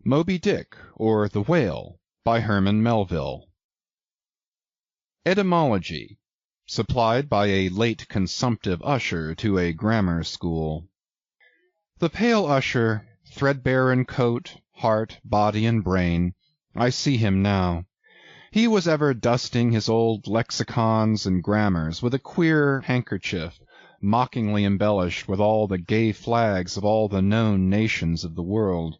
Moby Dick, or the Whale, by Herman Melville. Etymology, supplied by a late consumptive usher to a grammar school. The pale usher, threadbare in coat, heart, body, and brain, I see him now. He was ever dusting his old lexicons and grammars with a queer handkerchief, mockingly embellished with all the gay flags of all the known nations of the world.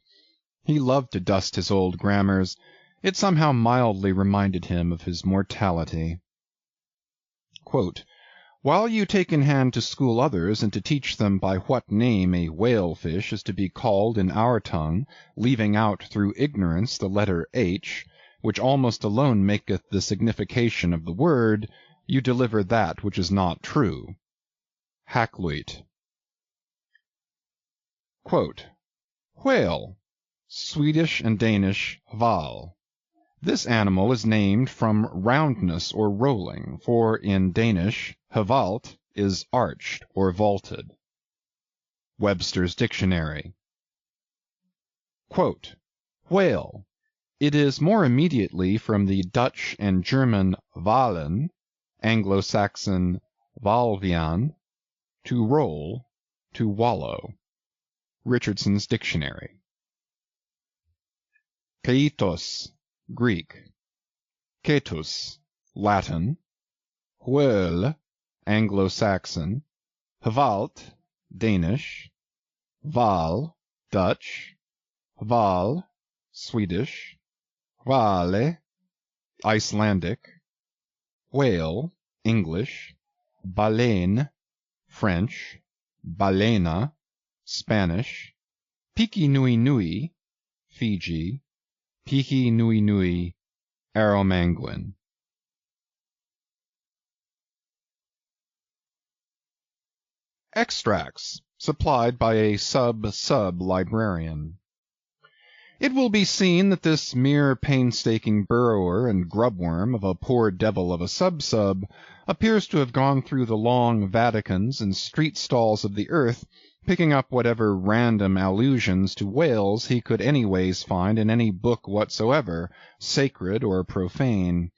He loved to dust his old grammars. It somehow mildly reminded him of his mortality. Quote, "While you take in hand to school others and to teach them by what name a whale-fish is to be called in our tongue, leaving out through ignorance the letter H, which almost alone maketh the signification of the word, you deliver that which is not true." Hakluyt. Quote, "Whale, Swedish and Danish val. This animal is named from roundness or rolling, for in Danish hvalt is arched or vaulted." Webster's Dictionary. Quote, "Whale. It is more immediately from the Dutch and German valen, Anglo-Saxon valvian, to roll, to wallow." Richardson's Dictionary. Keitos, Greek. Ketus, Latin. Whale, Anglo-Saxon. Hvalt, Danish. Val, Dutch. Val, Swedish. Vale, Icelandic. Whale, English. Baleine, French. Balena, Spanish. Piki Nui Nui, Fiji. Piki Nui Nui, Arromanguin. Extracts, supplied by a sub-librarian. It will be seen that this mere painstaking burrower and grubworm of a poor devil of a sub-sub appears to have gone through the long Vaticans and street stalls of the earth, picking up whatever random allusions to whales he could anyways find in any book whatsoever, sacred or profane.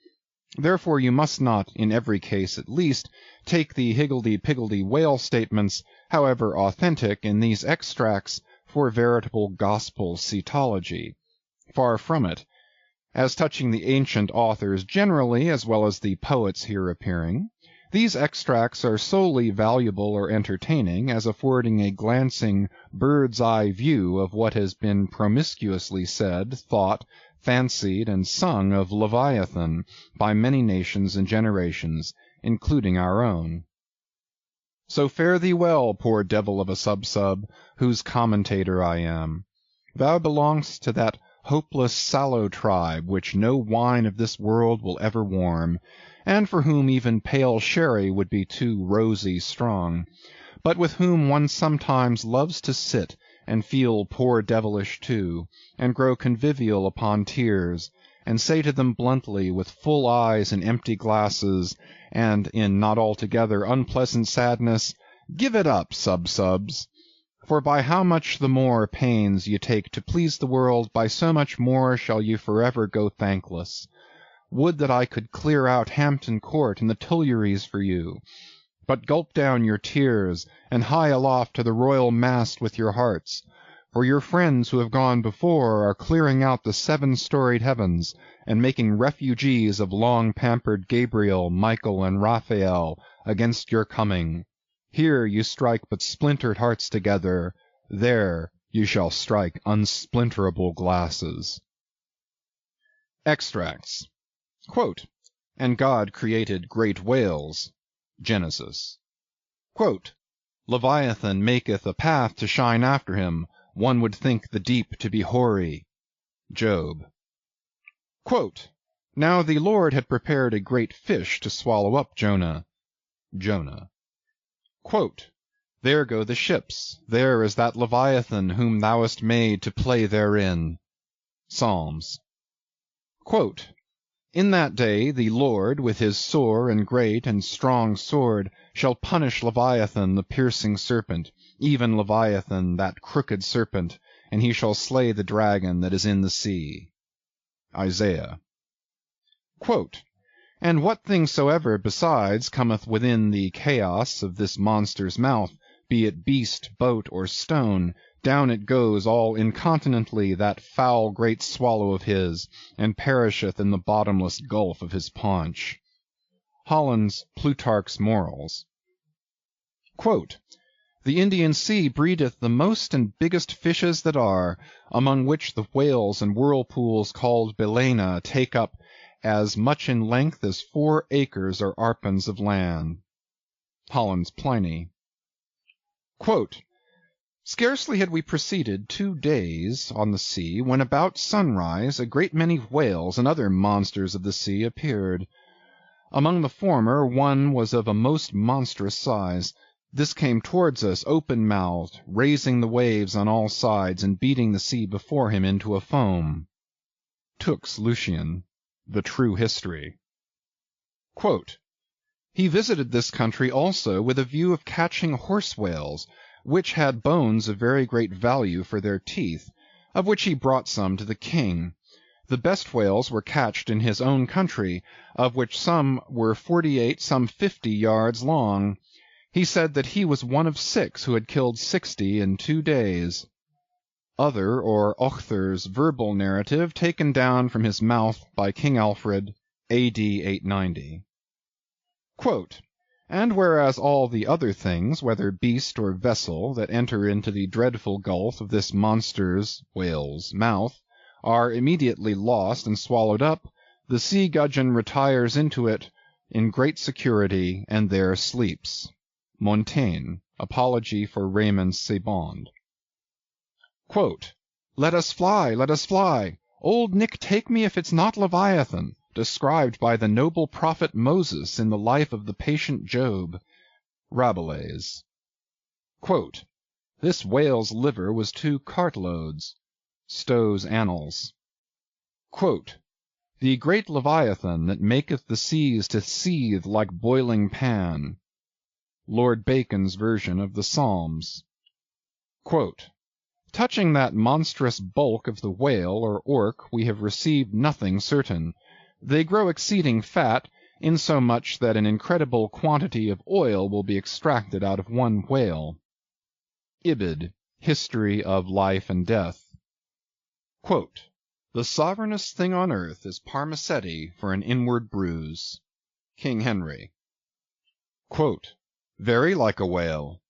Therefore you must not, in every case at least, take the higgledy-piggledy whale statements, however authentic in these extracts, for veritable gospel cetology. Far from it. As touching the ancient authors generally, as well as the poets here appearing, these extracts are solely valuable or entertaining as affording a glancing bird's-eye view of what has been promiscuously said, thought, fancied, and sung of Leviathan by many nations and generations, including our own. So fare thee well, poor devil of a sub-sub, whose commentator I am. Thou belongest to that hopeless sallow tribe which no wine of this world will ever warm, and for whom even pale sherry would be too rosy strong, but with whom one sometimes loves to sit and feel poor devilish too, and grow convivial upon tears, and say to them bluntly, with full eyes and empty glasses, and in not altogether unpleasant sadness, give it up, sub-subs. For by how much the more pains ye take to please the world, by so much more shall you forever go thankless. Would that I could clear out Hampton Court and the Tuileries for you. But gulp down your tears, and hie aloft to the royal mast with your hearts. For your friends who have gone before are clearing out the 7-storied heavens, and making refugees of long-pampered Gabriel, Michael, and Raphael against your coming. Here you strike but splintered hearts together, there you shall strike unsplinterable glasses." Extracts. Quote, "And God created great whales." Genesis. Quote, "Leviathan maketh a path to shine after him, one would think the deep to be hoary." Job. Quote, "Now the Lord had prepared a great fish to swallow up Jonah." Jonah. Quote, "There go the ships, there is that Leviathan whom thou hast made to play therein." Psalms. Quote, "In that day the Lord with his sore and great and strong sword shall punish Leviathan the piercing serpent, even Leviathan that crooked serpent, and he shall slay the dragon that is in the sea. Isaiah. Quote, And what thing soever besides cometh within the chaos of this monster's mouth, be it beast, boat, or stone, down it goes all incontinently that foul great swallow of his, and perisheth in the bottomless gulf of his paunch. Holland's Plutarch's Morals. Quote, The Indian Sea breedeth the most and biggest fishes that are, among which the whales and whirlpools called Balaena take up as much in length as 4 acres or arpens of land. Holland's Pliny. Quote, Scarcely had we proceeded 2 days on the sea, when about sunrise a great many whales and other monsters of the sea appeared. Among the former one was of a most monstrous size. This came towards us open-mouthed, raising the waves on all sides, and beating the sea before him into a foam. Tooke's Lucian, The True History. Quote, He visited this country also with a view of catching horse whales, which had bones of very great value for their teeth, of which he brought some to the king. The best whales were catched in his own country, of which some were 48, some 50 yards long. He said that he was one of 6 who had killed 60 in 2 days. Other or Ochther's verbal narrative taken down from his mouth by King Alfred, A.D. 890. Quote, And whereas all the other things, whether beast or vessel, that enter into the dreadful gulf of this monster's (whale's) mouth, are immediately lost and swallowed up, the sea gudgeon retires into it in great security, and there sleeps. Montaigne, Apology for Raymond Sebond. Quote, Let us fly, let us fly! Old Nick take me if it's not Leviathan, described by the noble prophet Moses in the life of the patient Job. Rabelais. Quote, This whale's liver was 2 cartloads. Stow's Annals. Quote, The great Leviathan that maketh the seas to seethe like boiling pan. Lord Bacon's version of the Psalms. Quote, Touching that monstrous bulk of the whale or orc we have received nothing certain. They grow exceeding fat, insomuch that an incredible quantity of oil will be extracted out of one whale. Ibid, History of Life and Death. Quote, The sovereignest thing on earth is Parmacetti for an inward bruise. King Henry. Quote, Very like a whale.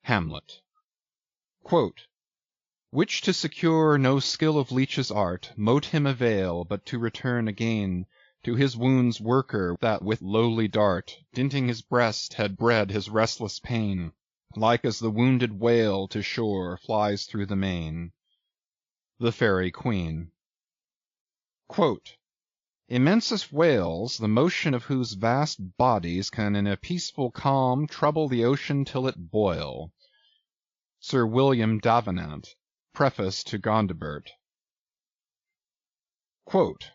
Hamlet. Quote, Which to secure no skill of leech's art mote him avail but to return again to his wound's worker that with lowly dart, dinting his breast, had bred his restless pain, like as the wounded whale to shore flies through the main. The Faerie Queen. Quote, Immensest whales, the motion of whose vast bodies can in a peaceful calm trouble the ocean till it boil. Sir William Davenant, Preface to Gondibert. Quote,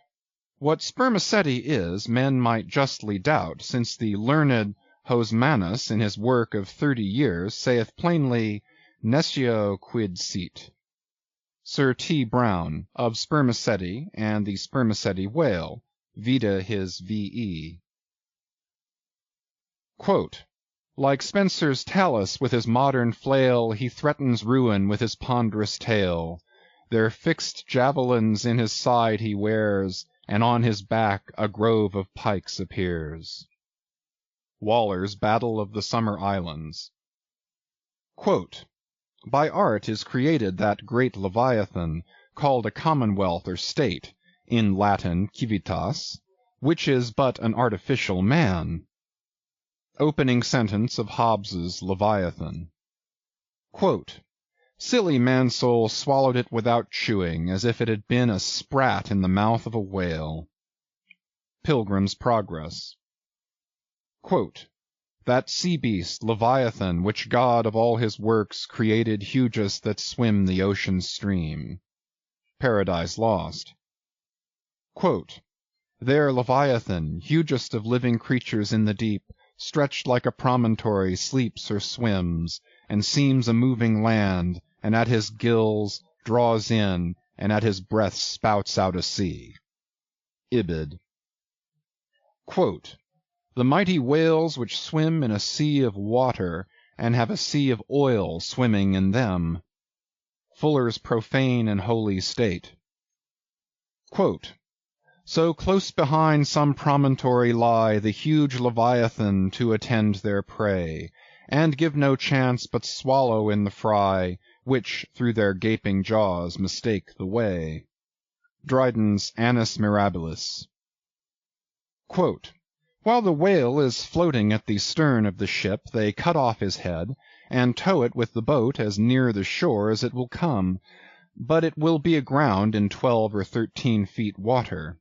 What spermaceti is, men might justly doubt, since the learned Hosmanus in his work of 30 years saith plainly, Nescio quid sit. Sir T. Brown, of Spermaceti and the Spermaceti whale, vide his V.E. Quote, Like Spenser's Talus with his modern flail, he threatens ruin with his ponderous tail. Their fixed javelins in his side he wears, and on his back a grove of pikes appears. Waller's Battle of the Summer Islands. Quote, By art is created that great Leviathan, called a commonwealth or state, in Latin civitas, which is but an artificial man. Opening sentence of Hobbes's Leviathan. Quote, Silly Mansoul swallowed it without chewing, as if it had been a sprat in the mouth of a whale. Pilgrim's Progress. Quote, That sea beast, Leviathan, which God of all his works created hugest that swim the ocean stream. Paradise Lost. Quote, There Leviathan, hugest of living creatures in the deep, stretched like a promontory, sleeps or swims, and seems a moving land, and at his gills draws in, and at his breath spouts out a sea. Ibid. Quote, the mighty whales which swim in a sea of water, and have a sea of oil swimming in them. Fuller's Profane and Holy State. Quote, so close behind some promontory lie the huge Leviathan to attend their prey, and give no chance but swallow in the fry, which through their gaping jaws mistake the way. Dryden's Annus Mirabilis. Quote, while the whale is floating at the stern of the ship, they cut off his head, and tow it with the boat as near the shore as it will come, but it will be aground in 12 or 13 feet water.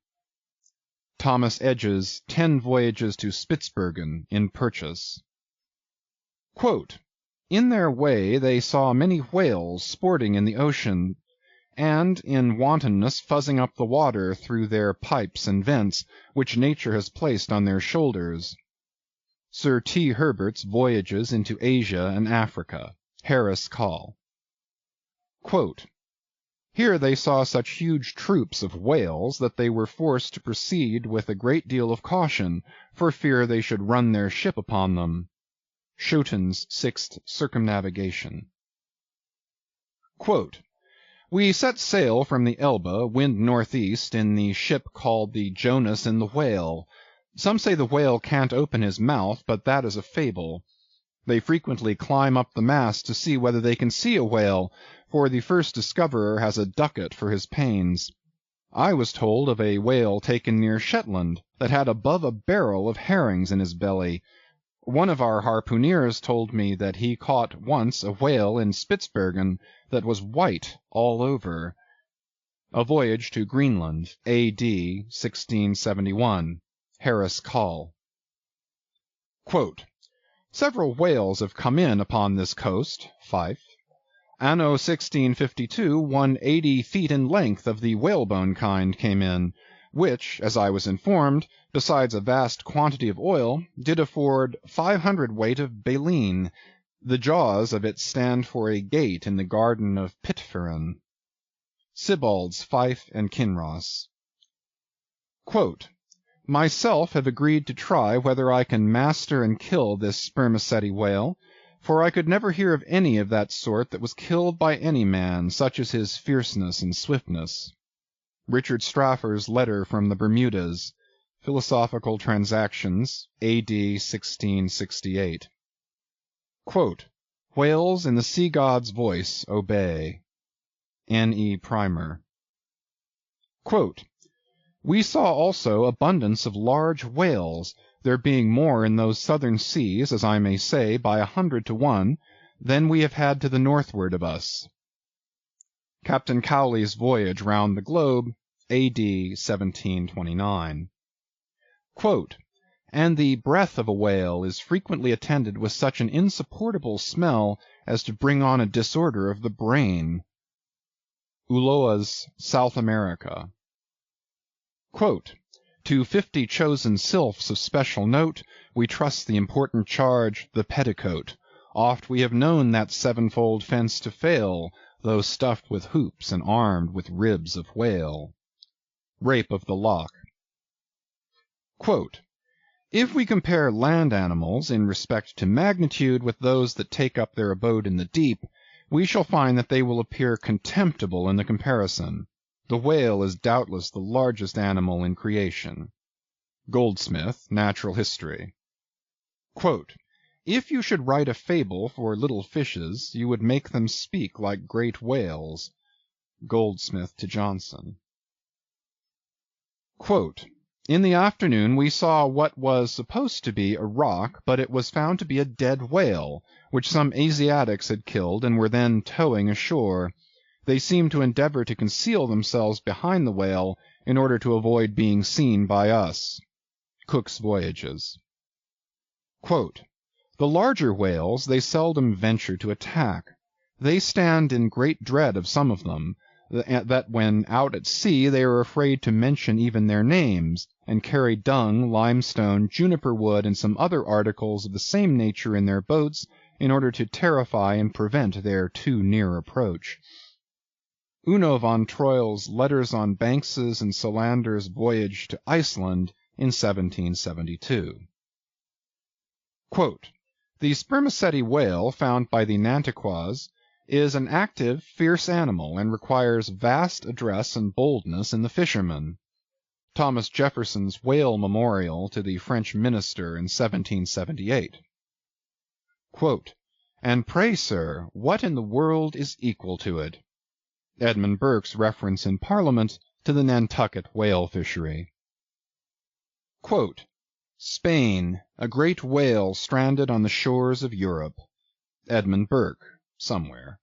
Thomas Edge's 10 Voyages to Spitzbergen, in Purchas. Quote, in their way they saw many whales sporting in the ocean, and in wantonness fuzzing up the water through their pipes and vents, which nature has placed on their shoulders. Sir T. Herbert's Voyages into Asia and Africa, Harris Call. Quote, here they saw such huge troops of whales that they were forced to proceed with a great deal of caution, for fear they should run their ship upon them. Schouten's Sixth Circumnavigation. Quote, we set sail from the Elbe, wind northeast, in the ship called the Jonas and the Whale. Some say the whale can't open his mouth, but that is a fable. They frequently climb up the mast to see whether they can see a whale, for the first discoverer has a ducat for his pains. I was told of a whale taken near Shetland that had above a barrel of herrings in his belly. One of our harpooneers told me that he caught once a whale in Spitzbergen that was white all over. A Voyage to Greenland, A.D. 1671. Harris Call. Quote, several whales have come in upon this coast, Fife. Anno 1652, 180 feet in length of the whalebone kind came in, which, as I was informed, besides a vast quantity of oil, did afford 500 weight of baleen. The jaws of it stand for a gate in the garden of Pitferren. Sibbald's Fife and Kinross. Quote, myself have agreed to try whether I can master and kill this spermaceti whale, for I could never hear of any of that sort that was killed by any man, such as his fierceness and swiftness. Richard Straffer's Letter from the Bermudas, Philosophical Transactions, A.D. 1668. Quote, whales in the sea god's voice obey. N.E. Primer. Quote, we saw also abundance of large whales, there being more in those southern seas, as I may say, by 100 to 1, than we have had to the northward of us. Captain Cowley's Voyage round the Globe, A.D. 1729. Quote, and the breath of a whale is frequently attended with such an insupportable smell as to bring on a disorder of the brain. Ulloa's South America. Quote, to 50 chosen sylphs of special note, we trust the important charge, the petticoat. Oft we have known that sevenfold fence to fail, though stuffed with hoops and armed with ribs of whale. Rape of the Loch. Quote, if we compare land animals in respect to magnitude with those that take up their abode in the deep, we shall find that they will appear contemptible in the comparison. The whale is doubtless the largest animal in creation. Goldsmith, Natural History. Quote, if you should write a fable for little fishes, you would make them speak like great whales. Goldsmith to Johnson. Quote, in the afternoon we saw what was supposed to be a rock, but it was found to be a dead whale, which some Asiatics had killed and were then towing ashore. They seemed to endeavor to conceal themselves behind the whale in order to avoid being seen by us. Cook's Voyages. Quote, the larger whales they seldom venture to attack. They stand in great dread of some of them, that when out at sea they are afraid to mention even their names, and carry dung, limestone, juniper wood, and some other articles of the same nature in their boats, in order to terrify and prevent their too near approach. Uno von Troil's Letters on Banks's and Solander's Voyage to Iceland in 1772. Quote, "The spermaceti whale found by the Nantuckois is an active, fierce animal, and requires vast address and boldness in the fisherman." Thomas Jefferson's Whale Memorial to the French Minister in 1778. Quote, "And pray, sir, what in the world is equal to it?" Edmund Burke's reference in Parliament to the Nantucket whale fishery. Quote, "Spain, a great whale stranded on the shores of Europe." Edmund Burke, somewhere.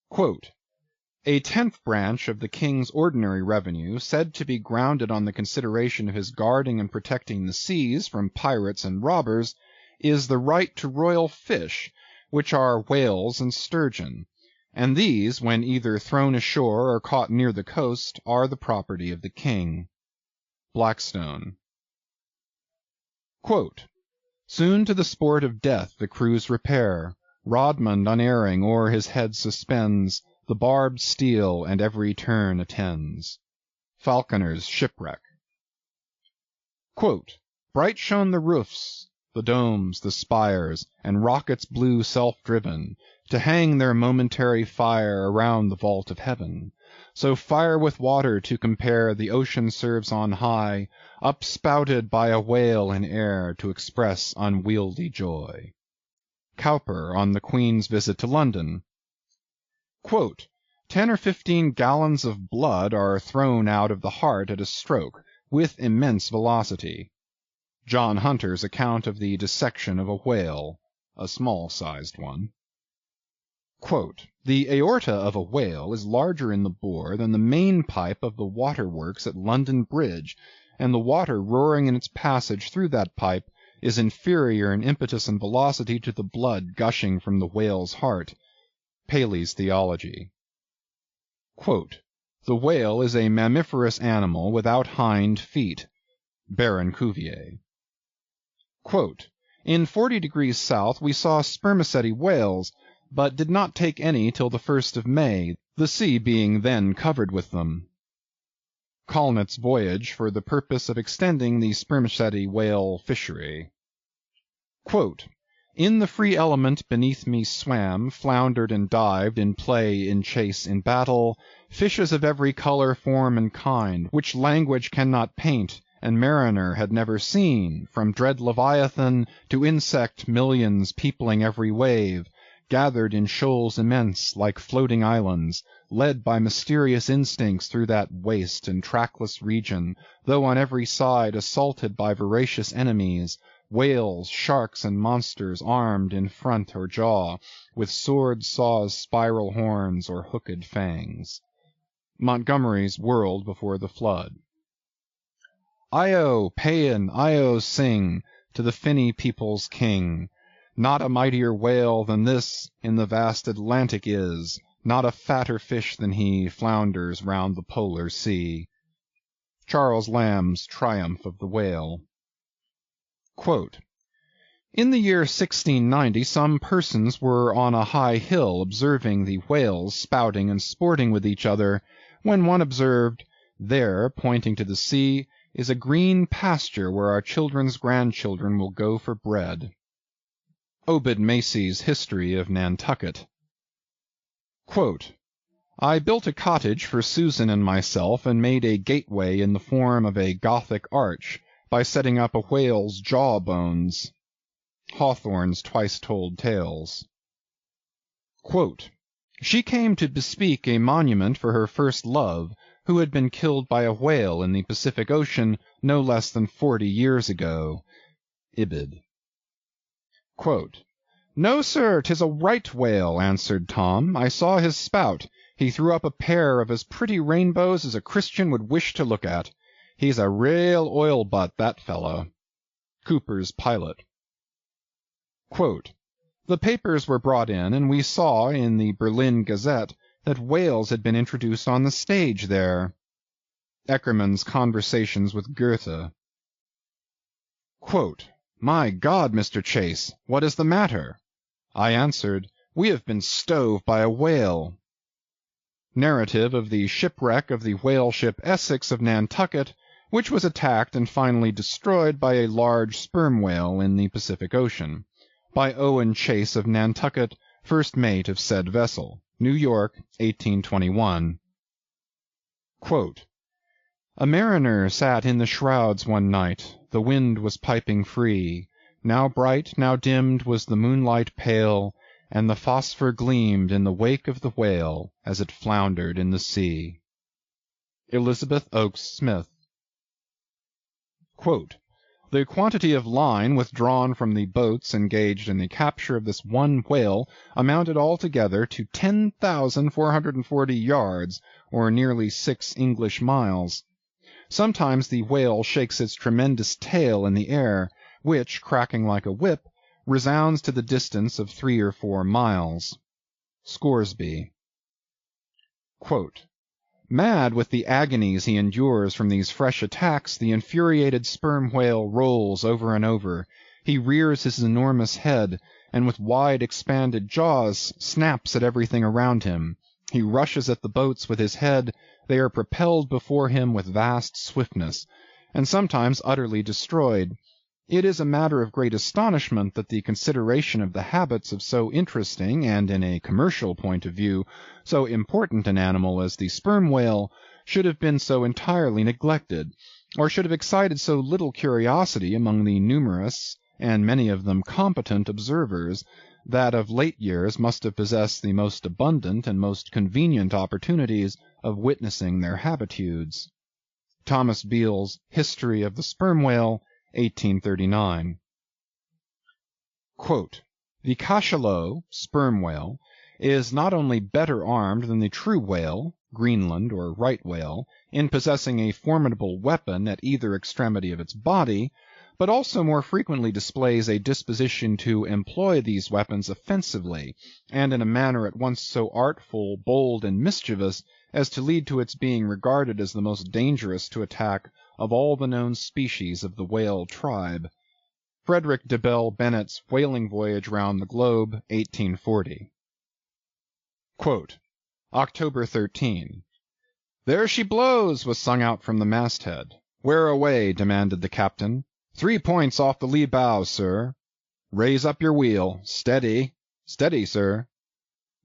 Quote, "A 10th branch of the King's ordinary revenue, said to be grounded on the consideration of his guarding and protecting the seas from pirates and robbers, is the right to royal fish, which are whales and sturgeon, and these, when either thrown ashore or caught near the coast, are the property of the King." Blackstone. Quote, "Soon to the sport of death the crews repair, Rodmond unerring o'er his head suspends the barbed steel, and every turn attends." Falconer's Shipwreck. Quote, "Bright shone the roofs, the domes, the spires, and rockets blue self-driven, to hang their momentary fire around the vault of heaven. So fire with water to compare the ocean serves on high, upspouted by a whale in air to express unwieldy joy." Cowper on the Queen's visit to London. Quote, "10 or 15 gallons of blood are thrown out of the heart at a stroke, with immense velocity." John Hunter's account of the dissection of a whale, a small-sized one. Quote, "The aorta of a whale is larger in the bore than the main pipe of the waterworks at London Bridge, and the water roaring in its passage through that pipe is inferior in impetus and velocity to the blood gushing from the whale's heart." Paley's Theology. Quote, "The whale is a mammiferous animal without hind feet." Baron Cuvier. Quote, "In 40 degrees south we saw spermaceti whales, but did not take any till the 1st of May, the sea being then covered with them." Colnett's Voyage for the purpose of extending the spermaceti whale fishery. Quote, "In the free element beneath me swam, floundered and dived, in play, in chase, in battle, fishes of every color, form, and kind, which language cannot paint, and mariner had never seen, from dread Leviathan to insect millions peopling every wave, gathered in shoals immense, like floating islands, led by mysterious instincts through that waste and trackless region, though on every side assaulted by voracious enemies, whales, sharks, and monsters armed in front or jaw, with sword saws, spiral horns, or hooked fangs." Montgomery's World Before the Flood. Io, Paean, Io, sing to the finny people's king. Not a mightier whale than this in the vast Atlantic is, not a fatter fish than he flounders round the polar sea. Charles Lamb's Triumph of the Whale. Quote, "In the year 1690 some persons were on a high hill observing the whales spouting and sporting with each other, when one observed, 'There, pointing to the sea, is a green pasture where our children's grandchildren will go for bread.'" Obed Macy's History of Nantucket. Quote, "I built a cottage for Susan and myself, and made a gateway in the form of a Gothic arch, by setting up a whale's jaw bones." Hawthorne's Twice Told Tales. Quote, "She came to bespeak a monument for her first love, who had been killed by a whale in the Pacific Ocean no less than 40 years ago." Ibid. Quote, "No, sir, 'tis a right whale," answered Tom. "I saw his spout. He threw up a pair of as pretty rainbows as a Christian would wish to look at. He's a rale oil butt, that fellow." Cooper's Pilot. Quote, "The papers were brought in, and we saw in the Berlin Gazette that whales had been introduced on the stage there." Eckermann's Conversations with Goethe. Quote, "My God, Mr. Chase, what is the matter?" I answered, "We have been stove by a whale." Narrative of the shipwreck of the whale ship Essex of Nantucket, which was attacked and finally destroyed by a large sperm whale in the Pacific Ocean. By Owen Chase of Nantucket, first mate of said vessel. New York, 1821. Quote, A mariner sat in the shrouds one night, the wind was piping free, now bright, now dimmed was the moonlight pale, and the phosphor gleamed in the wake of the whale as it floundered in the sea. Elizabeth Oakes Smith. Quote, The quantity of line withdrawn from the boats engaged in the capture of this one whale amounted altogether to 10,440 yards, or nearly 6 English miles. Sometimes the whale shakes its tremendous tail in the air, which, cracking like a whip, resounds to the distance of 3 or 4 miles. Scoresby. Quote, Mad with the agonies he endures from these fresh attacks, the infuriated sperm whale rolls over and over. He rears his enormous head, and with wide expanded jaws snaps at everything around him. He rushes at the boats with his head. They are propelled before him with vast swiftness, and sometimes utterly destroyed. It is a matter of great astonishment that the consideration of the habits of so interesting and, in a commercial point of view, so important an animal as the sperm whale should have been so entirely neglected, or should have excited so little curiosity among the numerous, and many of them competent observers, that of late years must have possessed the most abundant and most convenient opportunities of witnessing their habitudes. Thomas Beale's History of the Sperm Whale, 1839. Quote, The cachalot, sperm whale, is not only better armed than the true whale, Greenland or right whale, in possessing a formidable weapon at either extremity of its body, but also more frequently displays a disposition to employ these weapons offensively, and in a manner at once so artful, bold, and mischievous, as to lead to its being regarded as the most dangerous to attack of all the known species of the whale tribe. Frederick de Bell Bennett's Whaling Voyage Round the Globe, 1840. Quote, October 13. There she blows, was sung out from the masthead. Where away? Demanded the captain. 3 points off the lee bow, sir. Raise up your wheel. Steady. Steady, sir.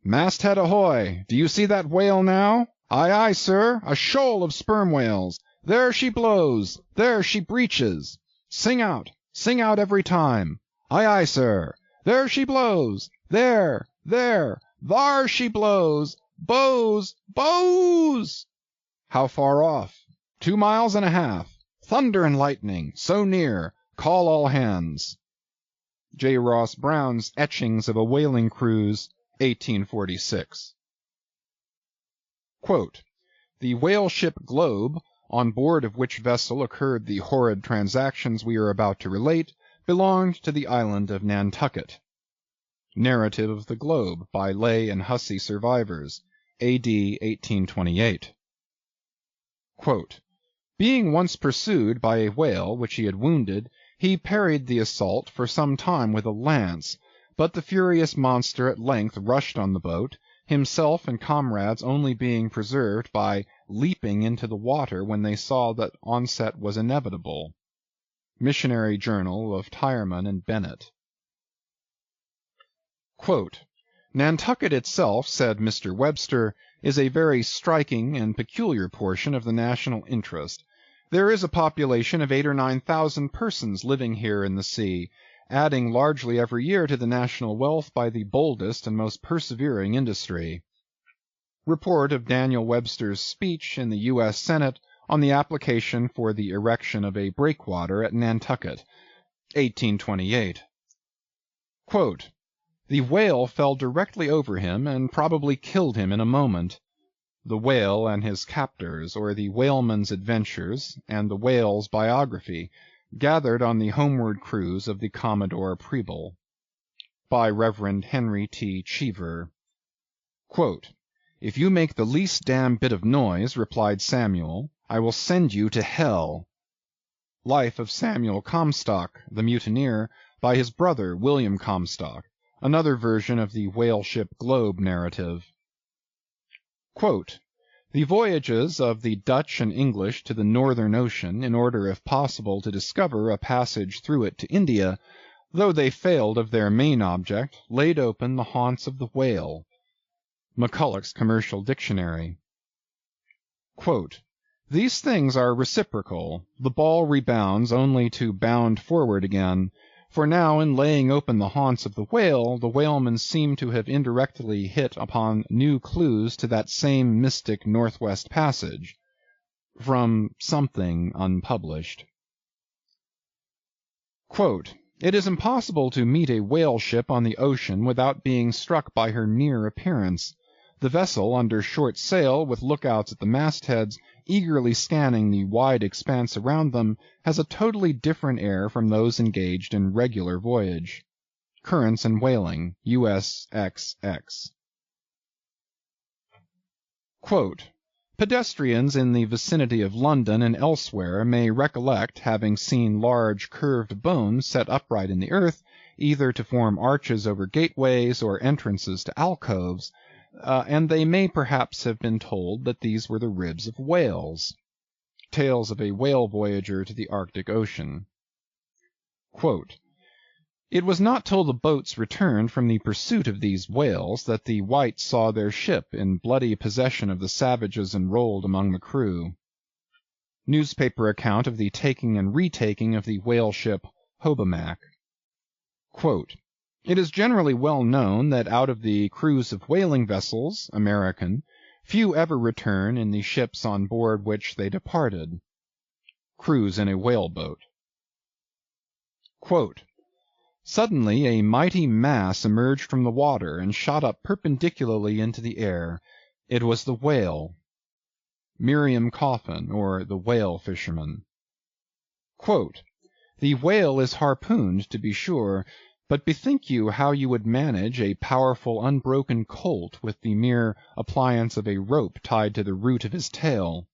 Masthead ahoy! Do you see that whale now? Aye, aye, sir. A shoal of sperm whales. There she blows. There she breaches. Sing out every time. Aye, aye, sir. There she blows. There. Thar she blows. Bows. Bows. How far off? 2 miles and a half. Thunder and lightning. So near. Call all hands. J. Ross Brown's Etchings of a Whaling Cruise, 1846. Quote, The whale ship Globe, on board of which vessel occurred the horrid transactions we are about to relate, belonged to the island of Nantucket. Narrative of the Globe, by Lay and Hussey survivors, A.D. 1828. Quote, Being once pursued by a whale which he had wounded, he parried the assault for some time with a lance, but the furious monster at length rushed on the boat, himself and comrades only being preserved by leaping into the water when they saw that onset was inevitable. Missionary Journal of Tyerman and Bennett. Quote, Nantucket itself, said Mr. Webster, is a very striking and peculiar portion of the national interest. There is a population of 8,000 or 9,000 persons living here in the sea, adding largely every year to the national wealth by the boldest and most persevering industry. Report of Daniel Webster's speech in the U.S. Senate on the application for the erection of a breakwater at Nantucket, 1828. Quote, The whale fell directly over him and probably killed him in a moment. The Whale and His Captors, or the Whaleman's Adventures, and the Whale's Biography, gathered on the homeward cruise of the Commodore Preble. By Rev. Henry T. Cheever. Quote, If you make the least damn bit of noise, replied Samuel, I will send you to hell. Life of Samuel Comstock, the mutineer, by his brother William Comstock, another version of the whale ship Globe narrative. Quote, "The voyages of the Dutch and English to the Northern Ocean, in order if possible to discover a passage through it to India, though they failed of their main object, laid open the haunts of the whale." Macculloch's Commercial Dictionary. Quote, "These things are reciprocal. The ball rebounds only to bound forward again. For now in laying open the haunts of the whalemen seem to have indirectly hit upon new clues to that same mystic Northwest Passage." From something unpublished. Quote, "It is impossible to meet a whale ship on the ocean without being struck by her near appearance. The vessel, under short sail, with lookouts at the mastheads, eagerly scanning the wide expanse around them, has a totally different air from those engaged in regular voyage." Currents and Whaling, U.S.X.X. Quote, "Pedestrians in the vicinity of London and elsewhere may recollect having seen large curved bones set upright in the earth, either to form arches over gateways or entrances to alcoves, and they may perhaps have been told that these were the ribs of whales." Tales of a Whale Voyager to the Arctic Ocean. Quote, "It was not till the boats returned from the pursuit of these whales that the whites saw their ship in bloody possession of the savages enrolled among the crew." Newspaper account of the taking and retaking of the whale ship Hobomack. Quote, "It is generally well known that out of the crews of whaling vessels, American, few ever return in the ships on board which they departed." Cruise in a Whale Boat. Quote, "Suddenly a mighty mass emerged from the water and shot up perpendicularly into the air. It was the whale." Miriam Coffin, or the Whale Fisherman. Quote, "The whale is harpooned, to be sure, but bethink you how you would manage a powerful unbroken colt with the mere appliance of a rope tied to the root of his tail."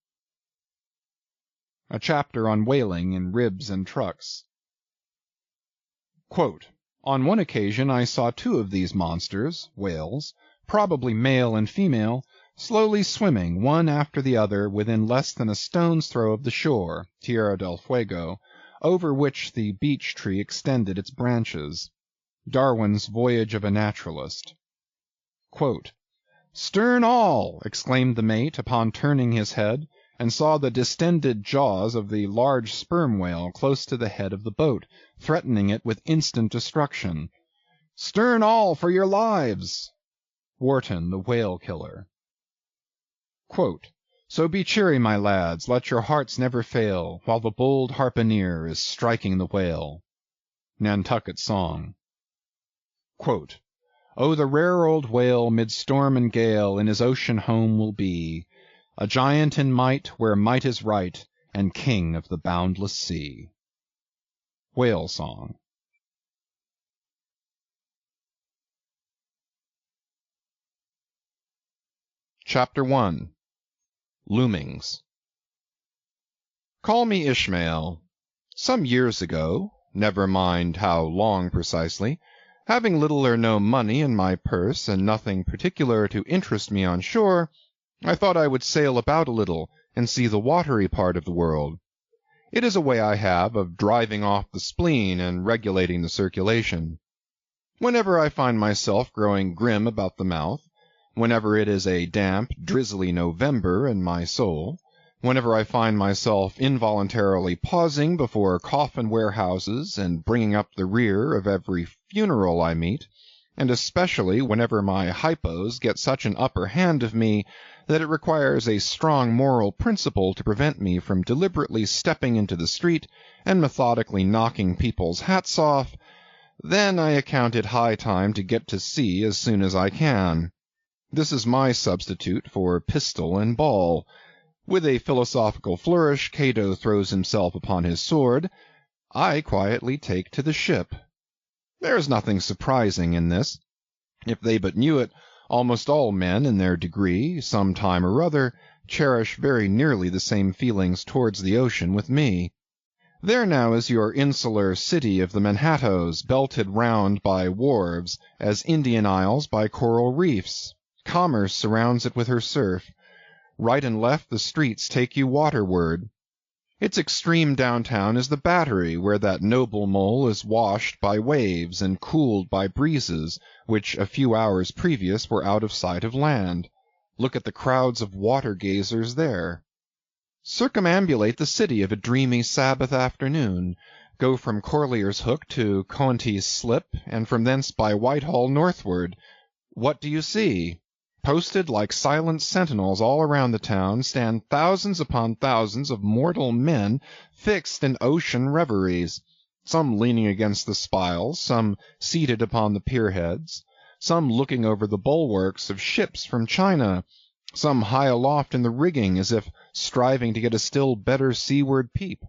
A chapter on whaling in Ribs and Trucks. Quote, "On one occasion I saw two of these monsters (whales), probably male and female, slowly swimming one after the other within less than a stone's throw of the shore (Tierra del Fuego), over which the beech tree extended its branches." Darwin's Voyage of a Naturalist. Quote, "Stern all!" exclaimed the mate, upon turning his head, and saw the distended jaws of the large sperm whale close to the head of the boat, threatening it with instant destruction. "Stern all for your lives!" Wharton, the Whale Killer. Quote, "So be cheery, my lads, let your hearts never fail, while the bold harpooner is striking the whale." Nantucket Song. Quote, "Oh, the rare old whale, mid storm and gale, in his ocean home will be, a giant in might, where might is right, and king of the boundless sea." Whale Song. Chapter 1. Loomings. Call me Ishmael. Some years ago, never mind how long precisely, having little or no money in my purse and nothing particular to interest me on shore, I thought I would sail about a little and see the watery part of the world. It is a way I have of driving off the spleen and regulating the circulation. Whenever I find myself growing grim about the mouth, whenever it is a damp, drizzly November in my soul, whenever I find myself involuntarily pausing before coffin warehouses and bringing up the rear of every funeral I meet, and especially whenever my hypos get such an upper hand of me that it requires a strong moral principle to prevent me from deliberately stepping into the street and methodically knocking people's hats off, then I account it high time to get to sea as soon as I can. This is my substitute for pistol and ball. With a philosophical flourish, Cato throws himself upon his sword. I quietly take to the ship. There is nothing surprising in this. If they but knew it, almost all men in their degree, some time or other, cherish very nearly the same feelings towards the ocean with me. There now is your insular city of the Manhattoes, belted round by wharves, as Indian Isles by coral reefs. Commerce surrounds it with her surf. Right and left the streets take you waterward. Its extreme downtown is the Battery, where that noble mole is washed by waves and cooled by breezes which a few hours previous were out of sight of land. Look at the crowds of water-gazers there. Circumambulate the city of a dreamy Sabbath afternoon. Go from Corlier's Hook to Coenties Slip, and from thence by Whitehall northward. What do you see? Posted like silent sentinels all around the town stand thousands upon thousands of mortal men fixed in ocean reveries, some leaning against the spiles, some seated upon the pierheads, some looking over the bulwarks of ships from China, some high aloft in the rigging as if striving to get a still better seaward peep.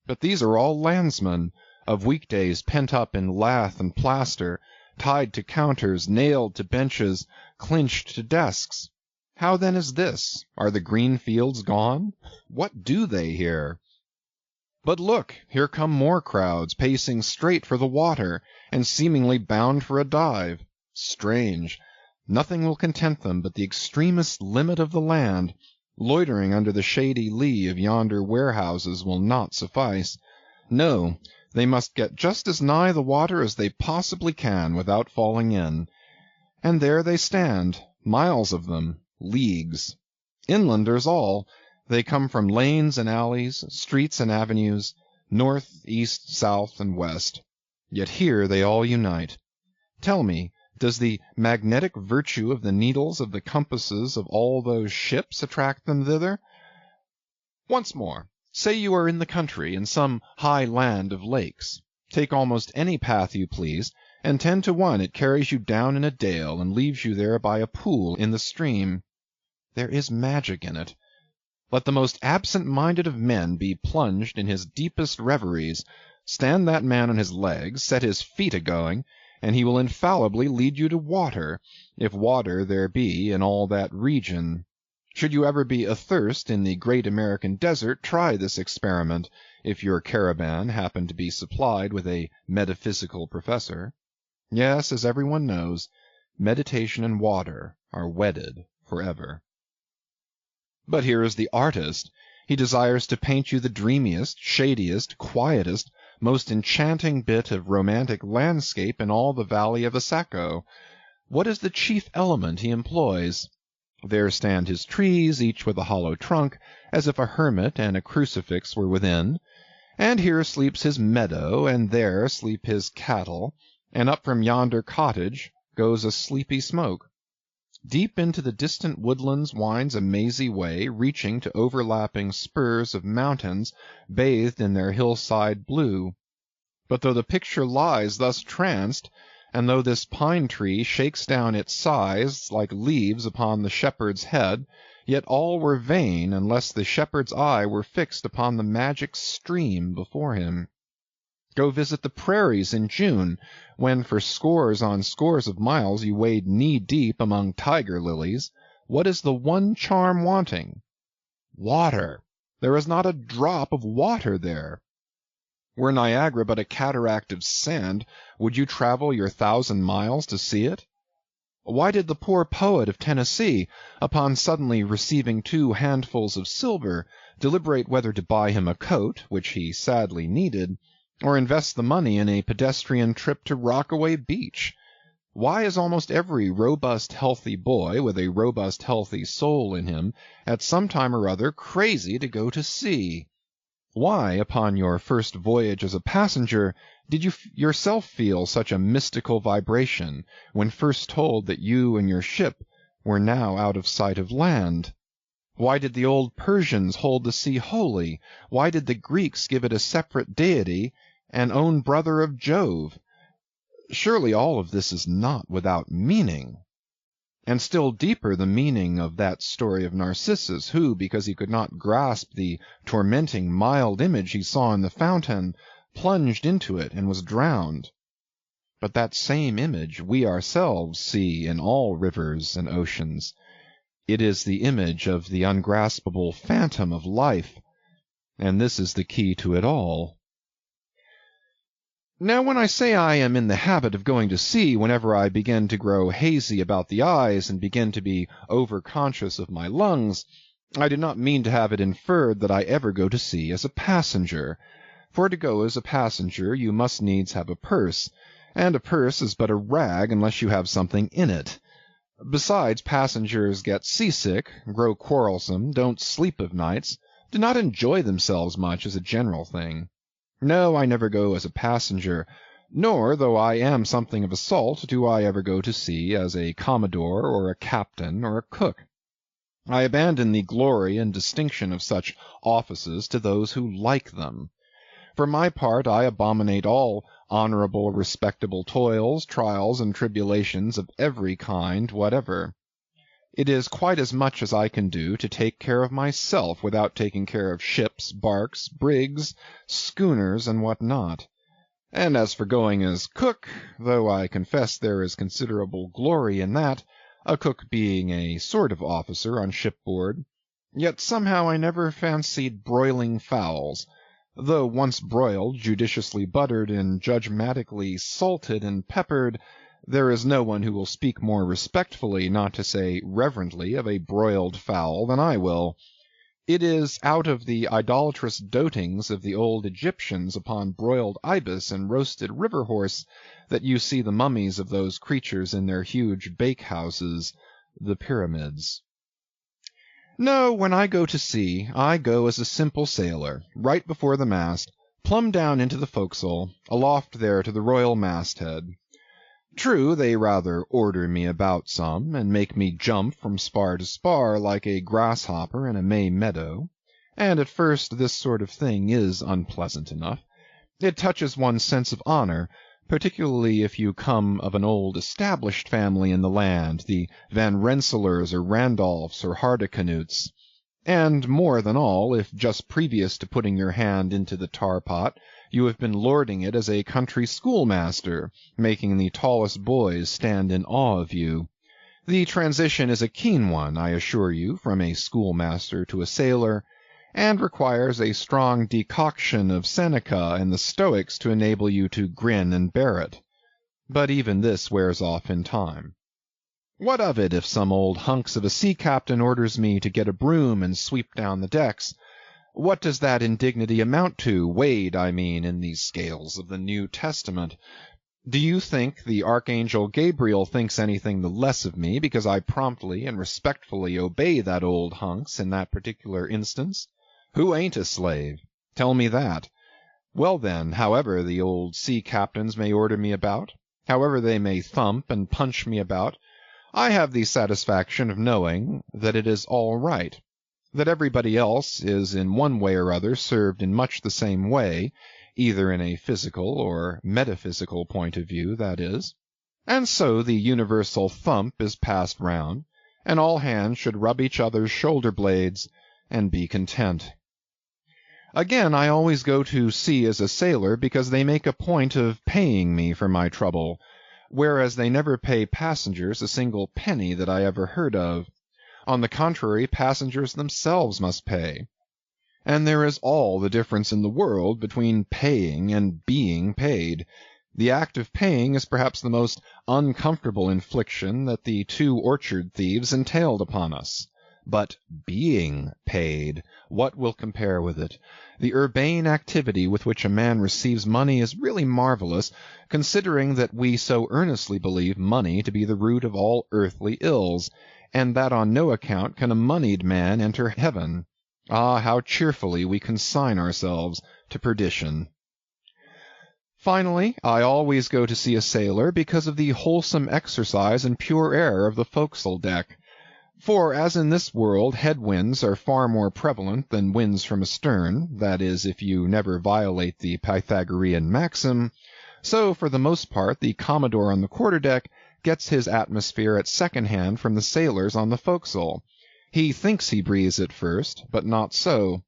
But these are all landsmen, of weekdays pent up in lath and plaster, tied to counters, nailed to benches, clinched to desks. How then is this? Are the green fields gone? What do they here? But look, here come more crowds, pacing straight for the water, and seemingly bound for a dive. Strange. Nothing will content them but the extremest limit of the land. Loitering under the shady lee of yonder warehouses will not suffice. No, they must get just as nigh the water as they possibly can without falling in. And there they stand, miles of them, leagues. Inlanders all. They come from lanes and alleys, streets and avenues, north, east, south, and west. Yet here they all unite. Tell me, does the magnetic virtue of the needles of the compasses of all those ships attract them thither? Once more, say you are in the country, in some high land of lakes. Take almost any path you please, and 10 to 1 it carries you down in a dale and leaves you there by a pool in the stream. There is magic in it. Let the most absent-minded of men be plunged in his deepest reveries, stand that man on his legs, set his feet a-going, and he will infallibly lead you to water, if water there be in all that region. Should you ever be athirst in the great American desert, try this experiment, if your caravan happen to be supplied with a metaphysical professor. Yes, as everyone knows, meditation and water are wedded forever. But here is the artist. He desires to paint you the dreamiest, shadiest, quietest, most enchanting bit of romantic landscape in all the valley of the Saco. What is the chief element he employs? There stand his trees, each with a hollow trunk, as if a hermit and a crucifix were within. And here sleeps his meadow, and there sleep his cattle, and up from yonder cottage goes a sleepy smoke. Deep into the distant woodlands winds a mazy way, reaching to overlapping spurs of mountains bathed in their hillside blue. But though the picture lies thus tranced, and though this pine-tree shakes down its sighs like leaves upon the shepherd's head, yet all were vain unless the shepherd's eye were fixed upon the magic stream before him. Go visit the prairies in June, when for scores on scores of miles you wade knee-deep among tiger lilies. What is the one charm wanting? Water. There is not a drop of water there. Were Niagara but a cataract of sand, would you travel your 1,000 miles to see it? Why did the poor poet of Tennessee, upon suddenly receiving 2 handfuls of silver, deliberate whether to buy him a coat, which he sadly needed, or invest the money in a pedestrian trip to Rockaway Beach? Why is almost every robust healthy boy with a robust healthy soul in him at some time or other crazy to go to sea? Why, upon your first voyage as a passenger, did you yourself feel such a mystical vibration when first told that you and your ship were now out of sight of land? Why did the old Persians hold the sea holy? Why did the Greeks give it a separate deity, an own brother of Jove? Surely all of this is not without meaning. And still deeper the meaning of that story of Narcissus, who, because he could not grasp the tormenting mild image he saw in the fountain, plunged into it and was drowned. But that same image we ourselves see in all rivers and oceans. It is the image of the ungraspable phantom of life, and this is the key to it all. Now when I say I am in the habit of going to sea whenever I begin to grow hazy about the eyes and begin to be over-conscious of my lungs, I do not mean to have it inferred that I ever go to sea as a passenger. For to go as a passenger you must needs have a purse, and a purse is but a rag unless you have something in it. Besides, passengers get seasick, grow quarrelsome, don't sleep of nights, do not enjoy themselves much as a general thing. No, I never go as a passenger, nor, though I am something of a salt, do I ever go to sea as a commodore or a captain or a cook. I abandon the glory and distinction of such offices to those who like them. For my part, I abominate all honorable, respectable toils, trials, and tribulations of every kind whatever. It is quite as much as I can do to take care of myself without taking care of ships, barks, brigs, schooners, and what not. And as for going as cook, though I confess there is considerable glory in that, a cook being a sort of officer on shipboard, yet somehow I never fancied broiling fowls, though once broiled, judiciously buttered, and judgmatically salted and peppered, there is no one who will speak more respectfully, not to say reverently, of a broiled fowl than I will. It is out of the idolatrous dotings of the old Egyptians upon broiled ibis and roasted river horse that you see the mummies of those creatures in their huge bake-houses, the pyramids. No, when I go to sea, I go as a simple sailor, right before the mast, plumb down into the forecastle, aloft there to the royal masthead. True, they rather order me about some, and make me jump from spar to spar like a grasshopper in a May meadow, and at first this sort of thing is unpleasant enough. It touches one's sense of honor, particularly if you come of an old established family in the land, the Van Rensselaers or Randolphs or Hardicanutes, and more than all, if just previous to putting your hand into the tar-pot you have been lording it as a country schoolmaster, making the tallest boys stand in awe of you. The transition is a keen one, I assure you, from a schoolmaster to a sailor, and requires a strong decoction of Seneca and the Stoics to enable you to grin and bear it. But even this wears off in time. What of it if some old hunks of a sea captain orders me to get a broom and sweep down the decks? What does that indignity amount to, weighed, I mean, in these scales of the New Testament? Do you think the Archangel Gabriel thinks anything the less of me because I promptly and respectfully obey that old hunks in that particular instance? Who ain't a slave? Tell me that. Well then, however the old sea captains may order me about, however they may thump and punch me about, I have the satisfaction of knowing that it is all right, that everybody else is in one way or other served in much the same way, either in a physical or metaphysical point of view, that is. And so the universal thump is passed round, and all hands should rub each other's shoulder-blades and be content. Again, I always go to sea as a sailor because they make a point of paying me for my trouble, whereas they never pay passengers a single penny that I ever heard of. On the contrary, passengers themselves must pay. And there is all the difference in the world between paying and being paid. The act of paying is perhaps the most uncomfortable infliction that the 2 orchard thieves entailed upon us. But being paid, what will compare with it? The urbane activity with which a man receives money is really marvelous, considering that we so earnestly believe money to be the root of all earthly ills, and that on no account can a moneyed man enter heaven. Ah, how cheerfully we consign ourselves to perdition. Finally, I always go to see a sailor because of the wholesome exercise and pure air of the forecastle deck. For as in this world head-winds are far more prevalent than winds from astern, that is, if you never violate the Pythagorean maxim, so for the most part the commodore on the quarter-deck gets his atmosphere at second hand from the sailors on the forecastle. He thinks he breathes it first, but not so.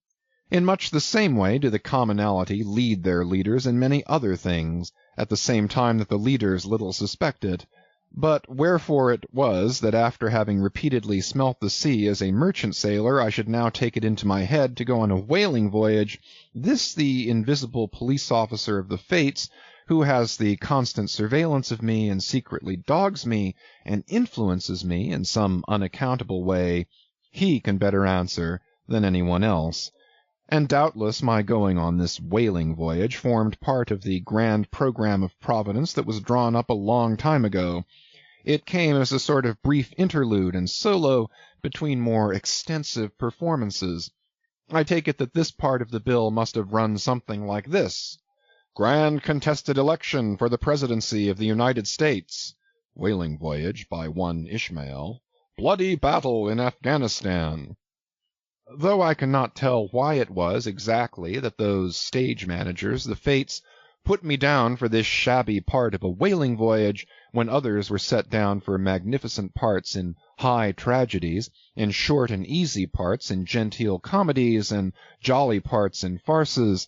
In much the same way do the commonalty lead their leaders in many other things, at the same time that the leaders little suspect it. But wherefore it was that after having repeatedly smelt the sea as a merchant sailor I should now take it into my head to go on a whaling voyage, this the invisible police officer of the fates, who has the constant surveillance of me and secretly dogs me and influences me in some unaccountable way, he can better answer than anyone else. And doubtless my going on this whaling voyage formed part of the grand program of Providence that was drawn up a long time ago. It came as a sort of brief interlude and solo between more extensive performances. I take it that this part of the bill must have run something like this: Grand contested election for the presidency of the United States. Whaling voyage by one Ishmael. Bloody battle in Afghanistan. Though I cannot tell why it was exactly that those stage managers, the Fates, put me down for this shabby part of a whaling voyage when others were set down for magnificent parts in high tragedies, in short and easy parts in genteel comedies, and jolly parts in farces.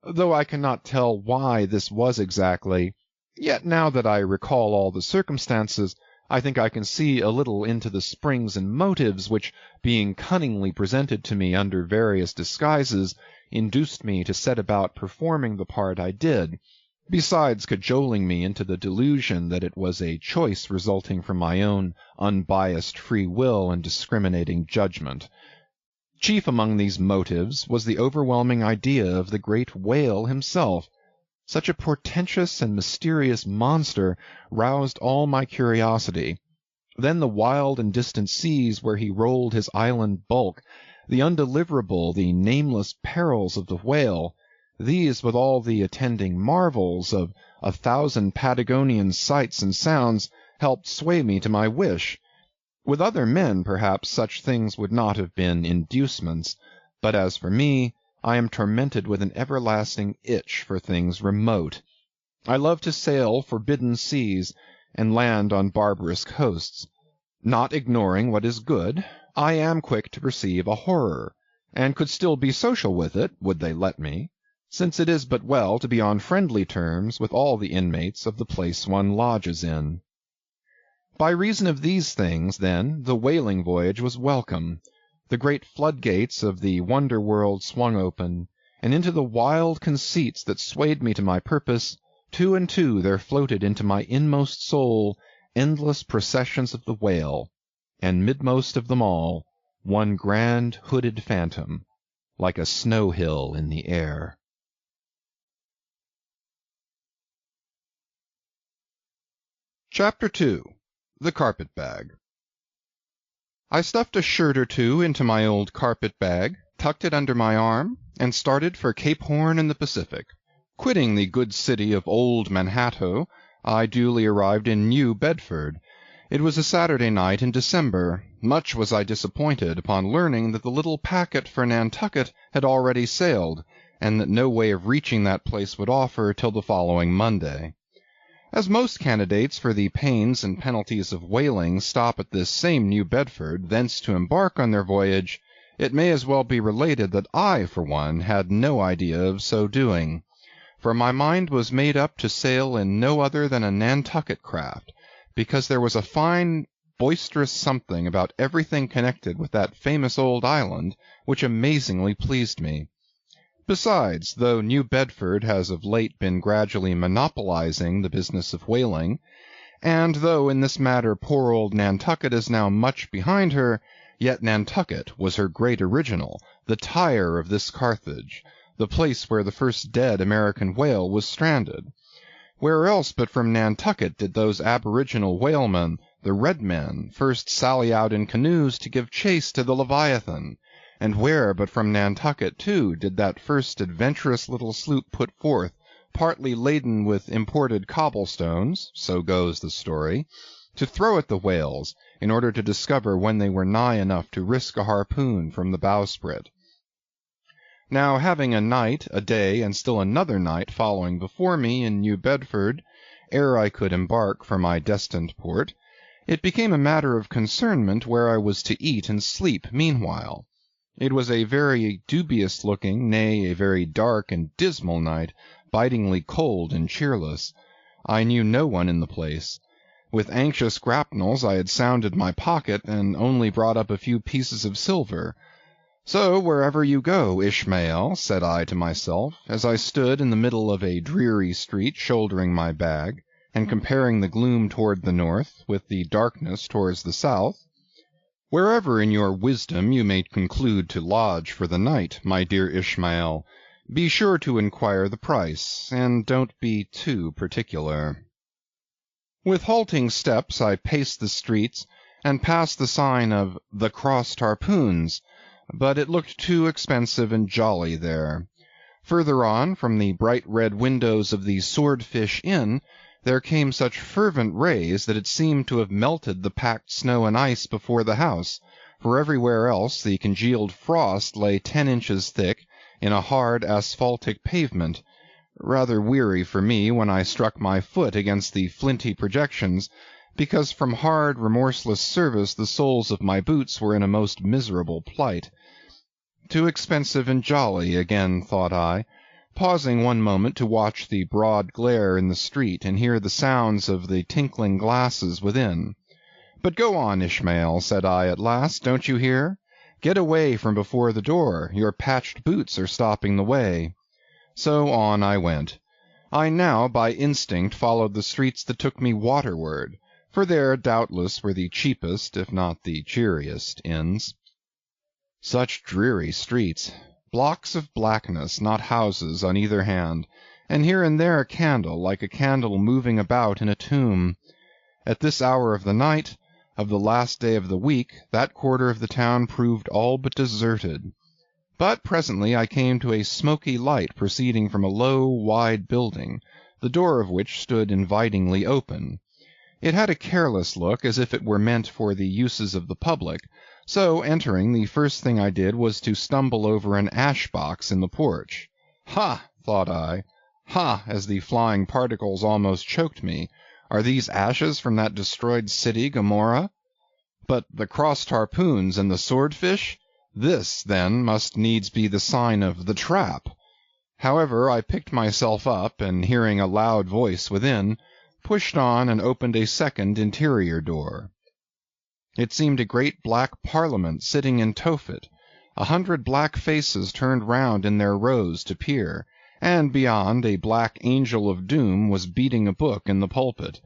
Though I cannot tell why this was exactly, yet now that I recall all the circumstances, I think I can see a little into the springs and motives which, being cunningly presented to me under various disguises, induced me to set about performing the part I did, besides cajoling me into the delusion that it was a choice resulting from my own unbiased free will and discriminating judgment. Chief among these motives was the overwhelming idea of the great whale himself. Such a portentous and mysterious monster roused all my curiosity. Then the wild and distant seas where he rolled his island bulk, the undeliverable, the nameless perils of the whale, these with all the attending marvels of 1,000 Patagonian sights and sounds, helped sway me to my wish. With other men, perhaps, such things would not have been inducements, but as for me, I am tormented with an everlasting itch for things remote. I love to sail forbidden seas, and land on barbarous coasts. Not ignoring what is good, I am quick to perceive a horror, and could still be social with it, would they let me, since it is but well to be on friendly terms with all the inmates of the place one lodges in. By reason of these things, then, the whaling voyage was welcome. The great floodgates of the wonder world swung open, and into the wild conceits that swayed me to my purpose, two and two there floated into my inmost soul endless processions of the whale, and midmost of them all, one grand hooded phantom, like a snow hill in the air. Chapter 2. The Carpet-Bag. I stuffed a shirt or two into my old carpet-bag, tucked it under my arm, and started for Cape Horn in the Pacific. Quitting the good city of Old Manhattan, I duly arrived in New Bedford. It was a Saturday night in December. Much was I disappointed upon learning that the little packet for Nantucket had already sailed, and that no way of reaching that place would offer till the following Monday. As most candidates for the pains and penalties of whaling stop at this same New Bedford, thence to embark on their voyage, it may as well be related that I, for one, had no idea of so doing. For my mind was made up to sail in no other than a Nantucket craft, because there was a fine boisterous something about everything connected with that famous old island which amazingly pleased me. Besides, though New Bedford has of late been gradually monopolizing the business of whaling, and though in this matter poor old Nantucket is now much behind her, yet Nantucket was her great original, the Tyre of this Carthage, the place where the first dead American whale was stranded. Where else but from Nantucket did those aboriginal whalemen, the red men, first sally out in canoes to give chase to the Leviathan? And where but from Nantucket, too, did that first adventurous little sloop put forth, partly laden with imported cobblestones, so goes the story, to throw at the whales, in order to discover when they were nigh enough to risk a harpoon from the bowsprit. Now, having a night, a day, and still another night following before me in New Bedford, ere I could embark for my destined port, it became a matter of concernment where I was to eat and sleep meanwhile. It was a very dubious-looking, nay, a very dark and dismal night, bitingly cold and cheerless. I knew no one in the place. With anxious grapnels I had sounded my pocket, and only brought up a few pieces of silver. So wherever you go, Ishmael, said I to myself, as I stood in the middle of a dreary street shouldering my bag, and comparing the gloom toward the north with the darkness towards the south, wherever in your wisdom you may conclude to lodge for the night, my dear Ishmael, be sure to inquire the price, and don't be too particular. With halting steps I paced the streets, and passed the sign of the Crossed Harpoons, but it looked too expensive and jolly there. Further on, from the bright red windows of the Swordfish Inn, there came such fervent rays that it seemed to have melted the packed snow and ice before the house, for everywhere else the congealed frost lay 10 inches thick in a hard asphaltic pavement, rather weary for me when I struck my foot against the flinty projections, because from hard, remorseless service the soles of my boots were in a most miserable plight. Too expensive and jolly, again thought I, pausing one moment to watch the broad glare in the street and hear the sounds of the tinkling glasses within. But go on, Ishmael, said I at last, don't you hear? Get away from before the door, your patched boots are stopping the way. So on I went. I now by instinct followed the streets that took me waterward, for there doubtless were the cheapest, if not the cheeriest, inns. Such dreary streets, blocks of blackness, not houses, on either hand, and here and there a candle, like a candle moving about in a tomb. At this hour of the night, of the last day of the week, that quarter of the town proved all but deserted. But presently I came to a smoky light proceeding from a low, wide building, the door of which stood invitingly open. It had a careless look, as if it were meant for the uses of the public, so entering, the first thing I did was to stumble over an ash-box in the porch. Ha! thought I. Ha! as the flying particles almost choked me. Are these ashes from that destroyed city, Gomorrah? But the Crossed Harpoons and the Swordfish? This, then, must needs be the sign of the trap. However, I picked myself up, and hearing a loud voice within, pushed on and opened a second interior door. It seemed a great black parliament sitting in Tophet. 100 black faces turned round in their rows to peer, and beyond a black angel of doom was beating a book in the pulpit.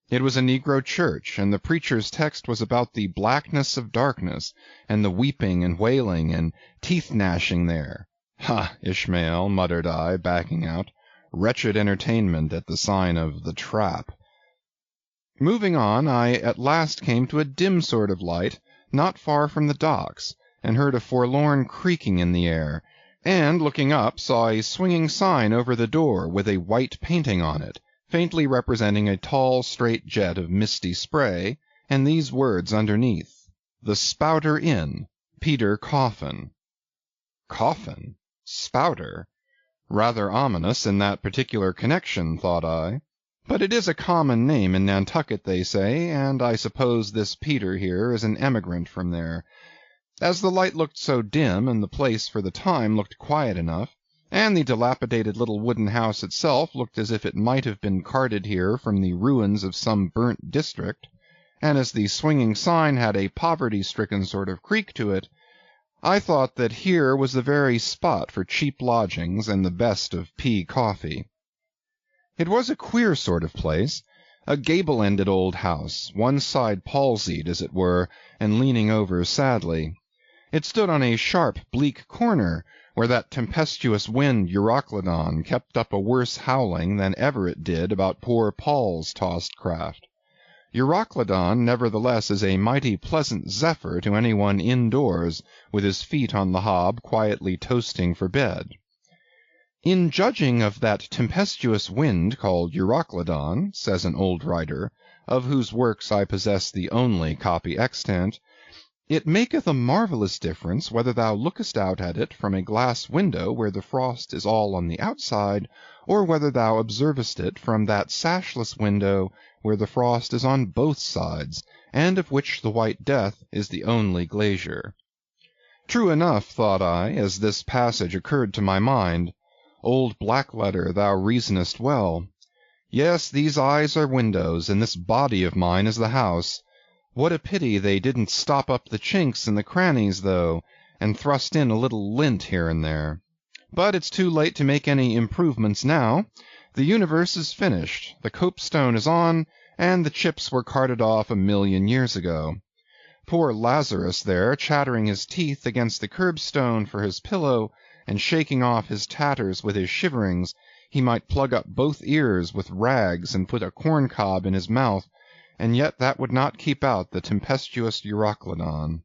It was a negro church, and the preacher's text was about the blackness of darkness, and the weeping and wailing and teeth-gnashing there. Ha, Ishmael, muttered I, backing out, wretched entertainment at the sign of the trap. Moving on, I at last came to a dim sort of light, not far from the docks, and heard a forlorn creaking in the air, and, looking up, saw a swinging sign over the door with a white painting on it, faintly representing a tall, straight jet of misty spray, and these words underneath: The Spouter Inn, Peter Coffin. Coffin? Spouter? Rather ominous in that particular connection, thought I. But it is a common name in Nantucket, they say, and I suppose this Peter here is an emigrant from there. As the light looked so dim, and the place for the time looked quiet enough, and the dilapidated little wooden house itself looked as if it might have been carted here from the ruins of some burnt district, and as the swinging sign had a poverty-stricken sort of creak to it, I thought that here was the very spot for cheap lodgings and the best of pea coffee. It was a queer sort of place, a gable-ended old house, one side palsied, as it were, and leaning over sadly. It stood on a sharp, bleak corner, where that tempestuous wind Euroclydon kept up a worse howling than ever it did about poor Paul's tossed craft. Euroclydon, nevertheless, is a mighty pleasant zephyr to any one indoors, with his feet on the hob quietly toasting for bed. In judging of that tempestuous wind called Euroclydon, says an old writer, of whose works I possess the only copy extant, it maketh a marvellous difference whether thou lookest out at it from a glass window where the frost is all on the outside, or whether thou observest it from that sashless window where the frost is on both sides, and of which the white death is the only glazier. True enough, thought I, as this passage occurred to my mind. Old Blackletter, thou reasonest well. Yes, these eyes are windows, and this body of mine is the house. What a pity they didn't stop up the chinks and the crannies, though, and thrust in a little lint here and there. But it's too late to make any improvements now. The universe is finished, the copestone is on, and the chips were carted off 1,000,000 years ago. Poor Lazarus there, chattering his teeth against the curbstone for his pillow, and shaking off his tatters with his shiverings, he might plug up both ears with rags and put a corncob in his mouth, and yet that would not keep out the tempestuous Euroclydon.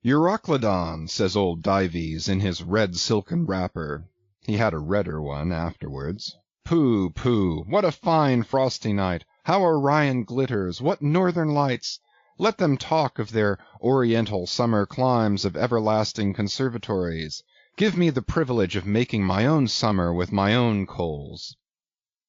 "Euroclydon," says old Dives in his red silken wrapper. He had a redder one afterwards. "Pooh, pooh! What a fine frosty night! How Orion glitters! What northern lights! Let them talk of their oriental summer climes of everlasting conservatories. Give me the privilege of making my own summer with my own coals."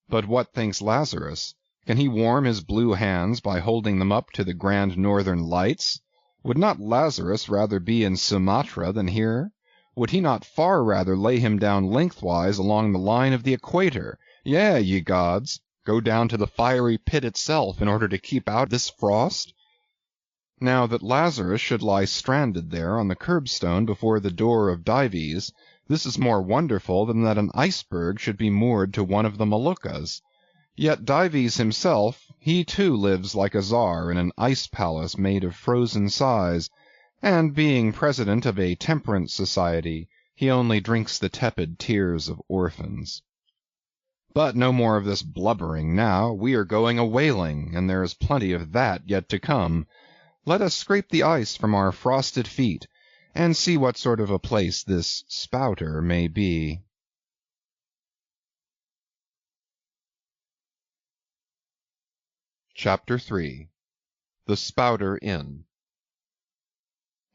But what thinks Lazarus? Can he warm his blue hands by holding them up to the grand northern lights? Would not Lazarus rather be in Sumatra than here? Would he not far rather lay him down lengthwise along the line of the equator? Yea, ye gods, go down to the fiery pit itself in order to keep out this frost? Now that Lazarus should lie stranded there on the curbstone before the door of Dives, this is more wonderful than that an iceberg should be moored to one of the Moluccas. Yet Dives himself, he too lives like a czar in an ice palace made of frozen sighs, and being president of a temperance society, he only drinks the tepid tears of orphans. But no more of this blubbering now. We are going a whaling, and there is plenty of that yet to come. Let us scrape the ice from our frosted feet, and see what sort of a place this spouter may be. Chapter 3 The Spouter Inn.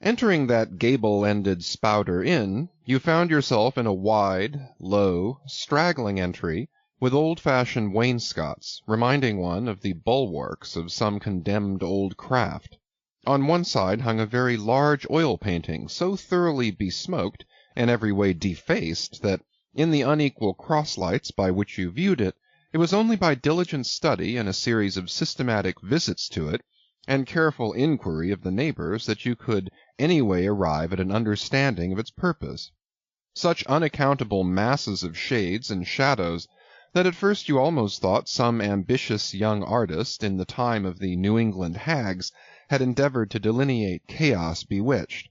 Entering that gable-ended Spouter Inn, you found yourself in a wide, low, straggling entry, with old-fashioned wainscots, reminding one of the bulwarks of some condemned old craft. On one side hung a very large oil painting, so thoroughly besmoked, and every way defaced, that, in the unequal cross-lights by which you viewed it, it was only by diligent study and a series of systematic visits to it, and careful inquiry of the neighbors, that you could any way arrive at an understanding of its purpose. Such unaccountable masses of shades and shadows, that at first you almost thought some ambitious young artist, in the time of the New England hags, had endeavored to delineate chaos bewitched.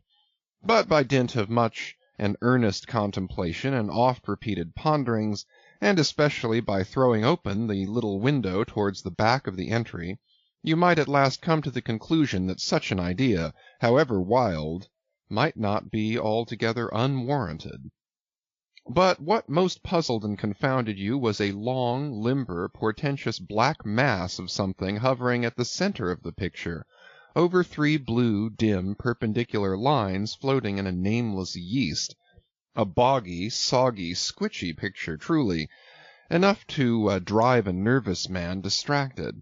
But by dint of much and earnest contemplation and oft-repeated ponderings, and especially by throwing open the little window towards the back of the entry, you might at last come to the conclusion that such an idea, however wild, might not be altogether unwarranted. But what most puzzled and confounded you was a long, limber, portentous black mass of something hovering at the centre of the picture, over 3 blue, dim, perpendicular lines floating in a nameless yeast. A boggy, soggy, squitchy picture truly, enough to drive a nervous man distracted.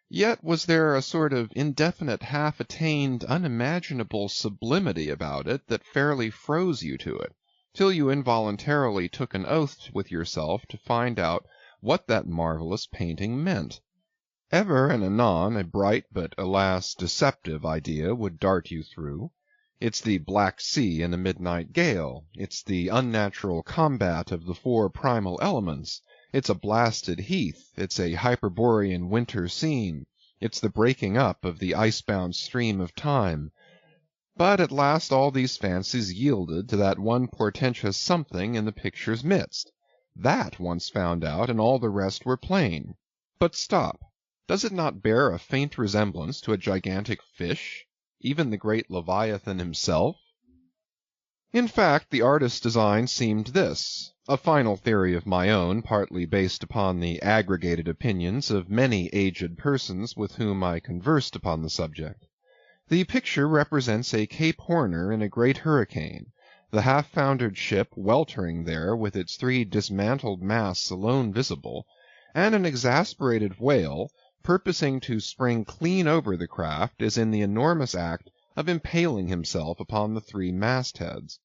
Yet was there a sort of indefinite, half-attained, unimaginable sublimity about it that fairly froze you to it, till you involuntarily took an oath with yourself to find out what that marvellous painting meant. Ever and anon a bright but, alas, deceptive idea would dart you through. It's the Black Sea in a midnight gale. It's the unnatural combat of the 4 primal elements. It's a blasted heath. It's a Hyperborean winter scene. It's the breaking up of the ice-bound stream of time. But at last all these fancies yielded to that one portentous something in the picture's midst. That once found out, and all the rest were plain. But stop. Does it not bear a faint resemblance to a gigantic fish, even the great Leviathan himself? In fact, the artist's design seemed this, a final theory of my own, partly based upon the aggregated opinions of many aged persons with whom I conversed upon the subject. The picture represents a Cape Horner in a great hurricane, the half-foundered ship weltering there with its 3 dismantled masts alone visible, and an exasperated whale, purposing to spring clean over the craft, is in the enormous act of impaling himself upon the 3 mastheads.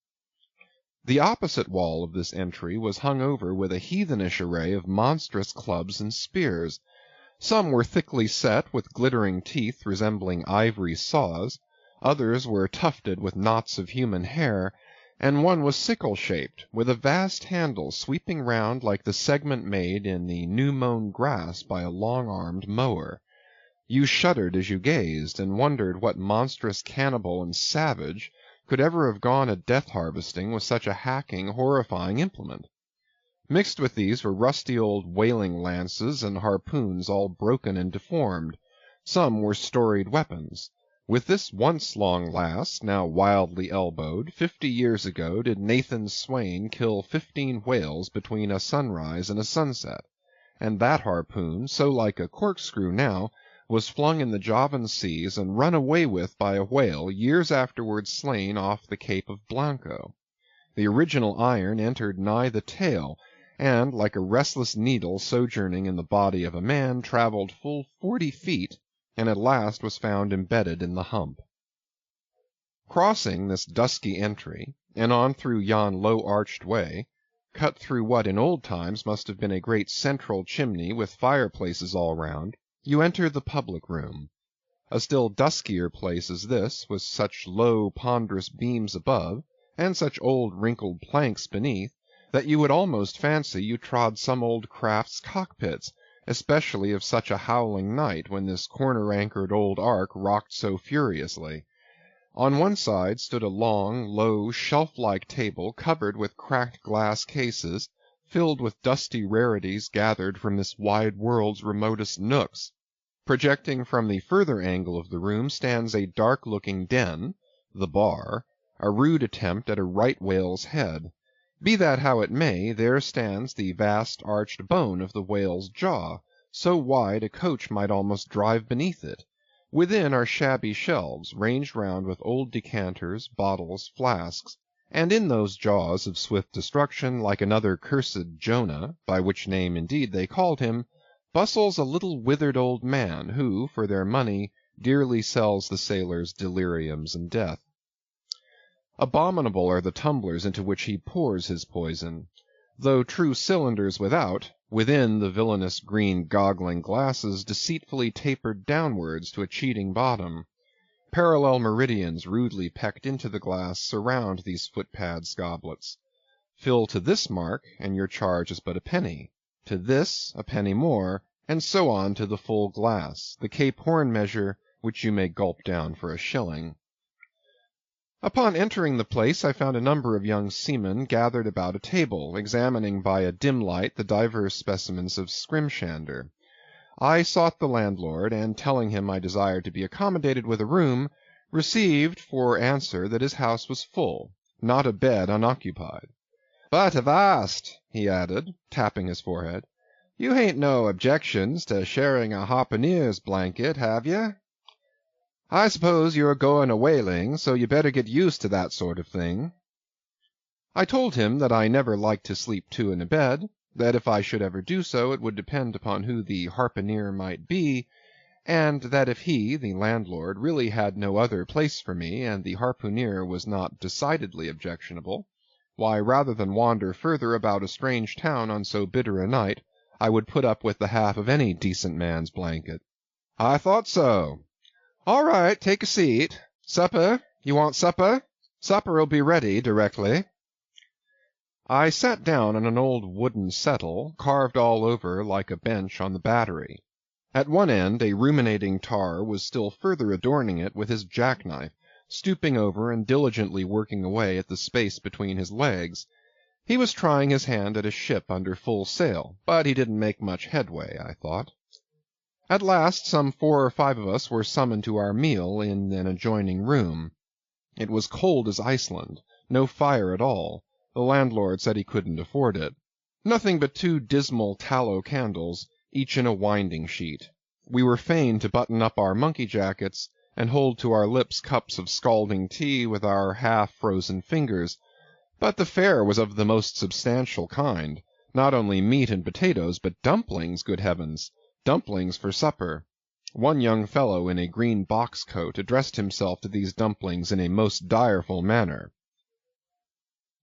The opposite wall of this entry was hung over with a heathenish array of monstrous clubs and spears. Some were thickly set with glittering teeth resembling ivory saws, others were tufted with knots of human hair, and one was sickle-shaped, with a vast handle sweeping round like the segment made in the new-mown grass by a long-armed mower. You shuddered as you gazed, and wondered what monstrous cannibal and savage could ever have gone a death-harvesting with such a hacking, horrifying implement. Mixed with these were rusty old whaling lances and harpoons all broken and deformed. Some were storied weapons. With this once long lass, now wildly elbowed, 50 years ago did Nathan Swain kill 15 whales between a sunrise and a sunset, and that harpoon, so like a corkscrew now, was flung in the Javan seas and run away with by a whale years afterwards slain off the Cape of Blanco. The original iron entered nigh the tail, and, like a restless needle sojourning in the body of a man, travelled full 40 feet, and at last was found embedded in the hump. Crossing this dusky entry, and on through yon low-arched way, cut through what in old times must have been a great central chimney with fireplaces all round, you enter the public room. A still duskier place is this, with such low, ponderous beams above, and such old wrinkled planks beneath, that you would almost fancy you trod some old craft's cockpits, especially of such a howling night when this corner-anchored old ark rocked so furiously. On one side stood a long, low, shelf-like table covered with cracked glass cases, filled with dusty rarities gathered from this wide world's remotest nooks. Projecting from the further angle of the room stands a dark-looking den, the bar, a rude attempt at a right whale's head. Be that how it may, there stands the vast arched bone of the whale's jaw, so wide a coach might almost drive beneath it. Within are shabby shelves, ranged round with old decanters, bottles, flasks, and in those jaws of swift destruction, like another cursed Jonah, by which name indeed they called him, bustles a little withered old man, who, for their money, dearly sells the sailors deliriums and death. Abominable are the tumblers into which he pours his poison. Though true cylinders without, within the villainous green goggling glasses deceitfully tapered downwards to a cheating bottom. Parallel meridians rudely pecked into the glass surround these footpads goblets. Fill to this mark, and your charge is but a penny. To this, a penny more, and so on to the full glass, the Cape Horn measure, which you may gulp down for a shilling. Upon entering the place I found a number of young seamen gathered about a table, examining by a dim light the divers specimens of scrimshander. I sought the landlord, and telling him I desired to be accommodated with a room, received for answer that his house was full, not a bed unoccupied. "But avast," he added, tapping his forehead, "you hain't no objections to sharing a harpooneer's blanket, have ye? I suppose you're going a whaling, so you better get used to that sort of thing." I told him that I never liked to sleep two in a bed, that if I should ever do so it would depend upon who the harpooneer might be, and that if he, the landlord, really had no other place for me, and the harpooneer was not decidedly objectionable, why, rather than wander further about a strange town on so bitter a night, I would put up with the half of any decent man's blanket. "I thought so. All right, take a seat. Supper? You want supper? Supper'll be ready directly." I sat down on an old wooden settle, carved all over like a bench on the battery. At one end a ruminating tar was still further adorning it with his jackknife, stooping over and diligently working away at the space between his legs. He was trying his hand at a ship under full sail, but he didn't make much headway, I thought. At last some 4 or 5 of us were summoned to our meal in an adjoining room. It was cold as Iceland, no fire at all. The landlord said he couldn't afford it. Nothing but 2 dismal tallow candles, each in a winding sheet. We were fain to button up our monkey jackets, and hold to our lips cups of scalding tea with our half-frozen fingers, but the fare was of the most substantial kind, not only meat and potatoes, but dumplings, good heavens! Dumplings for supper. One young fellow in a green box coat addressed himself to these dumplings in a most direful manner.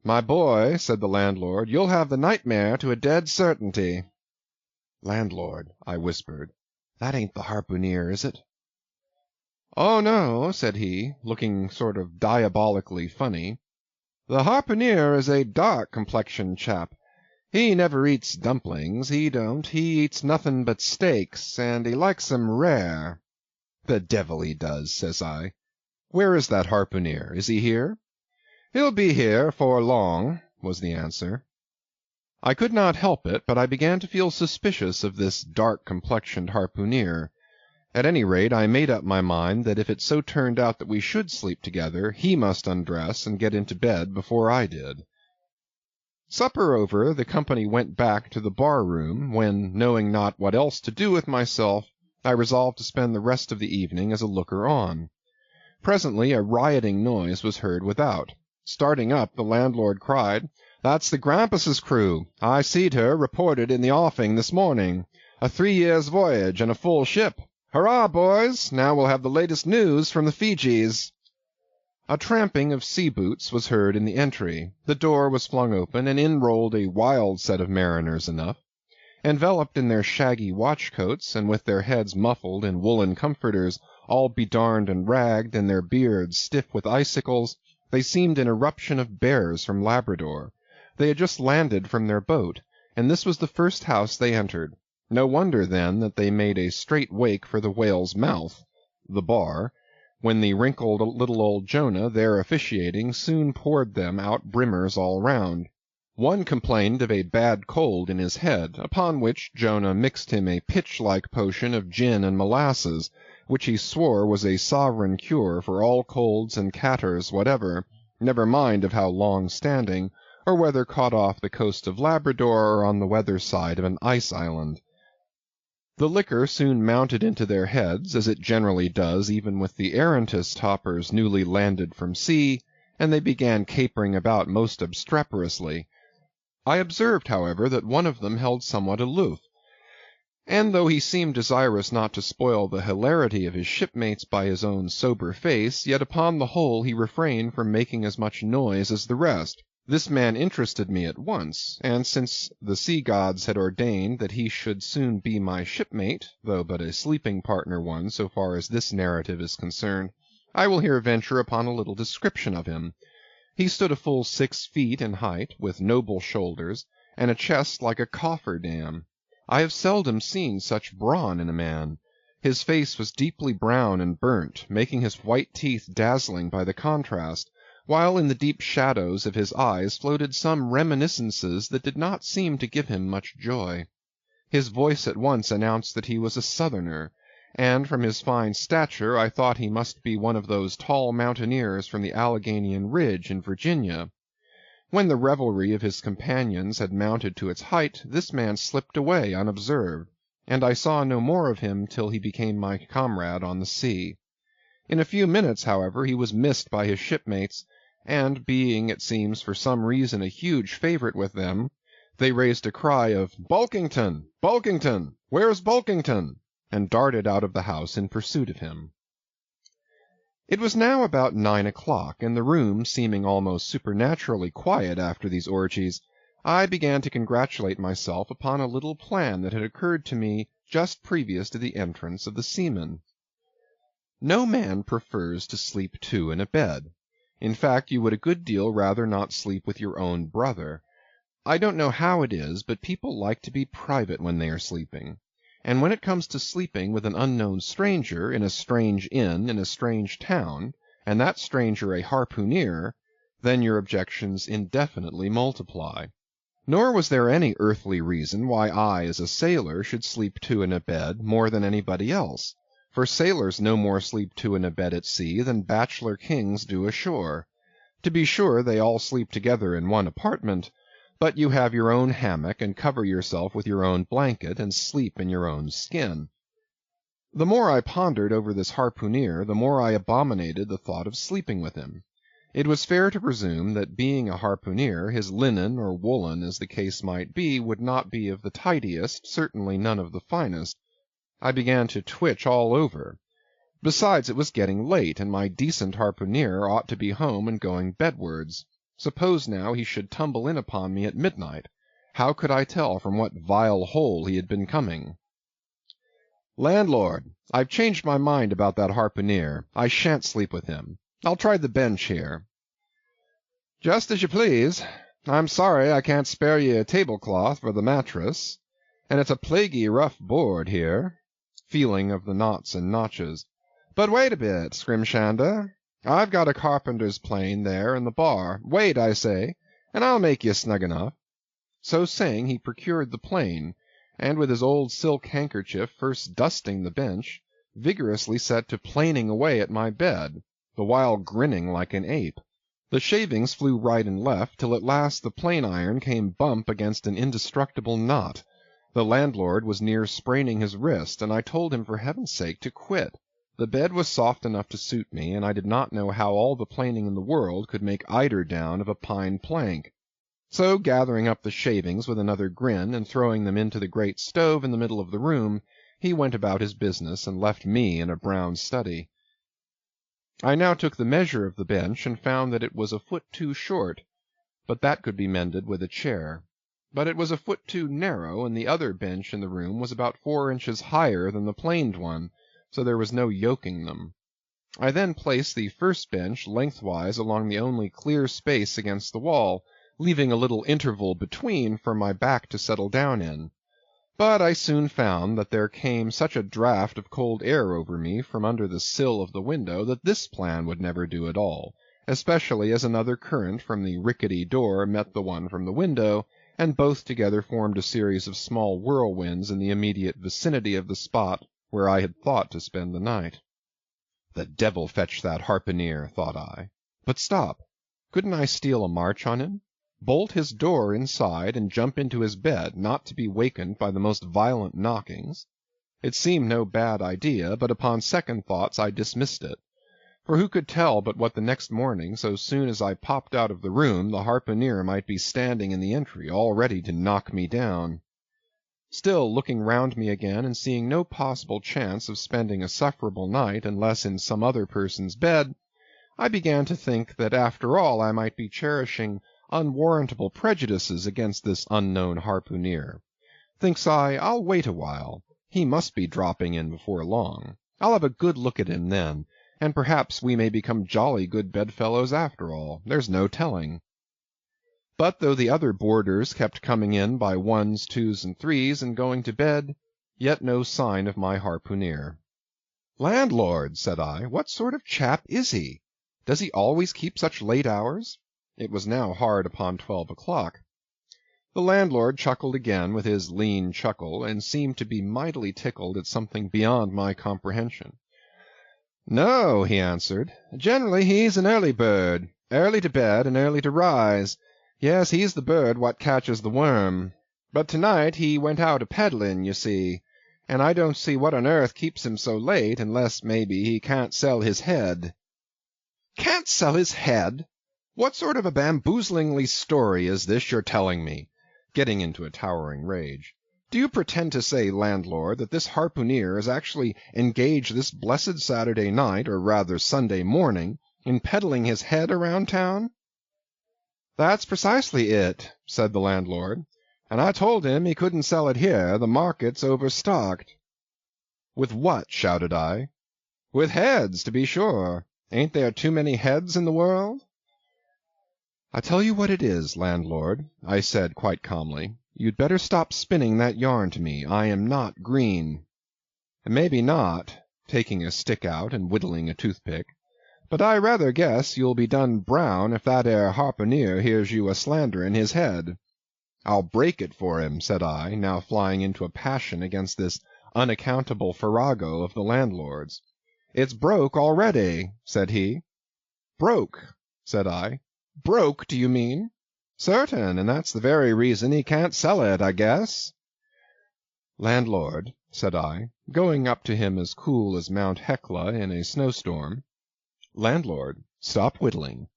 "My boy," said the landlord, "you'll have the nightmare to a dead certainty." "Landlord," I whispered, "that ain't the harpooneer, is it?" "Oh, no," said he, looking sort of diabolically funny. "The harpooner is a dark-complexioned chap. He never eats dumplings, he don't. He eats nothing but steaks, and he likes 'em rare." "The devil he does," says I. "Where is that harpooner? Is he here?" "He'll be here 'fore long," was the answer. I could not help it, but I began to feel suspicious of this dark-complexioned harpooner. At any rate, I made up my mind that if it so turned out that we should sleep together, he must undress and get into bed before I did. Supper over, the company went back to the bar-room, when, knowing not what else to do with myself, I resolved to spend the rest of the evening as a looker-on. Presently a rioting noise was heard without. Starting up, the landlord cried, "That's the Grampus's crew. I seed her reported in the offing this morning. A 3 years' voyage and a full ship. Hurrah, boys! Now we'll have the latest news from the Fijis." A tramping of sea-boots was heard in the entry. The door was flung open, and in rolled a wild set of mariners enough. Enveloped in their shaggy watch-coats, and with their heads muffled in woolen comforters, all bedarned and ragged, and their beards stiff with icicles, they seemed an eruption of bears from Labrador. They had just landed from their boat, and this was the first house they entered. No wonder, then, that they made a straight wake for the whale's mouth, the bar, when the wrinkled little old Jonah, there officiating, soon poured them out brimmers all round. One complained of a bad cold in his head, upon which Jonah mixed him a pitch-like potion of gin and molasses, which he swore was a sovereign cure for all colds and catarrhs whatever, never mind of how long-standing, or whether caught off the coast of Labrador or on the weather side of an ice-island. The liquor soon mounted into their heads, as it generally does even with the arrantest hoppers newly landed from sea, and they began capering about most obstreperously. I observed, however, that one of them held somewhat aloof, and though he seemed desirous not to spoil the hilarity of his shipmates by his own sober face, yet upon the whole he refrained from making as much noise as the rest. This man interested me at once, and since the sea gods had ordained that he should soon be my shipmate, though but a sleeping partner one so far as this narrative is concerned, I will here venture upon a little description of him. He stood a full 6 feet in height, with noble shoulders, and a chest like a coffer-dam. I have seldom seen such brawn in a man. His face was deeply brown and burnt, making his white teeth dazzling by the contrast, while in the deep shadows of his eyes floated some reminiscences that did not seem to give him much joy. His voice at once announced that he was a Southerner, and from his fine stature I thought he must be one of those tall mountaineers from the Alleghanian Ridge in Virginia. When the revelry of his companions had mounted to its height, this man slipped away unobserved, and I saw no more of him till he became my comrade on the sea. In a few minutes, however, he was missed by his shipmates, and being, it seems, for some reason a huge favourite with them, they raised a cry of "Bulkington! Bulkington! Where's Bulkington?" and darted out of the house in pursuit of him. It was now about 9 o'clock, and the room seeming almost supernaturally quiet after these orgies, I began to congratulate myself upon a little plan that had occurred to me just previous to the entrance of the seamen. No man prefers to sleep two in a bed. In fact, you would a good deal rather not sleep with your own brother. I don't know how it is, but people like to be private when they are sleeping. And when it comes to sleeping with an unknown stranger in a strange inn in a strange town, and that stranger a harpooner, then your objections indefinitely multiply. Nor was there any earthly reason why I, as a sailor, should sleep two in a bed more than anybody else. For sailors no more sleep two in a bed at sea than bachelor kings do ashore. To be sure, they all sleep together in one apartment, but you have your own hammock, and cover yourself with your own blanket, and sleep in your own skin. The more I pondered over this harpooner, the more I abominated the thought of sleeping with him. It was fair to presume that being a harpooner, his linen or woolen, as the case might be, would not be of the tidiest, certainly none of the finest. I began to twitch all over. Besides, it was getting late, and my decent harpooner ought to be home and going bedwards. Suppose now he should tumble in upon me at midnight. How could I tell from what vile hole he had been coming? "Landlord, I've changed my mind about that harpooner. I shan't sleep with him. I'll try the bench here." Just as you please. I'm sorry I can't spare ye a tablecloth for the mattress, and it's a plaguey rough board here," feeling of the knots and notches. "But wait a bit, Scrimshander. I've got a carpenter's plane there in the bar. Wait, I say, and I'll make ye snug enough." So saying, he procured the plane, and with his old silk handkerchief first dusting the bench, vigorously set to planing away at my bed, the while grinning like an ape. The shavings flew right and left, till at last the plane iron came bump against an indestructible knot. The landlord was near spraining his wrist, and I told him for heaven's sake to quit. The bed was soft enough to suit me, and I did not know how all the planing in the world could make eider down of a pine plank. So gathering up the shavings with another grin, and throwing them into the great stove in the middle of the room, he went about his business, and left me in a brown study. I now took the measure of the bench, and found that it was a foot too short, but that could be mended with a chair. But it was a foot too narrow, and the other bench in the room was about 4 inches higher than the planed one, so there was no yoking them. I then placed the first bench lengthwise along the only clear space against the wall, leaving a little interval between for my back to settle down in. But I soon found that there came such a draught of cold air over me from under the sill of the window that this plan would never do at all, especially as another current from the rickety door met the one from the window, and both together formed a series of small whirlwinds in the immediate vicinity of the spot where I had thought to spend the night. The devil fetch that harpooneer, thought I. But stop! Couldn't I steal a march on him? Bolt his door inside, and jump into his bed, not to be wakened by the most violent knockings? It seemed no bad idea, but upon second thoughts I dismissed it. For who could tell but what the next morning, so soon as I popped out of the room, the harpooneer might be standing in the entry, all ready to knock me down? Still, looking round me again, and seeing no possible chance of spending a sufferable night unless in some other person's bed, I began to think that after all I might be cherishing unwarrantable prejudices against this unknown harpooneer. Thinks I, I'll wait a while. He must be dropping in before long. I'll have a good look at him then, and perhaps we may become jolly good bedfellows after all. There's no telling. But though the other boarders kept coming in by 1s, 2s, and 3s, and going to bed, yet no sign of my harpooneer. "Landlord," said I, "what sort of chap is he? Does he always keep such late hours?" It was now hard upon 12 o'clock. The landlord chuckled again with his lean chuckle, and seemed to be mightily tickled at something beyond my comprehension. "No," he answered, "generally he's an early bird, early to bed and early to rise. Yes, he's the bird what catches the worm. But to-night he went out a-peddling, you see, and I don't see what on earth keeps him so late, unless, maybe, he can't sell his head." "Can't sell his head? What sort of a bamboozlingly story is this you're telling me?" getting into a towering rage. "Do you pretend to say, landlord, that this harpooneer is actually engaged this blessed Saturday night, or rather Sunday morning, in peddling his head around town?" "That's precisely it," said the landlord, "and I told him he couldn't sell it here, the market's overstocked." "With what?" shouted I. "With heads, to be sure. Ain't there too many heads in the world?" "I tell you what it is, landlord," I said quite calmly, "you'd better stop spinning that yarn to me. I am not green." "Maybe not," taking a stick out and whittling a toothpick, "but I rather guess you'll be done brown if that 'ere harpooneer hears you a-slandering his head." "I'll break it for him," said I, now flying into a passion against this unaccountable farrago of the landlord's. "It's broke already," said he. "Broke," said I. "Broke, do you mean?" "Certain, and that's the very reason he can't sell it, I guess." "Landlord," said I, going up to him as cool as Mount Hecla in a snowstorm, "landlord, stop whittling.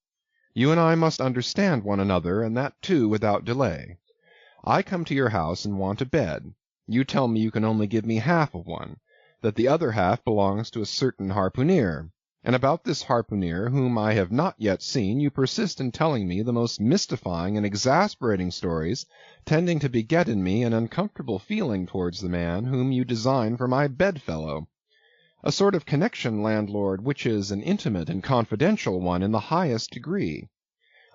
You and I must understand one another, and that too without delay. I come to your house and want a bed. You tell me you can only give me half of one, that the other half belongs to a certain harpooneer. And about this harpooneer, whom I have not yet seen, you persist in telling me the most mystifying and exasperating stories, tending to beget in me an uncomfortable feeling towards the man whom you design for my bedfellow. A sort of connection, landlord, which is an intimate and confidential one in the highest degree.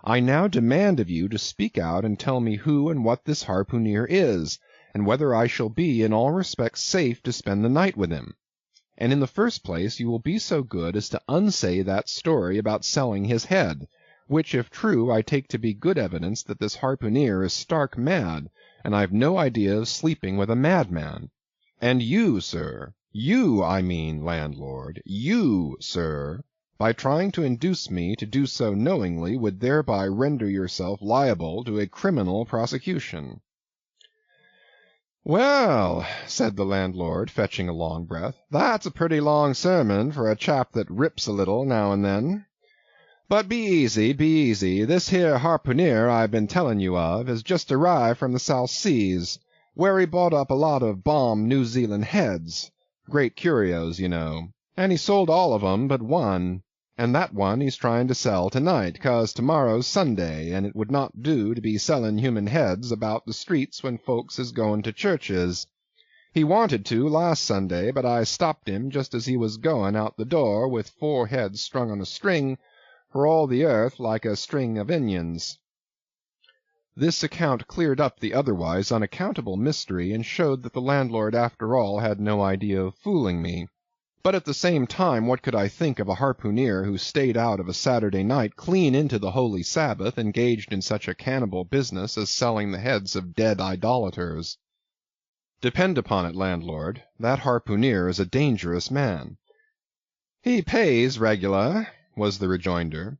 I now demand of you to speak out and tell me who and what this harpooneer is, and whether I shall be in all respects safe to spend the night with him. And in the first place you will be so good as to unsay that story about selling his head, which if true I take to be good evidence that this harpooneer is stark mad, and I've no idea of sleeping with a madman. And you, sir, you, I mean, landlord, you, sir, by trying to induce me to do so knowingly, would thereby render yourself liable to a criminal prosecution. Well, said the landlord, fetching a long breath, that's a pretty long sermon for a chap that rips a little now and then. But be easy, be easy. This here harpooneer I've been telling you of has just arrived from the South Seas, where he bought up a lot of bomb New Zealand heads, great curios, you know, and he sold all of 'em but one, and that one he's trying to sell tonight, 'cause tomorrow's Sunday, and it would not do to be selling human heads about the streets when folks is going to churches. He wanted to last Sunday, but I stopped him just as he was going out the door with 4 heads strung on a string, for all the earth like a string of onions. This account cleared up the otherwise unaccountable mystery, and showed that the landlord after all had no idea of fooling me. But at the same time what could I think of a harpooneer who stayed out of a Saturday night clean into the holy Sabbath, engaged in such a cannibal business as selling the heads of dead idolaters? Depend upon it, landlord, that harpooneer is a dangerous man. He pays regular, was the rejoinder.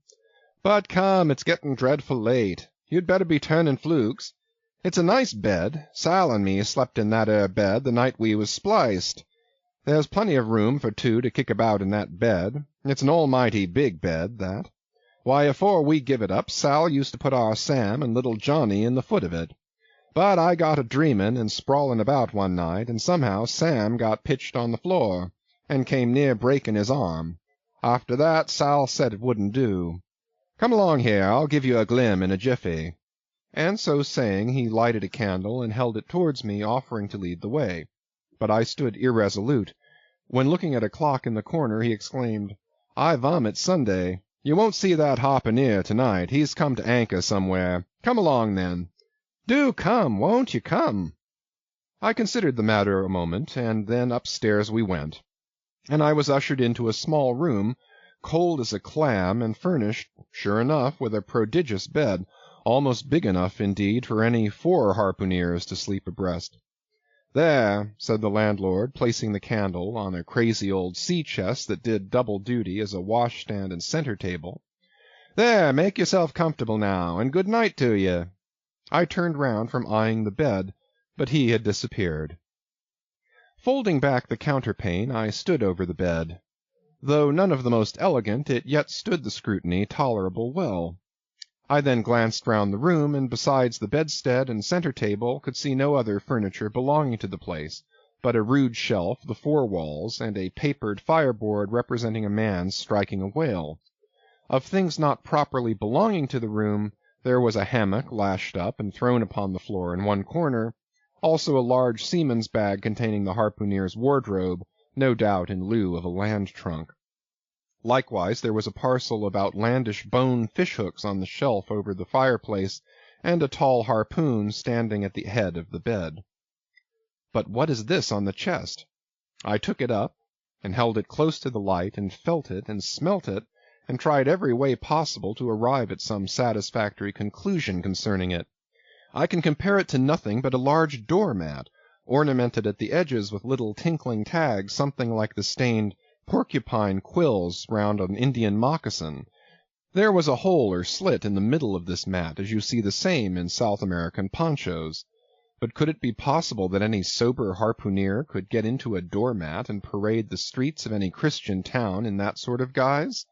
But come, it's getting dreadful late. You'd better be turning flukes. It's a nice bed. Sal and me slept in that 'ere bed the night we was spliced. There's plenty of room for 2 to kick about in that bed. It's an almighty big bed, that. Why, afore we give it up, Sal used to put our Sam and little Johnny in the foot of it. But I got a dreamin' and sprawlin' about one night, and somehow Sam got pitched on the floor, and came near breaking his arm. After that, Sal said it wouldn't do. Come along here, I'll give you a glim in a jiffy. And so saying, he lighted a candle and held it towards me, offering to lead the way. But I stood irresolute, when looking at a clock in the corner, he exclaimed, I vomit Sunday. You won't see that harpooneer tonight. He's come to anchor somewhere. Come along, then. Do come, won't you come? I considered the matter a moment, and then upstairs we went, and I was ushered into a small room, cold as a clam, and furnished, sure enough, with a prodigious bed, almost big enough, indeed, for any 4 harpooneers to sleep abreast. There, said the landlord, placing the candle on a crazy old sea-chest that did double duty as a washstand and centre-table. There, make yourself comfortable now, and good night to ye. I turned round from eyeing the bed, but he had disappeared. Folding back the counterpane, I stood over the bed. Though none of the most elegant, it yet stood the scrutiny tolerable well. I then glanced round the room, and besides the bedstead and centre-table, could see no other furniture belonging to the place, but a rude shelf, the 4 walls, and a papered fireboard representing a man striking a whale. Of things not properly belonging to the room, there was a hammock lashed up and thrown upon the floor in one corner, also a large seaman's bag containing the harpooneer's wardrobe, no doubt in lieu of a land trunk. Likewise there was a parcel of outlandish bone fish-hooks on the shelf over the fireplace, and a tall harpoon standing at the head of the bed. But what is this on the chest? I took it up, and held it close to the light, and felt it, and smelt it, and tried every way possible to arrive at some satisfactory conclusion concerning it. I can compare it to nothing but a large door-mat, ornamented at the edges with little tinkling tags, something like the stained porcupine quills round an Indian moccasin. There was a hole or slit in the middle of this mat, as you see the same in South American ponchos. But could it be possible that any sober harpooneer could get into a door-mat and parade the streets of any Christian town in that sort of guise?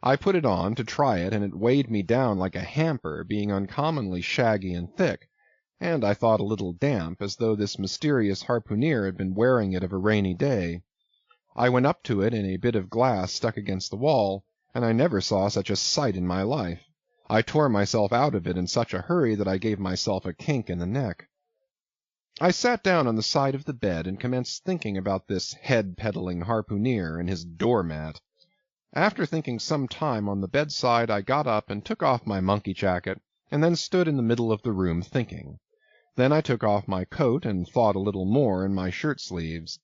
I put it on to try it, and it weighed me down like a hamper, being uncommonly shaggy and thick, and I thought a little damp, as though this mysterious harpooneer had been wearing it of a rainy day. I went up to it in a bit of glass stuck against the wall, and I never saw such a sight in my life. I tore myself out of it in such a hurry that I gave myself a kink in the neck. I sat down on the side of the bed and commenced thinking about this head-peddling harpooneer and his door-mat. After thinking some time on the bedside, I got up and took off my monkey jacket, and then stood in the middle of the room thinking. Then I took off my coat and thought a little more in my shirt sleeves.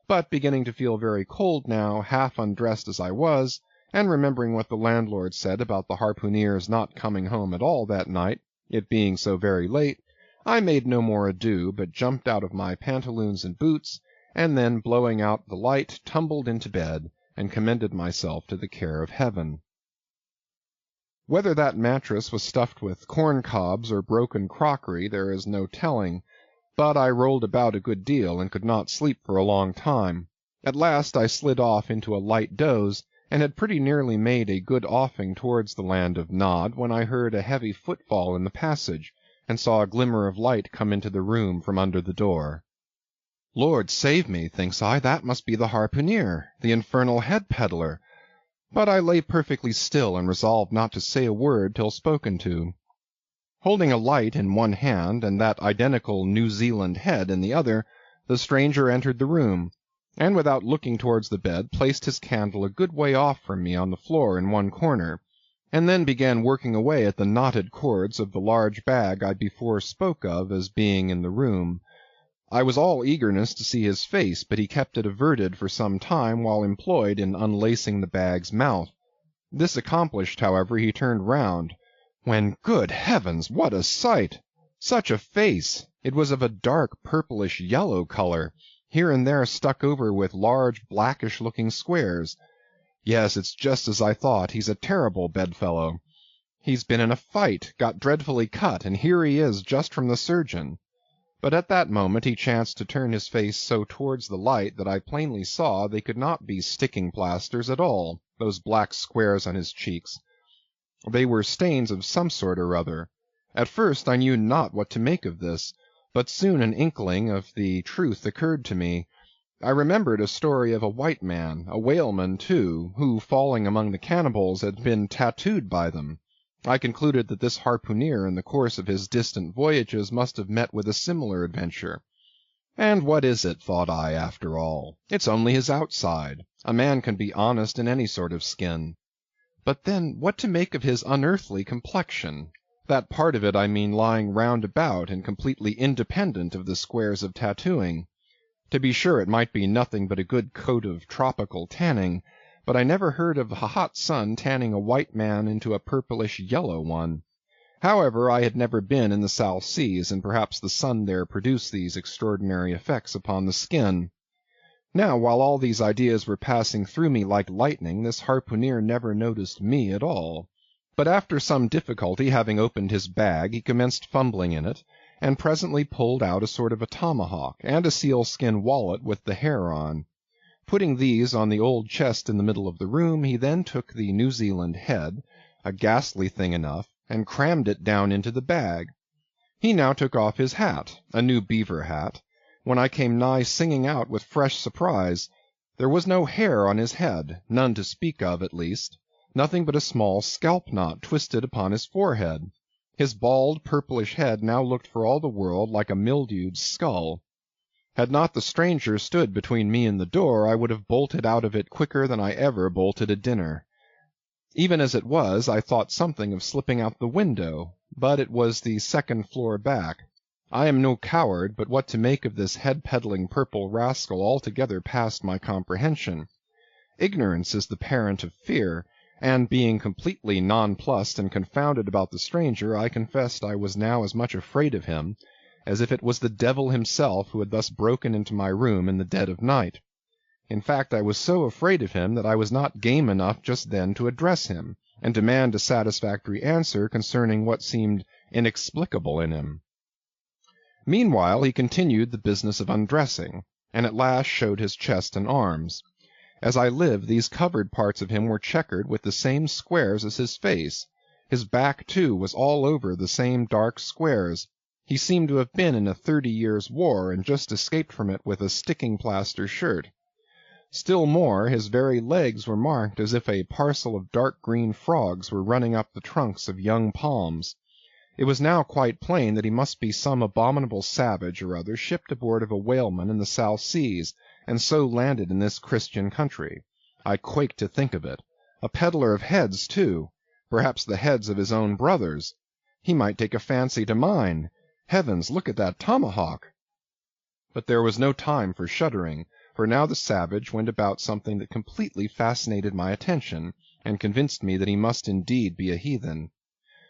But beginning to feel very cold now, half undressed as I was, and remembering what the landlord said about the harpooneer's not coming home at all that night, it being so very late, I made no more ado, but jumped out of my pantaloons and boots, and then blowing out the light, tumbled into bed, and commended myself to the care of heaven. Whether that mattress was stuffed with corn cobs or broken crockery there is no telling, but I rolled about a good deal and could not sleep for a long time. At last I slid off into a light doze, and had pretty nearly made a good offing towards the land of Nod when I heard a heavy footfall in the passage, and saw a glimmer of light come into the room from under the door. Lord save me, thinks I, that must be the harpooneer, the infernal head peddler. But I lay perfectly still and resolved not to say a word till spoken to. Holding a light in one hand and that identical New Zealand head in the other, the stranger entered the room, and without looking towards the bed placed his candle a good way off from me on the floor in one corner, and then began working away at the knotted cords of the large bag I before spoke of as being in the room. I was all eagerness to see his face, but he kept it averted for some time while employed in unlacing the bag's mouth. This accomplished, however, he turned round, when, good heavens, what a sight! Such a face! It was of a dark purplish yellow colour, here and there stuck over with large blackish-looking squares. Yes, it's just as I thought, he's a terrible bedfellow. He's been in a fight, got dreadfully cut, and here he is just from the surgeon. But at that moment he chanced to turn his face so towards the light that I plainly saw they could not be sticking plasters at all, those black squares on his cheeks. They were stains of some sort or other. At first I knew not what to make of this, but soon an inkling of the truth occurred to me. I remembered a story of a white man, a whaleman too, who, falling among the cannibals, had been tattooed by them. I concluded that this harpooneer in the course of his distant voyages must have met with a similar adventure. And what is it, thought I, after all? It's only his outside. A man can be honest in any sort of skin. But then, what to make of his unearthly complexion? That part of it, I mean, lying round about and completely independent of the squares of tattooing. To be sure, it might be nothing but a good coat of tropical tanning, but I never heard of a hot sun tanning a white man into a purplish yellow one. However, I had never been in the South Seas, and perhaps the sun there produced these extraordinary effects upon the skin. Now, while all these ideas were passing through me like lightning, this harpooneer never noticed me at all. But after some difficulty, having opened his bag, he commenced fumbling in it, and presently pulled out a sort of a tomahawk, and a sealskin wallet with the hair on. Putting these on the old chest in the middle of the room, he then took the New Zealand head, a ghastly thing enough, and crammed it down into the bag. He now took off his hat, a new beaver hat, when I came nigh singing out with fresh surprise. There was no hair on his head, none to speak of at least, nothing but a small scalp knot twisted upon his forehead. His bald, purplish head now looked for all the world like a mildewed skull. Had not the stranger stood between me and the door, I would have bolted out of it quicker than I ever bolted a dinner. Even as it was, I thought something of slipping out the window, but it was the second floor back. I am no coward, but what to make of this head-peddling purple rascal altogether past my comprehension. Ignorance is the parent of fear, and being completely nonplussed and confounded about the stranger, I confessed I was now as much afraid of him as if it was the devil himself who had thus broken into my room in the dead of night. In fact, I was so afraid of him that I was not game enough just then to address him, and demand a satisfactory answer concerning what seemed inexplicable in him. Meanwhile he continued the business of undressing, and at last showed his chest and arms. As I live, these covered parts of him were checkered with the same squares as his face. His back, too, was all over the same dark squares. He seemed to have been in a 30 years' war, and just escaped from it with a sticking-plaster shirt. Still more, his very legs were marked as if a parcel of dark green frogs were running up the trunks of young palms. It was now quite plain that he must be some abominable savage or other shipped aboard of a whaleman in the South Seas, and so landed in this Christian country. I quaked to think of it. A peddler of heads, too, perhaps the heads of his own brothers. He might take a fancy to mine. Heavens, look at that tomahawk! But there was no time for shuddering, for now the savage went about something that completely fascinated my attention, and convinced me that he must indeed be a heathen.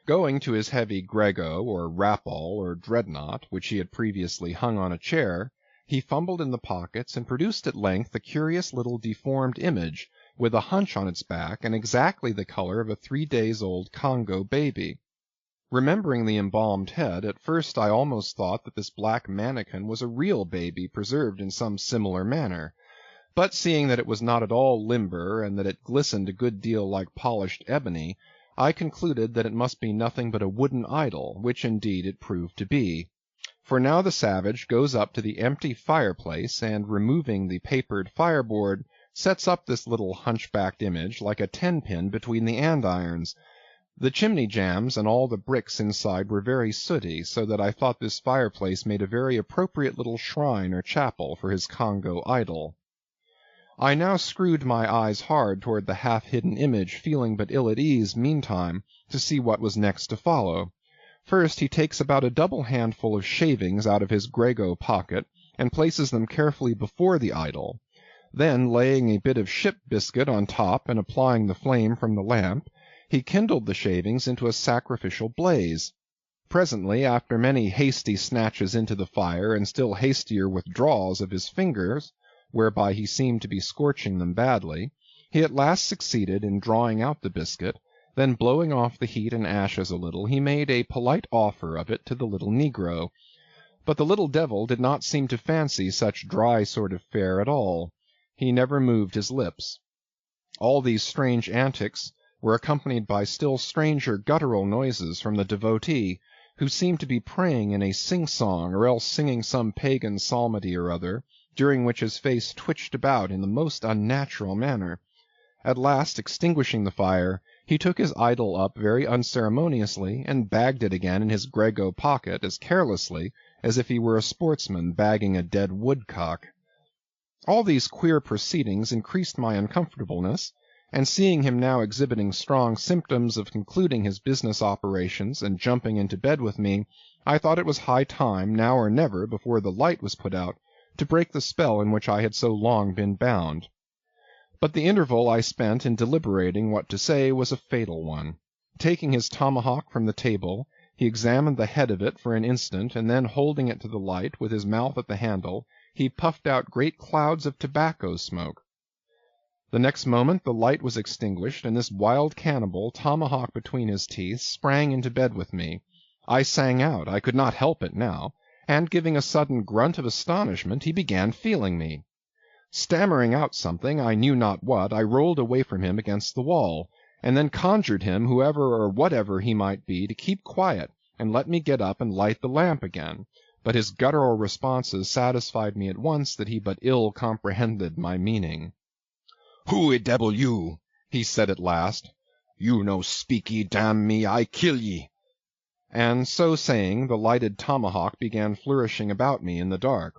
Going to his heavy grego, or rapal, or dreadnought, which he had previously hung on a chair, he fumbled in the pockets and produced at length a curious little deformed image, with a hunch on its back and exactly the color of a 3-days-old Congo baby. Remembering the embalmed head, at first I almost thought that this black mannikin was a real baby preserved in some similar manner, but seeing that it was not at all limber and that it glistened a good deal like polished ebony, I concluded that it must be nothing but a wooden idol, which indeed it proved to be. For now the savage goes up to the empty fireplace and, removing the papered fireboard, sets up this little hunchbacked image like a ten-pin between the andirons. The chimney jambs and all the bricks inside were very sooty, so that I thought this fireplace made a very appropriate little shrine or chapel for his Congo idol. I now screwed my eyes hard toward the half-hidden image, feeling but ill at ease, meantime, to see what was next to follow. First he takes about a double handful of shavings out of his grego pocket, and places them carefully before the idol. Then, laying a bit of ship biscuit on top and applying the flame from the lamp, he kindled the shavings into a sacrificial blaze. Presently, after many hasty snatches into the fire and still hastier withdrawals of his fingers, whereby he seemed to be scorching them badly, he at last succeeded in drawing out the biscuit, then blowing off the heat and ashes a little, he made a polite offer of it to the little negro. But the little devil did not seem to fancy such dry sort of fare at all. He never moved his lips. All these strange antics were accompanied by still stranger guttural noises from the devotee, who seemed to be praying in a sing-song or else singing some pagan psalmody or other, during which his face twitched about in the most unnatural manner. At last, extinguishing the fire, he took his idol up very unceremoniously and bagged it again in his grego pocket as carelessly as if he were a sportsman bagging a dead woodcock. All these queer proceedings increased my uncomfortableness, and seeing him now exhibiting strong symptoms of concluding his business operations and jumping into bed with me, I thought it was high time, now or never, before the light was put out, to break the spell in which I had so long been bound. But the interval I spent in deliberating what to say was a fatal one. Taking his tomahawk from the table, he examined the head of it for an instant, and then holding it to the light, with his mouth at the handle, he puffed out great clouds of tobacco smoke. The next moment the light was extinguished, and this wild cannibal, tomahawk between his teeth, sprang into bed with me. I sang out, I could not help it now, and giving a sudden grunt of astonishment, he began feeling me. Stammering out something, I knew not what, I rolled away from him against the wall, and then conjured him, whoever or whatever he might be, to keep quiet, and let me get up and light the lamp again. But his guttural responses satisfied me at once that he but ill comprehended my meaning. "Who devil you?" he said at last. "You no speaky, damn me, I kill ye." And so saying, the lighted tomahawk began flourishing about me in the dark.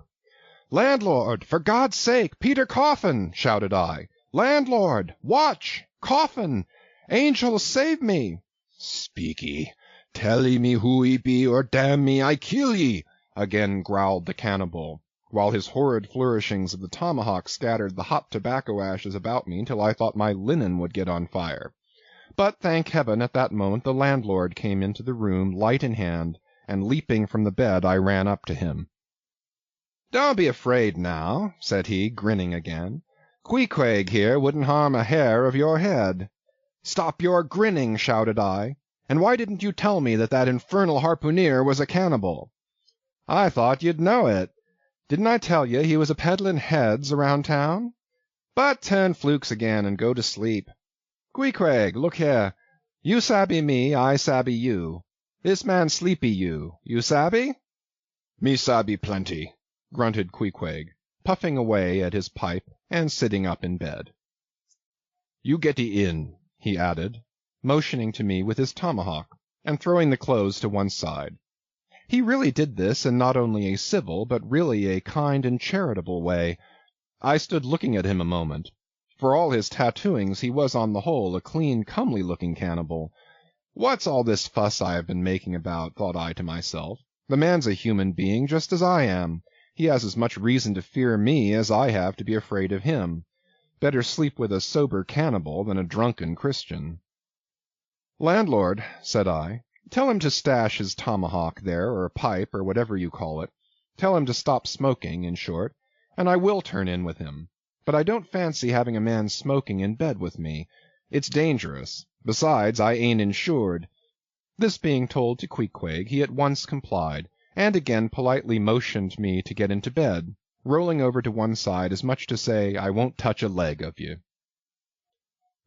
"Landlord! For God's sake! Peter Coffin!" shouted I. "Landlord! Watch! Coffin! Angels, save me!" "Speaky! Tell ye me who ye be, or damn me, I kill ye!" again growled the cannibal, while his horrid flourishings of the tomahawk scattered the hot tobacco ashes about me till I thought my linen would get on fire. But, thank heaven, at that moment the landlord came into the room, light in hand, and leaping from the bed I ran up to him. "Don't be afraid now," said he, grinning again. "Queequeg here wouldn't harm a hair of your head." "Stop your grinning," shouted I. "And why didn't you tell me that that infernal harpooneer was a cannibal?" "I thought you'd know it. Didn't I tell you he was a peddling heads around town? But turn flukes again and go to sleep. Queequeg, look here. You sabby me, I sabby you. This man sleepy you sabby?" "Me sabby plenty," grunted Queequeg, puffing away at his pipe and sitting up in bed. "You getty in," he added, motioning to me with his tomahawk, and throwing the clothes to one side. He really did this in not only a civil, but really a kind and charitable way. I stood looking at him a moment, For all his tattooings, he was on the whole a clean, comely-looking cannibal. What's all this fuss I have been making about, thought I to myself. The man's a human being just as I am. He has as much reason to fear me as I have to be afraid of him. Better sleep with a sober cannibal than a drunken Christian. "Landlord," said I, "tell him to stash his tomahawk there, or pipe, or whatever you call it. Tell him to stop smoking, in short, and I will turn in with him. But I don't fancy having a man smoking in bed with me. It's dangerous. Besides, I ain't insured." This being told to Queequeg, he at once complied, and again politely motioned me to get into bed, rolling over to one side as much to say, "I won't touch a leg of you."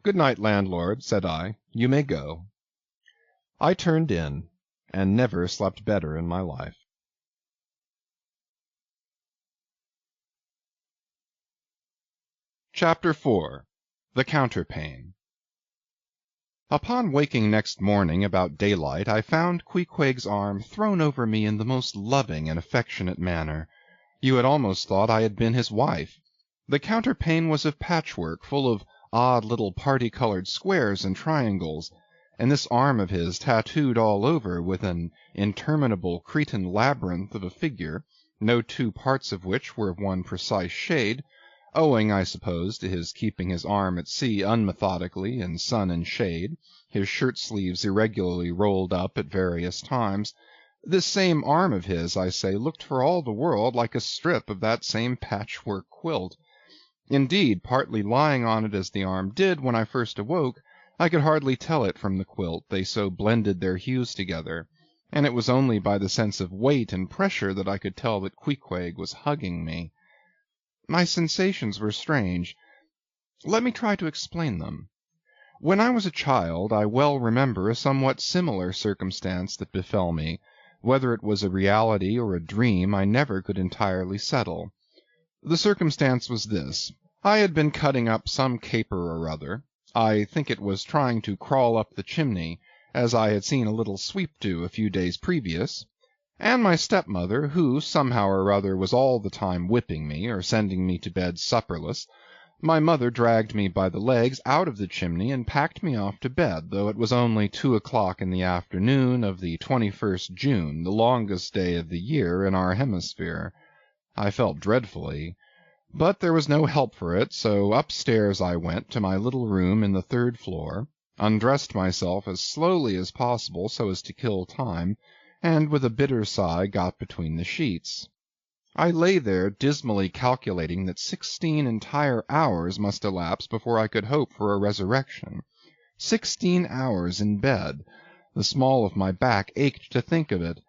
"Good night, landlord," said I. "You may go." I turned in, and never slept better in my life. Chapter 4. The Counterpane. Upon waking next morning about daylight, I found Queequeg's arm thrown over me in the most loving and affectionate manner. You had almost thought I had been his wife. The counterpane was of patchwork, full of odd little party-colored squares and triangles, and this arm of his tattooed all over with an interminable Cretan labyrinth of a figure, no two parts of which were of one precise shade, owing, I suppose, to his keeping his arm at sea unmethodically in sun and shade, his shirt-sleeves irregularly rolled up at various times. This same arm of his, I say, looked for all the world like a strip of that same patchwork quilt. Indeed, partly lying on it as the arm did when I first awoke, I could hardly tell it from the quilt, they so blended their hues together, and it was only by the sense of weight and pressure that I could tell that Queequeg was hugging me. My sensations were strange. Let me try to explain them. When I was a child, I well remember a somewhat similar circumstance that befell me. Whether it was a reality or a dream, I never could entirely settle. The circumstance was this. I had been cutting up some caper or other. I think it was trying to crawl up the chimney, as I had seen a little sweep do a few days previous, and my stepmother, who somehow or other was all the time whipping me, or sending me to bed supperless, my mother dragged me by the legs out of the chimney and packed me off to bed, though it was only 2 o'clock in the afternoon of the 21st June, the longest day of the year in our hemisphere. I felt dreadfully, but there was no help for it, so upstairs I went to my little room in the 3rd floor, undressed myself as slowly as possible so as to kill time, and with a bitter sigh got between the sheets. I lay there dismally calculating that 16 entire hours must elapse before I could hope for a resurrection. 16 hours in bed. The small of my back ached to think of it.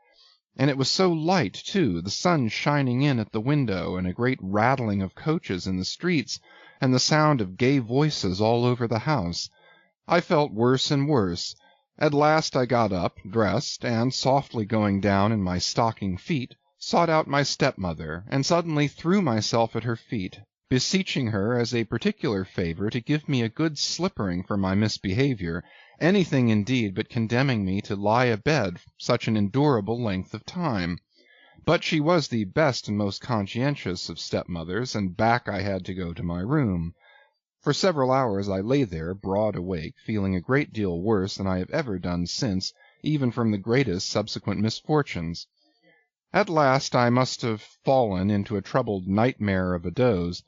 And it was so light, too, the sun shining in at the window, and a great rattling of coaches in the streets, and the sound of gay voices all over the house. I felt worse and worse. At last I got up, dressed, and softly going down in my stocking feet, sought out my stepmother, and suddenly threw myself at her feet, beseeching her as a particular favour to give me a good slippering for my misbehaviour, anything indeed but condemning me to lie abed such an endurable length of time. But she was the best and most conscientious of stepmothers, and back I had to go to my room. For several hours I lay there, broad awake, feeling a great deal worse than I have ever done since, even from the greatest subsequent misfortunes. At last I must have fallen into a troubled nightmare of a doze,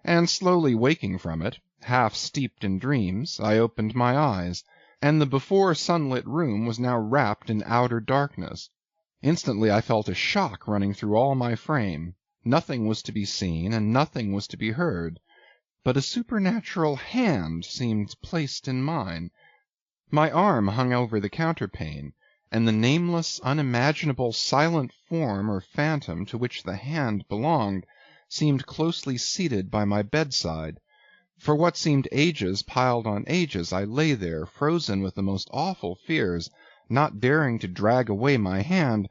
and slowly waking from it, half steeped in dreams, I opened my eyes, and the before sunlit room was now wrapped in outer darkness. Instantly I felt a shock running through all my frame. Nothing was to be seen, and nothing was to be heard. But a supernatural hand seemed placed in mine. My arm hung over the counterpane, and the nameless, unimaginable, silent form or phantom to which the hand belonged seemed closely seated by my bedside. For what seemed ages piled on ages, I lay there, frozen with the most awful fears, not daring to drag away my hand,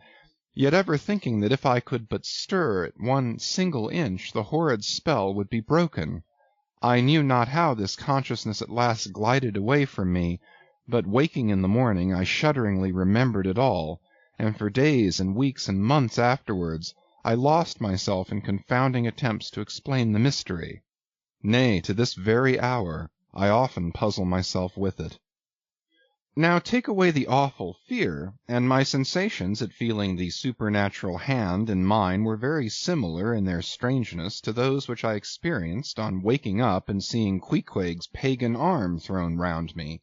yet ever thinking that if I could but stir it 1 single inch, the horrid spell would be broken. I knew not how this consciousness at last glided away from me, but waking in the morning, I shudderingly remembered it all, and for days and weeks and months afterwards, I lost myself in confounding attempts to explain the mystery. Nay, to this very hour, I often puzzle myself with it. Now take away the awful fear, and my sensations at feeling the supernatural hand in mine were very similar in their strangeness to those which I experienced on waking up and seeing Queequeg's pagan arm thrown round me.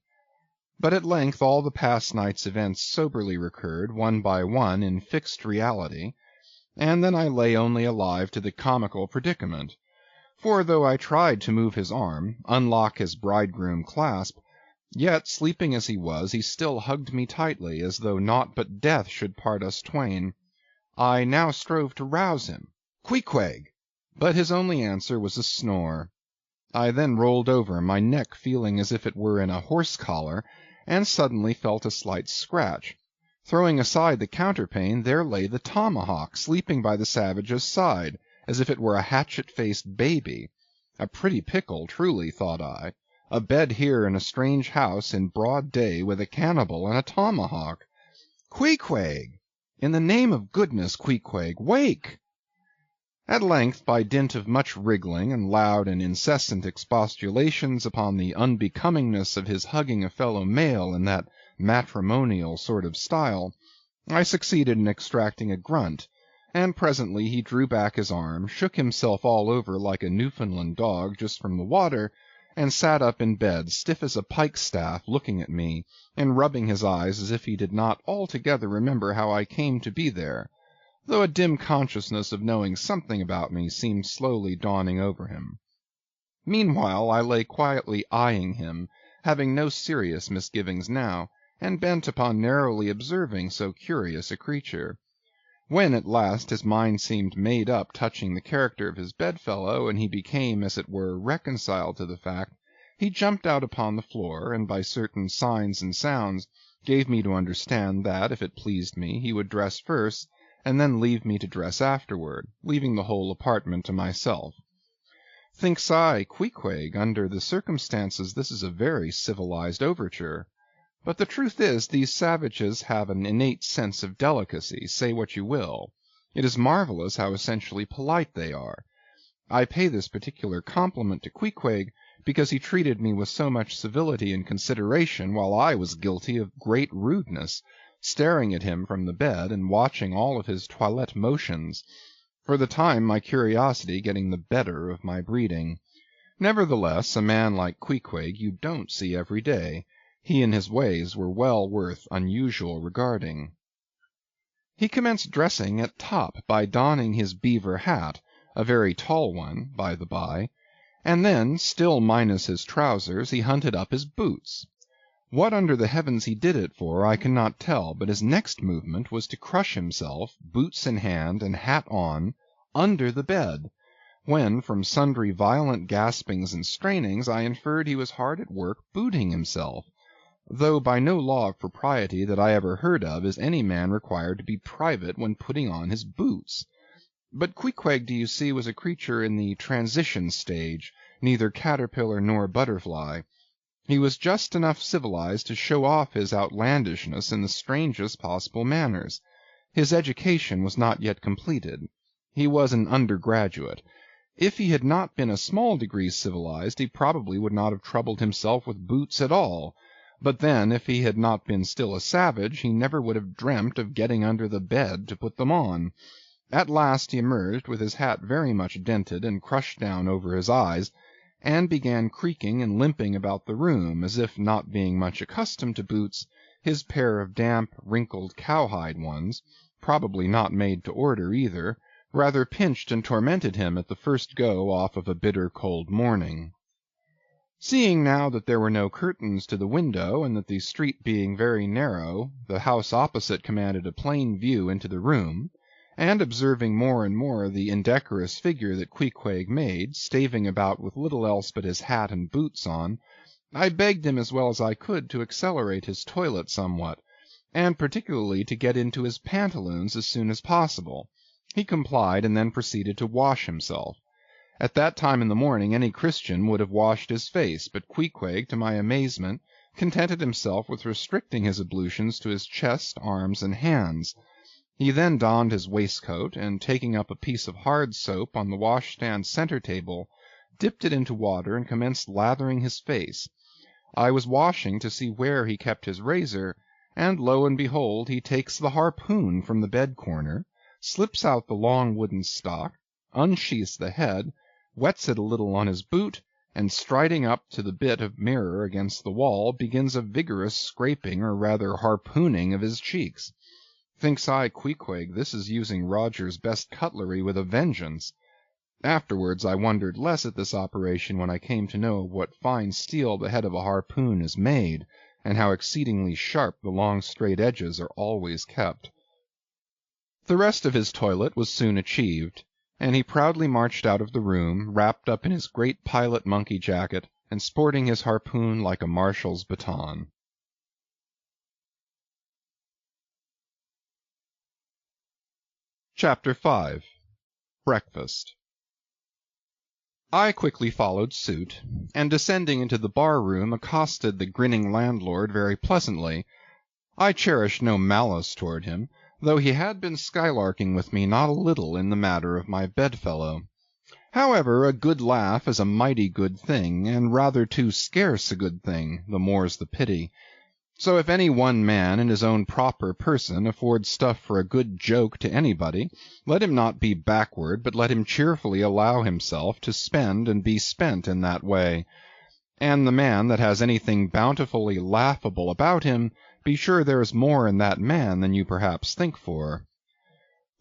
But at length all the past night's events soberly recurred one by one in fixed reality, and then I lay only alive to the comical predicament. For though I tried to move his arm, unlock his bridegroom clasp, yet, sleeping as he was, he still hugged me tightly, as though naught but death should part us twain. I now strove to rouse him. "Queequeg!" But his only answer was a snore. I then rolled over, my neck feeling as if it were in a horse collar, and suddenly felt a slight scratch. Throwing aside the counterpane, there lay the tomahawk, sleeping by the savage's side, as if it were a hatchet-faced baby. A pretty pickle, truly, thought I. A bed here in a strange house in broad day with a cannibal and a tomahawk. Queequeg! In the name of goodness, Queequeg, wake! At length, by dint of much wriggling and loud and incessant expostulations upon the unbecomingness of his hugging a fellow male in that matrimonial sort of style, I succeeded in extracting a grunt, and presently he drew back his arm, shook himself all over like a Newfoundland dog just from the water, and sat up in bed, stiff as a pikestaff, looking at me, and rubbing his eyes as if he did not altogether remember how I came to be there, though a dim consciousness of knowing something about me seemed slowly dawning over him. Meanwhile I lay quietly eyeing him, having no serious misgivings now, and bent upon narrowly observing so curious a creature. When at last his mind seemed made up touching the character of his bedfellow, and he became, as it were, reconciled to the fact, he jumped out upon the floor, and by certain signs and sounds gave me to understand that, if it pleased me, he would dress first, and then leave me to dress afterward, leaving the whole apartment to myself. Thinks I, Queequeg, under the circumstances this is a very civilized overture. But the truth is, these savages have an innate sense of delicacy, say what you will. It is marvellous how essentially polite they are. I pay this particular compliment to Queequeg because he treated me with so much civility and consideration while I was guilty of great rudeness, staring at him from the bed and watching all of his toilette motions, for the time my curiosity getting the better of my breeding. Nevertheless, a man like Queequeg you don't see every day. He and his ways were well worth unusual regarding. He commenced dressing at top by donning his beaver hat, a very tall one, by the by, and then, still minus his trousers, he hunted up his boots. What under the heavens he did it for I cannot tell, but his next movement was to crush himself, boots in hand and hat on, under the bed, when, from sundry violent gaspings and strainings, I inferred he was hard at work booting himself, though by no law of propriety that I ever heard of is any man required to be private when putting on his boots. But Queequeg, do you see, was a creature in the transition stage, neither caterpillar nor butterfly. He was just enough civilized to show off his outlandishness in the strangest possible manners. His education was not yet completed. He was an undergraduate. If he had not been a small degree civilized, he probably would not have troubled himself with boots at all. But then, if he had not been still a savage, he never would have dreamt of getting under the bed to put them on. At last he emerged with his hat very much dented and crushed down over his eyes, and began creaking and limping about the room, as if, not being much accustomed to boots, his pair of damp, wrinkled cowhide ones, probably not made to order either, rather pinched and tormented him at the first go off of a bitter cold morning. Seeing now that there were no curtains to the window, and that the street being very narrow, the house opposite commanded a plain view into the room, and observing more and more the indecorous figure that Queequeg made, staving about with little else but his hat and boots on, I begged him as well as I could to accelerate his toilet somewhat, and particularly to get into his pantaloons as soon as possible. He complied, and then proceeded to wash himself. At that time in the morning any Christian would have washed his face, but Queequeg, to my amazement, contented himself with restricting his ablutions to his chest, arms, and hands. He then donned his waistcoat, and taking up a piece of hard soap on the washstand centre table, dipped it into water, and commenced lathering his face. I was washing to see where he kept his razor, and lo and behold he takes the harpoon from the bed corner, slips out the long wooden stock, unsheaths the head, wets it a little on his boot, and striding up to the bit of mirror against the wall, begins a vigorous scraping, or rather harpooning, of his cheeks. Thinks I, Queequeg, this is using Roger's best cutlery with a vengeance. Afterwards I wondered less at this operation when I came to know of what fine steel the head of a harpoon is made, and how exceedingly sharp the long straight edges are always kept. The rest of his toilet was soon achieved, and he proudly marched out of the room, wrapped up in his great pilot monkey jacket, and sporting his harpoon like a marshal's baton. Chapter 5. Breakfast. I quickly followed suit, and descending into the bar-room accosted the grinning landlord very pleasantly. I cherished no malice toward him, though he had been skylarking with me not a little in the matter of my bedfellow. However, a good laugh is a mighty good thing, and rather too scarce a good thing, the more's the pity. So if any one man in his own proper person affords stuff for a good joke to anybody, let him not be backward, but let him cheerfully allow himself to spend and be spent in that way. And the man that has anything bountifully laughable about him, be sure there is more in that man than you perhaps think for.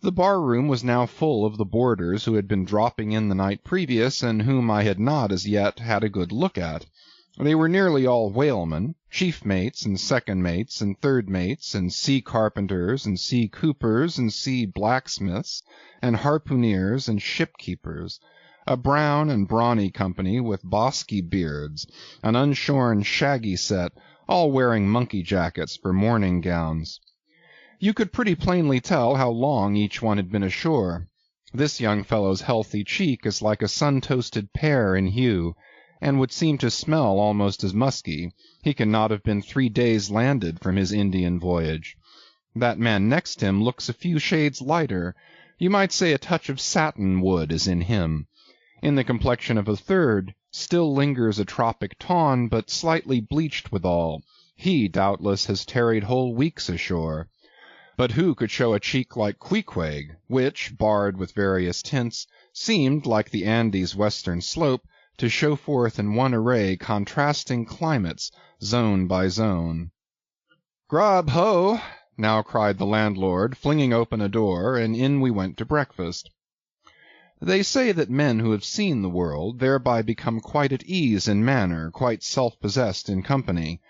The bar-room was now full of the boarders who had been dropping in the night previous, and whom I had not as yet had a good look at. They were nearly all whalemen, chief mates, and second mates, and third mates, and sea carpenters, and sea coopers, and sea blacksmiths, and harpooneers, and ship-keepers, a brown and brawny company with bosky beards, an unshorn shaggy set, all wearing monkey jackets for morning gowns. You could pretty plainly tell how long each one had been ashore. This young fellow's healthy cheek is like a sun-toasted pear in hue, and would seem to smell almost as musky. He can not have been 3 days landed from his Indian voyage. That man next him looks a few shades lighter. You might say a touch of satin wood is in him. In the complexion of a third still lingers a tropic tawn, but slightly bleached withal. He, doubtless, has tarried whole weeks ashore. But who could show a cheek like Queequeg, which, barred with various tints, seemed, like the Andes' western slope, to show forth in one array contrasting climates, zone by zone. "Grub, ho!" now cried the landlord, flinging open a door, and in we went to breakfast. They say that men who have seen the world thereby become quite at ease in manner, quite self-possessed in company.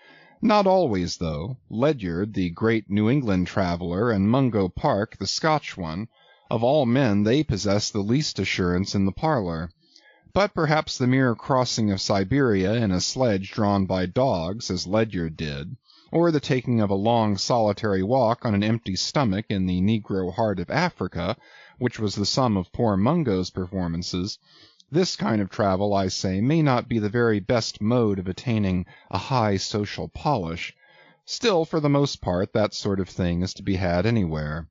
Not always, though. Ledyard, the great New England traveller, and Mungo Park, the Scotch one, of all men they possess the least assurance in the parlour. But perhaps the mere crossing of Siberia in a sledge drawn by dogs, as Ledyard did, or the taking of a long solitary walk on an empty stomach in the negro heart of Africa, which was the sum of poor Mungo's performances, this kind of travel, I say, may not be the very best mode of attaining a high social polish. Still, for the most part, that sort of thing is to be had anywhere.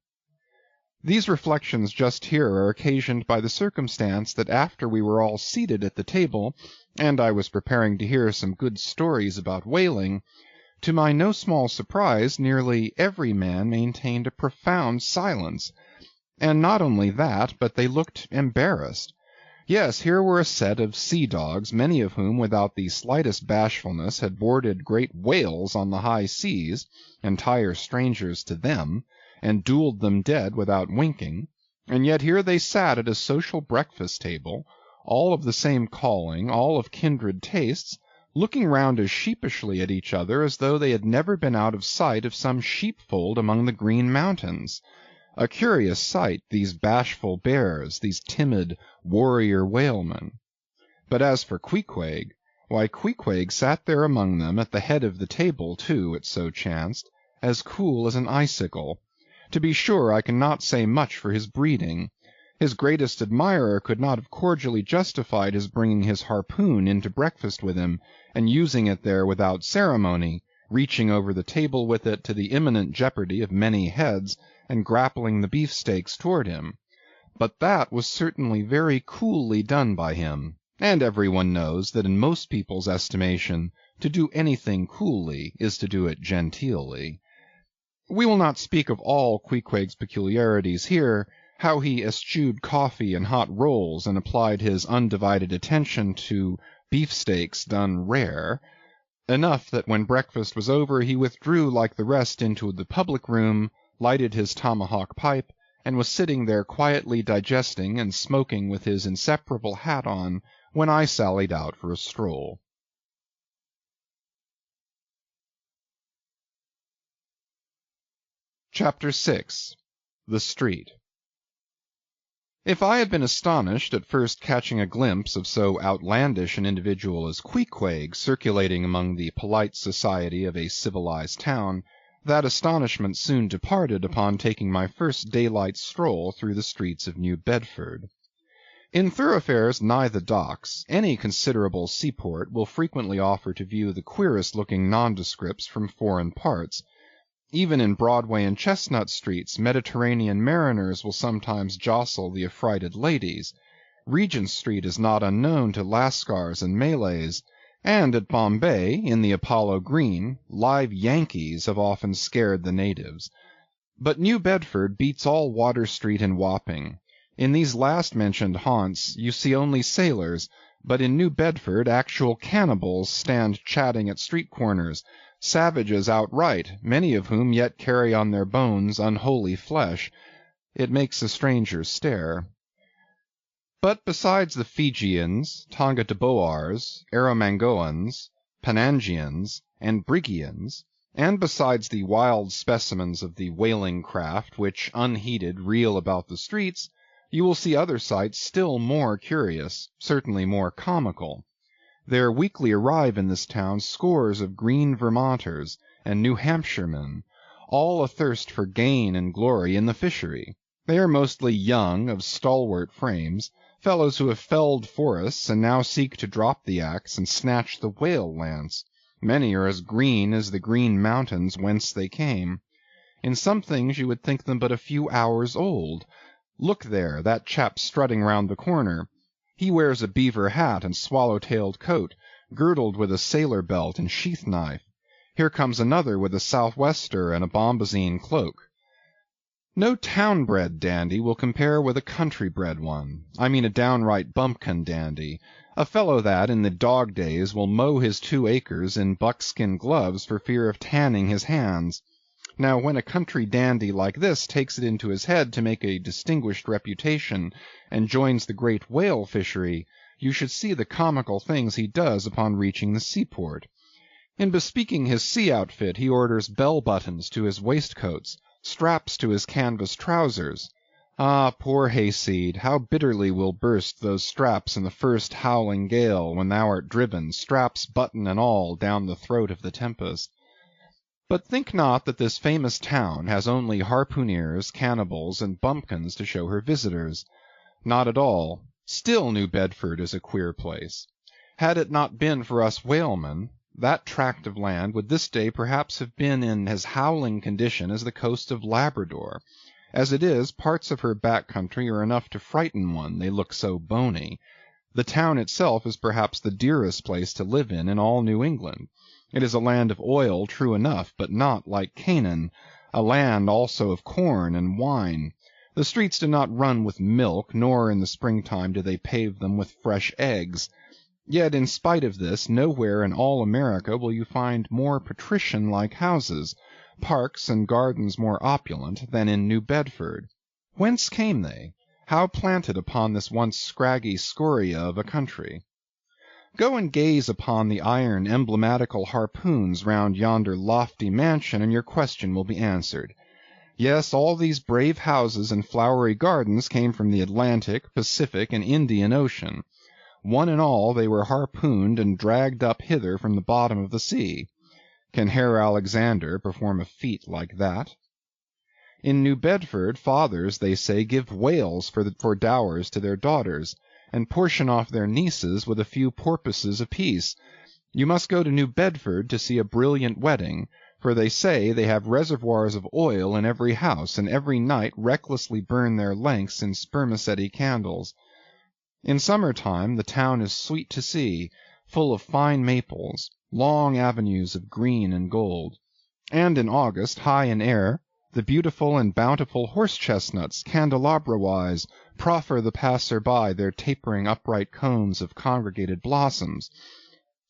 These reflections just here are occasioned by the circumstance that after we were all seated at the table, and I was preparing to hear some good stories about whaling, to my no small surprise nearly every man maintained a profound silence. And not only that, but they looked embarrassed. Yes, here were a set of sea-dogs, many of whom without the slightest bashfulness had boarded great whales on the high seas, entire strangers to them, and duelled them dead without winking, and yet here they sat at a social breakfast-table, all of the same calling, all of kindred tastes, looking round as sheepishly at each other as though they had never been out of sight of some sheepfold among the Green Mountains. A curious sight, these bashful bears, these timid warrior whalemen. But as for Queequeg, why, Queequeg sat there among them, at the head of the table too, it so chanced, as cool as an icicle. To be sure, I cannot say much for his breeding. His greatest admirer could not have cordially justified his bringing his harpoon into breakfast with him, and using it there without ceremony, reaching over the table with it to the imminent jeopardy of many heads, and grappling the beefsteaks toward him. But that was certainly very coolly done by him. and every one knows that in most people's estimation, to do anything coolly is to do it genteelly. We will not speak of all Queequeg's peculiarities here, how he eschewed coffee and hot rolls and applied his undivided attention to beefsteaks done rare. Enough that when breakfast was over he withdrew like the rest into the public room, lighted his tomahawk pipe, and was sitting there quietly digesting and smoking with his inseparable hat on, when I sallied out for a stroll. Chapter 6. The Street. If I had been astonished at first catching a glimpse of so outlandish an individual as Queequeg circulating among the polite society of a civilized town, that astonishment soon departed upon taking my first daylight stroll through the streets of New Bedford. In thoroughfares nigh the docks, any considerable seaport will frequently offer to view the queerest-looking nondescripts from foreign parts. Even in Broadway and Chestnut streets, Mediterranean mariners will sometimes jostle the affrighted ladies. Regent Street is not unknown to Lascars and Malays, and at Bombay, in the Apollo Green, live Yankees have often scared the natives. But New Bedford beats all Water Street and Wapping. In these last-mentioned haunts you see only sailors, but in New Bedford actual cannibals stand chatting at street corners, savages outright, many of whom yet carry on their bones unholy flesh. It makes a stranger stare. But besides the Fijians, Tonga-Tabouars, Arromangoans, Panangians, and Brigians, and besides the wild specimens of the whaling craft which unheeded reel about the streets, you will see other sights still more curious, certainly more comical. There weekly arrive in this town scores of green Vermonters and New Hampshiremen, all athirst for gain and glory in the fishery. They are mostly young, of stalwart frames, fellows who have felled forests and now seek to drop the axe and snatch the whale lance. Many are as green as the green mountains whence they came. In some things you would think them but a few hours old. Look there, that chap strutting round the corner. He wears a beaver hat and swallow-tailed coat, girdled with a sailor belt and sheath-knife. Here comes another with a southwester and a bombazine cloak. No town-bred dandy will compare with a country-bred one. I mean a downright bumpkin dandy, a fellow that, in the dog days, will mow his 2 acres in buckskin gloves for fear of tanning his hands. Now when a country dandy like this takes it into his head to make a distinguished reputation and joins the great whale fishery, you should see the comical things he does upon reaching the seaport. In bespeaking his sea outfit he orders bell-buttons to his waistcoats, straps to his canvas trousers. Ah, poor hayseed, how bitterly will burst those straps in the first howling gale, when thou art driven, straps, button, and all, down the throat of the tempest. But think not that this famous town has only harpooneers, cannibals, and bumpkins to show her visitors. Not at all. Still New Bedford is a queer place. Had it not been for us whalemen, that tract of land would this day perhaps have been in as howling condition as the coast of Labrador. As it is, parts of her back country are enough to frighten one, they look so bony. The town itself is perhaps the dearest place to live in all New England. It is a land of oil, true enough, but not like Canaan, a land also of corn and wine. The streets do not run with milk, nor in the springtime do they pave them with fresh eggs. Yet in spite of this, nowhere in all America will you find more patrician-like houses, parks and gardens more opulent, than in New Bedford. Whence came they? How planted upon this once scraggy scoria of a country? Go and gaze upon the iron emblematical harpoons round yonder lofty mansion, and your question will be answered. Yes, all these brave houses and flowery gardens came from the Atlantic, Pacific, and Indian Ocean. One and all they were harpooned and dragged up hither from the bottom of the sea. Can Herr Alexander perform a feat like that? In New Bedford, fathers, they say, give whales for dowers to their daughters, and portion off their nieces with a few porpoises apiece. You must go to New Bedford to see a brilliant wedding, for they say they have reservoirs of oil in every house, and every night recklessly burn their lengths in spermaceti candles. In summer-time the town is sweet to see, full of fine maples, long avenues of green and gold; and in August, high in air, the beautiful and bountiful horse-chestnuts, candelabra-wise, proffer the passer-by their tapering upright cones of congregated blossoms.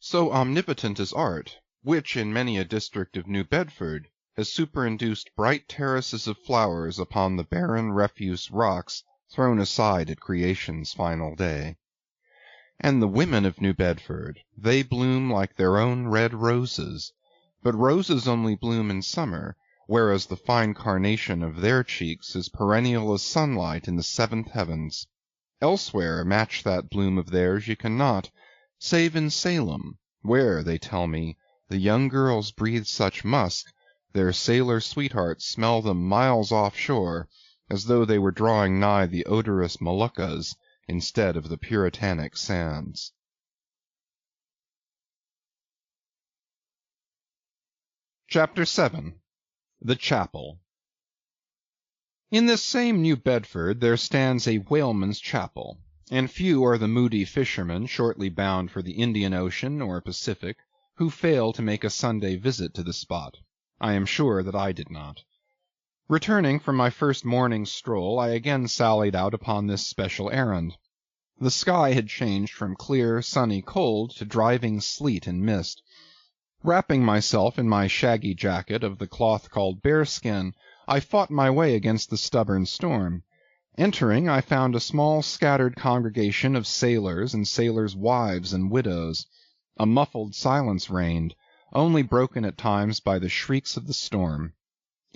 So omnipotent is art, which in many a district of New Bedford has superinduced bright terraces of flowers upon the barren refuse rocks thrown aside at creation's final day. And the women of New Bedford, they bloom like their own red roses, but roses only bloom in summer, whereas the fine carnation of their cheeks is perennial as sunlight in the seventh heavens. Elsewhere match that bloom of theirs ye cannot, save in Salem, where, they tell me, the young girls breathe such musk, their sailor sweethearts smell them miles offshore, as though they were drawing nigh the odorous Moluccas instead of the puritanic sands. Chapter 7. The Chapel. In this same New Bedford there stands a whaleman's chapel, and few are the moody fishermen shortly bound for the Indian Ocean or Pacific who fail to make a Sunday visit to the spot. I am sure that I did not. Returning from my first morning stroll, I again sallied out upon this special errand. The sky had changed from clear, sunny cold to driving sleet and mist. Wrapping myself in my shaggy jacket of the cloth called bearskin, I fought my way against the stubborn storm. Entering, I found a small scattered congregation of sailors and sailors' wives and widows. A muffled silence reigned, only broken at times by the shrieks of the storm.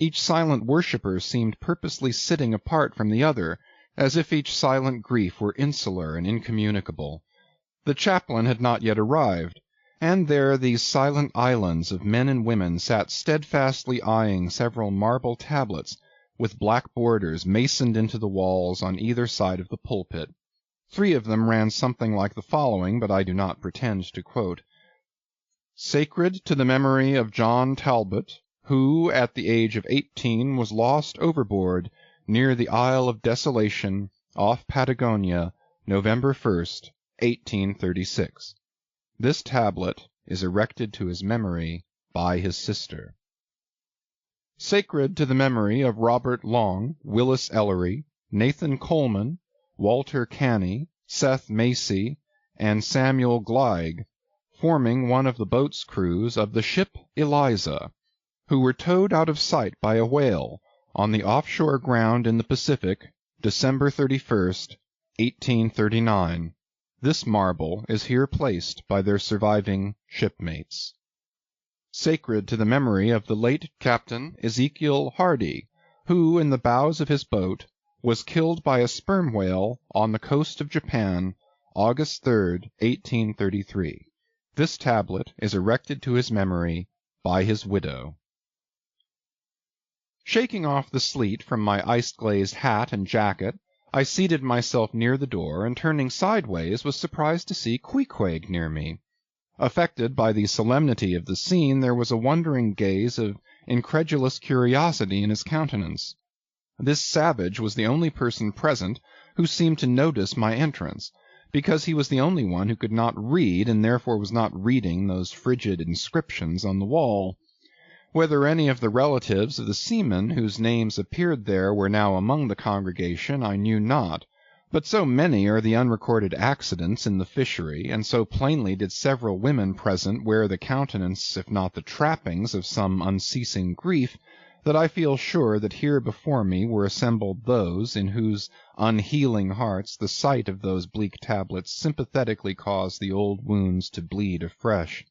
Each silent worshipper seemed purposely sitting apart from the other, as if each silent grief were insular and incommunicable. The chaplain had not yet arrived, and there these silent islands of men and women sat steadfastly eyeing several marble tablets, with black borders masoned into the walls on either side of the pulpit. 3 of them ran something like the following, but I do not pretend to quote. Sacred to the memory of John Talbot, who at the age of 18 was lost overboard near the Isle of Desolation, off Patagonia, November 1st, 1836. This tablet is erected to his memory by his sister. Sacred to the memory of Robert Long, Willis Ellery, Nathan Coleman, Walter Canny, Seth Macy, and Samuel Gleig, forming one of the boat's crews of the ship Eliza, who were towed out of sight by a whale on the offshore ground in the Pacific, December 31st, 1839. This marble is here placed by their surviving shipmates. Sacred to the memory of the late Captain Ezekiel Hardy, who, in the bows of his boat, was killed by a sperm whale on the coast of Japan, August 3rd, 1833. This tablet is erected to his memory by his widow. Shaking off the sleet from my ice-glazed hat and jacket, I seated myself near the door, and turning sideways was surprised to see Queequeg near me. Affected by the solemnity of the scene, there was a wondering gaze of incredulous curiosity in his countenance. This savage was the only person present who seemed to notice my entrance, because he was the only one who could not read, and therefore was not reading those frigid inscriptions on the wall. Whether any of the relatives of the seamen whose names appeared there were now among the congregation, I knew not, but so many are the unrecorded accidents in the fishery, and so plainly did several women present wear the countenance, if not the trappings, of some unceasing grief, that I feel sure that here before me were assembled those in whose unhealing hearts the sight of those bleak tablets sympathetically caused the old wounds to bleed afresh.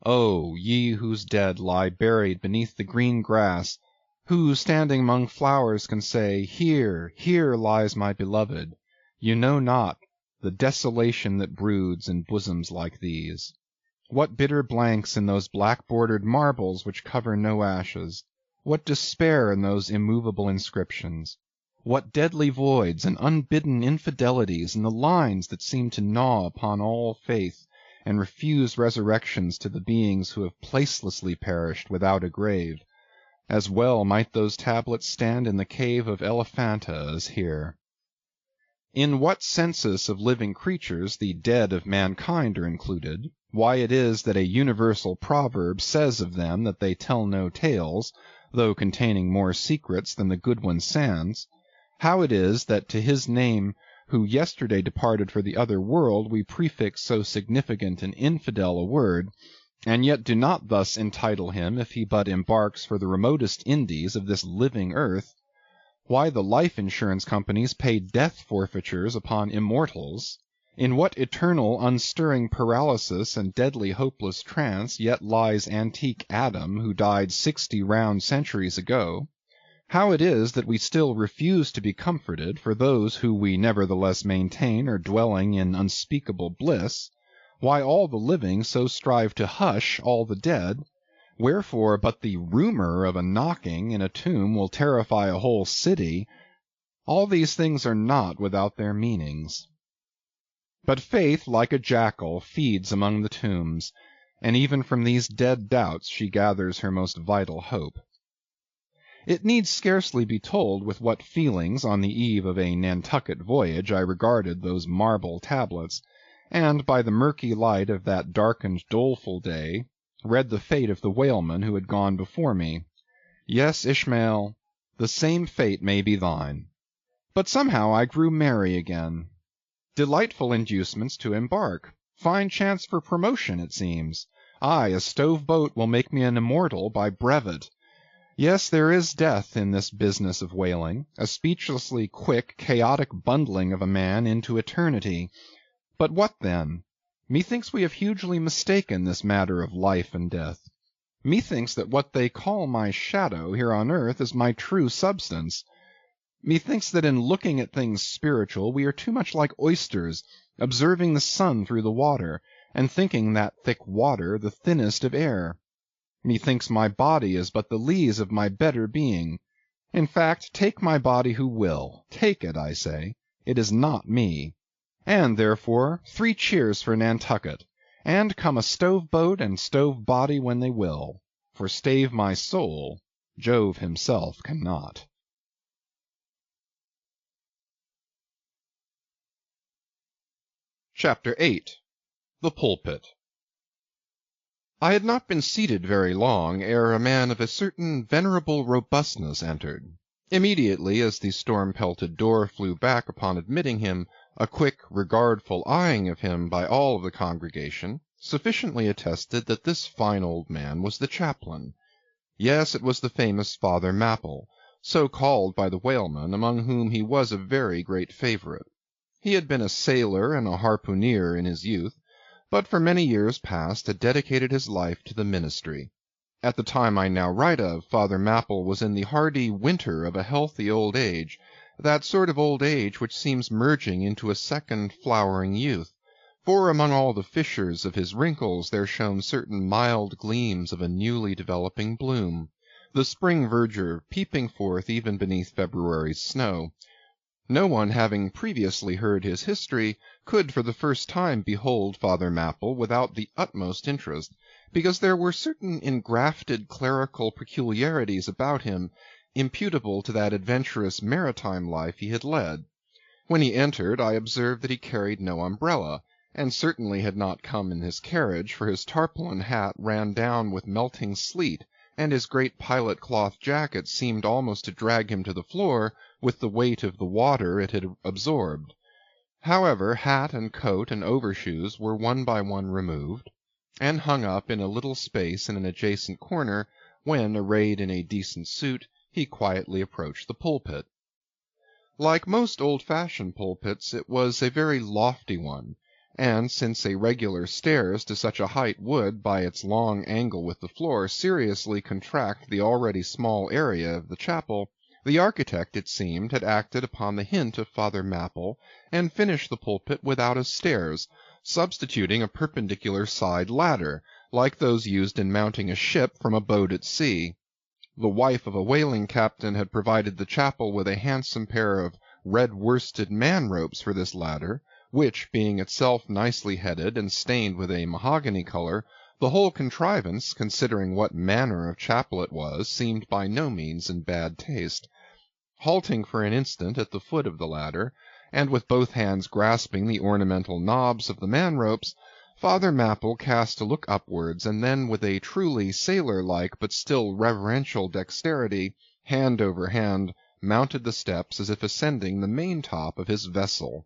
Oh, ye whose dead lie buried beneath the green grass, who, standing among flowers, can say, Here, here lies my beloved, you know not the desolation that broods in bosoms like these. What bitter blanks in those black-bordered marbles which cover no ashes! What despair in those immovable inscriptions! What deadly voids and unbidden infidelities in the lines that seem to gnaw upon all faith, and refuse resurrections to the beings who have placelessly perished without a grave. As well might those tablets stand in the cave of Elephanta as here. in what census of living creatures the dead of mankind are included, why it is that a universal proverb says of them that they tell no tales, though containing more secrets than the good one sans, how it is that to his name who yesterday departed for the other world we prefix so significant and infidel a word, and yet do not thus entitle him if he but embarks for the remotest Indies of this living earth, why the life insurance companies pay death forfeitures upon immortals, in what eternal unstirring paralysis and deadly hopeless trance yet lies antique Adam who died 60 round centuries ago, how it is that we still refuse to be comforted for those who we nevertheless maintain are dwelling in unspeakable bliss, why all the living so strive to hush all the dead, wherefore but the rumour of a knocking in a tomb will terrify a whole city, all these things are not without their meanings. But faith, like a jackal, feeds among the tombs, and even from these dead doubts she gathers her most vital hope. It need scarcely be told with what feelings on the eve of a Nantucket voyage I regarded those marble tablets, and by the murky light of that darkened doleful day, read the fate of the whaleman who had gone before me. Yes, Ishmael, the same fate may be thine. But somehow I grew merry again. Delightful inducements to embark. Fine chance for promotion, it seems. Aye, a stove boat will make me an immortal by brevet. Yes, there is death in this business of whaling, a speechlessly quick, chaotic bundling of a man into eternity. But what then? Methinks we have hugely mistaken this matter of life and death. Methinks that what they call my shadow here on earth is my true substance. Methinks that in looking at things spiritual we are too much like oysters, observing the sun through the water, and thinking that thick water the thinnest of air. Methinks my body is but the lees of my better being. In fact, take my body who will. Take it, I say. It is not me. And therefore 3 cheers for Nantucket, and come a stove boat and stove body when they will, for stave my soul, Jove himself cannot. Chapter 8 The Pulpit I had not been seated very long ere a man of a certain venerable robustness entered. Immediately as the storm-pelted door flew back upon admitting him, a quick, regardful eyeing of him by all of the congregation sufficiently attested that this fine old man was the chaplain. Yes, it was the famous Father Mapple, so called by the whalemen, among whom he was a very great favourite. He had been a sailor and a harpooneer in his youth, but for many years past had dedicated his life to the ministry. At the time I now write of, Father Mapple was in the hardy winter of a healthy old age, that sort of old age which seems merging into a second flowering youth, for among all the fissures of his wrinkles there shone certain mild gleams of a newly developing bloom, the spring verdure peeping forth even beneath February's snow. No one having previously heard his history could for the first time behold Father Mapple without the utmost interest, because there were certain engrafted clerical peculiarities about him imputable to that adventurous maritime life he had led. When he entered I observed that he carried no umbrella, and certainly had not come in his carriage, for his tarpaulin hat ran down with melting sleet, and his great pilot cloth jacket seemed almost to drag him to the floor with the weight of the water it had absorbed. However, hat and coat and overshoes were one by one removed, and hung up in a little space in an adjacent corner, when, arrayed in a decent suit, he quietly approached the pulpit. Like most old-fashioned pulpits, it was a very lofty one, and since a regular stairs to such a height would, by its long angle with the floor, seriously contract the already small area of the chapel, the architect, it seemed, had acted upon the hint of Father Mapple, and finished the pulpit without a stairs, substituting a perpendicular side ladder, like those used in mounting a ship from a boat at sea. The wife of a whaling captain had provided the chapel with a handsome pair of red-worsted man-ropes for this ladder, which, being itself nicely headed and stained with a mahogany colour, the whole contrivance, considering what manner of chapel it was, seemed by no means in bad taste. Halting for an instant at the foot of the ladder, and with both hands grasping the ornamental knobs of the man-ropes, Father Mapple cast a look upwards, and then with a truly sailor-like but still reverential dexterity, hand over hand, mounted the steps as if ascending the main-top of his vessel.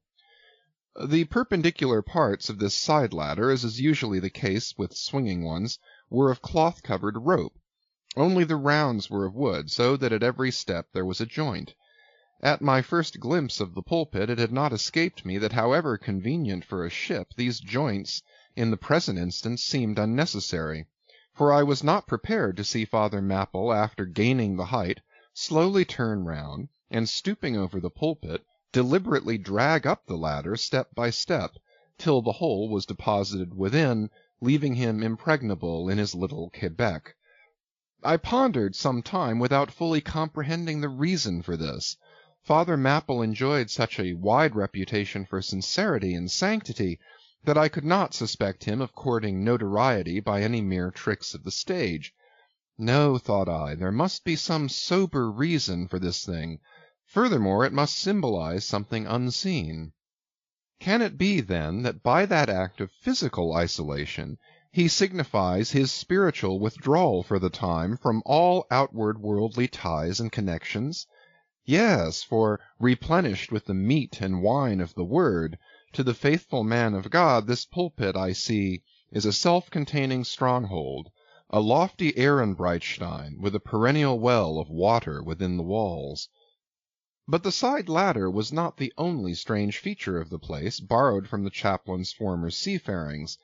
The perpendicular parts of this side ladder, as is usually the case with swinging ones, were of cloth-covered rope. Only the rounds were of wood, so that at every step there was a joint. At my first glimpse of the pulpit it had not escaped me that however convenient for a ship, these joints in the present instance seemed unnecessary, for I was not prepared to see Father Mapple, after gaining the height, slowly turn round, and stooping over the pulpit, deliberately drag up the ladder step by step, till the whole was deposited within, leaving him impregnable in his little Quebec. I pondered some time without fully comprehending the reason for this. Father Mapple enjoyed such a wide reputation for sincerity and sanctity, that I could not suspect him of courting notoriety by any mere tricks of the stage. No, thought I, there must be some sober reason for this thing. Furthermore, it must symbolize something unseen. Can it be, then, that by that act of physical isolation he signifies his spiritual withdrawal for the time from all outward worldly ties and connections? Yes, for replenished with the meat and wine of the Word, to the faithful man of God this pulpit, I see, is a self-containing stronghold, a lofty Ehrenbreitstein with a perennial well of water within the walls. But the side ladder was not the only strange feature of the place, borrowed from the chaplain's former seafarings.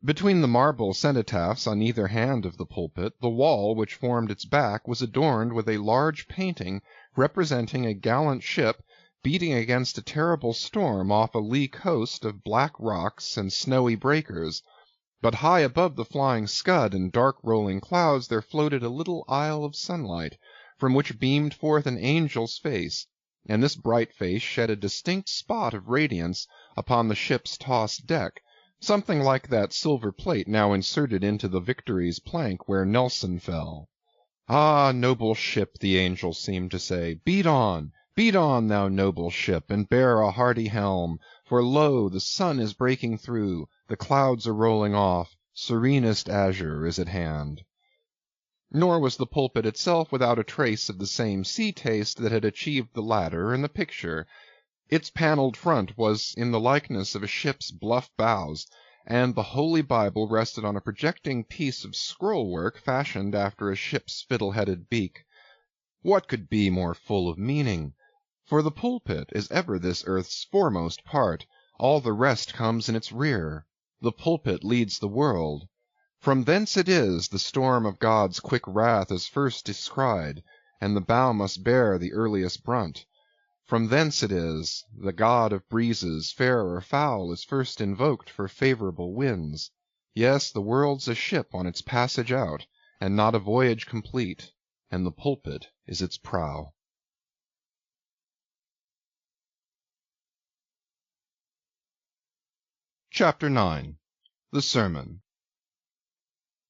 Between the marble cenotaphs on either hand of the pulpit, the wall which formed its back was adorned with a large painting representing a gallant ship beating against a terrible storm off a lee coast of black rocks and snowy breakers. But high above the flying scud and dark rolling clouds there floated a little isle of sunlight, from which beamed forth an angel's face, and this bright face shed a distinct spot of radiance upon the ship's tossed deck, something like that silver plate now inserted into the Victory's plank where Nelson fell. Ah, noble ship, the angel seemed to say, beat on, thou noble ship, and bear a hardy helm, for lo, the sun is breaking through, the clouds are rolling off, serenest azure is at hand. Nor was the pulpit itself without a trace of the same sea taste that had achieved the ladder and the picture. Its panelled front was in the likeness of a ship's bluff bows, and the Holy Bible rested on a projecting piece of scroll-work fashioned after a ship's fiddle-headed beak. What could be more full of meaning? For the pulpit is ever this earth's foremost part, all the rest comes in its rear. The pulpit leads the world. From thence it is the storm of God's quick wrath is first descried, and the bow must bear the earliest brunt. From thence it is the god of breezes, fair or foul, is first invoked for favorable winds. Yes, the world's a ship on its passage out, and not a voyage complete, and the pulpit is its prow. Chapter 9. The Sermon.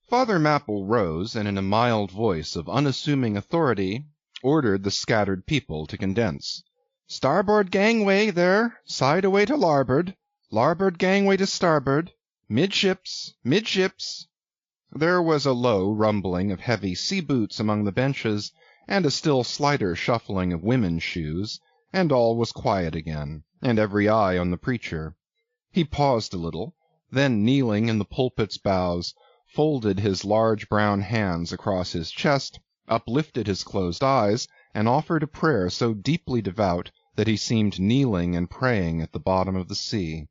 Father Mapple rose, and in a mild voice of unassuming authority, ordered the scattered people to condense. "Starboard gangway there, side away to larboard, larboard gangway to starboard, midships, midships." There was a low rumbling of heavy sea boots among the benches, and a still slighter shuffling of women's shoes, and all was quiet again, and every eye on the preacher. He paused a little, then kneeling in the pulpit's bows, folded his large brown hands across his chest, uplifted his closed eyes, and offered a prayer so deeply devout that he seemed kneeling and praying at the bottom of the sea.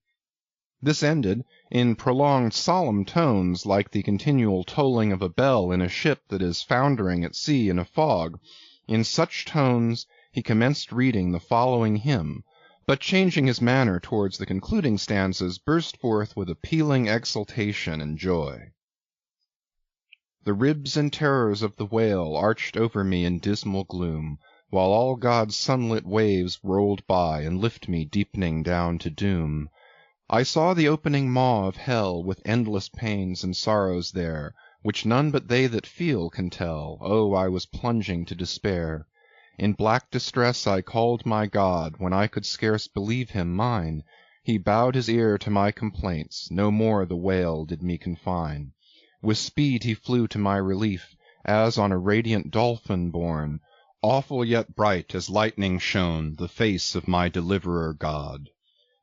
This ended in prolonged solemn tones like the continual tolling of a bell in a ship that is foundering at sea in a fog. In such tones he commenced reading the following hymn, but changing his manner towards the concluding stanzas, burst forth with appealing exultation and joy. The ribs and terrors of the whale arched over me in dismal gloom, while all God's sunlit waves rolled by and lift me deepening down to doom. I saw the opening maw of hell, with endless pains and sorrows there, which none but they that feel can tell. Oh, I was plunging to despair. In black distress I called my God, when I could scarce believe him mine. He bowed his ear to my complaints, no more the wail did me confine. With speed he flew to my relief, as on a radiant dolphin borne. Awful yet bright as lightning shone the face of my deliverer God.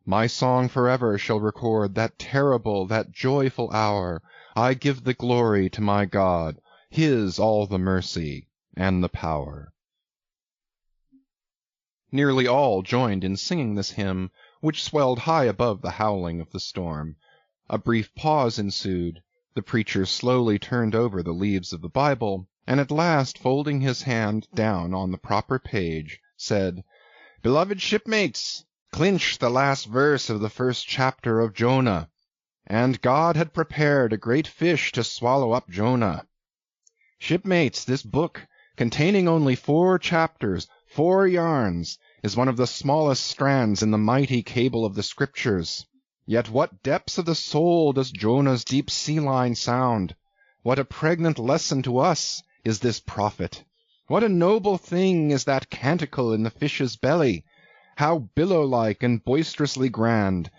My song forever shall record that terrible, that joyful hour. I give the glory to my God, his all the mercy and the power. Nearly all joined in singing this hymn, which swelled high above the howling of the storm. A brief pause ensued. The preacher slowly turned over the leaves of the Bible, and at last, folding his hand down on the proper page, said, "Beloved shipmates, clinch the last verse of the first chapter of Jonah. And God had prepared a great fish to swallow up Jonah. Shipmates, this book, containing only 4 chapters, 4 yarns, is one of the smallest strands in the mighty cable of the Scriptures. Yet what depths of the soul does Jonah's deep sea line sound! What a pregnant lesson to us is this prophet! What a noble thing is that canticle in the fish's belly! How billow-like and boisterously grand!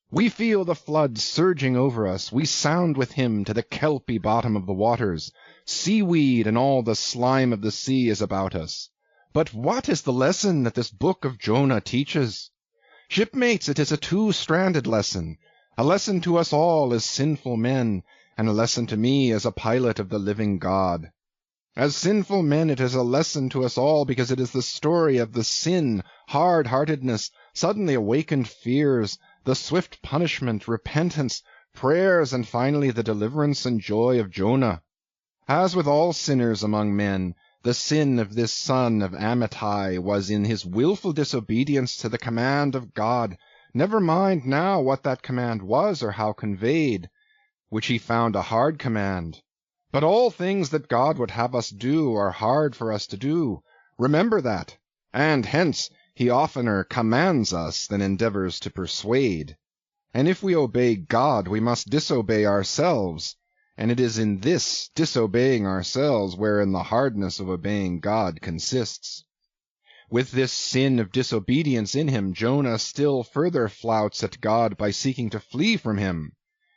We feel the flood surging over us, we sound with him to the kelpy bottom of the waters. Seaweed and all the slime of the sea is about us. But what is the lesson that this book of Jonah teaches? Shipmates, it is a 2-stranded lesson, a lesson to us all as sinful men, and a lesson to me as a pilot of the living God. As sinful men it is a lesson to us all because it is the story of the sin, hard-heartedness, suddenly awakened fears, the swift punishment, repentance, prayers, and finally the deliverance and joy of Jonah. As with all sinners among men, the sin of this son of Amittai was in his wilful disobedience to the command of God, never mind now what that command was or how conveyed, which he found a hard command. But all things that God would have us do are hard for us to do. Remember that, and hence he oftener commands us than endeavors to persuade. And if we obey God, we must disobey ourselves, and it is in this disobeying ourselves wherein the hardness of obeying God consists. With this sin of disobedience in him, Jonah still further flouts at God by seeking to flee from him.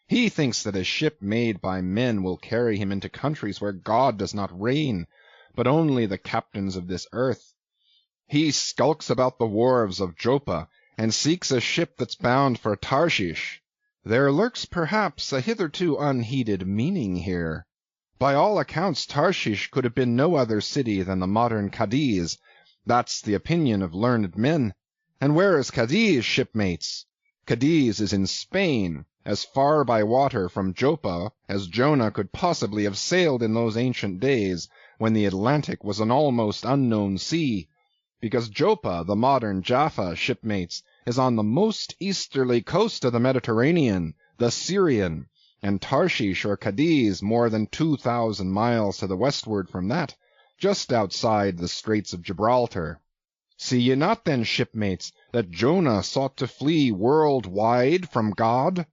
He thinks that a ship made by men will carry him into countries where God does not reign, but only the captains of this earth. He skulks about the wharves of Joppa, and seeks a ship that's bound for Tarshish. There lurks perhaps a hitherto unheeded meaning here. By all accounts Tarshish could have been no other city than the modern Cadiz. That's the opinion of learned men. And where is Cadiz, shipmates? Cadiz is in Spain, as far by water from Joppa as Jonah could possibly have sailed in those ancient days, when the Atlantic was an almost unknown sea. Because Joppa, the modern Jaffa, shipmates, is on the most easterly coast of the Mediterranean, the Syrian, and Tarshish or Cadiz more than 2,000 miles to the westward from that, just outside the Straits of Gibraltar. See ye not then, shipmates, that Jonah sought to flee world-wide from God?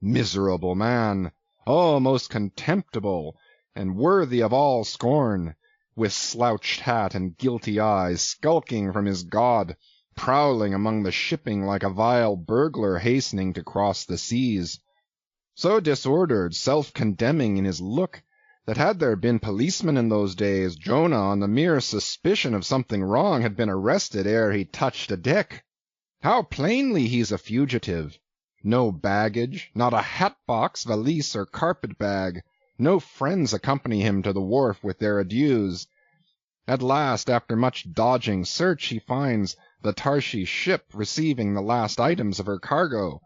Miserable man! Oh, most contemptible, and worthy of all scorn! With slouched hat and guilty eyes, skulking from his God, prowling among the shipping like a vile burglar hastening to cross the seas. So disordered, self-condemning in his look, that had there been policemen in those days, Jonah, on the mere suspicion of something wrong, had been arrested ere he touched a deck. How plainly he's a fugitive! No baggage, not a hat-box, valise, or carpet-bag. No friends accompany him to the wharf with their adieus. At last, after much dodging search, he finds the Tarshish ship receiving the last items of her cargo,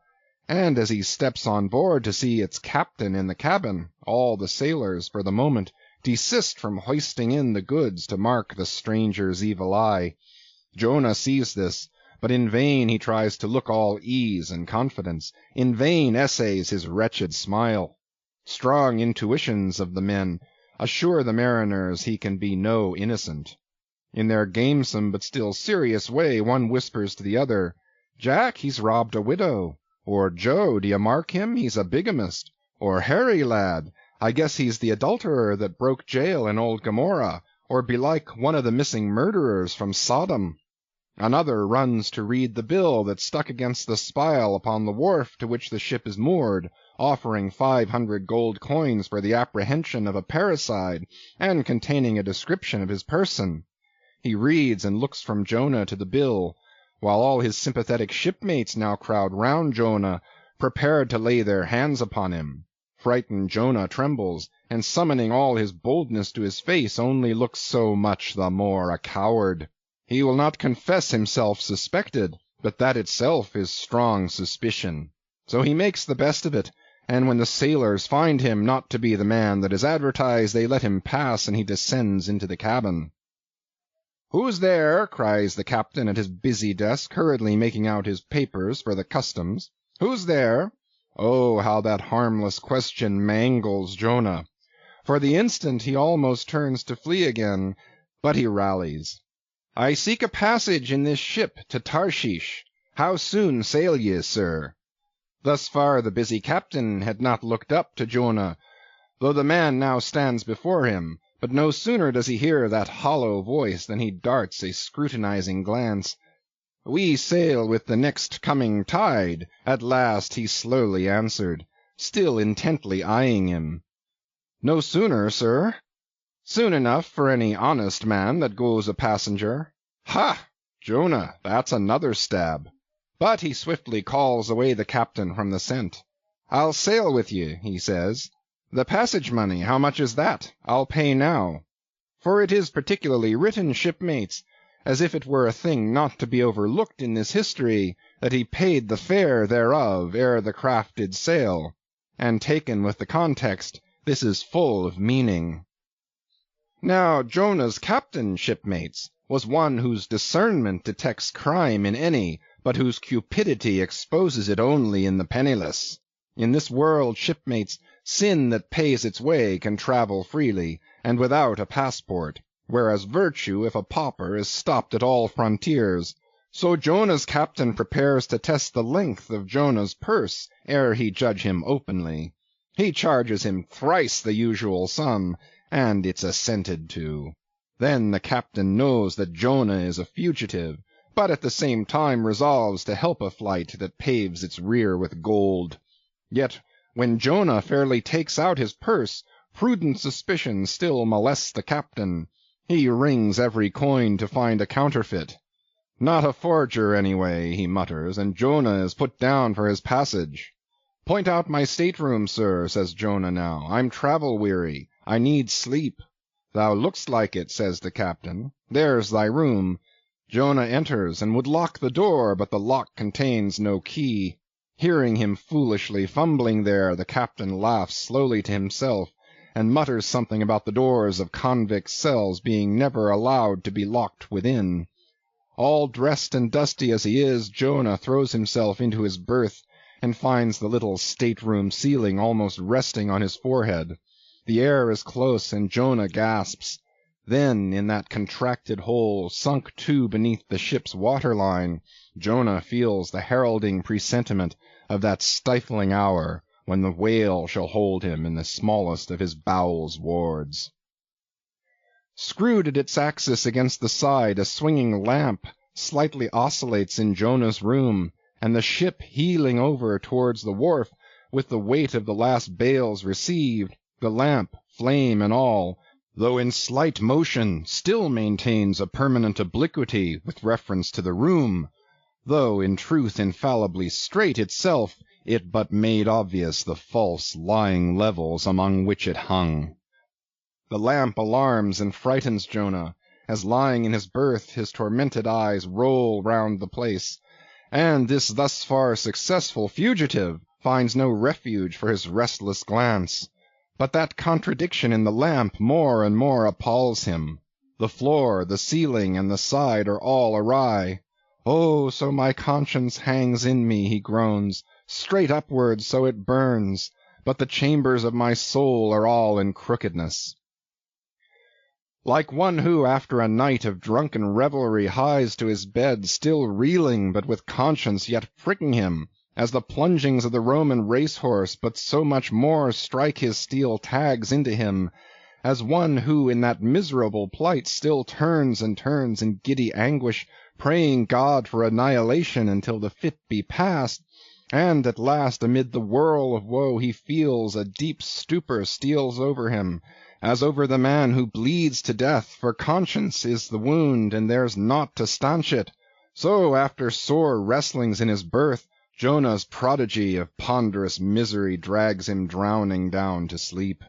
and as he steps on board to see its captain in the cabin, all the sailors, for the moment, desist from hoisting in the goods to mark the stranger's evil eye. Jonah sees this, but in vain he tries to look all ease and confidence, in vain essays his wretched smile. Strong intuitions of the men assure the mariners he can be no innocent. In their gamesome but still serious way, one whispers to the other, "Jack, he's robbed a widow," or "Joe, d'ye mark him, he's a bigamist," or "Harry, lad, I guess he's the adulterer that broke jail in old Gomorrah," or belike one of the missing murderers from Sodom. Another runs to read the bill that's stuck against the spile upon the wharf to which the ship is moored, offering 500 gold coins for the apprehension of a parricide, and containing a description of his person. He reads and looks from Jonah to the bill, while all his sympathetic shipmates now crowd round Jonah, prepared to lay their hands upon him. Frightened Jonah trembles, and summoning all his boldness to his face, only looks so much the more a coward. He will not confess himself suspected, but that itself is strong suspicion. So he makes the best of it, and when the sailors find him not to be the man that is advertised, they let him pass, and he descends into the cabin. "Who's there?" cries the captain at his busy desk, hurriedly making out his papers for the customs. "Who's there?" Oh, how that harmless question mangles Jonah. For the instant he almost turns to flee again, but he rallies. "I seek a passage in this ship to Tarshish. How soon sail ye, sir?" Thus far the busy captain had not looked up to Jonah, though the man now stands before him, but no sooner does he hear that hollow voice than he darts a scrutinizing glance. "We sail with the next coming tide," at last he slowly answered, still intently eyeing him. "No sooner, sir?" "Soon enough for any honest man that goes a passenger." "Ha! Jonah, that's another stab." But he swiftly calls away the captain from the scent. "I'll sail with ye," he says. "The passage money, how much is that? I'll pay now." For it is particularly written, shipmates, as if it were a thing not to be overlooked in this history, that he paid the fare thereof ere the craft did sail. And taken with the context, this is full of meaning. Now Jonah's captain, shipmates, was one whose discernment detects crime in any, but whose cupidity exposes it only in the penniless. In this world, shipmates, sin that pays its way can travel freely, and without a passport, whereas virtue, if a pauper, is stopped at all frontiers. So Jonah's captain prepares to test the length of Jonah's purse, ere he judge him openly. He charges him thrice the usual sum, and it's assented to. Then the captain knows that Jonah is a fugitive, but at the same time resolves to help a flight that paves its rear with gold. Yet when Jonah fairly takes out his purse, prudent suspicion still molests the captain. He rings every coin to find a counterfeit. "Not a forger, anyway," he mutters, and Jonah is put down for his passage. "Point out my stateroom, sir," says Jonah now. "I'm travel-weary. I need sleep." "Thou look'st like it," says the captain. "There's thy room." Jonah enters, and would lock the door, but the lock contains no key. Hearing him foolishly fumbling there, the captain laughs slowly to himself, and mutters something about the doors of convicts' cells being never allowed to be locked within. All dressed and dusty as he is, Jonah throws himself into his berth, and finds the little stateroom ceiling almost resting on his forehead. The air is close, and Jonah gasps. Then, in that contracted hole, sunk too beneath the ship's waterline, Jonah feels the heralding presentiment of that stifling hour when the whale shall hold him in the smallest of his bowels' wards. Screwed at its axis against the side, a swinging lamp slightly oscillates in Jonah's room, and the ship heeling over towards the wharf, with the weight of the last bales received, the lamp, flame and all, though in slight motion, still maintains a permanent obliquity with reference to the room, though in truth infallibly straight itself, it but made obvious the false lying levels among which it hung. The lamp alarms and frightens Jonah, as lying in his berth his tormented eyes roll round the place, and this thus far successful fugitive finds no refuge for his restless glance. But that contradiction in the lamp more and more appalls him. The floor, the ceiling, and the side are all awry. "Oh, so my conscience hangs in me," he groans, "straight upward so it burns, but the chambers of my soul are all in crookedness." Like one who after a night of drunken revelry hies to his bed, still reeling, but with conscience yet pricking him, as the plungings of the Roman racehorse but so much more strike his steel tags into him, as one who in that miserable plight still turns and turns in giddy anguish, praying God for annihilation until the fit be past, and at last amid the whirl of woe he feels a deep stupor steals over him, as over the man who bleeds to death, for conscience is the wound, and there's naught to stanch it. So, after sore wrestlings in his berth, Jonah's prodigy of ponderous misery drags him drowning down to sleep.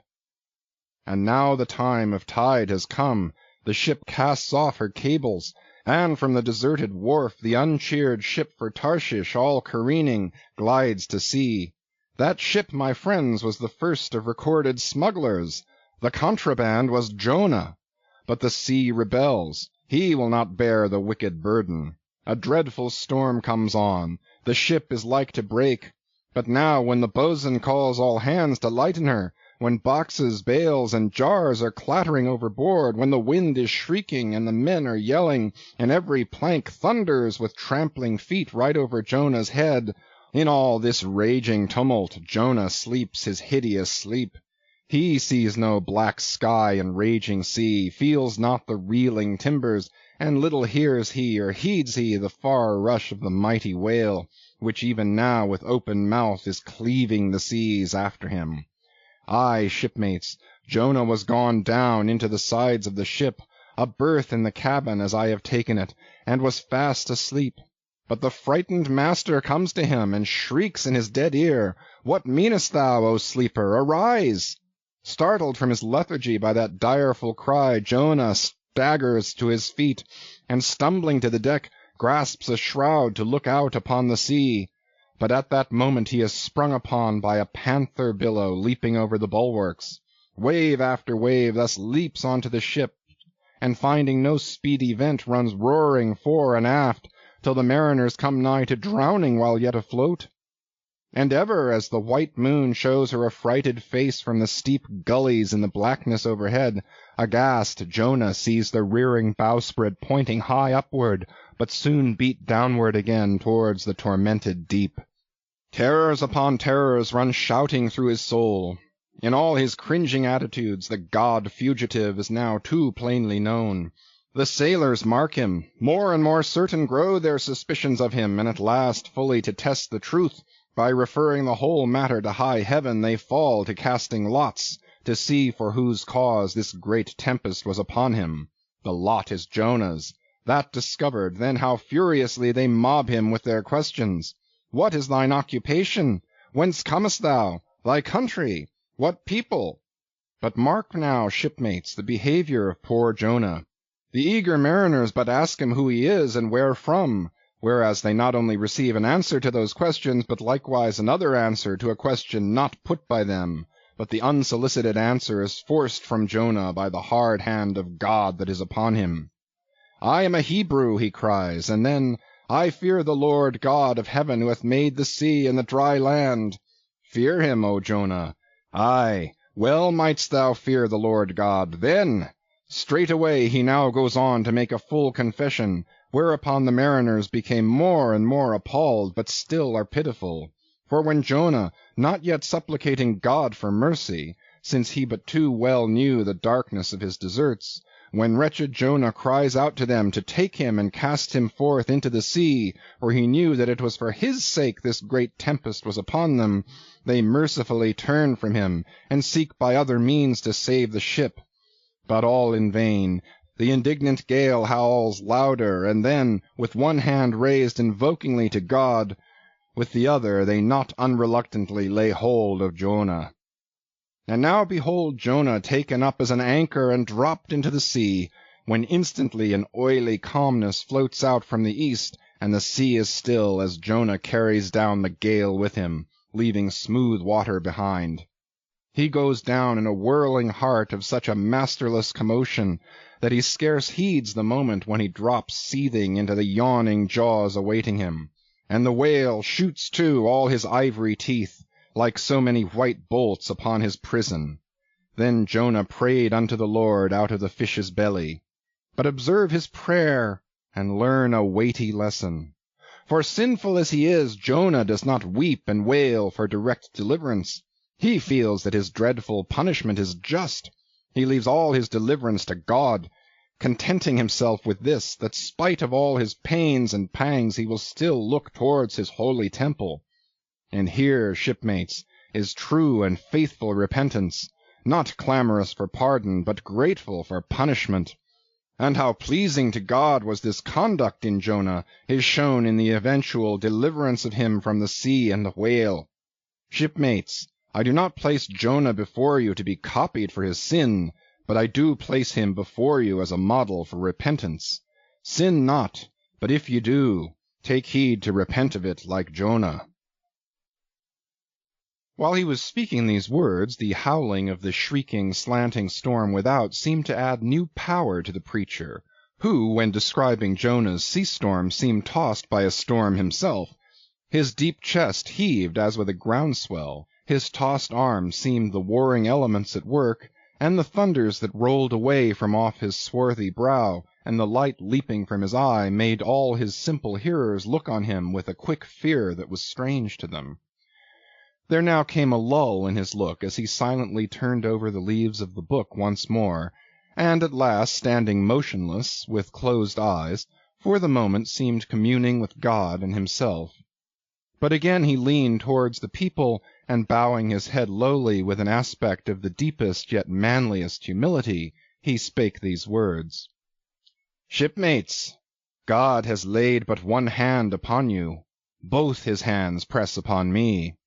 And now the time of tide has come, the ship casts off her cables, and from the deserted wharf the uncheered ship for Tarshish, all careening, glides to sea. That ship, my friends, was the first of recorded smugglers. The contraband was Jonah. But the sea rebels. He will not bear the wicked burden. A dreadful storm comes on. The ship is like to break. But now, when the boatswain calls all hands to lighten her, when boxes, bales, and jars are clattering overboard, when the wind is shrieking and the men are yelling, and every plank thunders with trampling feet right over Jonah's head, in all this raging tumult Jonah sleeps his hideous sleep. He sees no black sky and raging sea, feels not the reeling timbers, and little hears he or heeds he the far rush of the mighty whale, which even now with open mouth is cleaving the seas after him. Aye, shipmates, Jonah was gone down into the sides of the ship, a berth in the cabin as I have taken it, and was fast asleep. But the frightened master comes to him, and shrieks in his dead ear, "What meanest thou, O sleeper? Arise!" Startled from his lethargy by that direful cry, Jonah staggers to his feet, and stumbling to the deck, grasps a shroud to look out upon the sea. But at that moment he is sprung upon by a panther billow leaping over the bulwarks. Wave after wave thus leaps on to the ship, and finding no speedy vent runs roaring fore and aft, till the mariners come nigh to drowning while yet afloat. And ever, as the white moon shows her affrighted face from the steep gullies in the blackness overhead, aghast Jonah sees the rearing bowsprit pointing high upward, but soon beat downward again towards the tormented deep. Terrors upon terrors run shouting through his soul. In all his cringing attitudes the god-fugitive is now too plainly known. The sailors mark him. More and more certain grow their suspicions of him, and at last, fully to test the truth, by referring the whole matter to high heaven, they fall to casting lots, to see for whose cause this great tempest was upon him. The lot is Jonah's. That discovered, then how furiously they mob him with their questions. What is thine occupation? Whence comest thou? Thy country? What people? But mark now, shipmates, the behavior of poor Jonah. The eager mariners but ask him who he is and where from, whereas they not only receive an answer to those questions, but likewise another answer to a question not put by them, but the unsolicited answer is forced from Jonah by the hard hand of God that is upon him. "I am a Hebrew," he cries, and then, "I fear the Lord God of heaven, who hath made the sea and the dry land." Fear him, O Jonah! Aye, well mightst thou fear the Lord God then. Straightway he now goes on to make a full confession, whereupon the mariners became more and more appalled, but still are pitiful. For when Jonah, not yet supplicating God for mercy, since he but too well knew the darkness of his deserts, when wretched Jonah cries out to them to take him and cast him forth into the sea, for he knew that it was for his sake this great tempest was upon them, they mercifully turn from him, and seek by other means to save the ship. But all in vain. The indignant gale howls louder, and then, with one hand raised invokingly to God, with the other they not unreluctantly lay hold of Jonah. And now behold Jonah taken up as an anchor and dropped into the sea, when instantly an oily calmness floats out from the east, and the sea is still as Jonah carries down the gale with him, leaving smooth water behind. He goes down in a whirling heart of such a masterless commotion that he scarce heeds the moment when he drops seething into the yawning jaws awaiting him, and the whale shoots too all his ivory teeth, like so many white bolts upon his prison. Then Jonah prayed unto the Lord out of the fish's belly. But observe his prayer, and learn a weighty lesson. For sinful as he is, Jonah does not weep and wail for direct deliverance. He feels that his dreadful punishment is just. He leaves all his deliverance to God, contenting himself with this, that spite of all his pains and pangs he will still look towards his holy temple. And here, shipmates, is true and faithful repentance, not clamorous for pardon, but grateful for punishment. And how pleasing to God was this conduct in Jonah is shown in the eventual deliverance of him from the sea and the whale. Shipmates, I do not place Jonah before you to be copied for his sin, but I do place him before you as a model for repentance. Sin not, but if you do, take heed to repent of it like Jonah. While he was speaking these words, the howling of the shrieking, slanting storm without seemed to add new power to the preacher, who, when describing Jonah's sea-storm, seemed tossed by a storm himself. His deep chest heaved as with a groundswell, his tossed arms seemed the warring elements at work, and the thunders that rolled away from off his swarthy brow, and the light leaping from his eye, made all his simple hearers look on him with a quick fear that was strange to them. There now came a lull in his look as he silently turned over the leaves of the book once more, and at last, standing motionless, with closed eyes, for the moment seemed communing with God and himself. But again he leaned towards the people, and bowing his head lowly with an aspect of the deepest yet manliest humility, he spake these words. Shipmates, God has laid but one hand upon you. Both his hands press upon me.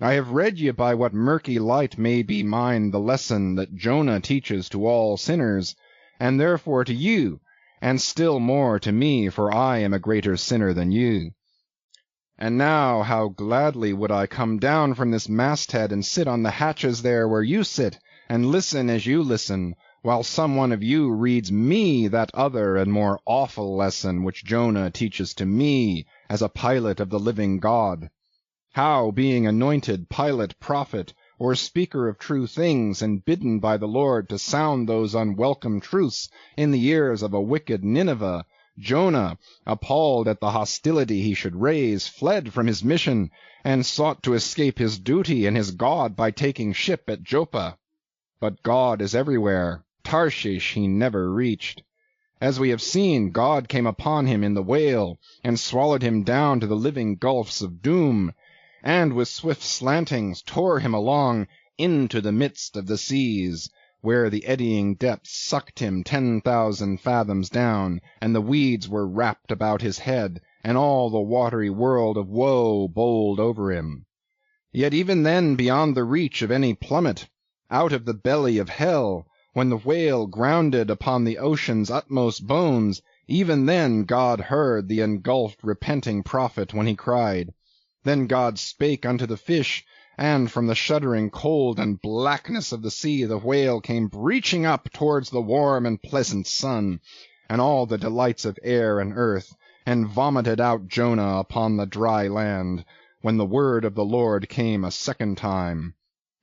I have read ye by what murky light may be mine the lesson that Jonah teaches to all sinners, and therefore to you, and still more to me, for I am a greater sinner than you. And now how gladly would I come down from this masthead and sit on the hatches there where you sit, and listen as you listen, while some one of you reads me that other and more awful lesson which Jonah teaches to me as a pilot of the living God. How, being anointed pilot, prophet, or speaker of true things, and bidden by the Lord to sound those unwelcome truths in the ears of a wicked Nineveh, Jonah, appalled at the hostility he should raise, fled from his mission, and sought to escape his duty and his God by taking ship at Joppa. But God is everywhere. Tarshish he never reached. As we have seen, God came upon him in the whale, and swallowed him down to the living gulfs of doom, and with swift slantings tore him along into the midst of the seas, where the eddying depths sucked him 10,000 fathoms down, and the weeds were wrapped about his head, and all the watery world of woe bowled over him. Yet even then beyond the reach of any plummet, out of the belly of hell, when the whale grounded upon the ocean's utmost bones, even then God heard the engulfed repenting prophet when he cried. Then God spake unto the fish, and from the shuddering cold and blackness of the sea the whale came breaching up towards the warm and pleasant sun, and all the delights of air and earth, and vomited out Jonah upon the dry land, when the word of the Lord came a second time.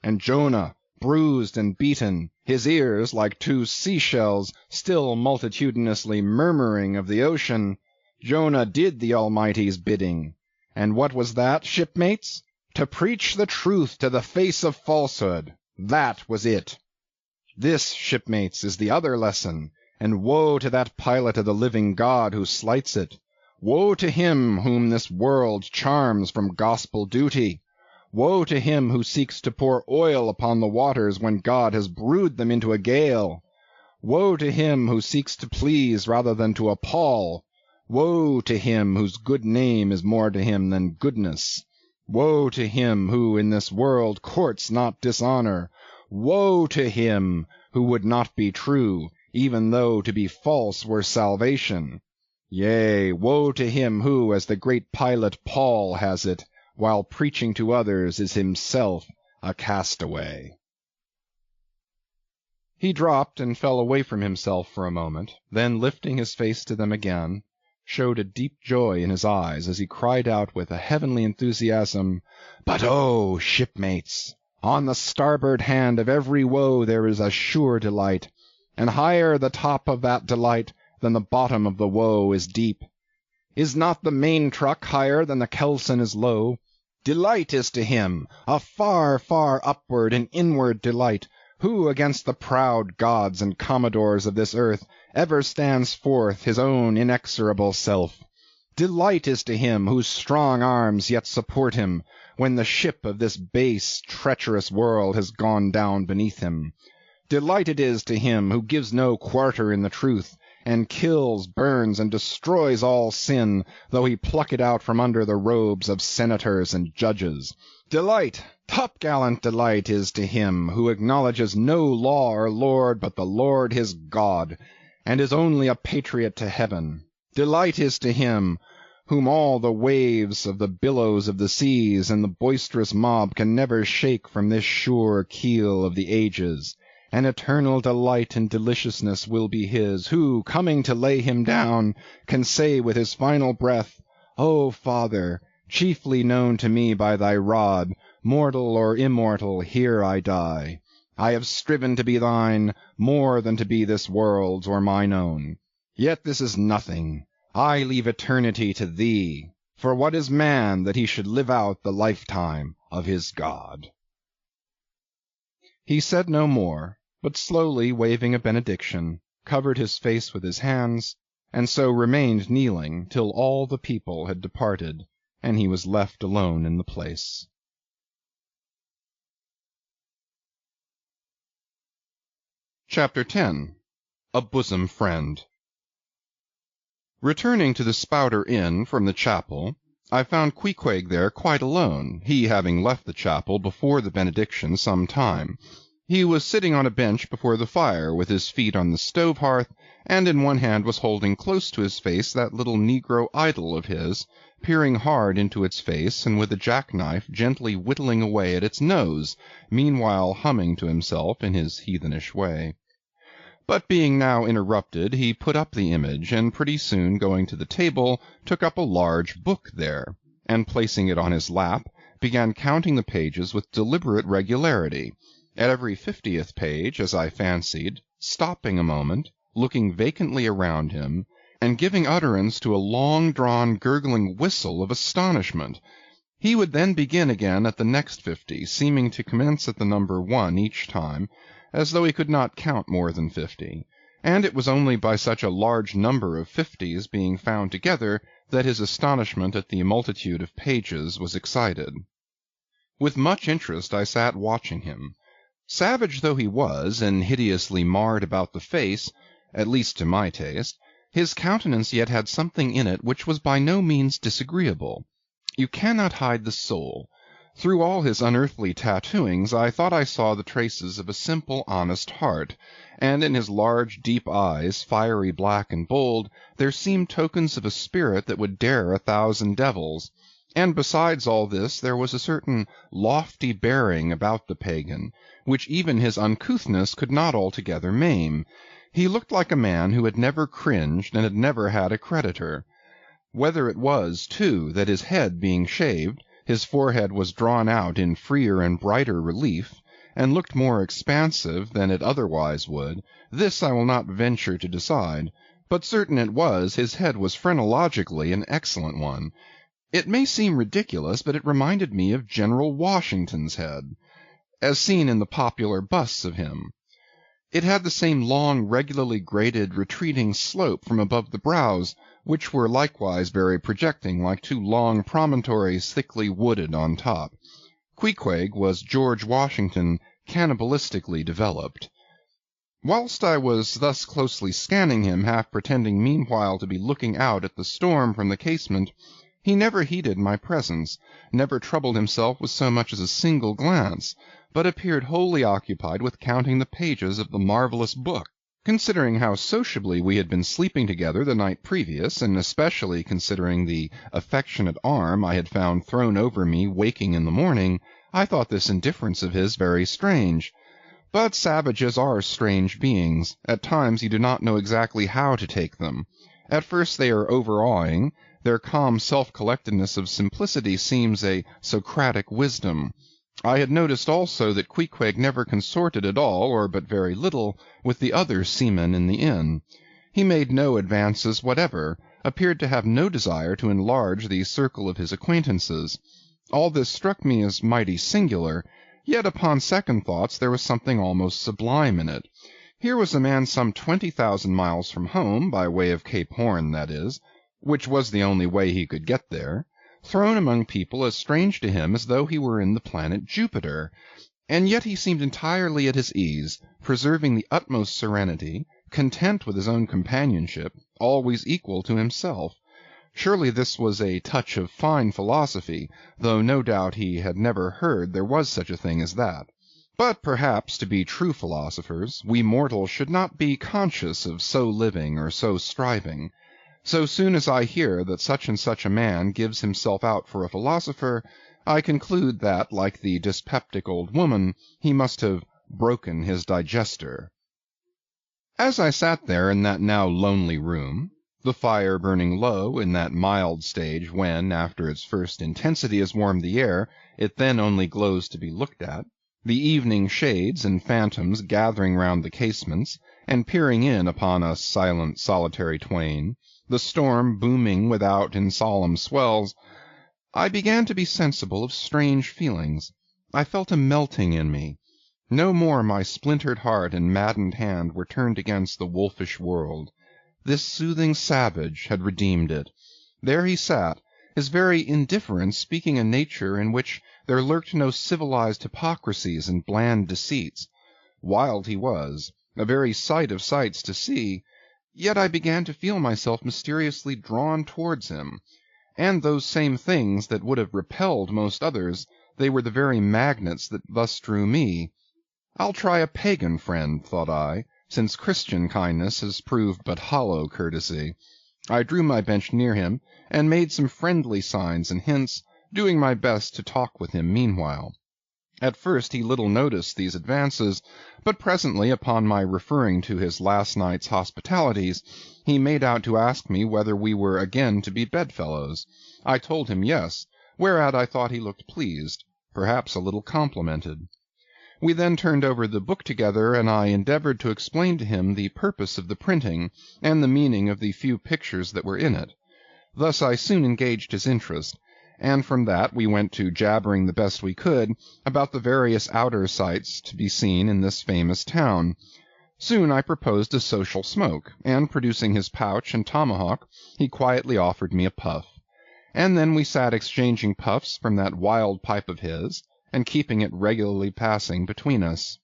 And Jonah, bruised and beaten, his ears like two sea-shells, still multitudinously murmuring of the ocean, Jonah did the Almighty's bidding. And what was that, shipmates? To preach the truth to the face of falsehood. That was it. This, shipmates, is the other lesson, and woe to that pilot of the living God who slights it. Woe to him whom this world charms from gospel duty. Woe to him who seeks to pour oil upon the waters when God has brewed them into a gale. Woe to him who seeks to please rather than to appall. Woe to him whose good name is more to him than goodness. Woe to him who in this world courts not dishonor. Woe to him who would not be true, even though to be false were salvation. Yea, woe to him who, as the great pilot Paul has it, while preaching to others is himself a castaway. He dropped and fell away from himself for a moment, then lifting his face to them again, showed a deep joy in his eyes as he cried out with a heavenly enthusiasm, But oh, shipmates, on the starboard hand of every woe there is a sure delight, and higher the top of that delight than the bottom of the woe is deep. Is not the main truck higher than the kelson is low? Delight is to him, a far, far upward and inward delight, Who against the proud gods and commodores of this earth ever stands forth his own inexorable self? Delight is to him whose strong arms yet support him, when the ship of this base, treacherous world has gone down beneath him. Delight it is to him who gives no quarter in the truth, and kills, burns, and destroys all sin, though he pluck it out from under the robes of senators and judges. Delight, top-gallant delight is to him who acknowledges no law or lord but the Lord his God, and is only a patriot to heaven. Delight is to him whom all the waves of the billows of the seas and the boisterous mob can never shake from this sure keel of the ages. An eternal delight and deliciousness will be his, who, coming to lay him down, can say with his final breath, O Father, chiefly known to me by thy rod, mortal or immortal, here I die. I have striven to be thine, more than to be this world's or mine own. Yet this is nothing. I leave eternity to thee. For what is man that he should live out the lifetime of his God? He said no more, but slowly waving a benediction, covered his face with his hands, and so remained kneeling till all the people had departed, and he was left alone in the place. Chapter 10. A Bosom Friend. Returning to the Spouter Inn from the chapel, I found Queequeg there quite alone, he having left the chapel before the benediction some time. He was sitting on a bench before the fire, with his feet on the stove hearth, and in one hand was holding close to his face that little negro idol of his, peering hard into its face, and with a jackknife gently whittling away at its nose, meanwhile humming to himself in his heathenish way. But being now interrupted, he put up the image, and pretty soon going to the table, took up a large book there, and placing it on his lap, began counting the pages with deliberate regularity, at every 50th page, as I fancied, stopping a moment, looking vacantly around him, and giving utterance to a long-drawn gurgling whistle of astonishment. He would then begin again at the next 50, seeming to commence at the number 1 each time, as though he could not count more than 50, and it was only by such a large number of 50s being found together that his astonishment at the multitude of pages was excited. With much interest I sat watching him. Savage though he was, and hideously marred about the face, at least to my taste, his countenance yet had something in it which was by no means disagreeable. You cannot hide the soul. Through all his unearthly tattooings I thought I saw the traces of a simple, honest heart, and in his large, deep eyes, fiery black and bold, there seemed tokens of a spirit that would dare 1,000 devils. And besides all this there was a certain lofty bearing about the pagan, which even his uncouthness could not altogether maim. He looked like a man who had never cringed and had never had a creditor. Whether it was, too, that his head being shaved, his forehead was drawn out in freer and brighter relief, and looked more expansive than it otherwise would, this I will not venture to decide, but certain it was his head was phrenologically an excellent one. It may seem ridiculous, but it reminded me of General Washington's head, as seen in the popular busts of him. It had the same long, regularly graded, retreating slope from above the brows, which were likewise very projecting, like two long promontories thickly wooded on top. Queequeg was George Washington cannibalistically developed. Whilst I was thus closely scanning him, half pretending meanwhile to be looking out at the storm from the casement, he never heeded my presence, never troubled himself with so much as a single glance, but appeared wholly occupied with counting the pages of the marvellous book. Considering how sociably we had been sleeping together the night previous, and especially considering the affectionate arm I had found thrown over me waking in the morning, I thought this indifference of his very strange. But savages are strange beings. At times you do not know exactly how to take them. At first they are overawing. Their calm self-collectedness of simplicity seems a Socratic wisdom. I had noticed also that Queequeg never consorted at all, or but very little, with the other seamen in the inn. He made no advances whatever, appeared to have no desire to enlarge the circle of his acquaintances. All this struck me as mighty singular, Yet upon second thoughts there was something almost sublime in it. Here was a man some 20,000 miles from home, by way of Cape Horn, that is, which was the only way he could get there, thrown among people as strange to him as though he were in the planet Jupiter, and yet he seemed entirely at his ease, preserving the utmost serenity, content with his own companionship, always equal to himself. Surely this was a touch of fine philosophy, though no doubt he had never heard there was such a thing as that. But perhaps, to be true philosophers, we mortals should not be conscious of so living or so striving. So soon as I hear that such and such a man gives himself out for a philosopher, I conclude that, like the dyspeptic old woman, he must have broken his digester. As I sat there in that now lonely room, the fire burning low in that mild stage when, after its first intensity has warmed the air, it then only glows to be looked at, the evening shades and phantoms gathering round the casements, and peering in upon us silent solitary twain, the storm booming without in solemn swells, I began to be sensible of strange feelings. I felt a melting in me. No more my splintered heart and maddened hand were turned against the wolfish world. This soothing savage had redeemed it. There he sat, his very indifference speaking a nature in which there lurked no civilized hypocrisies and bland deceits. Wild he was, a very sight of sights to see, yet I began to feel myself mysteriously drawn towards him, and those same things that would have repelled most others, they were the very magnets that thus drew me. I'll try a pagan friend, thought I, since Christian kindness has proved but hollow courtesy. I drew my bench near him, and made some friendly signs and hints, doing my best to talk with him meanwhile. At first he little noticed these advances, but presently, upon my referring to his last night's hospitalities, he made out to ask me whether we were again to be bedfellows. I told him yes, whereat I thought he looked pleased, perhaps a little complimented. We then turned over the book together, and I endeavored to explain to him the purpose of the printing, and the meaning of the few pictures that were in it. Thus I soon engaged his interest, and from that we went to jabbering the best we could about the various outer sights to be seen in this famous town. Soon I proposed a social smoke, and producing his pouch and tomahawk, he quietly offered me a puff. And then we sat exchanging puffs from that wild pipe of his, and keeping it regularly passing between us.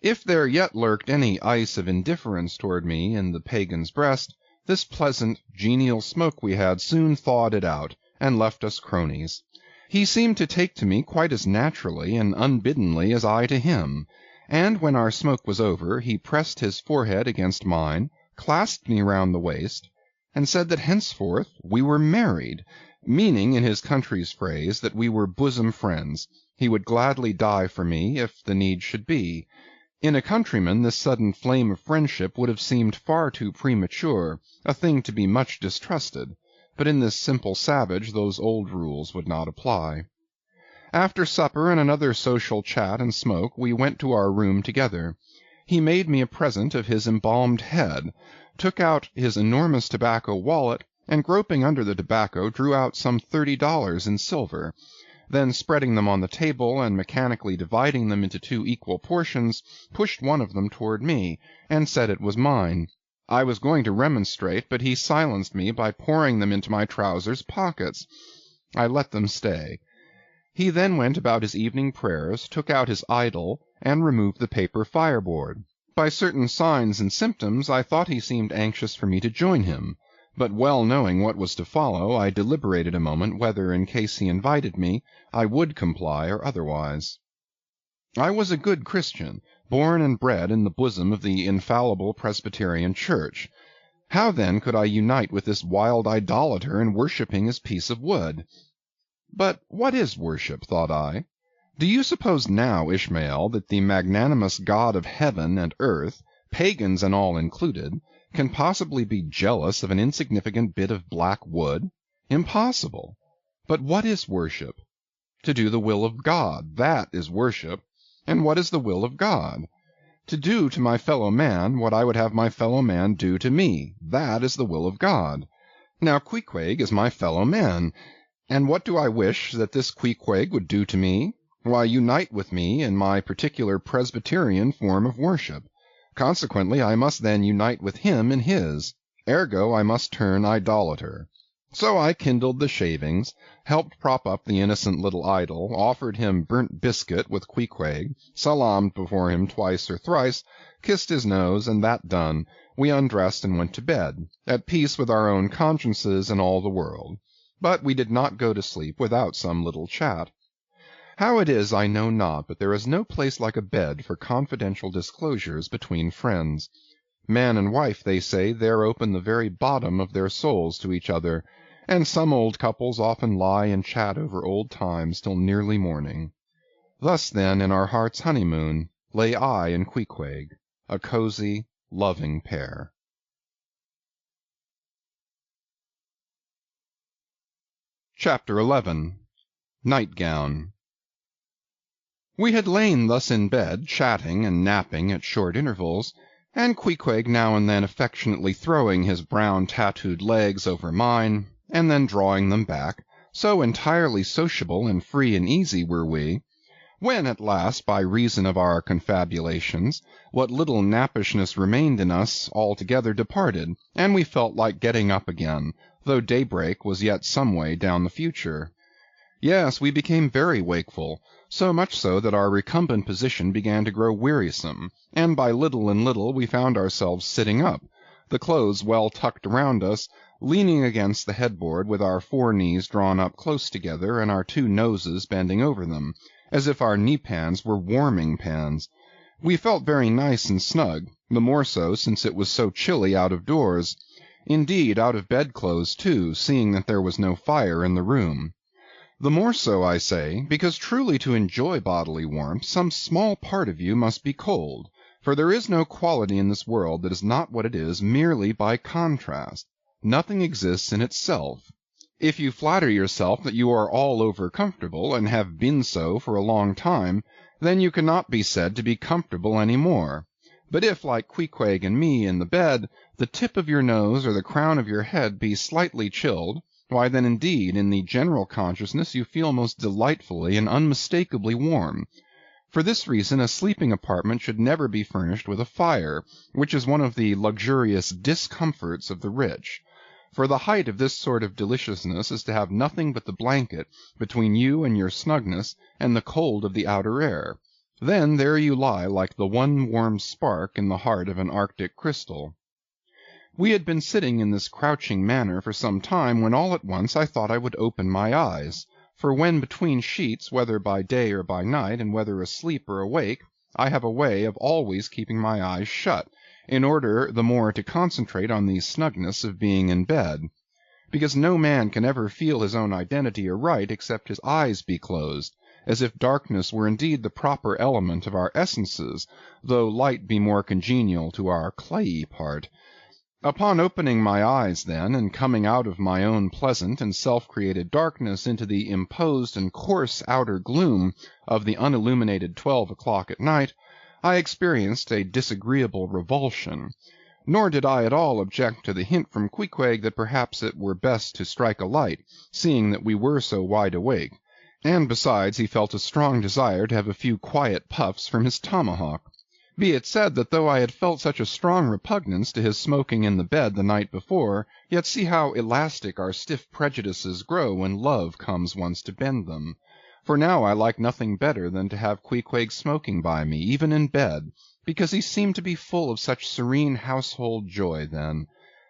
If there yet lurked any ice of indifference toward me in the pagan's breast, this pleasant, genial smoke we had soon thawed it out, and left us cronies. He seemed to take to me quite as naturally and unbiddenly as I to him, and when our smoke was over, he pressed his forehead against mine, clasped me round the waist, and said that henceforth we were married, meaning in his country's phrase that we were bosom friends. He would gladly die for me, if the need should be. In a countryman this sudden flame of friendship would have seemed far too premature, a thing to be much distrusted, but in this simple savage those old rules would not apply. After supper and another social chat and smoke, we went to our room together. He made me a present of his embalmed head, took out his enormous tobacco wallet, and groping under the tobacco drew out some $30 in silver. Then spreading them on the table, and mechanically dividing them into 2 equal portions, pushed one of them toward me, and said it was mine. I was going to remonstrate, but he silenced me by pouring them into my trousers pockets. I let them stay. He then went about his evening prayers, took out his idol, and removed the paper fireboard. By certain signs and symptoms I thought he seemed anxious for me to join him, but well knowing what was to follow, I deliberated a moment whether, in case he invited me, I would comply or otherwise. I was a good Christian, born and bred in the bosom of the infallible Presbyterian Church. How then could I unite with this wild idolater in worshipping his piece of wood? But what is worship, thought I? Do you suppose now, Ishmael, that the magnanimous God of heaven and earth, pagans and all included, can possibly be jealous of an insignificant bit of black wood? Impossible. But what is worship? To do the will of God, that is worship. And what is the will of God? To do to my fellow man what I would have my fellow man do to me, that is the will of God. Now Queequeg is my fellow man, and what do I wish that this Queequeg would do to me? Why, unite with me in my particular Presbyterian form of worship. Consequently, I must then unite with him in his. Ergo, I must turn idolater. So I kindled the shavings, helped prop up the innocent little idol, offered him burnt biscuit with Queequeg, salaamed before him twice or thrice, kissed his nose, and that done, we undressed and went to bed, at peace with our own consciences and all the world. But we did not go to sleep without some little chat. How it is I know not, but there is no place like a bed for confidential disclosures between friends. Man and wife, they say, there open the very bottom of their souls to each other, and some old couples often lie and chat over old times till nearly morning. Thus, then, in our heart's honeymoon, lay I and Queequeg, a cozy, loving pair. Chapter 11. Nightgown. We had lain thus in bed, chatting and napping at short intervals, and Queequeg now and then affectionately throwing his brown tattooed legs over mine, and then drawing them back, so entirely sociable and free and easy were we, when at last, by reason of our confabulations, what little nappishness remained in us altogether departed, and we felt like getting up again, though daybreak was yet some way down the future. Yes, we became very wakeful, so much so that our recumbent position began to grow wearisome, and by little and little we found ourselves sitting up, the clothes well tucked around us, leaning against the headboard with our 4 knees drawn up close together and our 2 noses bending over them, as if our knee-pans were warming pans. We felt very nice and snug, the more so since it was so chilly out of doors. Indeed, out of bedclothes too, seeing that there was no fire in the room. The more so, I say, because truly to enjoy bodily warmth, some small part of you must be cold, for there is no quality in this world that is not what it is merely by contrast. Nothing exists in itself. If you flatter yourself that you are all over comfortable, and have been so for a long time, then you cannot be said to be comfortable any more. But if, like Queequeg and me in the bed, the tip of your nose or the crown of your head be slightly chilled, why then indeed in the general consciousness you feel most delightfully and unmistakably warm. For this reason a sleeping apartment should never be furnished with a fire, which is one of the luxurious discomforts of the rich. For the height of this sort of deliciousness is to have nothing but the blanket between you and your snugness and the cold of the outer air. Then there you lie like the one warm spark in the heart of an Arctic crystal. We had been sitting in this crouching manner for some time when all at once I thought I would open my eyes, for when between sheets, whether by day or by night, and whether asleep or awake, I have a way of always keeping my eyes shut, in order the more to concentrate on the snugness of being in bed. Because no man can ever feel his own identity aright except his eyes be closed, as if darkness were indeed the proper element of our essences, though light be more congenial to our clayey part. Upon opening my eyes, then, and coming out of my own pleasant and self-created darkness into the imposed and coarse outer gloom of the unilluminated 12 o'clock at night, I experienced a disagreeable revulsion. Nor did I at all object to the hint from Queequeg that perhaps it were best to strike a light, seeing that we were so wide awake, and besides he felt a strong desire to have a few quiet puffs from his tomahawk. Be it said that though I had felt such a strong repugnance to his smoking in the bed the night before, yet see how elastic our stiff prejudices grow when love comes once to bend them. For now I like nothing better than to have Queequeg smoking by me, even in bed, because he seemed to be full of such serene household joy then.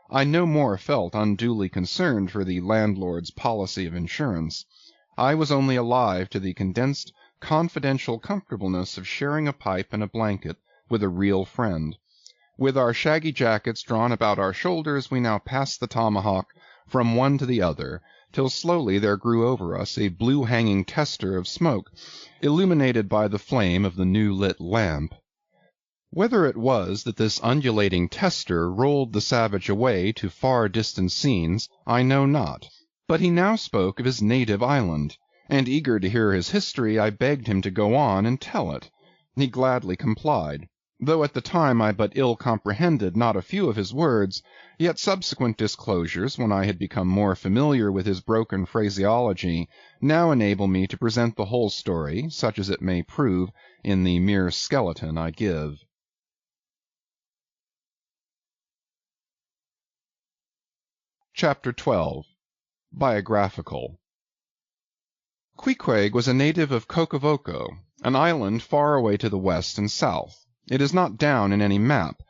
I no more felt unduly concerned for the landlord's policy of insurance. I was only alive to the condensed, confidential comfortableness of sharing a pipe and a blanket with a real friend. With our shaggy jackets drawn about our shoulders, we now passed the tomahawk from one to the other, till slowly there grew over us a blue-hanging tester of smoke, illuminated by the flame of the new-lit lamp. Whether it was that this undulating tester rolled the savage away to far distant scenes, I know not, but he now spoke of his native island, and eager to hear his history, I begged him to go on and tell it. He gladly complied. Though at the time I but ill comprehended not a few of his words, yet subsequent disclosures, when I had become more familiar with his broken phraseology, now enable me to present the whole story, such as it may prove, in the mere skeleton I give. Chapter 12. Biographical. Queequeg was a native of Cocovoko, an island far away to the west and south. It is not down in any map.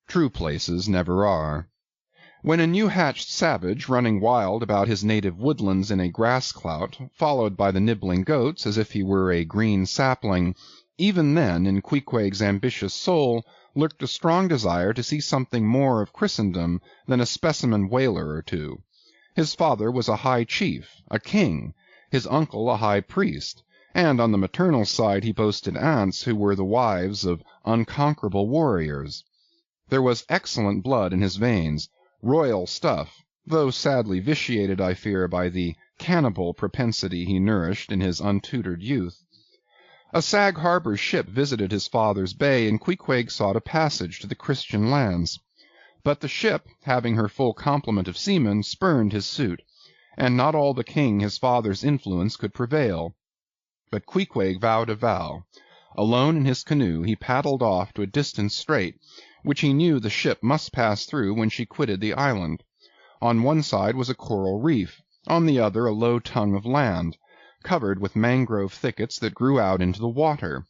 True places never are. When a new-hatched savage, running wild about his native woodlands in a grass-clout, followed by the nibbling goats as if he were a green sapling, even then in Queequeg's ambitious soul lurked a strong desire to see something more of Christendom than a specimen whaler or two. His father was a high chief, a king, his uncle a high priest, and on the maternal side he boasted aunts who were the wives of unconquerable warriors. There was excellent blood in his veins, royal stuff, though sadly vitiated, I fear, by the cannibal propensity he nourished in his untutored youth. A Sag Harbor ship visited his father's bay, and Queequeg sought a passage to the Christian lands. But the ship, having her full complement of seamen, spurned his suit, and not all the king his father's influence could prevail. But Queequeg vowed a vow. Alone in his canoe he paddled off to a distant strait, which he knew the ship must pass through when she quitted the island. On one side was a coral reef, on the other a low tongue of land, covered with mangrove thickets that grew out into the water.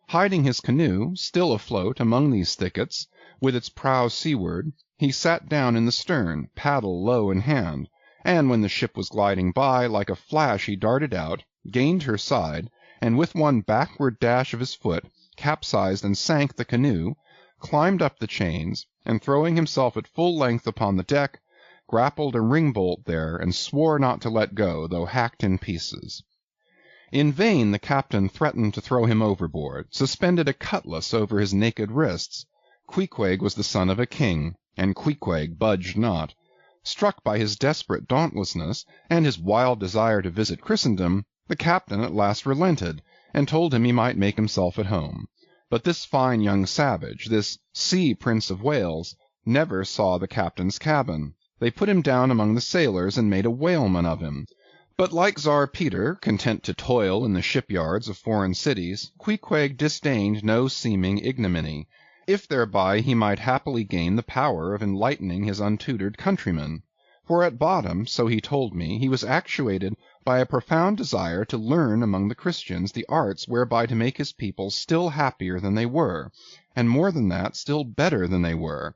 Hiding his canoe, still afloat among these thickets, with its prow seaward, he sat down in the stern, paddle low in hand, and when the ship was gliding by, like a flash he darted out, gained her side, and with one backward dash of his foot, capsized and sank the canoe, climbed up the chains, and throwing himself at full length upon the deck, grappled a ring-bolt there, and swore not to let go, though hacked in pieces. In vain the captain threatened to throw him overboard, suspended a cutlass over his naked wrists. Queequeg was the son of a king, and Queequeg budged not. Struck by his desperate dauntlessness, and his wild desire to visit Christendom, the captain at last relented, and told him he might make himself at home. But this fine young savage, this sea Prince of Wales, never saw the captain's cabin. They put him down among the sailors, and made a whaleman of him. But like Tsar Peter, content to toil in the shipyards of foreign cities, Queequeg disdained no seeming ignominy, if thereby he might happily gain the power of enlightening his untutored countrymen. For at bottom, so he told me, he was actuated by a profound desire to learn among the Christians the arts whereby to make his people still happier than they were, and more than that, still better than they were.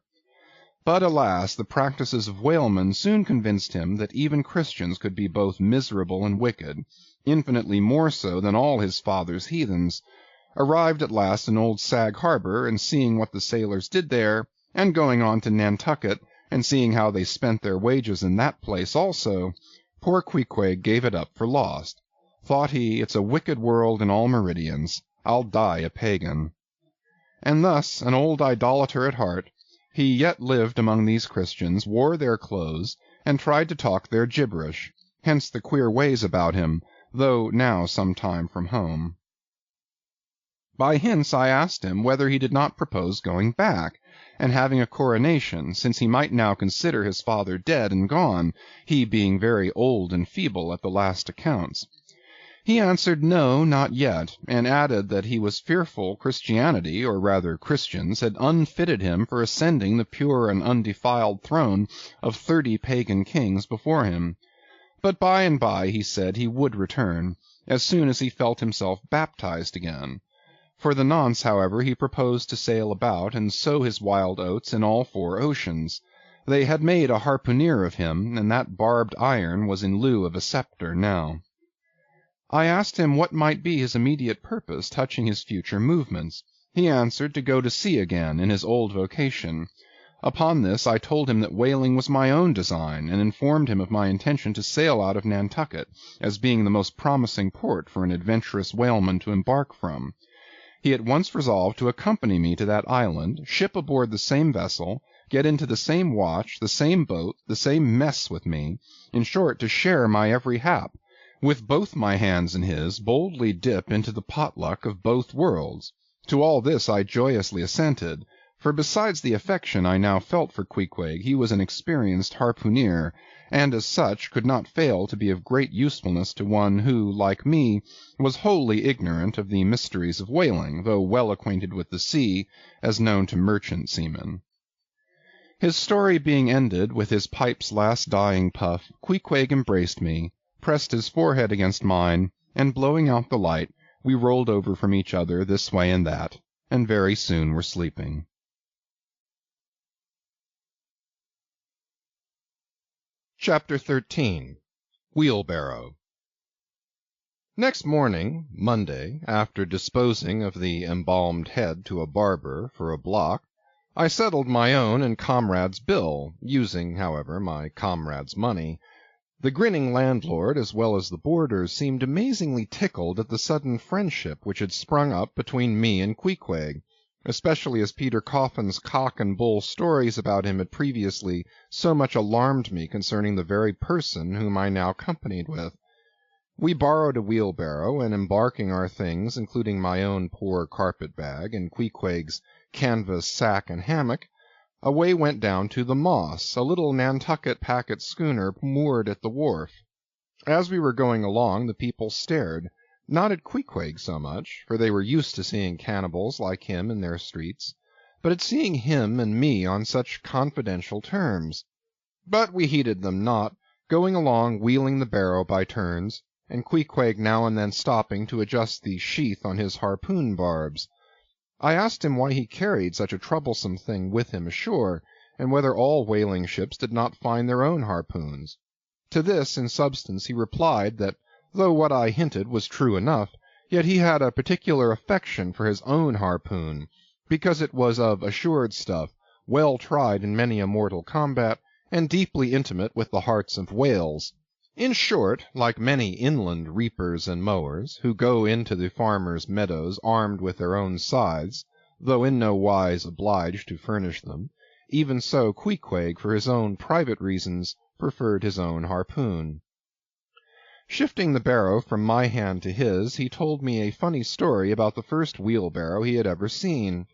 But alas, the practices of whalemen soon convinced him that even Christians could be both miserable and wicked, infinitely more so than all his father's heathens. Arrived at last in old Sag Harbor, and seeing what the sailors did there, and going on to Nantucket, and seeing how they spent their wages in that place also, poor Queequeg gave it up for lost. Thought he, it's a wicked world in all meridians. I'll die a pagan. And thus, an old idolater at heart, he yet lived among these Christians, wore their clothes, and tried to talk their gibberish, hence the queer ways about him, though now some time from home. By hints I asked him whether he did not propose going back, and having a coronation, since he might now consider his father dead and gone, he being very old and feeble at the last accounts. He answered no, not yet, and added that he was fearful Christianity, or rather Christians, had unfitted him for ascending the pure and undefiled throne of 30 pagan kings before him. But by and by, he said, he would return, as soon as he felt himself baptized again. For the nonce, however, he proposed to sail about and sow his wild oats in all 4 oceans. They had made a harpooner of him, and that barbed iron was in lieu of a sceptre now. I asked him what might be his immediate purpose touching his future movements. He answered to go to sea again in his old vocation. Upon this I told him that whaling was my own design, and informed him of my intention to sail out of Nantucket, as being the most promising port for an adventurous whaleman to embark from. He at once resolved to accompany me to that island, ship aboard the same vessel, get into the same watch, the same boat, the same mess with me, in short, to share my every hap, with both my hands in his, boldly dip into the potluck of both worlds, To all this I joyously assented, for besides the affection I now felt for Queequeg, he was an experienced harpooneer, and as such could not fail to be of great usefulness to one who, like me, was wholly ignorant of the mysteries of whaling, though well acquainted with the sea, as known to merchant seamen. His story being ended with his pipe's last dying puff, Queequeg embraced me, pressed his forehead against mine, and blowing out the light, we rolled over from each other this way and that, and very soon were sleeping. Chapter 13. Wheelbarrow. Next morning, Monday, after disposing of the embalmed head to a barber for a block, I settled my own and comrade's bill, using, however, my comrade's money. The grinning landlord, as well as the boarders, seemed amazingly tickled at the sudden friendship which had sprung up between me and Queequeg, especially as Peter Coffin's cock and bull stories about him had previously so much alarmed me concerning the very person whom I now companied with. We borrowed a wheelbarrow, and embarking our things, including my own poor carpet-bag and Queequeg's canvas sack and hammock, away went down to the Moss, a little Nantucket packet schooner moored at the wharf. As we were going along, the people stared, not at Queequeg so much, for they were used to seeing cannibals like him in their streets, but at seeing him and me on such confidential terms. But we heeded them not, going along wheeling the barrow by turns, and Queequeg now and then stopping to adjust the sheath on his harpoon barbs. I asked him why he carried such a troublesome thing with him ashore, and whether all whaling ships did not find their own harpoons. To this, in substance, he replied that though what I hinted was true enough, yet he had a particular affection for his own harpoon, because it was of assured stuff, well tried in many a mortal combat, and deeply intimate with the hearts of whales. In short, like many inland reapers and mowers, who go into the farmers' meadows armed with their own scythes, though in no wise obliged to furnish them, even so Queequeg, for his own private reasons, preferred his own harpoon. Shifting the barrow from my hand to his, he told me a funny story about the first wheelbarrow he had ever seen.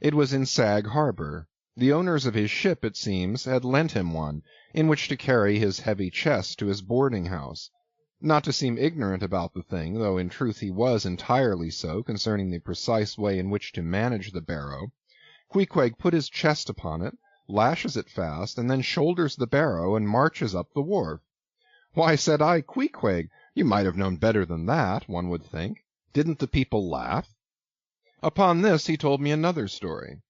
It was in Sag Harbor. The owners of his ship, it seems, had lent him one, in which to carry his heavy chest to his boarding-house. Not to seem ignorant about the thing, though in truth he was entirely so concerning the precise way in which to manage the barrow, Queequeg put his chest upon it, lashes it fast, and then shoulders the barrow and marches up the wharf. Why, said I, Queequeg, you might have known better than that, one would think. Didn't the people laugh? Upon this he told me another story.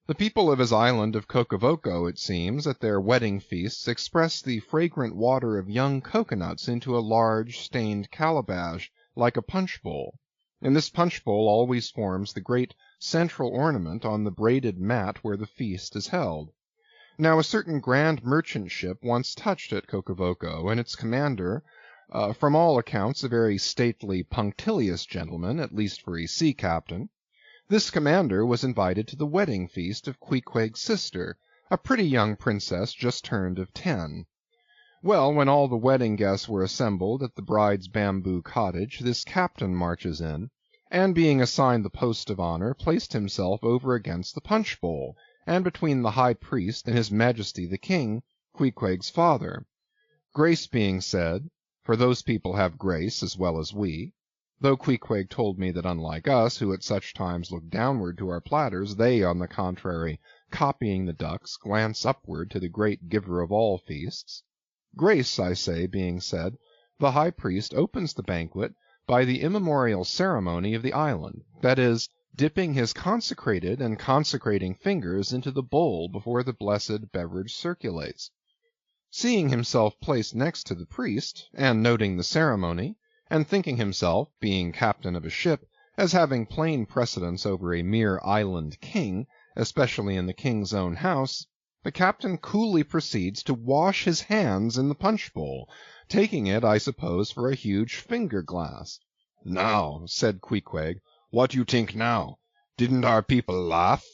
The people of his island of Cocavoco, it seems, at their wedding feasts express the fragrant water of young cocoanuts into a large stained calabash, like a punch-bowl, and this punch-bowl always forms the great central ornament on the braided mat where the feast is held. Now a certain grand merchant ship once touched at Cocavoco, and its commander, from all accounts a very stately, punctilious gentleman, at least for a sea captain, this commander was invited to the wedding feast of Queequeg's sister, a pretty young princess just turned of 10. Well, when all the wedding guests were assembled at the bride's bamboo cottage, this captain marches in, and being assigned the post of honor, placed himself over against the punch-bowl, and between the high priest and his majesty the king, Queequeg's father. Grace being said, for those people have grace as well as we, though Queequeg told me that unlike us, who at such times look downward to our platters, they, on the contrary, copying the ducks, glance upward to the great giver of all feasts. Grace, I say, being said, the high priest opens the banquet by the immemorial ceremony of the island, that is, dipping his consecrated and consecrating fingers into the bowl before the blessed beverage circulates. Seeing himself placed next to the priest, and noting the ceremony, and thinking himself, being captain of a ship, as having plain precedence over a mere island king, especially in the king's own house, the captain coolly proceeds to wash his hands in the punch-bowl, taking it, I suppose, for a huge finger-glass. "Now," said Queequeg, "what you think now? Didn't our people laugh?"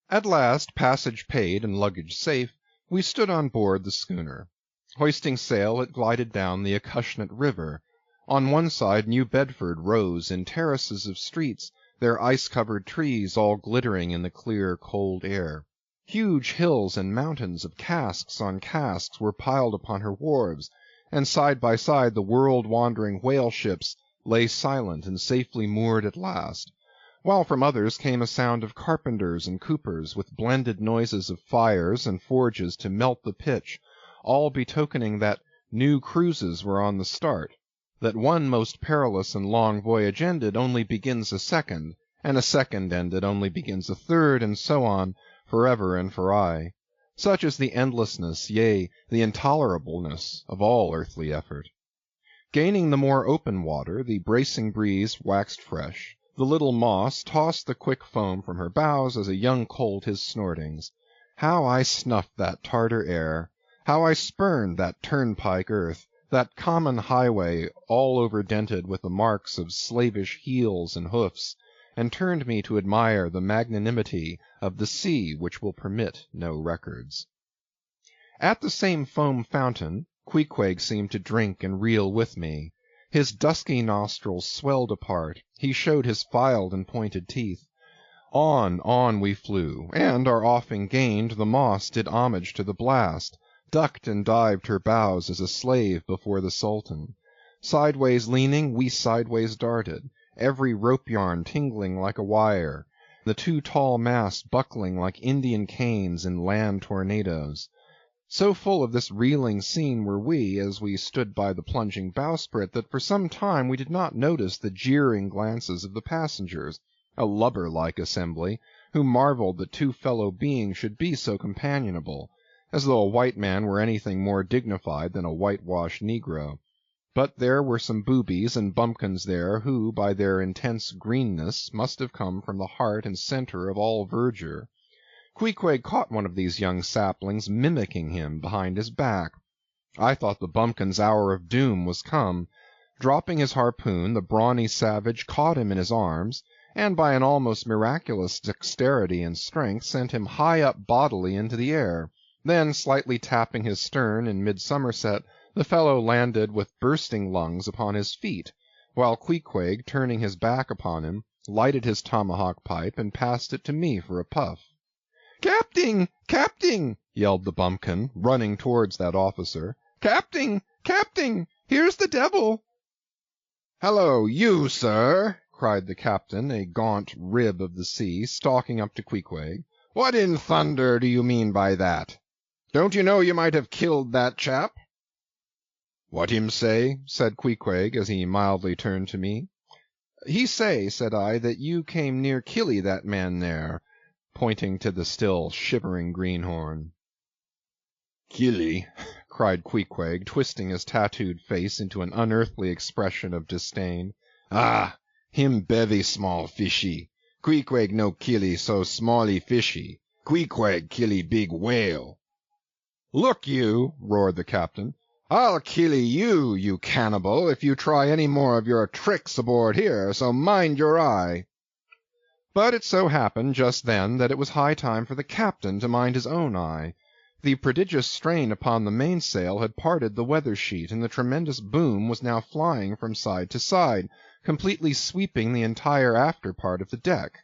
At last, passage paid and luggage safe, we stood on board the schooner. Hoisting sail, it glided down the Acushnet River. On one side New Bedford rose in terraces of streets their ice-covered trees all glittering in the clear, cold air. Huge hills and mountains of casks on casks were piled upon her wharves, and side by side the world-wandering whale-ships lay silent and safely moored at last, while from others came a sound of carpenters and coopers, with blended noises of fires and forges to melt the pitch, all betokening that new cruises were on the start, that one most perilous and long voyage ended only begins a second, and a second ended only begins a third, and so on, forever and for aye. Such is the endlessness, yea, the intolerableness of all earthly effort. Gaining the more open water, the bracing breeze waxed fresh. The little Moss tossed the quick foam from her bows as a young colt his snortings. How I snuffed that Tartar air! How I spurned that turnpike earth, that common highway all over-dented with the marks of slavish heels and hoofs, and turned me to admire the magnanimity of the sea which will permit no records. At the same foam fountain, Queequeg seemed to drink and reel with me. His dusky nostrils swelled apart, he showed his filed and pointed teeth. On we flew, and, our offing gained, the Moss did homage to the blast, ducked and dived her bows as a slave before the Sultan. Sideways leaning, we sideways darted, every rope-yarn tingling like a wire, the two tall masts buckling like Indian canes in land tornadoes. So full of this reeling scene were we, as we stood by the plunging bowsprit, that for some time we did not notice the jeering glances of the passengers, a lubber-like assembly, who marveled that two fellow beings should be so companionable, as though a white man were anything more dignified than a whitewashed negro. But there were some boobies and bumpkins there who, by their intense greenness, must have come from the heart and centre of all verdure. Queequeg caught one of these young saplings mimicking him behind his back. I thought the bumpkin's hour of doom was come. Dropping his harpoon, the brawny savage caught him in his arms, and by an almost miraculous dexterity and strength sent him high up bodily into the air. Then, slightly tapping his stern in mid-somerset, the fellow landed with bursting lungs upon his feet, while Queequeg, turning his back upon him, lighted his tomahawk pipe and passed it to me for a puff. "Capting! Capting!" yelled the bumpkin, running towards that officer. "Capting! Capting! Here's the devil!" "Hallo, you, sir!" cried the captain, a gaunt rib of the sea, stalking up to Queequeg. "What in thunder do you mean by that? Don't you know you might have killed that chap?" "What him say?" said Queequeg, as he mildly turned to me. "He say," said I, "that you came near killy that man there," pointing to the still shivering greenhorn. "Killy!" cried Queequeg, twisting his tattooed face into an unearthly expression of disdain. "Ah, him bevy small fishy. Queequeg no killy so smally fishy. Queequeg killy big whale." "Look you!" roared the captain. "I'll killy you, you cannibal, if you try any more of your tricks aboard here, so mind your eye." But it so happened just then that it was high time for the captain to mind his own eye. The prodigious strain upon the mainsail had parted the weather sheet, and the tremendous boom was now flying from side to side, completely sweeping the entire after part of the deck.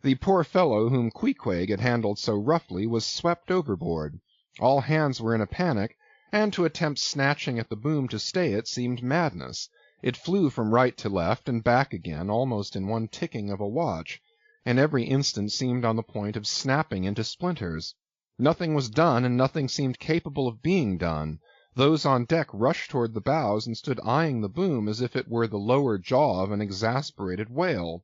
The poor fellow whom Queequeg had handled so roughly was swept overboard. All hands were in a panic, and to attempt snatching at the boom to stay it seemed madness. It flew from right to left and back again almost in one ticking of a watch, and every instant seemed on the point of snapping into splinters. Nothing was done, and nothing seemed capable of being done. Those on deck rushed toward the bows and stood eyeing the boom as if it were the lower jaw of an exasperated whale.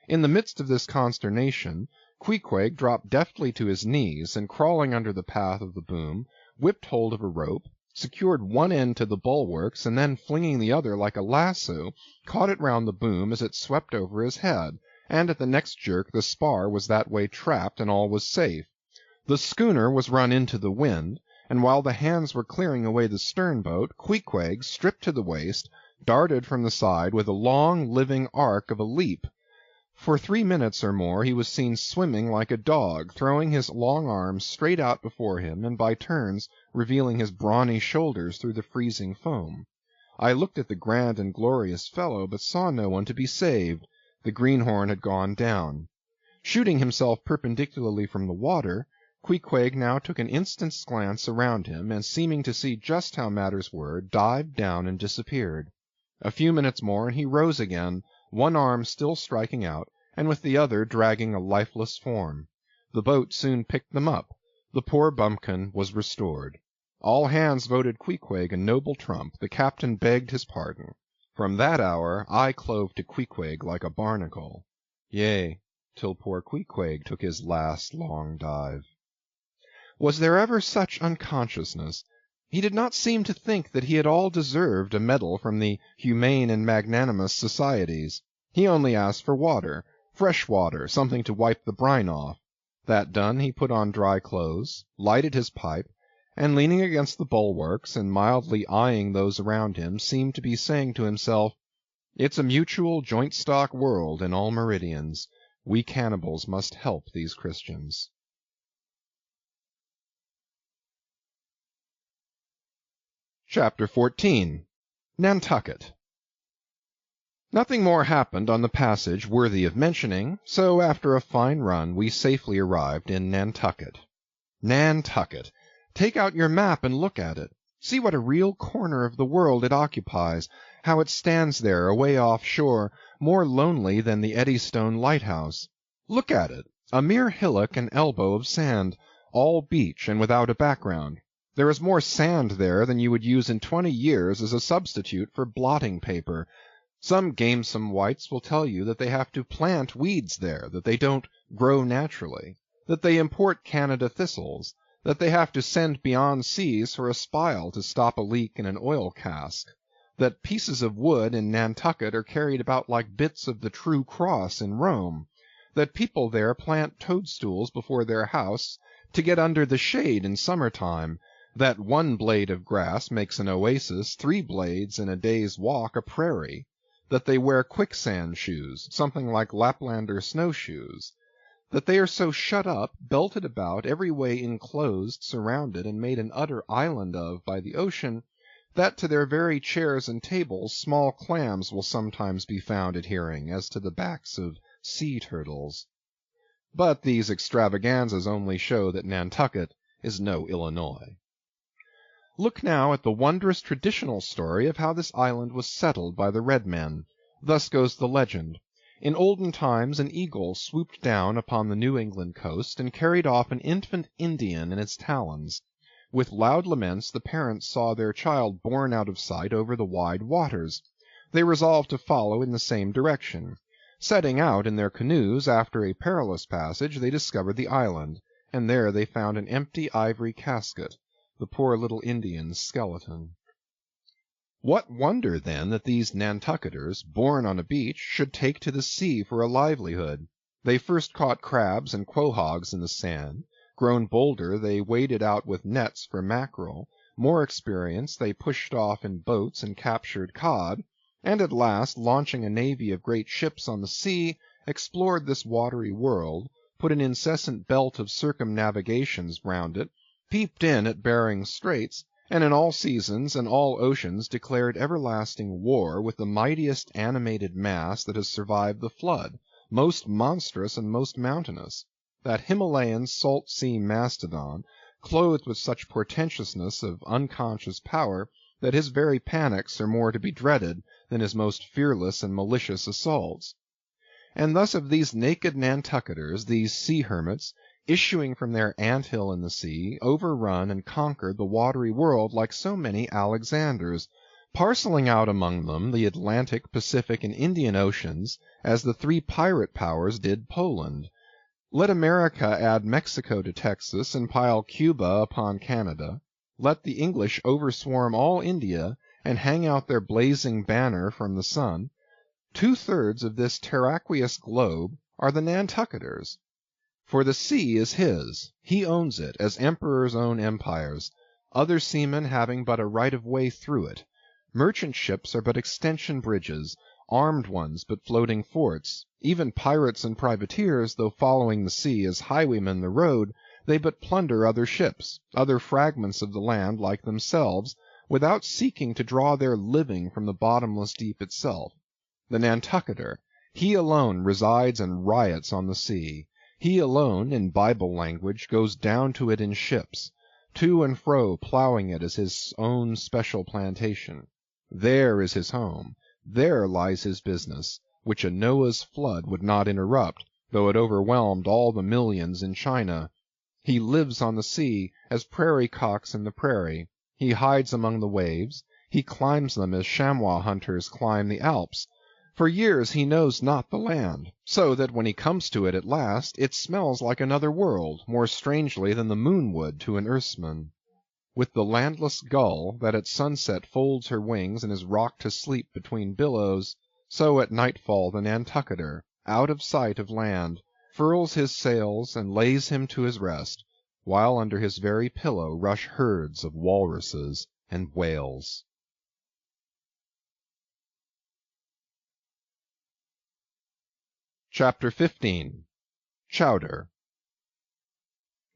In the midst of this consternation, Queequeg dropped deftly to his knees, and crawling under the path of the boom, whipped hold of a rope, secured one end to the bulwarks, and then flinging the other like a lasso, caught it round the boom as it swept over his head, and at the next jerk the spar was that way trapped and all was safe. The schooner was run into the wind, and while the hands were clearing away the stern-boat, Queequeg, stripped to the waist, darted from the side with a long, living arc of a leap. For 3 minutes or more he was seen swimming like a dog, throwing his long arms straight out before him, and by turns revealing his brawny shoulders through the freezing foam. I looked at the grand and glorious fellow, but saw no one to be saved. The greenhorn had gone down. Shooting himself perpendicularly from the water, Queequeg now took an instant's glance around him, and seeming to see just how matters were, dived down and disappeared. A few minutes more and he rose again, one arm still striking out, and with the other dragging a lifeless form. The boat soon picked them up. The poor bumpkin was restored. All hands voted Queequeg a noble trump. The captain begged his pardon. From that hour I clove to Queequeg like a barnacle. Yea, till poor Queequeg took his last long dive. Was there ever such unconsciousness? He did not seem to think that he at all deserved a medal from the humane and magnanimous societies. He only asked for water, fresh water, something to wipe the brine off. That done, he put on dry clothes, lighted his pipe, and leaning against the bulwarks and mildly eyeing those around him, seemed to be saying to himself, "It's a mutual joint-stock world in all meridians. We cannibals must help these Christians." Chapter 14. Nantucket. Nothing more happened on the passage worthy of mentioning, so after a fine run we safely arrived in Nantucket. Nantucket! Take out your map and look at it. See what a real corner of the world it occupies, how it stands there away off shore, more lonely than the Eddystone lighthouse. Look at it, a mere hillock and elbow of sand, all beach and without a background. There is more sand there than you would use in 20 years as a substitute for blotting paper. Some gamesome wights will tell you that they have to plant weeds there, that they don't grow naturally, that they import Canada thistles, that they have to send beyond seas for a spile to stop a leak in an oil cask, that pieces of wood in Nantucket are carried about like bits of the true cross in Rome, that people there plant toadstools before their house to get under the shade in summer-time, that one blade of grass makes an oasis, 3 blades in a day's walk a prairie, that they wear quicksand shoes, something like Laplander snowshoes, that they are so shut up, belted about, every way enclosed, surrounded, and made an utter island of by the ocean, that to their very chairs and tables small clams will sometimes be found adhering, as to the backs of sea-turtles. But these extravaganzas only show that Nantucket is no Illinois. Look now at the wondrous traditional story of how this island was settled by the red men. Thus goes the legend. In olden times an eagle swooped down upon the New England coast and carried off an infant Indian in its talons. With loud laments the parents saw their child borne out of sight over the wide waters. They resolved to follow in the same direction. Setting out in their canoes after a perilous passage, they discovered the island, and there they found an empty ivory casket, the poor little Indian's skeleton. What wonder, then, that these Nantucketers, born on a beach, should take to the sea for a livelihood? They first caught crabs and quahogs in the sand. Grown bolder, they waded out with nets for mackerel. More experienced, they pushed off in boats and captured cod, and at last, launching a navy of great ships on the sea, explored this watery world, put an incessant belt of circumnavigations round it, peeped in at Behring's Straits, and in all seasons and all oceans declared everlasting war with the mightiest animated mass that has survived the flood, most monstrous and most mountainous, that Himalayan salt sea mastodon, clothed with such portentousness of unconscious power that his very panics are more to be dreaded than his most fearless and malicious assaults. And thus of these naked Nantucketers, these sea hermits, issuing from their ant-hill in the sea, overrun and conquered the watery world like so many Alexanders, parcelling out among them the Atlantic, Pacific, and Indian Oceans, as the 3 pirate powers did Poland. Let America add Mexico to Texas, and pile Cuba upon Canada. Let the English overswarm all India, and hang out their blazing banner from the sun. 2/3 of this terraqueous globe are the Nantucketers. For the sea is his. He owns it, as emperors own empires, other seamen having but a right of way through it. Merchant ships are but extension bridges, armed ones but floating forts. Even pirates and privateers, though following the sea as highwaymen the road, they but plunder other ships, other fragments of the land like themselves, without seeking to draw their living from the bottomless deep itself. The Nantucketer, He alone resides and riots on the sea. He alone, in Bible language, goes down to it in ships, to and fro plowing it as his own special plantation. There is his home. There lies his business, which a Noah's flood would not interrupt, though it overwhelmed all the millions in China. He lives on the sea as prairie cocks in the prairie. He hides among the waves. He climbs them as chamois hunters climb the Alps. For years he knows not the land, so that when he comes to it at last, it smells like another world, more strangely than the moon would to an Earthsman. With the landless gull, that at sunset folds her wings and is rocked to sleep between billows, so at nightfall the Nantucketer, out of sight of land, furls his sails and lays him to his rest, while under his very pillow rush herds of walruses and whales. Chapter 15. Chowder.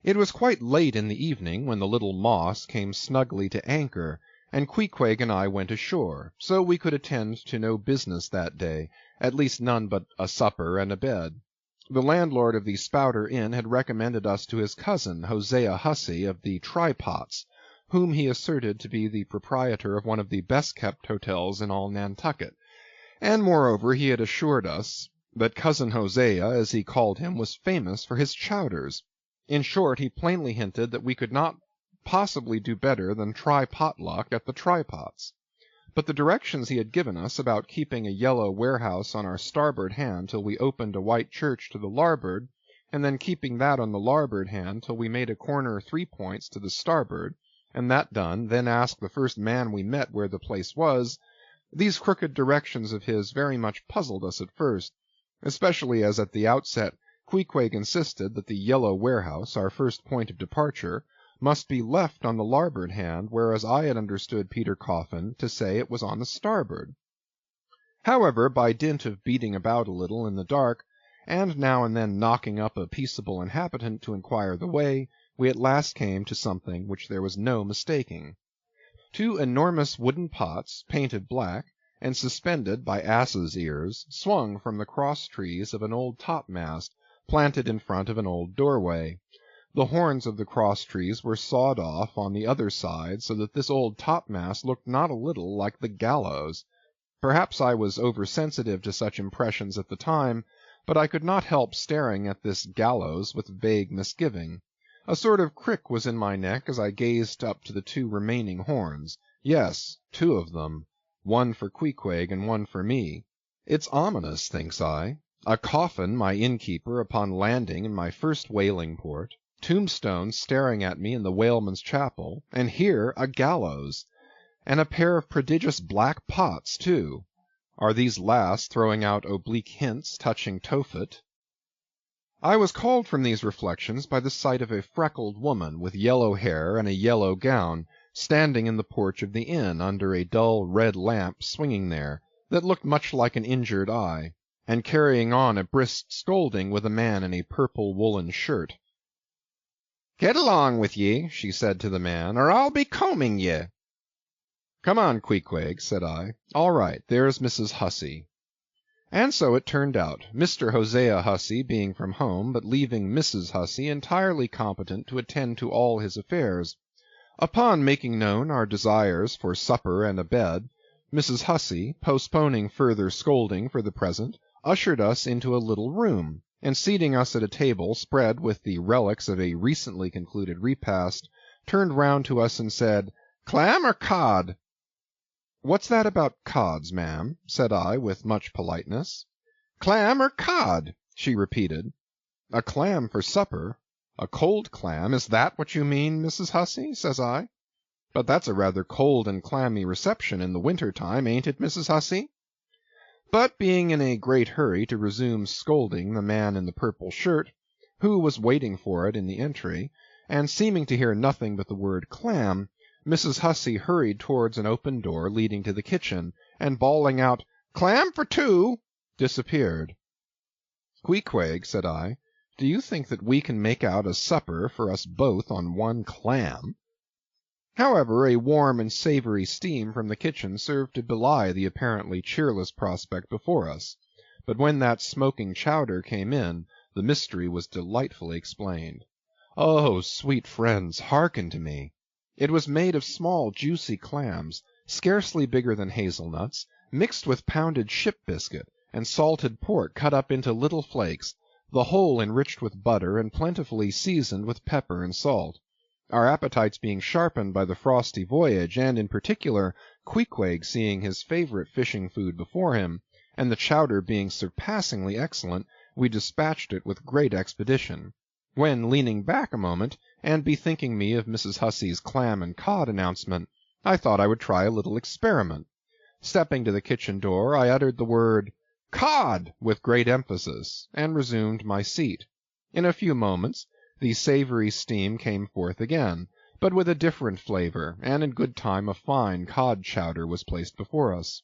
It was quite late in the evening when the little Moss came snugly to anchor, and Queequeg and I went ashore, so we could attend to no business that day, at least none but a supper and a bed. The landlord of the Spouter Inn had recommended us to his cousin, Hosea Hussey of the Trypots, whom he asserted to be the proprietor of one of the best-kept hotels in all Nantucket, and moreover he had assured us that Cousin Hosea, as he called him, was famous for his chowders. In short, he plainly hinted that we could not possibly do better than try potluck at the Trypots. But the directions he had given us about keeping a yellow warehouse on our starboard hand till we opened a white church to the larboard, and then keeping that on the larboard hand till we made a corner 3 points to the starboard, and that done, then ask the first man we met where the place was, these crooked directions of his very much puzzled us at first, especially as at the outset Queequeg insisted that the yellow warehouse, our first point of departure, must be left on the larboard hand, whereas I had understood Peter Coffin to say it was on the starboard. However, by dint of beating about a little in the dark, and now and then knocking up a peaceable inhabitant to inquire the way, we at last came to something which there was no mistaking. 2 enormous wooden pots, painted black, and suspended by asses' ears, swung from the cross-trees of an old topmast, planted in front of an old doorway. The horns of the cross-trees were sawed off on the other side, so that this old topmast looked not a little like the gallows. Perhaps I was over-sensitive to such impressions at the time, but I could not help staring at this gallows with vague misgiving. A sort of crick was in my neck as I gazed up to the 2 remaining horns. Yes, 2 of them. One for Queequeg and one for me. It's ominous, thinks I. A coffin, my innkeeper, upon landing in my first whaling port, tombstones staring at me in the whaleman's chapel, and here a gallows, and a pair of prodigious black pots, too. Are these last throwing out oblique hints touching Tophet? I was called from these reflections by the sight of a freckled woman with yellow hair and a yellow gown, standing in the porch of the inn under a dull red lamp swinging there, that looked much like an injured eye, and carrying on a brisk scolding with a man in a purple woolen shirt. "Get along with ye," she said to the man, "or I'll be combing ye." "Come on, Queequeg," said I. "All right, there's Mrs. Hussey." And so it turned out, Mr. Hosea Hussey being from home, but leaving Mrs. Hussey entirely competent to attend to all his affairs. Upon making known our desires for supper and a bed, Mrs. Hussey, postponing further scolding for the present, ushered us into a little room, and seating us at a table spread with the relics of a recently concluded repast, turned round to us and said, "Clam or cod?" "What's that about cods, ma'am?" said I, with much politeness. "Clam or cod?" she repeated. "A clam for supper? A cold clam? Is that what you mean, Mrs. Hussey?" says I. "But that's a rather cold and clammy reception in the winter time, ain't it, Mrs. Hussey?" But being in a great hurry to resume scolding the man in the purple shirt, who was waiting for it in the entry, and seeming to hear nothing but the word clam, Mrs. Hussey hurried towards an open door leading to the kitchen, and bawling out, "Clam for 2," disappeared. "Queequeg," said I, "do you think that we can make out a supper for us both on one clam?" However, a warm and savory steam from the kitchen served to belie the apparently cheerless prospect before us. but when that smoking chowder came in, the mystery was delightfully explained. Oh, sweet friends, hearken to me. It was made of small juicy clams, scarcely bigger than hazelnuts, mixed with pounded ship biscuit, and salted pork cut up into little flakes, the whole enriched with butter and plentifully seasoned with pepper and salt. Our appetites being sharpened by the frosty voyage, and in particular Queequeg seeing his favorite fishing food before him, and the chowder being surpassingly excellent, we dispatched it with great expedition. When, leaning back a moment, and bethinking me of Mrs. Hussey's clam and cod announcement, I thought I would try a little experiment. Stepping to the kitchen door, I uttered the word "cod" with great emphasis, and resumed my seat. In a few moments the savory steam came forth again, but with a different flavor, and in good time a fine cod chowder was placed before us.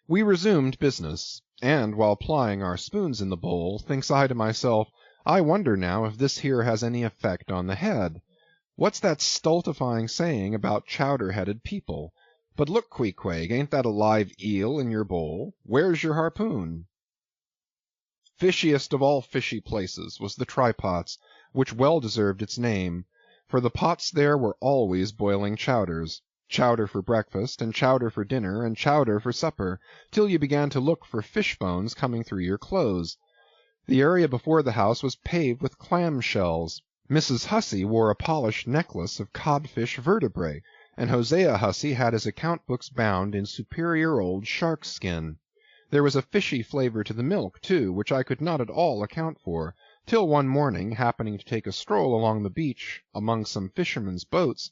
We resumed business, and while plying our spoons in the bowl, thinks I to myself, I wonder now if this here has any effect on the head. What's that stultifying saying about chowder-headed people? But look, Queequeg, ain't that a live eel in your bowl? Where's your harpoon? Fishiest of all fishy places was the trypots, which well deserved its name, for the pots there were always boiling chowders, chowder for breakfast, and chowder for dinner, and chowder for supper, till you began to look for fish bones coming through your clothes. The area before the house was paved with clam shells. Mrs. Hussey wore a polished necklace of codfish vertebrae, and Hosea Hussey had his account books bound in superior old shark skin. There was a fishy flavor to the milk, too, which I could not at all account for, till one morning, happening to take a stroll along the beach among some fishermen's boats,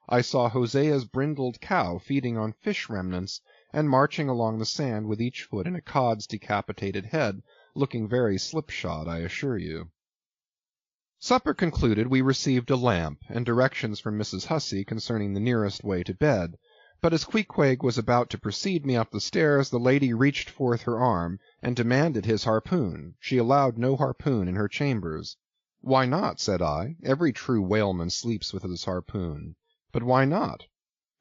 I saw Hosea's brindled cow feeding on fish remnants, and marching along the sand with each foot in a cod's decapitated head, looking very slipshod, I assure you. Supper concluded, we received a lamp, and directions from Mrs. Hussey concerning the nearest way to bed. But as Queequeg was about to precede me up the stairs, the lady reached forth her arm, and demanded his harpoon. She allowed no harpoon in her chambers. Why not? Said I. Every true whaleman sleeps with his harpoon. But why not?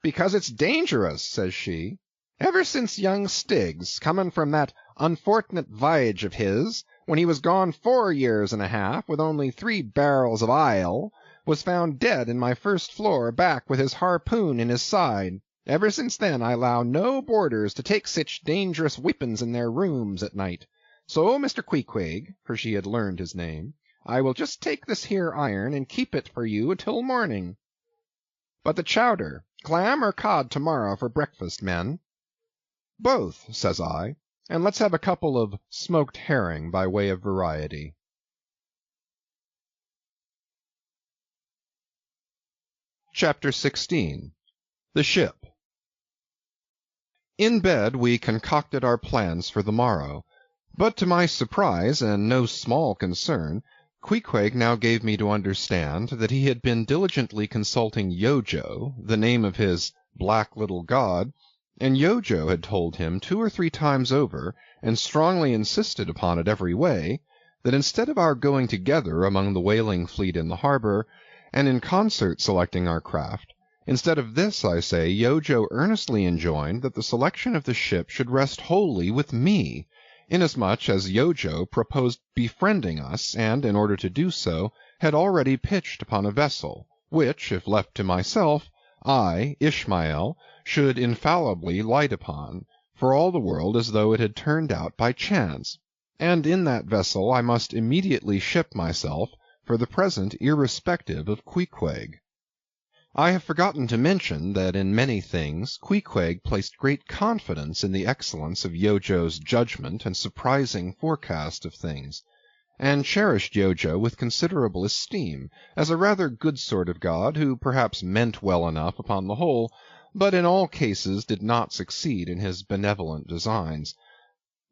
Because it's dangerous, says she. Ever since young Stiggs, comin' from that unfort'nate v'y'ge of his, when he was gone 4 years and a half, with only 3 barrels of ile, was found dead in my first floor back with his harpoon in his side. Ever since then I allow no boarders to take sich dangerous weepons in their rooms at night. So, Mr. Queequeg, for she had learned his name, I will just take this here iron and keep it for you till morning. But the chowder, clam or cod tomorrow for breakfast, men? Both, says I, and let's have a couple of smoked herring by way of variety. Chapter 16. The Ship. In bed we concocted our plans for the morrow, but to my surprise and no small concern, Queequeg now gave me to understand that he had been diligently consulting Yojo, the name of his black little god, and Yojo had told him 2 or 3 times over, and strongly insisted upon it every way, that instead of our going together among the whaling fleet in the harbor, and in concert selecting our craft, instead of this, I say, Yojo earnestly enjoined that the selection of the ship should rest wholly with me, inasmuch as Yojo proposed befriending us, and, in order to do so, had already pitched upon a vessel, which, if left to myself, I, Ishmael, should infallibly light upon, for all the world as though it had turned out by chance, and in that vessel I must immediately ship myself, for the present irrespective of Queequeg. I have forgotten to mention that in many things Queequeg placed great confidence in the excellence of Yojo's judgment and surprising forecast of things, and cherished Yojo with considerable esteem, as a rather good sort of god, who perhaps meant well enough upon the whole, but in all cases did not succeed in his benevolent designs.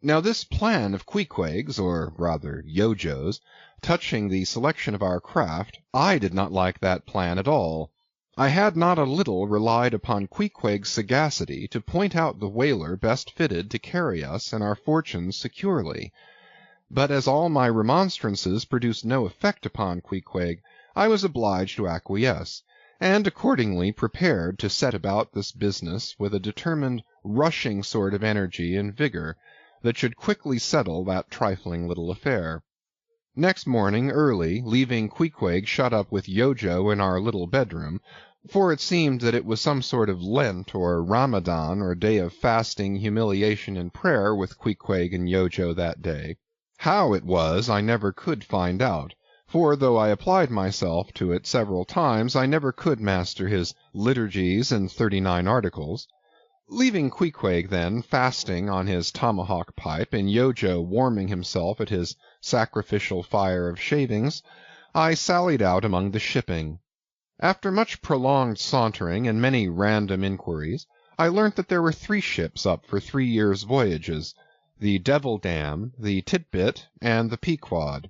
Now this plan of Queequeg's, or rather Yojo's, touching the selection of our craft, I did not like that plan at all. I had not a little relied upon Queequeg's sagacity to point out the whaler best fitted to carry us and our fortunes securely. But as all my remonstrances produced no effect upon Queequeg, I was obliged to acquiesce, and accordingly prepared to set about this business with a determined, rushing sort of energy and vigor, that should quickly settle that trifling little affair. Next morning early, leaving Queequeg shut up with Yojo in our little bedroom, for it seemed that it was some sort of Lent or Ramadan or day of fasting, humiliation, and prayer with Queequeg and Yojo that day. How it was I never could find out, for though I applied myself to it several times, I never could master his liturgies and 39 articles. Leaving Queequeg, then, fasting on his tomahawk pipe, and Yojo warming himself at his sacrificial fire of shavings, I sallied out among the shipping. After much prolonged sauntering and many random inquiries, I learnt that there were 3 ships up for 3 years' voyages, the Devil Dam, the Tit-Bit, and the Pequod.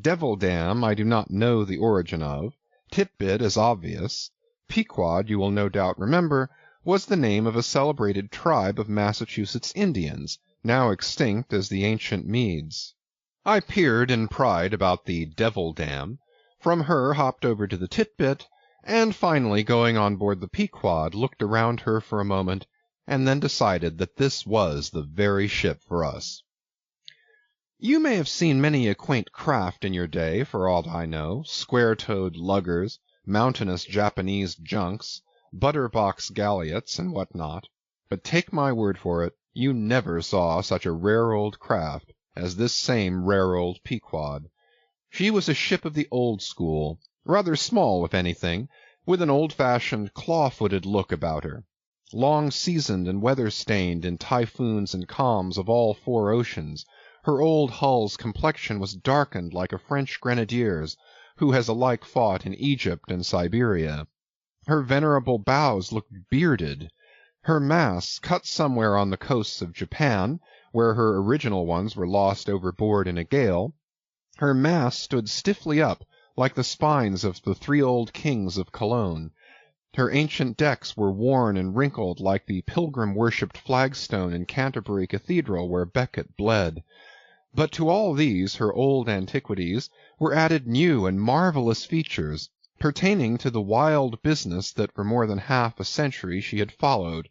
Devil Dam I do not know the origin of. Tit-Bit is obvious. Pequod, you will no doubt remember, was the name of a celebrated tribe of Massachusetts Indians, now extinct as the ancient Medes. I peered in pride about the Devil Dam, from her hopped over to the Tit-Bit, and finally going on board the Pequod looked around her for a moment, and then decided that this was the very ship for us. You may have seen many a quaint craft in your day, for aught I know, square-toed luggers, mountainous Japanese junks, butterbox galliots, and what not, but take my word for it, you never saw such a rare old craft as this same rare old Pequod. She was a ship of the old school, rather small if anything, with an old-fashioned claw-footed look about her. Long seasoned and weather-stained in typhoons and calms of all 4 oceans, her old hull's complexion was darkened like a French grenadier's, who has alike fought in Egypt and Siberia. Her venerable bows looked bearded. Her masts, cut somewhere on the coasts of Japan, where her original ones were lost overboard in a gale, her masts stood stiffly up, like the spines of the 3 old kings of Cologne. Her ancient decks were worn and wrinkled like the pilgrim-worshipped flagstone in Canterbury Cathedral where Becket bled. But to all these, her old antiquities, were added new and marvellous features, pertaining to the wild business that for more than half a century she had followed.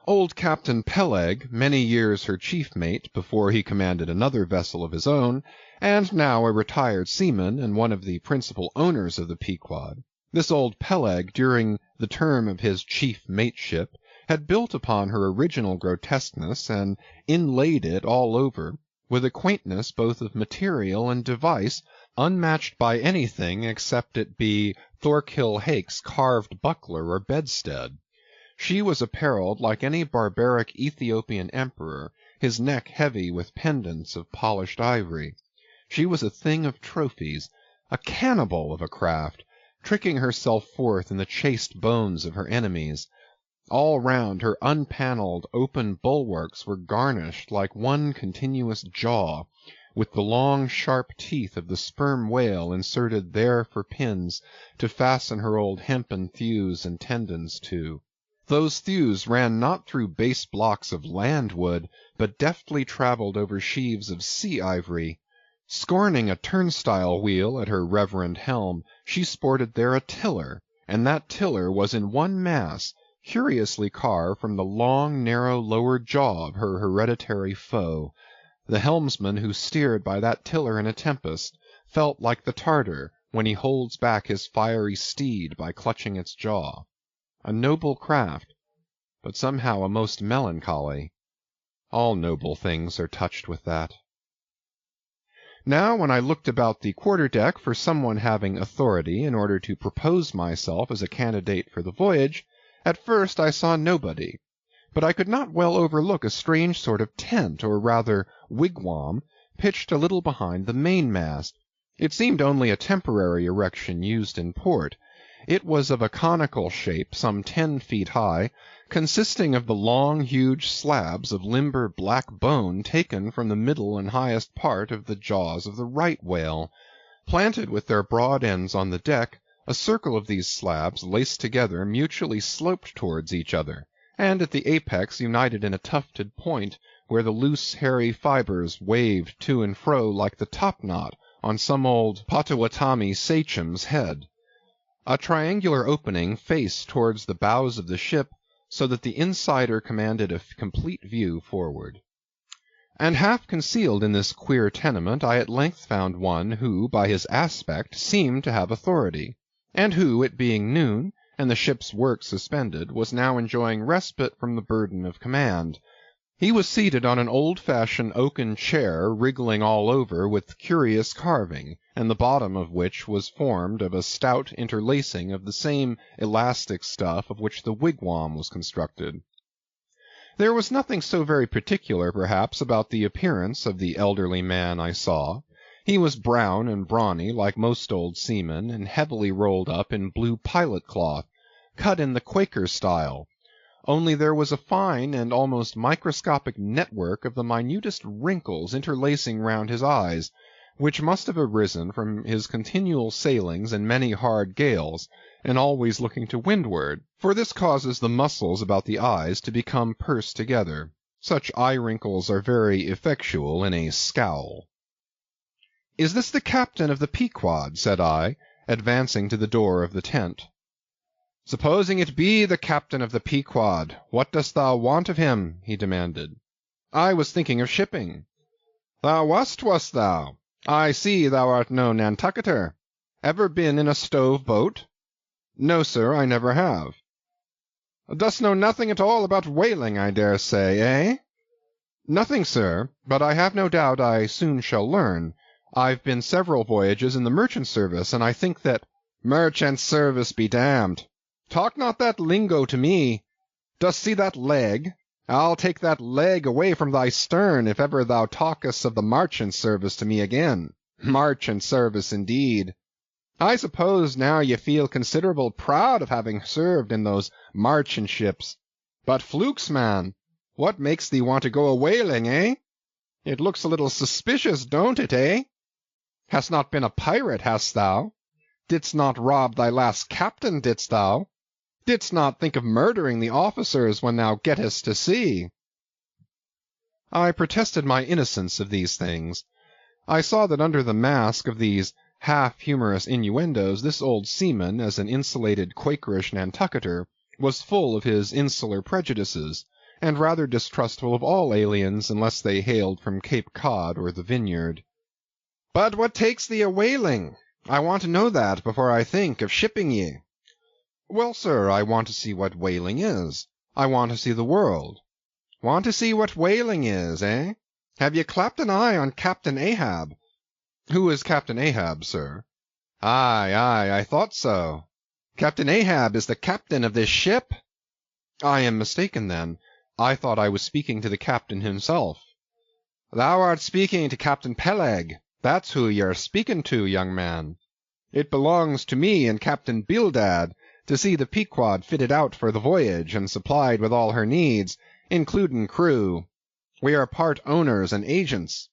Old Captain Peleg, many years her chief mate before he commanded another vessel of his own, and now a retired seaman and one of the principal owners of the Pequod, this old Peleg, during the term of his chief mateship, had built upon her original grotesqueness and inlaid it all over, with a quaintness both of material and device unmatched by anything except it be Thorkill Hake's carved buckler or bedstead. She was apparelled like any barbaric Ethiopian emperor, his neck heavy with pendants of polished ivory. She was a thing of trophies, a cannibal of a craft, tricking herself forth in the chased bones of her enemies. All round her unpanelled, open bulwarks were garnished like one continuous jaw, with the long sharp teeth of the sperm whale inserted there for pins to fasten her old hempen thews and tendons to. Those thews ran not through base blocks of land wood, but deftly travelled over sheaves of sea ivory. Scorning a turnstile wheel at her reverend helm, she sported there a tiller, and that tiller was in one mass, curiously carved from the long, narrow lower jaw of her hereditary foe. The helmsman who steered by that tiller in a tempest felt like the Tartar when he holds back his fiery steed by clutching its jaw. A noble craft, but somehow a most melancholy. All noble things are touched with that. Now when I looked about the quarter-deck for someone having authority in order to propose myself as a candidate for the voyage, at first I saw nobody, but I could not well overlook a strange sort of tent, or rather wigwam, pitched a little behind the mainmast. It seemed only a temporary erection used in port. It was of a conical shape some 10 feet high, consisting of the long, huge slabs of limber black bone taken from the middle and highest part of the jaws of the right whale. Planted with their broad ends on the deck, a circle of these slabs, laced together, mutually sloped towards each other, and at the apex united in a tufted point, where the loose hairy fibres waved to and fro like the topknot on some old Potawatomi sachem's head. A triangular opening faced towards the bows of the ship, so that the insider commanded a complete view forward. And half concealed in this queer tenement I at length found one who, by his aspect, seemed to have authority, and who, it being noon, and the ship's work suspended, was now enjoying respite from the burden of command. He was seated on an old-fashioned oaken chair, wriggling all over with curious carving, and the bottom of which was formed of a stout interlacing of the same elastic stuff of which the wigwam was constructed. There was nothing so very particular, perhaps, about the appearance of the elderly man I saw. He was brown and brawny, like most old seamen, and heavily rolled up in blue pilot cloth, cut in the Quaker style, only there was a fine and almost microscopic network of the minutest wrinkles interlacing round his eyes, which must have arisen from his continual sailings in many hard gales, and always looking to windward, for this causes the muscles about the eyes to become pursed together. Such eye wrinkles are very effectual in a scowl. "Is this the captain of the Pequod?" said I, advancing to the door of the tent. "Supposing it be the captain of the Pequod, what dost thou want of him?" he demanded. "I was thinking of shipping." "Thou wast thou? I see thou art no Nantucketer. Ever been in a stove boat?" "No, sir, I never have." "Dost know nothing at all about whaling, I dare say, eh?" "Nothing, sir, but I have no doubt I soon shall learn. I've been several voyages in the merchant service, and I think that—" "Merchant service be damned! Talk not that lingo to me. Dost see that leg? I'll take that leg away from thy stern if ever thou talkest of the marchant service to me again. Marchant service, indeed! I suppose now ye feel considerable proud of having served in those marchant ships. But flukes, man, what makes thee want to go a-whaling, eh? It looks a little suspicious, don't it, eh? Hast not been a pirate, hast thou? Didst not rob thy last captain, didst thou? Didst not think of murdering the officers when thou gettest to sea?" I protested my innocence of these things. I saw that under the mask of these half-humorous innuendos this old seaman, as an insulated Quakerish Nantucketer, was full of his insular prejudices, and rather distrustful of all aliens unless they hailed from Cape Cod or the Vineyard. "But what takes thee a-whaling? I want to know that before I think of shipping ye." "Well, sir, I want to see what whaling is. I want to see the world." "Want to see what whaling is, eh? Have ye clapped an eye on Captain Ahab?" "Who is Captain Ahab, sir?" "Aye, I thought so. Captain Ahab is the captain of this ship?" "I am mistaken, then. I thought I was speaking to the captain himself." "Thou art speaking to Captain Peleg. That's who you're speaking to, young man. It belongs to me and Captain Bildad to see the Pequod fitted out for the voyage and supplied with all her needs, including crew. We are part owners and agents.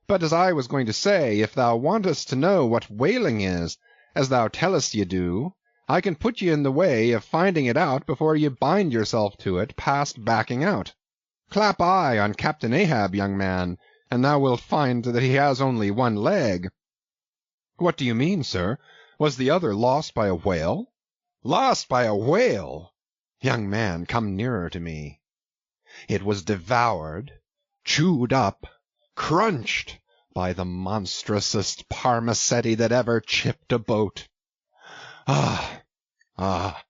But as I was going to say, if thou wantest to know what whaling is, as thou tellest ye do, I can put ye in the way of finding it out before ye bind yourself to it past backing out. Clap eye on Captain Ahab, young man, and thou wilt find that he has only one leg." "What do you mean, sir? Was the other lost by a whale?" "Lost by a whale? Young man, come nearer to me. It was devoured, chewed up, crunched by the monstrousest parmacetti that ever chipped a boat. Ah! I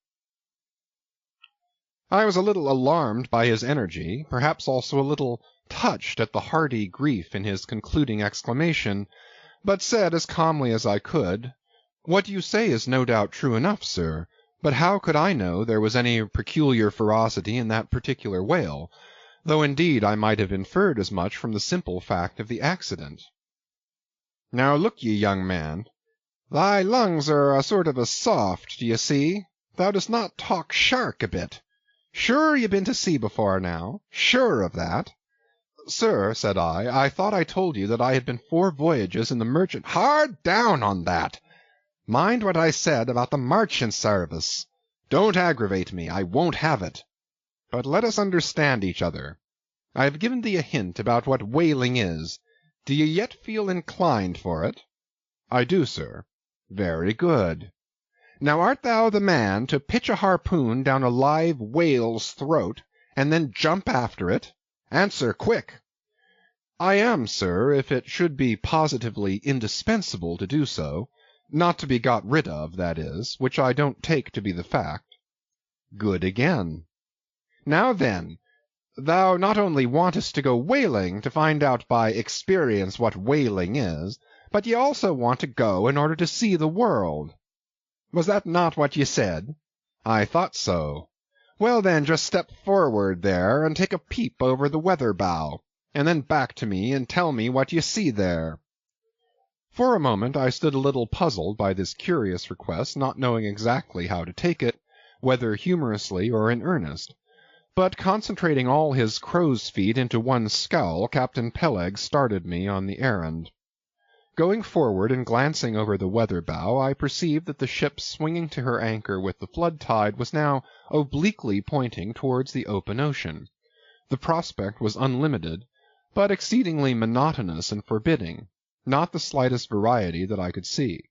was a little alarmed by his energy, perhaps also a little touched at the hearty grief in his concluding exclamation, but said as calmly as I could, "What you say is no doubt true enough, sir, but how could I know there was any peculiar ferocity in that particular whale, though indeed I might have inferred as much from the simple fact of the accident." "Now look ye, young man, thy lungs are a sort of a soft, d'ye see? Thou dost not talk shark a bit. Sure ye been to sea before now? Sure of that?" "Sir," said I thought I told you that I had been 4 voyages in the merchant—" "Hard down on that! Mind what I said about the marchant service. Don't aggravate me, I won't have it. But let us understand each other. I have given thee a hint about what whaling is. Do ye yet feel inclined for it?" "I do, sir." "Very good. Now art thou the man to pitch a harpoon down a live whale's throat, and then jump after it? Answer quick." I am, sir, if it should be positively indispensable to do so, not to be got rid of, that is, which I don't take to be the fact. Good again. Now then, thou not only wantest to go whaling to find out by experience what whaling is, but ye also want to go in order to see the world. Was that not what ye said? I thought so. Well then, just step forward there, and take a peep over the weather bow, and then back to me and tell me what ye see there. For a moment I stood a little puzzled by this curious request, not knowing exactly how to take it, whether humorously or in earnest. But concentrating all his crow's feet into one scowl, Captain Peleg started me on the errand. Going forward and glancing over the weather bow, I perceived that the ship swinging to her anchor with the flood tide was now obliquely pointing towards the open ocean. The prospect was unlimited, but exceedingly monotonous and forbidding, not the slightest variety that I could see.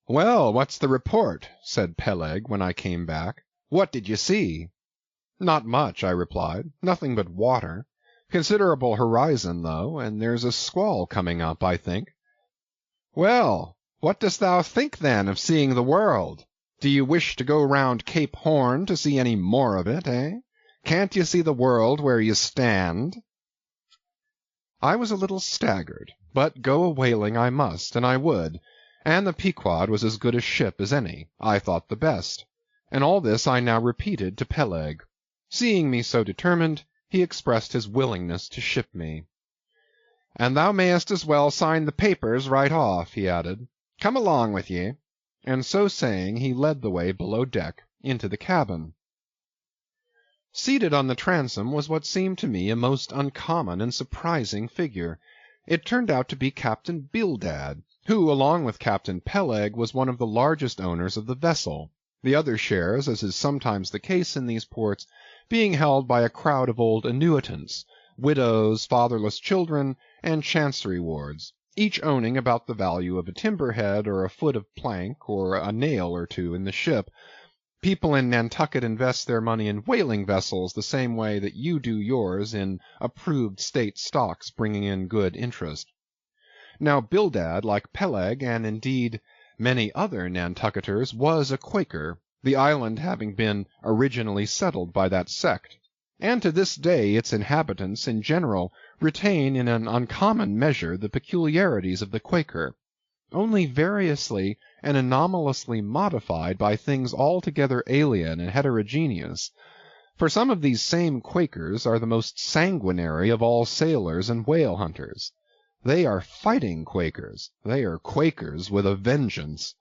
"Well, what's the report?" said Peleg when I came back. "What did you see?" "Not much," I replied. "Nothing but water. Considerable horizon, though, and there's a squall coming up, I think." "Well, what dost thou think, then, of seeing the world? Do you wish to go round Cape Horn to see any more of it, eh? Can't you see the world where you stand?" I was a little staggered, but go a-whaling I must, and I would, and the Pequod was as good a ship as any, I thought the best, and all this I now repeated to Peleg. Seeing me so determined, he expressed his willingness to ship me. "And thou mayest as well sign the papers right off," he added. "Come along with ye." And so saying, he led the way below deck into the cabin. Seated on the transom was what seemed to me a most uncommon and surprising figure. It turned out to be Captain Bildad, who, along with Captain Peleg, was one of the largest owners of the vessel, the other shares, as is sometimes the case in these ports, being held by a crowd of old annuitants, widows, fatherless children, and chancery wards, each owning about the value of a timber-head or a foot of plank or a nail or two in the ship. People in Nantucket invest their money in whaling vessels the same way that you do yours in approved state stocks bringing in good interest. Now Bildad, like Peleg, and indeed many other Nantucketers, was a Quaker, the island having been originally settled by that sect, and to this day its inhabitants in general retain in an uncommon measure the peculiarities of the Quaker, only variously and anomalously modified by things altogether alien and heterogeneous. For some of these same Quakers are the most sanguinary of all sailors and whale hunters. They are fighting Quakers. They are Quakers with a vengeance.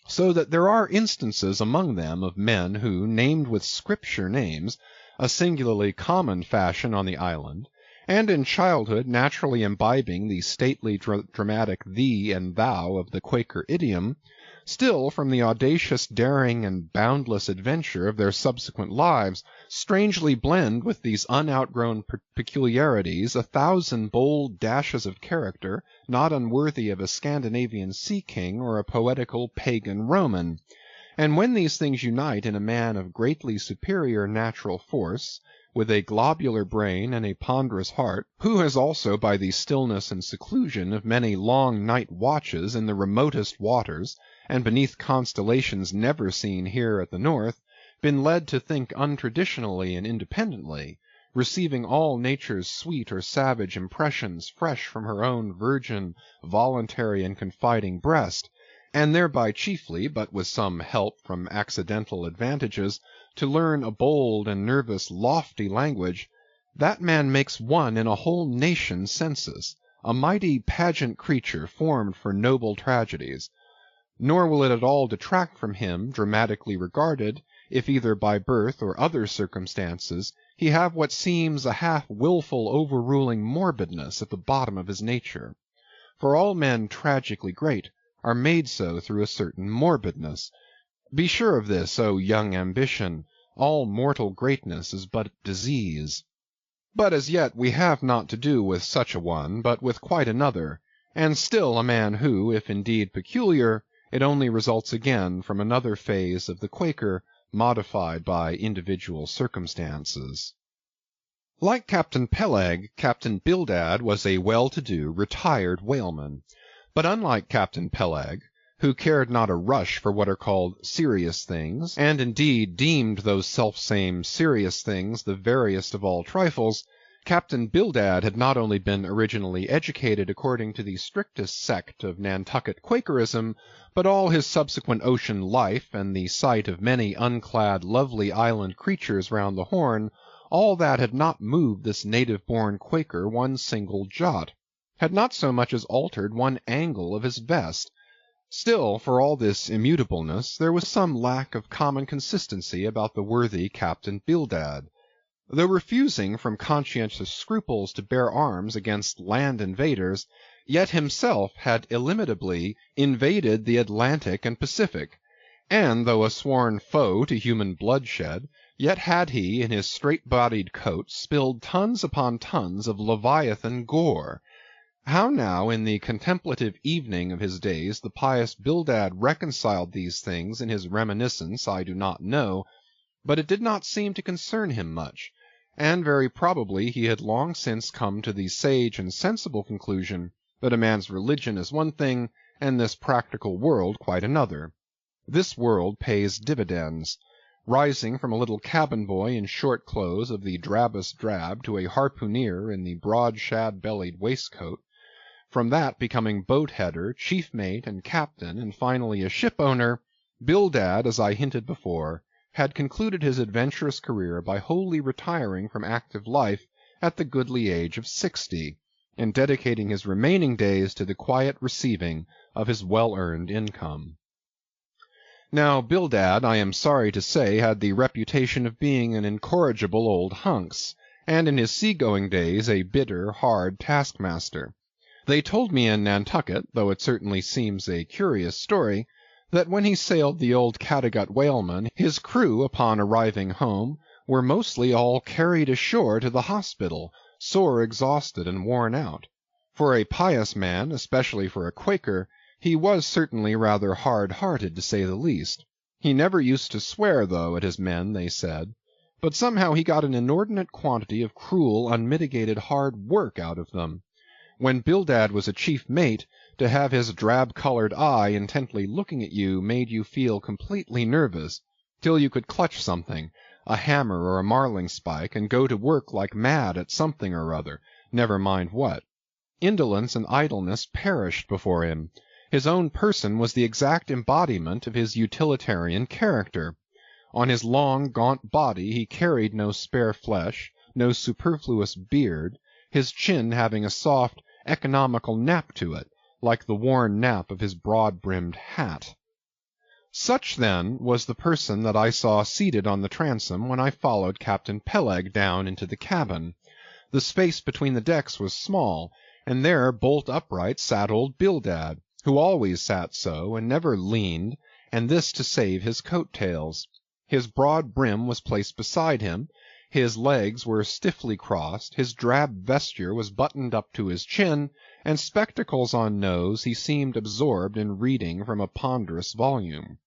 So that there are instances among them of men who, named with Scripture names, a singularly common fashion on the island, and in childhood naturally imbibing the stately dramatic thee and thou of the Quaker idiom, still from the audacious daring and boundless adventure of their subsequent lives, strangely blend with these unoutgrown peculiarities 1,000 bold dashes of character not unworthy of a Scandinavian sea king or a poetical pagan Roman. And when these things unite in a man of greatly superior natural force, with a globular brain and a ponderous heart, who has also by the stillness and seclusion of many long night watches in the remotest waters, and beneath constellations never seen here at the North, been led to think untraditionally and independently, receiving all nature's sweet or savage impressions fresh from her own virgin, voluntary, and confiding breast, and thereby chiefly, but with some help from accidental advantages, to learn a bold and nervous lofty language, that man makes one in a whole nation's census, a mighty pageant creature formed for noble tragedies. Nor will it at all detract from him, dramatically regarded, if either by birth or other circumstances he have what seems a half-wilful overruling morbidness at the bottom of his nature. For all men tragically great are made so through a certain morbidness. Be sure of this, O young ambition, all mortal greatness is but disease. But as yet we have not to do with such a one, but with quite another, and still a man who, if indeed peculiar, it only results again from another phase of the Quaker, modified by individual circumstances. Like Captain Peleg, Captain Bildad was a well-to-do, retired whaleman. But unlike Captain Peleg, who cared not a rush for what are called serious things, and indeed deemed those selfsame serious things the veriest of all trifles, Captain Bildad had not only been originally educated according to the strictest sect of Nantucket Quakerism, but all his subsequent ocean life, and the sight of many unclad lovely island creatures round the Horn, all that had not moved this native-born Quaker one single jot, had not so much as altered one angle of his vest. Still, for all this immutableness, there was some lack of common consistency about the worthy Captain Bildad. Though refusing from conscientious scruples to bear arms against land invaders, yet himself had illimitably invaded the Atlantic and Pacific, and though a sworn foe to human bloodshed, yet had he, in his straight-bodied coat, spilled tons upon tons of Leviathan gore. How now, in the contemplative evening of his days, the pious Bildad reconciled these things in his reminiscence, I do not know, but it did not seem to concern him much, and very probably he had long since come to the sage and sensible conclusion that a man's religion is one thing, and this practical world quite another. This world pays dividends. Rising from a little cabin boy in short clothes of the drabbest drab to a harpooneer in the broad shad-bellied waistcoat, from that becoming boat-header, chief mate, and captain, and finally a ship-owner, Bildad, as I hinted before, had concluded his adventurous career by wholly retiring from active life at the goodly age of 60, and dedicating his remaining days to the quiet receiving of his well-earned income. Now, Bildad, I am sorry to say, had the reputation of being an incorrigible old hunks, and in his sea-going days a bitter, hard taskmaster. They told me in Nantucket, though it certainly seems a curious story, that when he sailed the old Cattegut whaleman, his crew, upon arriving home, were mostly all carried ashore to the hospital, sore exhausted and worn out. For a pious man, especially for a Quaker, he was certainly rather hard-hearted, to say the least. He never used to swear, though, at his men, they said, but somehow he got an inordinate quantity of cruel, unmitigated hard work out of them. When Bildad was a chief mate, to have his drab-colored eye intently looking at you made you feel completely nervous, till you could clutch something, a hammer or a marling-spike, and go to work like mad at something or other, never mind what. Indolence and idleness perished before him. His own person was the exact embodiment of his utilitarian character. On his long, gaunt body he carried no spare flesh, no superfluous beard, his chin having a soft, economical nap to it, like the worn nap of his broad-brimmed hat. Such, then, was the person that I saw seated on the transom when I followed Captain Peleg down into the cabin. The space between the decks was small, and there bolt upright sat old Bildad, who always sat so, and never leaned, and this to save his coat-tails. His broad brim was placed beside him, his legs were stiffly crossed, his drab vesture was buttoned up to his chin, and spectacles on nose, he seemed absorbed in reading from a ponderous volume.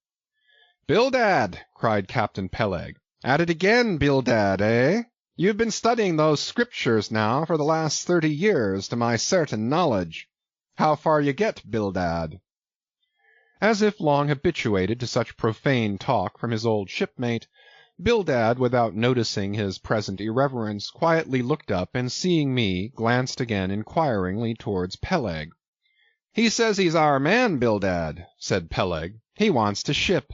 "Bildad!" cried Captain Peleg. "At it again, Bildad, eh? You've been studying those scriptures now for the last 30 years, to my certain knowledge. How far you get, Bildad?" As if long habituated to such profane talk from his old shipmate, Bildad, without noticing his present irreverence, quietly looked up, and seeing me, glanced again inquiringly towards Peleg. "He says he's our man, Bildad," said Peleg. "He wants to ship."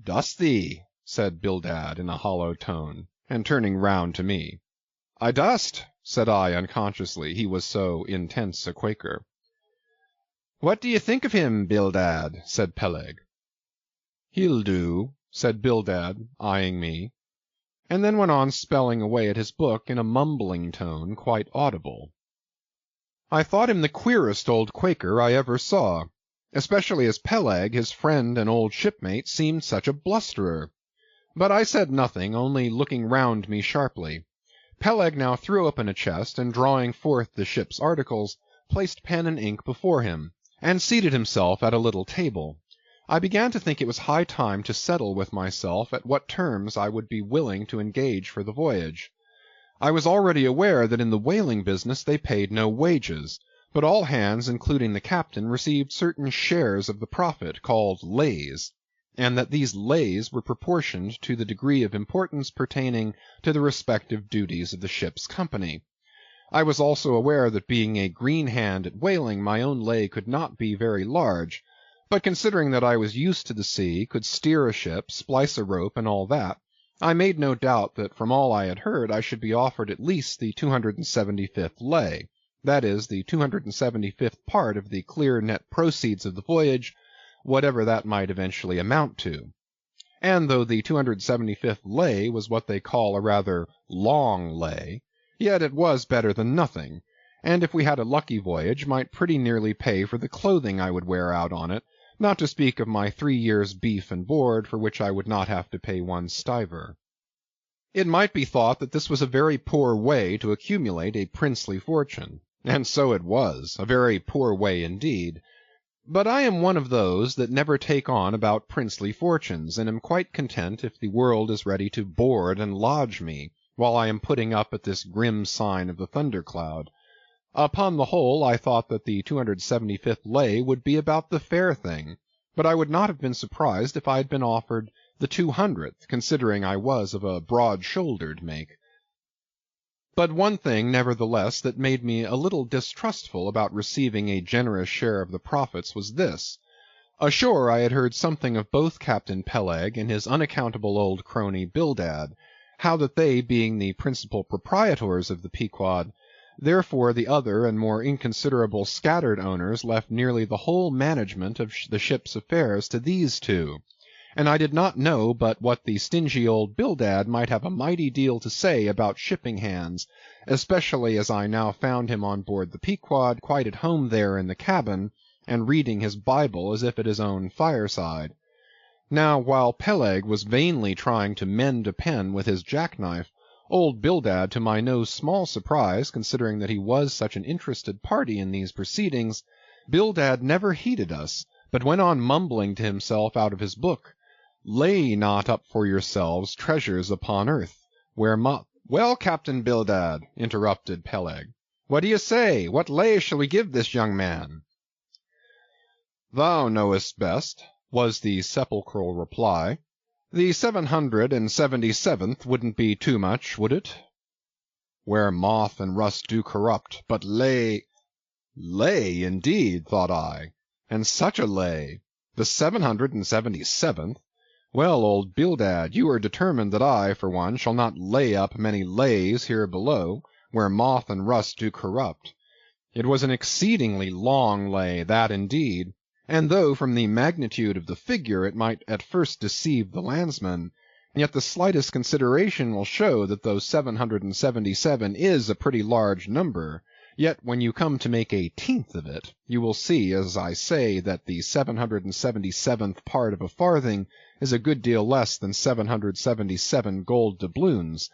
"Dost thee?" said Bildad in a hollow tone, and turning round to me. "I dost," said I unconsciously, he was so intense a Quaker. "What do you think of him, Bildad?" said Peleg. "He'll do," said Bildad, eyeing me, and then went on spelling away at his book in a mumbling tone quite audible. I thought him the queerest old Quaker I ever saw, especially as Peleg, his friend and old shipmate, seemed such a blusterer. But I said nothing, only looking round me sharply. Peleg now threw open a chest, and drawing forth the ship's articles, placed pen and ink before him, and seated himself at a little table. I began to think it was high time to settle with myself at what terms I would be willing to engage for the voyage. I was already aware that in the whaling business they paid no wages, but all hands, including the captain, received certain shares of the profit, called lays, and that these lays were proportioned to the degree of importance pertaining to the respective duties of the ship's company. I was also aware that being a green hand at whaling, my own lay could not be very large, but considering that I was used to the sea, could steer a ship, splice a rope, and all that, I made no doubt that from all I had heard I should be offered at least the 275th lay, that is, the 275th part of the clear net proceeds of the voyage, whatever that might eventually amount to. And though the 275th lay was what they call a rather long lay, yet it was better than nothing, and if we had a lucky voyage, might pretty nearly pay for the clothing I would wear out on it, not to speak of my 3 years' beef and board, for which I would not have to pay 1 stiver. It might be thought that this was a very poor way to accumulate a princely fortune, and so it was, a very poor way indeed. But I am one of those that never take on about princely fortunes, and am quite content if the world is ready to board and lodge me, while I am putting up at this grim sign of the thundercloud. Upon the whole, I thought that the 275th lay would be about the fair thing, but I would not have been surprised if I had been offered the 200th, considering I was of a broad-shouldered make. But one thing, nevertheless, that made me a little distrustful about receiving a generous share of the profits was this. Ashore I had heard something of both Captain Peleg and his unaccountable old crony Bildad, how that they, being the principal proprietors of the Pequod, therefore the other and more inconsiderable scattered owners left nearly the whole management of the ship's affairs to these two, and I did not know but what the stingy old Bildad might have a mighty deal to say about shipping hands, especially as I now found him on board the Pequod, quite at home there in the cabin, and reading his Bible as if at his own fireside. Now, while Peleg was vainly trying to mend a pen with his jackknife, old Bildad, to my no small surprise, considering that he was such an interested party in these proceedings, Bildad never heeded us, but went on mumbling to himself out of his book, "Lay not up for yourselves treasures upon earth, where moth—" "Well, Captain Bildad," interrupted Peleg, "what do you say? What lay shall we give this young man?" "Thou knowest best," was the sepulchral reply. "The 777th wouldn't be too much, would it? Where moth and rust do corrupt, but lay—" Lay, indeed, thought I, and such a lay! The 777th! Well, old Bildad, you are determined that I, for one, shall not lay up many lays here below, where moth and rust do corrupt. It was an exceedingly long lay, that indeed, and though from the magnitude of the figure it might at first deceive the landsman, yet the slightest consideration will show that though 777 is a pretty large number, yet when you come to make a tenth of it, you will see, as I say, that the 777th part of a farthing is a good deal less than 777 gold doubloons,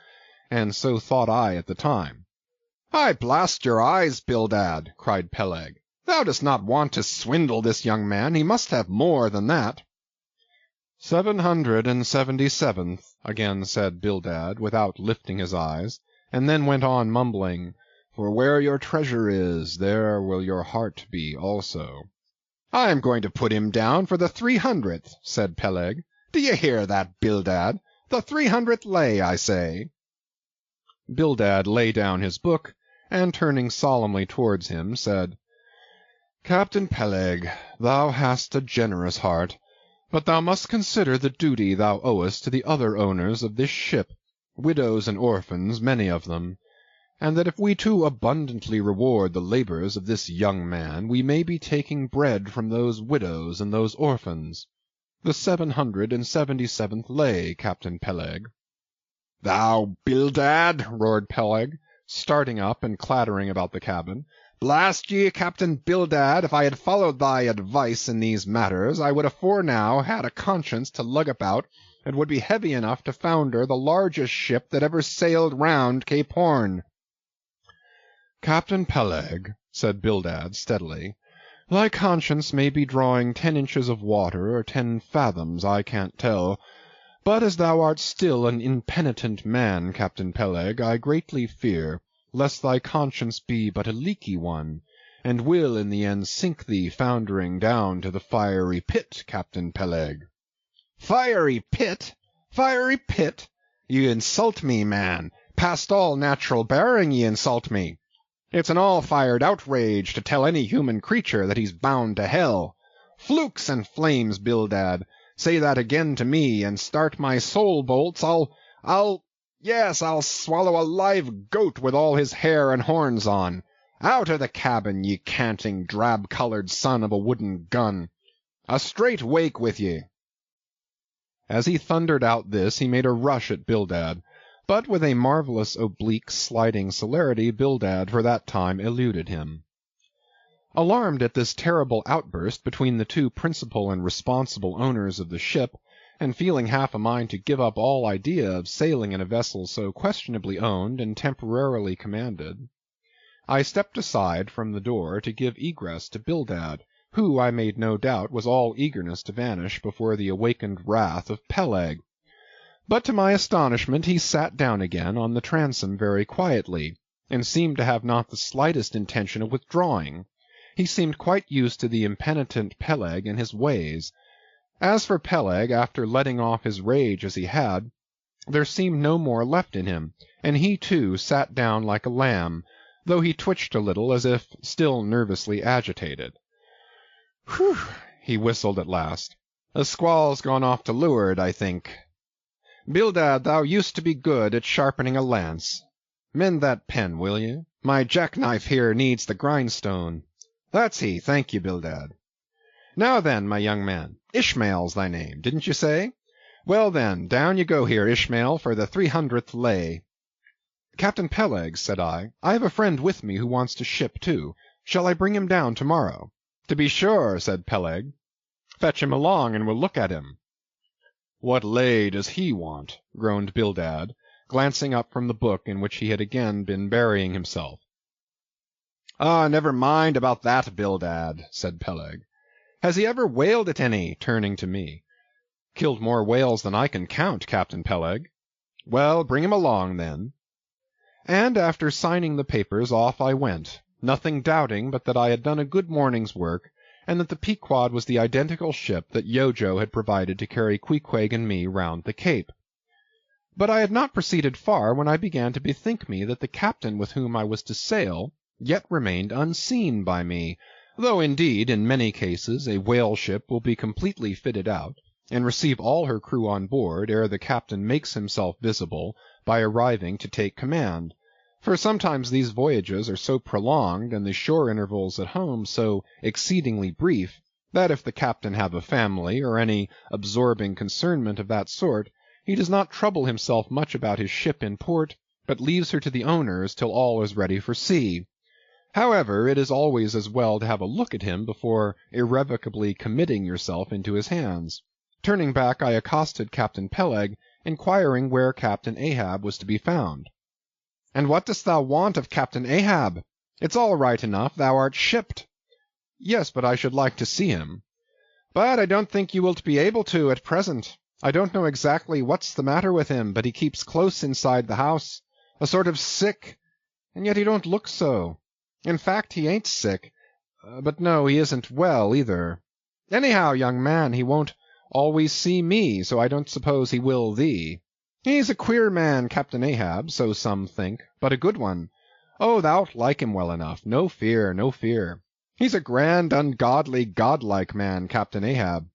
and so thought I at the time. "I blast your eyes, Bildad," cried Peleg. "Thou dost not want to swindle this young man. He must have more than that." 777th, again said Bildad, without lifting his eyes, and then went on mumbling, "For where your treasure is, there will your heart be also." "I am going to put him down for the 300th, said Peleg. "Do you hear that, Bildad? The 300th lay, I say." Bildad lay down his book, and turning solemnly towards him, said, "Captain Peleg, thou hast a generous heart, but thou must consider the duty thou owest to the other owners of this ship, widows and orphans, many of them, and that if we too abundantly reward the labors of this young man, we may be taking bread from those widows and those orphans. The 777th lay, Captain Peleg." "Thou Bildad!" roared Peleg, starting up and clattering about the cabin. "Blast ye, Captain Bildad, if I had followed thy advice in these matters, I would afore now had a conscience to lug about, and would be heavy enough to founder the largest ship that ever sailed round Cape Horn." "Captain Peleg," said Bildad steadily, "thy conscience may be drawing 10 inches of water, or 10 fathoms, I can't tell, But as thou art still an impenitent man, Captain Peleg, I greatly fear lest thy conscience be but a leaky one, and will in the end sink thee foundering down to the fiery pit, Captain Peleg. Fiery pit? Fiery pit? Ye insult me, man. Past all natural bearing ye insult me. It's an all-fired outrage to tell any human creature that he's bound to hell. Flukes and flames, Bildad, say that again to me, and start my soul bolts, I'll swallow a live goat with all his hair and horns on. Out of the cabin, ye canting, drab-coloured son of a wooden gun. A straight wake with ye. As he thundered out this, he made a rush at Bildad, but with a marvellous oblique sliding celerity Bildad for that time eluded him. Alarmed at this terrible outburst between the two principal and responsible owners of the ship, and feeling half a mind to give up all idea of sailing in a vessel so questionably owned and temporarily commanded, I stepped aside from the door to give egress to Bildad, who, I made no doubt, was all eagerness to vanish before the awakened wrath of Peleg. But to my astonishment he sat down again on the transom very quietly, and seemed to have not the slightest intention of withdrawing. He seemed quite used to the impenitent Peleg and his ways. As for Peleg, after letting off his rage as he had, there seemed no more left in him, and he too sat down like a lamb, though he twitched a little as if still nervously agitated. "Whew!" he whistled at last. "A squall's gone off to leeward, I think. Bildad, thou used to be good at sharpening a lance. Mend that pen, will you? My jackknife here needs the grindstone. That's he, thank you, Bildad. Now then, my young man, Ishmael's thy name, didn't you say? Well then, down you go here, Ishmael, for the 300th lay." "Captain Peleg," said I have a friend with me who wants to ship too. Shall I bring him down tomorrow?" "To be sure," said Peleg. "Fetch him along, and we'll look at him." "What lay does he want?" groaned Bildad, glancing up from the book in which he had again been burying himself. "Ah, never mind about that, Bildad," said Peleg. "Has he ever whaled at any?" turning to me. "Killed more whales than I can count, Captain Peleg." "Well, bring him along, then." And after signing the papers, off I went, nothing doubting but that I had done a good morning's work, and that the Pequod was the identical ship that Yojo had provided to carry Queequeg and me round the Cape. But I had not proceeded far when I began to bethink me that the captain with whom I was to sail yet remained unseen by me, though indeed in many cases a whale ship will be completely fitted out, and receive all her crew on board ere the captain makes himself visible by arriving to take command, for sometimes these voyages are so prolonged, and the shore intervals at home so exceedingly brief, that if the captain have a family, or any absorbing concernment of that sort, he does not trouble himself much about his ship in port, but leaves her to the owners till all is ready for sea. However, it is always as well to have a look at him before irrevocably committing yourself into his hands. Turning back, I accosted Captain Peleg, inquiring where Captain Ahab was to be found. "And what dost thou want of Captain Ahab? It's all right enough, thou art shipped." "Yes, but I should like to see him." "But I don't think you wilt be able to at present. I don't know exactly what's the matter with him, but he keeps close inside the house, a sort of sick, and yet he don't look so. In fact, he ain't sick, but no, he isn't well either. Anyhow, young man, he won't always see me, so I don't suppose he will thee. He's a queer man, Captain Ahab, so some think, but a good one. Oh, thou'lt like him well enough, no fear, no fear. He's a grand, ungodly, godlike man, Captain Ahab.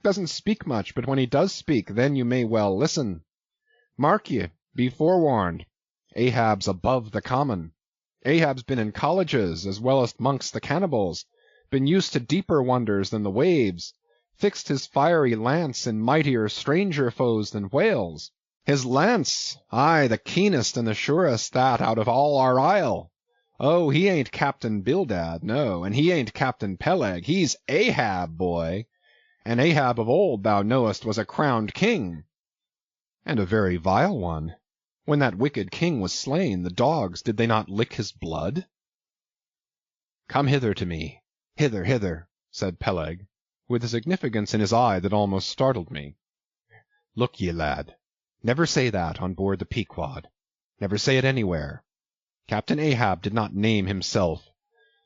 Doesn't speak much, but when he does speak, then you may well listen. Mark ye, be forewarned. Ahab's above the common. Ahab's been in colleges, as well as 'mongst the cannibals, been used to deeper wonders than the waves, fixed his fiery lance in mightier, stranger foes than whales. His lance, aye, the keenest and the surest that out of all our isle. Oh, he ain't Captain Bildad, no, and he ain't Captain Peleg, he's Ahab, boy. And Ahab of old, thou knowest, was a crowned king. And a very vile one. When that wicked king was slain, the dogs, did they not lick his blood? Come hither to me. Hither, hither, said Peleg, with a significance in his eye that almost startled me. Look ye, lad, never say that on board the Pequod. Never say it anywhere. Captain Ahab did not name himself.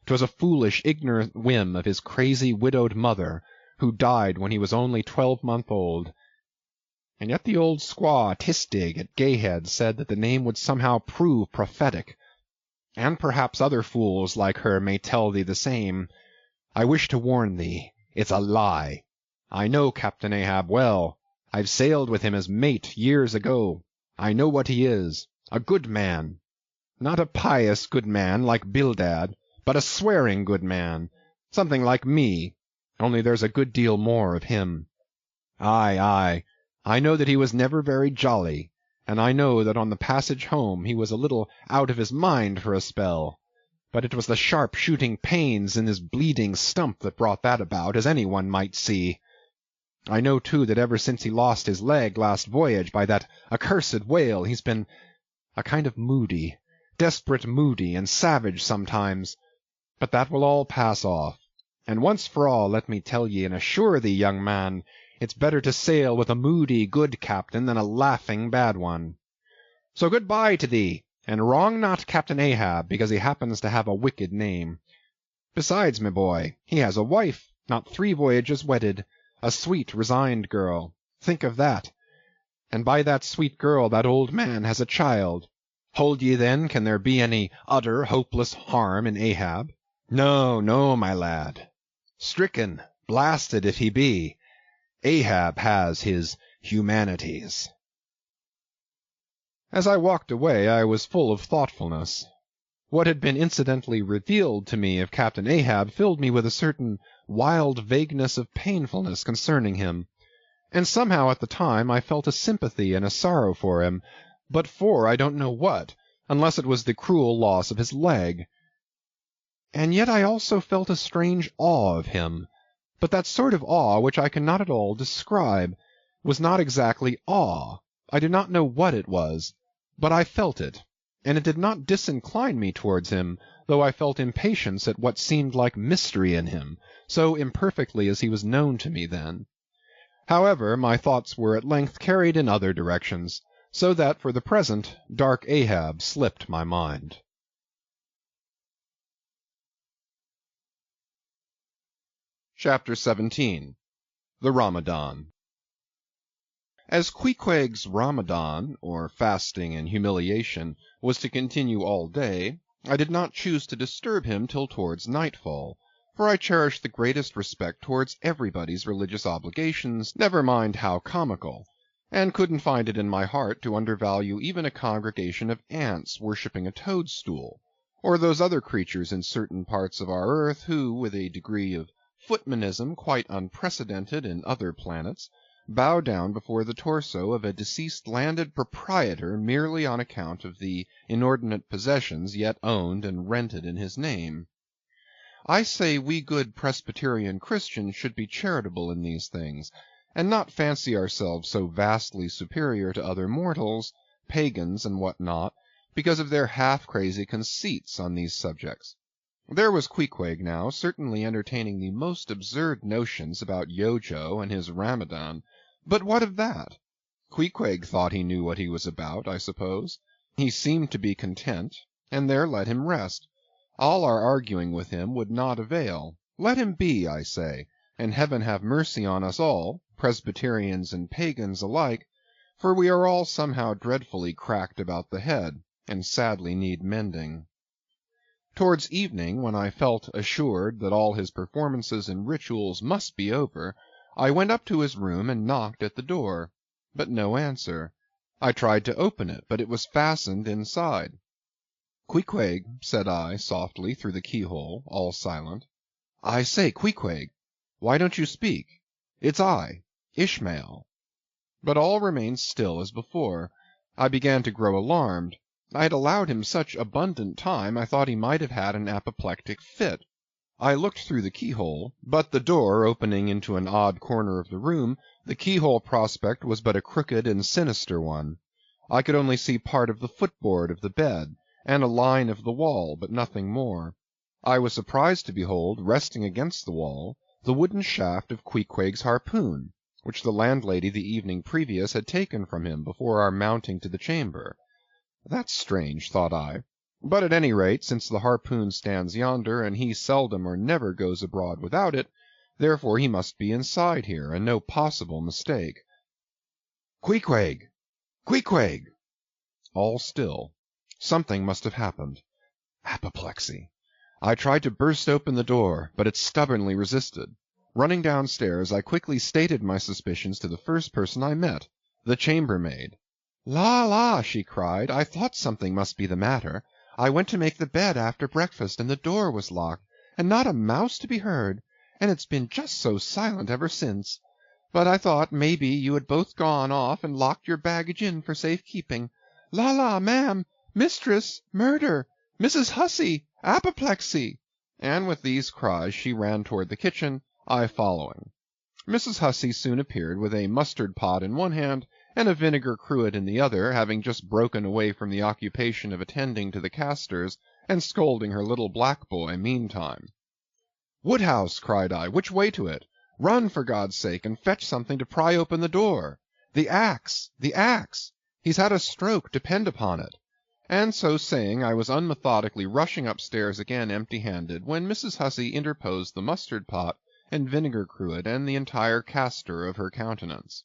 'Twas a foolish, ignorant whim of his crazy widowed mother, who died when he was only 12 months old. And yet the old squaw Tistig at Gayhead said that the name would somehow prove prophetic. And perhaps other fools like her may tell thee the same. I wish to warn thee, it's a lie. I know Captain Ahab well. I've sailed with him as mate years ago. I know what he is, a good man. Not a pious good man like Bildad, but a swearing good man, something like me, only there's a good deal more of him. Aye, aye, I know that he was never very jolly, and I know that on the passage home he was a little out of his mind for a spell, but it was the sharp-shooting pains in his bleeding stump that brought that about, as any one might see. I know, too, that ever since he lost his leg last voyage by that accursed whale, he's been a kind of moody, desperate moody, and savage sometimes. But that will all pass off. And once for all, let me tell ye and assure thee, young man, it's better to sail with a moody, good captain than a laughing, bad one. So good-bye to thee, and wrong not Captain Ahab because he happens to have a wicked name. Besides, my boy, he has a wife, not 3 voyages wedded, a sweet, resigned girl. Think of that. And by that sweet girl that old man has a child. Hold ye then, can there be any utter, hopeless harm in Ahab? No, no, my lad. Stricken, blasted if he be, Ahab has his humanities. As I walked away, I was full of thoughtfulness. What had been incidentally revealed to me of Captain Ahab filled me with a certain wild vagueness of painfulness concerning him, and somehow at the time I felt a sympathy and a sorrow for him, but for I don't know what, unless it was the cruel loss of his leg. And yet I also felt a strange awe of him, but that sort of awe which I cannot at all describe, was not exactly awe. I do not know what it was, but I felt it, and it did not disincline me towards him, though I felt impatience at what seemed like mystery in him, so imperfectly as he was known to me then. However, my thoughts were at length carried in other directions, so that for the present dark Ahab slipped my mind. Chapter 17 The Ramadan. As Queequeg's Ramadan, or fasting and humiliation, was to continue all day, I did not choose to disturb him till towards nightfall, for I cherish the greatest respect towards everybody's religious obligations, never mind how comical, and couldn't find it in my heart to undervalue even a congregation of ants worshipping a toadstool, or those other creatures in certain parts of our earth who, with a degree of footmanism quite unprecedented in other planets, bow down before the torso of a deceased landed proprietor merely on account of the inordinate possessions yet owned and rented in his name. I say we good Presbyterian Christians should be charitable in these things, and not fancy ourselves so vastly superior to other mortals, pagans and what not, because of their half-crazy conceits on these subjects. There was Queequeg now, certainly entertaining the most absurd notions about Yojo and his Ramadan, but what of that? Queequeg thought he knew what he was about, I suppose. He seemed to be content, and there let him rest. All our arguing with him would not avail. Let him be, I say, and heaven have mercy on us all, Presbyterians and pagans alike, for we are all somehow dreadfully cracked about the head, and sadly need mending. Towards evening, when I felt assured that all his performances and rituals must be over, I went up to his room and knocked at the door, but no answer. I tried to open it, but it was fastened inside. "Queequeg," said I, softly, through the keyhole, all silent. "I say, Queequeg, why don't you speak? It's I, Ishmael." But all remained still as before. I began to grow alarmed. I had allowed him such abundant time I thought he might have had an apoplectic fit. I looked through the keyhole, but the door opening into an odd corner of the room, the keyhole prospect was but a crooked and sinister one. I could only see part of the footboard of the bed, and a line of the wall, but nothing more. I was surprised to behold, resting against the wall, the wooden shaft of Queequeg's harpoon, which the landlady the evening previous had taken from him before our mounting to the chamber. That's strange, thought I. But at any rate, since the harpoon stands yonder, and he seldom or never goes abroad without it, therefore he must be inside here, and no possible mistake. Queequeg! Queequeg! All still. Something must have happened. Apoplexy. I tried to burst open the door, but it stubbornly resisted. Running downstairs, I quickly stated my suspicions to the first person I met, the chambermaid. La, la, she cried, I thought something must be the matter. I went to make the bed after breakfast, and the door was locked, and not a mouse to be heard, and it's been just so silent ever since. But I thought maybe you had both gone off and locked your baggage in for safe keeping. La, la, ma'am, mistress, murder, Mrs. Hussey, apoplexy. And with these cries she ran toward the kitchen, I following. Mrs. Hussey soon appeared with a mustard pot in one hand and a vinegar cruet in the other, having just broken away from the occupation of attending to the castors and scolding her little black boy meantime. Woodhouse, cried I, which way to it? Run, for God's sake, and fetch something to pry open the door. The axe! The axe! He's had a stroke, depend upon it. And so saying, I was unmethodically rushing upstairs again empty-handed, when Mrs. Hussey interposed the mustard pot and vinegar cruet and the entire castor of her countenance.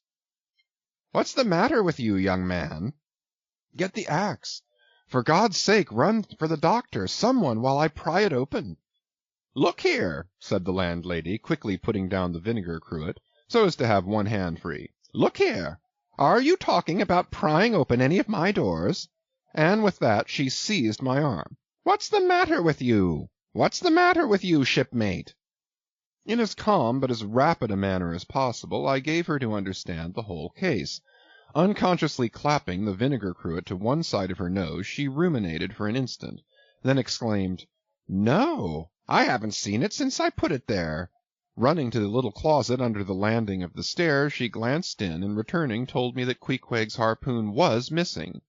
What's the matter with you, young man? Get the axe. For God's sake, run for the doctor, someone, while I pry it open. Look here, said the landlady, quickly putting down the vinegar cruet, so as to have one hand free. Look here, are you talking about prying open any of my doors? And with that she seized my arm. What's the matter with you? What's the matter with you, shipmate? In as calm but as rapid a manner as possible, I gave her to understand the whole case. Unconsciously clapping the vinegar cruet to one side of her nose, she ruminated for an instant, then exclaimed, No, I haven't seen it since I put it there. Running to the little closet under the landing of the stairs, she glanced in, and returning told me that Queequeg's harpoon was missing.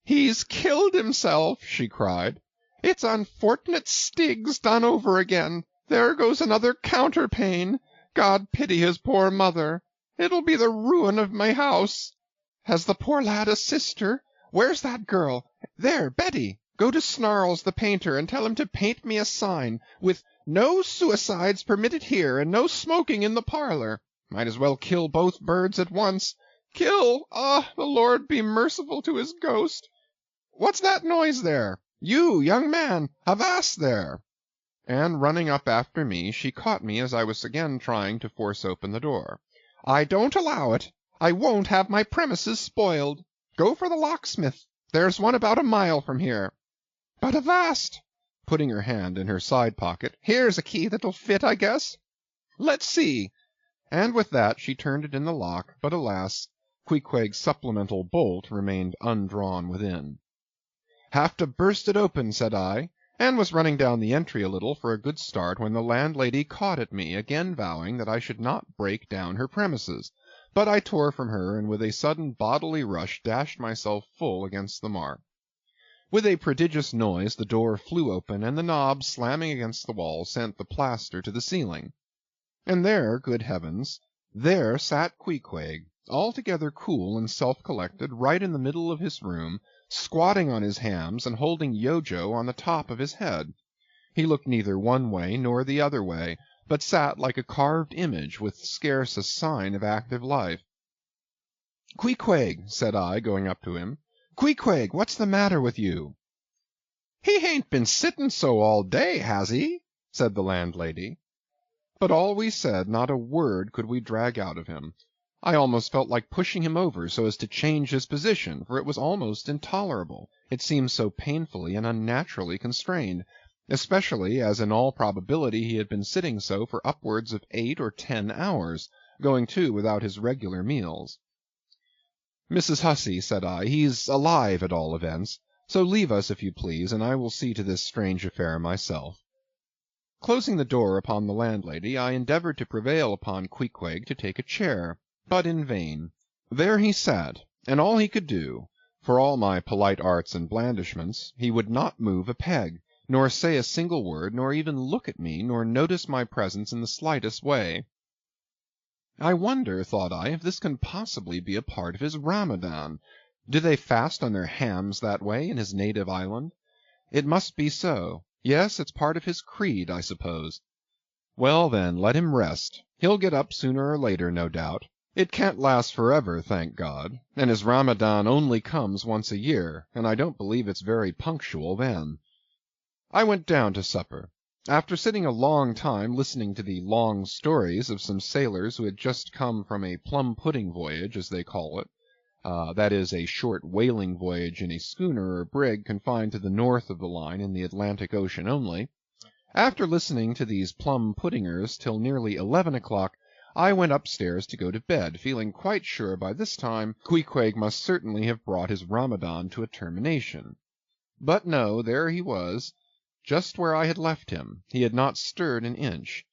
He's killed himself, she cried. It's unfortunate Stiggs done over again. There goes another counterpane. God pity his poor mother. It'll be the ruin of my house. Has the poor lad a sister? Where's that girl? There, Betty, go to Snarls the painter and tell him to paint me a sign with no suicides permitted here and no smoking in the parlor. Might as well kill both birds at once. Kill! Ah, the Lord be merciful to his ghost. What's that noise there? You, young man, avast there! And running up after me, she caught me as I was again trying to force open the door. I don't allow it. I won't have my premises spoiled. Go for the locksmith. There's one about a mile from here. But avast! Putting her hand in her side pocket. Here's a key that'll fit, I guess. Let's see. And with that she turned it in the lock, but alas, Queequeg's supplemental bolt remained undrawn within. Have to burst it open, said I, and was running down the entry a little for a good start when the landlady caught at me, again vowing that I should not break down her premises. But I tore from her, and with a sudden bodily rush dashed myself full against the mark. With a prodigious noise the door flew open, and the knob, slamming against the wall, sent the plaster to the ceiling. And there, good heavens, there sat Queequeg, altogether cool and self-collected, right in the middle of his room, squatting on his hams and holding Yojo on the top of his head. He looked neither one way nor the other way, but sat like a carved image with scarce a sign of active life. Queequeg, said I, going up to him, Queequeg, what's the matter with you? He hain't been sittin' so all day, has he? Said the landlady. But all we said, not a word could we drag out of him. I almost felt like pushing him over so as to change his position, for it was almost intolerable. It seemed so painfully and unnaturally constrained, especially as in all probability he had been sitting so for upwards of 8 or 10 hours, going too without his regular meals. Mrs. Hussey, said I, he's alive at all events, so leave us if you please, and I will see to this strange affair myself. Closing the door upon the landlady, I endeavoured to prevail upon Queequeg to take a chair, but in vain. There he sat, and all he could do, for all my polite arts and blandishments, he would not move a peg, nor say a single word, nor even look at me, nor notice my presence in the slightest way. I wonder, thought I, if this can possibly be a part of his Ramadan. Do they fast on their hams that way in his native island? It must be so. Yes, it's part of his creed, I suppose. Well, then, let him rest. He'll get up sooner or later, no doubt. It can't last forever, thank God, and his Ramadan only comes once a year, and I don't believe it's very punctual then. I went down to supper. After sitting a long time listening to the long stories of some sailors who had just come from a plum-pudding voyage, as they call it, that is, a short whaling voyage in a schooner or brig confined to the north of the line in the Atlantic Ocean only, after listening to these plum-puddingers till nearly 11 o'clock, I went upstairs to go to bed, feeling quite sure by this time Queequeg must certainly have brought his Ramadan to a termination. But no, there he was, just where I had left him. He had not stirred an inch.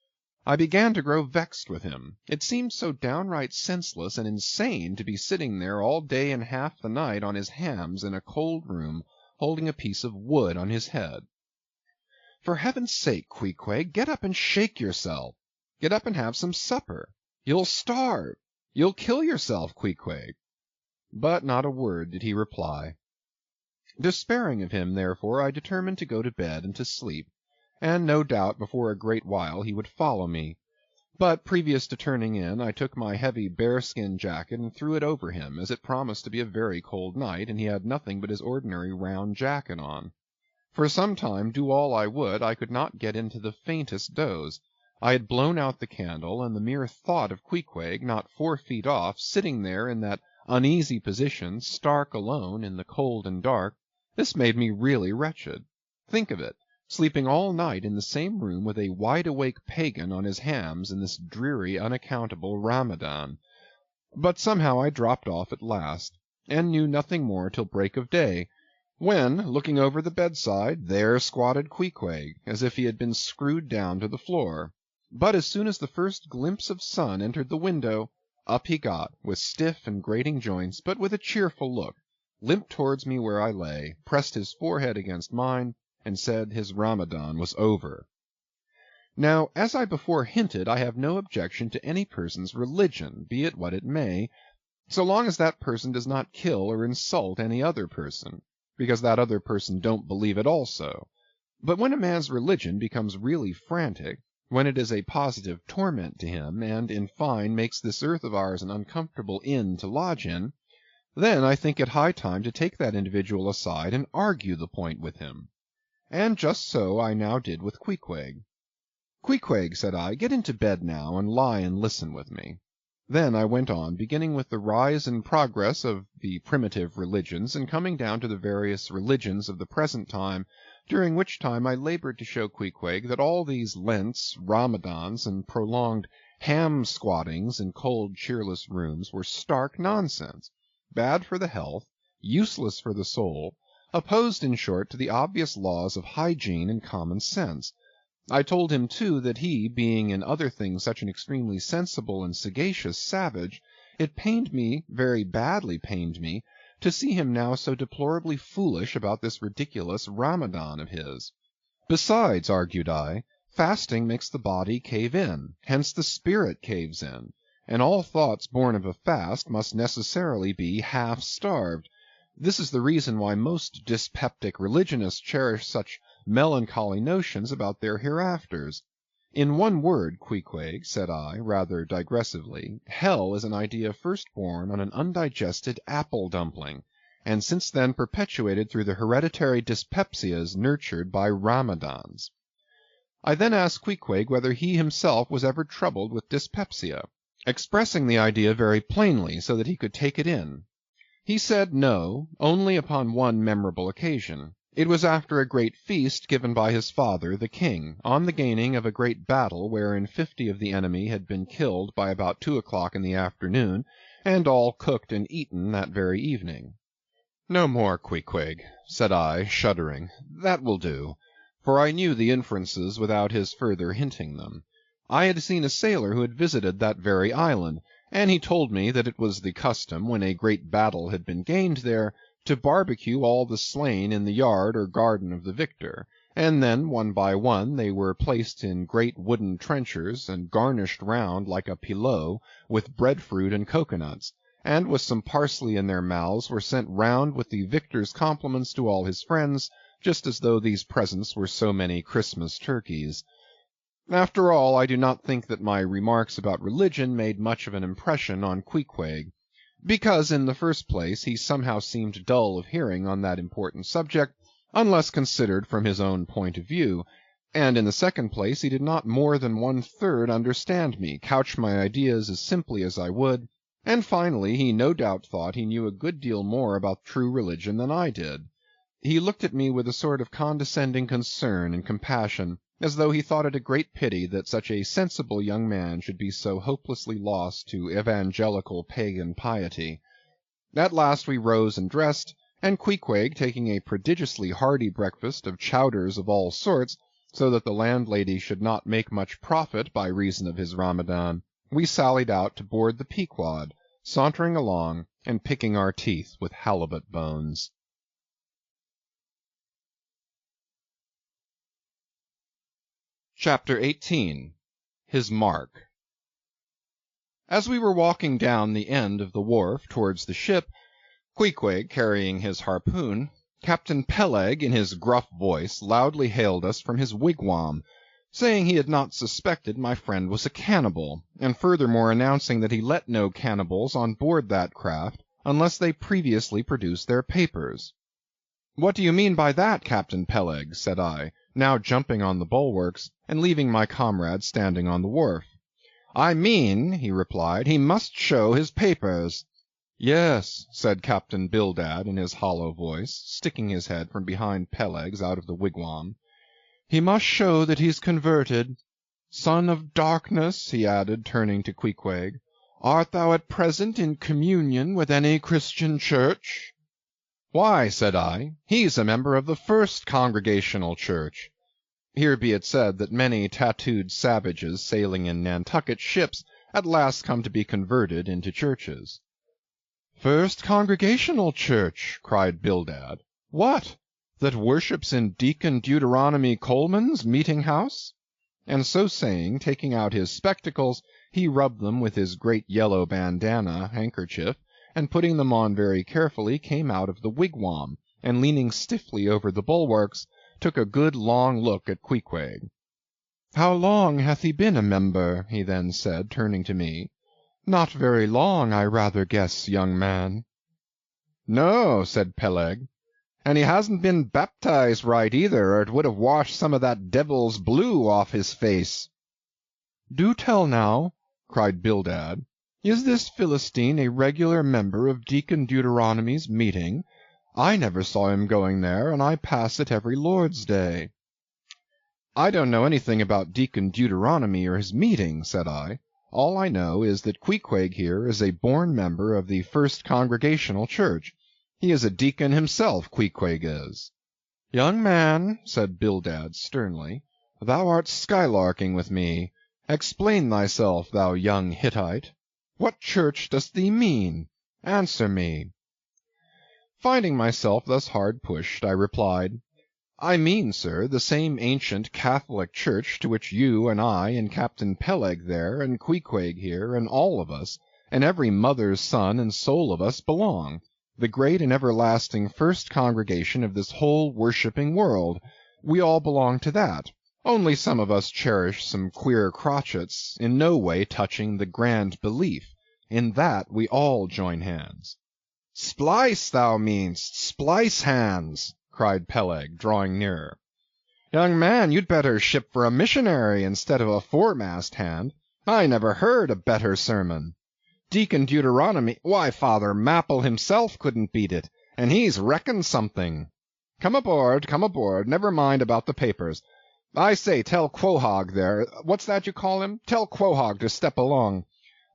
I began to grow vexed with him. It seemed so downright senseless and insane to be sitting there all day and half the night on his hams in a cold room, holding a piece of wood on his head. For heaven's sake, Queequeg, get up and shake yourself. Get up and have some supper. You'll starve. You'll kill yourself, Queequeg. But not a word did he reply. Despairing of him, therefore, I determined to go to bed and to sleep, and no doubt before a great while he would follow me. But previous to turning in, I took my heavy bearskin jacket and threw it over him, as it promised to be a very cold night, and he had nothing but his ordinary round jacket on. For some time, do all I would, I could not get into the faintest doze. I had blown out the candle, and the mere thought of Queequeg, not 4 feet off, sitting there in that uneasy position, stark alone in the cold and dark, this made me really wretched. Think of it, sleeping all night in the same room with a wide-awake pagan on his hams in this dreary, unaccountable Ramadan. But somehow I dropped off at last, and knew nothing more till break of day, when, looking over the bedside, there squatted Queequeg, as if he had been screwed down to the floor. But as soon as the first glimpse of sun entered the window, up he got, with stiff and grating joints, but with a cheerful look, limped towards me where I lay, pressed his forehead against mine, and said his Ramadan was over. Now, as I before hinted, I have no objection to any person's religion, be it what it may, so long as that person does not kill or insult any other person, because that other person don't believe it also. But when a man's religion becomes really frantic, when it is a positive torment to him, and, in fine, makes this earth of ours an uncomfortable inn to lodge in, then I think it high time to take that individual aside and argue the point with him. And just so I now did with Queequeg. Queequeg, said I, get into bed now, and lie and listen with me. Then I went on, beginning with the rise and progress of the primitive religions, and coming down to the various religions of the present time, during which time I labored to show Queequeg that all these Lents, Ramadans, and prolonged ham-squattings in cold, cheerless rooms were stark nonsense, bad for the health, useless for the soul, opposed, in short, to the obvious laws of hygiene and common sense. I told him, too, that he, being in other things such an extremely sensible and sagacious savage, it pained me, very badly pained me, to see him now so deplorably foolish about this ridiculous Ramadan of his. Besides, argued I, fasting makes the body cave in, hence the spirit caves in, and all thoughts born of a fast must necessarily be half-starved. This is the reason why most dyspeptic religionists cherish such melancholy notions about their hereafters. In one word, Queequeg, said I, rather digressively, hell is an idea first born on an undigested apple dumpling, and since then perpetuated through the hereditary dyspepsias nurtured by Ramadans. I then asked Queequeg whether he himself was ever troubled with dyspepsia, expressing the idea very plainly so that he could take it in. He said no, only upon one memorable occasion. It was after a great feast given by his father, the king, on the gaining of a great battle wherein 50 of the enemy had been killed by about 2 o'clock in the afternoon, and all cooked and eaten that very evening. No more, Queequeg, said I, shuddering. That will do, for I knew the inferences without his further hinting them. I had seen a sailor who had visited that very island, and he told me that it was the custom, when a great battle had been gained there, to barbecue all the slain in the yard or garden of the victor, and then one by one they were placed in great wooden trenchers and garnished round like a pilau with breadfruit and cocoanuts, and with some parsley in their mouths were sent round with the victor's compliments to all his friends, just as though these presents were so many Christmas turkeys. After all, I do not think that my remarks about religion made much of an impression on Queequeg, because in the first place he somehow seemed dull of hearing on that important subject, unless considered from his own point of view, and in the second place he did not more than 1/3 understand me, couch my ideas as simply as I would, and finally he no doubt thought he knew a good deal more about true religion than I did. He looked at me with a sort of condescending concern and compassion, as though he thought it a great pity that such a sensible young man should be so hopelessly lost to evangelical pagan piety. At last we rose and dressed, and Queequeg, taking a prodigiously hearty breakfast of chowders of all sorts, so that the landlady should not make much profit by reason of his Ramadan, we sallied out to board the Pequod, sauntering along and picking our teeth with halibut bones. Chapter 18. His Mark. As we were walking down the end of the wharf towards the ship, Queequeg carrying his harpoon, Captain Peleg in his gruff voice loudly hailed us from his wigwam, saying he had not suspected my friend was a cannibal, and furthermore announcing that he let no cannibals on board that craft unless they previously produced their papers. "What do you mean by that, Captain Peleg?" said I, now jumping on the bulwarks, and leaving my comrade standing on the wharf. "I mean," he replied, "he must show his papers." "Yes," said Captain Bildad in his hollow voice, sticking his head from behind Peleg's out of the wigwam. "He must show that he's converted. Son of darkness," he added, turning to Queequeg, "art thou at present in communion with any Christian church?" "Why," said I, "he's a member of the First Congregational Church." Here be it said that many tattooed savages sailing in Nantucket ships at last come to be converted into churches. "First Congregational Church!" cried Bildad. "What, that worships in Deacon Deuteronomy Coleman's meeting-house?" And so saying, taking out his spectacles, he rubbed them with his great yellow bandana handkerchief, and putting them on very carefully, came out of the wigwam, and leaning stiffly over the bulwarks, took a good long look at Queequeg. "How long hath he been a member?" he then said, turning to me. "Not very long, I rather guess, young man." "No," said Peleg, "and he hasn't been baptized right either, or it would have washed some of that devil's blue off his face." "Do tell now," cried Bildad, "is this Philistine a regular member of Deacon Deuteronomy's meeting? I never saw him going there, and I pass it every Lord's Day." "I don't know anything about Deacon Deuteronomy or his meeting," said I. "All I know is that Queequeg here is a born member of the First Congregational Church. He is a deacon himself, Queequeg is." "Young man," said Bildad sternly, "thou art skylarking with me. Explain thyself, thou young Hittite. What church dost thee mean? Answer me." Finding myself thus hard pushed, I replied, "I mean, sir, the same ancient Catholic church to which you and I and Captain Peleg there, and Queequeg here, and all of us, and every mother's son and soul of us belong, the great and everlasting first congregation of this whole worshipping world. We all belong to that, only some of us cherish some queer crotchets, in no way touching the grand belief. In that we all join hands." "Splice, thou meanst, splice hands," cried Peleg, drawing nearer. "Young man, you'd better ship for a missionary instead of a foremast hand. I never heard a better sermon. Deacon Deuteronomy, why, Father Mapple himself couldn't beat it, and he's reckoned something. Come aboard, never mind about the papers. I say, tell Quohog there, what's that you call him? Tell Quohog to step along.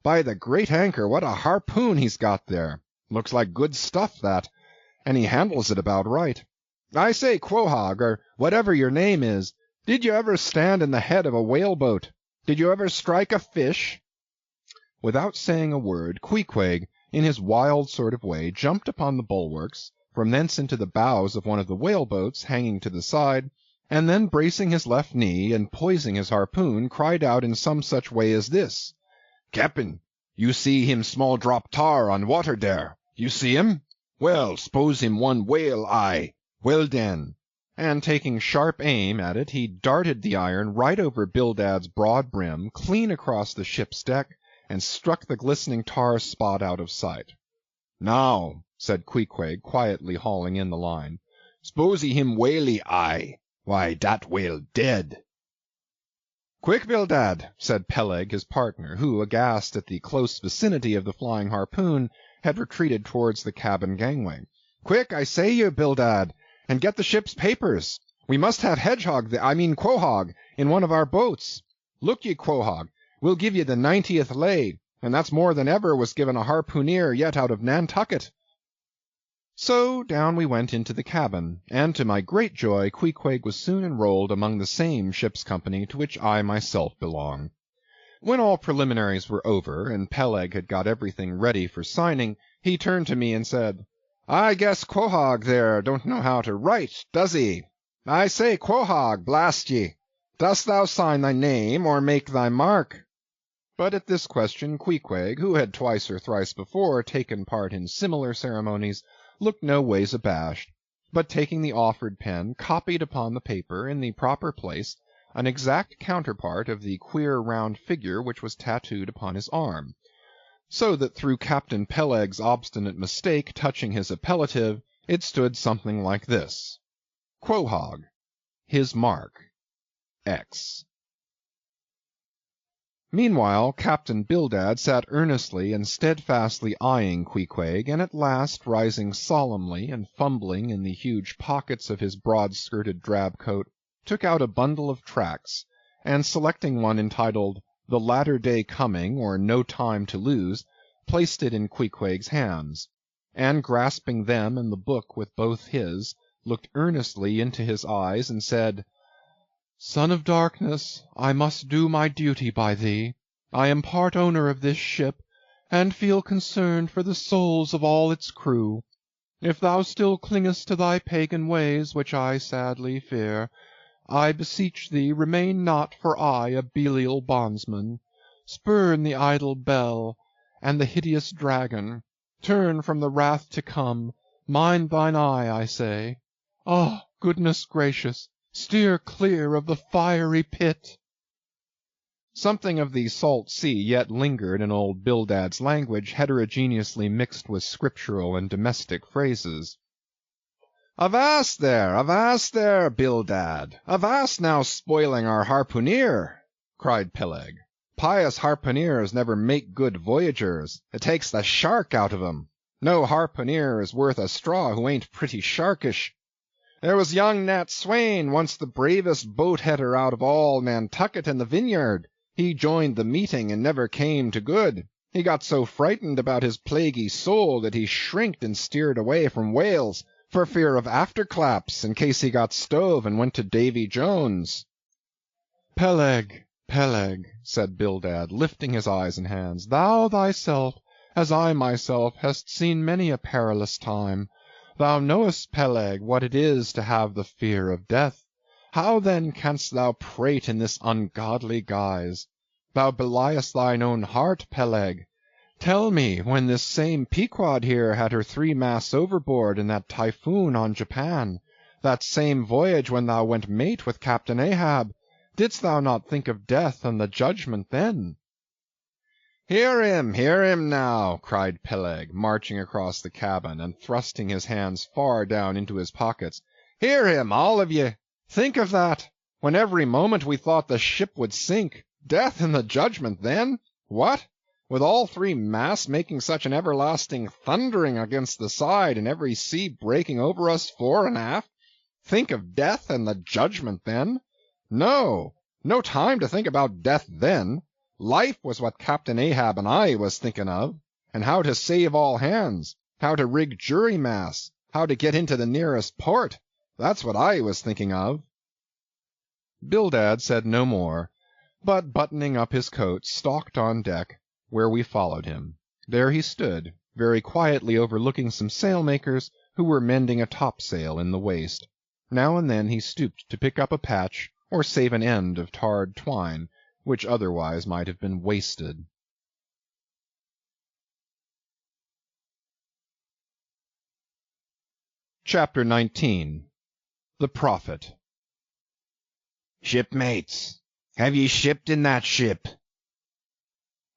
By the great anchor, what a harpoon he's got there. Looks like good stuff, that, and he handles it about right. I say, Quohog, or whatever your name is, did you ever stand in the head of a whaleboat? Did you ever strike a fish?" Without saying a word, Queequeg, in his wild sort of way, jumped upon the bulwarks, from thence into the bows of one of the whaleboats hanging to the side, and then bracing his left knee and poising his harpoon, cried out in some such way as this: "Cap'n, you see him small drop tar on water there? You see him? Well, s'pose him one whale eye. Well den." And taking sharp aim at it, he darted the iron right over Bildad's broad brim, clean across the ship's deck, and struck the glistening tar spot out of sight. "Now," said Queequeg, quietly hauling in the line, "s'posey him whaley eye. Why, dat whale dead." "Quick, Bildad," said Peleg, his partner, who, aghast at the close vicinity of the flying harpoon, had retreated towards the cabin gangway. "Quick, I say you, Bildad, and get the ship's papers. We must have Quohog, in one of our boats. Look ye, Quohog, we'll give ye the 90th lay, and that's more than ever was given a harpooneer yet out of Nantucket." So down we went into the cabin, and to my great joy Queequeg was soon enrolled among the same ship's company to which I myself belong. When all preliminaries were over, and Peleg had got everything ready for signing, he turned to me and said, "I guess Quohog there don't know how to write, does he? I say, Quohog, blast ye, dost thou sign thy name, or make thy mark?" But at this question Queequeg, who had twice or thrice before taken part in similar ceremonies, looked no ways abashed, but taking the offered pen, copied upon the paper, in the proper place, an exact counterpart of the queer round figure which was tattooed upon his arm, so that through Captain Peleg's obstinate mistake touching his appellative, it stood something like this: Quohog, his mark, X. Meanwhile Captain Bildad sat earnestly and steadfastly eyeing Queequeg, and at last, rising solemnly and fumbling in the huge pockets of his broad-skirted drab coat, took out a bundle of tracts, and selecting one entitled "The Latter Day Coming, or No Time to Lose," placed it in Queequeg's hands, and grasping them and the book with both his, looked earnestly into his eyes and said, "Son of Darkness, I must do my duty by thee. I am part owner of this ship, and feel concerned for the souls of all its crew. If thou still clingest to thy pagan ways, which I sadly fear, I beseech thee remain not for aye a Belial bondsman. Spurn the idle bell and the hideous dragon. Turn from the wrath to come. Mind thine eye, I say. Ah, goodness gracious! Steer clear of the fiery pit." Something of the salt sea yet lingered in old Bildad's language, heterogeneously mixed with scriptural and domestic phrases. Avast there, Bildad! Avast now spoiling our harpooneer!" cried Peleg. "Pious harpooneers never make good voyagers. It takes the shark out of 'em. No harpooneer is worth a straw who ain't pretty sharkish. There was young Nat Swain, once the bravest boat-header out of all Nantucket and the Vineyard. He joined the meeting and never came to good. He got so frightened about his plaguey soul that he shrinked and steered away from whales, for fear of afterclaps, in case he got stove and went to Davy Jones." "Peleg, Peleg," said Bildad, lifting his eyes and hands, "thou thyself, as I myself, hast seen many a perilous time. Thou knowest, Peleg, what it is to have the fear of death. How then canst thou prate in this ungodly guise? Thou beliest thine own heart, Peleg. Tell me, when this same Pequod here had her 3 masts overboard in that typhoon on Japan, that same voyage when thou went mate with Captain Ahab, didst thou not think of death and the judgment then?" Hear him now," cried Peleg, marching across the cabin, and thrusting his hands far down into his pockets. "Hear him, all of ye! Think of that! When every moment we thought the ship would sink. Death and the judgment then? What? With all 3 masts making such an everlasting thundering against the side, and every sea breaking over us fore and aft? Think of death and the judgment then? No time to think about death then. Life was what Captain Ahab and I was thinking of, and how to save all hands, how to rig jury masts, how to get into the nearest port. That's what I was thinking of." Bildad said no more, but buttoning up his coat, stalked on deck, where we followed him. There he stood, very quietly overlooking some sailmakers who were mending a topsail in the waist. Now and then he stooped to pick up a patch or save an end of tarred twine, which otherwise might have been wasted. Chapter 19. The Prophet. "Shipmates, have ye shipped in that ship?"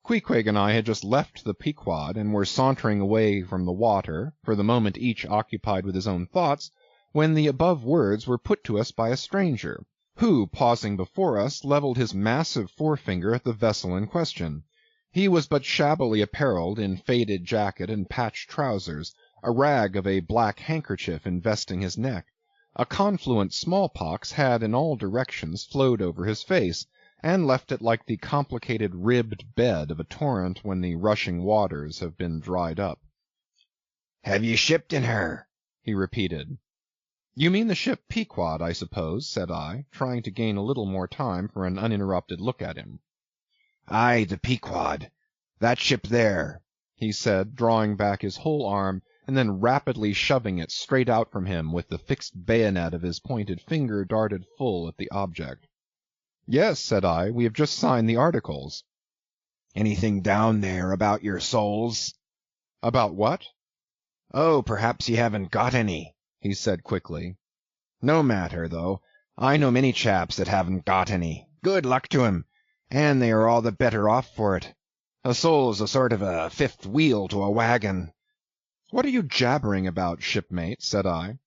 Queequeg and I had just left the Pequod, and were sauntering away from the water, for the moment each occupied with his own thoughts, when the above words were put to us by a stranger, who, pausing before us, levelled his massive forefinger at the vessel in question. He was but shabbily apparelled in faded jacket and patched trousers, a rag of a black handkerchief investing his neck. A confluent smallpox had in all directions flowed over his face, and left it like the complicated ribbed bed of a torrent when the rushing waters have been dried up. "Have ye shipped in her?" he repeated. "You mean the ship Pequod, I suppose," said I, trying to gain a little more time for an uninterrupted look at him. "Aye, the Pequod. That ship there," he said, drawing back his whole arm, and then rapidly shoving it straight out from him with the fixed bayonet of his pointed finger darted full at the object. "Yes," said I, "we have just signed the articles." "Anything down there about your souls?" "About what?" "Oh, perhaps ye haven't got any," he said quickly. "No matter, though. I know many chaps that haven't got any. Good luck to 'em, and they are all the better off for it. A soul's a sort of a fifth wheel to a wagon." "What are you jabbering about, shipmate?" said I.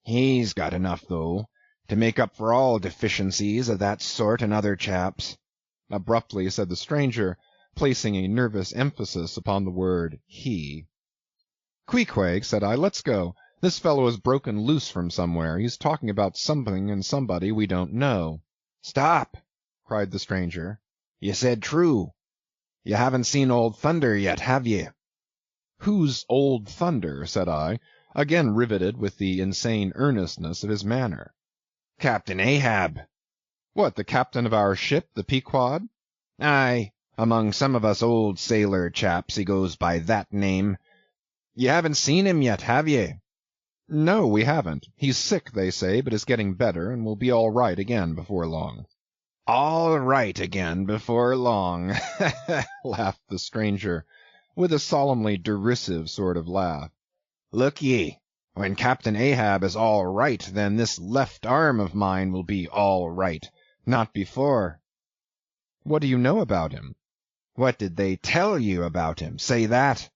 "He's got enough, though, to make up for all deficiencies of that sort in other chaps," abruptly said the stranger, placing a nervous emphasis upon the word he. "Queequeg," said I, "let's go. This fellow has broken loose from somewhere. He's talking about something and somebody we don't know." "Stop!" cried the stranger. "You said true. You haven't seen Old Thunder yet, have ye?" "Who's Old Thunder?" said I, again riveted with the insane earnestness of his manner. "Captain Ahab." "What, the captain of our ship, the Pequod?" "Aye, among some of us old sailor chaps he goes by that name. You haven't seen him yet, have ye?" "No, we haven't. He's sick, they say, but is getting better, and will be all right again before long." "All right again before long," laughed the stranger, with a solemnly derisive sort of laugh. "Look ye, when Captain Ahab is all right, then this left arm of mine will be all right. Not before." "What do you know about him?" "What did they tell you about him? Say that."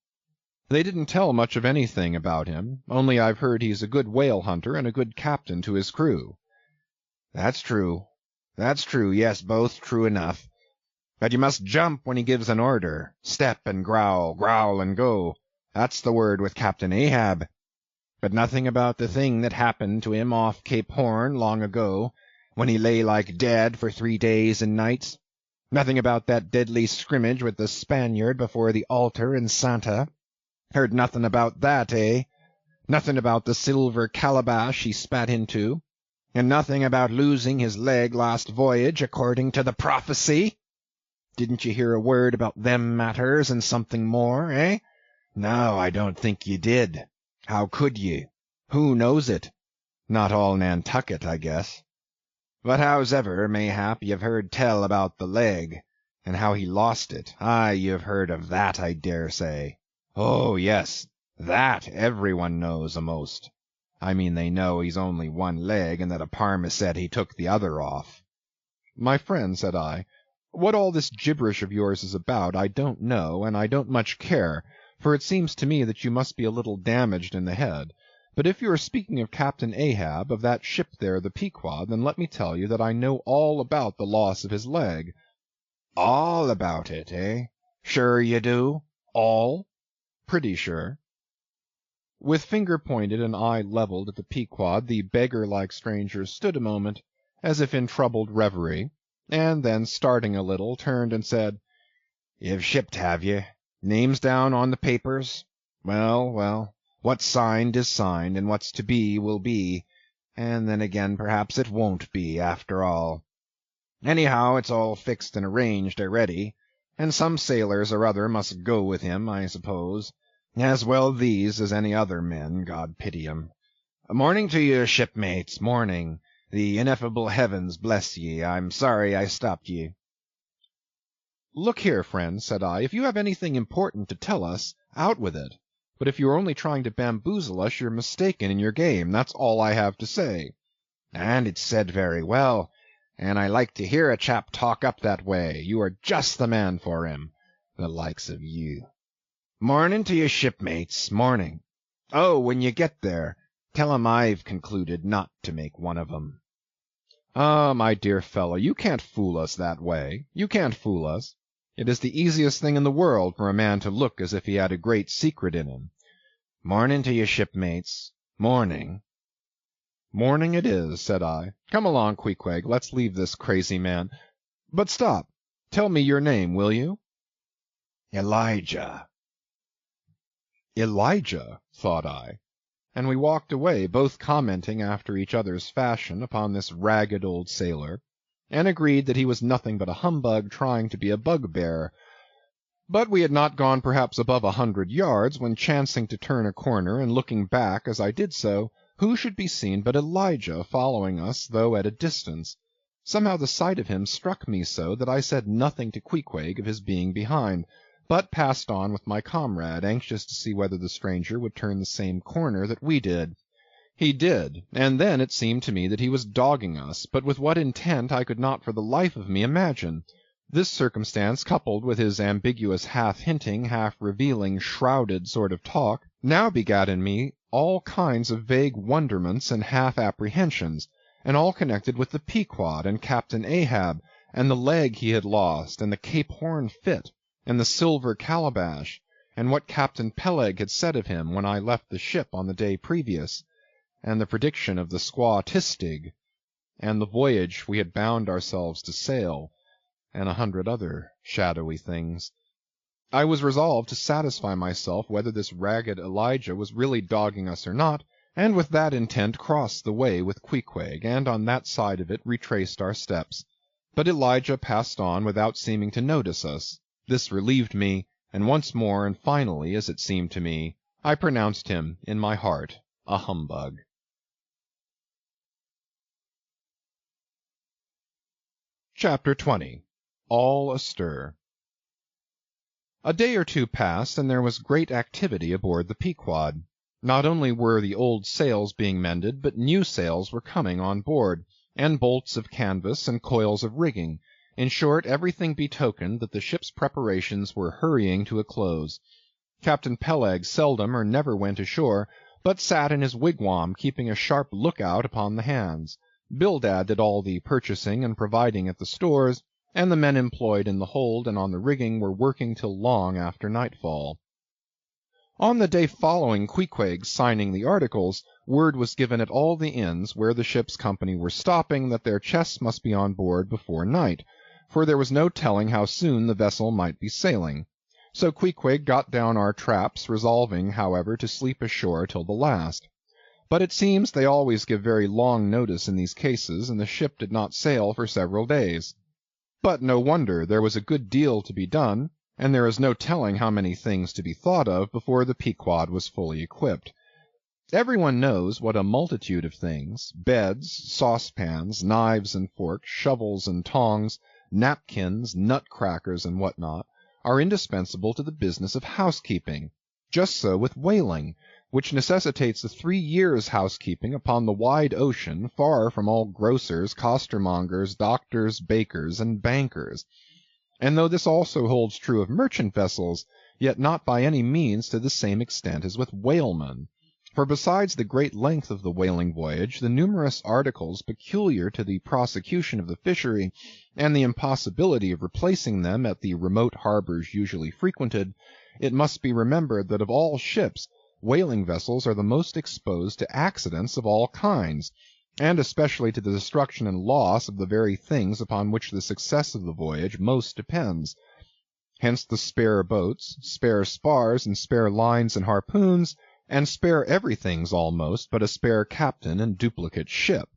"They didn't tell much of anything about him, only I've heard he's a good whale hunter and a good captain to his crew." "That's true. That's true, yes, both true enough. But you must jump when he gives an order. Step and growl, growl and go. That's the word with Captain Ahab. But nothing about the thing that happened to him off Cape Horn long ago, when he lay like dead for 3 days and nights. Nothing about that deadly scrimmage with the Spaniard before the altar in Santa. Heard nothing about that, eh? Nothing about the silver calabash he spat into, and nothing about losing his leg last voyage according to the prophecy? Didn't you hear a word about them matters and something more, eh? No, I don't think ye did. How could ye? Who knows it? Not all Nantucket, I guess. But howsever, mayhap you've heard tell about the leg, and how he lost it. Aye, you've heard of that, I dare say. Oh, yes, that everyone knows a'most. I mean they know he's only one leg, and that a parmaset he took the other off." "My friend," said I, "what all this gibberish of yours is about I don't know, and I don't much care, for it seems to me that you must be a little damaged in the head. But if you are speaking of Captain Ahab, of that ship there, the Pequod, then let me tell you that I know all about the loss of his leg." "All about it, eh? Sure you do? All?" "Pretty sure." With finger pointed and eye levelled at the Pequod, the beggar-like stranger stood a moment, as if in troubled reverie, and then, starting a little, turned and said, "You've shipped, have ye? Names down on the papers? Well, well, what's signed is signed, and what's to be will be, and then again perhaps it won't be, after all. Anyhow, it's all fixed and arranged already, and some sailors or other must go with him, I suppose. As well these as any other men, God pity 'em. Morning to you, shipmates, morning. The ineffable heavens bless ye. I'm sorry I stopped ye. Look here, friend, said I, if you have anything important to tell us, out with it. But if you are only trying to bamboozle us, you're mistaken in your game. That's all I have to say. And it's said very well, and I like to hear a chap talk up that way. You are just the man for him, the likes of you. Morning to you, shipmates, morning. Oh, when you get there, tell 'em I've concluded not to make one of 'em. Ah, my dear fellow, you can't fool us that way. You can't fool us. It is the easiest thing in the world for a man to look as if he had a great secret in him. Morning to you, shipmates, morning. Morning it is, said I. Come along, Queequeg, let's leave this crazy man. But stop. Tell me your name, will you? Elijah. Elijah, thought I. And we walked away, both commenting after each other's fashion upon this ragged old sailor, and agreed that he was nothing but a humbug trying to be a bugbear. But we had not gone perhaps above 100 yards, when chancing to turn a corner and looking back as I did so, who should be seen but Elijah following us, though at a distance. Somehow the sight of him struck me so that I said nothing to Queequeg of his being behind, but passed on with my comrade, anxious to see whether the stranger would turn the same corner that we did. He did, and then it seemed to me that he was dogging us, but with what intent I could not for the life of me imagine. This circumstance, coupled with his ambiguous half-hinting, half-revealing, shrouded sort of talk, now begat in me all kinds of vague wonderments and half-apprehensions, and all connected with the Pequod and Captain Ahab, and the leg he had lost, and the Cape Horn fit, and the silver calabash, and what Captain Peleg had said of him when I left the ship on the day previous, and the prediction of the squaw Tistig, and the voyage we had bound ourselves to sail, and 100 other shadowy things. I was resolved to satisfy myself whether this ragged Elijah was really dogging us or not, and with that intent crossed the way with Queequeg, and on that side of it retraced our steps. But Elijah passed on without seeming to notice us. This relieved me, and once more and finally, as it seemed to me, I pronounced him in my heart a humbug. Chapter 20. All astir. A day or two passed, and there was great activity aboard the Pequod. Not only were the old sails being mended, but new sails were coming on board, and bolts of canvas and coils of rigging. In short, everything betokened that the ship's preparations were hurrying to a close. Captain Peleg seldom or never went ashore, but sat in his wigwam keeping a sharp lookout upon the hands. Bildad did all the purchasing and providing at the stores, and the men employed in the hold and on the rigging were working till long after nightfall. On the day following Queequeg's signing the articles, word was given at all the inns where the ship's company were stopping that their chests must be on board before night, for there was no telling how soon the vessel might be sailing. So Queequeg got down our traps, resolving, however, to sleep ashore till the last. But it seems they always give very long notice in these cases, and the ship did not sail for several days. But no wonder, there was a good deal to be done, and there is no telling how many things to be thought of before the Pequod was fully equipped. Everyone knows what a multitude of things, beds, saucepans, knives and forks, shovels and tongs, napkins, nutcrackers, and what not, are indispensable to the business of housekeeping. Just so with whaling, which necessitates a 3 years' housekeeping upon the wide ocean, far from all grocers, costermongers, doctors, bakers, and bankers. And though this also holds true of merchant vessels, yet not by any means to the same extent as with whalemen. For besides the great length of the whaling voyage, the numerous articles peculiar to the prosecution of the fishery, and the impossibility of replacing them at the remote harbors usually frequented, it must be remembered that of all ships, whaling vessels are the most exposed to accidents of all kinds, and especially to the destruction and loss of the very things upon which the success of the voyage most depends. Hence the spare boats, spare spars, and spare lines and harpoons, and spare everythings almost but a spare captain and duplicate ship.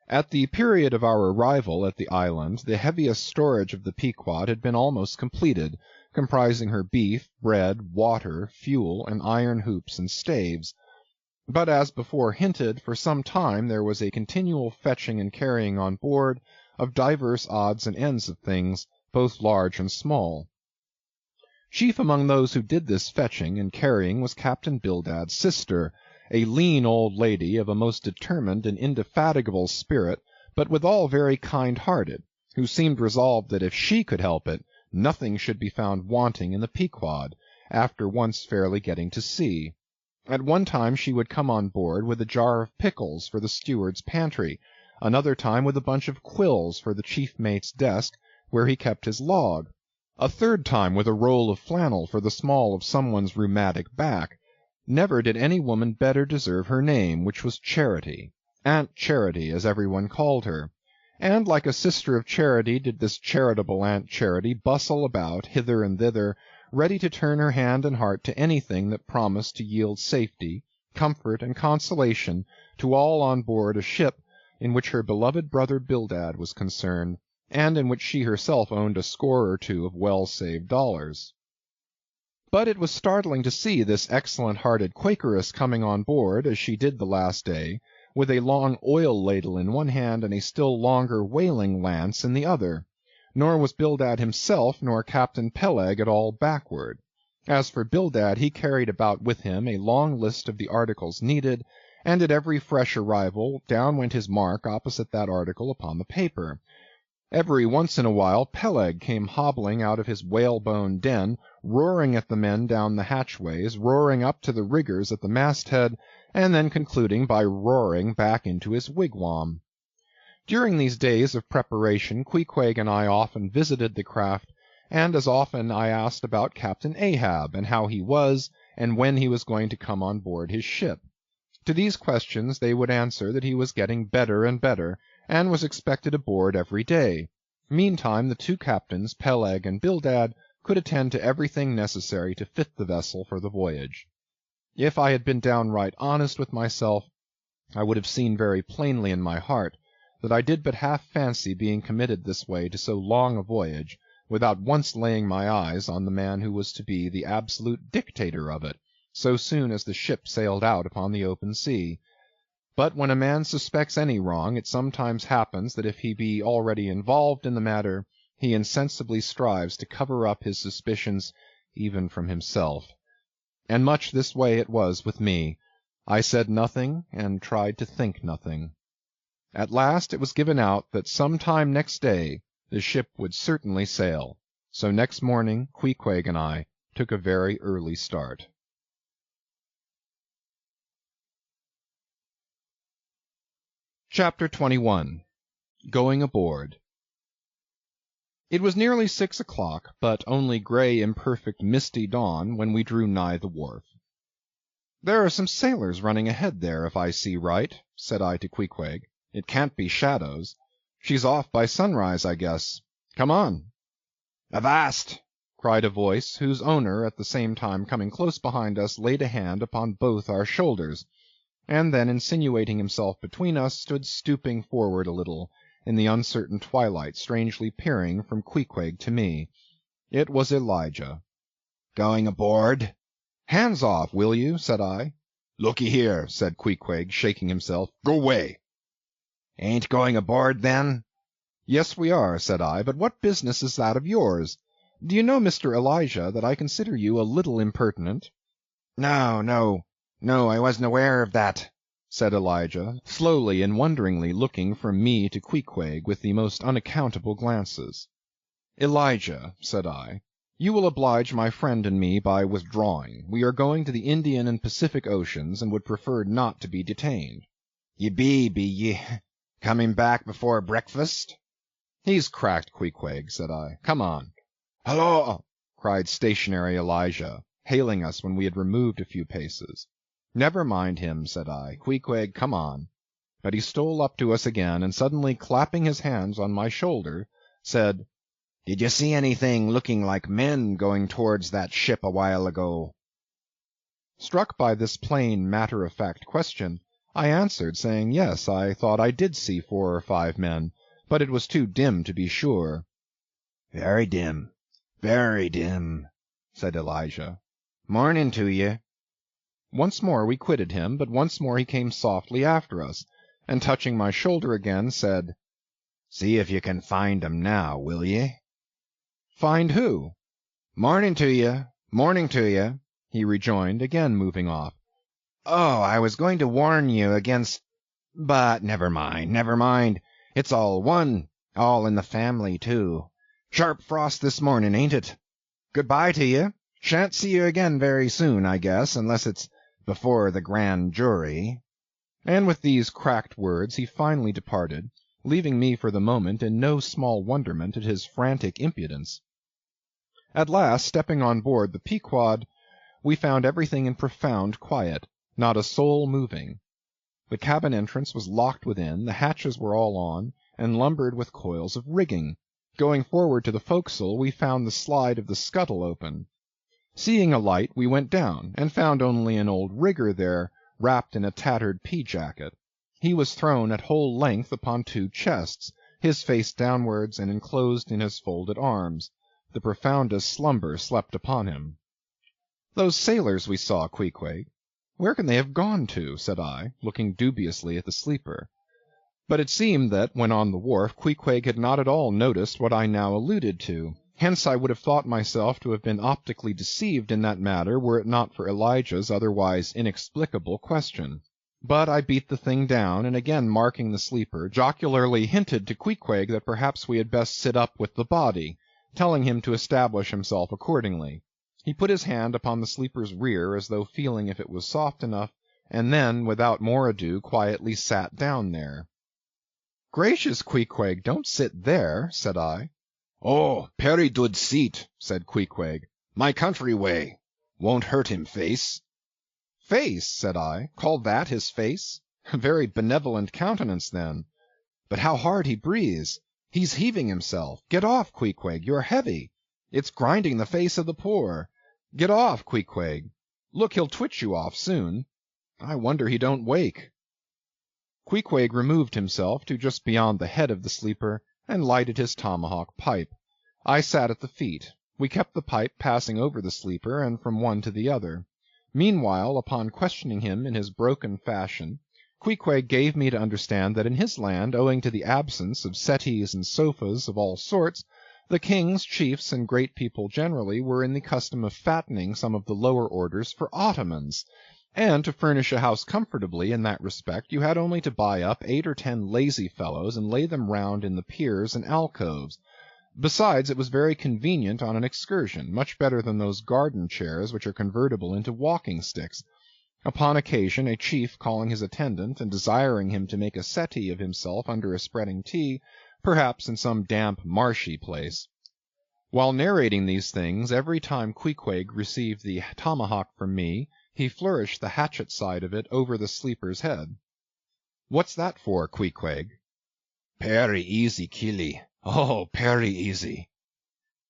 At the period of our arrival at the island, the heaviest storage of the Pequod had been almost completed, comprising her beef, bread, water, fuel, and iron hoops and staves. But as before hinted, for some time there was a continual fetching and carrying on board of divers odds and ends of things, both large and small. Chief among those who did this fetching and carrying was Captain Bildad's sister, a lean old lady of a most determined and indefatigable spirit, but withal very kind-hearted, who seemed resolved that if she could help it, nothing should be found wanting in the Pequod, after once fairly getting to sea. At one time she would come on board with a jar of pickles for the steward's pantry, another time with a bunch of quills for the chief mate's desk, where he kept his log, a third time with a roll of flannel for the small of someone's rheumatic back. Never did any woman better deserve her name, which was Charity, Aunt Charity, as everyone called her. And like a sister of charity did this charitable Aunt Charity bustle about hither and thither, ready to turn her hand and heart to anything that promised to yield safety, comfort, and consolation to all on board a ship in which her beloved brother Bildad was concerned, and in which she herself owned a score or two of well-saved dollars. But it was startling to see this excellent-hearted Quakeress coming on board, as she did the last day, with a long oil ladle in one hand and a still longer whaling lance in the other. Nor was Bildad himself nor Captain Peleg at all backward. As for Bildad, he carried about with him a long list of the articles needed, and at every fresh arrival down went his mark opposite that article upon the paper. Every once in a while Peleg came hobbling out of his whalebone den, roaring at the men down the hatchways, roaring up to the riggers at the masthead, and then concluding by roaring back into his wigwam. During these days of preparation Queequeg and I often visited the craft, and as often I asked about Captain Ahab, and how he was, and when he was going to come on board his ship. To these questions they would answer that he was getting better and better, and was expected aboard every day. Meantime the two captains, Peleg and Bildad, could attend to everything necessary to fit the vessel for the voyage. If I had been downright honest with myself, I would have seen very plainly in my heart that I did but half fancy being committed this way to so long a voyage, without once laying my eyes on the man who was to be the absolute dictator of it, so soon as the ship sailed out upon the open sea. But when a man suspects any wrong, it sometimes happens that if he be already involved in the matter, he insensibly strives to cover up his suspicions even from himself. And much this way it was with me. I said nothing, and tried to think nothing. At last it was given out that some time next day the ship would certainly sail, so next morning Queequeg and I took a very early start. Chapter 21. Going Aboard. It was nearly 6 o'clock, but only grey, imperfect, misty dawn when we drew nigh the wharf. "There are some sailors running ahead there, if I see right," said I to Queequeg. "It can't be shadows. She's off by sunrise, I guess. Come on." "Avast!" cried a voice, whose owner, at the same time coming close behind us, laid a hand upon both our shoulders, and then insinuating himself between us, stood stooping forward a little, in the uncertain twilight, strangely peering from Queequeg to me. It was Elijah. "Going aboard?" "Hands off, will you?" said I. "Looky here," said Queequeg, shaking himself. "Go away." "Ain't going aboard, then?" "Yes, we are," said I, "but what business is that of yours? Do you know, Mr. Elijah, that I consider you a little impertinent?" No, I wasn't aware of that," said Elijah, slowly and wonderingly looking from me to Queequeg with the most unaccountable glances. "Elijah," said I, "you will oblige my friend and me by withdrawing. We are going to the Indian and Pacific Oceans, and would prefer not to be detained." "Ye be ye? Coming back before breakfast?" "He's cracked, Queequeg," said I. "Come on." "Halloa!" cried stationary Elijah, hailing us when we had removed a few paces. "Never mind him," said I. "Queequeg, come on." But he stole up to us again, and suddenly clapping his hands on my shoulder, said, "Did you see anything looking like men going towards that ship a while ago?" Struck by this plain, matter-of-fact question, I answered, saying yes, I thought I did see 4 or 5 men, but it was too dim to be sure. Very dim, said Elijah. "Morning to ye." Once more we quitted him, but once more he came softly after us, and touching my shoulder again, said, "See if you can find 'em now, will ye?" "Find who?" "Morning to ye," he rejoined, again moving off. "Oh, I was going to warn you against—but never mind. It's all one, all in the family, too. Sharp frost this morning, ain't it? Good-bye to ye. Shan't see you again very soon, I guess, unless it's before the grand jury." And with these cracked words he finally departed, leaving me for the moment in no small wonderment at his frantic impudence. At last, stepping on board the Pequod, we found everything in profound quiet, not a soul moving. The cabin entrance was locked within, the hatches were all on, and lumbered with coils of rigging. Going forward to the forecastle, we found the slide of the scuttle open. Seeing a light, we went down, and found only an old rigger there, wrapped in a tattered pea-jacket. He was thrown at whole length upon two chests, his face downwards and enclosed in his folded arms. The profoundest slumber slept upon him. "Those sailors we saw, Queequeg, where can they have gone to?" said I, looking dubiously at the sleeper. But it seemed that, when on the wharf, Queequeg had not at all noticed what I now alluded to. Hence I would have thought myself to have been optically deceived in that matter were it not for Elijah's otherwise inexplicable question. But I beat the thing down, and again marking the sleeper, jocularly hinted to Queequeg that perhaps we had best sit up with the body, telling him to establish himself accordingly. He put his hand upon the sleeper's rear as though feeling if it was soft enough, and then, without more ado, quietly sat down there. "Gracious, Queequeg, don't sit there," said I. "Oh, perry dood seat," said Queequeg. "My country way. Won't hurt him face." "Face," said I, "call that his face? A very benevolent countenance, then. But how hard he breathes! He's heaving himself. Get off, Queequeg, you're heavy. It's grinding the face of the poor. Get off, Queequeg. Look, he'll twitch you off soon. I wonder he don't wake." Queequeg removed himself to just beyond the head of the sleeper, and lighted his tomahawk pipe. I sat at the feet. We kept the pipe passing over the sleeper, and from one to the other. Meanwhile, upon questioning him in his broken fashion, Queequeg gave me to understand that in his land, owing to the absence of settees and sofas of all sorts, the kings, chiefs, and great people generally were in the custom of fattening some of the lower orders for ottomans, and to furnish a house comfortably in that respect you had only to buy up 8 or 10 lazy fellows and lay them round in the piers and alcoves. Besides, it was very convenient on an excursion, much better than those garden chairs which are convertible into walking sticks. Upon occasion, a chief calling his attendant and desiring him to make a settee of himself under a spreading tea, perhaps in some damp marshy place. While narrating these things, every time Queequeg received the tomahawk from me, he flourished the hatchet side of it over the sleeper's head. "What's that for, Queequeg?" "Perry easy, killie. Oh, perry easy."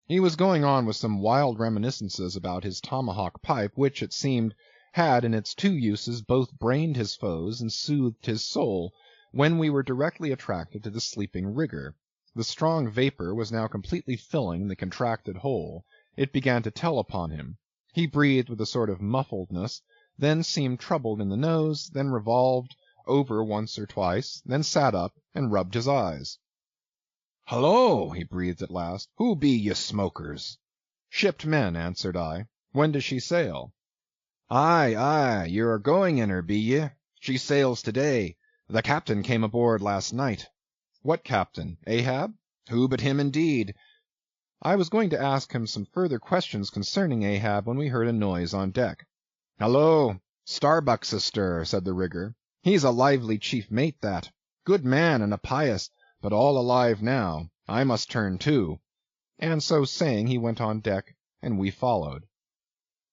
He was going on with some wild reminiscences about his tomahawk pipe, which, it seemed, had in its two uses both brained his foes and soothed his soul, when we were directly attracted to the sleeping rigger. The strong vapor was now completely filling the contracted hole. It began to tell upon him. He breathed with a sort of muffledness, then seemed troubled in the nose, then revolved over once or twice, then sat up and rubbed his eyes. "Hullo!" he breathed at last. "Who be ye smokers?" "Shipped men," answered I. "When does she sail?" Aye, you're going in her, be ye? She sails to-day. The captain came aboard last night." "What captain? Ahab?" "Who but him, indeed?" I was going to ask him some further questions concerning Ahab when we heard a noise on deck. "Hallo! Starbuck's astir," said the rigger. "He's a lively chief mate, that. Good man and a pious, but all alive now. I must turn to." And so saying he went on deck, and we followed.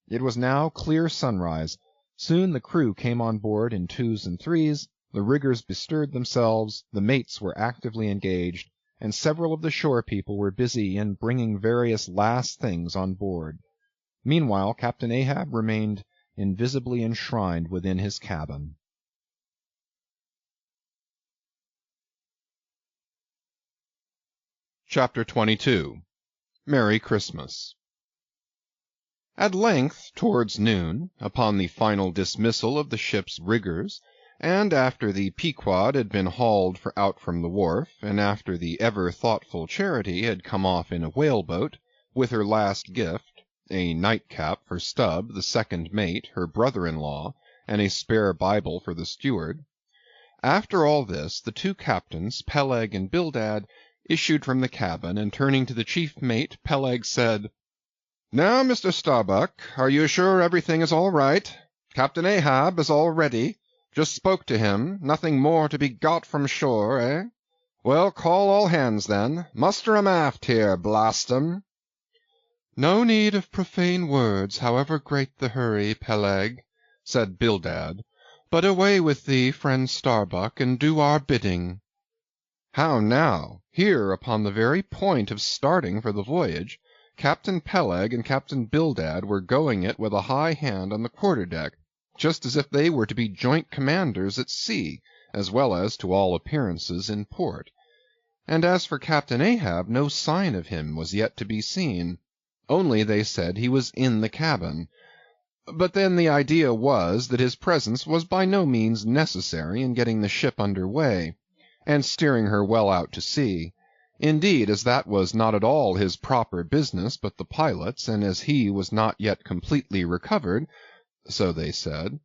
It was now clear sunrise. Soon the crew came on board in 2s and 3s, the riggers bestirred themselves, the mates were actively engaged, and several of the shore people were busy in bringing various last things on board. Meanwhile Captain Ahab remained invisibly enshrined within his cabin. Chapter 22. Merry Christmas. At length, towards noon, upon the final dismissal of the ship's riggers, and after the Pequod had been hauled out from the wharf, and after the ever-thoughtful Charity had come off in a whaleboat, with her last gift, a nightcap for Stubb, the second mate, her brother-in-law, and a spare Bible for the steward. After all this, the two captains, Peleg and Bildad, issued from the cabin, and turning to the chief mate, Peleg said, "Now, Mr. Starbuck, are you sure everything is all right? Captain Ahab is all ready. Just spoke to him. Nothing more to be got from shore, eh? Well, call all hands, then. Muster 'em aft here, blast 'em." "No need of profane words, however great the hurry, Peleg," said Bildad. "But away with thee, friend Starbuck, and do our bidding." How now? Here, upon the very point of starting for the voyage, Captain Peleg and Captain Bildad were going it with a high hand on the quarter-deck, just as if they were to be joint commanders at sea, as well as, to all appearances, in port. And as for Captain Ahab, no sign of him was yet to be seen. Only, they said, he was in the cabin. But then the idea was that his presence was by no means necessary in getting the ship under way, and steering her well out to sea. Indeed, as that was not at all his proper business but the pilot's, and as he was not yet completely recovered, so they said,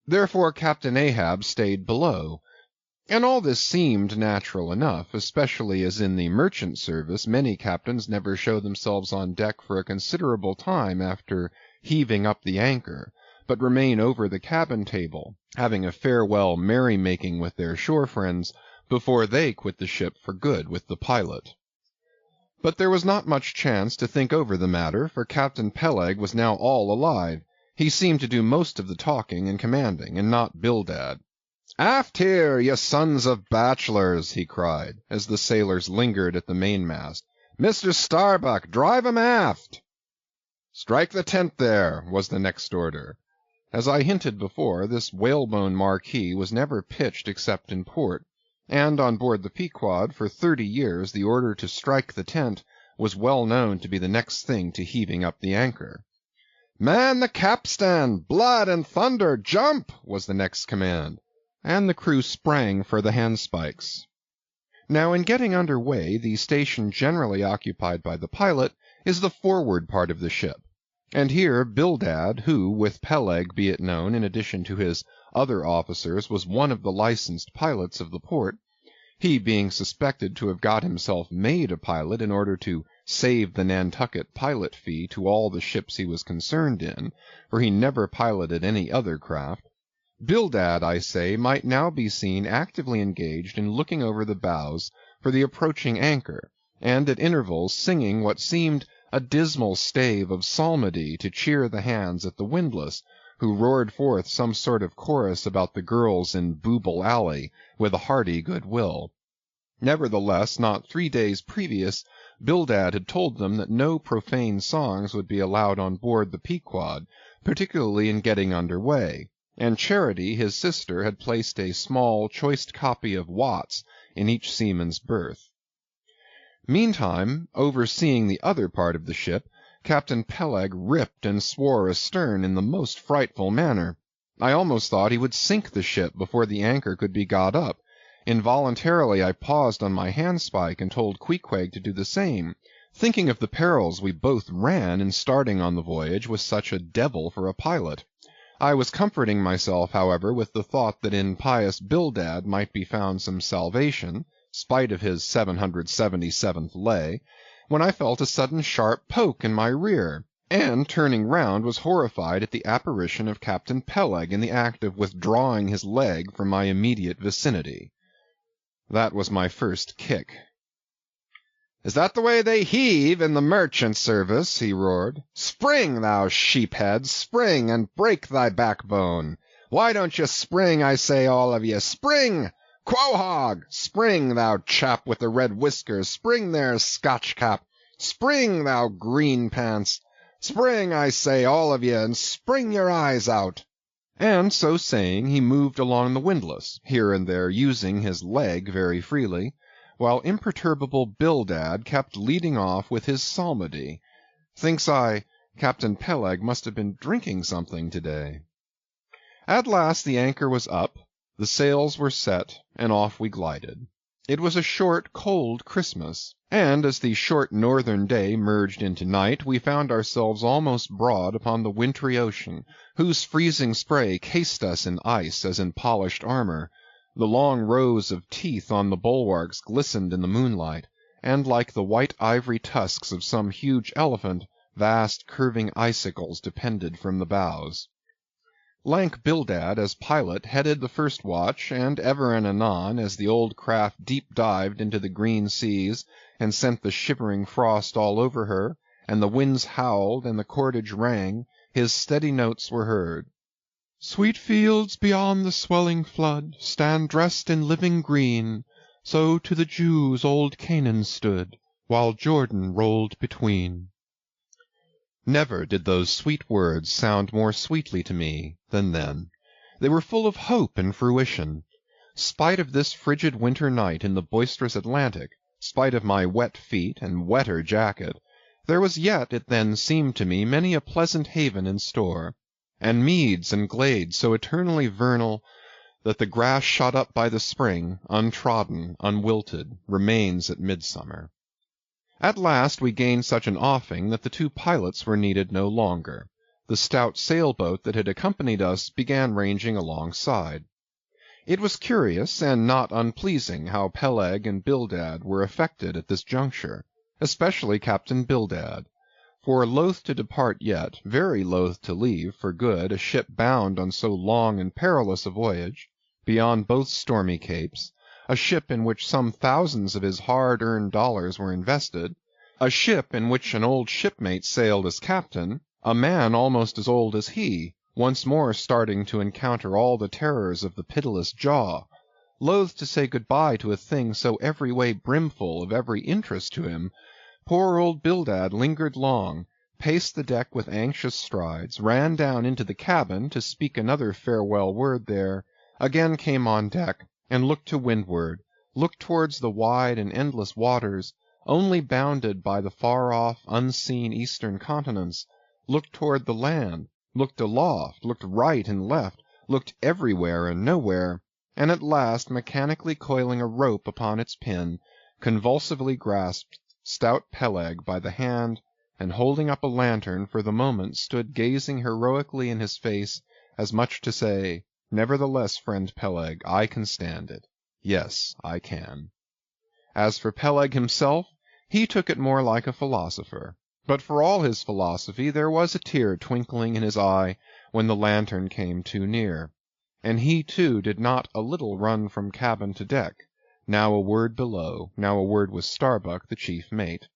therefore Captain Ahab stayed below. And all this seemed natural enough, especially as in the merchant service many captains never show themselves on deck for a considerable time after heaving up the anchor, but remain over the cabin table, having a farewell merry-making with their shore friends, before they quit the ship for good with the pilot. But there was not much chance to think over the matter, for Captain Peleg was now all alive. He seemed to do most of the talking and commanding, and not Bildad. "Aft here, ye sons of bachelors!" he cried, as the sailors lingered at the mainmast. "Mr. Starbuck, drive 'em aft!" "Strike the tent there," was the next order. As I hinted before, this whalebone marquee was never pitched except in port, and on board the Pequod for 30 years the order to strike the tent was well known to be the next thing to heaving up the anchor. "Man the capstan! Blood and thunder! Jump!" was the next command, and the crew sprang for the handspikes. Now in getting under way, the station generally occupied by the pilot is the forward part of the ship, and here Bildad, who, with Peleg be it known, in addition to his other officers, was one of the licensed pilots of the port, he being suspected to have got himself made a pilot in order to save the Nantucket pilot fee to all the ships he was concerned in, for he never piloted any other craft. Bildad, I say, might now be seen actively engaged in looking over the bows for the approaching anchor, and at intervals singing what seemed a dismal stave of psalmody to cheer the hands at the windlass, who roared forth some sort of chorus about the girls in Booble Alley, with a hearty good will. Nevertheless, not 3 days previous, Bildad had told them that no profane songs would be allowed on board the Pequod, particularly in getting under way, and Charity, his sister, had placed a small, choice copy of Watts in each seaman's berth. Meantime, overseeing the other part of the ship, Captain Peleg ripped and swore astern in the most frightful manner. I almost thought he would sink the ship before the anchor could be got up. Involuntarily I paused on my handspike and told Queequeg to do the same, thinking of the perils we both ran in starting on the voyage with such a devil for a pilot. I was comforting myself, however, with the thought that in pious Bildad might be found some salvation, spite of his 777th lay, when I felt a sudden sharp poke in my rear, and turning round was horrified at the apparition of Captain Peleg in the act of withdrawing his leg from my immediate vicinity. That was my first kick. "Is that the way they heave in the merchant service?" he roared. "Spring, thou sheephead, spring, and break thy backbone! Why don't you spring, I say, all of ye, spring! Quohog! Spring, thou chap with the red whiskers, spring there, Scotch cap! Spring, thou green pants! Spring, I say, all of ye, and spring your eyes out!" And so saying, he moved along the windlass, here and there using his leg very freely, while imperturbable Bildad kept leading off with his psalmody. Thinks I, Captain Peleg must have been drinking something today. At last the anchor was up, the sails were set, and off we glided. It was a short, cold Christmas, and as the short northern day merged into night, we found ourselves almost broad upon the wintry ocean, whose freezing spray cased us in ice as in polished armor. The long rows of teeth on the bulwarks glistened in the moonlight, and like the white ivory tusks of some huge elephant, vast curving icicles depended from the bows. Lank Bildad, as pilot, headed the first watch, and ever and anon, as the old craft deep-dived into the green seas, and sent the shivering frost all over her, and the winds howled, and the cordage rang, his steady notes were heard. Sweet fields beyond the swelling flood stand dressed in living green, so to the Jews old Canaan stood, while Jordan rolled between. Never did those sweet words sound more sweetly to me than then. They were full of hope and fruition. Spite of this frigid winter night in the boisterous Atlantic, spite of my wet feet and wetter jacket, there was yet, it then seemed to me, many a pleasant haven in store, and meads and glades so eternally vernal that the grass shot up by the spring, untrodden, unwilted, remains at midsummer. At last we gained such an offing that the two pilots were needed no longer. The stout sailboat that had accompanied us began ranging alongside. It was curious and not unpleasing how Peleg and Bildad were affected at this juncture, especially Captain Bildad, for loath to depart yet, very loath to leave for good a ship bound on so long and perilous a voyage, beyond both stormy capes, a ship in which some thousands of his hard-earned dollars were invested, a ship in which an old shipmate sailed as captain, a man almost as old as he, once more starting to encounter all the terrors of the pitiless jaw, loath to say good-bye to a thing so every way brimful of every interest to him, poor old Bildad lingered long, paced the deck with anxious strides, ran down into the cabin to speak another farewell word there, again came on deck, and looked to windward, looked towards the wide and endless waters, only bounded by the far-off, unseen eastern continents, looked toward the land, looked aloft, looked right and left, looked everywhere and nowhere, and at last, mechanically coiling a rope upon its pin, convulsively grasped stout Peleg by the hand, and holding up a lantern for the moment stood gazing heroically in his face, as much to say, "Nevertheless, friend Peleg, I can stand it. Yes, I can." As for Peleg himself, he took it more like a philosopher, but for all his philosophy there was a tear twinkling in his eye when the lantern came too near, and he too did not a little run from cabin to deck, now a word below, now a word with Starbuck, the chief mate.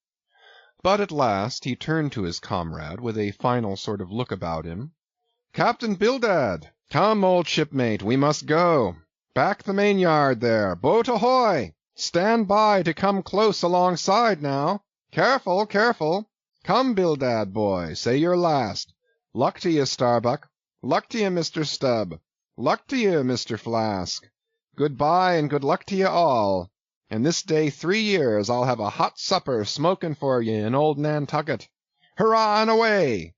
But at last he turned to his comrade with a final sort of look about him. "Captain Bildad! Come, old shipmate, we must go. Back the main-yard there. Boat ahoy! Stand by to come close alongside now. Careful, careful. Come, Bildad, boy, say your last. Luck to ye, Starbuck. Luck to ye, Mr. Stubb. Luck to ye, Mr. Flask. Good-bye and good luck to ye all. And this day 3 years I'll have a hot supper smoking for ye in old Nantucket. Hurrah and away!"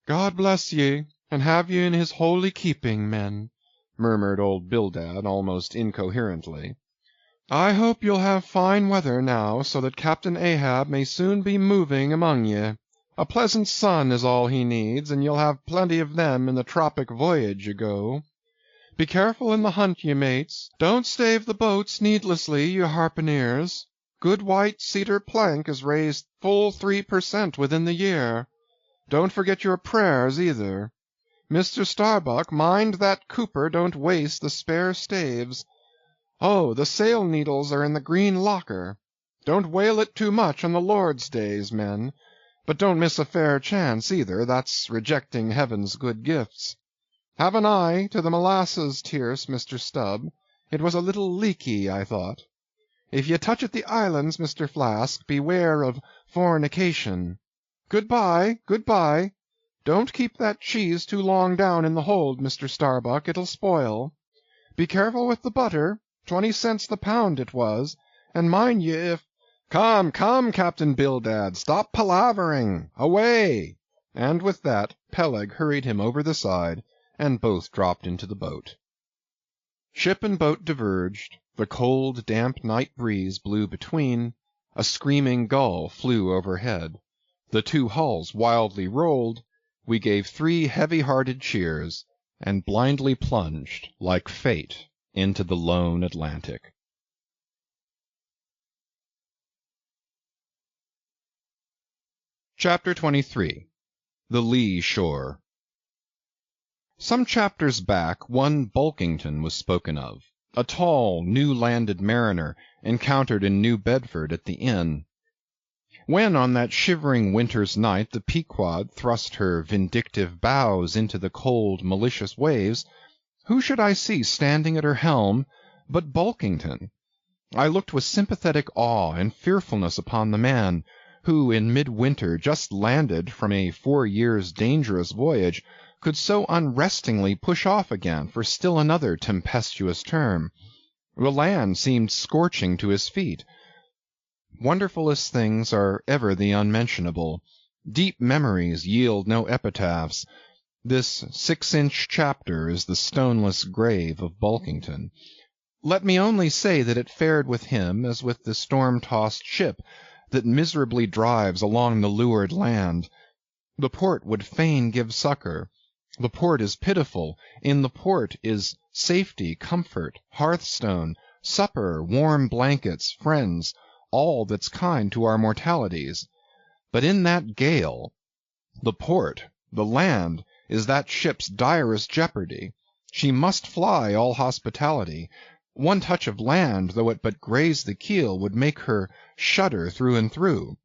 "God bless ye, and have ye in his holy keeping, men," murmured old Bildad almost incoherently. "I hope you'll have fine weather now, so that Captain Ahab may soon be moving among ye. A pleasant sun is all he needs, and you'll have plenty of them in the tropic voyage ye go. Be careful in the hunt, ye mates. Don't stave the boats needlessly, ye harpooneers. Good white cedar plank is raised full 3% within the year. Don't forget your prayers, either. Mr. Starbuck, mind that cooper don't waste the spare staves. Oh, the sail needles are in the green locker. Don't whale it too much on the Lord's days, men. But don't miss a fair chance, either. That's rejecting heaven's good gifts. Have an eye to the molasses tierce, Mr. Stubb. It was a little leaky, I thought. If ye touch at the islands, Mr. Flask, beware of fornication. Good-bye, good-bye. Don't keep that cheese too long down in the hold, Mr. Starbuck, it'll spoil. Be careful with the butter, 20 cents the pound it was, and mind ye if—" "Come, come, Captain Bildad, stop palavering. Away! and with that Peleg hurried him over the side, and both dropped into the boat. Ship and boat diverged, the cold, damp night breeze blew between, a screaming gull flew overhead, the two hulls wildly rolled, we gave 3 heavy-hearted cheers, and blindly plunged, like fate, into the lone Atlantic. Chapter 23. The Lee Shore. Some chapters back one Bulkington was spoken of, a tall, new-landed mariner encountered in New Bedford at the inn. When on that shivering winter's night the Pequod thrust her vindictive bows into the cold, malicious waves, who should I see standing at her helm but Bulkington? I looked with sympathetic awe and fearfulness upon the man, who in midwinter just landed from a 4 years' dangerous voyage, could so unrestingly push off again for still another tempestuous term. The land seemed scorching to his feet. Wonderfulest things are ever the unmentionable. Deep memories yield no epitaphs. This 6-inch chapter is the stoneless grave of Bulkington. Let me only say that it fared with him as with the storm-tossed ship that miserably drives along the leeward land. The port would fain give succor. The port is pitiful. In the port is safety, comfort, hearthstone, supper, warm blankets, friends, all that's kind to our mortalities. But in that gale, the port, the land, is that ship's direst jeopardy. She must fly all hospitality. One touch of land, though it but graze the keel, would make her shudder through and through.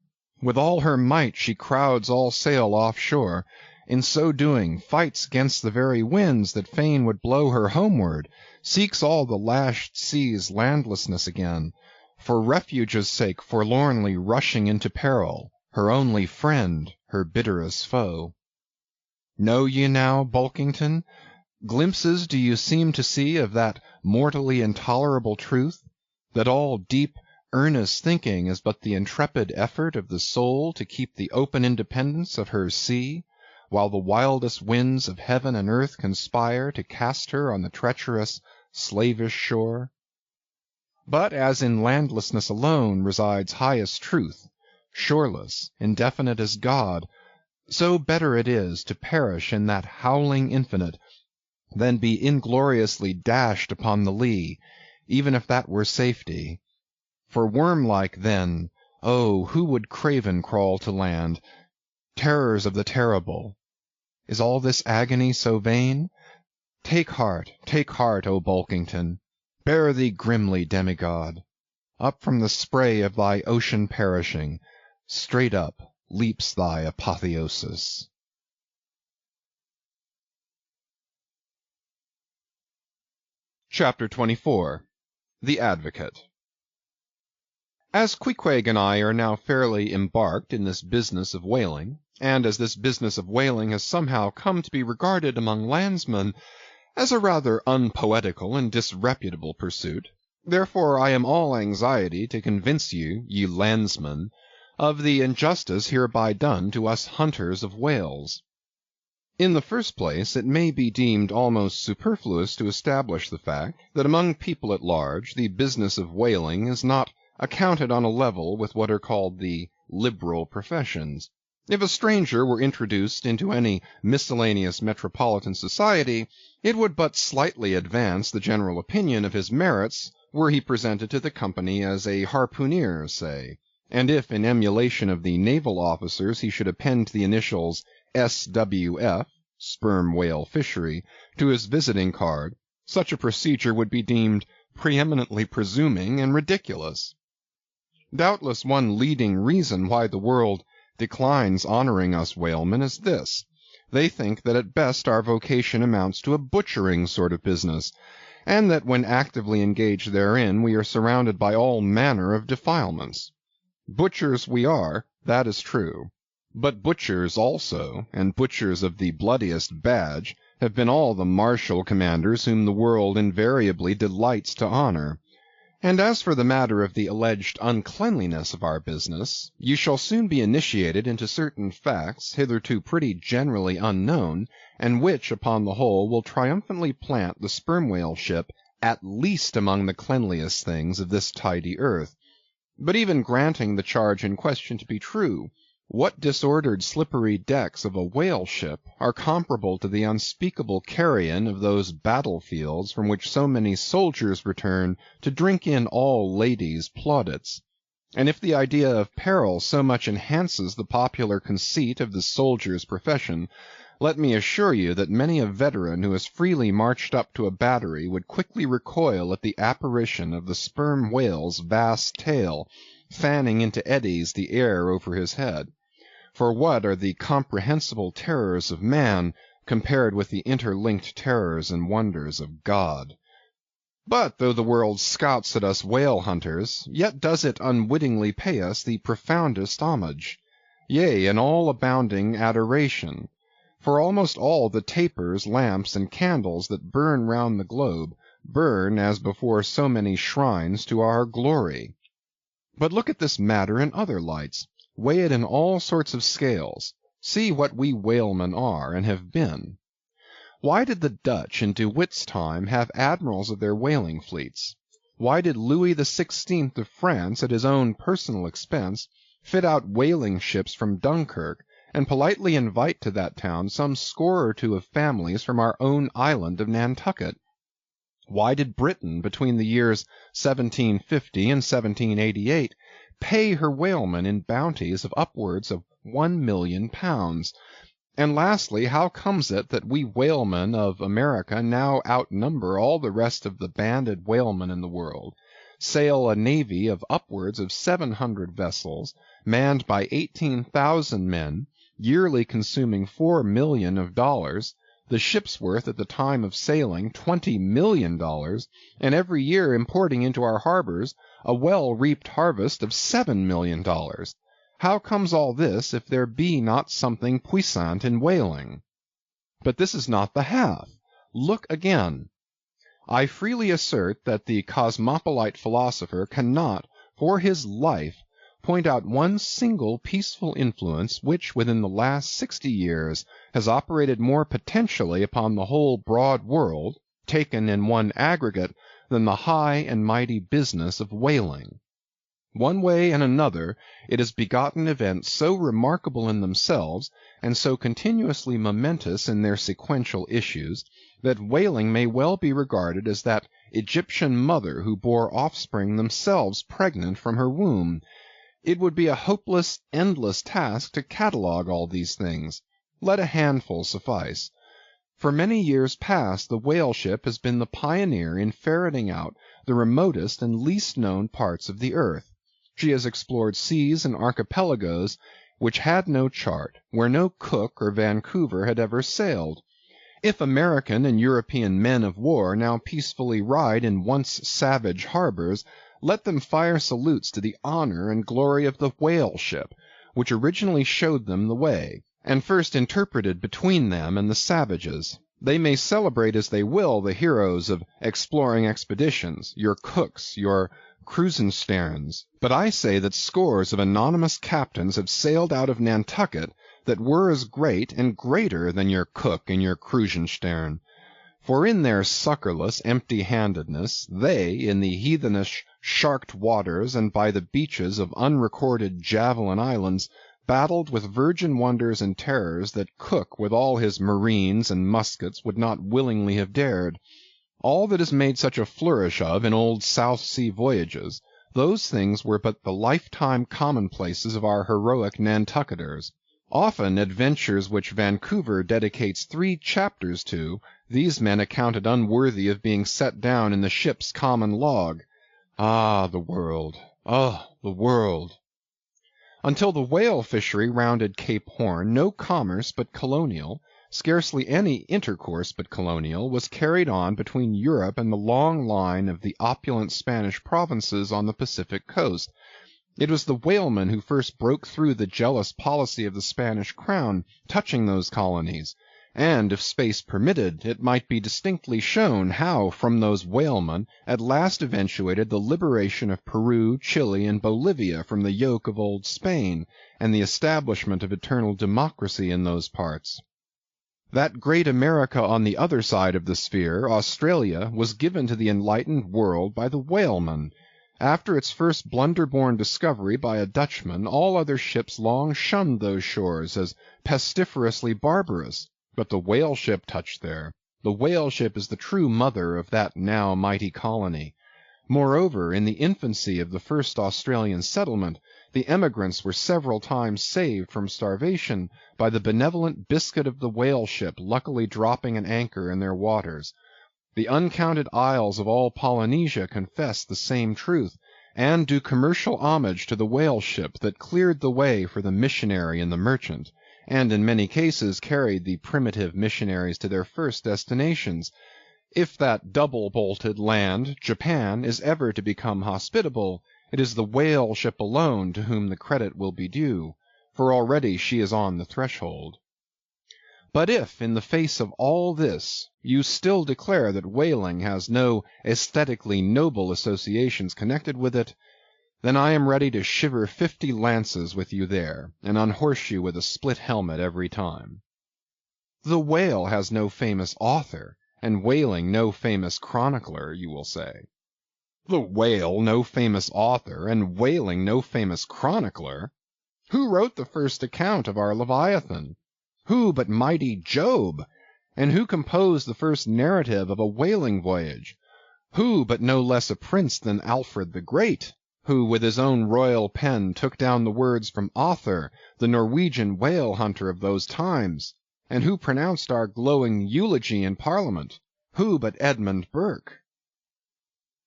With all her might she crowds all sail offshore. In so doing, fights against the very winds that fain would blow her homeward, seeks all the lashed sea's landlessness again, for refuge's sake forlornly rushing into peril, her only friend, her bitterest foe. Know ye now, Bulkington? Glimpses do you seem to see of that mortally intolerable truth, that all deep, earnest thinking is but the intrepid effort of the soul to keep the open independence of her sea, while the wildest winds of heaven and earth conspire to cast her on the treacherous, slavish shore? But as in landlessness alone resides highest truth, shoreless, indefinite as God, so better it is to perish in that howling infinite than be ingloriously dashed upon the lee, even if that were safety. For worm-like then, oh, who would craven crawl to land? Terrors of the terrible. Is all this agony so vain? Take heart, O Bulkington. Bear thee grimly, demigod. Up from the spray of thy ocean perishing, straight up leaps thy apotheosis. Chapter 24. The Advocate. As Queequeg and I are now fairly embarked in this business of whaling, and as this business of whaling has somehow come to be regarded among landsmen as a rather unpoetical and disreputable pursuit, therefore I am all anxiety to convince you, ye landsmen, of the injustice hereby done to us hunters of whales. In the first place, it may be deemed almost superfluous to establish the fact that among people at large the business of whaling is not accounted on a level with what are called the liberal professions. If a stranger were introduced into any miscellaneous metropolitan society, it would but slightly advance the general opinion of his merits were he presented to the company as a harpooneer, say, and if in emulation of the naval officers he should append the initials SWF, sperm whale fishery, to his visiting card, such a procedure would be deemed preeminently presuming and ridiculous. Doubtless one leading reason why the world declines honoring us whalemen is this: they think that at best our vocation amounts to a butchering sort of business, and that when actively engaged therein we are surrounded by all manner of defilements. Butchers we are, that is true. But butchers also, and butchers of the bloodiest badge, have been all the martial commanders whom the world invariably delights to honor. And as for the matter of the alleged uncleanliness of our business, you shall soon be initiated into certain facts hitherto pretty generally unknown, and which, upon the whole, will triumphantly plant the sperm whale ship at least among the cleanliest things of this tidy earth. But even granting the charge in question to be true, what disordered slippery decks of a whale ship are comparable to the unspeakable carrion of those battlefields from which so many soldiers return to drink in all ladies' plaudits? And if the idea of peril so much enhances the popular conceit of the soldier's profession, let me assure you that many a veteran who has freely marched up to a battery would quickly recoil at the apparition of the sperm whale's vast tail, fanning into eddies the air over his head. For what are the comprehensible terrors of man compared with the interlinked terrors and wonders of God? But though the world scouts at us whale hunters, yet does it unwittingly pay us the profoundest homage, yea, an all abounding adoration. For almost all the tapers, lamps, and candles that burn round the globe, burn, as before so many shrines, to our glory. But look at this matter in other lights. Weigh it in all sorts of scales. See what we whalemen are, and have been. Why did the Dutch in De Witt's time have admirals of their whaling fleets? Why did Louis XVI of France, at his own personal expense, fit out whaling ships from Dunkirk, and politely invite to that town some score or two of families from our own island of Nantucket? Why did Britain, between the years 1750 and 1788, pay her whalemen in bounties of upwards of £1,000,000? And lastly, how comes it that we whalemen of America now outnumber all the rest of the banded whalemen in the world, sail a navy of upwards of 700 vessels, manned by 18,000 men, yearly consuming $4 million, the ship's worth at the time of sailing $20 million, and every year importing into our harbors a well-reaped harvest of $7 million? How comes all this if there be not something puissant in whaling? But this is not the half. Look again. I freely assert that the cosmopolite philosopher cannot, for his life, point out one single peaceful influence which within the last 60 years has operated more potentially upon the whole broad world, taken in one aggregate, than the high and mighty business of whaling. One way and another it has begotten events so remarkable in themselves, and so continuously momentous in their sequential issues, that whaling may well be regarded as that Egyptian mother who bore offspring themselves pregnant from her womb. It would be a hopeless, endless task to catalogue all these things. Let a handful suffice. For many years past the whale ship has been the pioneer in ferreting out the remotest and least known parts of the earth. She has explored seas and archipelagos which had no chart, where no Cook or Vancouver had ever sailed. If American and European men of war now peacefully ride in once savage harbors, let them fire salutes to the honor and glory of the whale ship, which originally showed them the way, and first interpreted between them and the savages. They may celebrate as they will the heroes of exploring expeditions, your Cooks, your Krusensterns, but I say that scores of anonymous captains have sailed out of Nantucket that were as great and greater than your Cook and your Krusenstern. For in their succorless empty-handedness, they, in the heathenish sharked waters and by the beaches of unrecorded javelin islands, battled with virgin wonders and terrors that Cook with all his marines and muskets would not willingly have dared. All that is made such a flourish of in old South Sea voyages, those things were but the lifetime commonplaces of our heroic Nantucketers. Often adventures which Vancouver dedicates 3 chapters to, these men accounted unworthy of being set down in the ship's common log. Ah, the world! Ah, the world! Until the whale fishery rounded Cape Horn, no commerce but colonial, scarcely any intercourse but colonial, was carried on between Europe and the long line of the opulent Spanish provinces on the Pacific coast. It was the whalemen who first broke through the jealous policy of the Spanish crown touching those colonies, and if space permitted, it might be distinctly shown how from those whalemen at last eventuated the liberation of Peru, Chile, and Bolivia from the yoke of old Spain, and the establishment of eternal democracy in those parts. That great America on the other side of the sphere, Australia, was given to the enlightened world by the whalemen. After its first blunder-born discovery by a Dutchman, all other ships long shunned those shores as pestiferously barbarous. But the whale ship touched there. The whale ship is the true mother of that now mighty colony. Moreover, in the infancy of the first Australian settlement, the emigrants were several times saved from starvation by the benevolent biscuit of the whale ship luckily dropping an anchor in their waters. The uncounted isles of all Polynesia confess the same truth, and do commercial homage to the whale ship that cleared the way for the missionary and the merchant, and in many cases carried the primitive missionaries to their first destinations. If that double-bolted land, Japan, is ever to become hospitable, it is the whale ship alone to whom the credit will be due, for already she is on the threshold. But if, in the face of all this, you still declare that whaling has no aesthetically noble associations connected with it, then I am ready to shiver 50 lances with you there, and unhorse you with a split helmet every time. The whale has no famous author, and whaling no famous chronicler, you will say. The whale no famous author, and whaling no famous chronicler? Who wrote the first account of our Leviathan? Who but mighty Job? And who composed the first narrative of a whaling voyage? Who but no less a prince than Alfred the Great? Who with his own royal pen took down the words from Other, the Norwegian whale hunter of those times, and who pronounced our glowing eulogy in Parliament? Who but Edmund Burke?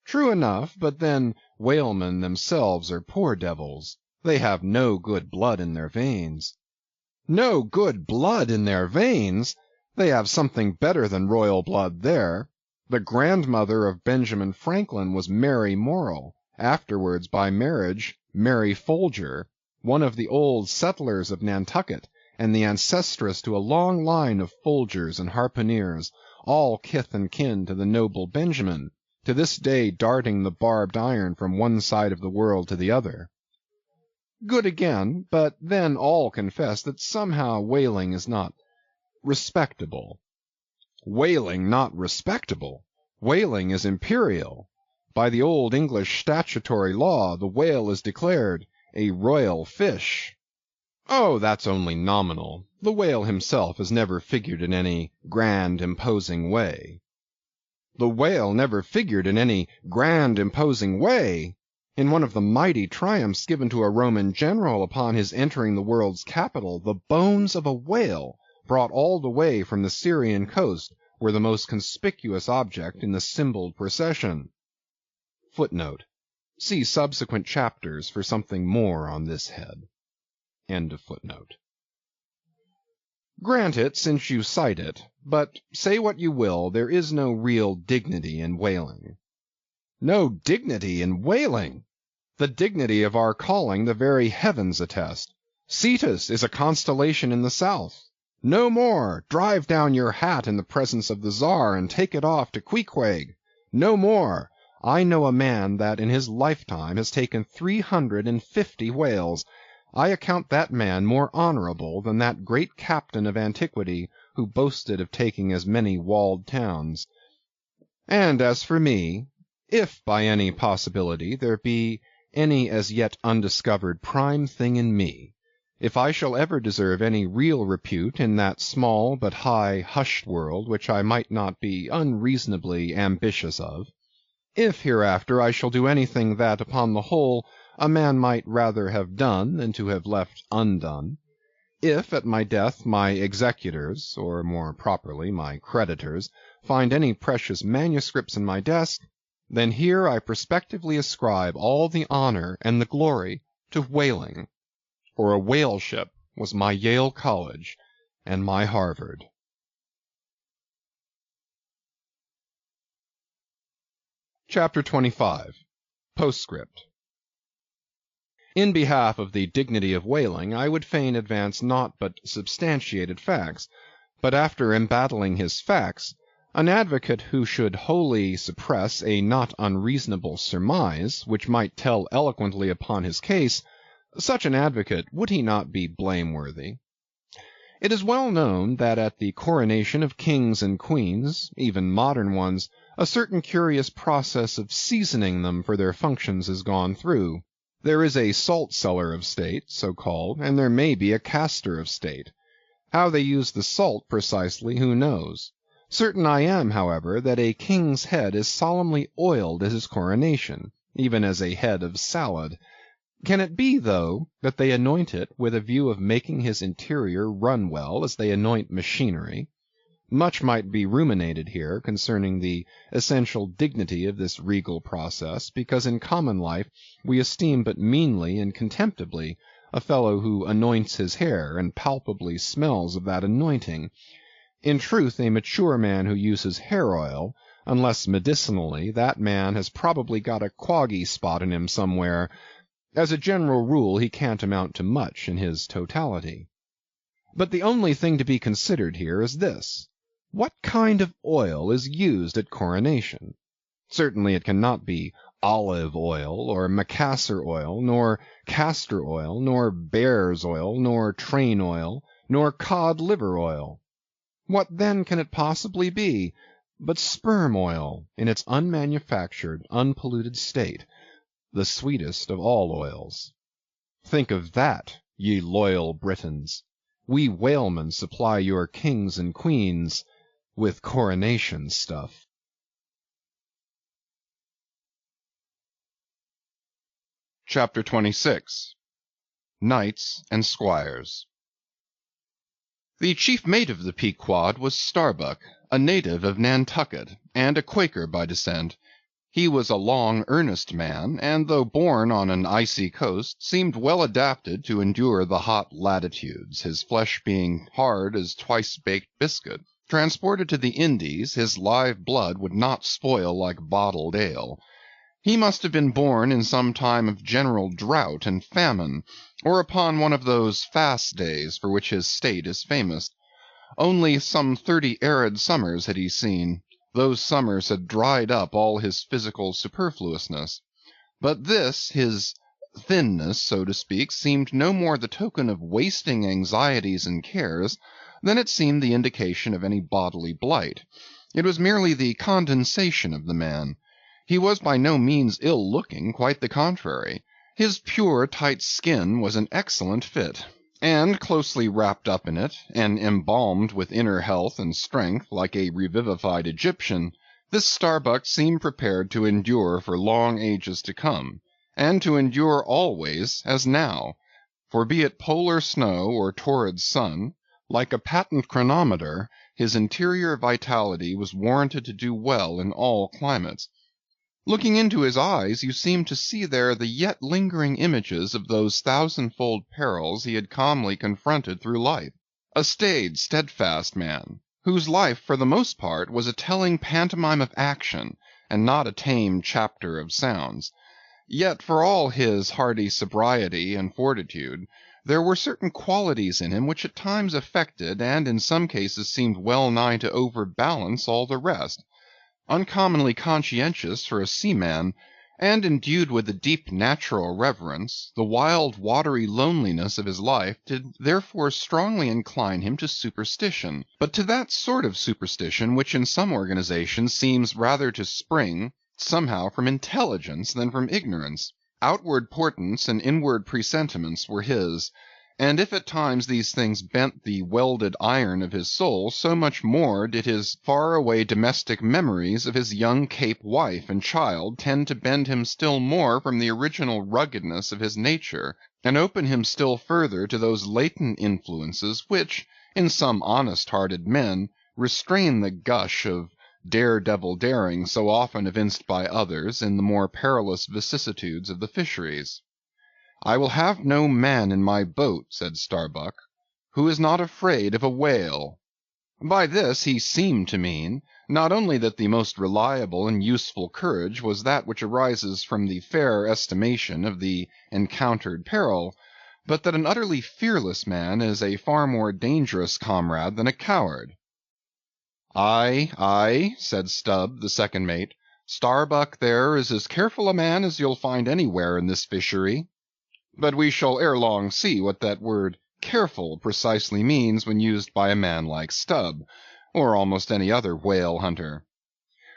True enough, but then whalemen themselves are poor devils. They have no good blood in their veins. No good blood in their veins? They have something better than royal blood there. The grandmother of Benjamin Franklin was Mary Morrell, afterwards by marriage Mary Folger, one of the old settlers of Nantucket, and the ancestress to a long line of Folgers and harpooneers, all kith and kin to the noble Benjamin, to this day darting the barbed iron from one side of the world to the other. Good again, but then all confess that somehow whaling is not respectable. Whaling not respectable? Whaling is imperial. By the old English statutory law, the whale is declared a royal fish. Oh, that's only nominal. The whale himself has never figured in any grand, imposing way. The whale never figured in any grand, imposing way. In one of the mighty triumphs given to a Roman general upon his entering the world's capital, the bones of a whale, brought all the way from the Syrian coast, were the most conspicuous object in the symboled procession. Footnote. See subsequent chapters for something more on this head. End of footnote. Grant it, since you cite it, but say what you will, there is no real dignity in whaling. No dignity in whaling! The dignity of our calling the very heavens attest. Cetus is a constellation in the south. No more! Drive down your hat in the presence of the Tsar and take it off to Queequeg. No more! I know a man that in his lifetime has taken 350 whales. I account that man more honorable than that great captain of antiquity who boasted of taking as many walled towns. And as for me, if by any possibility there be any as yet undiscovered prime thing in me, if I shall ever deserve any real repute in that small but high hushed world which I might not be unreasonably ambitious of, if hereafter I shall do anything that, upon the whole, a man might rather have done than to have left undone, if at my death my executors, or more properly my creditors, find any precious manuscripts in my desk, then here I prospectively ascribe all the honor and the glory to whaling, for a whale ship was my Yale College and my Harvard. Chapter 25. Postscript. In behalf of the dignity of whaling, I would fain advance naught but substantiated facts, But after embattling his facts, an advocate who should wholly suppress a not unreasonable surmise, which might tell eloquently upon his case, such an advocate, would he not be blameworthy? It is well known that at the coronation of kings and queens, even modern ones, a certain curious process of seasoning them for their functions is gone through. There is a salt cellar of state, so called, and there may be a castor of state. How they use the salt precisely, who knows? Certain I am, however, that a king's head is solemnly oiled at his coronation, even as a head of salad. Can it be, though, that they anoint it with a view of making his interior run well as they anoint machinery? Much might be ruminated here concerning the essential dignity of this regal process, because in common life we esteem but meanly and contemptibly a fellow who anoints his hair and palpably smells of that anointing. In truth, a mature man who uses hair oil, unless medicinally, that man has probably got a quaggy spot in him somewhere. As a general rule, he can't amount to much in his totality. But the only thing to be considered here is this: what kind of oil is used at coronation? Certainly it cannot be olive oil, or macassar oil, nor castor oil, nor bear's oil, nor train oil, nor cod liver oil. What then can it possibly be but sperm oil in its unmanufactured, unpolluted state, the sweetest of all oils? Think of that, ye loyal Britons! We whalemen supply your kings and queens with coronation stuff. Chapter 26 Knights and Squires. The chief mate of the Pequod was Starbuck, a native of Nantucket, and a Quaker by descent. He was a long, earnest man, and though born on an icy coast, seemed well adapted to endure the hot latitudes, his flesh being hard as twice-baked biscuit. Transported to the Indies, his live blood would not spoil like bottled ale. He must have been born in some time of general drought and famine, or upon one of those fast days for which his state is famous. Only some 30 arid summers had he seen. Those summers had dried up all his physical superfluousness. But this, his thinness, so to speak, seemed no more the token of wasting anxieties and cares than it seemed the indication of any bodily blight. It was merely the condensation of the man. He was by no means ill-looking, quite the contrary. His pure, tight skin was an excellent fit, and closely wrapped up in it, and embalmed with inner health and strength like a revivified Egyptian, this Starbuck seemed prepared to endure for long ages to come, and to endure always as now, for be it polar snow or torrid sun, like a patent chronometer, his interior vitality was warranted to do well in all climates. Looking into his eyes, you seemed to see there the yet lingering images of those thousandfold perils he had calmly confronted through life. A staid, steadfast man, whose life for the most part was a telling pantomime of action, and not a tame chapter of sounds. Yet for all his hardy sobriety and fortitude, there were certain qualities in him which at times affected, and in some cases seemed well nigh to overbalance all the rest. Uncommonly conscientious for a seaman, and endued with a deep natural reverence, the wild watery loneliness of his life did therefore strongly incline him to superstition, but to that sort of superstition which in some organizations seems rather to spring, somehow, from intelligence than from ignorance. Outward portents and inward presentiments were his, and if at times these things bent the welded iron of his soul, so much more did his far-away domestic memories of his young Cape wife and child tend to bend him still more from the original ruggedness of his nature, and open him still further to those latent influences which, in some honest-hearted men, restrain the gush of dare-devil daring so often evinced by others in the more perilous vicissitudes of the fisheries. "I will have no man in my boat," said Starbuck, "who is not afraid of a whale." By this he seemed to mean, not only that the most reliable and useful courage was that which arises from the fair estimation of the encountered peril, but that an utterly fearless man is a far more dangerous comrade than a coward. "Aye, aye," said Stubb, the second mate. "Starbuck there is as careful a man as you'll find anywhere in this fishery. But we shall ere long see what that word careful precisely means when used by a man like Stubb, or almost any other whale hunter.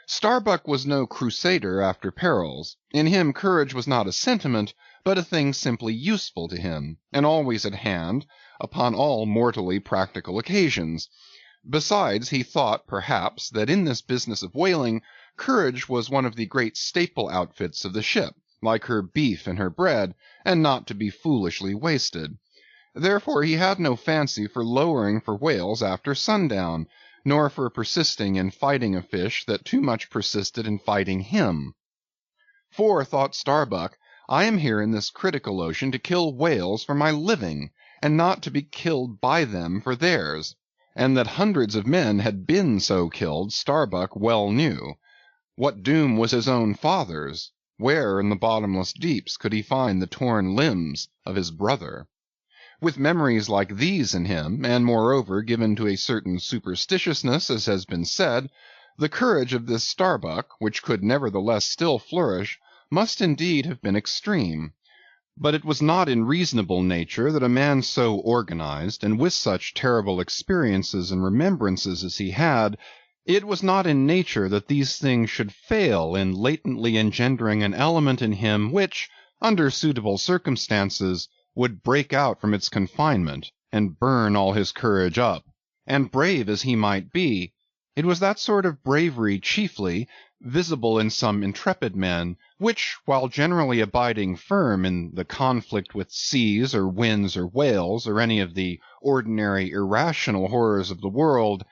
Starbuck was no crusader after perils. In him courage was not a sentiment, but a thing simply useful to him, and always at hand, upon all mortally practical occasions. Besides, he thought, perhaps, that in this business of whaling, courage was one of the great staple outfits of the ship, like her beef and her bread, and not to be foolishly wasted. Therefore he had no fancy for lowering for whales after sundown, nor for persisting in fighting a fish that too much persisted in fighting him. For, thought Starbuck, I am here in this critical ocean to kill whales for my living, and not to be killed by them for theirs. And that hundreds of men had been so killed, Starbuck well knew. What doom was his own father's? Where in the bottomless deeps could he find the torn limbs of his brother? With memories like these in him, and moreover given to a certain superstitiousness, as has been said, the courage of this Starbuck, which could nevertheless still flourish, must indeed have been extreme. But it was not in reasonable nature that a man so organized, and with such terrible experiences and remembrances as he had, it was not in nature that these things should fail in latently engendering an element in him which, under suitable circumstances, would break out from its confinement, and burn all his courage up. And brave as he might be, it was that sort of bravery chiefly, visible in some intrepid men, which, while generally abiding firm in the conflict with seas or winds or whales, or any of the ordinary irrational horrors of the world,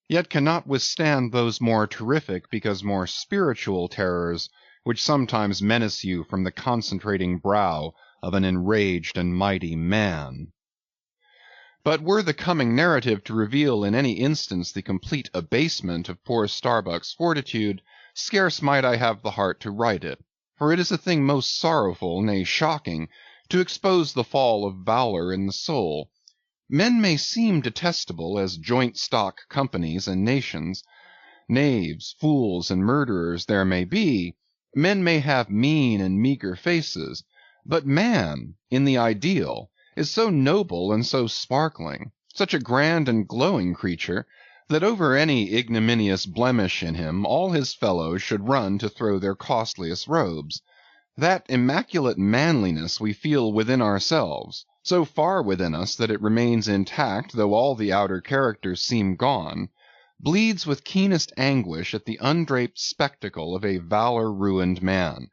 yet cannot withstand those more terrific because more spiritual terrors, which sometimes menace you from the concentrating brow of an enraged and mighty man. But were the coming narrative to reveal in any instance the complete abasement of poor Starbuck's fortitude, scarce might I have the heart to write it, for it is a thing most sorrowful, nay shocking, to expose the fall of valor in the soul. Men may seem detestable as joint stock companies and nations. Knaves, fools, and murderers there may be. Men may have mean and meager faces. But man, in the ideal, is so noble and so sparkling, such a grand and glowing creature, that over any ignominious blemish in him all his fellows should run to throw their costliest robes. That immaculate manliness we feel within ourselves, so far within us that it remains intact though all the outer characters seem gone, bleeds with keenest anguish at the undraped spectacle of a valor-ruined man.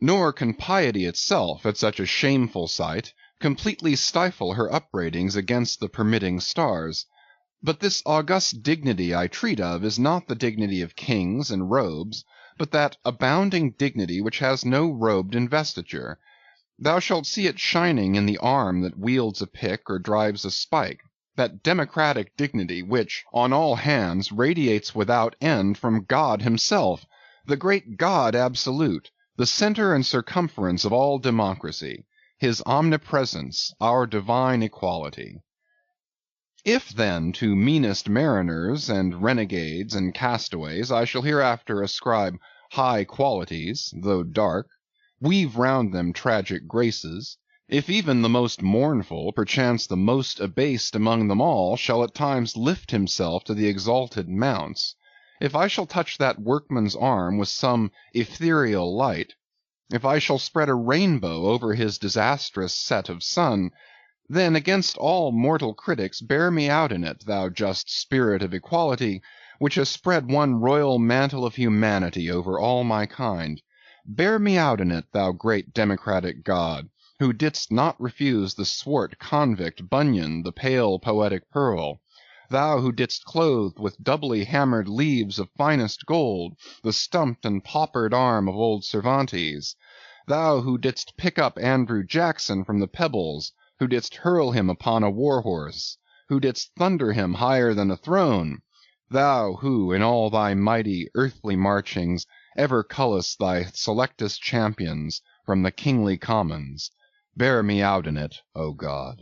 Nor can piety itself, at such a shameful sight, completely stifle her upbraidings against the permitting stars. But this august dignity I treat of is not the dignity of kings and robes, but that abounding dignity which has no robed investiture. Thou shalt see it shining in the arm that wields a pick or drives a spike, that democratic dignity which, on all hands, radiates without end from God himself, the great God absolute, the center and circumference of all democracy, his omnipresence, our divine equality. If then to meanest mariners and renegades and castaways I shall hereafter ascribe high qualities, though dark, weave round them tragic graces, if even the most mournful, perchance the most abased among them all, shall at times lift himself to the exalted mounts, if I shall touch that workman's arm with some ethereal light, if I shall spread a rainbow over his disastrous set of sun, then against all mortal critics bear me out in it, thou just spirit of equality, which has spread one royal mantle of humanity over all my kind. Bear me out in it, thou great democratic God, who didst not refuse the swart convict Bunyan the pale poetic pearl, thou who didst clothe with doubly hammered leaves of finest gold the stumped and paupered arm of old Cervantes, thou who didst pick up Andrew Jackson from the pebbles, who didst hurl him upon a war-horse, who didst thunder him higher than a throne, thou who, in all thy mighty earthly marchings, ever cullest thy selectest champions from the kingly commons, Bear me out in it, O God.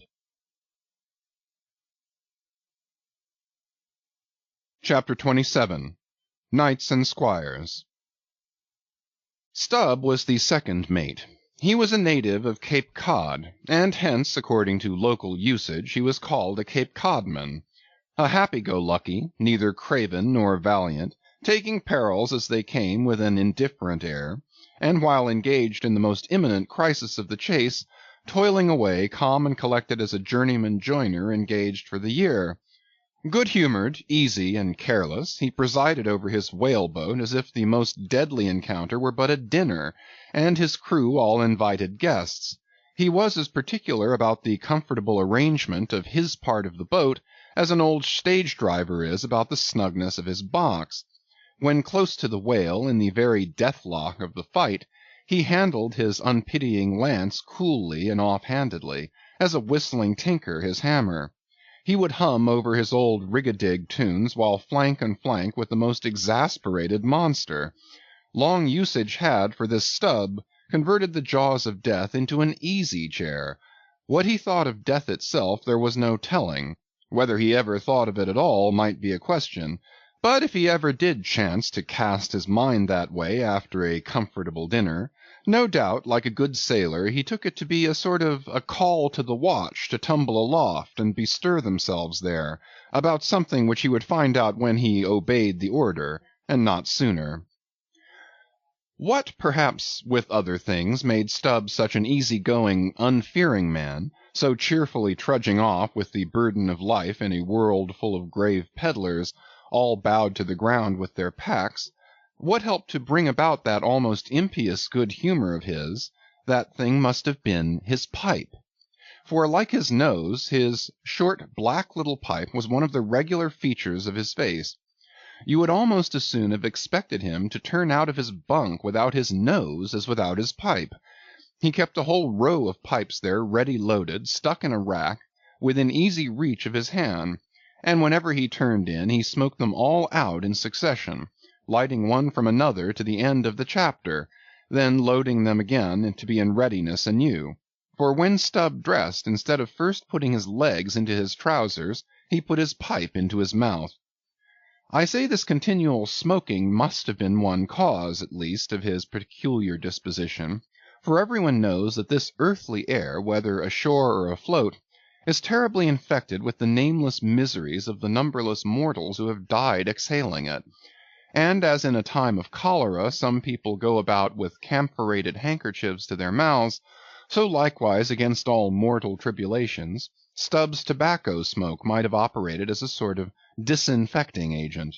Chapter 27. Knights and Squires. Stubb was the second mate. He was a native of Cape Cod, and hence, according to local usage, he was called a Cape Codman. A happy-go-lucky, neither craven nor valiant, taking perils as they came with an indifferent air, and while engaged in the most imminent crisis of the chase, toiling away calm and collected as a journeyman joiner engaged for the year. Good-humored, easy, and careless, he presided over his whale-boat as if the most deadly encounter were but a dinner, and his crew all invited guests. He was as particular about the comfortable arrangement of his part of the boat as an old stage-driver is about the snugness of his box. When close to the whale, in the very deathlock of the fight, he handled his unpitying lance coolly and off-handedly, as a whistling tinker his hammer. He would hum over his old rig-a-dig tunes while flank and flank with the most exasperated monster. Long usage had, for this Stubb, converted the jaws of death into an easy-chair. What he thought of death itself there was no telling. Whether he ever thought of it at all might be a question. But if he ever did chance to cast his mind that way after a comfortable dinner, no doubt, like a good sailor, he took it to be a sort of a call to the watch to tumble aloft and bestir themselves there, about something which he would find out when he obeyed the order, and not sooner. What, perhaps, with other things, made Stubb such an easy-going, unfearing man, so cheerfully trudging off with the burden of life in a world full of grave peddlers, all bowed to the ground with their packs, what helped to bring about that almost impious good humor of his, that thing must have been his pipe. For like his nose, his short black little pipe was one of the regular features of his face. You would almost as soon have expected him to turn out of his bunk without his nose as without his pipe. He kept a whole row of pipes there ready loaded, stuck in a rack, within easy reach of his hand, and whenever he turned in he smoked them all out in succession, lighting one from another to the end of the chapter, then loading them again to be in readiness anew. For when Stubb dressed, instead of first putting his legs into his trousers, he put his pipe into his mouth. I say this continual smoking must have been one cause, at least, of his peculiar disposition, for everyone knows that this earthly air, whether ashore or afloat, is terribly infected with the nameless miseries of the numberless mortals who have died exhaling it. And as in a time of cholera some people go about with camphorated handkerchiefs to their mouths, so likewise against all mortal tribulations, Stubb's tobacco smoke might have operated as a sort of disinfecting agent.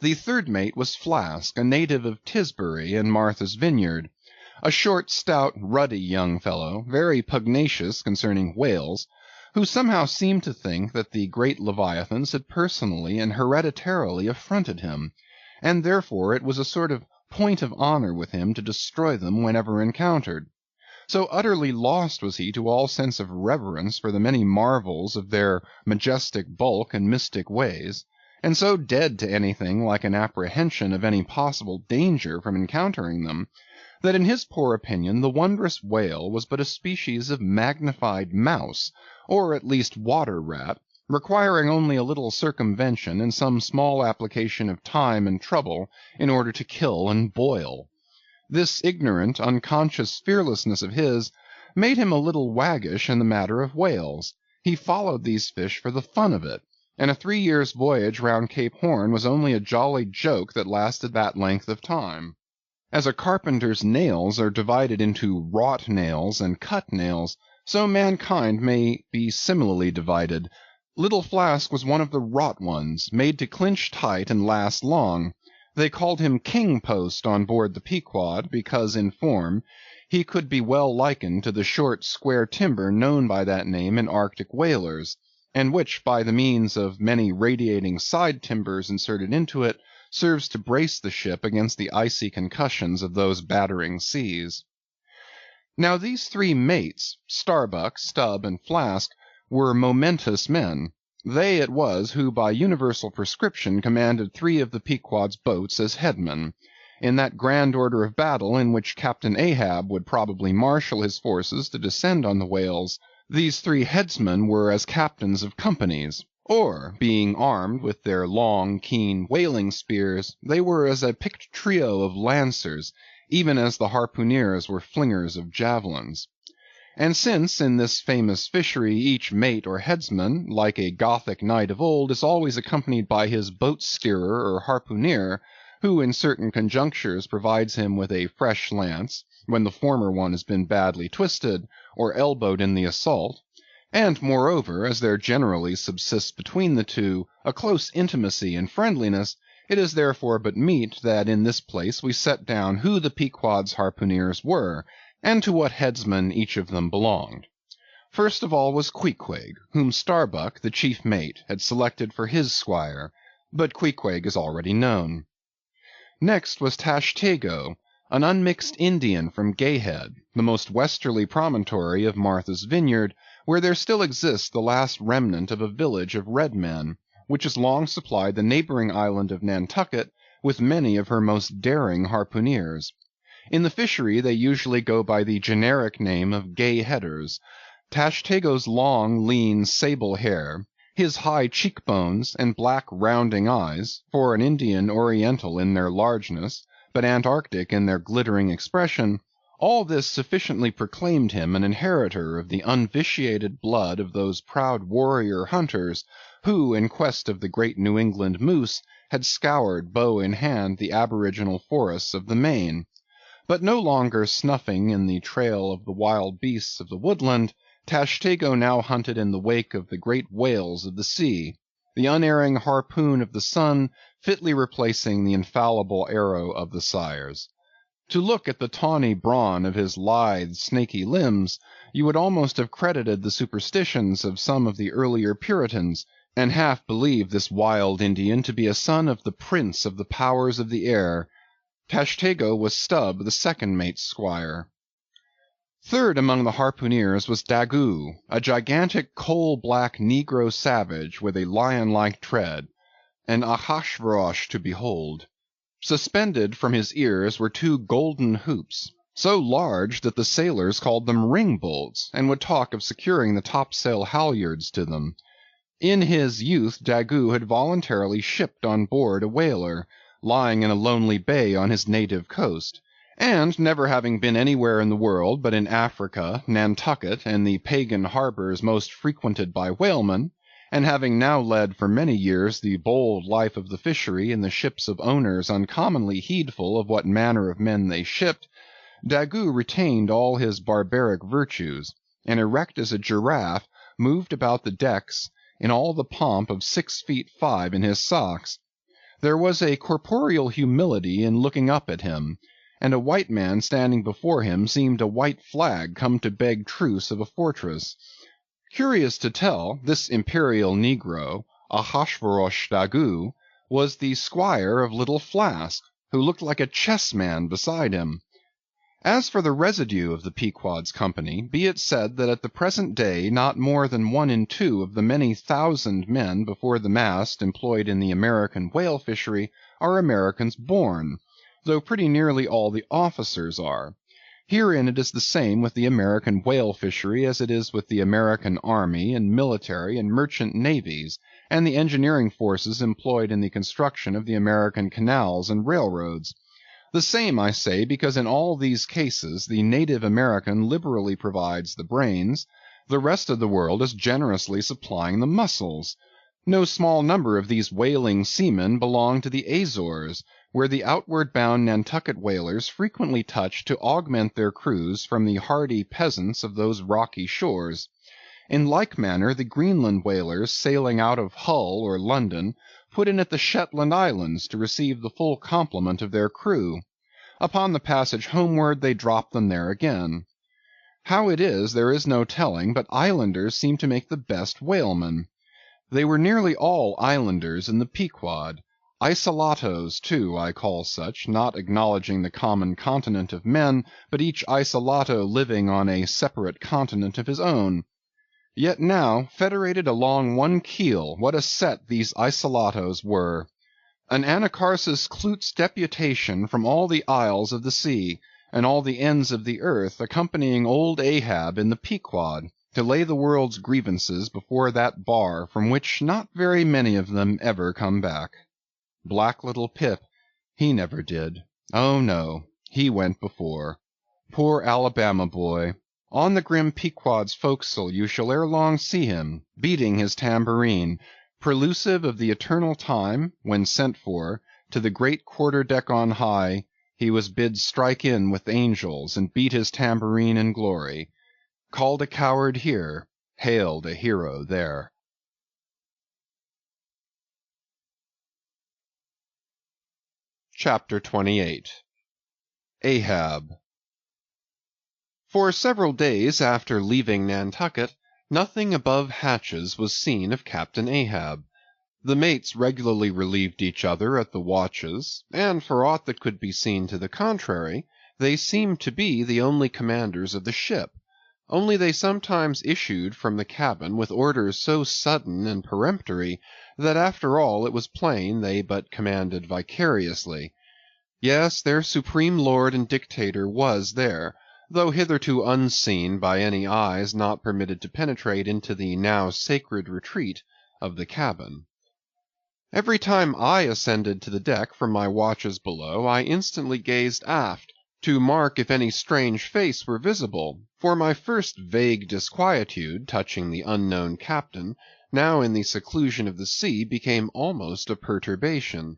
The third mate was Flask, a native of Tisbury in Martha's Vineyard, a short, stout, ruddy young fellow, very pugnacious concerning whales, who somehow seemed to think that the great leviathans had personally and hereditarily affronted him, and therefore it was a sort of point of honor with him to destroy them whenever encountered. So utterly lost was he to all sense of reverence for the many marvels of their majestic bulk and mystic ways, and so dead to anything like an apprehension of any possible danger from encountering them, that in his poor opinion the wondrous whale was but a species of magnified mouse, or at least water-rat, requiring only a little circumvention and some small application of time and trouble in order to kill and boil. This ignorant, unconscious fearlessness of his made him a little waggish in the matter of whales. He followed these fish for the fun of it, and a 3 years' voyage round Cape Horn was only a jolly joke that lasted that length of time. As a carpenter's nails are divided into wrought nails and cut nails, so mankind may be similarly divided. Little Flask was one of the wrought ones, made to clinch tight and last long. They called him King Post on board the Pequod, because in form he could be well likened to the short square timber known by that name in Arctic whalers, and which by the means of many radiating side timbers inserted into it, serves to brace the ship against the icy concussions of those battering seas. Now these three mates, Starbuck, Stubb, and Flask, were momentous men. They it was who by universal prescription commanded 3 of the Pequod's boats as headmen, in that grand order of battle in which Captain Ahab would probably marshal his forces to descend on the whales, these three headsmen were as captains of companies, or, being armed with their long, keen whaling spears, they were as a picked trio of lancers, even as the harpooneers were flingers of javelins. And since, in this famous fishery, each mate or headsman, like a Gothic knight of old, is always accompanied by his boat-steerer or harpooneer, who in certain conjunctures provides him with a fresh lance, when the former one has been badly twisted, or elbowed in the assault, and moreover, as there generally subsists between the two a close intimacy and friendliness, it is therefore but meet that in this place we set down who the Pequod's harpooneers were, and to what headsman each of them belonged. First of all was Queequeg, whom Starbuck, the chief mate, had selected for his squire, but Queequeg is already known. Next was Tashtego, an unmixed Indian from Gayhead, the most westerly promontory of Martha's Vineyard, where there still exists the last remnant of a village of red men, which has long supplied the neighboring island of Nantucket with many of her most daring harpooneers. In the fishery they usually go by the generic name of Gay Headers. Tashtego's long, lean, sable hair, his high cheekbones and black rounding eyes, for an Indian oriental in their largeness, but Antarctic in their glittering expression, all this sufficiently proclaimed him an inheritor of the unvitiated blood of those proud warrior hunters who, in quest of the great New England moose, had scoured, bow in hand, the aboriginal forests of the Maine. But no longer snuffing in the trail of the wild beasts of the woodland, Tashtego now hunted in the wake of the great whales of the sea, the unerring harpoon of the sun fitly replacing the infallible arrow of the sires. To look at the tawny brawn of his lithe, snaky limbs, you would almost have credited the superstitions of some of the earlier Puritans, and half believed this wild Indian to be a son of the prince of the powers of the air. Tashtego was Stubb, the second mate's squire. Third among the harpooneers was Daggoo, a gigantic coal-black negro savage with a lion-like tread, an Ahasuerus to behold. Suspended from his ears were two golden hoops, so large that the sailors called them ring-bolts, and would talk of securing the topsail halyards to them. In his youth Daggoo had voluntarily shipped on board a whaler, lying in a lonely bay on his native coast, and never having been anywhere in the world but in Africa, Nantucket, and the pagan harbors most frequented by whalemen, and having now led for many years the bold life of the fishery in the ships of owners uncommonly heedful of what manner of men they shipped, Daggoo retained all his barbaric virtues, and erect as a giraffe, moved about the decks in all the pomp of 6 feet 5 in his socks. There was a corporeal humility in looking up at him, and a white man standing before him seemed a white flag come to beg truce of a fortress. Curious to tell, this imperial negro, Ahasuerus Daggoo, was the squire of Little Flask, who looked like a chessman beside him. As for the residue of the Pequod's company, be it said that at the present day not more than 1 in 2 of the many thousand men before the mast employed in the American whale fishery are Americans born, though pretty nearly all the officers are. Herein it is the same with the American whale fishery as it is with the American army and military and merchant navies, and the engineering forces employed in the construction of the American canals and railroads. The same, I say, because in all these cases the native American liberally provides the brains, the rest of the world is generously supplying the muscles. No small number of these whaling seamen belong to the Azores, where the outward-bound Nantucket whalers frequently touch to augment their crews from the hardy peasants of those rocky shores. In like manner the Greenland whalers sailing out of Hull or London put in at the Shetland Islands to receive the full complement of their crew. Upon the passage homeward they drop them there again. How it is there is no telling, but islanders seem to make the best whalemen. They were nearly all islanders in the Pequod. Isolatos, too, I call such, not acknowledging the common continent of men, but each isolato living on a separate continent of his own. Yet now, federated along one keel, what a set these isolatos were! An Anacharsis Cloots deputation from all the isles of the sea, and all the ends of the earth, accompanying old Ahab in the Pequod, to lay the world's grievances before that bar from which not very many of them ever come back. Black little Pip, he never did. Oh no, he went before. Poor Alabama boy. On the grim Pequod's forecastle you shall ere long see him, beating his tambourine, prelusive of the eternal time, when sent for, to the great quarter-deck on high, he was bid strike in with angels, and beat his tambourine in glory. Called a coward here, hailed a hero there. Chapter 28 Ahab. For several days after leaving Nantucket, nothing above hatches was seen of Captain Ahab. The mates regularly relieved each other at the watches, and for aught that could be seen to the contrary, they seemed to be the only commanders of the ship. Only they sometimes issued from the cabin with orders so sudden and peremptory that after all it was plain they but commanded vicariously. Yes, their supreme lord and dictator was there, though hitherto unseen by any eyes not permitted to penetrate into the now sacred retreat of the cabin. Every time I ascended to the deck from my watches below, I instantly gazed aft, to mark if any strange face were visible, for my first vague disquietude touching the unknown captain, now in the seclusion of the sea, became almost a perturbation.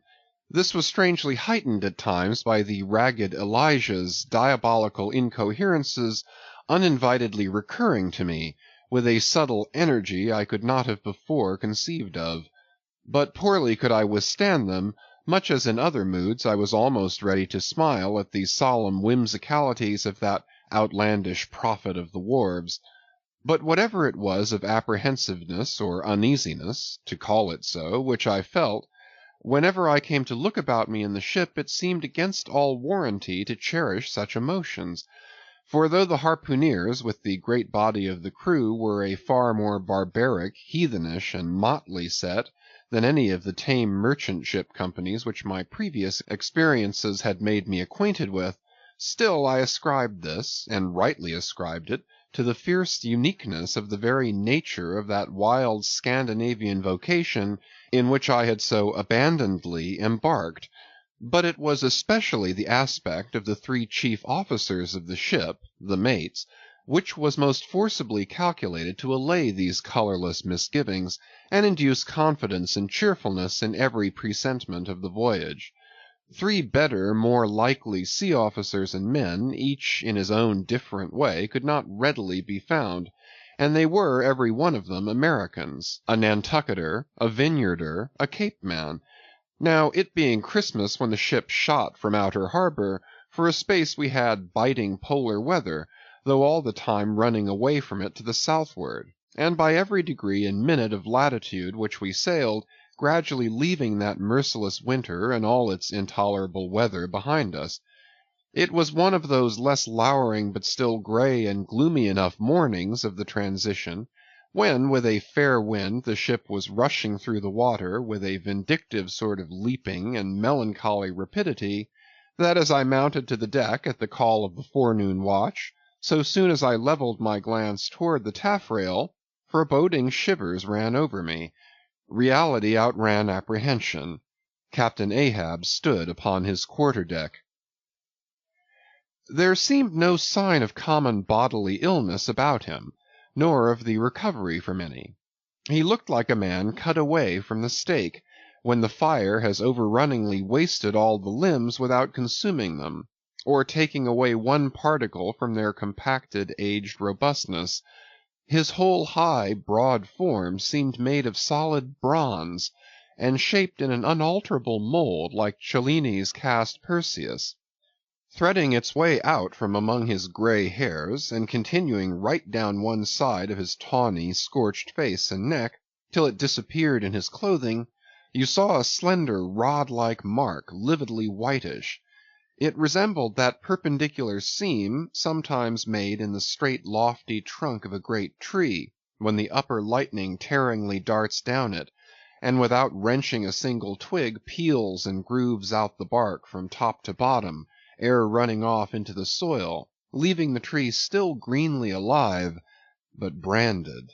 This was strangely heightened at times by the ragged Elijah's diabolical incoherences uninvitedly recurring to me, with a subtle energy I could not have before conceived of. But poorly could I withstand them, much as in other moods I was almost ready to smile at the solemn whimsicalities of that outlandish prophet of the wharves. But whatever it was of apprehensiveness or uneasiness, to call it so, which I felt, whenever I came to look about me in the ship, it seemed against all warranty to cherish such emotions. For though the harpooneers with the great body of the crew were a far more barbaric, heathenish, and motley set than any of the tame merchant ship companies which my previous experiences had made me acquainted with, still I ascribed this, and rightly ascribed it, to the fierce uniqueness of the very nature of that wild Scandinavian vocation in which I had so abandonedly embarked. But it was especially the aspect of the three chief officers of the ship, the mates, which was most forcibly calculated to allay these colorless misgivings, and induce confidence and cheerfulness in every presentiment of the voyage. Three better, more likely sea officers and men, each in his own different way, could not readily be found, and they were every one of them Americans, a Nantucketer, a Vineyarder, a Cape man. Now, it being Christmas when the ship shot from outer harbor, for a space we had biting polar weather, though all the time running away from it to the southward, and by every degree and minute of latitude which we sailed, gradually leaving that merciless winter and all its intolerable weather behind us. It was one of those less lowering but still gray and gloomy enough mornings of the transition, when with a fair wind the ship was rushing through the water with a vindictive sort of leaping and melancholy rapidity, that as I mounted to the deck at the call of the forenoon watch, so soon as I levelled my glance toward the taffrail, foreboding shivers ran over me. Reality outran apprehension. Captain Ahab stood upon his quarter-deck. There seemed no sign of common bodily illness about him, nor of the recovery from any. He looked like a man cut away from the stake, when the fire has overrunningly wasted all the limbs without consuming them, or taking away one particle from their compacted aged robustness. His whole high, broad form seemed made of solid bronze, and shaped in an unalterable mould like Cellini's cast Perseus. Threading its way out from among his gray hairs, and continuing right down one side of his tawny, scorched face and neck, till it disappeared in his clothing, you saw a slender rod-like mark, lividly whitish. It resembled that perpendicular seam sometimes made in the straight lofty trunk of a great tree, when the upper lightning tearingly darts down it, and without wrenching a single twig peels and grooves out the bark from top to bottom, ere running off into the soil, leaving the tree still greenly alive, but branded.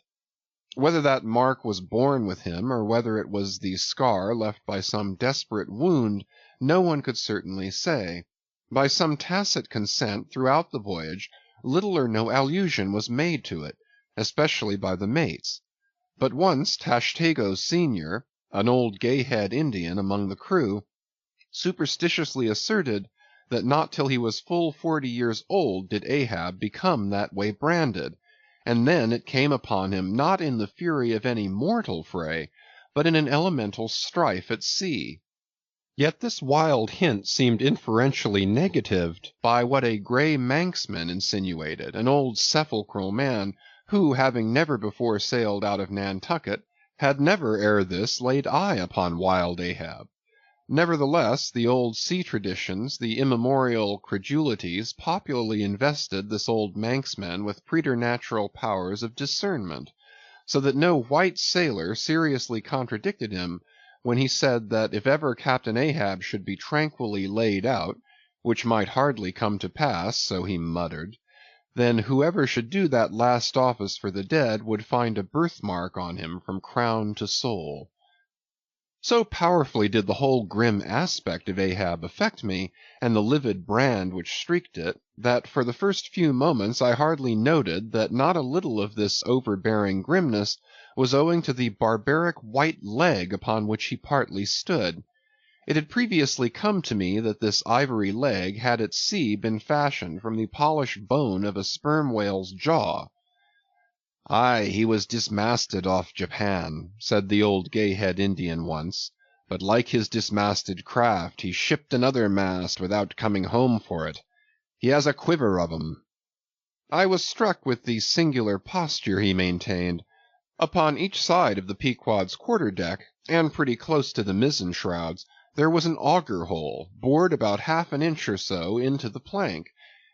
Whether that mark was born with him, or whether it was the scar left by some desperate wound, no one could certainly say. By some tacit consent throughout the voyage, little or no allusion was made to it, especially by the mates. But once Tashtego Senior, an old gay-head Indian among the crew, superstitiously asserted that not till he was full 40 years old did Ahab become that way branded, and then it came upon him not in the fury of any mortal fray, but in an elemental strife at sea. Yet this wild hint seemed inferentially negatived by what a grey Manxman insinuated, an old sepulchral man, who, having never before sailed out of Nantucket, had never ere this laid eye upon wild Ahab. Nevertheless, the old sea traditions, the immemorial credulities, popularly invested this old Manxman with preternatural powers of discernment, so that no white sailor seriously contradicted him when he said that if ever Captain Ahab should be tranquilly laid out, which might hardly come to pass, so he muttered, then whoever should do that last office for the dead would find a birthmark on him from crown to sole. So powerfully did the whole grim aspect of Ahab affect me, and the livid brand which streaked it, that for the first few moments I hardly noted that not a little of this overbearing grimness was owing to the barbaric white leg upon which he partly stood. It had previously come to me that this ivory leg had at sea been fashioned from the polished bone of a sperm whale's jaw. "Aye, he was dismasted off Japan," said the old gay-head Indian once, "but like his dismasted craft, he shipped another mast without coming home for it. He has a quiver of 'em." I was struck with the singular posture he maintained. Upon each side of the Pequod's quarter-deck, and pretty close to the mizzen shrouds, there was an auger hole, bored about half an inch or so into the plank.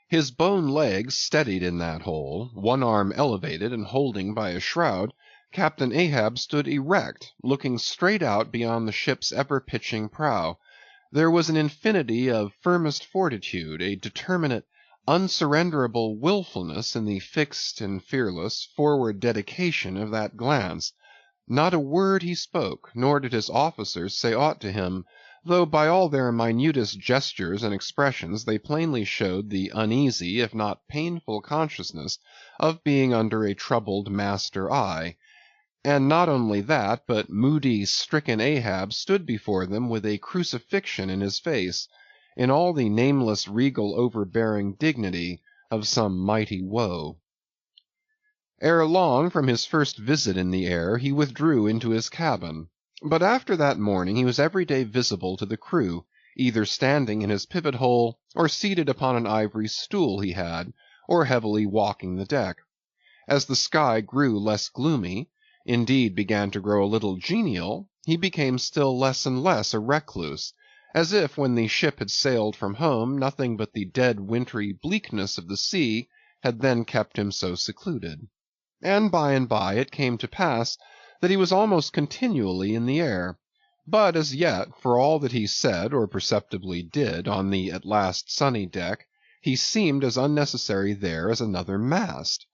His bone legs steadied in that hole, one arm elevated and holding by a shroud, Captain Ahab stood erect, looking straight out beyond the ship's ever-pitching prow. There was an infinity of firmest fortitude, a determinate, unsurrenderable willfulness in the fixed and fearless, forward dedication of that glance. Not a word he spoke, nor did his officers say aught to him, though by all their minutest gestures and expressions they plainly showed the uneasy, if not painful consciousness of being under a troubled master eye. And not only that, but moody, stricken Ahab stood before them with a crucifixion in his face, in all the nameless regal overbearing dignity of some mighty woe. Ere long, from his first visit in the air, he withdrew into his cabin. But after that morning he was every day visible to the crew, either standing in his pivot hole, or seated upon an ivory stool he had, or heavily walking the deck. As the sky grew less gloomy, indeed began to grow a little genial, he became still less and less a recluse, as if when the ship had sailed from home nothing but the dead wintry bleakness of the sea had then kept him so secluded. And by it came to pass that he was almost continually in the air. But as yet, for all that he said or perceptibly did on the at last sunny deck, he seemed as unnecessary there as another mast.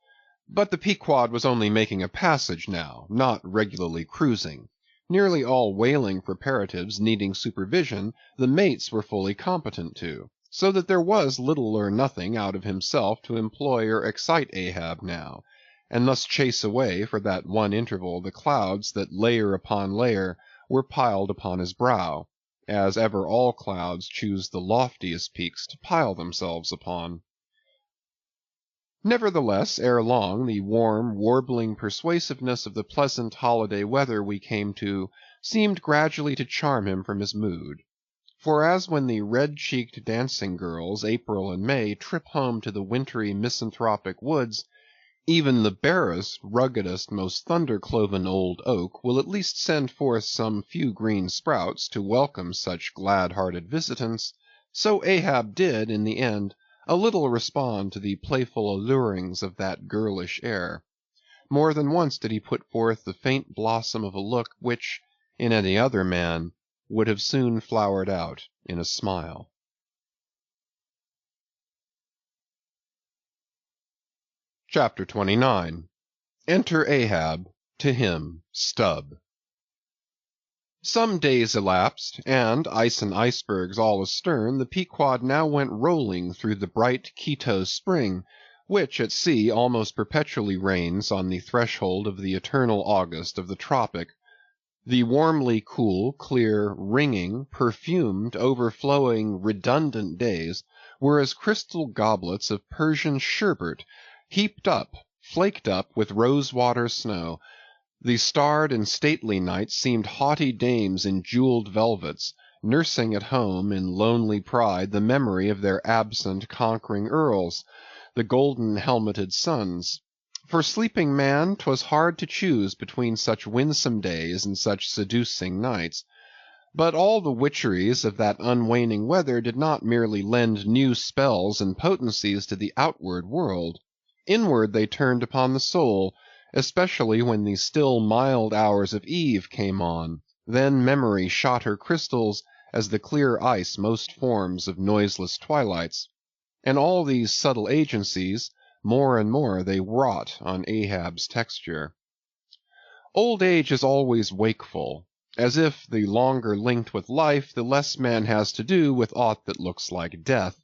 But the Pequod was only making a passage now, not regularly cruising. Nearly all whaling preparatives needing supervision, the mates were fully competent to, so that there was little or nothing out of himself to employ or excite Ahab now, and thus chase away for that one interval the clouds that layer upon layer were piled upon his brow, as ever all clouds choose the loftiest peaks to pile themselves upon. Nevertheless, ere long, the warm, warbling persuasiveness of the pleasant holiday weather we came to seemed gradually to charm him from his mood. For as when the red-cheeked dancing girls, April and May, trip home to the wintry misanthropic woods, even the barest, ruggedest, most thunder-cloven old oak will at least send forth some few green sprouts to welcome such glad-hearted visitants, so Ahab did, in the end, a little respond to the playful allurings of that girlish air. More than once did he put forth the faint blossom of a look which, in any other man, would have soon flowered out in a smile. Chapter 29. Enter Ahab, to him Stubb. Some days elapsed, and, ice and icebergs all astern, the Pequod now went rolling through the bright Quito spring, which at sea almost perpetually reigns on the threshold of the eternal August of the tropic. The warmly cool, clear, ringing, perfumed, overflowing, redundant days were as crystal goblets of Persian sherbet, heaped up, flaked up with rose-water snow. The starred and stately nights seemed haughty dames in jewelled velvets, nursing at home in lonely pride the memory of their absent conquering earls, the golden-helmeted sons. For sleeping man 'twas hard to choose between such winsome days and such seducing nights. But all the witcheries of that unwaning weather did not merely lend new spells and potencies to the outward world. Inward they turned upon the soul, especially when the still mild hours of eve came on. Then memory shot her crystals as the clear ice most forms of noiseless twilights. And all these subtle agencies, more and more they wrought on Ahab's texture. Old age is always wakeful, as if, the longer linked with life, the less man has to do with aught that looks like death.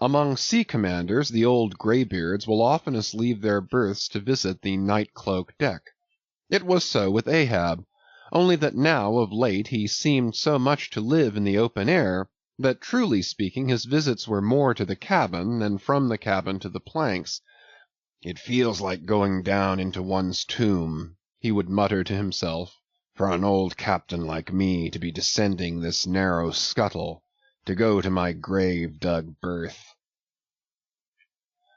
Among sea commanders, the old greybeards will oftenest leave their berths to visit the night-cloak deck. It was so with Ahab, only that now of late he seemed so much to live in the open air, that truly speaking his visits were more to the cabin than from the cabin to the planks. "It feels like going down into one's tomb," he would mutter to himself, "for an old captain like me to be descending this narrow scuttle, to go to my grave-dug berth."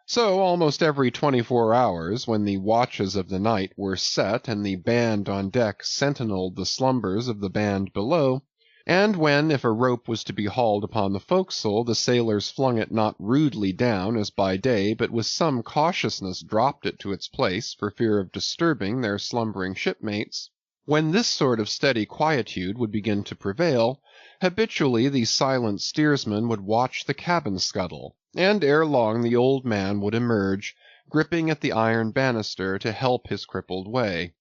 So almost every 24 hours, when the watches of the night were set and the band on deck sentineled the slumbers of the band below, and when, if a rope was to be hauled upon the forecastle, the sailors flung it not rudely down as by day, but with some cautiousness dropped it to its place for fear of disturbing their slumbering shipmates, when this sort of steady quietude would begin to prevail, habitually the silent steersman would watch the cabin scuttle, and ere long the old man would emerge, gripping at the iron banister to help his crippled way.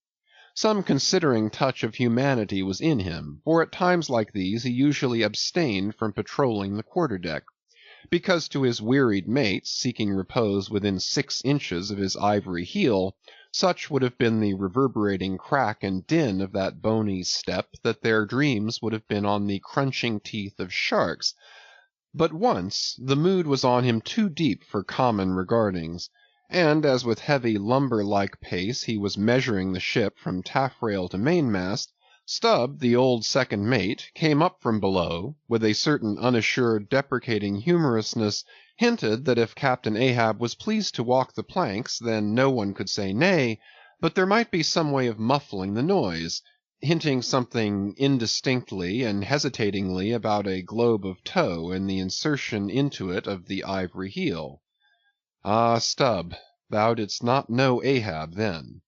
Some considering touch of humanity was in him, for at times like these he usually abstained from patrolling the quarter-deck, because to his wearied mates, seeking repose within 6 inches of his ivory heel, such would have been the reverberating crack and din of that bony step that their dreams would have been on the crunching teeth of sharks. But once the mood was on him too deep for common regardings, and as with heavy lumber-like pace he was measuring the ship from taffrail to mainmast, Stubb, the old second mate, came up from below, with a certain unassured deprecating humorousness, hinted that if Captain Ahab was pleased to walk the planks, then no one could say nay, but there might be some way of muffling the noise, hinting something indistinctly and hesitatingly about a globe of tow and the insertion into it of the ivory heel. Ah, Stubb, thou didst not know Ahab then.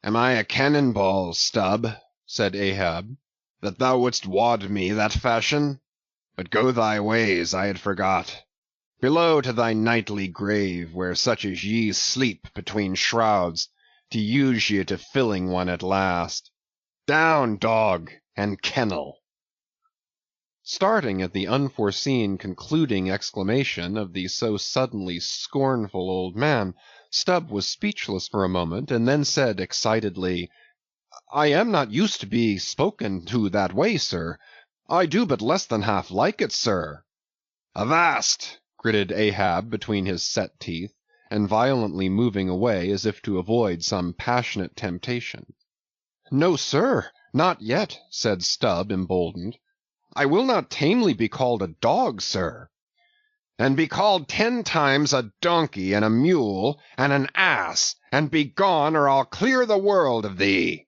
"Am I a cannon ball, Stubb," said Ahab, "that thou wouldst wad me that fashion? But go thy ways, I had forgot. Below to thy nightly grave, where such as ye sleep between shrouds, to use ye to filling one at last. Down, dog, and kennel." Starting at the unforeseen concluding exclamation of the so suddenly scornful old man, Stubb was speechless for a moment, and then said excitedly, "I am not used to be spoken to that way, sir. I do but less than half like it, sir." "Avast!" gritted Ahab between his set teeth, and violently moving away as if to avoid some passionate temptation. "No, sir, not yet," said Stubb, emboldened. "I will not tamely be called a dog, sir." "Then be called 10 times a donkey and a mule and an ass, and begone, or I'll clear the world of thee."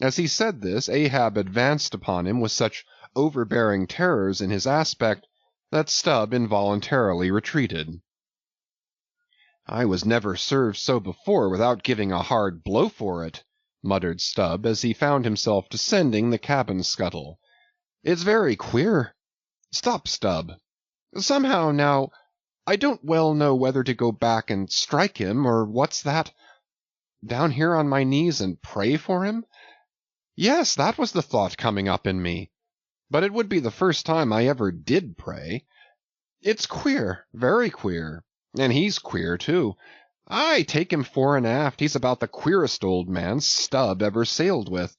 As he said this, Ahab advanced upon him with such overbearing terrors in his aspect, that Stubb involuntarily retreated. "I was never served so before without giving a hard blow for it," muttered Stubb as he found himself descending the cabin scuttle. "It's very queer. Stop, Stubb. Somehow, now, I don't well know whether to go back and strike him, or what's that? Down here on my knees and pray for him? Yes, that was the thought coming up in me. But it would be the first time I ever did pray. It's queer, very queer. And he's queer, too. I take him fore and aft, he's about the queerest old man Stubb ever sailed with.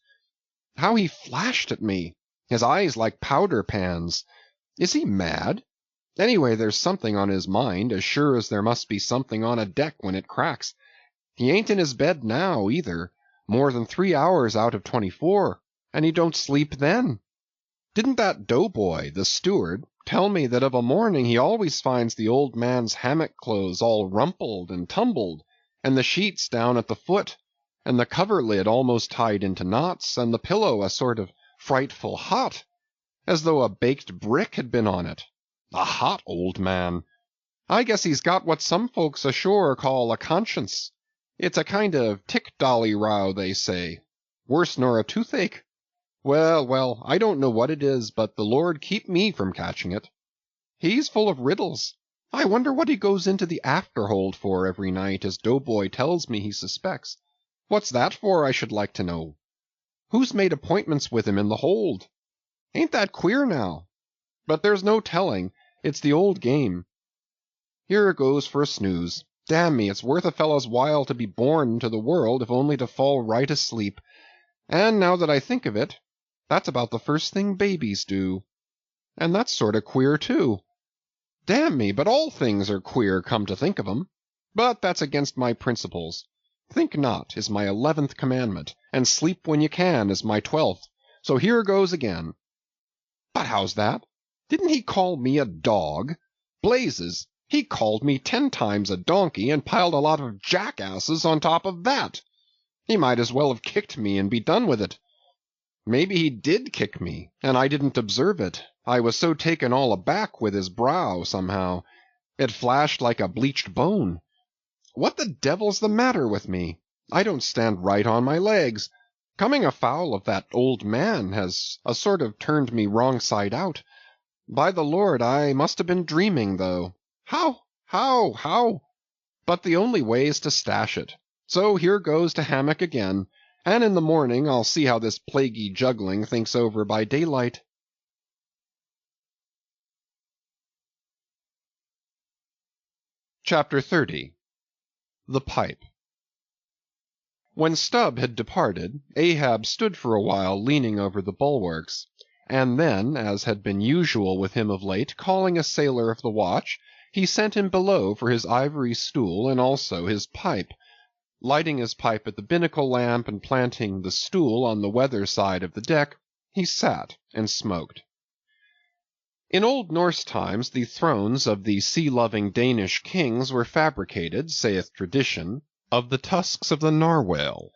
How he flashed at me, his eyes like powder pans. Is he mad? Anyway, there's something on his mind, as sure as there must be something on a deck when it cracks. He ain't in his bed now, either, more than 3 hours out of 24, and he don't sleep then. Didn't that doughboy, the steward, tell me that of a morning he always finds the old man's hammock clothes all rumpled and tumbled, and the sheets down at the foot, and the coverlid almost tied into knots, and the pillow a sort of frightful hot, as though a baked brick had been on it. A hot old man. I guess he's got what some folks ashore call a conscience. It's a kind of tick-dolly row, they say. Worse nor a toothache. Well, well, I don't know what it is, but the Lord keep me from catching it. He's full of riddles. I wonder what he goes into the afterhold for every night, as Doughboy tells me he suspects. What's that for, I should like to know? Who's made appointments with him in the hold? Ain't that queer now? But there's no telling. It's the old game. Here goes for a snooze. Damn me, it's worth a fellow's while to be born into the world if only to fall right asleep. And now that I think of it, that's about the first thing babies do. And that's sort of queer, too. Damn me, but all things are queer, come to think of 'em. But that's against my principles. Think not is my 11th commandment, and sleep when you can is my 12th. So here goes again. But how's that? Didn't he call me a dog? Blazes! He called me 10 times a donkey and piled a lot of jackasses on top of that. He might as well have kicked me and be done with it. Maybe he did kick me, and I didn't observe it. I was so taken all aback with his brow, somehow. It flashed like a bleached bone. What the devil's the matter with me? I don't stand right on my legs. Coming afoul of that old man has a sort of turned me wrong side out. By the Lord, I must have been dreaming, though. How? But the only way is to stash it. So here goes to hammock again, and in the morning I'll see how this plaguey juggling thinks over by daylight. Chapter 30. The Pipe. When Stubb had departed, Ahab stood for a while leaning over the bulwarks, and then, as had been usual with him of late, calling a sailor of the watch, he sent him below for his ivory stool and also his pipe. Lighting his pipe at the binnacle lamp and planting the stool on the weather side of the deck, he sat and smoked. In old Norse times the thrones of the sea-loving Danish kings were fabricated, saith tradition, of the tusks of the narwhale.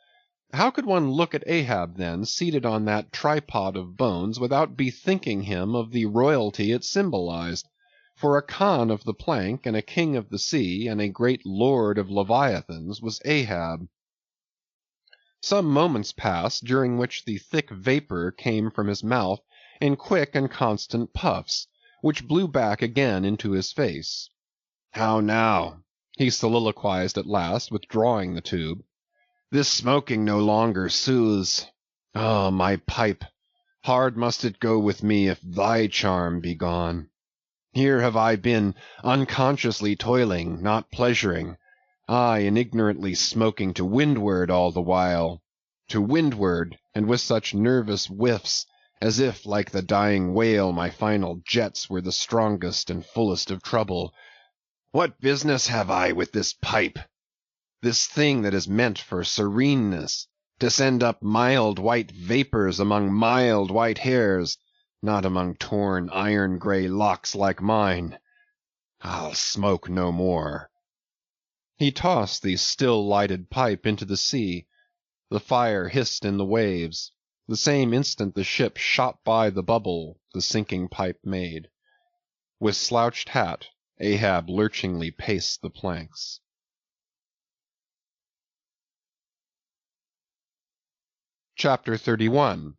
How could one look at Ahab, then, seated on that tripod of bones, without bethinking him of the royalty it symbolized? For a Khan of the plank, and a king of the sea, and a great lord of Leviathans was Ahab. Some moments passed, during which the thick vapor came from his mouth in quick and constant puffs, which blew back again into his face. "How now?" he soliloquized at last, withdrawing the tube. "This smoking no longer soothes. Oh, my pipe! Hard must it go with me if thy charm be gone. Here have I been unconsciously toiling, not pleasuring, aye, and ignorantly smoking to windward all the while. To windward, and with such nervous whiffs, as if, like the dying whale, my final jets were the strongest and fullest of trouble. What business have I with this pipe? This thing that is meant for sereneness, to send up mild white vapors among mild white hairs, not among torn iron-grey locks like mine. I'll smoke no more." He tossed the still-lighted pipe into the sea. The fire hissed in the waves. The same instant the ship shot by the bubble the sinking pipe made. With slouched hat, Ahab lurchingly paced the planks. Chapter 31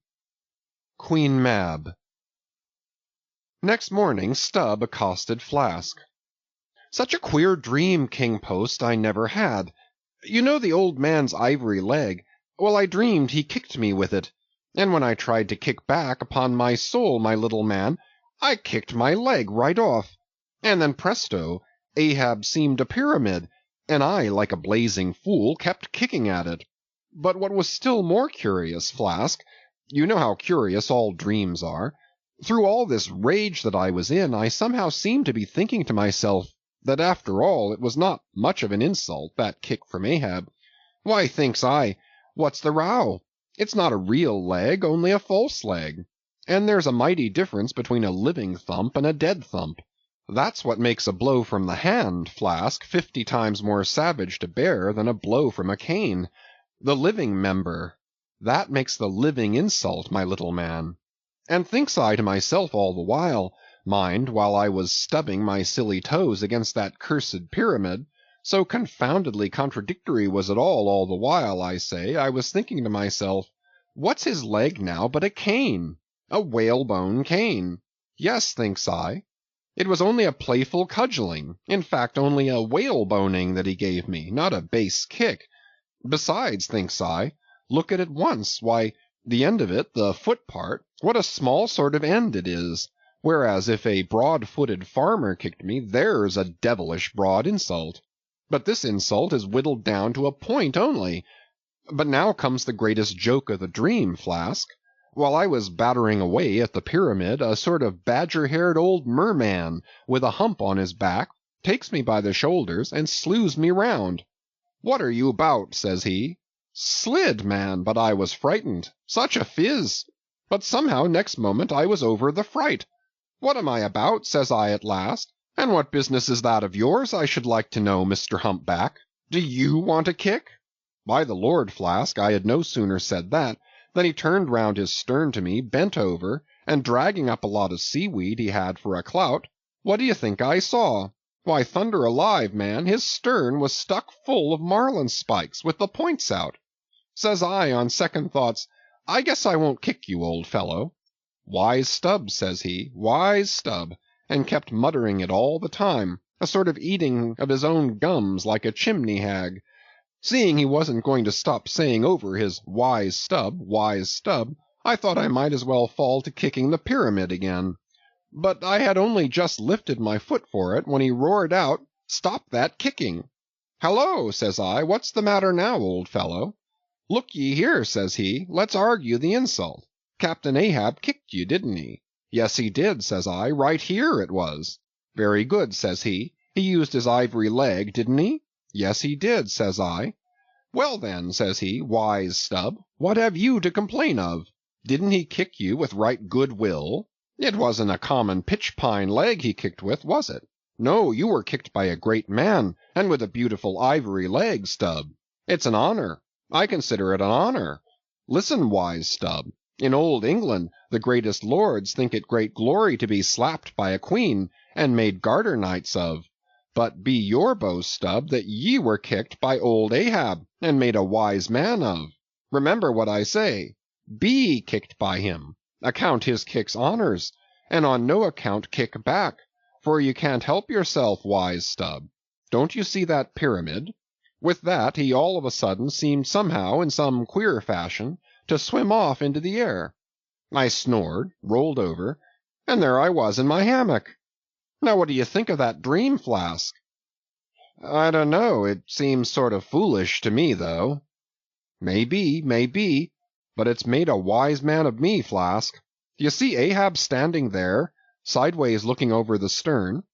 Queen Mab. Next morning Stubb accosted Flask. "Such a queer dream, King Post, I never had. You know the old man's ivory leg? Well, I dreamed he kicked me with it, and when I tried to kick back, upon my soul, my little man, I kicked my leg right off. And then presto, Ahab seemed a pyramid, and I, like a blazing fool, kept kicking at it. But what was still more curious, Flask, you know how curious all dreams are, through all this rage that I was in, I somehow seemed to be thinking to myself that after all it was not much of an insult, that kick from Ahab. Why, thinks I, what's the row? It's not a real leg, only a false leg. And there's a mighty difference between a living thump and a dead thump. That's what makes a blow from the hand, Flask, 50 times more savage to bear than a blow from a cane. The living member, that makes the living insult, my little man. And thinks I to myself all the while, mind, while I was stubbing my silly toes against that cursed pyramid, so confoundedly contradictory was it all the while, I say, I was thinking to myself, what's his leg now but a cane? A whalebone cane. Yes, thinks I. It was only a playful cudgeling, in fact only a whaleboning that he gave me, not a base kick. Besides, thinks I, look at it once, why, the end of it, the foot part, what a small sort of end it is, whereas if a broad-footed farmer kicked me, there's a devilish broad insult. But this insult is whittled down to a point only. But now comes the greatest joke of the dream, Flask. While I was battering away at the pyramid, a sort of badger-haired old merman, with a hump on his back, takes me by the shoulders and slews me round. "What are you about?" says he. Slid, man, but I was frightened. Such a fizz! But somehow next moment I was over the fright. "What am I about?" says I at last. "And what business is that of yours, I should like to know, Mr. Humpback? Do you want a kick?" By the Lord, Flask, I had no sooner said that, than he turned round his stern to me, bent over, and dragging up a lot of seaweed he had for a clout, what do you think I saw? Why, thunder alive, man, his stern was stuck full of marlin spikes, with the points out. Says I, on second thoughts, I guess I won't kick you, old fellow. "Wise Stubb," says he, "wise Stubb," and kept muttering it all the time, a sort of eating of his own gums like a chimney hag. Seeing he wasn't going to stop saying over his wise Stubb, I thought I might as well fall to kicking the pyramid again. But I had only just lifted my foot for it when he roared out, "Stop that kicking!" "Hallo," says I, "what's the matter now, old fellow?" "Look ye here," says he, "let's argue the insult. Captain Ahab kicked you, didn't he?" "Yes, he did," says I, "right here it was." "Very good," says he, "he used his ivory leg, didn't he?" "Yes, he did," says I. "Well then," says he, "wise Stubb, what have you to complain of? Didn't he kick you with right good will? It wasn't a common pitch-pine leg he kicked with, was it? No, you were kicked by a great man, and with a beautiful ivory leg, Stubb. It's an honor. I consider it an honor. Listen, wise Stubb. In old England, the greatest lords think it great glory to be slapped by a queen, and made garter knights of. But be your boast, Stubb, that ye were kicked by old Ahab, and made a wise man of. Remember what I say. Be kicked by him. Account his kicks honors, and on no account kick back, for you can't help yourself, wise Stubb. Don't you see that pyramid?" With that he all of a sudden seemed somehow, in some queer fashion, to swim off into the air. I snored, rolled over, and there I was in my hammock. Now what do you think of that dream, Flask? "I don't know, it seems sort of foolish to me, though." May be, but it's made a wise man of me, Flask. Do you see Ahab standing there, sideways looking over the stern?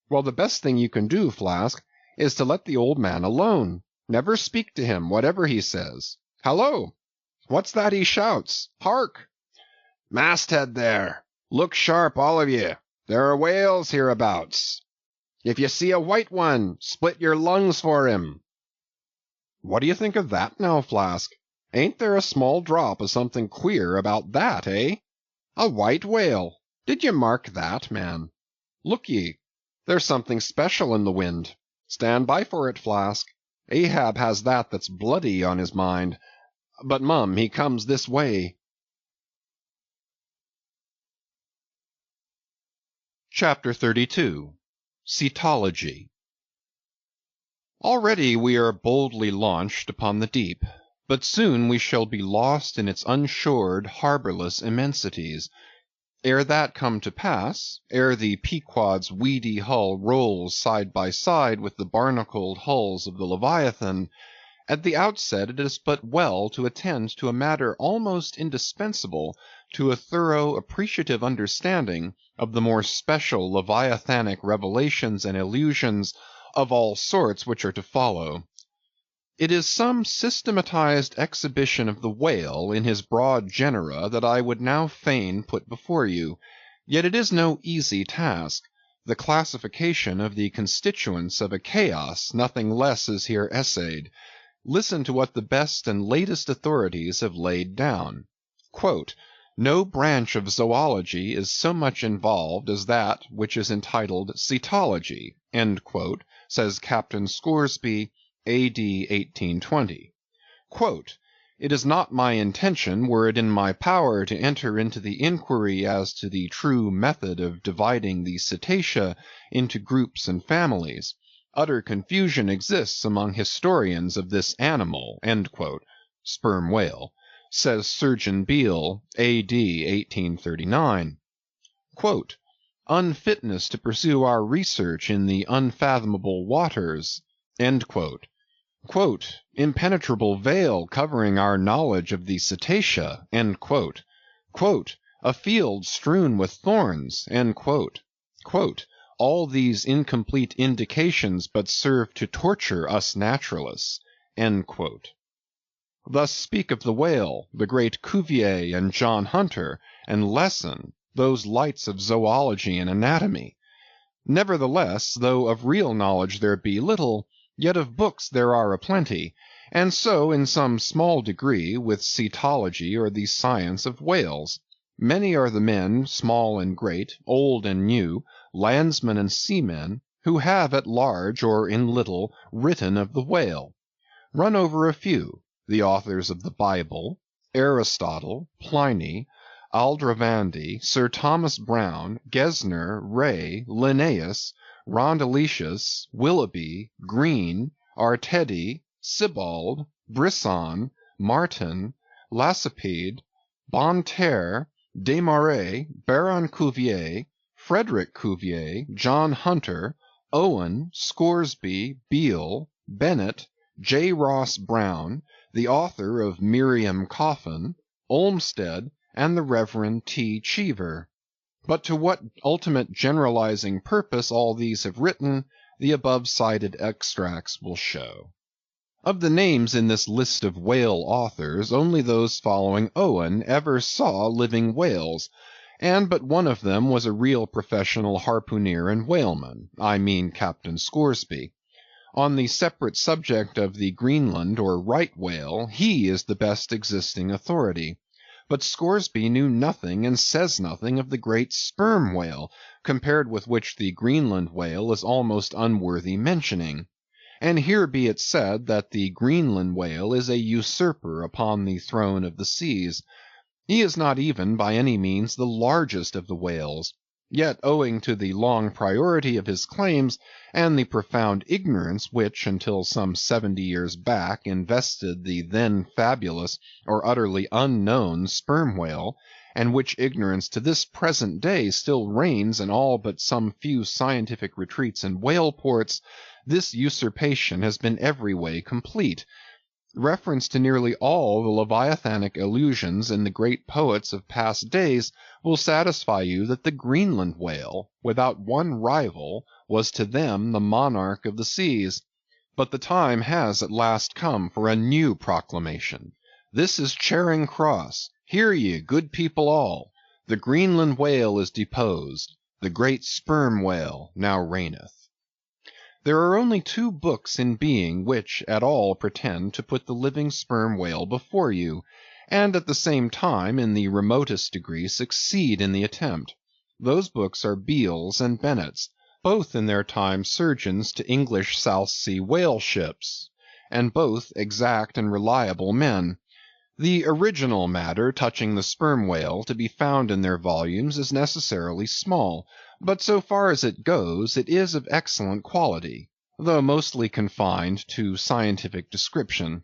Well, the best thing you can do, Flask, is to let the old man alone. Never speak to him, whatever he says. Hallo! What's that he shouts? Hark! "Masthead there! Look sharp, all of ye! There are whales hereabouts. If you see a white one, split your lungs for him." What do you think of that now, Flask? Ain't there a small drop of something queer about that, eh? A white whale! Did you mark that, man? Look ye, there's something special in the wind. Stand by for it, Flask. Ahab has that's bloody on his mind. But, mum, he comes this way. Chapter 32 Cetology. Already we are boldly launched upon the deep, but soon we shall be lost in its unshored, harborless immensities. Ere that come to pass, ere the Pequod's weedy hull rolls side by side with the barnacled hulls of the Leviathan, at the outset it is but well to attend to a matter almost indispensable to a thorough appreciative understanding of the more special Leviathanic revelations and illusions of all sorts which are to follow. It is some systematized exhibition of the whale in his broad genera that I would now fain put before you, yet it is no easy task. The classification of the constituents of a chaos, nothing less is here essayed. Listen to what the best and latest authorities have laid down. Quote, "No branch of zoology is so much involved as that which is entitled cetology," end quote, says Captain Scoresby, A.D. 1820. Quote, "It is not my intention, were it in my power, to enter into the inquiry as to the true method of dividing the cetacea into groups and families. Utter confusion exists among historians of this animal," end quote, sperm whale, says Surgeon Beale, A.D. 1839. Quote, "Unfitness to pursue our research in the unfathomable waters," end quote. Quote, "Impenetrable veil covering our knowledge of the cetacea," end quote. Quote, "A field strewn with thorns," end quote. Quote, "All these incomplete indications but serve to torture us naturalists," end quote. Thus speak of the whale, the great Cuvier and John Hunter, and Lesson, those lights of zoology and anatomy. Nevertheless, though of real knowledge there be little, yet of books there are a plenty, and so, in some small degree, with cetology or the science of whales. Many are the men, small and great, old and new, landsmen and seamen, who have at large or in little written of the whale. Run over a few: the authors of the Bible, Aristotle, Pliny, Aldrovandi, Sir Thomas Browne, Gesner, Ray, Linnaeus, Rondeletius, Willoughby, Green, Artedi, Sibbald, Brisson, Martin, Lacépède, Bonterre, Desmarais, Baron Cuvier, Frederick Cuvier, John Hunter, Owen, Scoresby, Beale, Bennett, J. Ross Browne, the author of Miriam Coffin, Olmsted, and the Reverend T. Cheever. But to what ultimate generalizing purpose all these have written, the above cited extracts will show. Of the names in this list of whale authors, only those following Owen ever saw living whales, and but one of them was a real professional harpooner and whaleman, I mean Captain Scoresby. On the separate subject of the Greenland or right whale, he is the best existing authority. But Scoresby knew nothing and says nothing of the great sperm whale, compared with which the Greenland whale is almost unworthy mentioning. And here be it said that the Greenland whale is a usurper upon the throne of the seas. He is not even by any means the largest of the whales. Yet, owing to the long priority of his claims, and the profound ignorance which, until some 70 years back, invested the then fabulous or utterly unknown sperm whale, and which ignorance to this present day still reigns in all but some few scientific retreats and whale ports, this usurpation has been every way complete. Reference to nearly all the Leviathanic allusions in the great poets of past days will satisfy you that the Greenland whale, without one rival, was to them the monarch of the seas. But the time has at last come for a new proclamation. This is Charing Cross. Hear ye, good people all. The Greenland whale is deposed. The great sperm whale now reigneth. There are only two books in being which at all pretend to put the living sperm whale before you, and at the same time in the remotest degree succeed in the attempt. Those books are Beale's and Bennett's, both in their time surgeons to English South Sea whale ships, and both exact and reliable men. The original matter touching the sperm whale to be found in their volumes is necessarily small, but so far as it goes, it is of excellent quality, though mostly confined to scientific description.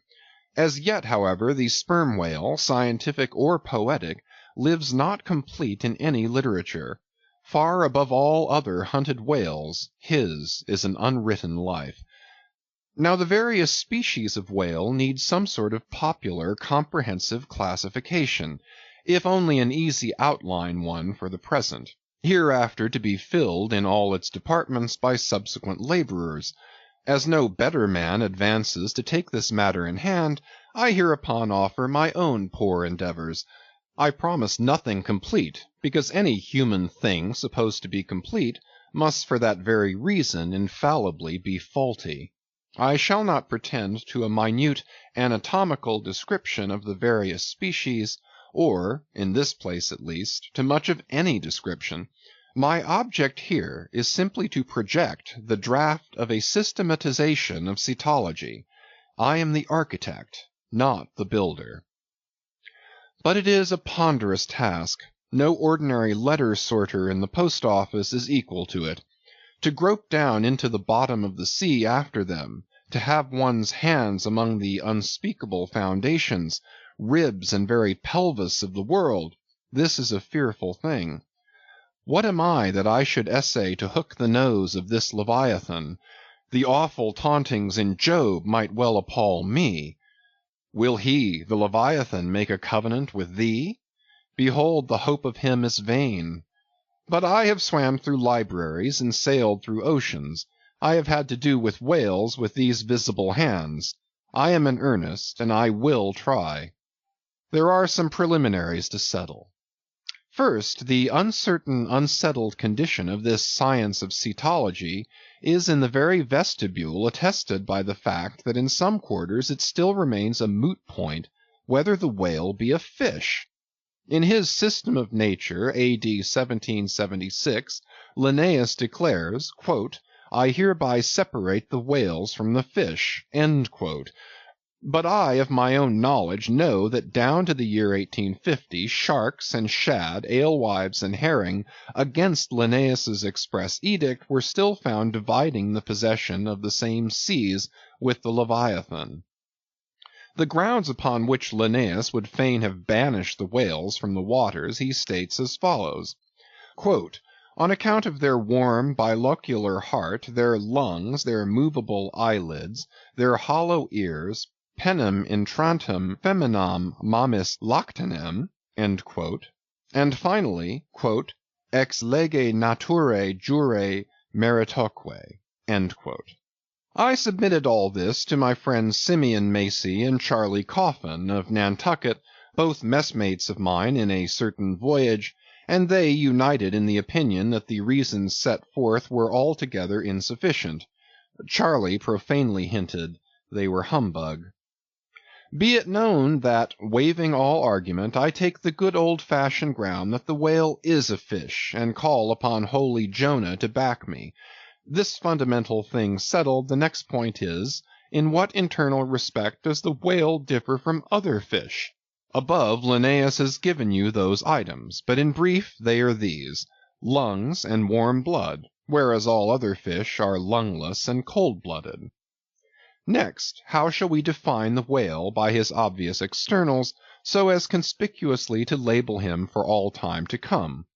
As yet, however, the sperm whale, scientific or poetic, lives not complete in any literature. Far above all other hunted whales, his is an unwritten life. Now the various species of whale need some sort of popular, comprehensive classification, if only an easy outline one for the present, hereafter to be filled in all its departments by subsequent laborers. As no better man advances to take this matter in hand, I hereupon offer my own poor endeavors. I promise nothing complete, because any human thing supposed to be complete must for that very reason infallibly be faulty. I shall not pretend to a minute anatomical description of the various species, or, in this place at least, to much of any description. My object here is simply to project the draft of a systematization of cetology. I am the architect, not the builder. But it is a ponderous task. No ordinary letter sorter in the post office is equal to it. To grope down into the bottom of the sea after them, to have one's hands among the unspeakable foundations, ribs and very pelvis of the world, this is a fearful thing. What am I that I should essay to hook the nose of this Leviathan? The awful tauntings in Job might well appall me. Will he, the Leviathan, make a covenant with thee? Behold, the hope of him is vain. But I have swam through libraries and sailed through oceans. I have had to do with whales with these visible hands. I am in earnest, and I will try. There are some preliminaries to settle. First, the uncertain, unsettled condition of this science of cetology is in the very vestibule attested by the fact that in some quarters it still remains a moot point whether the whale be a fish. In his System of Nature, A.D. 1776, Linnaeus declares, quote, "I hereby separate the whales from the fish," end quote. But I of my own knowledge know that down to the year 1850, sharks and shad, alewives and herring, against Linnaeus's express edict, were still found dividing the possession of the same seas with the Leviathan. The grounds upon which Linnaeus would fain have banished the whales from the waters he states as follows, quote, "On account of their warm bilocular heart, their lungs, their movable eyelids, their hollow ears, penem intrantem feminam mamis lactanem," and finally, quote, "ex lege naturae jure meritoque," I submitted all this to my friends Simeon Macy and Charley Coffin of Nantucket, both messmates of mine in a certain voyage, and they united in the opinion that the reasons set forth were altogether insufficient. Charley profanely hinted they were humbug. Be it known that, waiving all argument, I take the good old-fashioned ground that the whale is a fish, and call upon holy Jonah to back me. This fundamental thing settled, the next point is, in what internal respect does the whale differ from other fish? Above, Linnaeus has given you those items, but in brief they are these: lungs and warm blood, whereas all other fish are lungless and cold-blooded. Next, how shall we define the whale by his obvious externals, so as conspicuously to label him for all time to come?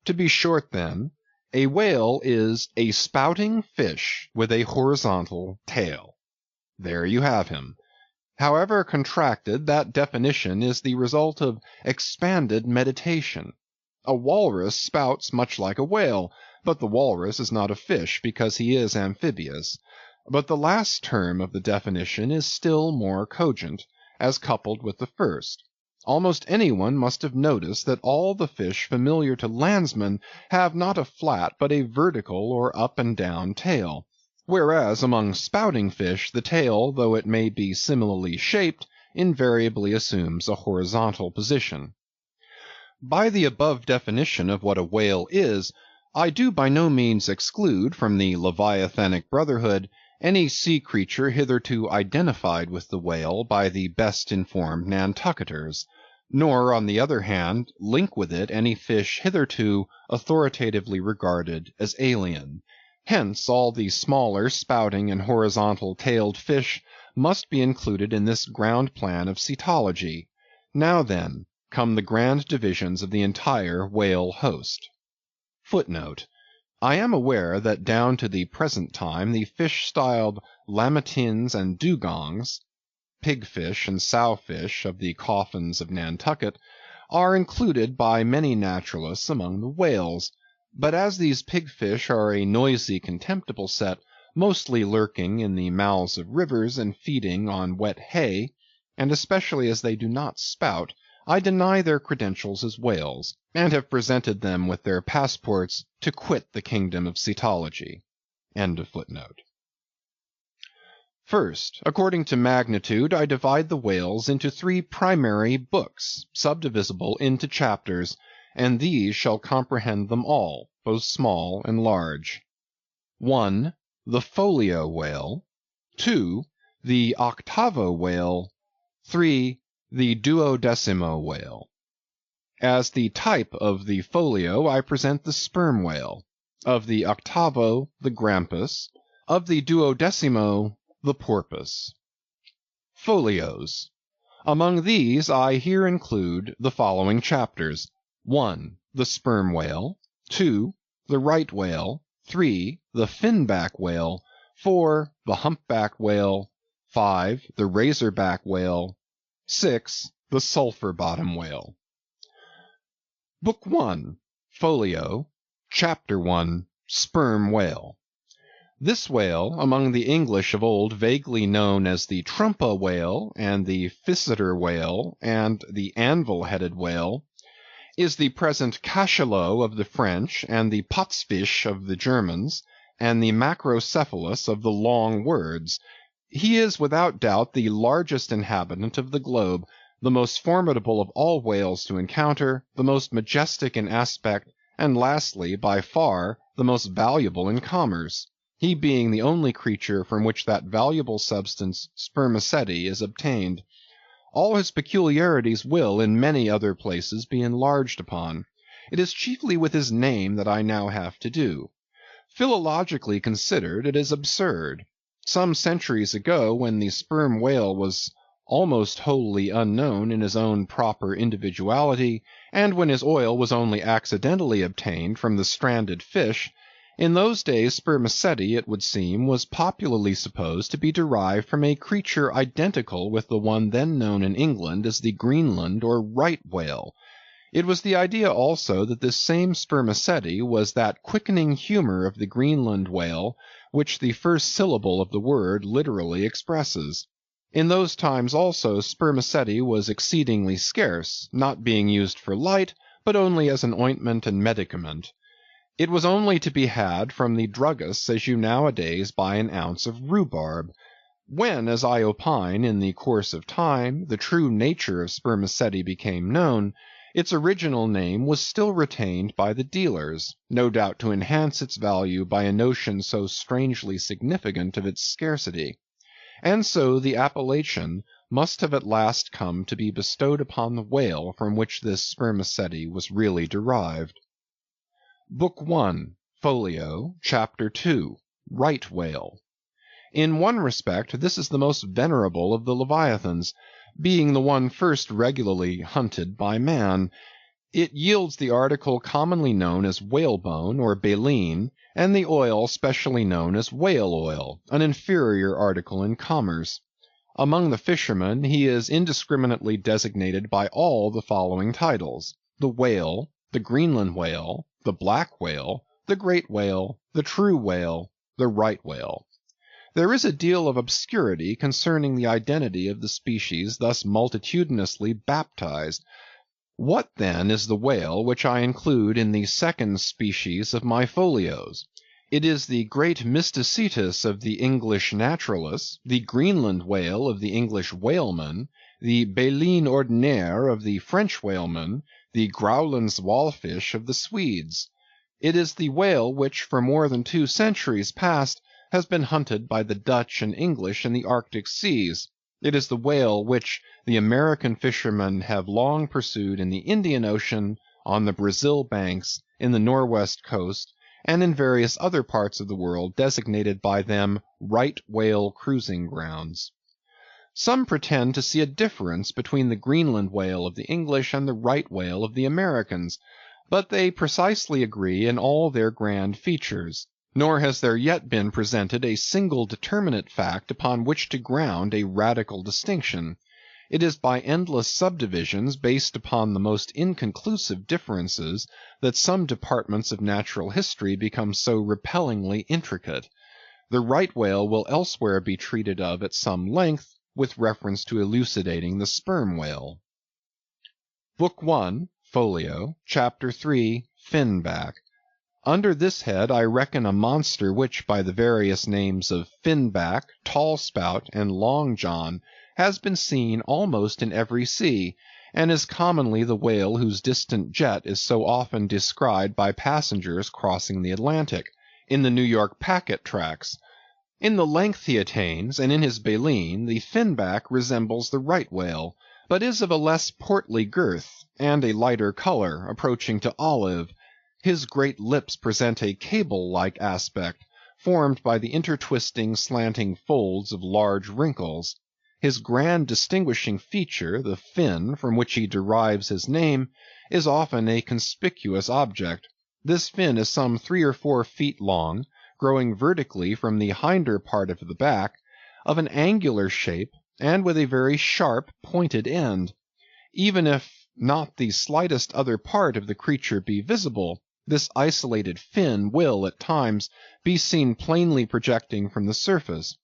To be short then, a whale is a spouting fish with a horizontal tail. There you have him. However contracted, that definition is the result of expanded meditation. A walrus spouts much like a whale, but the walrus is not a fish because he is amphibious. But the last term of the definition is still more cogent, as coupled with the first. Almost anyone must have noticed that all the fish familiar to landsmen have not a flat but a vertical or up and down tail, whereas among spouting fish the tail, though it may be similarly shaped, invariably assumes a horizontal position. By the above definition of what a whale is, I do by no means exclude from the Leviathanic brotherhood any sea creature hitherto identified with the whale by the best informed Nantucketers, nor, on the other hand, link with it any fish hitherto authoritatively regarded as alien. Hence all the smaller spouting and horizontal-tailed fish must be included in this ground plan of cetology. Now then, come the grand divisions of the entire whale host. Footnote: I am aware that down to the present time the fish styled lamatins and dugongs, pigfish and sowfish of the coffins of Nantucket, are included by many naturalists among the whales. But as these pigfish are a noisy, contemptible set, mostly lurking in the mouths of rivers and feeding on wet hay, and especially as they do not spout, I deny their credentials as whales, and have presented them with their passports to quit the kingdom of cetology. End of footnote. First, according to magnitude, I divide the whales into 3 primary books, subdivisible into chapters, and these shall comprehend them all, both small and large. 1. The folio whale. 2. The octavo whale. 3. The duodecimo whale. As the type of the folio, I present the sperm whale; of the octavo, the grampus; of the duodecimo, the porpoise. Folios. Among these I here include the following chapters: 1. The sperm whale. 2. The right whale. 3. The finback whale. 4. The humpback whale. 5. The razorback whale. 6. The sulphur bottom whale. Book 1. Folio. Chapter 1. Sperm whale. This whale, among the English of old vaguely known as the trumpa whale, and the physeter whale, and the anvil-headed whale, is the present cachalot of the French, and the potzfisch of the Germans, and the macrocephalus of the long words. He is without doubt the largest inhabitant of the globe, the most formidable of all whales to encounter, the most majestic in aspect, and lastly, by far, the most valuable in commerce, he being the only creature from which that valuable substance, spermaceti, is obtained. All his peculiarities will, in many other places, be enlarged upon. It is chiefly with his name that I now have to do. Philologically considered, it is absurd. Some centuries ago, when the sperm whale was almost wholly unknown in his own proper individuality, and when his oil was only accidentally obtained from the stranded fish, in those days spermaceti, it would seem, was popularly supposed to be derived from a creature identical with the one then known in England as the Greenland or right whale. It was the idea also that this same spermaceti was that quickening humor of the Greenland whale which the first syllable of the word literally expresses. In those times also spermaceti was exceedingly scarce, not being used for light, but only as an ointment and medicament. It was only to be had from the druggists as you nowadays buy an ounce of rhubarb. When, as I opine, in the course of time, the true nature of spermaceti became known, its original name was still retained by the dealers, no doubt to enhance its value by a notion so strangely significant of its scarcity. And so the appellation must have at last come to be bestowed upon the whale from which this spermaceti was really derived. Book 1. Folio. Chapter 2. Right whale. In one respect this is the most venerable of the leviathans, being the one first regularly hunted by man. It yields the article commonly known as whalebone or baleen, and the oil specially known as whale oil, an inferior article in commerce. Among the fishermen he is indiscriminately designated by all the following titles: the whale, the Greenland whale, the black whale, the great whale, the true whale, the right whale. There is a deal of obscurity concerning the identity of the species thus multitudinously baptized. What then is the whale which I include in the second species of my folios? It is the great mysticetus of the English naturalists, the Greenland whale of the English whalemen, the Baleine ordinaire of the French whalemen, the Grauland's wallfish of the Swedes. It is the whale which for more than 2 centuries past has been hunted by the Dutch and English in the Arctic seas. It is the whale which the American fishermen have long pursued in the Indian Ocean, on the Brazil banks, in the Norwest coast, and in various other parts of the world designated by them right whale cruising grounds. Some pretend to see a difference between the Greenland whale of the English and the right whale of the Americans, but they precisely agree in all their grand features, nor has there yet been presented a single determinate fact upon which to ground a radical distinction. It is by endless subdivisions based upon the most inconclusive differences that some departments of natural history become so repellingly intricate. The right whale will elsewhere be treated of at some length, with reference to elucidating the sperm whale. Book 1, Folio, Chapter 3, Finback. Under this head I reckon a monster which by the various names of Finback, Tall Spout, and Long John has been seen almost in every sea, and is commonly the whale whose distant jet is so often descried by passengers crossing the Atlantic, in the New York packet tracks. In the length he attains, and in his baleen, the Finback resembles the right whale, but is of a less portly girth, and a lighter color, approaching to olive. His great lips present a cable-like aspect, formed by the intertwisting, slanting folds of large wrinkles. His grand distinguishing feature, the fin, from which he derives his name, is often a conspicuous object. This fin is some 3 or 4 feet long, growing vertically from the hinder part of the back, of an angular shape, and with a very sharp, pointed end. Even if not the slightest other part of the creature be visible, this isolated fin will, at times, be seen plainly projecting from the surface.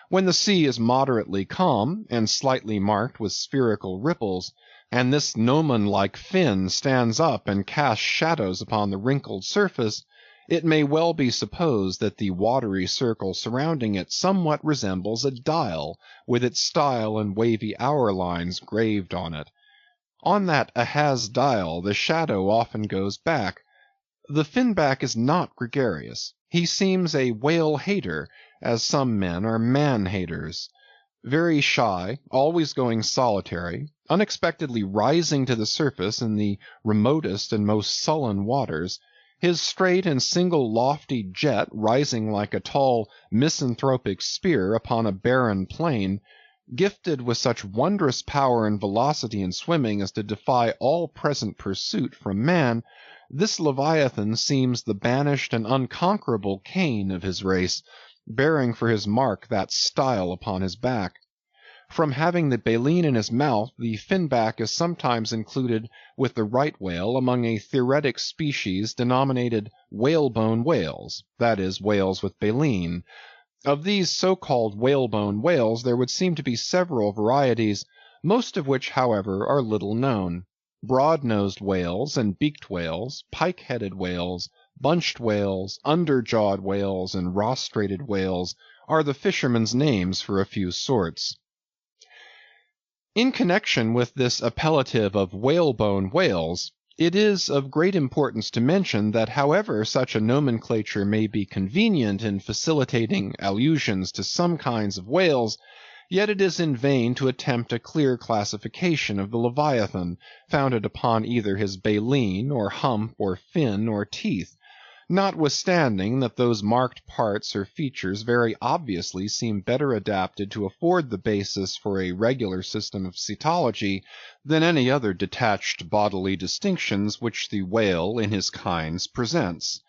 When the sea is moderately calm, and slightly marked with spherical ripples, and this gnomon-like fin stands up and casts shadows upon the wrinkled surface, it may well be supposed that the watery circle surrounding it somewhat resembles a dial, with its style and wavy hour lines graved on it. On that Ahaz dial the shadow often goes back. The Finback is not gregarious. He seems a whale-hater, as some men are man-haters. Very shy, always going solitary, unexpectedly rising to the surface in the remotest and most sullen waters, his straight and single lofty jet rising like a tall misanthropic spear upon a barren plain, gifted with such wondrous power and velocity in swimming as to defy all present pursuit from man, this Leviathan seems the banished and unconquerable Cain of his race, bearing for his mark that style upon his back. From having the baleen in his mouth, the Finback is sometimes included with the right whale among a theoretic species denominated whalebone whales, that is, whales with baleen. Of these so-called whalebone whales there would seem to be several varieties, most of which, however, are little known. Broad-nosed whales and beaked whales, pike-headed whales, bunched whales, under-jawed whales, and rostrated whales are the fishermen's names for a few sorts. In connection with this appellative of whalebone whales, it is of great importance to mention that however such a nomenclature may be convenient in facilitating allusions to some kinds of whales, yet it is in vain to attempt a clear classification of the Leviathan, founded upon either his baleen, or hump, or fin, or teeth, notwithstanding that those marked parts or features very obviously seem better adapted to afford the basis for a regular system of cetology than any other detached bodily distinctions which the whale in his kinds presents.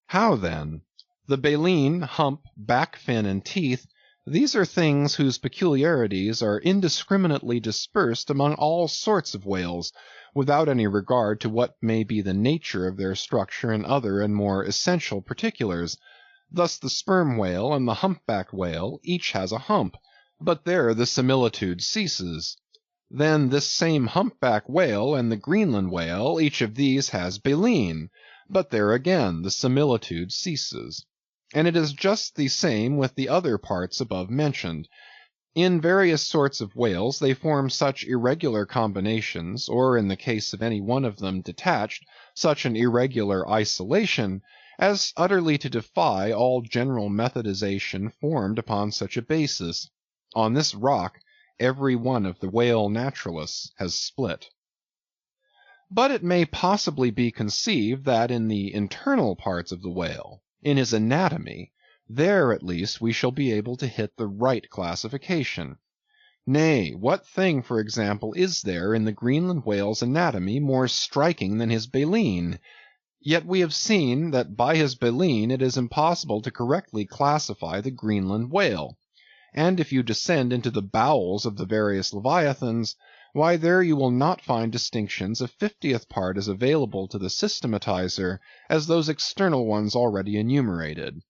How then? The baleen, hump, back fin, and teeth, these are things whose peculiarities are indiscriminately dispersed among all sorts of whales, without any regard to what may be the nature of their structure and other and more essential particulars. Thus the sperm whale and the humpback whale each has a hump, but there the similitude ceases. Then this same humpback whale and the Greenland whale, each of these has baleen, but there again the similitude ceases. And it is just the same with the other parts above mentioned. In various sorts of whales they form such irregular combinations, or in the case of any one of them detached, such an irregular isolation, as utterly to defy all general methodization formed upon such a basis. On this rock every one of the whale naturalists has split. But it may possibly be conceived that in the internal parts of the whale, in his anatomy, there at least we shall be able to hit the right classification. Nay, what thing, for example, is there in the Greenland whale's anatomy more striking than his baleen? Yet we have seen that by his baleen it is impossible to correctly classify the Greenland whale. And if you descend into the bowels of the various leviathans, why there you will not find distinctions a 50th part as available to the systematizer as those external ones already enumerated.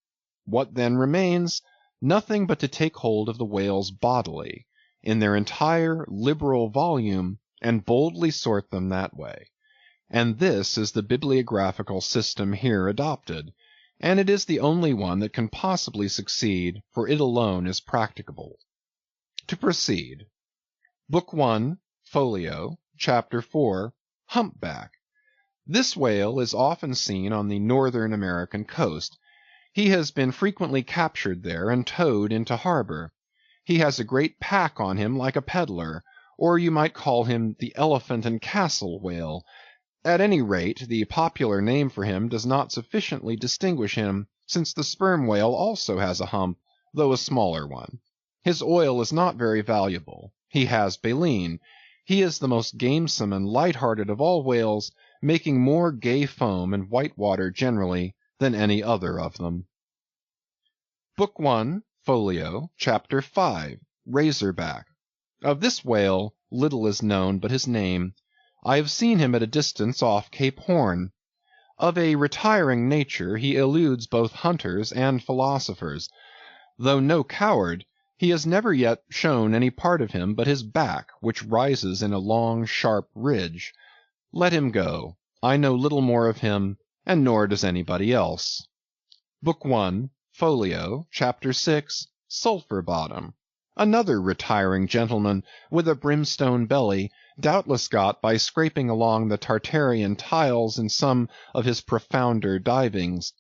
What then remains? Nothing but to take hold of the whales bodily, in their entire liberal volume, and boldly sort them that way. And this is the bibliographical system here adopted, and it is the only one that can possibly succeed, for it alone is practicable. To proceed. Book 1, Folio, Chapter 4, Humpback. This whale is often seen on the northern American coast. He has been frequently captured there and towed into harbor. He has a great pack on him like a peddler, or you might call him the elephant and castle whale. At any rate, the popular name for him does not sufficiently distinguish him, since the sperm whale also has a hump, though a smaller one. His oil is not very valuable. He has baleen. He is the most gamesome and light-hearted of all whales, making more gay foam and white water generally than any other of them. Book 1, Folio, Chapter 5, Razorback. Of this whale little is known but his name. I have seen him at a distance off Cape Horn. Of a retiring nature, he eludes both hunters and philosophers. Though no coward, he has never yet shown any part of him but his back, which rises in a long, sharp ridge. Let him go. I know little more of him, and nor does anybody else. Book 1, Folio, Chapter 6, Sulphur Bottom. Another retiring gentleman, with a brimstone belly, doubtless got by scraping along the Tartarian tiles in some of his profounder divings.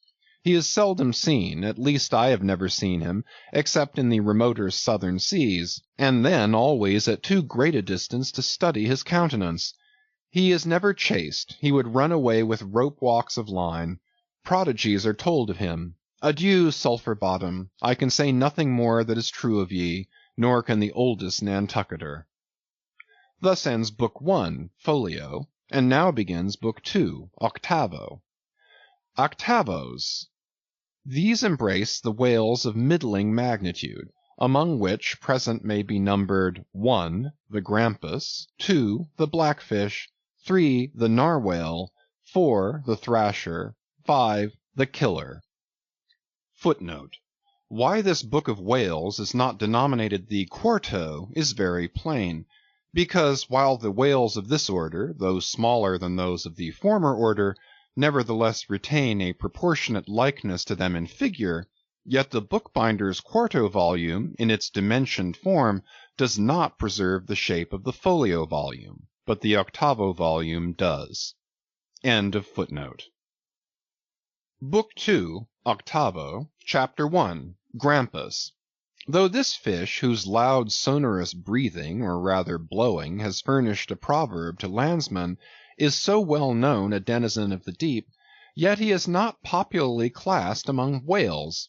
He is seldom seen, at least I have never seen him, except in the remoter southern seas, and then always at too great a distance to study his countenance. He is never chased, he would run away with rope walks of line. Prodigies are told of him. Adieu, Sulphur Bottom, I can say nothing more that is true of ye, nor can the oldest Nantucketer. Thus ends Book 1, Folio, and now begins Book 2, Octavo. Octavos. These embrace the whales of middling magnitude, among which present may be numbered 1, the grampus, 2, the blackfish, 3, the narwhale, 4, the thrasher, 5, the killer. Footnote. Why this book of whales is not denominated the quarto is very plain, because while the whales of this order, though smaller than those of the former order, nevertheless retain a proportionate likeness to them in figure, yet the bookbinder's quarto volume, in its dimensioned form, does not preserve the shape of the folio volume, but the octavo volume does. End of footnote. Book 2, Octavo, Chapter 1, Grampus. Though this fish, whose loud sonorous breathing, or rather blowing, has furnished a proverb to landsmen, is so well known a denizen of the deep, yet he is not popularly classed among whales.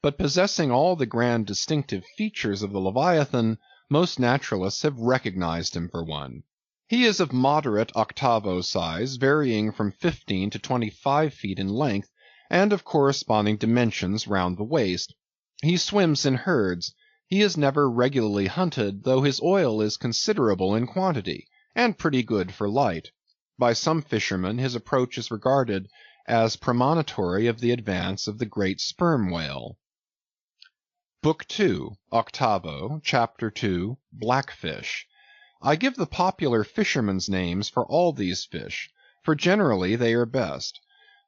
But possessing all the grand distinctive features of the Leviathan, most naturalists have recognized him for one. He is of moderate octavo size, varying from 15 to 25 feet in length, and of corresponding dimensions round the waist. He swims in herds. He is never regularly hunted, though his oil is considerable in quantity, and pretty good for light. By some fishermen his approach is regarded as premonitory of the advance of the great sperm whale. Book 2, Octavo, Chapter 2, Blackfish. I give the popular fishermen's names for all these fish, for generally they are best.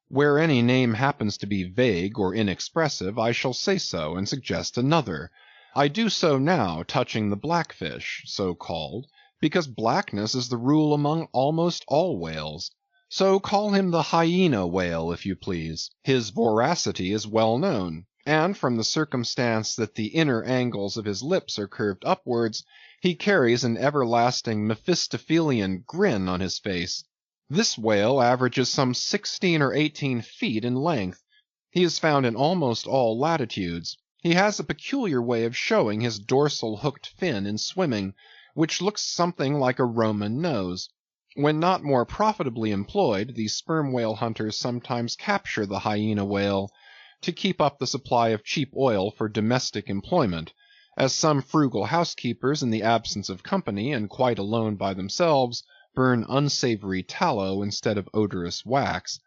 Where any name happens to be vague or inexpressive, I shall say so, and suggest another. I do so now touching the blackfish, so called, because blackness is the rule among almost all whales. So call him the hyena whale, if you please. His voracity is well known, and from the circumstance that the inner angles of his lips are curved upwards, he carries an everlasting Mephistophelian grin on his face. This whale averages some 16 or 18 feet in length. He is found in almost all latitudes. He has a peculiar way of showing his dorsal hooked fin in swimming, which looks something like a Roman nose. When not more profitably employed, the sperm whale hunters sometimes capture the hyena whale to keep up the supply of cheap oil for domestic employment, as some frugal housekeepers in the absence of company and quite alone by themselves, burn unsavory tallow instead of odorous wax.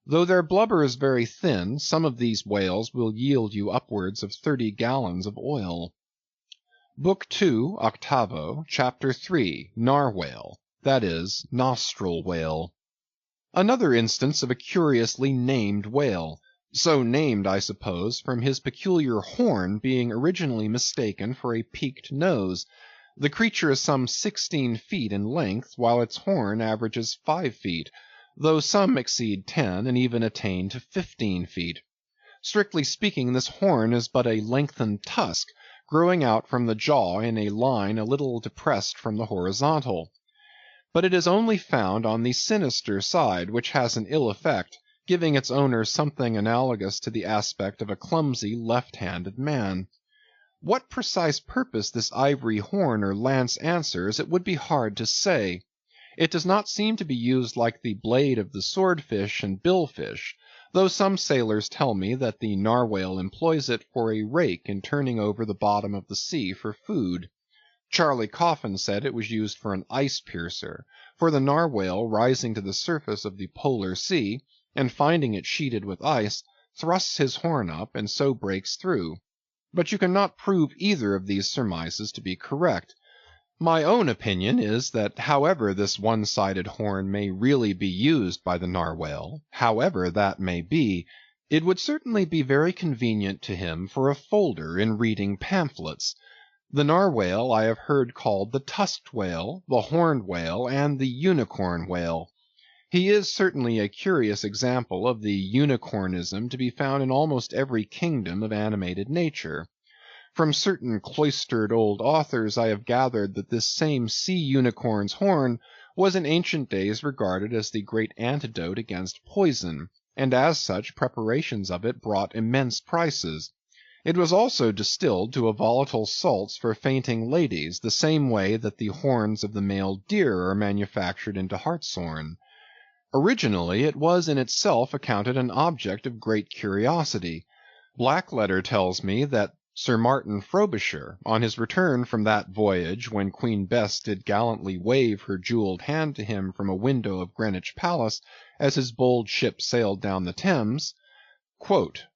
Though their blubber is very thin, some of these whales will yield you upwards of 30 gallons of oil. Book II, 8vo, Chapter 3, Narwhale, that is, Nostril Whale. Another instance of a curiously named whale, so named, I suppose, from his peculiar horn being originally mistaken for a peaked nose. The creature is some 16 feet in length, while its horn averages 5 feet, though some exceed 10 and even attain to 15 feet. Strictly speaking, this horn is but a lengthened tusk, growing out from the jaw in a line a little depressed from the horizontal. But it is only found on the sinister side, which has an ill effect, giving its owner something analogous to the aspect of a clumsy left-handed man. What precise purpose this ivory horn or lance answers, it would be hard to say. It does not seem to be used like the blade of the swordfish and billfish, though some sailors tell me that the narwhale employs it for a rake in turning over the bottom of the sea for food. Charley Coffin said it was used for an ice piercer, for the narwhale rising to the surface of the polar sea, and finding it sheeted with ice, thrusts his horn up and so breaks through. But you cannot prove either of these surmises to be correct. My own opinion is, that however this one-sided horn may really be used by the narwhale, however that may be, it would certainly be very convenient to him for a folder in reading pamphlets. The narwhale I have heard called the tusked whale, the horned whale, and the unicorn whale. He is certainly a curious example of the unicornism to be found in almost every kingdom of animated nature. From certain cloistered old authors I have gathered that this same sea unicorn's horn was in ancient days regarded as the great antidote against poison, and as such preparations of it brought immense prices. It was also distilled to a volatile salts for fainting ladies, the same way that the horns of the male deer are manufactured into hartshorn. Originally it was in itself accounted an object of great curiosity. Blackletter tells me that Sir Martin Frobisher, on his return from that voyage when Queen Bess did gallantly wave her jewelled hand to him from a window of Greenwich Palace, as his bold ship sailed down the Thames,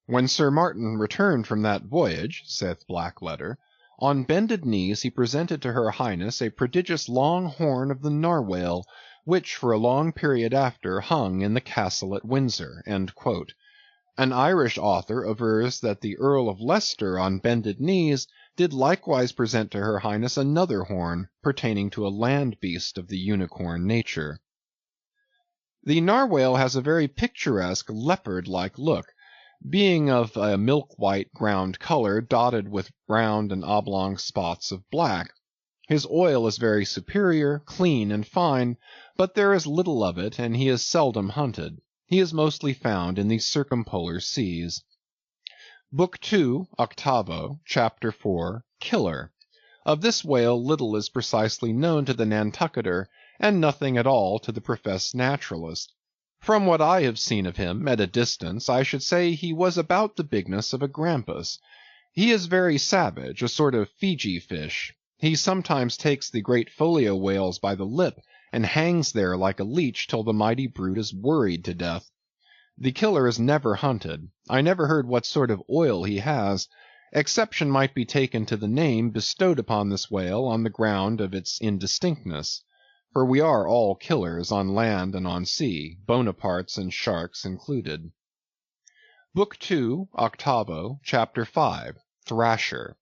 "When Sir Martin returned from that voyage," saith Blackletter, "on bended knees he presented to her Highness a prodigious long horn of the narwhale, which for a long period after hung in the castle at Windsor." An Irish author avers that the Earl of Leicester on bended knees did likewise present to her Highness another horn, pertaining to a land beast of the unicorn nature. The narwhale has a very picturesque leopard-like look, being of a milk-white ground color, dotted with round and oblong spots of black. His oil is very superior, clean and fine, but there is little of it, and he is seldom hunted. He is mostly found in the circumpolar seas. Book II, 8vo, Chapter 4, Killer. Of this whale little is precisely known to the Nantucketer, and nothing at all to the professed naturalist. From what I have seen of him, at a distance, I should say he was about the bigness of a grampus. He is very savage, a sort of Fiji fish. He sometimes takes the great folio whales by the lip, and hangs there like a leech till the mighty brute is worried to death. The killer is never hunted. I never heard what sort of oil he has. Exception might be taken to the name bestowed upon this whale on the ground of its indistinctness. For we are all killers on land and on sea, Bonapartes and sharks included. Book II, 8vo, Chapter 5, Thrasher.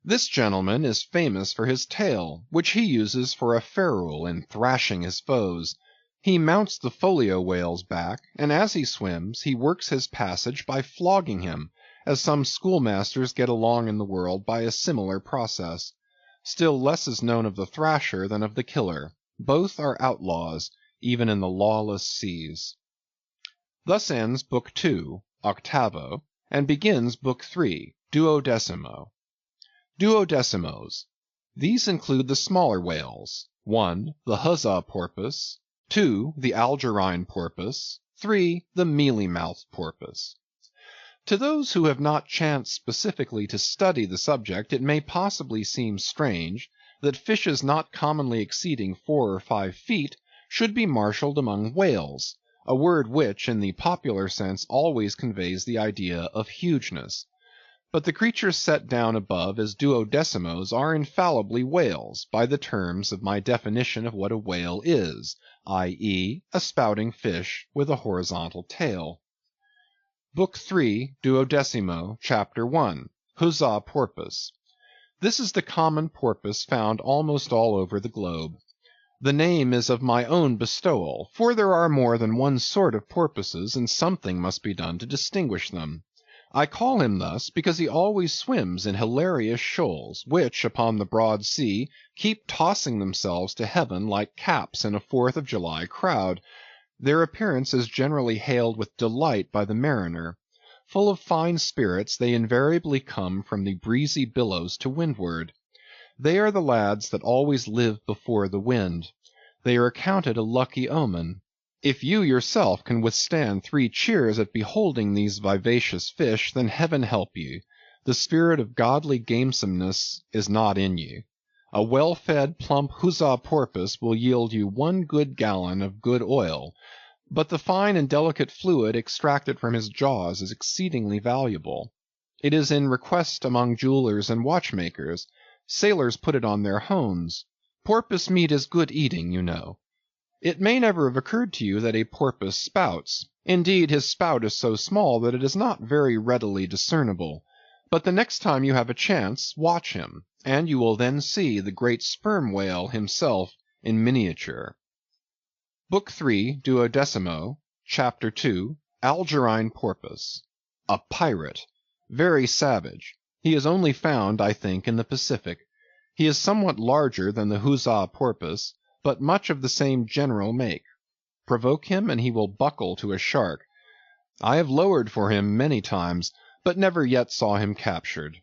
This gentleman is famous for his tail, which he uses for a ferule in thrashing his foes. He mounts the folio whale's back, and as he swims, he works his passage by flogging him, as some schoolmasters get along in the world by a similar process. Still less is known of the thrasher than of the killer. Both are outlaws, even in the lawless seas. Thus ends Book 2, octavo, and begins Book 3, duodecimo. Duodecimos. These include the smaller whales. 1. The huzzah porpoise. 2. The algerine porpoise. 3. The mealy-mouthed porpoise. To those who have not chanced specifically to study the subject, it may possibly seem strange that fishes not commonly exceeding 4 or 5 feet should be marshaled among whales, a word which, in the popular sense, always conveys the idea of hugeness. But the creatures set down above as duodecimos are infallibly whales, by the terms of my definition of what a whale is, i.e., a spouting fish with a horizontal tail. Book 3, duodecimo, Chapter 1, Huzzah Porpoise. This is the common porpoise found almost all over the globe. The name is of my own bestowal, for there are more than one sort of porpoises, and something must be done to distinguish them. I call him thus because he always swims in hilarious shoals, which, upon the broad sea, keep tossing themselves to heaven like caps in a 4th of July crowd. Their appearance is generally hailed with delight by the mariner. Full of fine spirits, they invariably come from the breezy billows to windward. They are the lads that always live before the wind. They are accounted a lucky omen. If you yourself can withstand 3 cheers at beholding these vivacious fish, then heaven help you. The spirit of godly gamesomeness is not in you. A well-fed, plump huzzah porpoise will yield you 1 good gallon of good oil, but the fine and delicate fluid extracted from his jaws is exceedingly valuable. It is in request among jewelers and watchmakers. Sailors put it on their hones. Porpoise meat is good eating, you know. It may never have occurred to you that a porpoise spouts. Indeed, his spout is so small that it is not very readily discernible. But the next time you have a chance, watch him, and you will then see the great sperm whale himself in miniature. Book 3, duodecimo, Chapter 2, Algerine Porpoise. A pirate. Very savage. He is only found, I think, in the Pacific. He is somewhat larger than the huzzah porpoise, but much of the same general make. Provoke him, and he will buckle to a shark. I have lowered for him many times, but never yet saw him captured.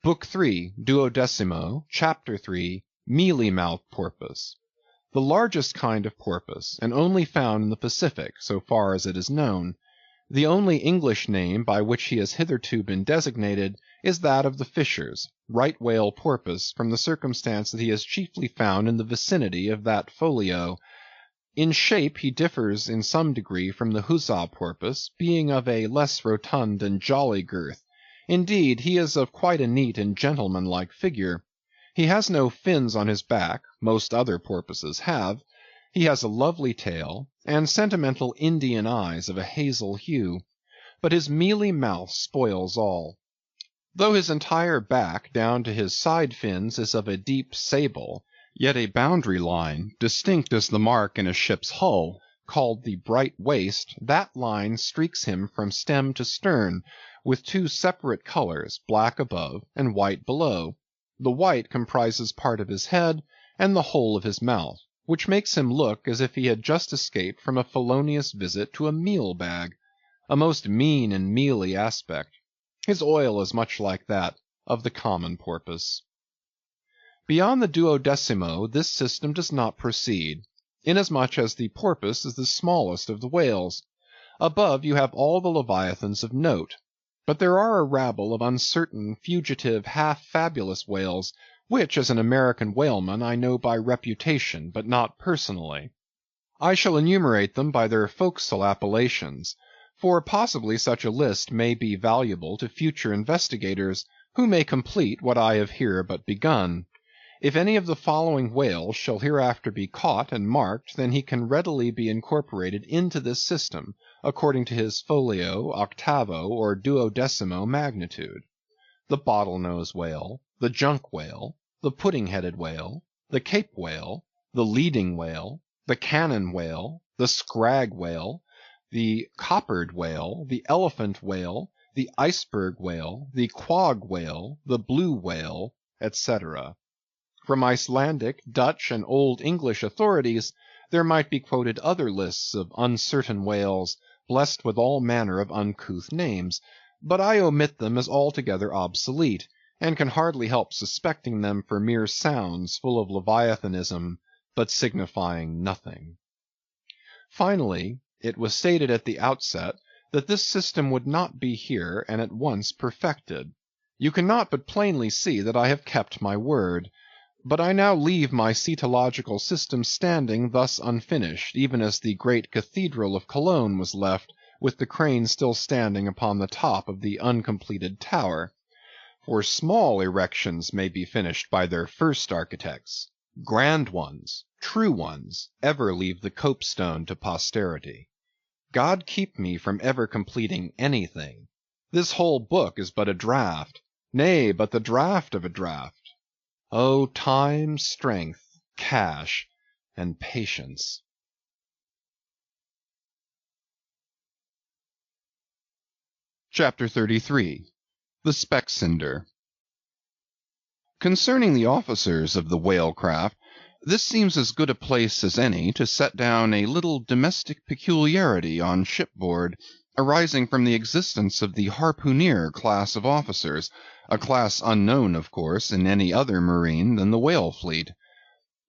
Book 3, duodecimo, Chapter 3, Mealy-mouthed Porpoise. The largest kind of porpoise, and only found in the Pacific, so far as it is known. The only English name by which he has hitherto been designated is that of the fishers, right whale porpoise, from the circumstance that he is chiefly found in the vicinity of that folio. In shape he differs in some degree from the huzzah porpoise, being of a less rotund and jolly girth. Indeed, he is of quite a neat and gentlemanlike figure. He has no fins on his back, most other porpoises have. He has a lovely tail, and sentimental Indian eyes of a hazel hue. But his mealy mouth spoils all. Though his entire back, down to his side fins, is of a deep sable, yet a boundary line, distinct as the mark in a ship's hull, called the bright waist, that line streaks him from stem to stern, with 2 separate colors, black above and white below. The white comprises part of his head and the whole of his mouth, which makes him look as if he had just escaped from a felonious visit to a meal-bag. A most mean and mealy aspect. His oil is much like that of the common porpoise. Beyond the duodecimo this system does not proceed, inasmuch as the porpoise is the smallest of the whales. Above you have all the leviathans of note. But there are a rabble of uncertain, fugitive, half-fabulous whales, which as an American whaleman I know by reputation, but not personally. I shall enumerate them by their forecastle appellations, for possibly such a list may be valuable to future investigators, who may complete what I have here but begun. If any of the following whales shall hereafter be caught and marked, then he can readily be incorporated into this system, according to his folio, octavo, or duodecimo magnitude. The bottle-nose whale, the junk whale, the pudding-headed whale, the Cape whale, the leading whale, the cannon whale, the scrag whale, the coppered whale, the elephant whale, the iceberg whale, the quag whale, the blue whale, etc. From Icelandic, Dutch, and Old English authorities, there might be quoted other lists of uncertain whales, blessed with all manner of uncouth names, but I omit them as altogether obsolete, and can hardly help suspecting them for mere sounds full of leviathanism, but signifying nothing. Finally, it was stated at the outset that this system would not be here and at once perfected. You cannot but plainly see that I have kept my word. But I now leave my cetological system standing thus unfinished, even as the great cathedral of Cologne was left, with the crane still standing upon the top of the uncompleted tower. For small erections may be finished by their first architects. Grand ones, true ones, ever leave the copestone to posterity. God keep me from ever completing anything. This whole book is but a draught, nay, but the draught of a draught. Oh, time, strength, cash, and patience. Chapter 33. The Specksynder. Concerning the officers of the whale-craft, this seems as good a place as any to set down a little domestic peculiarity on shipboard, arising from the existence of the harpooneer class of officers, a class unknown, of course, in any other marine than the whale fleet.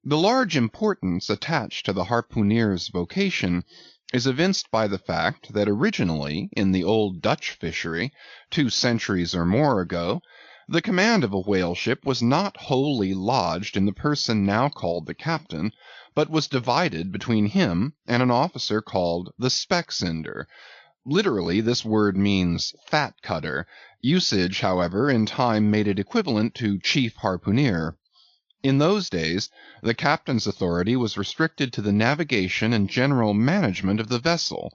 The large importance attached to the harpooneer's vocation is evinced by the fact that originally, in the old Dutch fishery, 2 centuries or more ago, the command of a whale ship was not wholly lodged in the person now called the captain, but was divided between him and an officer called the Specksynder. Literally, this word means fat cutter. Usage, however, in time made it equivalent to chief harpooneer. In those days, the captain's authority was restricted to the navigation and general management of the vessel,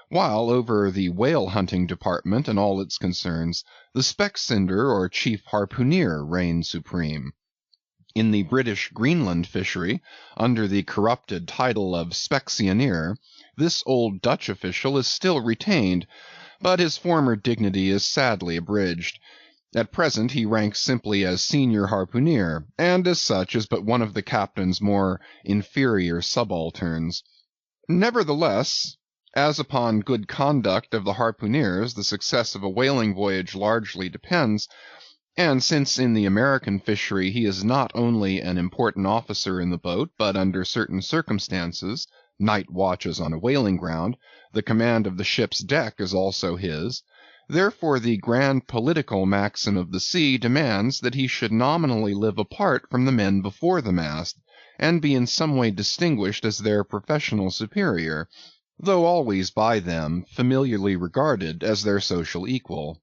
while over the whale-hunting department and all its concerns, the Specksynder or chief harpooneer reigned supreme. In the British Greenland fishery, under the corrupted title of Specksioneer, this old Dutch official is still retained, but his former dignity is sadly abridged. At present he ranks simply as senior harpooneer, and as such is but one of the captain's more inferior subalterns. Nevertheless, as upon good conduct of the harpooneers the success of a whaling voyage largely depends, and since in the American fishery he is not only an important officer in the boat, but under certain circumstances, night watches on a whaling ground, the command of the ship's deck is also his, therefore the grand political maxim of the sea demands that he should nominally live apart from the men before the mast, and be in some way distinguished as their professional superior, though always by them familiarly regarded as their social equal.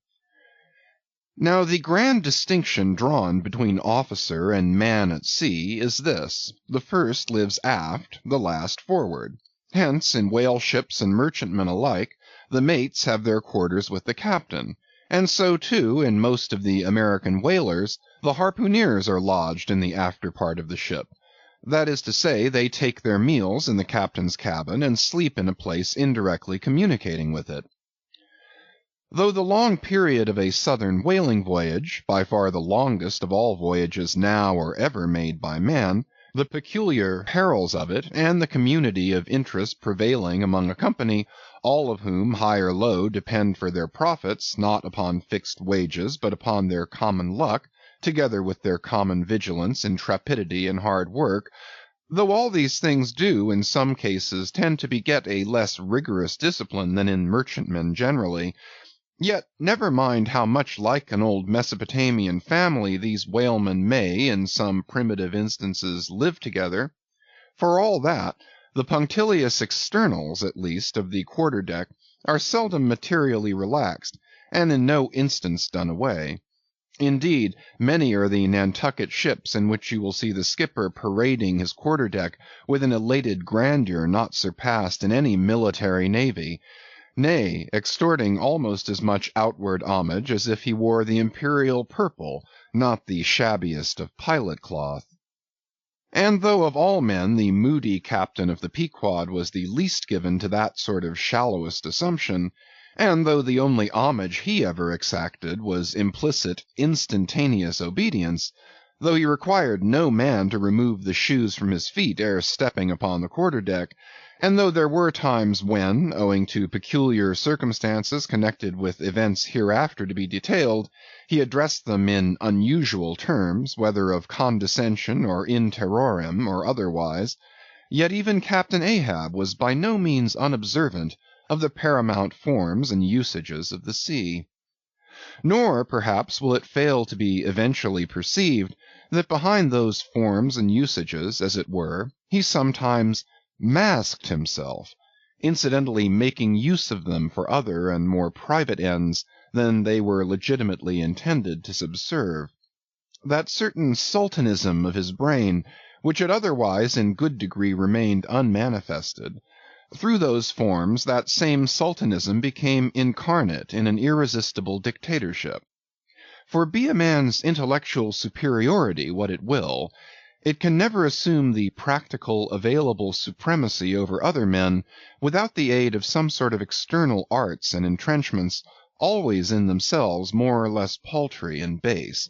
Now the grand distinction drawn between officer and man at sea is this: the first lives aft, the last forward. Hence, in whale ships and merchantmen alike, the mates have their quarters with the captain, and so too in most of the American whalers, the harpooneers are lodged in the after part of the ship. That is to say, they take their meals in the captain's cabin and sleep in a place indirectly communicating with it. Though the long period of a southern whaling voyage, by far the longest of all voyages now or ever made by man, the peculiar perils of it, and the community of interest prevailing among a company, all of whom, high or low, depend for their profits, not upon fixed wages, but upon their common luck, together with their common vigilance, intrepidity, and hard work, though all these things do, in some cases, tend to beget a less rigorous discipline than in merchantmen generally, yet never mind how much like an old Mesopotamian family these whalemen may, in some primitive instances, live together. For all that, the punctilious externals, at least, of the quarter-deck are seldom materially relaxed, and in no instance done away. Indeed, many are the Nantucket ships in which you will see the skipper parading his quarter-deck with an elated grandeur not surpassed in any military navy, nay, extorting almost as much outward homage as if he wore the imperial purple, not the shabbiest of pilot cloth. And though of all men the moody captain of the Pequod was the least given to that sort of shallowest assumption, and though the only homage he ever exacted was implicit, instantaneous obedience, though he required no man to remove the shoes from his feet ere stepping upon the quarter-deck, and though there were times when, owing to peculiar circumstances connected with events hereafter to be detailed, he addressed them in unusual terms, whether of condescension or in terrorem or otherwise, yet even Captain Ahab was by no means unobservant of the paramount forms and usages of the sea. Nor, perhaps, will it fail to be eventually perceived that behind those forms and usages, as it were, he sometimes masked himself, incidentally making use of them for other and more private ends than they were legitimately intended to subserve. That certain sultanism of his brain, which had otherwise in good degree remained unmanifested, through those forms that same sultanism became incarnate in an irresistible dictatorship. For be a man's intellectual superiority what it will, it can never assume the practical available supremacy over other men without the aid of some sort of external arts and entrenchments, always in themselves more or less paltry and base.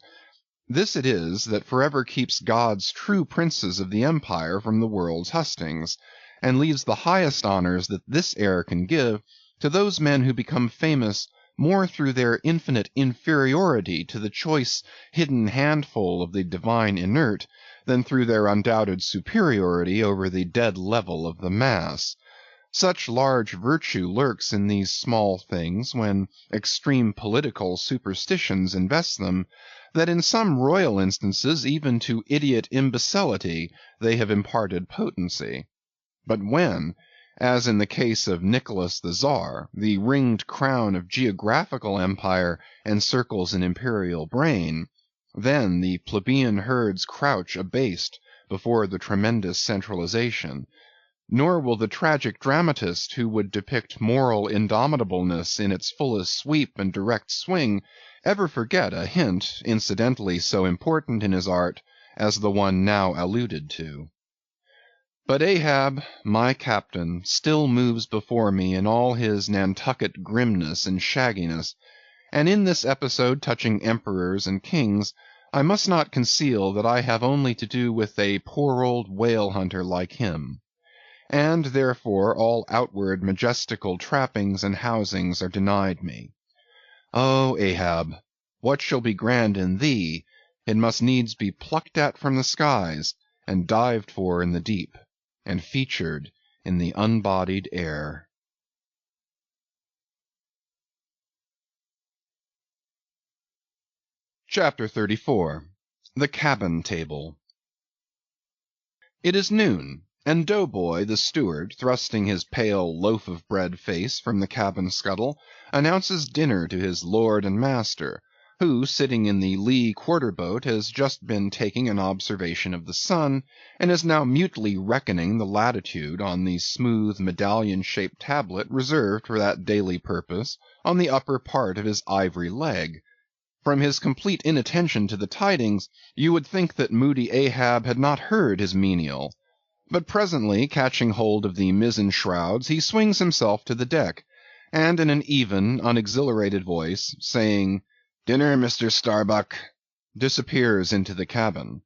This it is that forever keeps God's true princes of the empire from the world's hustings, and leaves the highest honors that this air can give to those men who become famous more through their infinite inferiority to the choice hidden handful of the divine inert, than through their undoubted superiority over the dead level of the mass. Such large virtue lurks in these small things when extreme political superstitions invest them, that in some royal instances even to idiot imbecility they have imparted potency. But when, as in the case of Nicholas the Tsar, the ringed crown of geographical empire encircles an imperial brain, then the plebeian herds crouch abased before the tremendous centralization, nor will the tragic dramatist who would depict moral indomitableness in its fullest sweep and direct swing ever forget a hint incidentally so important in his art as the one now alluded to. But Ahab, my captain, still moves before me in all his Nantucket grimness and shagginess, and in this episode touching emperors and kings, I must not conceal that I have only to do with a poor old whale hunter like him, and therefore all outward majestical trappings and housings are denied me. O Ahab, what shall be grand in thee, it must needs be plucked at from the skies, and dived for in the deep, and featured in the unbodied air. Chapter 34. The Cabin Table. It is noon, and Doughboy the steward, thrusting his pale loaf-of-bread face from the cabin scuttle, announces dinner to his lord and master, who, sitting in the lee quarter-boat, has just been taking an observation of the sun, and is now mutely reckoning the latitude on the smooth medallion-shaped tablet reserved for that daily purpose on the upper part of his ivory leg. From his complete inattention to the tidings, you would think that moody Ahab had not heard his menial. But presently, catching hold of the mizzen shrouds, he swings himself to the deck, and in an even, unexhilarated voice, saying, "Dinner, Mr. Starbuck," disappears into the cabin.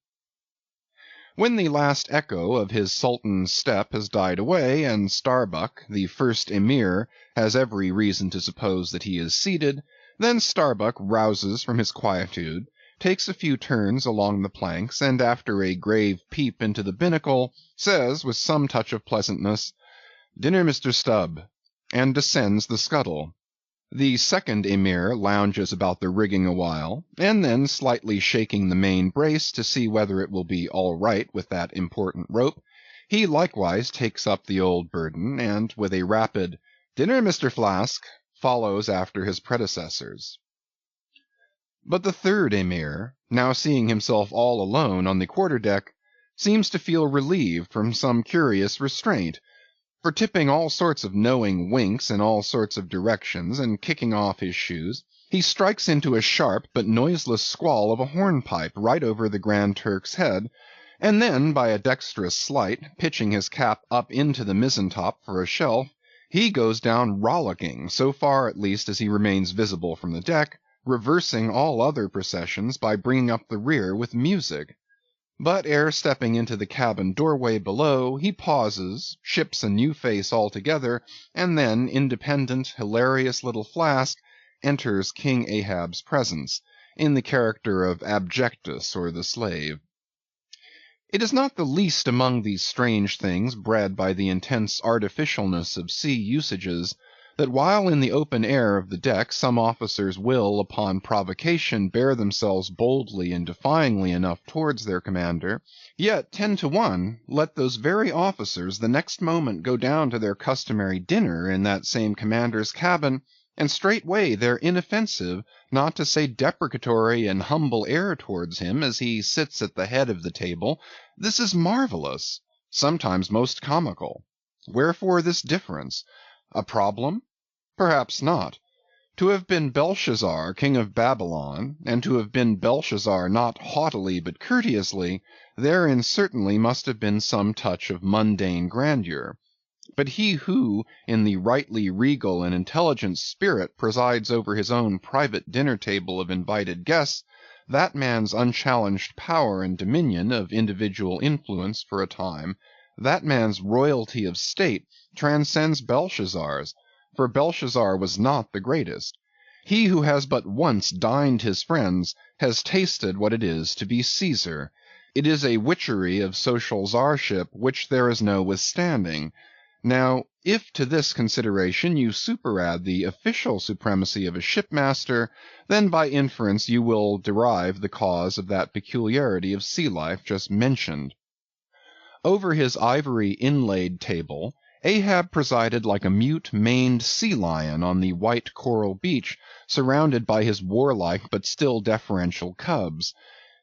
When the last echo of his sultan's step has died away, and Starbuck, the first Emir, has every reason to suppose that he is seated, then Starbuck rouses from his quietude, takes a few turns along the planks, and after a grave peep into the binnacle, says with some touch of pleasantness, "Dinner, Mr. Stubb," and descends the scuttle. The second Emir lounges about the rigging awhile, and then slightly shaking the main brace to see whether it will be all right with that important rope, he likewise takes up the old burden, and with a rapid "Dinner, Mr. Flask," follows after his predecessors. But the third Emir, now seeing himself all alone on the quarter-deck, seems to feel relieved from some curious restraint, for tipping all sorts of knowing winks in all sorts of directions, and kicking off his shoes, he strikes into a sharp but noiseless squall of a hornpipe right over the Grand Turk's head, and then, by a dexterous sleight, pitching his cap up into the mizzen-top for a shelf, he goes down rollicking, so far at least as he remains visible from the deck, reversing all other processions by bringing up the rear with music. But ere stepping into the cabin doorway below, he pauses, ships a new face altogether, and then, independent, hilarious little Flask enters King Ahab's presence, in the character of Abjectus or the slave. It is not the least among these strange things bred by the intense artificialness of sea usages, that while in the open air of the deck some officers will, upon provocation, bear themselves boldly and defyingly enough towards their commander, yet 10 to 1, let those very officers the next moment go down to their customary dinner in that same commander's cabin, and straightway their inoffensive, not to say deprecatory and humble air towards him as he sits at the head of the table, this is marvellous, sometimes most comical. Wherefore this difference? A problem? Perhaps not. To have been Belshazzar, king of Babylon, and to have been Belshazzar not haughtily but courteously, therein certainly must have been some touch of mundane grandeur. But he who, in the rightly regal and intelligent spirit, presides over his own private dinner-table of invited guests, that man's unchallenged power and dominion of individual influence for a time, that man's royalty of state, transcends Belshazzar's, for Belshazzar was not the greatest. He who has but once dined his friends has tasted what it is to be Caesar. It is a witchery of social czarship which there is no withstanding. Now, if to this consideration you superadd the official supremacy of a shipmaster, then by inference you will derive the cause of that peculiarity of sea life just mentioned. Over his ivory inlaid table, Ahab presided like a mute maned sea lion on the white coral beach, surrounded by his warlike but still deferential cubs.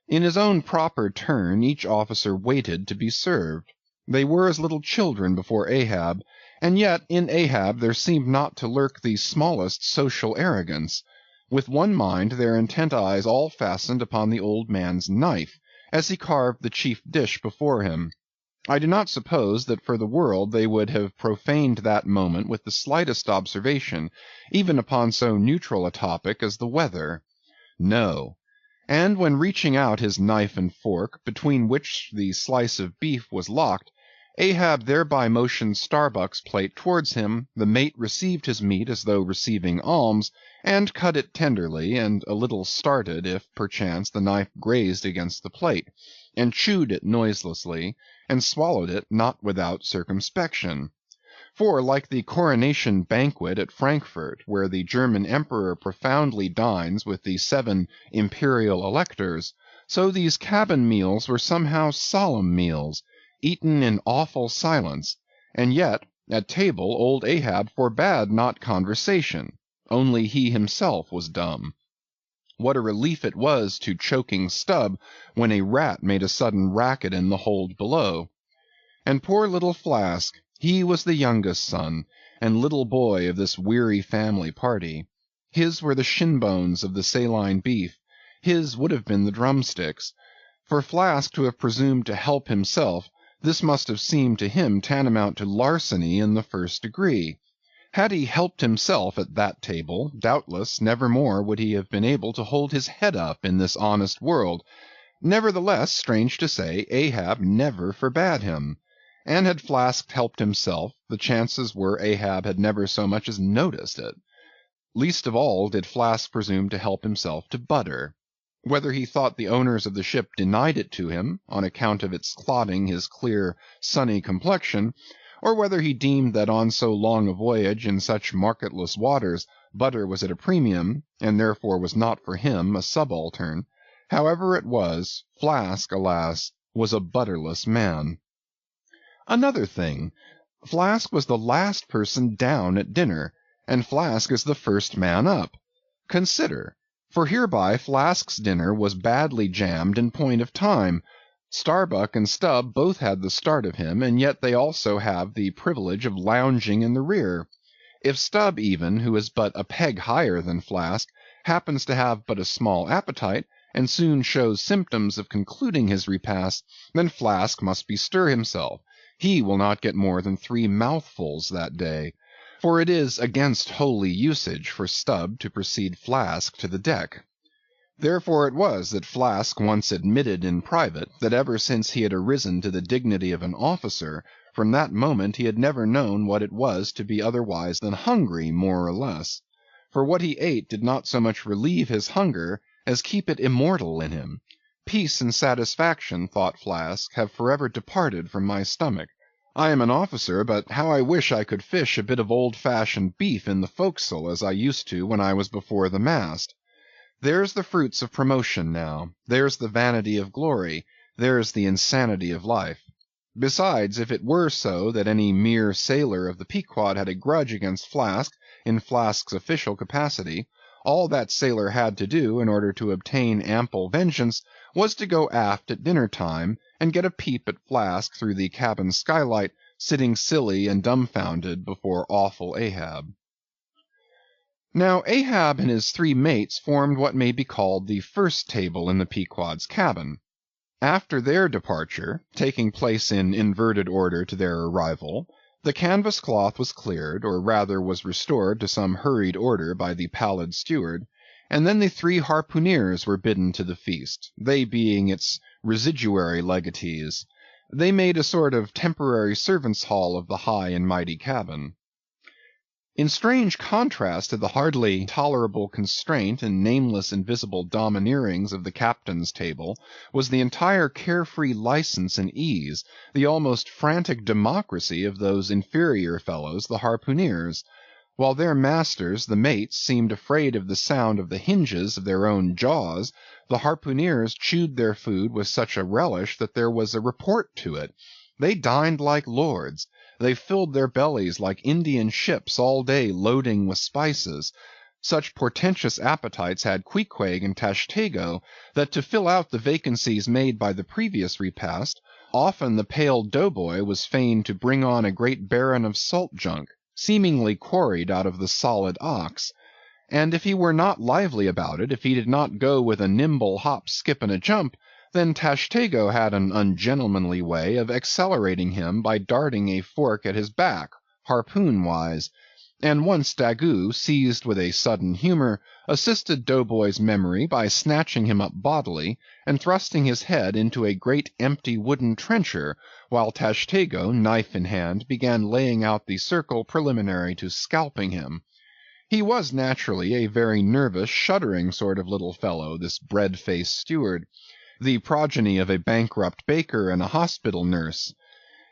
In his own proper turn each officer waited to be served. They were as little children before Ahab, and yet in Ahab there seemed not to lurk the smallest social arrogance. With one mind their intent eyes all fastened upon the old man's knife, as he carved the chief dish before him. I do not suppose that for the world they would have profaned that moment with the slightest observation, even upon so neutral a topic as the weather. No. And when reaching out his knife and fork, between which the slice of beef was locked, Ahab thereby motioned Starbuck's plate towards him, the mate received his meat as though receiving alms, and cut it tenderly, and a little started if, perchance, the knife grazed against the plate, and chewed it noiselessly, and swallowed it not without circumspection. For, like the coronation banquet at Frankfurt, where the German emperor profoundly dines with the 7 imperial electors, so these cabin meals were somehow solemn meals, eaten in awful silence, and yet, at table old Ahab forbade not conversation, only he himself was dumb. What a relief it was to choking Stubb when a rat made a sudden racket in the hold below. And poor little Flask, he was the youngest son, and little boy of this weary family party. His were the shin bones of the saline beef, his would have been the drumsticks. For Flask to have presumed to help himself, this must have seemed to him tantamount to larceny in the first degree. Had he helped himself at that table, doubtless never more would he have been able to hold his head up in this honest world. Nevertheless, strange to say, Ahab never forbade him. And had Flask helped himself, the chances were Ahab had never so much as noticed it. Least of all did Flask presume to help himself to butter. Whether he thought the owners of the ship denied it to him, on account of its clotting his clear, sunny complexion, or whether he deemed that on so long a voyage in such marketless waters butter was at a premium, and therefore was not for him a subaltern, however it was, Flask, alas, was a butterless man. Another thing, Flask was the last person down at dinner, and Flask is the first man up. Consider, for hereby Flask's dinner was badly jammed in point of time. Starbuck and Stubb both had the start of him, and yet they also have the privilege of lounging in the rear. If Stubb even, who is but a peg higher than Flask, happens to have but a small appetite, and soon shows symptoms of concluding his repast, then Flask must bestir himself. He will not get more than 3 mouthfuls that day, for it is against holy usage for Stubb to precede Flask to the deck. Therefore it was that Flask once admitted in private that ever since he had arisen to the dignity of an officer, from that moment he had never known what it was to be otherwise than hungry, more or less. For what he ate did not so much relieve his hunger as keep it immortal in him. Peace and satisfaction, thought Flask, have forever departed from my stomach. I am an officer, but how I wish I could fish a bit of old-fashioned beef in the forecastle as I used to when I was before the mast. There's the fruits of promotion now, there's the vanity of glory, there's the insanity of life. Besides, if it were so that any mere sailor of the Pequod had a grudge against Flask in Flask's official capacity, all that sailor had to do in order to obtain ample vengeance was to go aft at dinner-time and get a peep at Flask through the cabin skylight, sitting silly and dumbfounded before awful Ahab. Now Ahab and his 3 mates formed what may be called the first table in the Pequod's cabin. After their departure, taking place in inverted order to their arrival, the canvas cloth was cleared, or rather was restored to some hurried order by the pallid steward, and then the 3 harpooneers were bidden to the feast, they being its residuary legatees. They made a sort of temporary servants' hall of the high and mighty cabin. In strange contrast to the hardly tolerable constraint and nameless invisible domineerings of the captain's table was the entire carefree license and ease, the almost frantic democracy of those inferior fellows, the harpooneers. While their masters, the mates, seemed afraid of the sound of the hinges of their own jaws, the harpooneers chewed their food with such a relish that there was a report to it. They dined like lords. They filled their bellies like Indian ships all day loading with spices. Such portentous appetites had Queequeg and Tashtego, that to fill out the vacancies made by the previous repast, often the pale doughboy was fain to bring on a great baron of salt junk, seemingly quarried out of the solid ox. And if he were not lively about it, if he did not go with a nimble hop, skip, and a jump, then Tashtego had an ungentlemanly way of accelerating him by darting a fork at his back, harpoon-wise, and once Daggoo, seized with a sudden humor, assisted Doughboy's memory by snatching him up bodily, and thrusting his head into a great empty wooden trencher, while Tashtego, knife in hand, began laying out the circle preliminary to scalping him. He was naturally a very nervous, shuddering sort of little fellow, this bread-faced steward, the progeny of a bankrupt baker and a hospital nurse.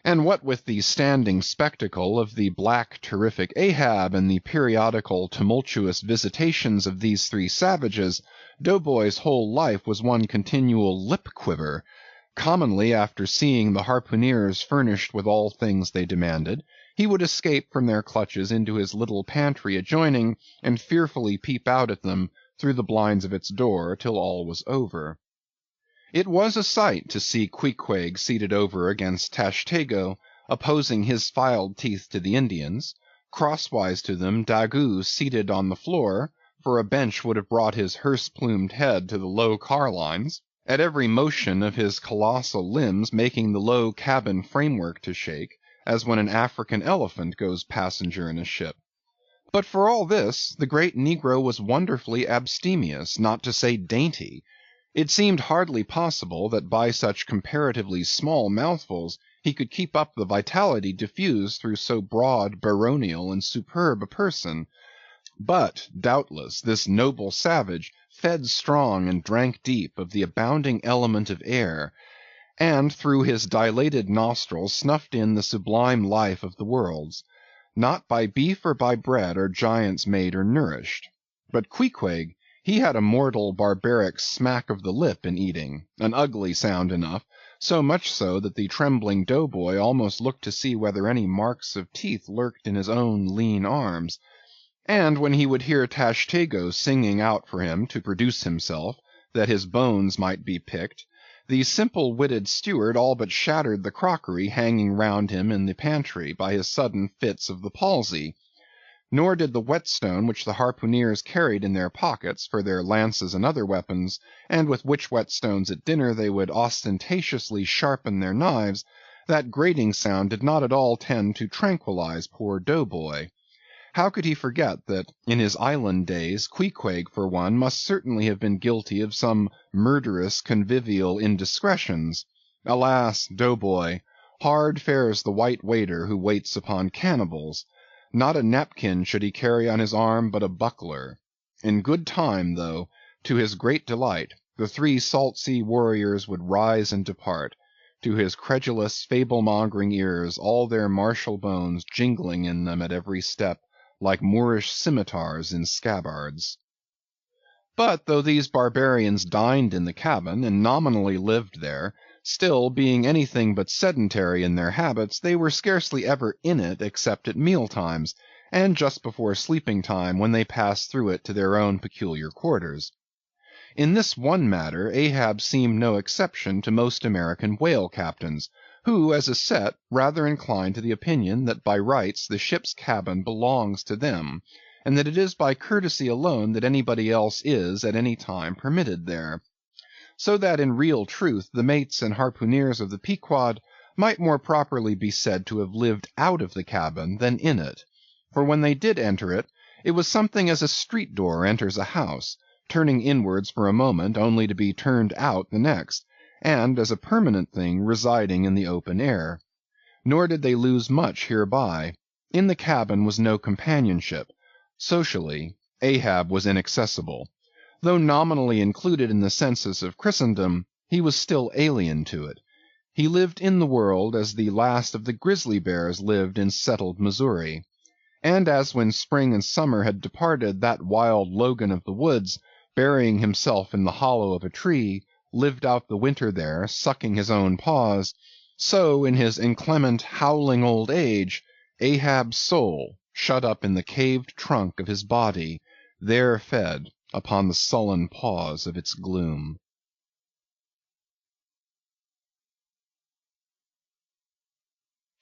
And what with the standing spectacle of the black terrific Ahab and the periodical tumultuous visitations of these 3 savages, Doughboy's whole life was one continual lip-quiver. Commonly, after seeing the harpooneers furnished with all things they demanded, he would escape from their clutches into his little pantry adjoining, and fearfully peep out at them through the blinds of its door till all was over. It was a sight to see Queequeg seated over against Tashtego, opposing his filed teeth to the Indians, crosswise to them Daggoo seated on the floor, for a bench would have brought his hearse-plumed head to the low carlines, at every motion of his colossal limbs making the low cabin framework to shake, as when an African elephant goes passenger in a ship. But for all this, the great negro was wonderfully abstemious, not to say dainty. It seemed hardly possible that by such comparatively small mouthfuls he could keep up the vitality diffused through so broad, baronial, and superb a person. But, doubtless, this noble savage fed strong and drank deep of the abounding element of air, and through his dilated nostrils snuffed in the sublime life of the worlds. Not by beef or by bread are giants made or nourished. But Queequeg, he had a mortal barbaric smack of the lip in eating, an ugly sound enough, so much so that the trembling doughboy almost looked to see whether any marks of teeth lurked in his own lean arms. And when he would hear Tashtego singing out for him to produce himself, that his bones might be picked, the simple-witted steward all but shattered the crockery hanging round him in the pantry by his sudden fits of the palsy. Nor did the whetstone which the harpooneers carried in their pockets for their lances and other weapons, and with which whetstones at dinner they would ostentatiously sharpen their knives, that grating sound did not at all tend to tranquilize poor Doughboy. How could he forget that in his island days Queequeg, for one, must certainly have been guilty of some murderous convivial indiscretions? Alas, Doughboy, hard fares the white waiter who waits upon cannibals. Not a napkin should he carry on his arm, but a buckler. In good time, though, to his great delight, the three salt sea warriors would rise and depart, to his credulous, fable-mongering ears all their martial bones jingling in them at every step, like Moorish scimitars in scabbards. But though these barbarians dined in the cabin, and nominally lived there, still, being anything but sedentary in their habits, they were scarcely ever in it except at meal times, and just before sleeping time, when they passed through it to their own peculiar quarters. In this one matter Ahab seemed no exception to most American whale captains, who, as a set, rather incline to the opinion that by rights the ship's cabin belongs to them, and that it is by courtesy alone that anybody else is at any time permitted there. So that in real truth the mates and harpooneers of the Pequod might more properly be said to have lived out of the cabin than in it, for when they did enter it, it was something as a street door enters a house, turning inwards for a moment only to be turned out the next, and as a permanent thing residing in the open air. Nor did they lose much hereby. In the cabin was no companionship. Socially, Ahab was inaccessible. Though nominally included in the census of Christendom, he was still alien to it. He lived in the world as the last of the grizzly bears lived in settled Missouri. And as when spring and summer had departed, that wild Logan of the woods, burying himself in the hollow of a tree, lived out the winter there, sucking his own paws, so in his inclement, howling old age, Ahab's soul, shut up in the caved trunk of his body, there fed upon the sullen paws of its gloom.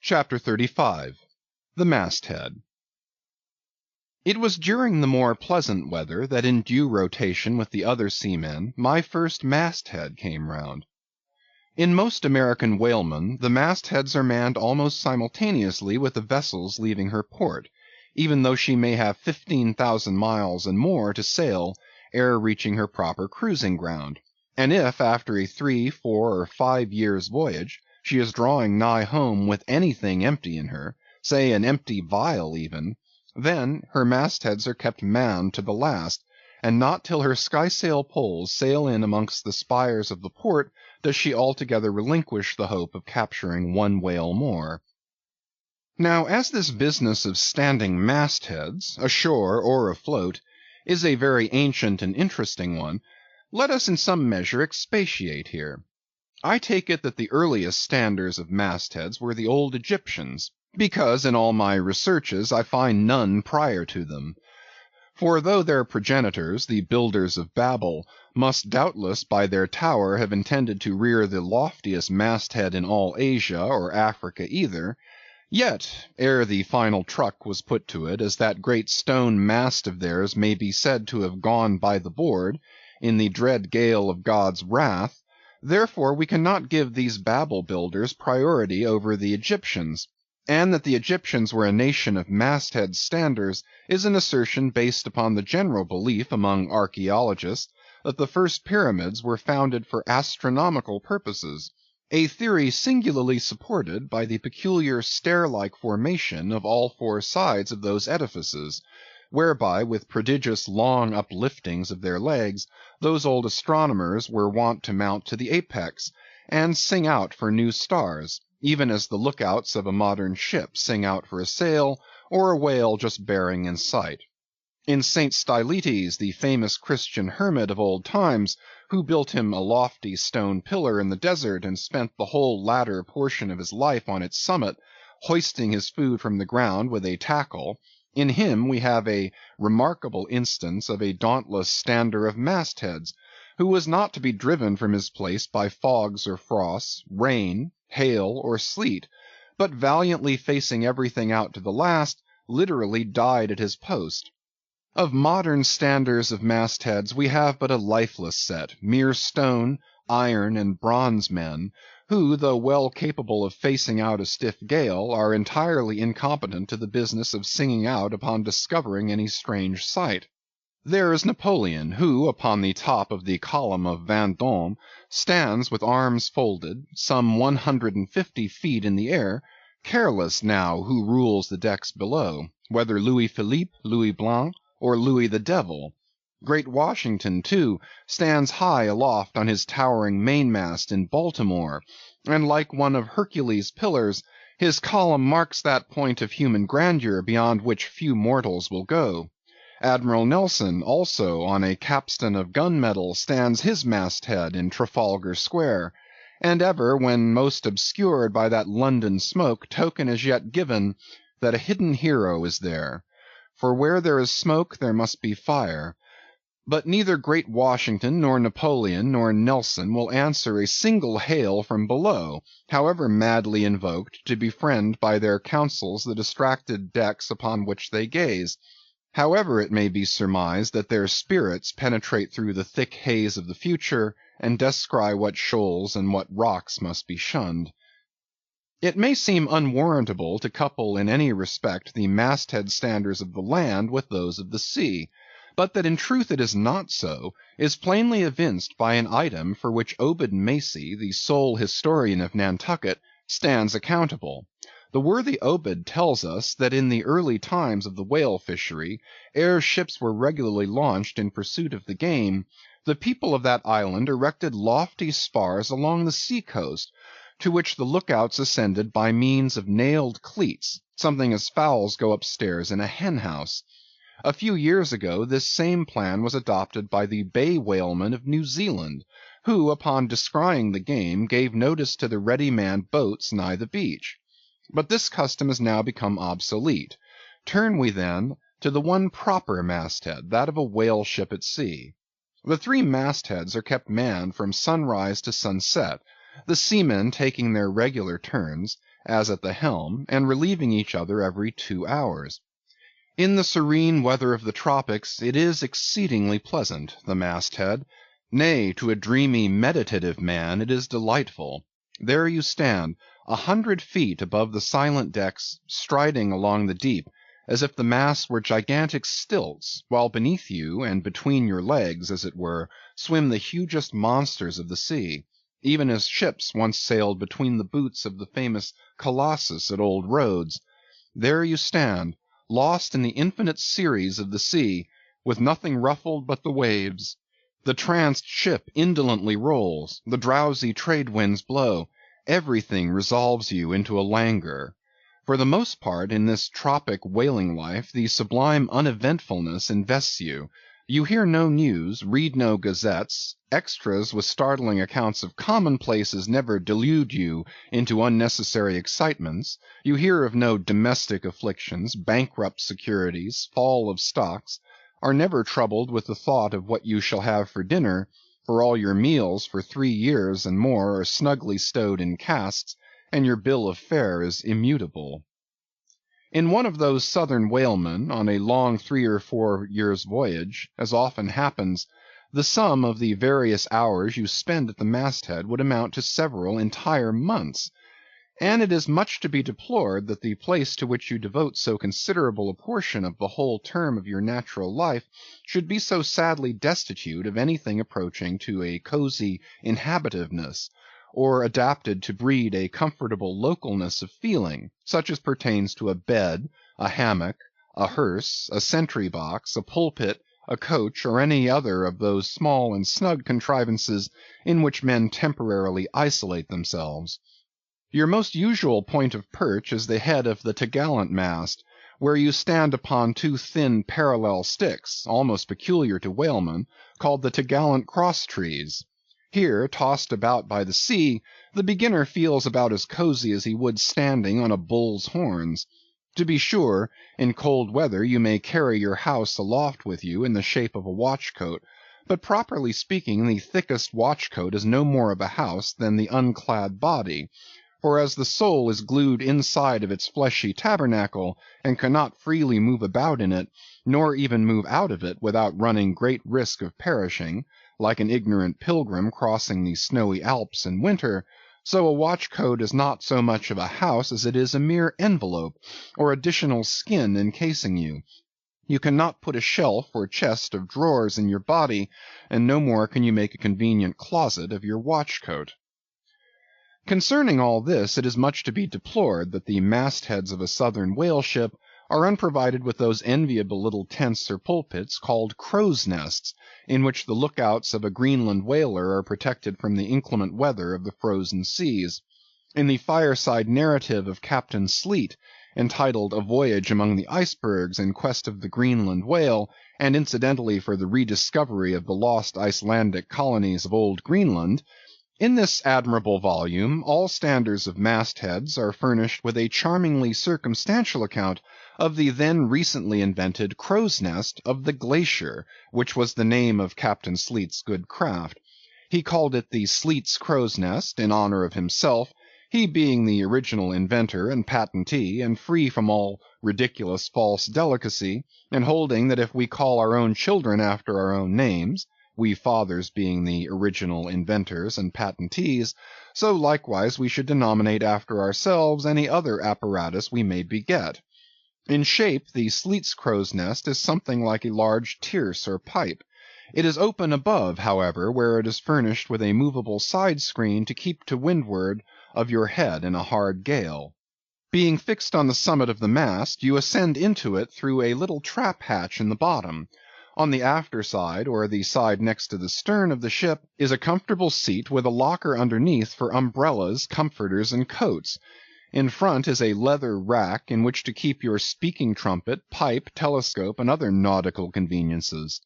Chapter 35. The Masthead. It was during the more pleasant weather that in due rotation with the other seamen, my first masthead came round. In most American whalemen, the mastheads are manned almost simultaneously with the vessel's leaving her port, even though she may have 15,000 miles and more to sail ere reaching her proper cruising ground; and if, after a 3, 4, or 5 years' voyage, she is drawing nigh home with anything empty in her, say an empty vial even, then her mastheads are kept manned to the last, and not till her skysail poles sail in amongst the spires of the port does she altogether relinquish the hope of capturing one whale more. Now, as this business of standing mastheads, ashore or afloat, is a very ancient and interesting one, let us in some measure expatiate here. I take it that the earliest standers of mastheads were the old Egyptians, because in all my researches I find none prior to them. For though their progenitors, the builders of Babel, must doubtless by their tower have intended to rear the loftiest masthead in all Asia or Africa either, yet, ere the final truck was put to it, as that great stone mast of theirs may be said to have gone by the board, in the dread gale of God's wrath, therefore we cannot give these Babel builders priority over the Egyptians. And that the Egyptians were a nation of masthead standers is an assertion based upon the general belief among archaeologists that the first pyramids were founded for astronomical purposes, a theory singularly supported by the peculiar stair-like formation of all four sides of those edifices, whereby with prodigious long upliftings of their legs, those old astronomers were wont to mount to the apex, and sing out for new stars, even as the lookouts of a modern ship sing out for a sail, or a whale just bearing in sight. In St. Stylites, the famous Christian hermit of old times, who built him a lofty stone pillar in the desert, and spent the whole latter portion of his life on its summit, hoisting his food from the ground with a tackle, in him we have a remarkable instance of a dauntless stander of mastheads, who was not to be driven from his place by fogs or frosts, rain, hail, or sleet, but valiantly facing everything out to the last, literally died at his post. Of modern standers of mastheads we have but a lifeless set, mere stone, iron, and bronze men, who, though well capable of facing out a stiff gale, are entirely incompetent to the business of singing out upon discovering any strange sight. There is Napoleon, who, upon the top of the column of Vendôme, stands with arms folded, some 150 feet in the air, careless now who rules the decks below, whether Louis Philippe, Louis Blanc, or Louis the Devil. Great Washington, too, stands high aloft on his towering mainmast in Baltimore, and like one of Hercules' pillars, his column marks that point of human grandeur beyond which few mortals will go. Admiral Nelson, also, on a capstan of gun-metal, stands his masthead in Trafalgar Square, and ever, when most obscured by that London smoke, token is yet given that a hidden hero is there. For where there is smoke there must be fire. But neither great Washington, nor Napoleon, nor Nelson will answer a single hail from below, however madly invoked to befriend by their counsels the distracted decks upon which they gaze. However it may be surmised that their spirits penetrate through the thick haze of the future, and descry what shoals and what rocks must be shunned. It may seem unwarrantable to couple in any respect the masthead standers of the land with those of the sea, but that in truth it is not so, is plainly evinced by an item for which Obed Macy, the sole historian of Nantucket, stands accountable. The worthy Obed tells us that in the early times of the whale fishery, ere ships were regularly launched in pursuit of the game, the people of that island erected lofty spars along the sea-coast, to which the lookouts ascended by means of nailed cleats, something as fowls go upstairs in a hen-house. A few years ago this same plan was adopted by the bay whalemen of New Zealand, who, upon descrying the game, gave notice to the ready-manned boats nigh the beach. But this custom is now become obsolete. Turn we then to the one proper masthead, that of a whale ship at sea. The three mastheads are kept manned from sunrise to sunset, the seamen taking their regular turns, as at the helm, and relieving each other every 2 hours. In the serene weather of the tropics it is exceedingly pleasant, the masthead. Nay, to a dreamy, meditative man it is delightful. There you stand, 100 feet above the silent decks, striding along the deep, as if the masts were gigantic stilts, while beneath you, and between your legs, as it were, swim the hugest monsters of the sea, even as ships once sailed between the boots of the famous Colossus at Old Rhodes. There you stand, lost in the infinite series of the sea, with nothing ruffled but the waves. The tranced ship indolently rolls, the drowsy trade winds blow, everything resolves you into a languor. For the most part, in this tropic whaling life, the sublime uneventfulness invests you. You hear no news, read no gazettes, extras with startling accounts of commonplaces never delude you into unnecessary excitements, you hear of no domestic afflictions, bankrupt securities, fall of stocks, are never troubled with the thought of what you shall have for dinner, for all your meals for 3 years and more are snugly stowed in casks, and your bill of fare is immutable. In one of those southern whalemen, on a long 3 or 4 years' voyage, as often happens, the sum of the various hours you spend at the masthead would amount to several entire months; and it is much to be deplored that the place to which you devote so considerable a portion of the whole term of your natural life should be so sadly destitute of anything approaching to a cosy inhabitiveness, or adapted to breed a comfortable localness of feeling, such as pertains to a bed, a hammock, a hearse, a sentry-box, a pulpit, a coach, or any other of those small and snug contrivances in which men temporarily isolate themselves. Your most usual point of perch is the head of the t'gallant mast, where you stand upon 2 thin parallel sticks, almost peculiar to whalemen, called the t'gallant cross-trees. Here, tossed about by the sea, the beginner feels about as cosy as he would standing on a bull's horns. To be sure, in cold weather you may carry your house aloft with you in the shape of a watch-coat, but properly speaking the thickest watch-coat is no more of a house than the unclad body, For as the soul is glued inside of its fleshy tabernacle, and cannot freely move about in it, nor even move out of it without running great risk of perishing, like an ignorant pilgrim crossing the snowy Alps in winter, so a watch-coat is not so much of a house as it is a mere envelope, or additional skin encasing you. You cannot put a shelf or chest of drawers in your body, and no more can you make a convenient closet of your watch-coat. Concerning all this, it is much to be deplored that the mastheads of a southern whale ship are unprovided with those enviable little tents or pulpits called crow's nests, in which the lookouts of a Greenland whaler are protected from the inclement weather of the frozen seas. In the fireside narrative of Captain Sleet, entitled A Voyage Among the Icebergs in Quest of the Greenland Whale, and incidentally for the rediscovery of the lost Icelandic colonies of Old Greenland, in this admirable volume, all standers of mastheads are furnished with a charmingly circumstantial account of the then recently invented crow's nest of the Glacier, which was the name of Captain Sleet's good craft. He called it the Sleet's crow's nest in honor of himself, he being the original inventor and patentee, and free from all ridiculous false delicacy, and holding that if we call our own children after our own names, we fathers being the original inventors and patentees, so likewise we should denominate after ourselves any other apparatus we may beget. In shape, the Sleet's crow's nest is something like a large tierce or pipe. It is open above, however, where it is furnished with a movable side screen to keep to windward of your head in a hard gale. Being fixed on the summit of the mast, you ascend into it through a little trap hatch in the bottom. On the after side, or the side next to the stern of the ship, is a comfortable seat with a locker underneath for umbrellas, comforters, and coats. In front is a leather rack in which to keep your speaking trumpet, pipe, telescope, and other nautical conveniences.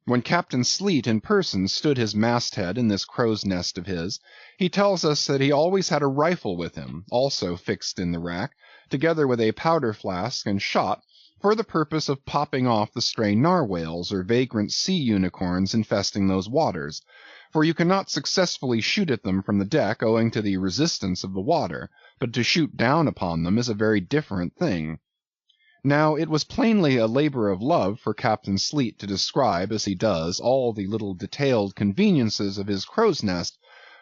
When Captain Sleet in person stood his masthead in this crow's nest of his, he tells us that he always had a rifle with him, also fixed in the rack, together with a powder flask and shot, for the purpose of popping off the stray narwhales or vagrant sea unicorns infesting those waters, for you cannot successfully shoot at them from the deck owing to the resistance of the water, but to shoot down upon them is a very different thing. Now it was plainly a labor of love for Captain Sleet to describe, as he does, all the little detailed conveniences of his crow's nest,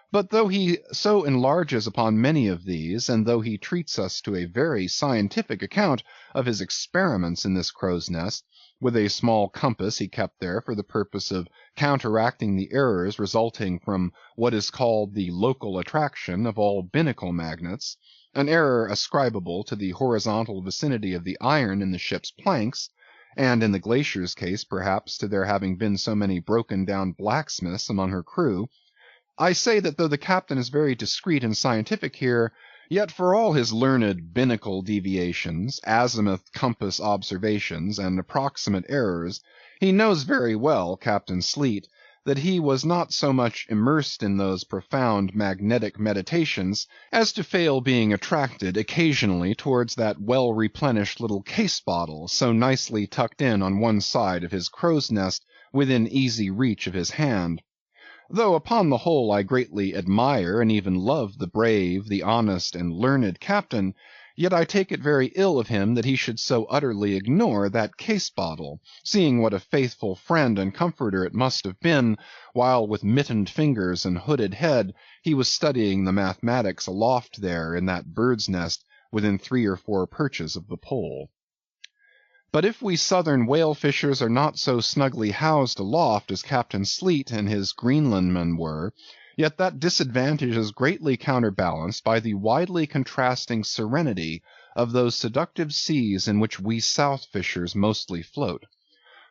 but though he so enlarges upon many of these, and though he treats us to a very scientific account of his experiments in this crow's nest, with a small compass he kept there for the purpose of counteracting the errors resulting from what is called the local attraction of all binnacle magnets, an error ascribable to the horizontal vicinity of the iron in the ship's planks, and in the Glacier's case perhaps to there having been so many broken-down blacksmiths among her crew, I say that though the captain is very discreet and scientific here, yet for all his learned binnacle deviations, azimuth compass observations, and approximate errors, he knows very well, Captain Sleet, that he was not so much immersed in those profound magnetic meditations as to fail being attracted occasionally towards that well-replenished little case-bottle so nicely tucked in on one side of his crow's nest within easy reach of his hand. Though upon the whole I greatly admire and even love the brave, the honest, and learned captain, yet I take it very ill of him that he should so utterly ignore that case-bottle, seeing what a faithful friend and comforter it must have been, while with mittened fingers and hooded head he was studying the mathematics aloft there in that bird's nest within 3 or 4 perches of the pole. But if we southern whale fishers are not so snugly housed aloft as Captain Sleet and his Greenlandmen were, yet that disadvantage is greatly counterbalanced by the widely contrasting serenity of those seductive seas in which we south fishers mostly float.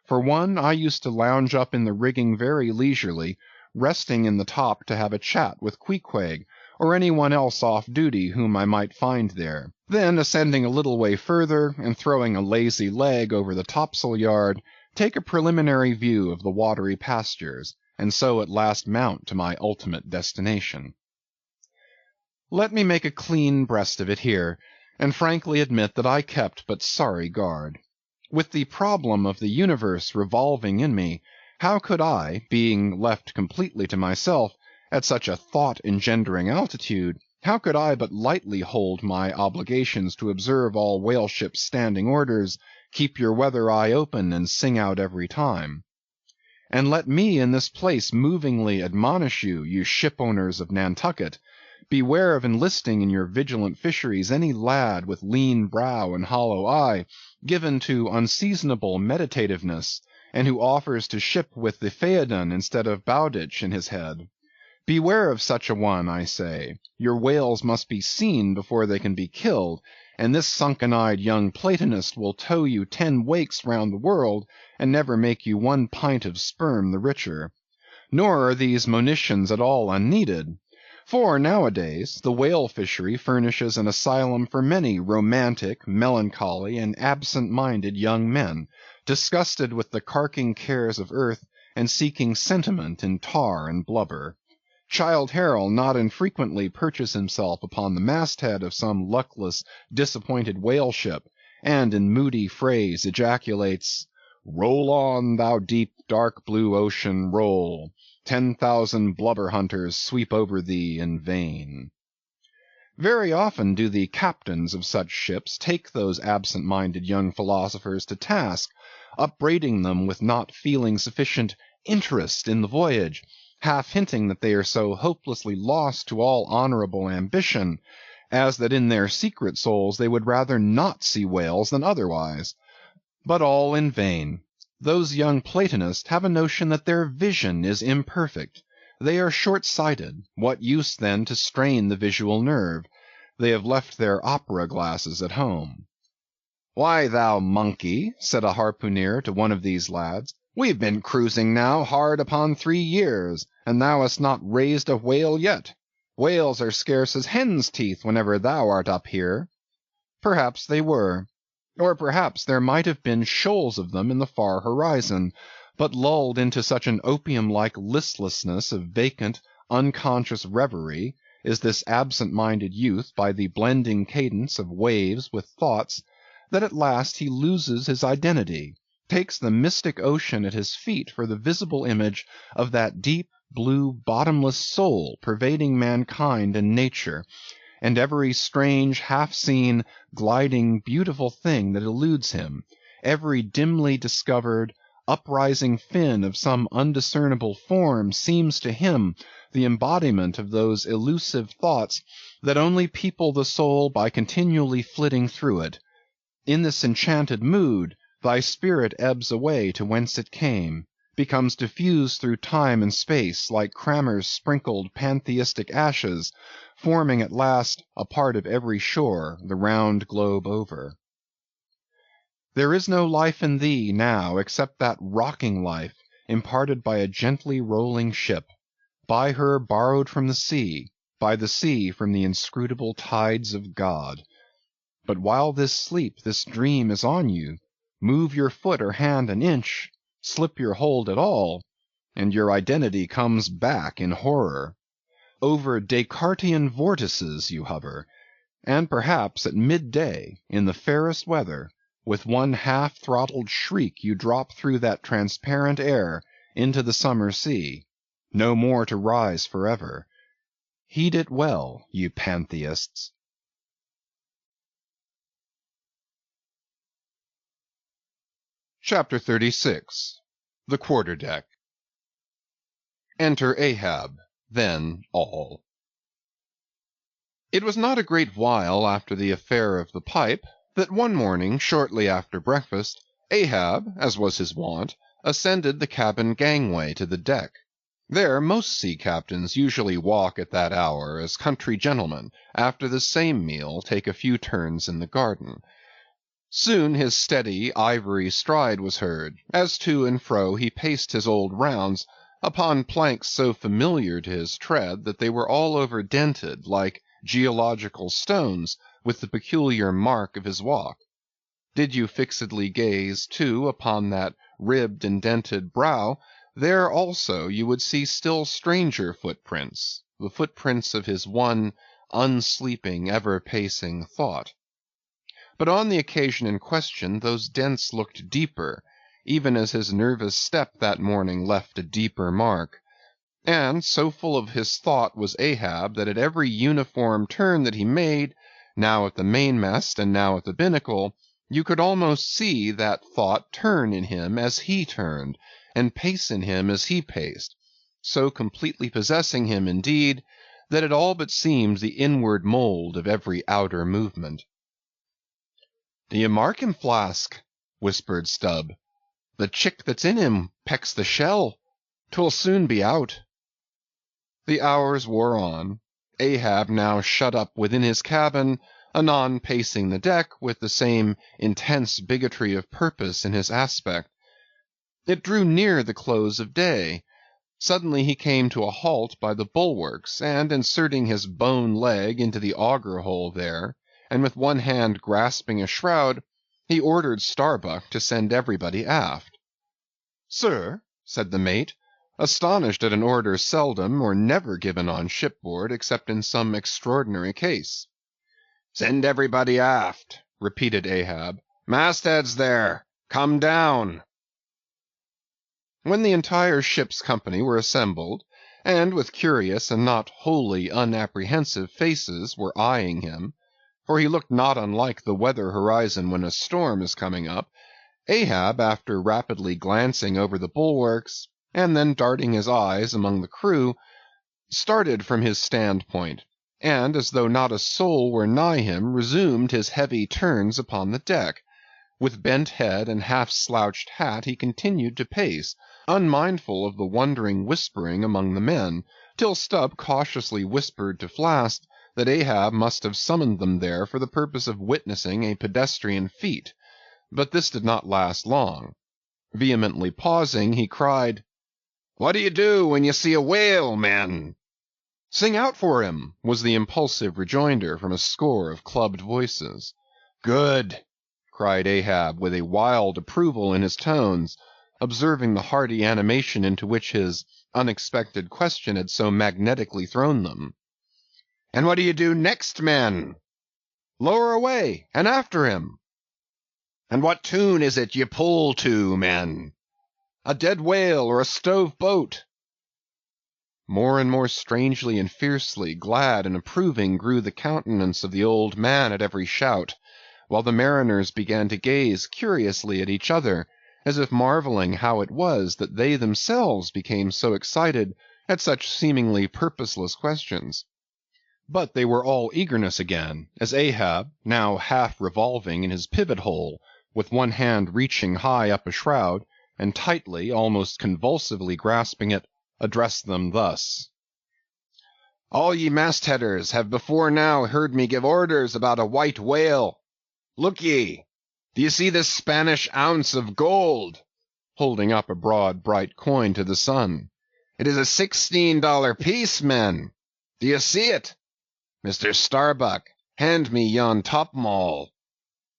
For one, I used to lounge up in the rigging very leisurely, resting in the top to have a chat with Queequeg, or any one else off duty whom I might find there. Then, ascending a little way further, and throwing a lazy leg over the topsail yard, take a preliminary view of the watery pastures, and so at last mount to my ultimate destination. Let me make a clean breast of it here, and frankly admit that I kept but sorry guard. With the problem of the universe revolving in me, how could I, being left completely to myself, at such a thought-engendering altitude, How could I but lightly hold my obligations to observe all whale ships' standing orders, keep your weather eye open, and sing out every time? And let me in this place movingly admonish you, you ship owners of Nantucket, beware of enlisting in your vigilant fisheries any lad with lean brow and hollow eye, given to unseasonable meditativeness, and who offers to ship with the Phaedon instead of Bowditch in his head. Beware of such a one, I say. Your whales must be seen before they can be killed, and this sunken-eyed young Platonist will tow you 10 wakes round the world, and never make you 1 pint of sperm the richer. Nor are these monitions at all unneeded. For nowadays the whale fishery furnishes an asylum for many romantic, melancholy, and absent-minded young men, disgusted with the carking cares of earth, and seeking sentiment in tar and blubber. Childe Harold not infrequently perches himself upon the masthead of some luckless, disappointed whale ship, and in moody phrase ejaculates, "Roll on, thou deep, dark blue ocean, roll! 10,000 blubber hunters sweep over thee in vain." Very often do the captains of such ships take those absent-minded young philosophers to task, upbraiding them with not feeling sufficient interest in the voyage, half hinting that they are so hopelessly lost to all honorable ambition, as that in their secret souls they would rather not see whales than otherwise. But all in vain. Those young Platonists have a notion that their vision is imperfect. They are short-sighted. What use then to strain the visual nerve? They have left their opera glasses at home. "Why, thou monkey," said a harpooneer to one of these lads, "we've been cruising now hard upon 3 years, and thou hast not raised a whale yet. Whales are scarce as hen's teeth whenever thou art up here." Perhaps they were. Or perhaps there might have been shoals of them in the far horizon, but lulled into such an opium-like listlessness of vacant, unconscious reverie, is this absent-minded youth by the blending cadence of waves with thoughts, that at last he loses his identity, takes the mystic ocean at his feet for the visible image of that deep, blue, bottomless soul pervading mankind and nature, and every strange, half-seen, gliding, beautiful thing that eludes him, every dimly discovered, uprising fin of some undiscernible form seems to him the embodiment of those elusive thoughts that only people the soul by continually flitting through it. In this enchanted mood, thy spirit ebbs away to whence it came, becomes diffused through time and space like Cramer's sprinkled pantheistic ashes, forming at last a part of every shore the round globe over. There is no life in thee now except that rocking life imparted by a gently rolling ship, by her borrowed from the sea, by the sea from the inscrutable tides of God. But while this sleep, this dream is on you, move your foot or hand an inch, slip your hold at all, and your identity comes back in horror. Over Descartian vortices you hover, and perhaps at midday, in the fairest weather, with one half-throttled shriek you drop through that transparent air into the summer sea, no more to rise forever. Heed it well, you pantheists. Chapter 36. The Quarter-Deck. Enter Ahab, then all. It was not a great while after the affair of the pipe, that one morning, shortly after breakfast, Ahab, as was his wont, ascended the cabin gangway to the deck. There most sea captains usually walk at that hour as country gentlemen, after the same meal, take a few turns in the garden. Soon his steady, ivory stride was heard, as to and fro he paced his old rounds, upon planks so familiar to his tread that they were all over dented, like geological stones, with the peculiar mark of his walk. Did you fixedly gaze, too, upon that ribbed and dented brow, there also you would see still stranger footprints, the footprints of his one unsleeping, ever-pacing thought. But on the occasion in question those dents looked deeper, even as his nervous step that morning left a deeper mark. and so full of his thought was Ahab that at every uniform turn that he made, now at the mainmast and now at the binnacle, you could almost see that thought turn in him as he turned, and pace in him as he paced, so completely possessing him, indeed, that it all but seemed the inward mould of every outer movement. "D'ye mark him, Flask?" whispered Stubb. "The chick that's in him pecks the shell. 'Twill soon be out." The hours wore on, Ahab now shut up within his cabin, anon pacing the deck with the same intense bigotry of purpose in his aspect. It drew near the close of day. Suddenly he came to a halt by the bulwarks, and inserting his bone leg into the auger hole there, and with one hand grasping a shroud, he ordered Starbuck to send everybody aft. "Sir," said the mate, astonished at an order seldom or never given on shipboard except in some extraordinary case. "Send everybody aft," repeated Ahab. "Mastheads there, come down." When the entire ship's company were assembled, and with curious and not wholly unapprehensive faces were eyeing him, for he looked not unlike the weather horizon when a storm is coming up, Ahab, after rapidly glancing over the bulwarks, and then darting his eyes among the crew, started from his standpoint, and, as though not a soul were nigh him, resumed his heavy turns upon the deck. With bent head and half-slouched hat he continued to pace, unmindful of the wondering whispering among the men, till Stubb cautiously whispered to Flask that Ahab must have summoned them there for the purpose of witnessing a pedestrian feat. But this did not last long. Vehemently pausing, he cried, "What do you do when you see a whale, men?" "Sing out for him," was the impulsive rejoinder from a score of clubbed voices. "Good!" cried Ahab, with a wild approval in his tones, observing the hearty animation into which his unexpected question had so magnetically thrown them. "And what do you do next, men?" "Lower away, and after him." "And what tune is it you pull to, men?" "A dead whale or a stove boat." More and more strangely and fiercely glad and approving grew the countenance of the old man at every shout, while the mariners began to gaze curiously at each other, as if marveling how it was that they themselves became so excited at such seemingly purposeless questions. But they were all eagerness again, as Ahab, now half revolving in his pivot hole, with one hand reaching high up a shroud, and tightly, almost convulsively grasping it, addressed them thus: "All ye mastheaders have before now heard me give orders about a white whale. Look ye, do ye see this Spanish ounce of gold?" holding up a broad, bright coin to the sun. "It is a $16 piece, men. Do ye see it? Mr. Starbuck, hand me yon topmaul."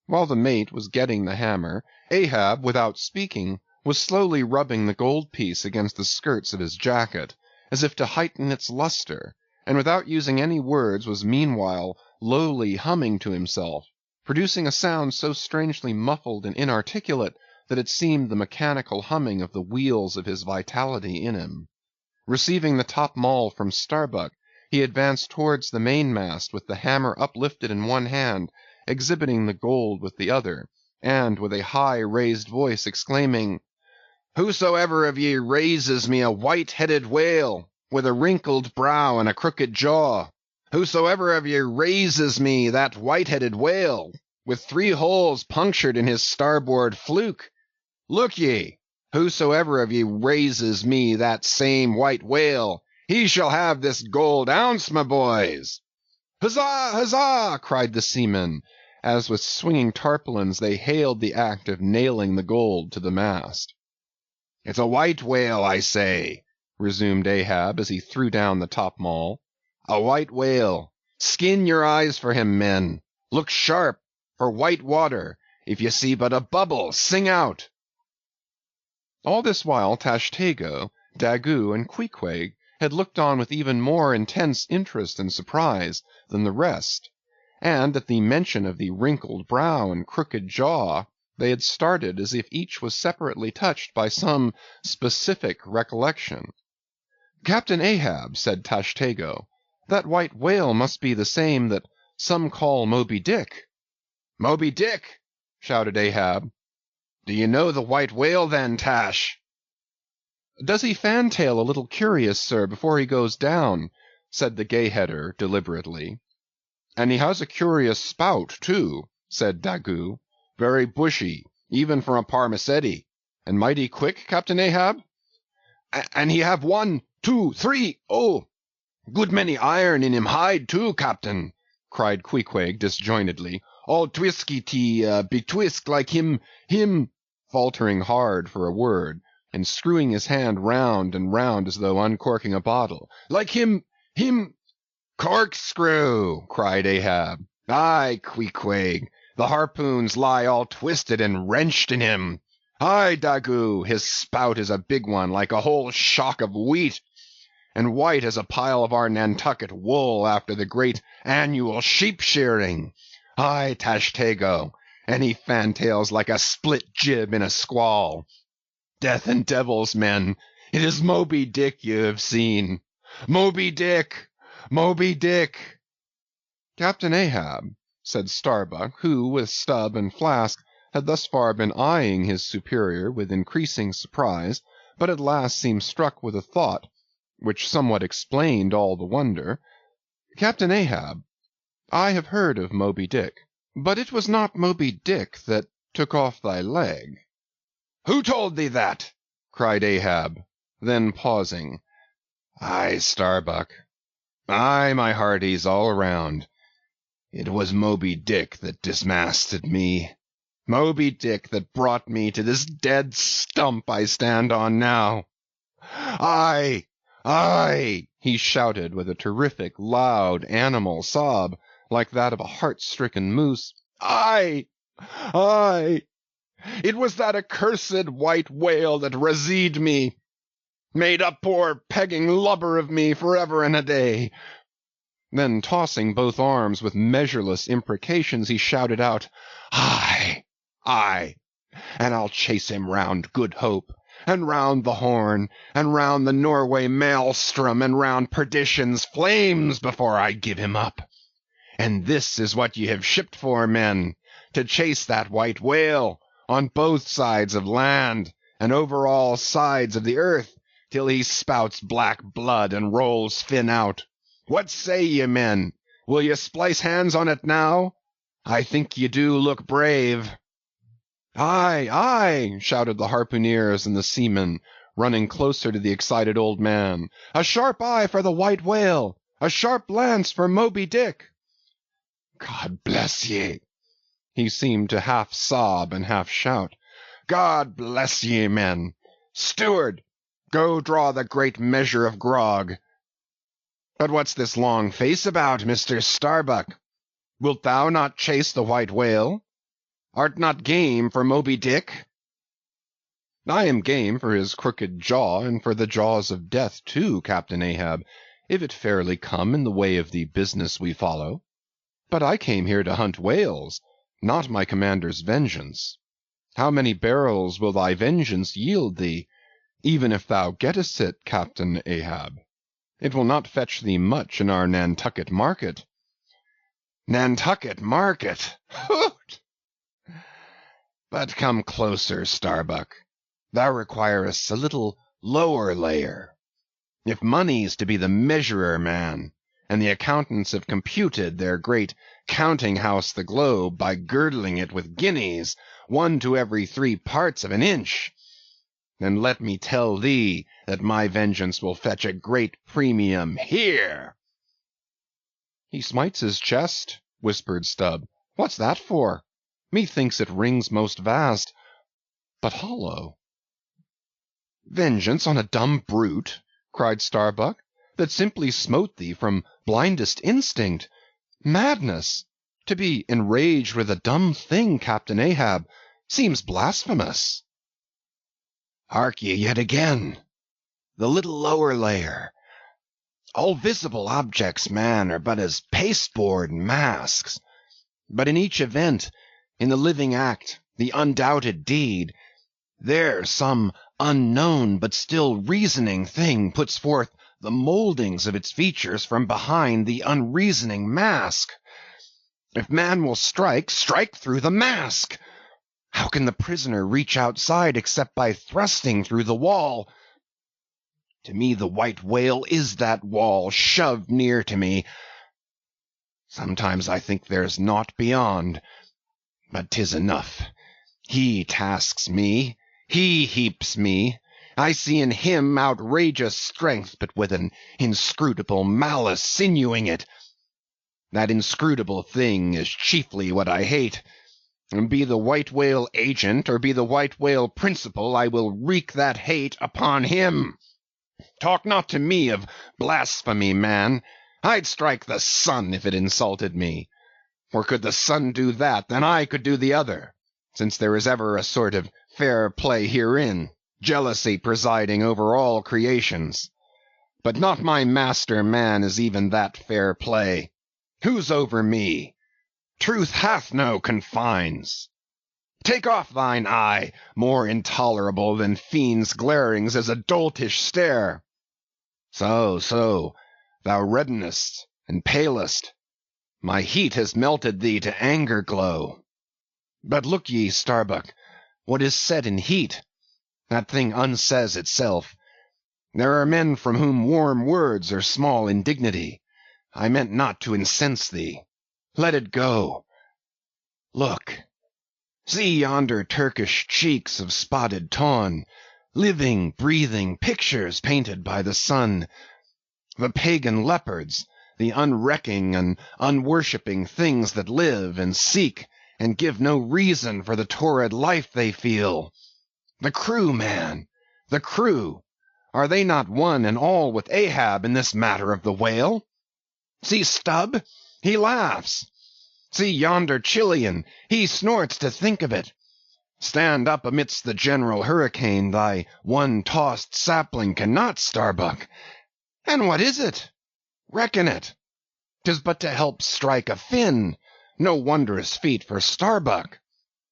While the mate was getting the hammer, Ahab, without speaking, was slowly rubbing the gold piece against the skirts of his jacket, as if to heighten its luster, and without using any words was meanwhile lowly humming to himself, producing a sound so strangely muffled and inarticulate that it seemed the mechanical humming of the wheels of his vitality in him. Receiving the top-maul from Starbuck, he advanced towards the mainmast with the hammer uplifted in one hand, exhibiting the gold with the other, and with a high raised voice exclaiming, "Whosoever of ye raises me a white-headed whale, with a wrinkled brow and a crooked jaw, whosoever of ye raises me that white-headed whale, with 3 holes punctured in his starboard fluke, look ye, whosoever of ye raises me that same white whale, he shall have this gold ounce, my boys." "Huzza! huzza!" cried the seamen, as with swinging tarpaulins they hailed the act of nailing the gold to the mast. "It's a white whale, I say," resumed Ahab as he threw down the top-maul. "A white whale. Skin your eyes for him, men. Look sharp, for white water. If ye see but a bubble, sing out." All this while Tashtego, Daggoo, and Queequeg had looked on with even more intense interest and surprise than the rest, and at the mention of the wrinkled brow and crooked jaw, they had started as if each was separately touched by some specific recollection. Captain Ahab, said Tashtego, that white whale must be the same that some call Moby Dick. Moby Dick, shouted Ahab. Do you know the white whale then, Tash? Does he fantail a little curious, sir, before he goes down, said the gay-header deliberately. And he has a curious spout, too, said Daggoo, very bushy, even for a parmacetty, and mighty quick, Captain Ahab. And he have 1, 2, 3, good many iron in him hide, too, Captain, cried Queequeg disjointedly. All twisky-tee, betwisk like him, faltering hard for a word, and screwing his hand round and round as though uncorking a bottle. Like him, corkscrew, cried Ahab. Aye, Queequeg, the harpoons lie all twisted and wrenched in him. Aye, Daggoo, his spout is a big one, like a whole shock of wheat, and white as a pile of our Nantucket wool after the great annual sheep-shearing. Aye, Tashtego, and he fantails like a split jib in a squall. Death and devils, men, it is Moby Dick you have seen. Moby Dick! Moby Dick! Captain Ahab, said Starbuck, who, with Stubb and Flask, had thus far been eyeing his superior with increasing surprise, but at last seemed struck with a thought, which somewhat explained all the wonder. Captain Ahab, I have heard of Moby Dick, but it was not Moby Dick that took off thy leg. Who told thee that? cried Ahab, then pausing. Aye, Starbuck. Aye, my hearties all around. It was Moby Dick that dismasted me. Moby Dick that brought me to this dead stump I stand on now. Aye, he shouted with a terrific, loud, animal sob, like that of a heart-stricken moose. Aye, it was that accursed white whale that razed me, made a poor pegging lubber of me forever and a day. Then, tossing both arms with measureless imprecations, he shouted out, Aye, and I'll chase him round Good Hope, and round the Horn, and round the Norway Maelstrom, and round Perdition's flames before I give him up. And this is what ye have shipped for, men, to chase that white whale on both sides of land, and over all sides of the earth, till he spouts black blood and rolls fin out. What say ye, men? Will ye splice hands on it now? I think ye do look brave. Aye, shouted the harpooneers and the seamen, running closer to the excited old man. A sharp eye for the white whale! A sharp lance for Moby Dick! God bless ye! He seemed to half sob and half shout. God bless ye, men! Steward, go draw the great measure of grog. But what's this long face about, Mr. Starbuck? Wilt thou not chase the white whale? Art not game for Moby Dick? I am game for his crooked jaw, and for the jaws of death too, Captain Ahab, if it fairly come in the way of the business we follow. But I came here to hunt whales, not my commander's vengeance. How many barrels will thy vengeance yield thee, even if thou gettest it, Captain Ahab? It will not fetch thee much in our Nantucket market. Nantucket market? Hoot! But come closer, Starbuck. Thou requirest a little lower layer. If money's to be the measurer, man, and the accountants have computed their great counting-house the globe by girdling it with guineas, 1 to every 3 parts of an inch, then let me tell thee that my vengeance will fetch a great premium here. He smites his chest, whispered Stubb. What's that for? Methinks it rings most vast, but hollow. Vengeance on a dumb brute, cried Starbuck, that simply smote thee from blindest instinct. Madness! To be enraged with a dumb thing, Captain Ahab, seems blasphemous. Hark ye yet again. The little lower layer. All visible objects, man, are but as pasteboard masks. But in each event, in the living act, the undoubted deed, there some unknown but still reasoning thing puts forth the mouldings of its features from behind the unreasoning mask. If man will strike, strike through the mask. How can the prisoner reach outside except by thrusting through the wall? To me the white whale is that wall, shoved near to me. Sometimes I think there's naught beyond, but 'tis enough. He tasks me, he heaps me. I see in him outrageous strength, but with an inscrutable malice sinewing it. That inscrutable thing is chiefly what I hate. And be the white whale agent, or be the white whale principal, I will wreak that hate upon him. Talk not to me of blasphemy, man. I'd strike the sun if it insulted me. For could the sun do that, then I could do the other, since there is ever a sort of fair play herein, jealousy presiding over all creations. But not my master man is even that fair play. Who's over me? Truth hath no confines. Take off thine eye, more intolerable than fiends' glarings as a doltish stare. So, thou reddenest and palest. My heat has melted thee to anger glow. But look ye, Starbuck, what is said in heat? That thing unsays itself. There are men from whom warm words are small indignity. I meant not to incense thee. Let it go. Look. See yonder Turkish cheeks of spotted tawn, living, breathing pictures painted by the sun. The pagan leopards, the unrecking and unworshipping things that live and seek and give no reason for the torrid life they feel. The crew, man, the crew, are they not one and all with Ahab in this matter of the whale? See Stubb, he laughs. See yonder Chilean, he snorts to think of it. Stand up amidst the general hurricane, thy one-tossed sapling cannot, Starbuck. And what is it? Reckon it. 'Tis but to help strike a fin, no wondrous feat for Starbuck.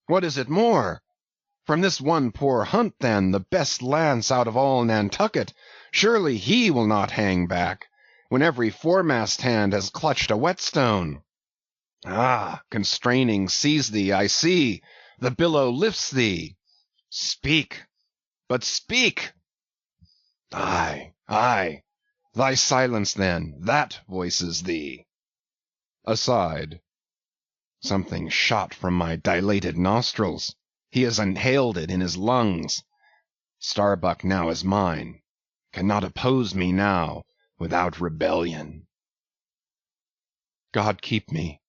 What is it more? From this one poor hunt, then, the best lance out of all Nantucket, surely he will not hang back, when every foremast hand has clutched a whetstone. Ah, constraining seize thee, I see, the billow lifts thee. Speak, but speak. Aye, thy silence then, that voices thee. Aside. Something shot from my dilated nostrils. He has inhaled it in his lungs. Starbuck now is mine, cannot oppose me now without rebellion. God keep me,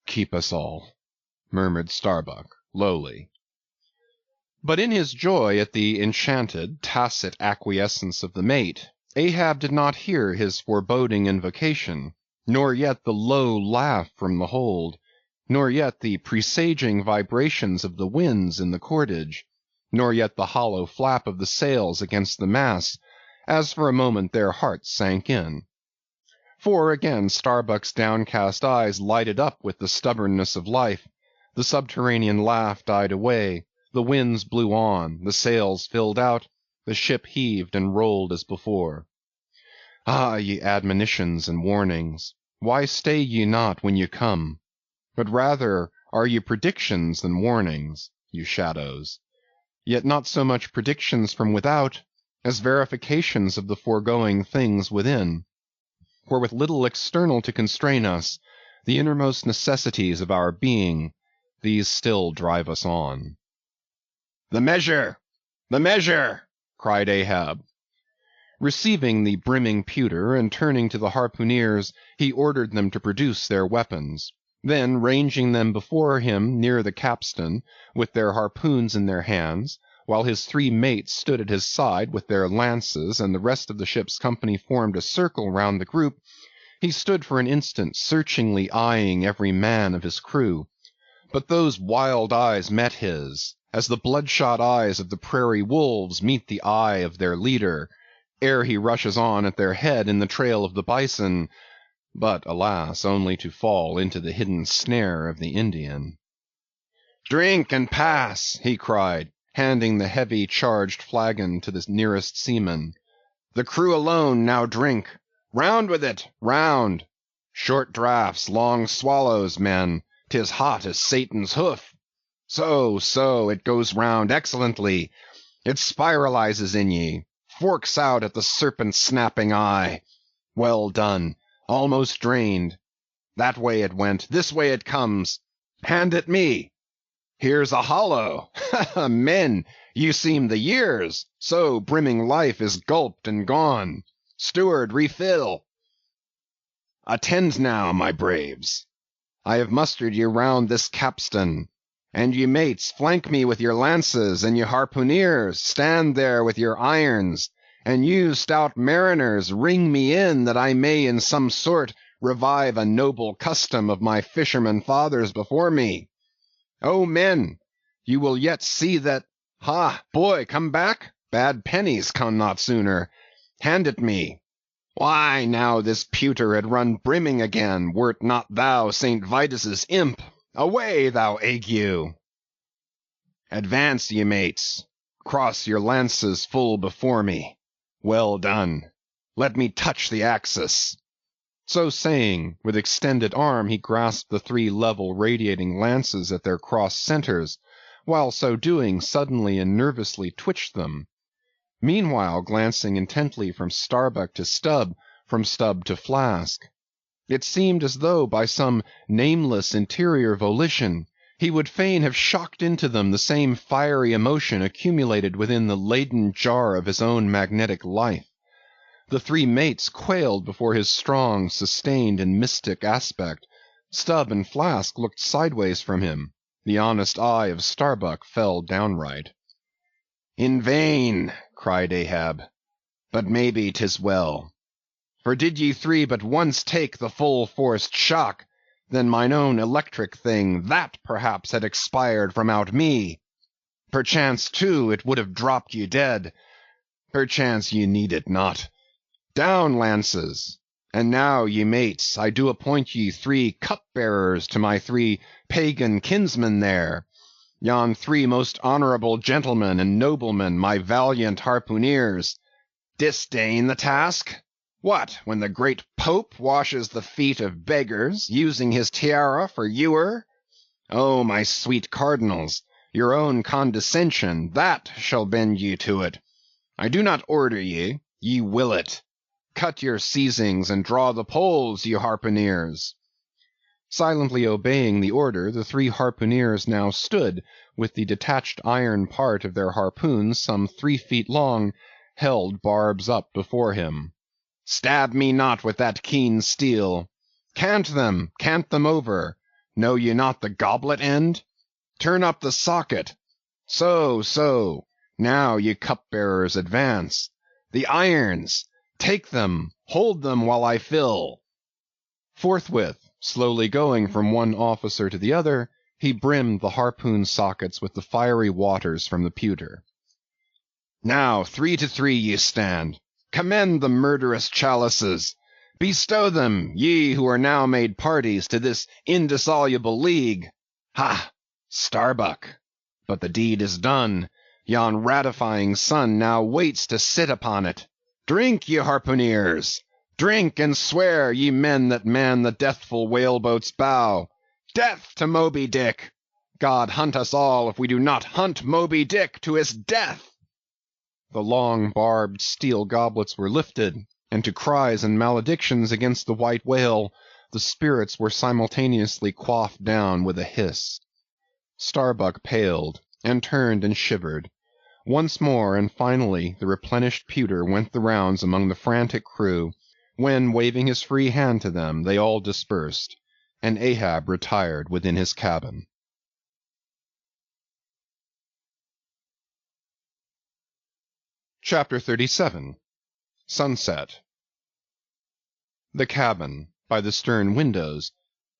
keep us all, murmured Starbuck lowly. But in his joy at the enchanted, tacit acquiescence of the mate, Ahab did not hear his foreboding invocation, nor yet the low laugh from the hold, nor yet the presaging vibrations of the winds in the cordage, nor yet the hollow flap of the sails against the masts, as for a moment their hearts sank in. For again Starbuck's downcast eyes lighted up with the stubbornness of life, the subterranean laugh died away, the winds blew on, the sails filled out, the ship heaved and rolled as before. Ah, ye admonitions and warnings, why stay ye not when ye come? But rather are ye predictions than warnings, you shadows, yet not so much predictions from without, as verifications of the foregoing things within. For with little external to constrain us, the innermost necessities of our being, these still drive us on. The measure! The measure! cried Ahab. Receiving the brimming pewter, and turning to the harpooneers, he ordered them to produce their weapons. Then, ranging them before him near the capstan, with their harpoons in their hands, while his 3 mates stood at his side with their lances, and the rest of the ship's company formed a circle round the group, he stood for an instant searchingly eyeing every man of his crew. But those wild eyes met his, as the bloodshot eyes of the prairie wolves meet the eye of their leader, ere he rushes on at their head in the trail of the bison, but, alas, only to fall into the hidden snare of the Indian. Drink and pass, he cried, handing the heavy charged flagon to the nearest seaman. The crew alone now drink. Round with it, round! Short draughts, long swallows, men. 'Tis hot as Satan's hoof. So, it goes round excellently. It spiralizes in ye, forks out at the serpent's snapping eye. Well done, almost drained. That way it went, this way it comes. Hand it me. Here's a hollow. Men, you seem the years. So brimming life is gulped and gone. Steward, refill. Attend now, my braves. I have mustered ye round this capstan. And ye mates, flank me with your lances, and ye harpooneers, stand there with your irons, and you stout mariners, ring me in, that I may in some sort revive a noble custom of my fisherman fathers before me. O men, you will yet see that... Ha, boy, come back? Bad pennies come not sooner. Hand it me. Why, now this pewter had run brimming again, wert not thou St. Vitus's imp. Away, thou ague! Advance, ye mates. Cross your lances full before me. Well done. Let me touch the axis. So saying, with extended arm he grasped the three level radiating lances at their cross centers, while so doing suddenly and nervously twitched them. Meanwhile glancing intently from Starbuck to Stubb, from Stubb to Flask. It seemed as though by some nameless interior volition he would fain have shocked into them the same fiery emotion accumulated within the laden jar of his own magnetic life. The three mates quailed before his strong, sustained, and mystic aspect. Stubb and Flask looked sideways from him. The honest eye of Starbuck fell downright. In vain, cried Ahab, but maybe 'tis well. For did ye three but once take the full-forced shock, then mine own electric thing, that perhaps had expired from out me. Perchance, too, it would have dropped ye dead. Perchance ye need it not. Down, lances! And now, ye mates, I do appoint ye 3 cup-bearers to my 3 pagan kinsmen there. Yon 3 most honorable gentlemen and noblemen, my valiant harpooneers. Disdain the task? What, when the great Pope washes the feet of beggars, using his tiara for ewer? Oh, my sweet cardinals, your own condescension, that shall bend ye to it. I do not order ye, ye will it. Cut your seizings and draw the poles, ye harpooneers. Silently obeying the order, the 3 harpooneers now stood, with the detached iron part of their harpoons some 3 feet long, held barbs up before him. Stab me not with that keen steel. Cant them over. Know ye not the goblet end? Turn up the socket. So. Now, ye cup-bearers, advance. The irons! Take them, hold them while I fill. Forthwith, slowly going from one officer to the other, he brimmed the harpoon sockets with the fiery waters from the pewter. Now 3 to 3 ye stand. Commend the murderous chalices. Bestow them, ye who are now made parties to this indissoluble league. Ha! Starbuck! But the deed is done. Yon ratifying sun now waits to sit upon it. Drink, ye harpooneers! Drink and swear, ye men that man the deathful whaleboat's bow. Death to Moby Dick! God hunt us all if we do not hunt Moby Dick to his death! The long barbed steel goblets were lifted, and to cries and maledictions against the white whale, the spirits were simultaneously quaffed down with a hiss. Starbuck paled, and turned and shivered. Once more and finally the replenished pewter went the rounds among the frantic crew, when, waving his free hand to them, they all dispersed, and Ahab retired within his cabin. Chapter 37. Sunset. The cabin, by the stern windows,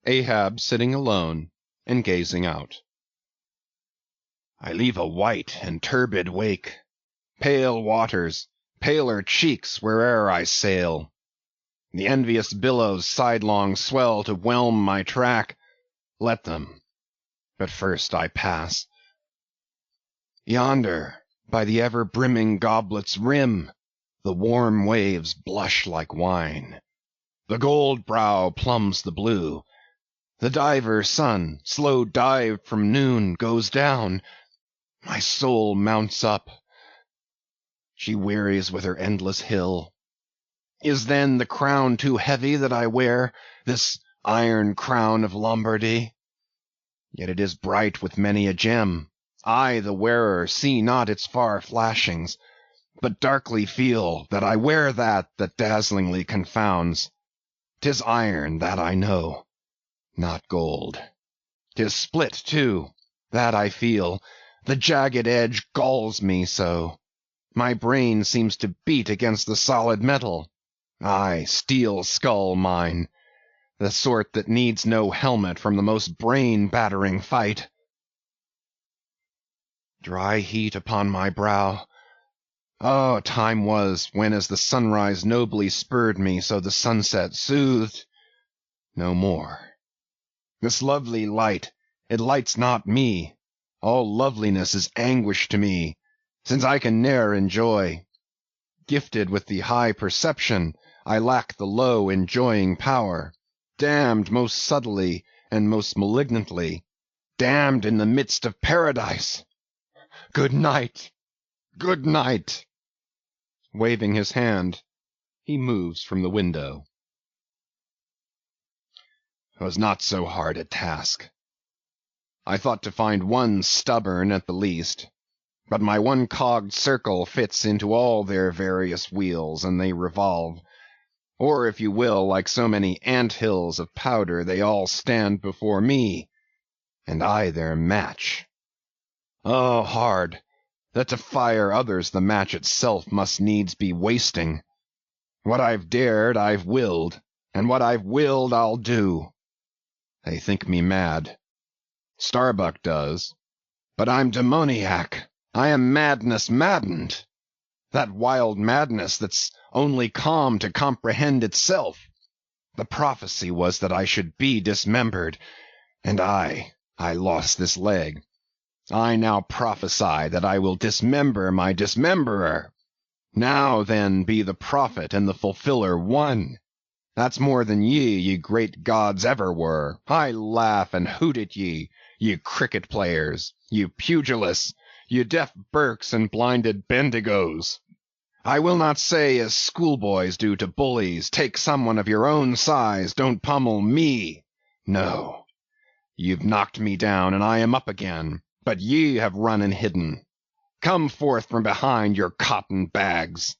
Ahab sitting alone and gazing out. I leave a white and turbid wake, pale waters, paler cheeks where'er I sail. The envious billows sidelong swell to whelm my track. Let them, but first I pass. Yonder, by the ever-brimming goblet's rim, The warm waves blush like wine. The gold brow plumbs the blue. The diver sun, slow dived from noon, goes down. My soul mounts up. She wearies with her endless hill. Is then the crown too heavy that I wear, this iron crown of Lombardy? Yet it is bright with many a gem. I, the wearer, see not its far flashings, but darkly feel that I wear that dazzlingly confounds. 'Tis iron, that I know, not gold. 'Tis split, too, that I feel. The jagged edge galls me so. My brain seems to beat against the solid metal. Aye, steel skull mine, the sort that needs no helmet from the most brain-battering fight. Dry heat upon my brow. Oh, time was, when as the sunrise nobly spurred me, so the sunset soothed. No more. This lovely light, it lights not me. All loveliness is anguish to me, since I can ne'er enjoy. Gifted with the high perception, I lack the low enjoying power. Damned most subtly and most malignantly. Damned in the midst of paradise. Good night! Good night! Waving his hand, he moves from the window. 'Twas not so hard a task. I thought to find one stubborn at the least, but my one-cogged circle fits into all their various wheels, and they revolve. Or, if you will, like so many ant-hills of powder, they all stand before me, and I their match. Oh, hard, that to fire others the match itself must needs be wasting. What I've dared I've willed, and what I've willed I'll do. They think me mad. Starbuck does. But I'm demoniac. I am madness maddened. That wild madness that's only calm to comprehend itself. The prophecy was that I should be dismembered, and I lost this leg. I now prophesy that I will dismember my dismemberer. Now then be the prophet and the fulfiller one. That's more than ye great gods ever were. I laugh and hoot at ye cricket players, ye pugilists, ye deaf Burkes and blinded Bendigos. I will not say as schoolboys do to bullies, take someone of your own size, don't pummel me. No, you've knocked me down, and I am up again, but ye have run and hidden. Come forth from behind your cotton bags.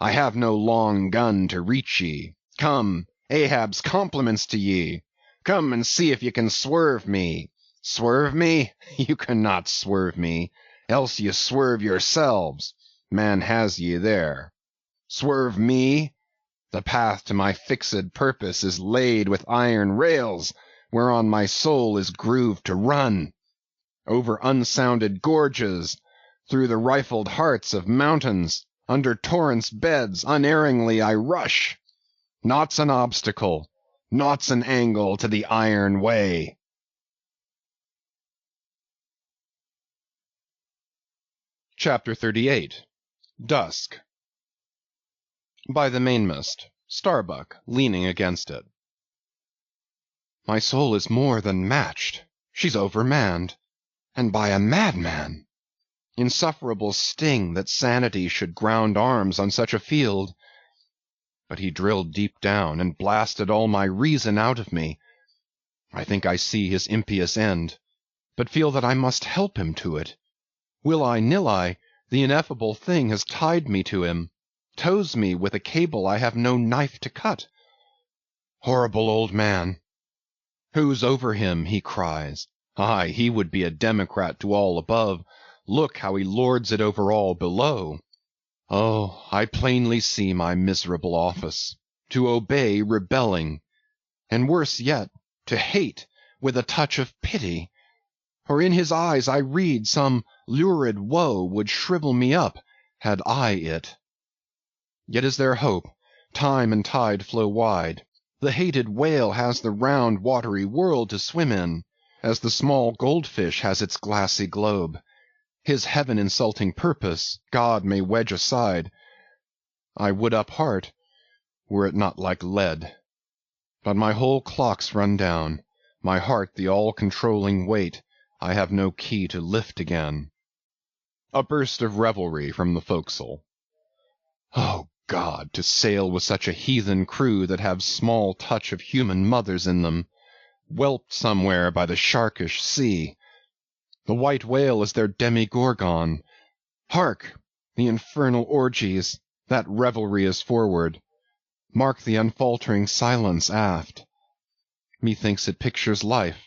I have no long gun to reach ye. Come, Ahab's compliments to ye. Come and see if ye can swerve me. Swerve me? You cannot swerve me, else ye swerve yourselves. Man has ye there. Swerve me? The path to my fixed purpose is laid with iron rails, whereon my soul is grooved to run. Over unsounded gorges, through the rifled hearts of mountains, under torrents' beds, unerringly I rush. Naught's an obstacle, naught's an angle to the iron way. Chapter 38. Dusk. By the mainmast, Starbuck leaning against it. My soul is more than matched. She's overmanned, and by a madman. Insufferable sting that sanity should ground arms on such a field. But he drilled deep down, and blasted all my reason out of me. I think I see his impious end, but feel that I must help him to it. Will I, nill I, the ineffable thing has tied me to him, tows me with a cable I have no knife to cut. Horrible old man! Who's over him, he cries. Aye, he would be a democrat to all above. Look how he lords it over all below. Oh, I plainly see my miserable office, to obey rebelling, and worse yet, to hate with a touch of pity. For in his eyes I read some lurid woe would shrivel me up, had I it. Yet is there hope, time and tide flow wide. The hated whale has the round watery world to swim in, as the small goldfish has its glassy globe. His heaven-insulting purpose God may wedge aside. I would up heart, were it not like lead. But my whole clock's run down, my heart the all-controlling weight I have no key to lift again. A burst of revelry from the forecastle. Oh, God, to sail with such a heathen crew that have small touch of human mothers in them, whelped somewhere by the sharkish sea. The white whale is their demi-gorgon. Hark! The infernal orgies, that revelry is forward. Mark the unfaltering silence aft. Methinks it pictures life.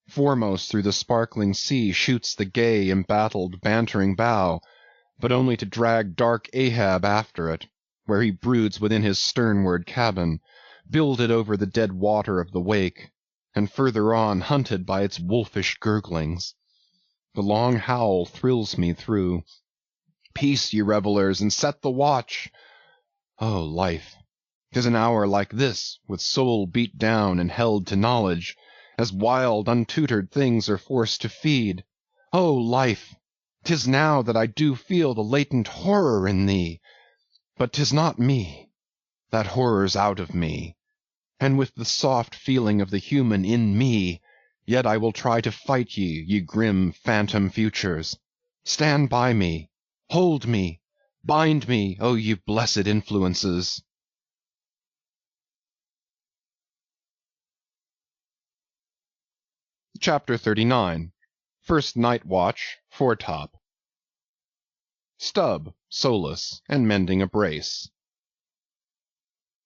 Foremost through the sparkling sea shoots the gay, embattled, bantering bow, but only to drag dark Ahab after it, where he broods within his sternward cabin, builded over the dead water of the wake, and further on hunted by its wolfish gurglings. The long howl thrills me through. Peace, ye revellers, and set the watch. Oh, life! 'Tis an hour like this, with soul beat down and held to knowledge, as wild, untutored things are forced to feed. Oh, life! 'Tis now that I do feel the latent horror in thee. But 'tis not me. That horror's out of me. And with the soft feeling of the human in me, yet I will try to fight ye, ye grim phantom futures. Stand by me. Hold me. Bind me, O ye blessed influences. Chapter 39. First Night Watch, Foretop. Stubb, solus, and mending a brace.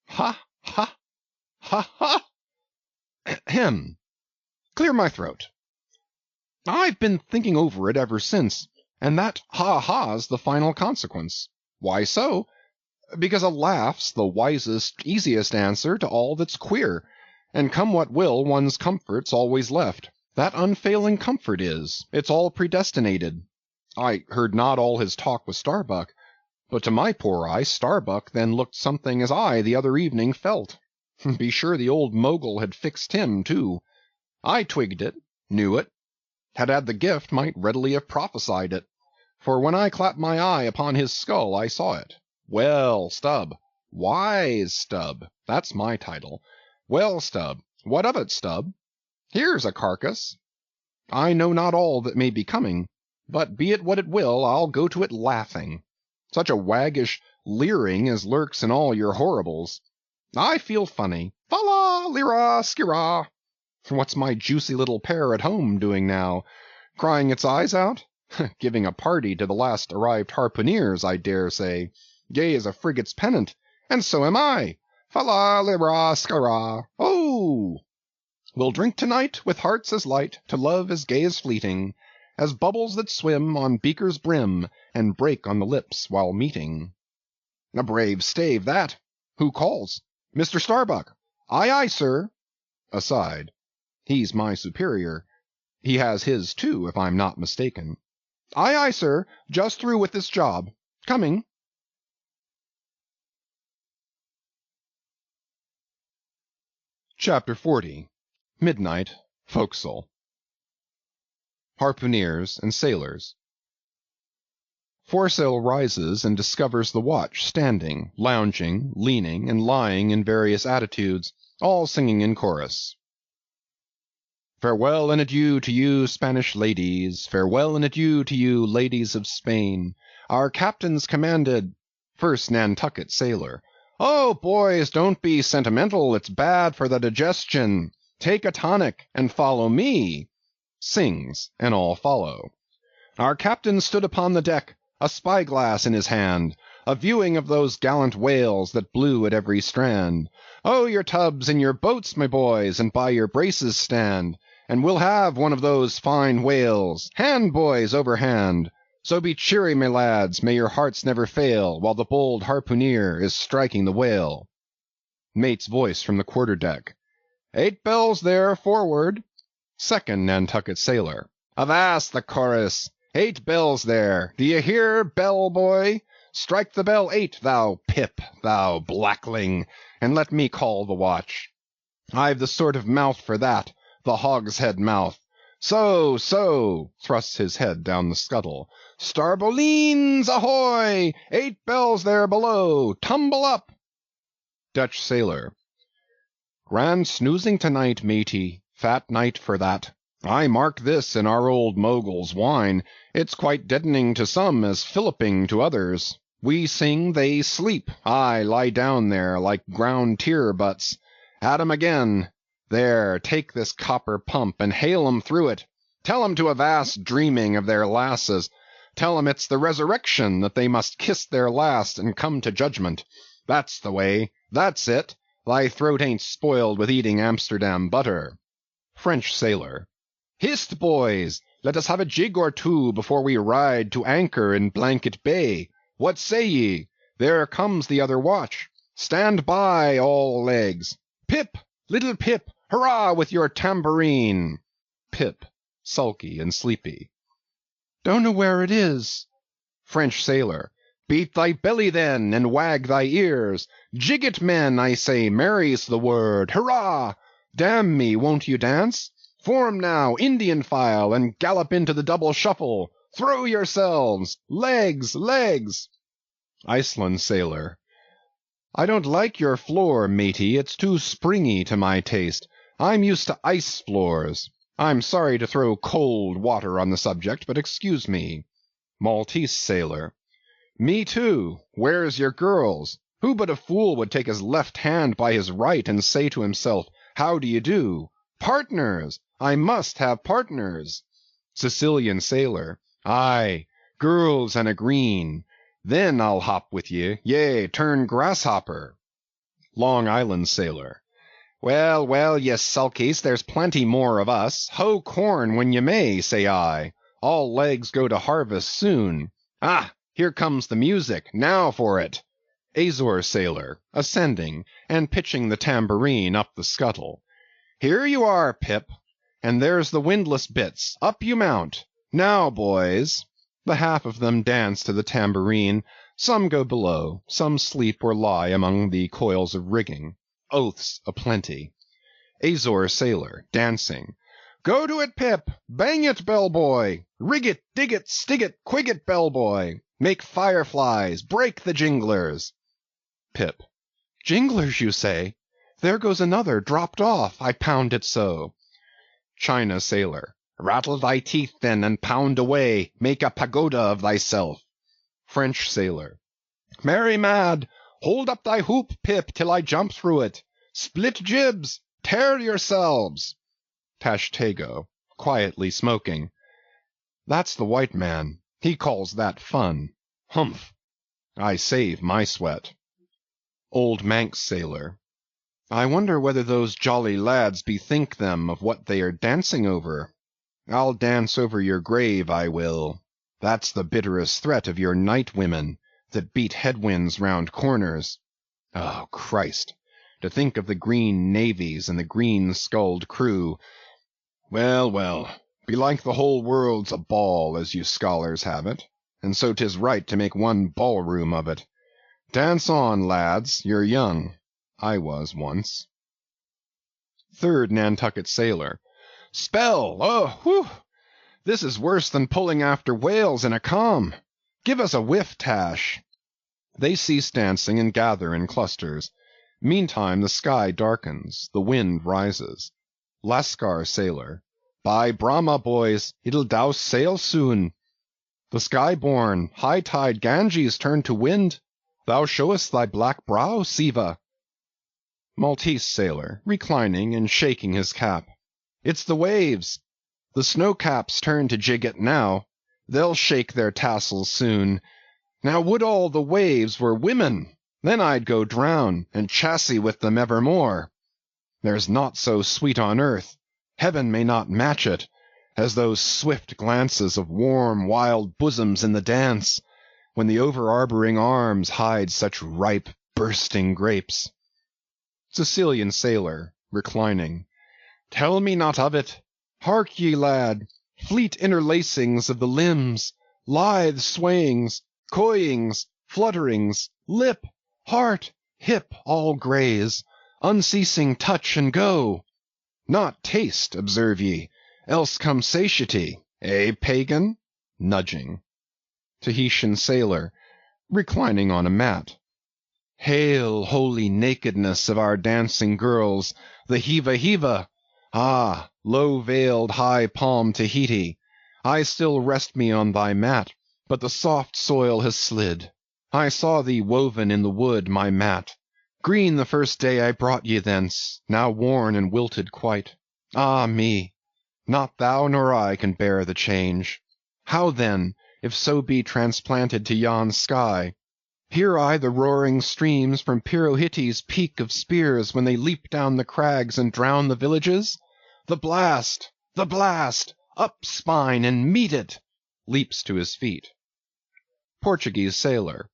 Ha, ha, ha, ha! Ahem. Clear my throat. I've been thinking over it ever since, and that ha-ha's the final consequence. Why so? Because a laugh's the wisest, easiest answer to all that's queer, and come what will, one's comfort's always left. That unfailing comfort is, it's all predestinated. I heard not all his talk with Starbuck, but to my poor eye Starbuck then looked something as I the other evening felt. Be sure the old mogul had fixed him, too. I twigged it, knew it, had the gift, might readily have prophesied it, for when I clapped my eye upon his skull I saw it. Well, Stubb, wise Stubb, that's my title. Well, Stubb, what of it, Stubb? Here's a carcass. I know not all that may be coming, but be it what it will, I'll go to it laughing. Such a waggish leering as lurks in all your horribles. I feel funny. Fa-la, lira, skira. What's my juicy little pair at home doing now? Crying its eyes out? Giving a party to the last arrived harpooneers, I dare say. Gay as a frigate's pennant, and so am I. Fa-la, lira, skira. Oh! We'll drink tonight with hearts as light to love as gay as fleeting, as bubbles that swim on beaker's brim and break on the lips while meeting. A brave stave, that. Who calls? Mr. Starbuck. Aye, aye, sir. Aside. He's my superior. He has his, too, if I'm not mistaken. Aye, aye, sir. Just through with this job. Coming. Chapter 40. Midnight, Forecastle. Harpooneers and sailors. Foresail rises and discovers the watch standing, lounging, leaning, and lying in various attitudes, all singing in chorus. Farewell and adieu to you, Spanish ladies, farewell and adieu to you, ladies of Spain. Our captain's commanded. First Nantucket sailor. Oh, boys, don't be sentimental, it's bad for the digestion. Take a tonic and follow me. Sings, and all follow. Our captain stood upon the deck, a spyglass in his hand, a viewing of those gallant whales that blew at every strand. Oh, your tubs and your boats, my boys, and by your braces stand, and we'll have one of those fine whales. Hand, boys, over hand. So be cheery, my lads, may your hearts never fail, while the bold harpooneer is striking the whale. Mate's voice from the quarter-deck. 8 bells there, forward. Second Nantucket sailor. Avast the chorus. 8 bells there. D'ye hear, bell boy? Strike the bell 8, thou pip, thou blackling, and let me call the watch. I've the sort of mouth for that, the hogshead mouth. So, so, thrusts his head down the scuttle. Starbolines, ahoy! 8 bells there below, tumble up! Dutch sailor. Grand snoozing tonight, matey, fat night for that. I mark this in our old mogul's wine. It's quite deadening to some as filliping to others. We sing, they sleep. I lie down there like ground tear butts. At 'em again. There, take this copper pump and hail 'em through it. Tell 'em to avast dreaming of their lasses. Tell 'em it's the resurrection, that they must kiss their last and come to judgment. That's the way. That's it. Thy throat ain't spoiled with eating Amsterdam butter. French sailor. Hist, boys! Let us have a jig or two before we ride to anchor in Blanket Bay. What say ye? There comes the other watch. Stand by, all legs. Pip! Little Pip! Hurrah with your tambourine! Pip, sulky and sleepy. Don't know where it is. French sailor. Beat thy belly then, and wag thy ears. Jig it, men, I say, merry's the word. Hurrah! Damn me, won't you dance? Form now, Indian file, and gallop into the double shuffle. Throw yourselves! Legs, legs! Iceland sailor. I don't like your floor, matey, it's too springy to my taste. I'm used to ice floors. I'm sorry to throw cold water on the subject, but excuse me. Maltese sailor. Me too. Where's your girls? Who but a fool would take his left hand by his right and say to himself, how do you do? Partners! I must have partners. Sicilian sailor. Aye, girls and a green. Then I'll hop with ye, yea, turn grasshopper. Long Island sailor. Well, well, ye sulkies, there's plenty more of us. Hoe corn when ye may, say I. All legs go to harvest soon. Ah, here comes the music. Now for it. Azore sailor, ascending, and pitching the tambourine up the scuttle. Here you are, Pip. And there's the windlass bits. Up you mount. Now, boys. The half of them dance to the tambourine. Some go below. Some sleep or lie among the coils of rigging. Oaths aplenty. Azore sailor, dancing. Go to it, Pip! Bang it, bellboy! Rig it, dig it, stig it, quig it, bellboy! Make fireflies, break the jinglers! Pip. Jinglers, you say? There goes another, dropped off, I pound it so. China sailor. Rattle thy teeth then, and pound away, make a pagoda of thyself. French sailor. Mary mad! Hold up thy hoop, Pip, till I jump through it. Split jibs! Tear yourselves! Tashtego, quietly smoking. That's the white man. He calls that fun. Humph! I save my sweat. Old Manx sailor. I wonder whether those jolly lads bethink them of what they are dancing over. I'll dance over your grave, I will. That's the bitterest threat of your night women, that beat headwinds round corners. Oh, Christ! To think of the green navies and the green-skulled crew. Well, well, belike the whole world's a ball, as you scholars have it, and so 'tis right to make one ballroom of it. Dance on, lads, you're young. I was once. Third Nantucket sailor. Spell! Oh, whew! This is worse than pulling after whales in a calm. Give us a whiff, Tash. They cease dancing and gather in clusters. Meantime the sky darkens, the wind rises. Lascar sailor. By Brahma, boys, it'll douse sail soon. The sky-born, high-tide Ganges turn to wind. Thou showest thy black brow, Siva. Maltese sailor, reclining and shaking his cap. It's the waves. The snow-caps turn to jig it now. They'll shake their tassels soon. Now would all the waves were women, then I'd go drown, and chassis with them evermore. There's naught so sweet on earth, heaven may not match it, as those swift glances of warm, wild bosoms in the dance, when the over-arboring arms hide such ripe, bursting grapes. Sicilian sailor, reclining. Tell me not of it. Hark ye, lad, fleet interlacings of the limbs, lithe swayings, coyings, flutterings, lip, heart, hip all graze, unceasing touch and go. Not taste, observe ye, else come satiety, pagan? Nudging. Tahitian sailor, reclining on a mat. Hail, holy nakedness of our dancing girls, the heava-heava! Ah, low-veiled, high-palmed Tahiti, I still rest me on thy mat, but the soft soil has slid. I saw thee woven in the wood, my mat. Green the first day I brought ye thence, now worn and wilted quite. Ah me! Not thou nor I can bear the change. How then, if so be transplanted to yon sky? Hear I the roaring streams from Pirohite's peak of spears when they leap down the crags and drown the villages? The blast! The blast! Up, spine, and meet it! Leaps to his feet. Portuguese sailor.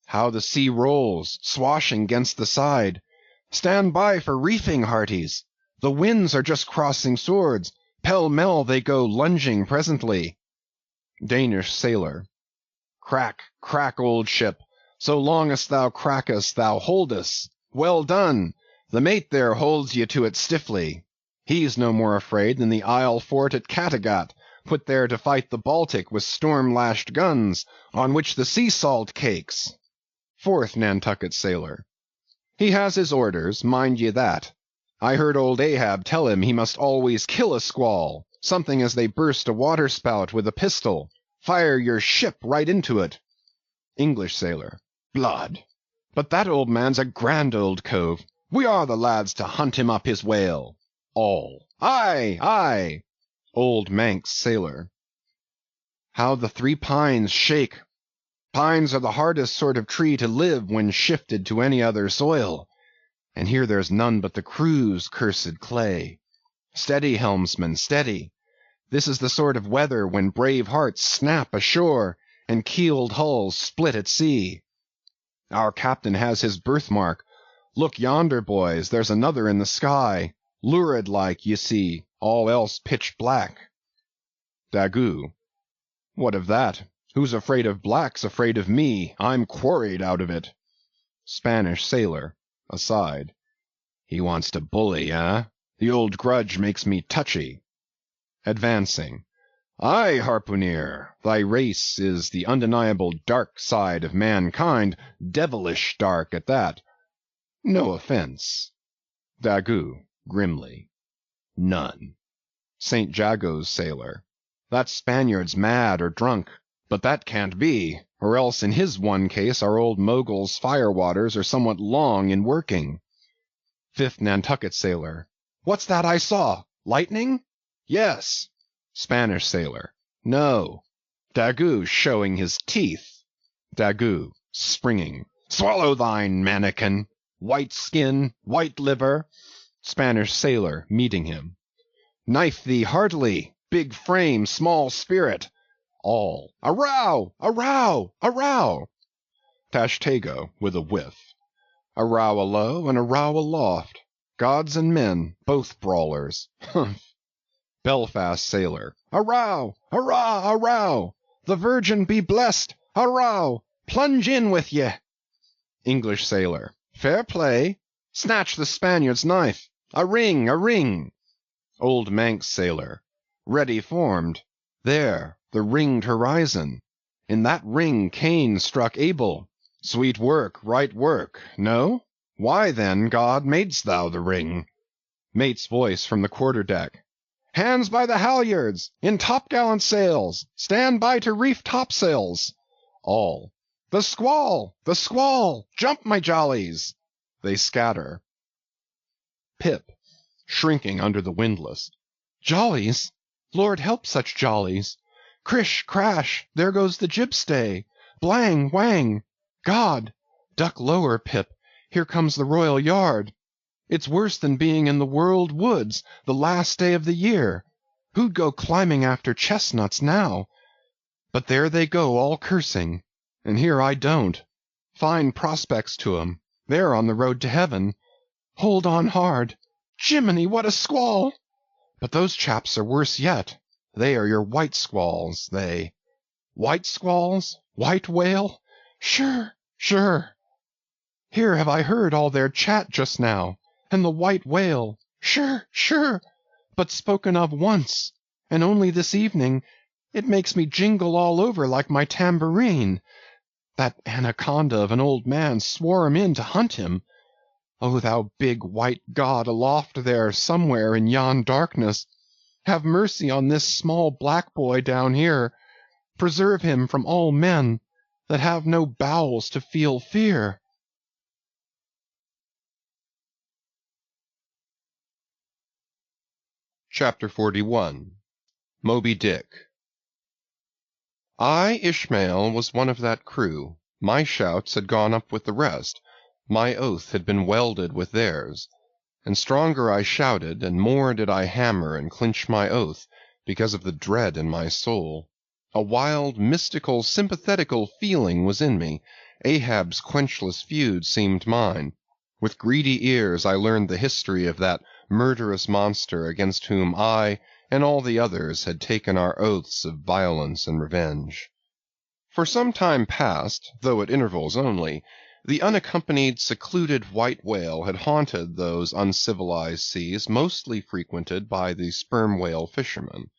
How the sea rolls, swashing against the side! Stand by for reefing, hearties! The winds are just crossing swords, pell-mell they go lunging presently. Danish sailor. Crack, crack, old ship! So long as thou crackest, thou holdest. Well done! The mate there holds ye to it stiffly. He's no more afraid than the Isle fort at Kattegat, put there to fight the Baltic with storm-lashed guns, on which the sea salt cakes. Fourth Nantucket sailor. He has his orders, mind ye that. I heard old Ahab tell him he must always kill a squall, something as they burst a waterspout with a pistol. Fire your ship right into it. English sailor. Blood! But that old man's a grand old cove. We are the lads to hunt him up his whale. All. Aye, aye! Old Manx sailor. How the three pines shake! Pines are the hardest sort of tree to live when shifted to any other soil. And here there's none but the crew's cursed clay. Steady, helmsman, steady! This is the sort of weather when brave hearts snap ashore, and keeled hulls split at sea. Our captain has his birthmark. Look yonder, boys, there's another in the sky, lurid like, ye see, all else pitch black. Daggoo. What of that? Who's afraid of black's afraid of me. I'm quarried out of it. Spanish sailor, aside. He wants to bully, eh? The old grudge makes me touchy. Advancing. Aye, harpooneer, thy race is the undeniable dark side of mankind, devilish dark at that. No offence. Daggoo, grimly. None. St. Jago's sailor. That Spaniard's mad or drunk, but that can't be, or else in his one case our old Mogul's fire-waters are somewhat long in working. Fifth Nantucket sailor. What's that I saw? Lightning? Yes. Spanish sailor. No. Daggoo showing his teeth. Daggoo, springing. Swallow thine, mannikin! White skin, white liver. Spanish sailor, meeting him. Knife thee heartily, big frame, small spirit. All. A row! A row! A row! Tashtego, with a whiff. A row alow and a row aloft. Gods and men, both brawlers. Humph! Belfast sailor. A row! Hurrah! A row! The Virgin be blessed! A row! Plunge in with ye! English sailor. Fair play! Snatch the Spaniard's knife! A ring! A ring! Old Manx sailor. Ready formed. There, the ringed horizon. In that ring Cain struck Abel. Sweet work, right work, no? Why then, God, madest thou the ring? Mate's voice from the quarter-deck. Hands by the halyards! In topgallant sails! Stand by to reef topsails! All. The squall! The squall! Jump, my jollies! They scatter. Pip, shrinking under the windlass. Jollies? Lord help such jollies! Crish, crash, there goes the jibstay! Blang, whang! God! Duck lower, Pip, here comes the royal yard! It's worse than being in the World Woods, the last day of the year. Who'd go climbing after chestnuts now? But there they go all cursing, and here I don't. Fine prospects to 'em. They're on the road to heaven. Hold on hard. Jiminy, what a squall! But those chaps are worse yet. They are your white squalls, they. White squalls? White whale? Sure, sure. Here have I heard all their chat just now, and the white whale, sure, sure, but spoken of once, and only this evening it makes me jingle all over like my tambourine. That anaconda of an old man swore him in to hunt him. O thou big white God aloft there somewhere in yon darkness, have mercy on this small black boy down here. Preserve him from all men that have no bowels to feel fear. Chapter 41 Moby Dick. I, Ishmael, was one of that crew. My shouts had gone up with the rest. My oath had been welded with theirs. And stronger I shouted, and more did I hammer and clinch my oath, because of the dread in my soul. A wild, mystical, sympathetical feeling was in me. Ahab's quenchless feud seemed mine. With greedy ears I learned the history of that murderous monster against whom I and all the others had taken our oaths of violence and revenge. For some time past, though at intervals only, the unaccompanied, secluded white whale had haunted those uncivilized seas mostly frequented by the sperm whale fishermen.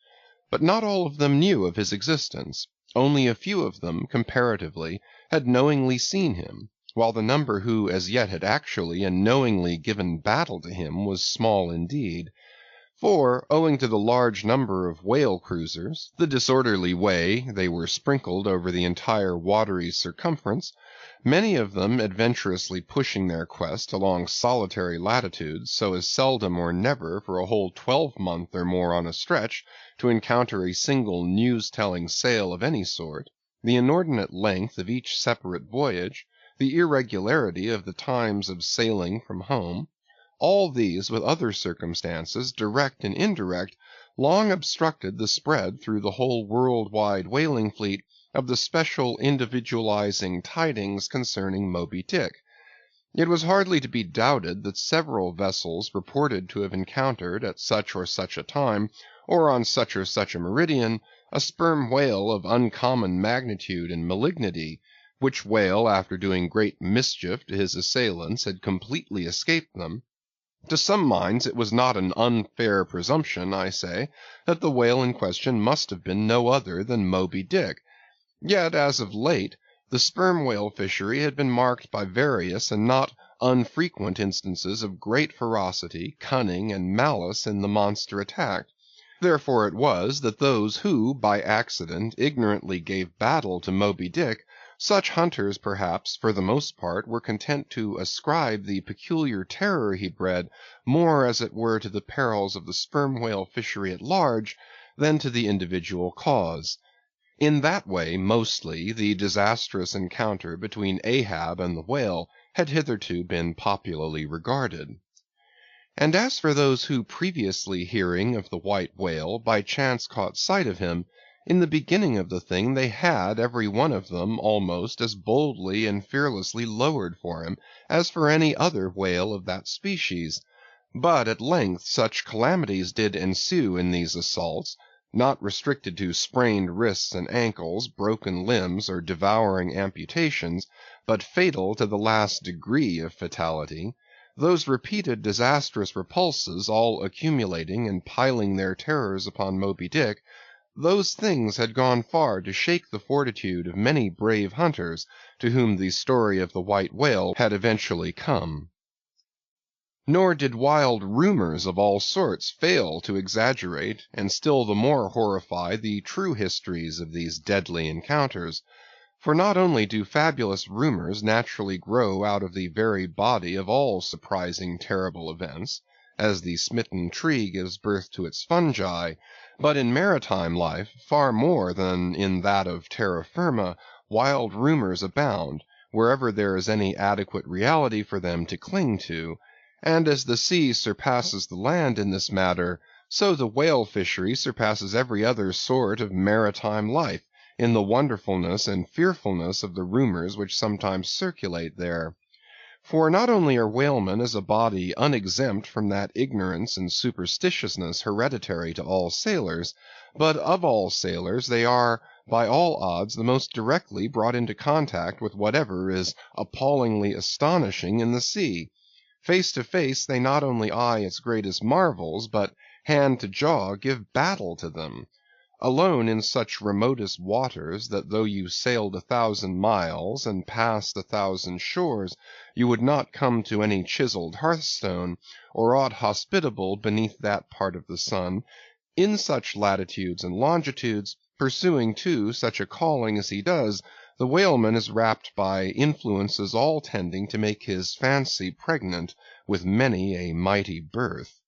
But not all of them knew of his existence. Only a few of them, comparatively, had knowingly seen him, while the number who as yet had actually and knowingly given battle to him was small indeed. For, owing to the large number of whale cruisers, the disorderly way they were sprinkled over the entire watery circumference, many of them adventurously pushing their quest along solitary latitudes so as seldom or never for a whole 12-month or more on a stretch to encounter a single news-telling sail of any sort, the inordinate length of each separate voyage, the irregularity of the times of sailing from home, all these, with other circumstances, direct and indirect, long obstructed the spread through the whole world-wide whaling fleet of the special individualizing tidings concerning Moby Dick. It was hardly to be doubted that several vessels reported to have encountered at such or such a time, or on such or such a meridian, a sperm whale of uncommon magnitude and malignity, which whale, after doing great mischief to his assailants, had completely escaped them. To some minds it was not an unfair presumption, I say, that the whale in question must have been no other than Moby Dick. Yet, as of late, the sperm whale fishery had been marked by various and not unfrequent instances of great ferocity, cunning, and malice in the monster attacked. Therefore it was that those who, by accident, ignorantly gave battle to Moby Dick, such hunters, perhaps, for the most part, were content to ascribe the peculiar terror he bred more as it were to the perils of the sperm whale fishery at large than to the individual cause. In that way, mostly, the disastrous encounter between Ahab and the whale had hitherto been popularly regarded. And as for those who, previously hearing of the white whale, by chance caught sight of him, in the beginning of the thing they had, every one of them, almost as boldly and fearlessly lowered for him as for any other whale of that species. But at length such calamities did ensue in these assaults, not restricted to sprained wrists and ankles, broken limbs, or devouring amputations, but fatal to the last degree of fatality, those repeated disastrous repulses all accumulating and piling their terrors upon Moby Dick, those things had gone far to shake the fortitude of many brave hunters to whom the story of the white whale had eventually come. Nor did wild rumors of all sorts fail to exaggerate and still the more horrify the true histories of these deadly encounters. For not only do fabulous rumors naturally grow out of the very body of all surprising terrible events, as the smitten tree gives birth to its fungi, but in maritime life, far more than in that of terra firma, wild rumors abound, wherever there is any adequate reality for them to cling to, and as the sea surpasses the land in this matter, so the whale fishery surpasses every other sort of maritime life in the wonderfulness and fearfulness of the rumors which sometimes circulate there. For not only are whalemen as a body unexempt from that ignorance and superstitiousness hereditary to all sailors, but of all sailors they are, by all odds, the most directly brought into contact with whatever is appallingly astonishing in the sea. Face to face they not only eye its greatest marvels, but hand to jaw give battle to them. Alone in such remotest waters, that though you sailed 1,000 miles, and passed 1,000 shores, you would not come to any chiseled hearthstone, or aught hospitable beneath that part of the sun, in such latitudes and longitudes, pursuing too such a calling as he does, the whaleman is wrapped by influences all tending to make his fancy pregnant with many a mighty birth.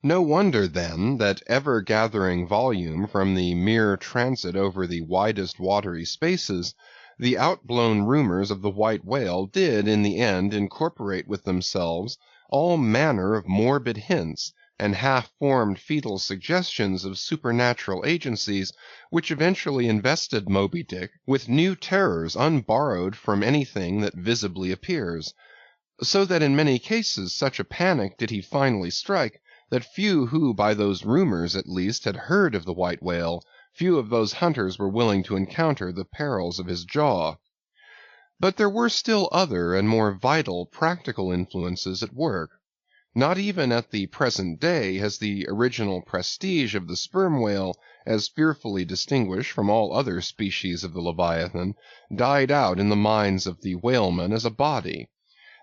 No wonder, then, that ever-gathering volume from the mere transit over the widest watery spaces, the outblown rumors of the white whale did in the end incorporate with themselves all manner of morbid hints and half-formed fetal suggestions of supernatural agencies, which eventually invested Moby Dick with new terrors unborrowed from anything that visibly appears, so that in many cases such a panic did he finally strike, that few who by those rumors at least had heard of the white whale, few of those hunters were willing to encounter the perils of his jaw. But there were still other and more vital practical influences at work. Not even at the present day has the original prestige of the sperm whale, as fearfully distinguished from all other species of the Leviathan, died out in the minds of the whalemen as a body.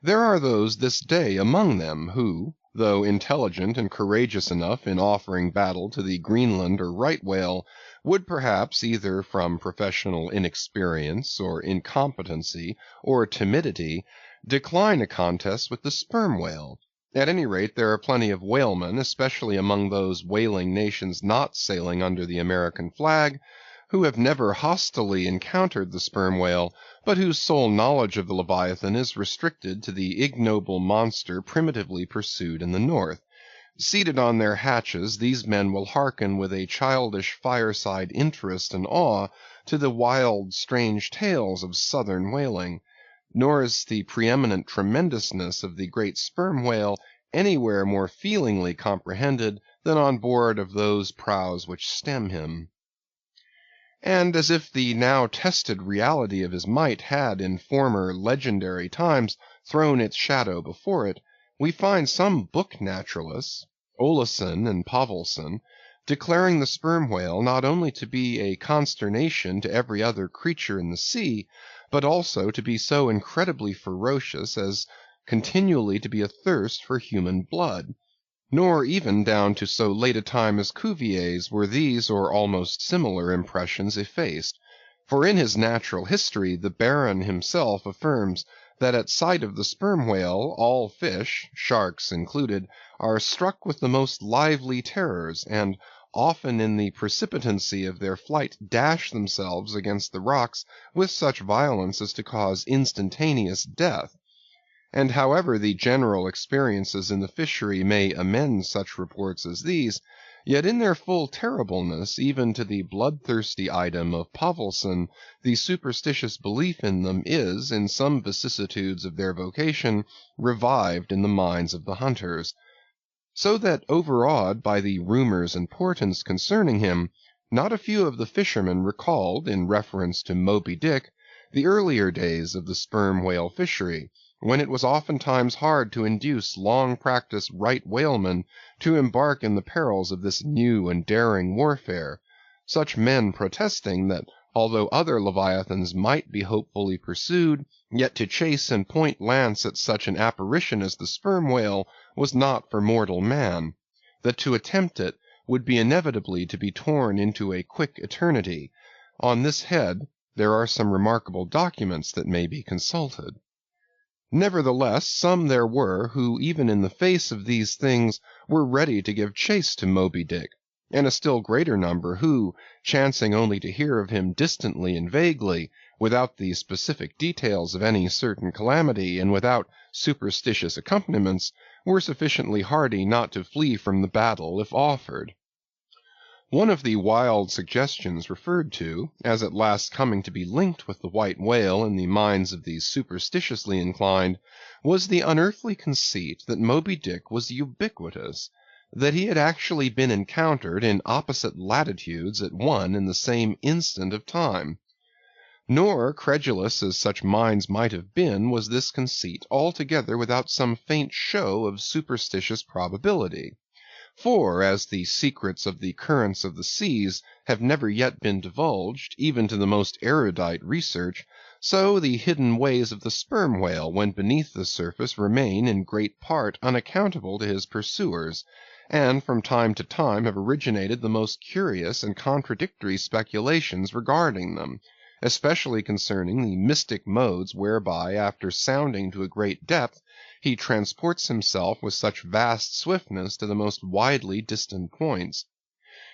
There are those this day among them who, though intelligent and courageous enough in offering battle to the Greenland or right whale, would perhaps, either from professional inexperience or incompetency or timidity, decline a contest with the sperm whale. At any rate, there are plenty of whalemen, especially among those whaling nations not sailing under the American flag, who have never hostilely encountered the sperm whale, but whose sole knowledge of the Leviathan is restricted to the ignoble monster primitively pursued in the North. Seated on their hatches, these men will hearken with a childish fireside interest and awe to the wild, strange tales of southern whaling. Nor is the preeminent tremendousness of the great sperm whale anywhere more feelingly comprehended than on board of those prows which stem him. And as if the now tested reality of his might had in former legendary times thrown its shadow before it, we find some book naturalists, Olason and Povelson, declaring the sperm whale not only to be a consternation to every other creature in the sea, but also to be so incredibly ferocious as continually to be athirst for human blood. Nor even down to so late a time as Cuvier's were these or almost similar impressions effaced, for in his Natural History the Baron himself affirms that at sight of the sperm whale all fish, sharks included, are struck with the most lively terrors, and often in the precipitancy of their flight dash themselves against the rocks with such violence as to cause instantaneous death. And however the general experiences in the fishery may amend such reports as these, yet in their full terribleness, even to the bloodthirsty item of Povelson, the superstitious belief in them is, in some vicissitudes of their vocation, revived in the minds of the hunters. So that overawed by the rumors and portents concerning him, not a few of the fishermen recalled, in reference to Moby Dick, the earlier days of the sperm whale fishery, when it was oftentimes hard to induce long-practiced right whalemen to embark in the perils of this new and daring warfare, such men protesting that although other leviathans might be hopefully pursued, yet to chase and point lance at such an apparition as the sperm whale was not for mortal man, that to attempt it would be inevitably to be torn into a quick eternity. On this head there are some remarkable documents that may be consulted. Nevertheless, some there were who even in the face of these things were ready to give chase to Moby Dick, and a still greater number who, chancing only to hear of him distantly and vaguely, without the specific details of any certain calamity and without superstitious accompaniments, were sufficiently hardy not to flee from the battle if offered. One of the wild suggestions referred to, as at last coming to be linked with the white whale in the minds of the superstitiously inclined, was the unearthly conceit that Moby Dick was ubiquitous, that he had actually been encountered in opposite latitudes at one and the same instant of time. Nor, credulous as such minds might have been, was this conceit altogether without some faint show of superstitious probability. For, as the secrets of the currents of the seas have never yet been divulged, even to the most erudite research, so the hidden ways of the sperm whale when beneath the surface remain in great part unaccountable to his pursuers, and from time to time have originated the most curious and contradictory speculations regarding them, especially concerning the mystic modes whereby, after sounding to a great depth, he transports himself with such vast swiftness to the most widely distant points.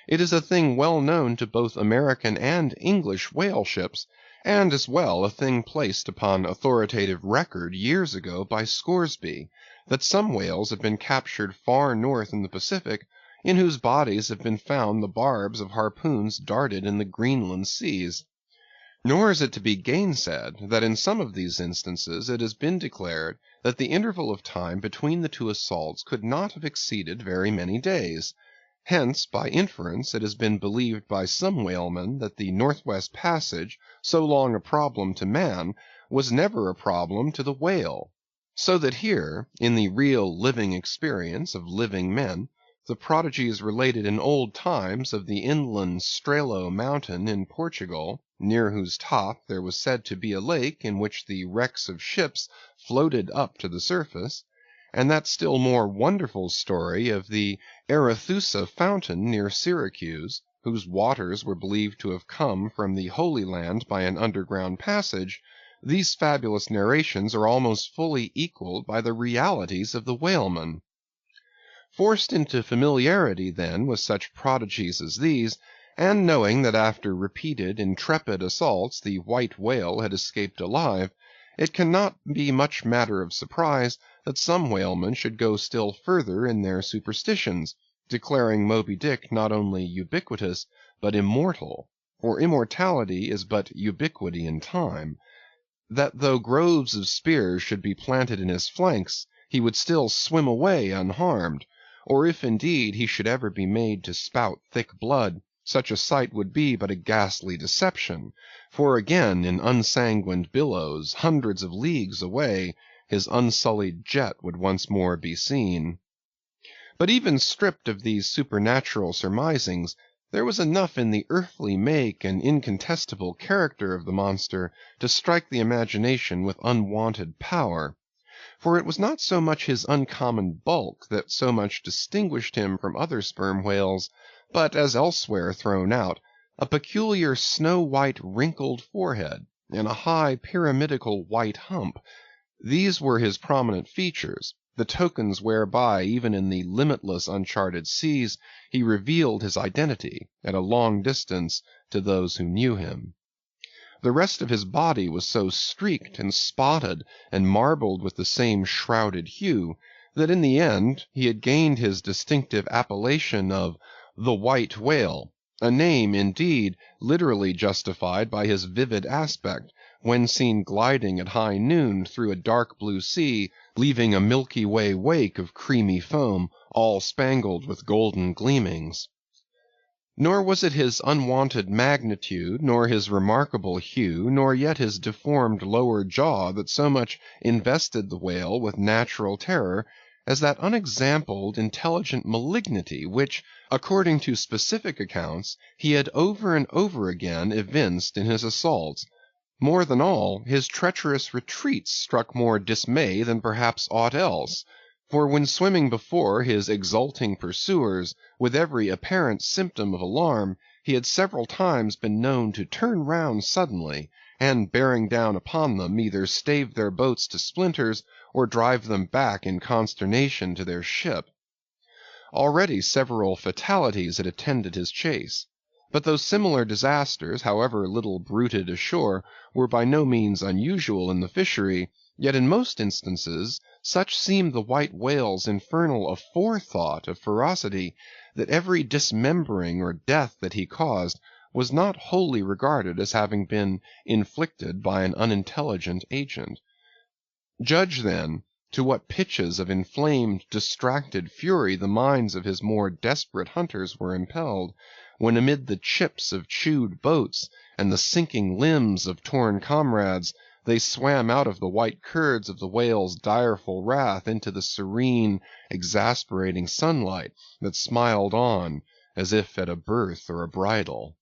It is a thing well known to both American and English whale ships, and as well a thing placed upon authoritative record years ago by Scoresby, that some whales have been captured far north in the Pacific, in whose bodies have been found the barbs of harpoons darted in the Greenland seas. Nor is it to be gainsaid that in some of these instances it has been declared that the interval of time between the two assaults could not have exceeded very many days. Hence, by inference, it has been believed by some whalemen that the Northwest Passage, so long a problem to man, was never a problem to the whale. So that here, in the real living experience of living men, the prodigies related in old times of the inland Strelo mountain in Portugal, near whose top there was said to be a lake in which the wrecks of ships floated up to the surface, and that still more wonderful story of the Arethusa fountain near Syracuse, whose waters were believed to have come from the Holy Land by an underground passage, these fabulous narrations are almost fully equaled by the realities of the whaleman. Forced into familiarity, then, with such prodigies as these, and knowing that after repeated intrepid assaults the white whale had escaped alive, it cannot be much matter of surprise that some whalemen should go still further in their superstitions, declaring Moby Dick not only ubiquitous, but immortal, for immortality is but ubiquity in time; that though groves of spears should be planted in his flanks, he would still swim away unharmed, or if indeed he should ever be made to spout thick blood, such a sight would be but a ghastly deception, for again in unsanguined billows, hundreds of leagues away, his unsullied jet would once more be seen. But even stripped of these supernatural surmisings, there was enough in the earthly make and incontestable character of the monster to strike the imagination with unwonted power. For it was not so much his uncommon bulk that so much distinguished him from other sperm whales, but, as elsewhere thrown out, a peculiar snow-white wrinkled forehead, and a high pyramidical white hump. These were his prominent features, the tokens whereby even in the limitless uncharted seas he revealed his identity, at a long distance, to those who knew him. The rest of his body was so streaked and spotted and marbled with the same shrouded hue, that in the end he had gained his distinctive appellation of the white whale, a name, indeed, literally justified by his vivid aspect, when seen gliding at high noon through a dark blue sea, leaving a Milky Way wake of creamy foam, all spangled with golden gleamings. Nor was it his unwonted magnitude, nor his remarkable hue, nor yet his deformed lower jaw that so much invested the whale with natural terror, as that unexampled intelligent malignity which, according to specific accounts, he had over and over again evinced in his assaults. More than all, his treacherous retreats struck more dismay than perhaps aught else. For when swimming before his exulting pursuers, with every apparent symptom of alarm, he had several times been known to turn round suddenly, and bearing down upon them, either stave their boats to splinters, or drive them back in consternation to their ship. Already several fatalities had attended his chase. But though similar disasters, however little bruited ashore, were by no means unusual in the fishery, yet in most instances such seemed the white whale's infernal aforethought of ferocity, that every dismembering or death that he caused was not wholly regarded as having been inflicted by an unintelligent agent. Judge, then, to what pitches of inflamed, distracted fury the minds of his more desperate hunters were impelled, when amid the chips of chewed boats, and the sinking limbs of torn comrades, they swam out of the white curds of the whale's direful wrath into the serene, exasperating sunlight that smiled on as if at a birth or a bridal.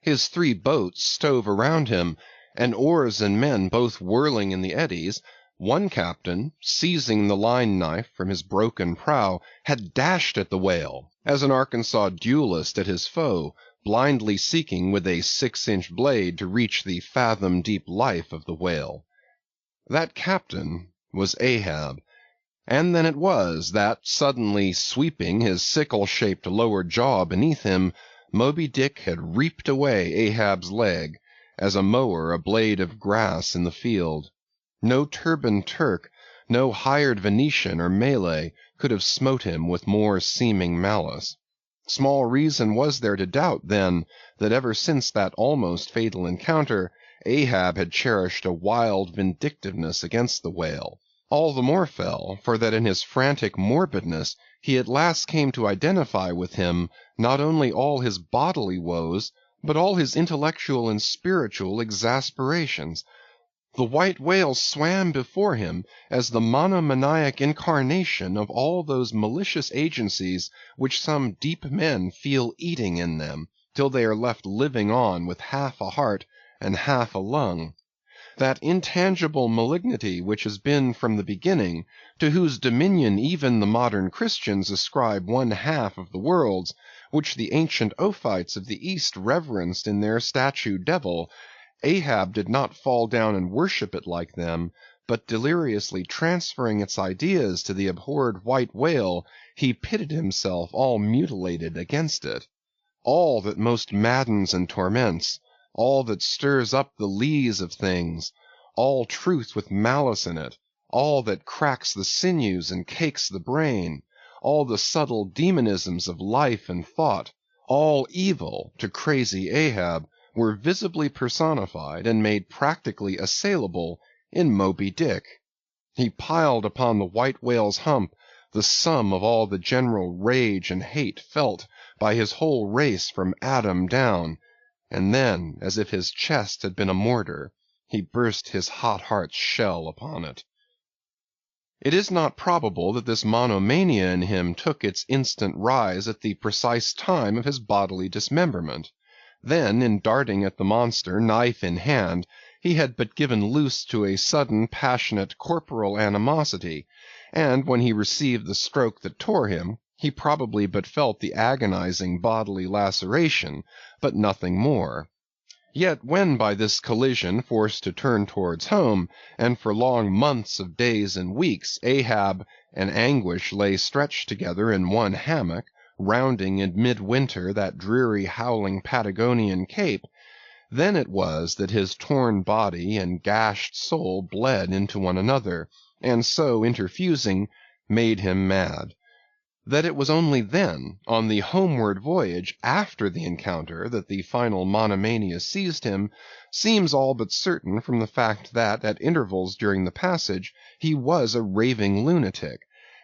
His 3 boats stove around him, and oars and men both whirling in the eddies. One captain, seizing the line knife from his broken prow, had dashed at the whale, as an Arkansas duelist at his foe, blindly seeking with a 6-inch blade to reach the fathom-deep life of the whale. That captain was Ahab, and then it was that, suddenly sweeping his sickle-shaped lower jaw beneath him, Moby Dick had reaped away Ahab's leg, as a mower a blade of grass in the field. No turbaned Turk, no hired Venetian or Malay could have smote him with more seeming malice. Small reason was there to doubt, then, that ever since that almost fatal encounter, Ahab had cherished a wild vindictiveness against the whale. All the more fell, for that in his frantic morbidness he at last came to identify with him not only all his bodily woes, but all his intellectual and spiritual exasperations. The white whale swam before him as the monomaniac incarnation of all those malicious agencies which some deep men feel eating in them, till they are left living on with half a heart and half a lung. That intangible malignity which has been from the beginning, to whose dominion even the modern Christians ascribe 1/2 of the worlds, which the ancient Ophites of the East reverenced in their statue devil, Ahab did not fall down and worship it like them, but deliriously transferring its ideas to the abhorred white whale, he pitted himself all mutilated against it. All that most maddens and torments, all that stirs up the lees of things, all truth with malice in it, all that cracks the sinews and cakes the brain, all the subtle demonisms of life and thought, all evil to crazy Ahab, were visibly personified and made practically assailable in Moby Dick. He piled upon the white whale's hump the sum of all the general rage and hate felt by his whole race from Adam down, and then, as if his chest had been a mortar, he burst his hot heart's shell upon it. It is not probable that this monomania in him took its instant rise at the precise time of his bodily dismemberment. Then, in darting at the monster, knife in hand, he had but given loose to a sudden, passionate, corporal animosity, and when he received the stroke that tore him, he probably but felt the agonizing bodily laceration, but nothing more. Yet when by this collision forced to turn towards home, and for long months of days and weeks, Ahab and Anguish lay stretched together in one hammock, rounding in midwinter that dreary howling Patagonian cape, then it was that his torn body and gashed soul bled into one another, and so interfusing, made him mad. That it was only then, on the homeward voyage after the encounter, that the final monomania seized him, seems all but certain from the fact that, at intervals during the passage, he was a raving lunatic,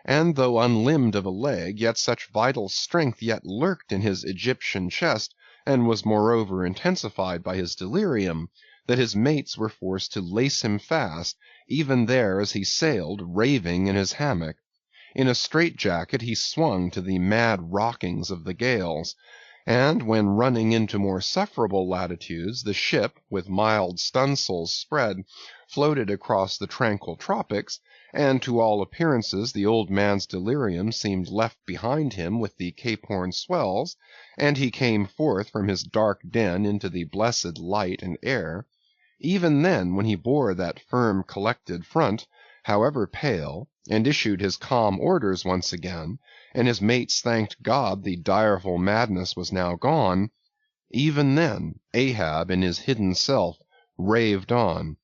and though unlimbed of a leg, yet such vital strength yet lurked in his Egyptian chest, and was moreover intensified by his delirium, that his mates were forced to lace him fast, even there as he sailed, raving in his hammock. In a straitjacket he swung to the mad rockings of the gales, and when running into more sufferable latitudes, the ship, with mild stunsails spread, floated across the tranquil tropics, and to all appearances the old man's delirium seemed left behind him with the Cape Horn swells, and he came forth from his dark den into the blessed light and air. Even then, when he bore that firm collected front, however pale, and issued his calm orders once again, and his mates thanked God the direful madness was now gone, even then Ahab in his hidden self raved on.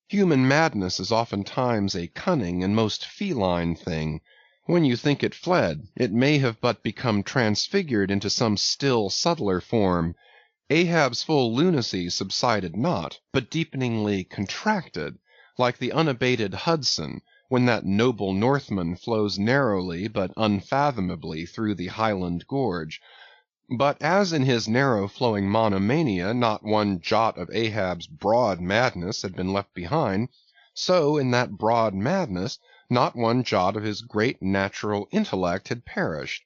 Human madness is oftentimes a cunning and most feline thing. When you think it fled, it may have but become transfigured into some still subtler form. Ahab's full lunacy subsided not, but deepeningly contracted, like the unabated Hudson, when that noble Northman flows narrowly but unfathomably through the Highland gorge. But as in his narrow-flowing monomania not one jot of Ahab's broad madness had been left behind, so in that broad madness not one jot of his great natural intellect had perished.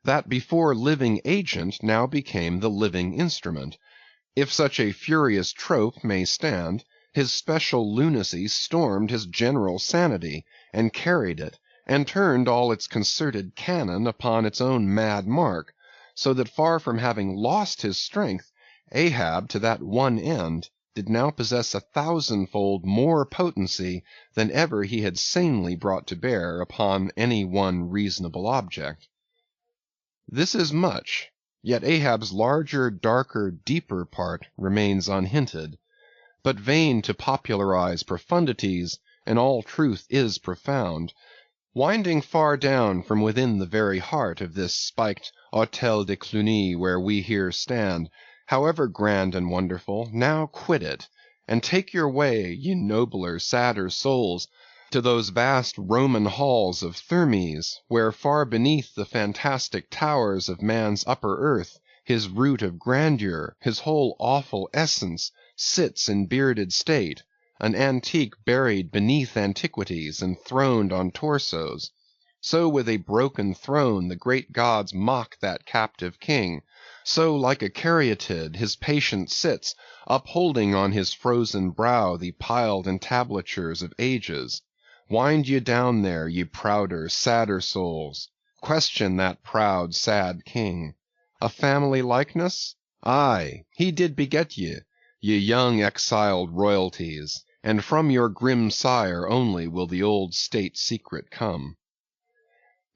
That before living agent now became the living instrument. If such a furious trope may stand, his special lunacy stormed his general sanity, and carried it, and turned all its concerted cannon upon its own mad mark, so that far from having lost his strength, Ahab to that one end did now possess 1,000-fold more potency than ever he had sanely brought to bear upon any one reasonable object. This is much, yet Ahab's larger, darker, deeper part remains unhinted. But vain to popularize profundities, and all truth is profound. Winding far down from within the very heart of this spiked Hôtel de Cluny where we here stand, however grand and wonderful, now quit it, and take your way, ye nobler, sadder souls, to those vast Roman halls of Thermes, where far beneath the fantastic towers of man's upper earth, his root of grandeur, his whole awful essence, sits in bearded state, an antique buried beneath antiquities, and throned on torsos. So with a broken throne the great gods mock that captive king, so like a caryatid his patient sits, upholding on his frozen brow the piled entablatures of ages. Wind ye down there, ye prouder, sadder souls. Question that proud, sad king. A family likeness? Aye, he did beget ye, ye young exiled royalties, and from your grim sire only will the old state secret come.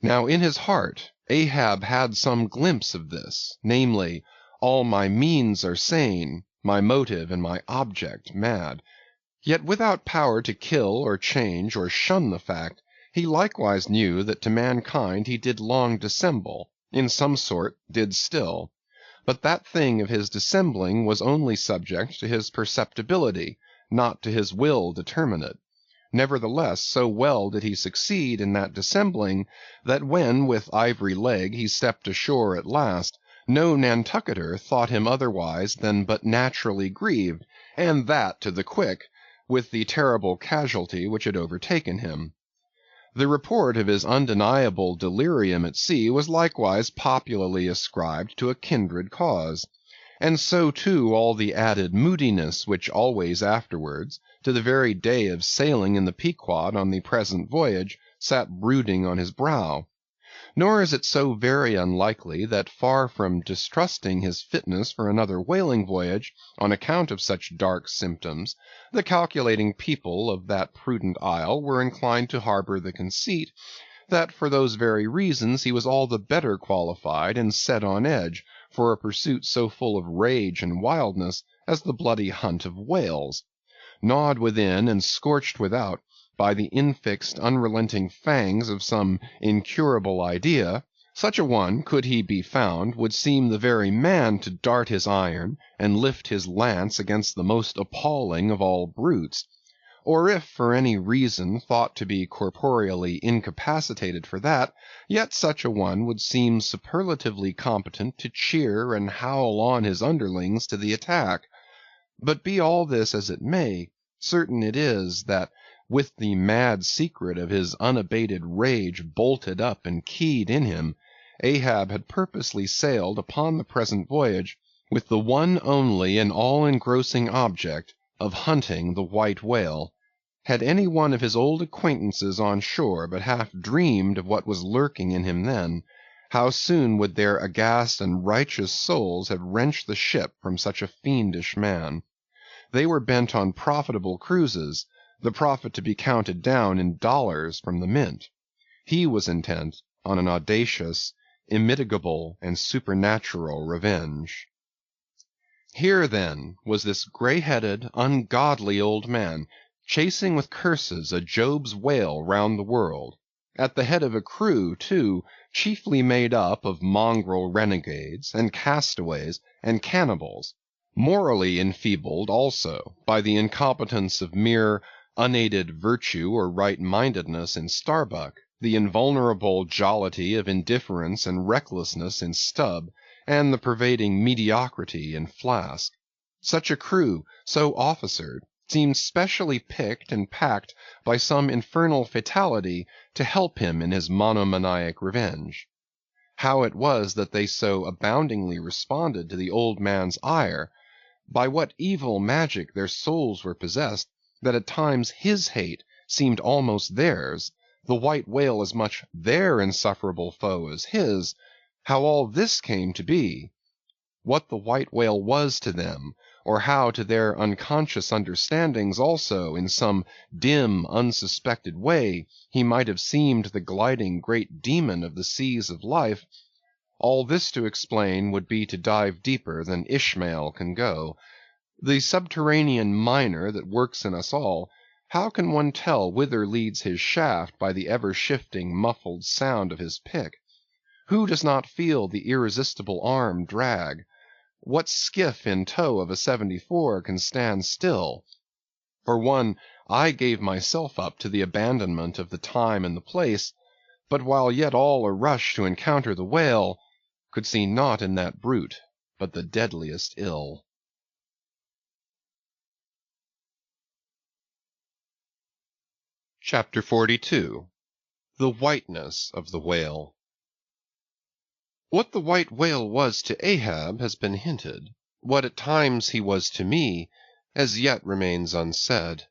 Now in his heart Ahab had some glimpse of this, namely, all my means are sane, my motive and my object mad. Yet without power to kill or change or shun the fact, he likewise knew that to mankind he did long dissemble, in some sort did still. But that thing of his dissembling was only subject to his perceptibility, not to his will determinate. Nevertheless, so well did he succeed in that dissembling, that when with ivory leg he stepped ashore at last, no Nantucketer thought him otherwise than but naturally grieved, and that to the quick, with the terrible casualty which had overtaken him. The report of his undeniable delirium at sea was likewise popularly ascribed to a kindred cause. And so too all the added moodiness which always afterwards, to the very day of sailing in the Pequod on the present voyage, sat brooding on his brow. Nor is it so very unlikely that far from distrusting his fitness for another whaling voyage, on account of such dark symptoms, the calculating people of that prudent isle were inclined to harbor the conceit, that for those very reasons he was all the better qualified and set on edge for a pursuit so full of rage and wildness as the bloody hunt of whales. Gnawed within and scorched without by the infixed, unrelenting fangs of some incurable idea, such a one, could he be found, would seem the very man to dart his iron and lift his lance against the most appalling of all brutes. Or if for any reason thought to be corporeally incapacitated for that, yet such a one would seem superlatively competent to cheer and howl on his underlings to the attack. But be all this as it may, certain it is that, with the mad secret of his unabated rage bolted up and keyed in him, Ahab had purposely sailed upon the present voyage with the one only and all-engrossing object of hunting the white whale. Had any one of his old acquaintances on shore but half dreamed of what was lurking in him then, how soon would their aghast and righteous souls have wrenched the ship from such a fiendish man. They were bent on profitable cruises, the profit to be counted down in dollars from the mint. He was intent on an audacious, immitigable, and supernatural revenge. Here, then, was this grey-headed, ungodly old man, chasing with curses a Job's whale round the world, at the head of a crew, too, chiefly made up of mongrel renegades, and castaways, and cannibals, morally enfeebled also by the incompetence of mere unaided virtue or right-mindedness in Starbuck, the invulnerable jollity of indifference and recklessness in Stubb, and the pervading mediocrity in Flask. Such a crew, so officered, seemed specially picked and packed by some infernal fatality to help him in his monomaniac revenge. How it was that they so aboundingly responded to the old man's ire, by what evil magic their souls were possessed, that at times his hate seemed almost theirs, the white whale as much their insufferable foe as his, how all this came to be, what the white whale was to them, or how to their unconscious understandings also, in some dim, unsuspected way, he might have seemed the gliding great demon of the seas of life, all this to explain would be to dive deeper than Ishmael can go. The subterranean miner that works in us all, how can one tell whither leads his shaft by the ever-shifting muffled sound of his pick? Who does not feel the irresistible arm drag? What skiff in tow of a 74 can stand still? For one, I gave myself up to the abandonment of the time and the place, but while yet all a rush to encounter the whale, could see naught in that brute but the deadliest ill. Chapter 42. The Whiteness of the Whale. What the white whale was to Ahab has been hinted. What at times he was to me, as yet remains unsaid.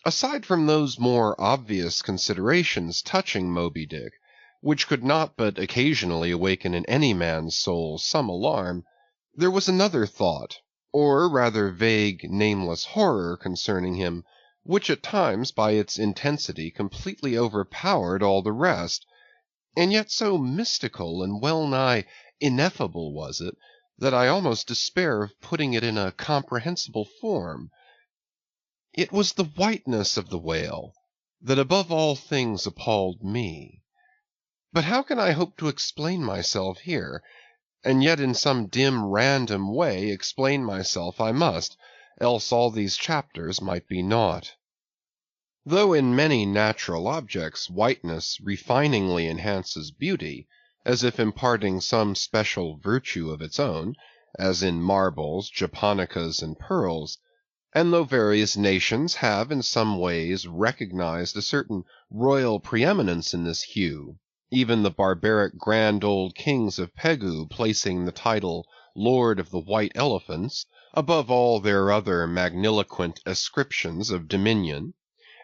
Aside from those more obvious considerations touching Moby Dick, which could not but occasionally awaken in any man's soul some alarm, there was another thought, or rather vague, nameless horror concerning him, which at times by its intensity completely overpowered all the rest, and yet so mystical and well-nigh ineffable was it, that I almost despair of putting it in a comprehensible form. It was the whiteness of the whale that above all things appalled me. But how can I hope to explain myself here? And yet in some dim random way explain myself I must, else all these chapters might be naught. Though in many natural objects whiteness refiningly enhances beauty, as if imparting some special virtue of its own, as in marbles, japonicas, and pearls, and though various nations have in some ways recognized a certain royal preeminence in this hue, even the barbaric grand old kings of Pegu placing the title Lord of the White Elephants above all their other magniloquent ascriptions of dominion,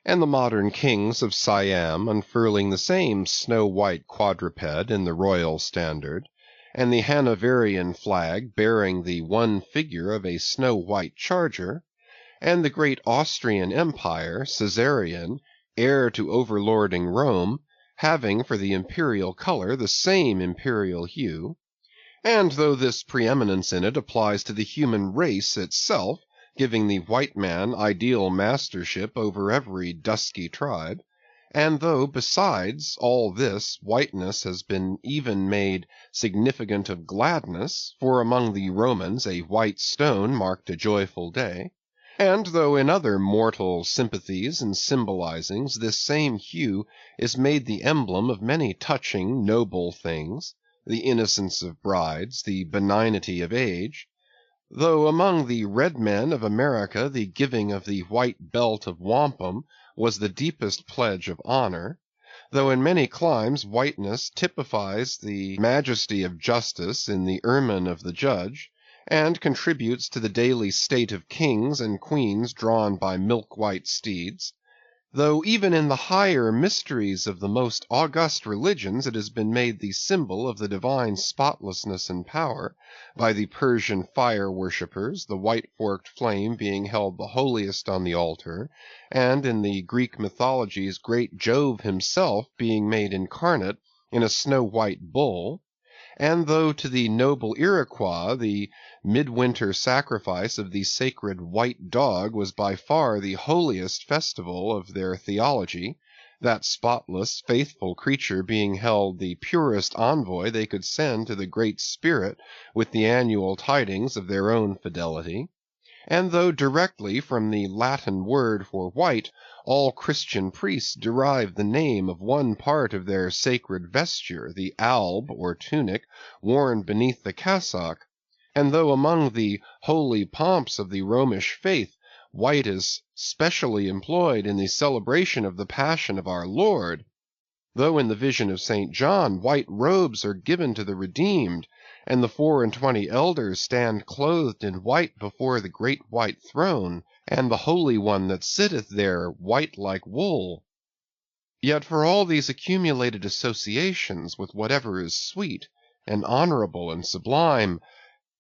and the modern kings of Siam unfurling the same snow-white quadruped in the royal standard, and the Hanoverian flag bearing the one figure of a snow-white charger, and the great Austrian Empire, Caesarian, heir to overlording Rome, having for the imperial color the same imperial hue, and though this preeminence in it applies to the human race itself, giving the white man ideal mastership over every dusky tribe, and though, besides all this, whiteness has been even made significant of gladness, for among the Romans a white stone marked a joyful day, and though in other mortal sympathies and symbolizings this same hue is made the emblem of many touching, noble things, the innocence of brides, the benignity of age, though among the red men of America the giving of the white belt of wampum was the deepest pledge of honor, though in many climes whiteness typifies the majesty of justice in the ermine of the judge, and contributes to the daily state of kings and queens drawn by milk-white steeds, though even in the higher mysteries of the most august religions it has been made the symbol of the divine spotlessness and power, by the Persian fire-worshippers, the white-forked flame being held the holiest on the altar, and in the Greek mythologies great Jove himself being made incarnate in a snow-white bull, and though to the noble Iroquois the midwinter sacrifice of the sacred white dog was by far the holiest festival of their theology, that spotless, faithful creature being held the purest envoy they could send to the Great Spirit with the annual tidings of their own fidelity, and though directly from the Latin word for white, all Christian priests derive the name of one part of their sacred vesture, the alb, or tunic, worn beneath the cassock, and though among the holy pomps of the Romish faith, white is specially employed in the celebration of the Passion of our Lord, though in the vision of St. John white robes are given to the redeemed, and the 24 elders stand clothed in white before the great white throne, and the Holy One that sitteth there white like wool, yet for all these accumulated associations with whatever is sweet, and honorable, and sublime,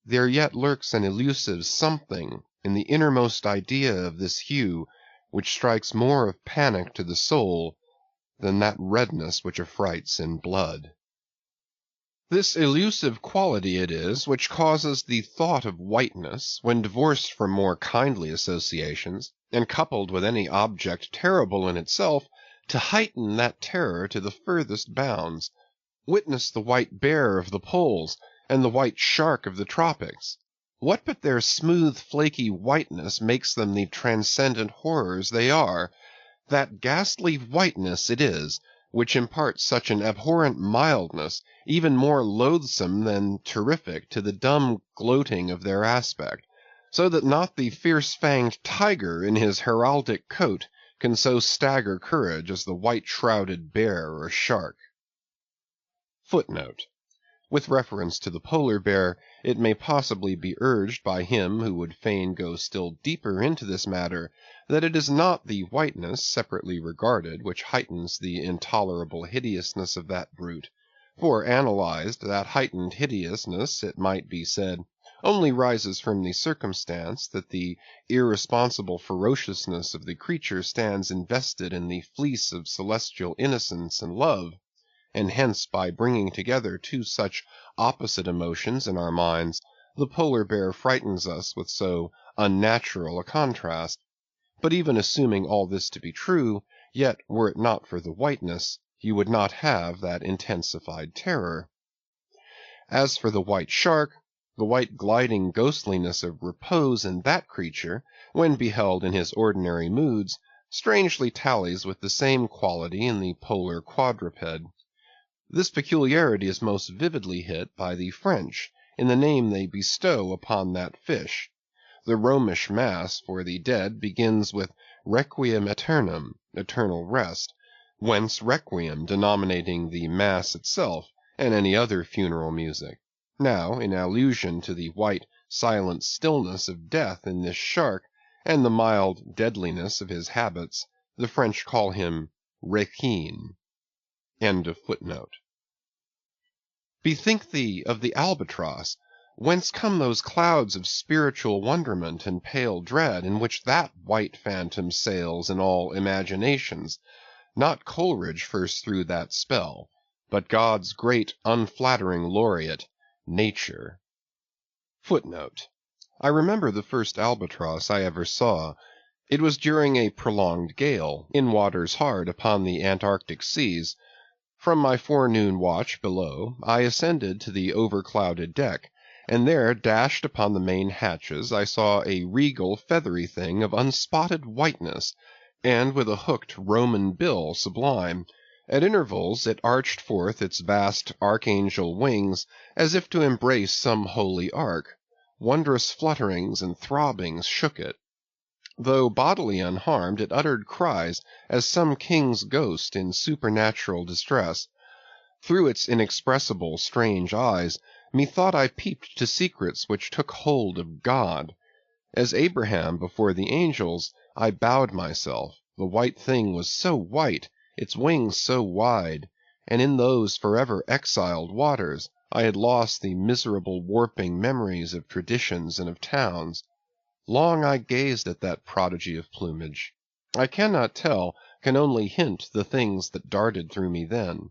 there yet lurks an elusive something in the innermost idea of this hue, which strikes more of panic to the soul than that redness which affrights in blood. This elusive quality it is which causes the thought of whiteness, when divorced from more kindly associations, and coupled with any object terrible in itself, to heighten that terror to the furthest bounds. Witness the white bear of the poles, and the white shark of the tropics. What but their smooth flaky whiteness makes them the transcendent horrors they are? That ghastly whiteness it is which imparts such an abhorrent mildness, even more loathsome than terrific, to the dumb gloating of their aspect, so that not the fierce-fanged tiger in his heraldic coat can so stagger courage as the white-shrouded bear or shark. Footnote. With reference to the polar bear, it may possibly be urged by him who would fain go still deeper into this matter, that it is not the whiteness, separately regarded, which heightens the intolerable hideousness of that brute, for analyzed, that heightened hideousness, it might be said, only rises from the circumstance that the irresponsible ferociousness of the creature stands invested in the fleece of celestial innocence and love, and hence by bringing together two such opposite emotions in our minds, the polar bear frightens us with so unnatural a contrast. But even assuming all this to be true, yet were it not for the whiteness, you would not have that intensified terror. As for the white shark, the white gliding ghostliness of repose in that creature, when beheld in his ordinary moods, strangely tallies with the same quality in the polar quadruped. This peculiarity is most vividly hit by the French in the name they bestow upon that fish. The Romish Mass for the dead begins with Requiem Aeternam, eternal rest, whence Requiem denominating the Mass itself and any other funeral music. Now, in allusion to the white, silent stillness of death in this shark, and the mild deadliness of his habits, the French call him Requin. End of footnote. Bethink thee of the albatross. Whence come those clouds of spiritual wonderment and pale dread in which that white phantom sails in all imaginations? Not Coleridge first threw that spell, but God's great unflattering laureate, Nature. Footnote. I remember the first albatross I ever saw. It was during a prolonged gale, in waters hard upon the Antarctic seas. From my forenoon watch below, I ascended to the overclouded deck, and there, dashed upon the main hatches, I saw a regal feathery thing of unspotted whiteness, and with a hooked Roman bill sublime. At intervals it arched forth its vast archangel wings, as if to embrace some holy ark. Wondrous flutterings and throbbings shook it. Though bodily unharmed, it uttered cries as some king's ghost in supernatural distress. Through its inexpressible strange eyes, methought I peeped to secrets which took hold of God. As Abraham before the angels, I bowed myself. The white thing was so white, its wings so wide, and in those forever exiled waters I had lost the miserable warping memories of traditions and of towns. Long I gazed at that prodigy of plumage. I cannot tell, can only hint the things that darted through me then.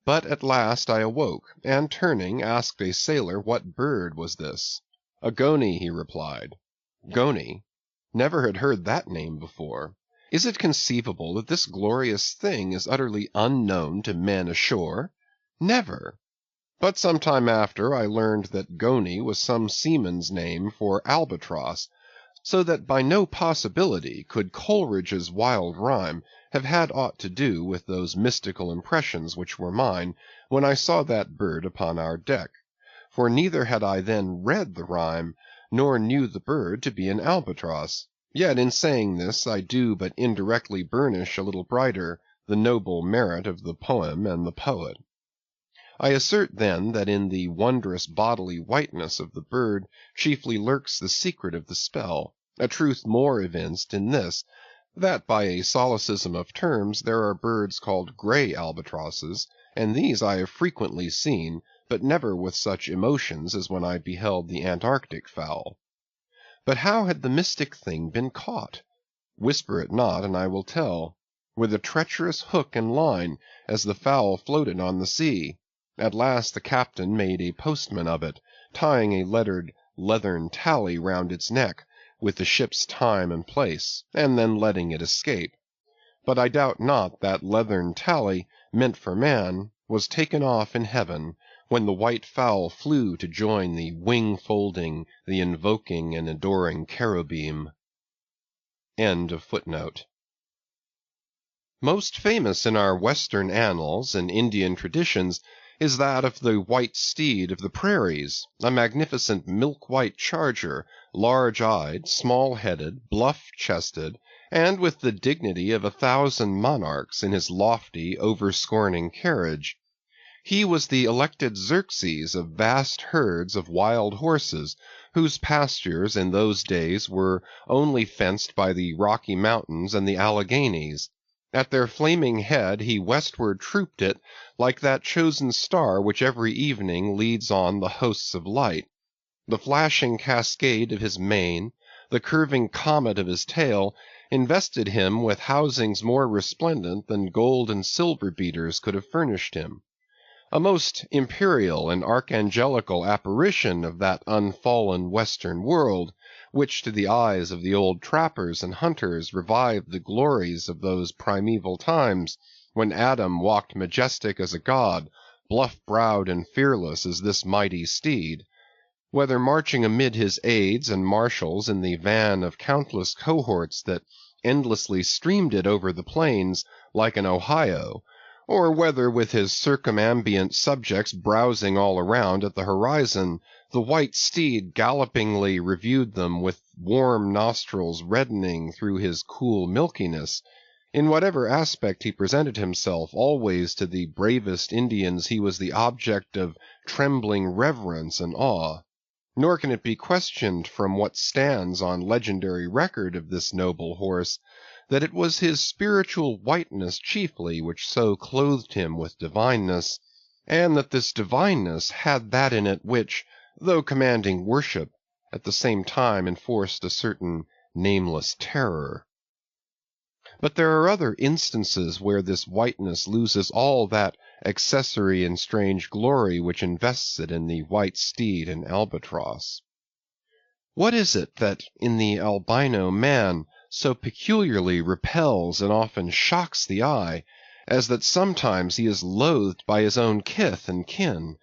But at last I awoke, and turning, asked a sailor what bird was this. A goney, he replied. Goney? Never had heard that name before. Is it conceivable that this glorious thing is utterly unknown to men ashore? Never. But some time after I learned that goney was some seaman's name for albatross. so that by no possibility could Coleridge's wild rhyme have had aught to do with those mystical impressions which were mine when I saw that bird upon our deck, for neither had I then read the rhyme, nor knew the bird to be an albatross. Yet in saying this I do but indirectly burnish a little brighter the noble merit of the poem and the poet. I assert then that in the wondrous bodily whiteness of the bird chiefly lurks the secret of the spell, a truth more evinced in this, that by a solecism of terms there are birds called grey albatrosses, and these I have frequently seen, but never with such emotions as when I beheld the Antarctic fowl. But how had the mystic thing been caught? Whisper it not, and I will tell. With a treacherous hook and line, as the fowl floated on the sea. At last the captain made a postman of it, tying a lettered leathern tally round its neck, with the ship's time and place, and then letting it escape. But I doubt not that leathern tally, meant for man, was taken off in heaven, when the white fowl flew to join the wing-folding, the invoking and adoring cherubim. End of footnote. Most famous in our Western annals and Indian traditions is that of the white steed of the prairies, a magnificent milk-white charger, large-eyed, small-headed, bluff-chested, and with the dignity of 1,000 monarchs in his lofty, over-scorning carriage. He was the elected Xerxes of vast herds of wild horses, whose pastures in those days were only fenced by the Rocky Mountains and the Alleghanies. At their flaming head he westward trooped it, like that chosen star which every evening leads on the hosts of light. The flashing cascade of his mane, the curving comet of his tail, invested him with housings more resplendent than gold and silver beaters could have furnished him. A most imperial and archangelical apparition of that unfallen western world, which to the eyes of the old trappers and hunters revived the glories of those primeval times, when Adam walked majestic as a god, bluff-browed and fearless as this mighty steed. Whether marching amid his aides and marshals in the van of countless cohorts that endlessly streamed it over the plains, like an Ohio, or whether with his circumambient subjects browsing all around at the horizon, the white steed gallopingly reviewed them with warm nostrils reddening through his cool milkiness. In whatever aspect he presented himself, always to the bravest Indians he was the object of trembling reverence and awe. Nor can it be questioned from what stands on legendary record of this noble horse, that it was his spiritual whiteness chiefly which so clothed him with divineness, and that this divineness had that in it which, though commanding worship, at the same time enforced a certain nameless terror. But there are other instances where this whiteness loses all that accessory and strange glory which invests it in the white steed and albatross. What is it that in the albino man so peculiarly repels and often shocks the eye, as that sometimes he is loathed by his own kith and kin?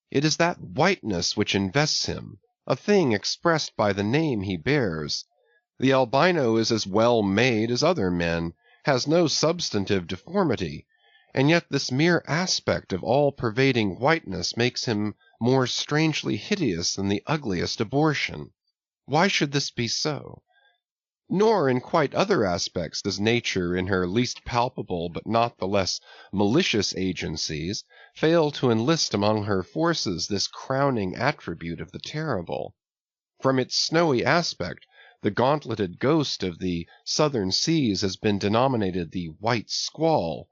It is that whiteness which invests him, a thing expressed by the name he bears. The albino is as well made as other men, has no substantive deformity, and yet this mere aspect of all-pervading whiteness makes him more strangely hideous than the ugliest abortion. Why should this be so? Nor in quite other aspects does nature in her least palpable but not the less malicious agencies fail to enlist among her forces this crowning attribute of the terrible. From its snowy aspect, the gauntleted ghost of the southern seas has been denominated the white squall,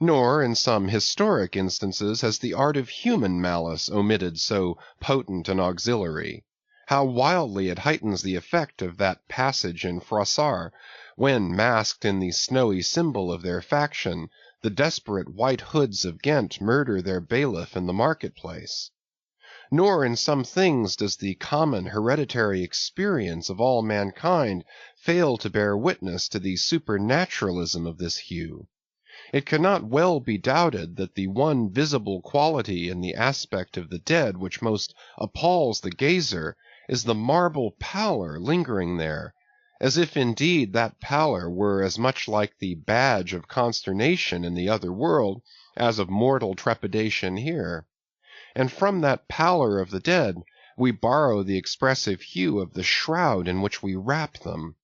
nor in some historic instances has the art of human malice omitted so potent an auxiliary. How wildly it heightens the effect of that passage in Froissart, when, masked in the snowy symbol of their faction, the desperate White Hoods of Ghent murder their bailiff in the market-place. Nor in some things does the common hereditary experience of all mankind fail to bear witness to the supernaturalism of this hue. It cannot well be doubted that the one visible quality in the aspect of the dead which most appalls the gazer is the marble pallor lingering there, as if indeed that pallor were as much like the badge of consternation in the other world as of mortal trepidation here. And from that pallor of the dead we borrow the expressive hue of the shroud in which we wrap them.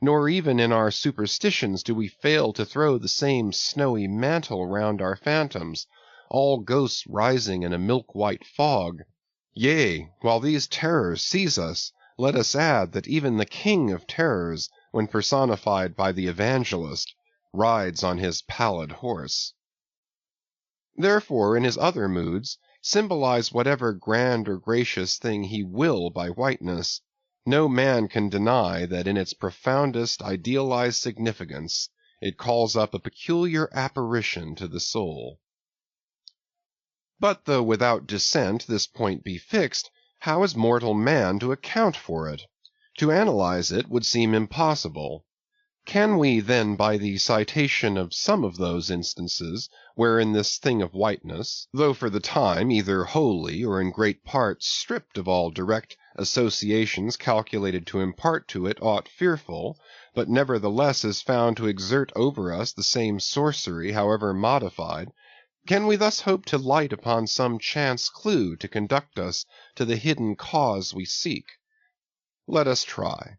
Nor even in our superstitions do we fail to throw the same snowy mantle round our phantoms, all ghosts rising in a milk-white fog. Yea, while these terrors seize us, let us add that even the king of terrors, when personified by the evangelist, rides on his pallid horse. Therefore, in his other moods, symbolize whatever grand or gracious thing he will by whiteness, no man can deny that in its profoundest idealized significance it calls up a peculiar apparition to the soul. But though without dissent this point be fixed, how is mortal man to account for it? To analyze it would seem impossible. Can we then by the citation of some of those instances wherein this thing of whiteness, though for the time either wholly or in great part stripped of all direct associations calculated to impart to it aught fearful, but nevertheless is found to exert over us the same sorcery however modified, can we thus hope to light upon some chance clue to conduct us to the hidden cause we seek? Let us try.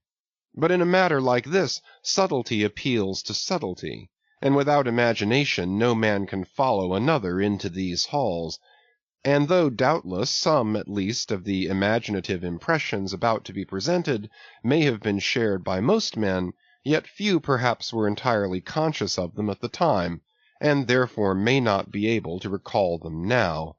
But in a matter like this, subtlety appeals to subtlety, and without imagination no man can follow another into these halls. And though doubtless some at least of the imaginative impressions about to be presented may have been shared by most men, yet few perhaps were entirely conscious of them at the time, and therefore may not be able to recall them now.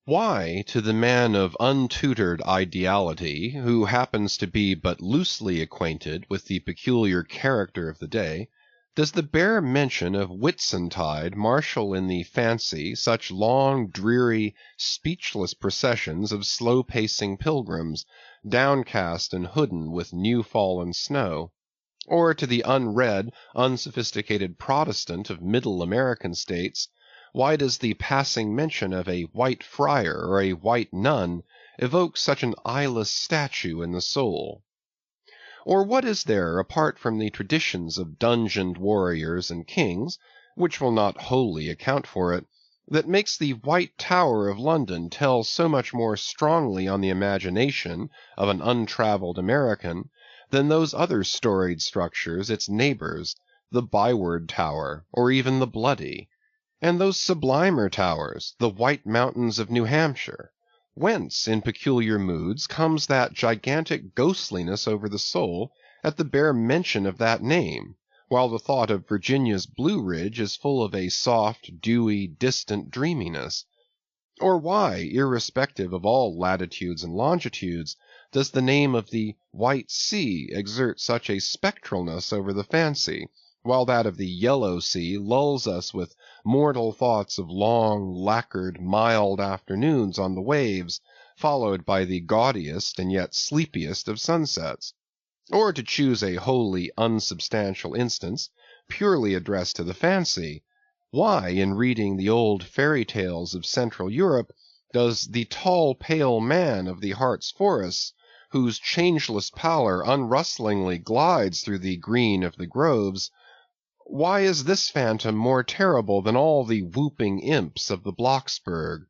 Why, to the man of untutored ideality, who happens to be but loosely acquainted with the peculiar character of the day, does the bare mention of Whitsuntide marshal in the fancy such long, dreary, speechless processions of slow-pacing pilgrims, downcast and hooded with new-fallen snow? Or to the unread, unsophisticated Protestant of middle American states, why does the passing mention of a white friar or a white nun evoke such an eyeless statue in the soul? Or what is there, apart from the traditions of dungeoned warriors and kings, which will not wholly account for it, that makes the White Tower of London tell so much more strongly on the imagination of an untravelled American than those other storied structures its neighbors, the Byward Tower, or even the Bloody? And those sublimer towers, the White Mountains of New Hampshire? Whence, in peculiar moods, comes that gigantic ghostliness over the soul at the bare mention of that name, while the thought of Virginia's Blue Ridge is full of a soft, dewy, distant dreaminess? Or why, irrespective of all latitudes and longitudes, does the name of the White Sea exert such a spectralness over the fancy, while that of the Yellow Sea lulls us with mortal thoughts of long, lacquered, mild afternoons on the waves, followed by the gaudiest and yet sleepiest of sunsets? Or to choose a wholly unsubstantial instance, purely addressed to the fancy, why, in reading the old fairy tales of Central Europe, does the tall pale man of the Hartz forests, whose changeless pallor unrustlingly glides through the green of the groves, why is this phantom more terrible than all the whooping imps of the Blocksberg?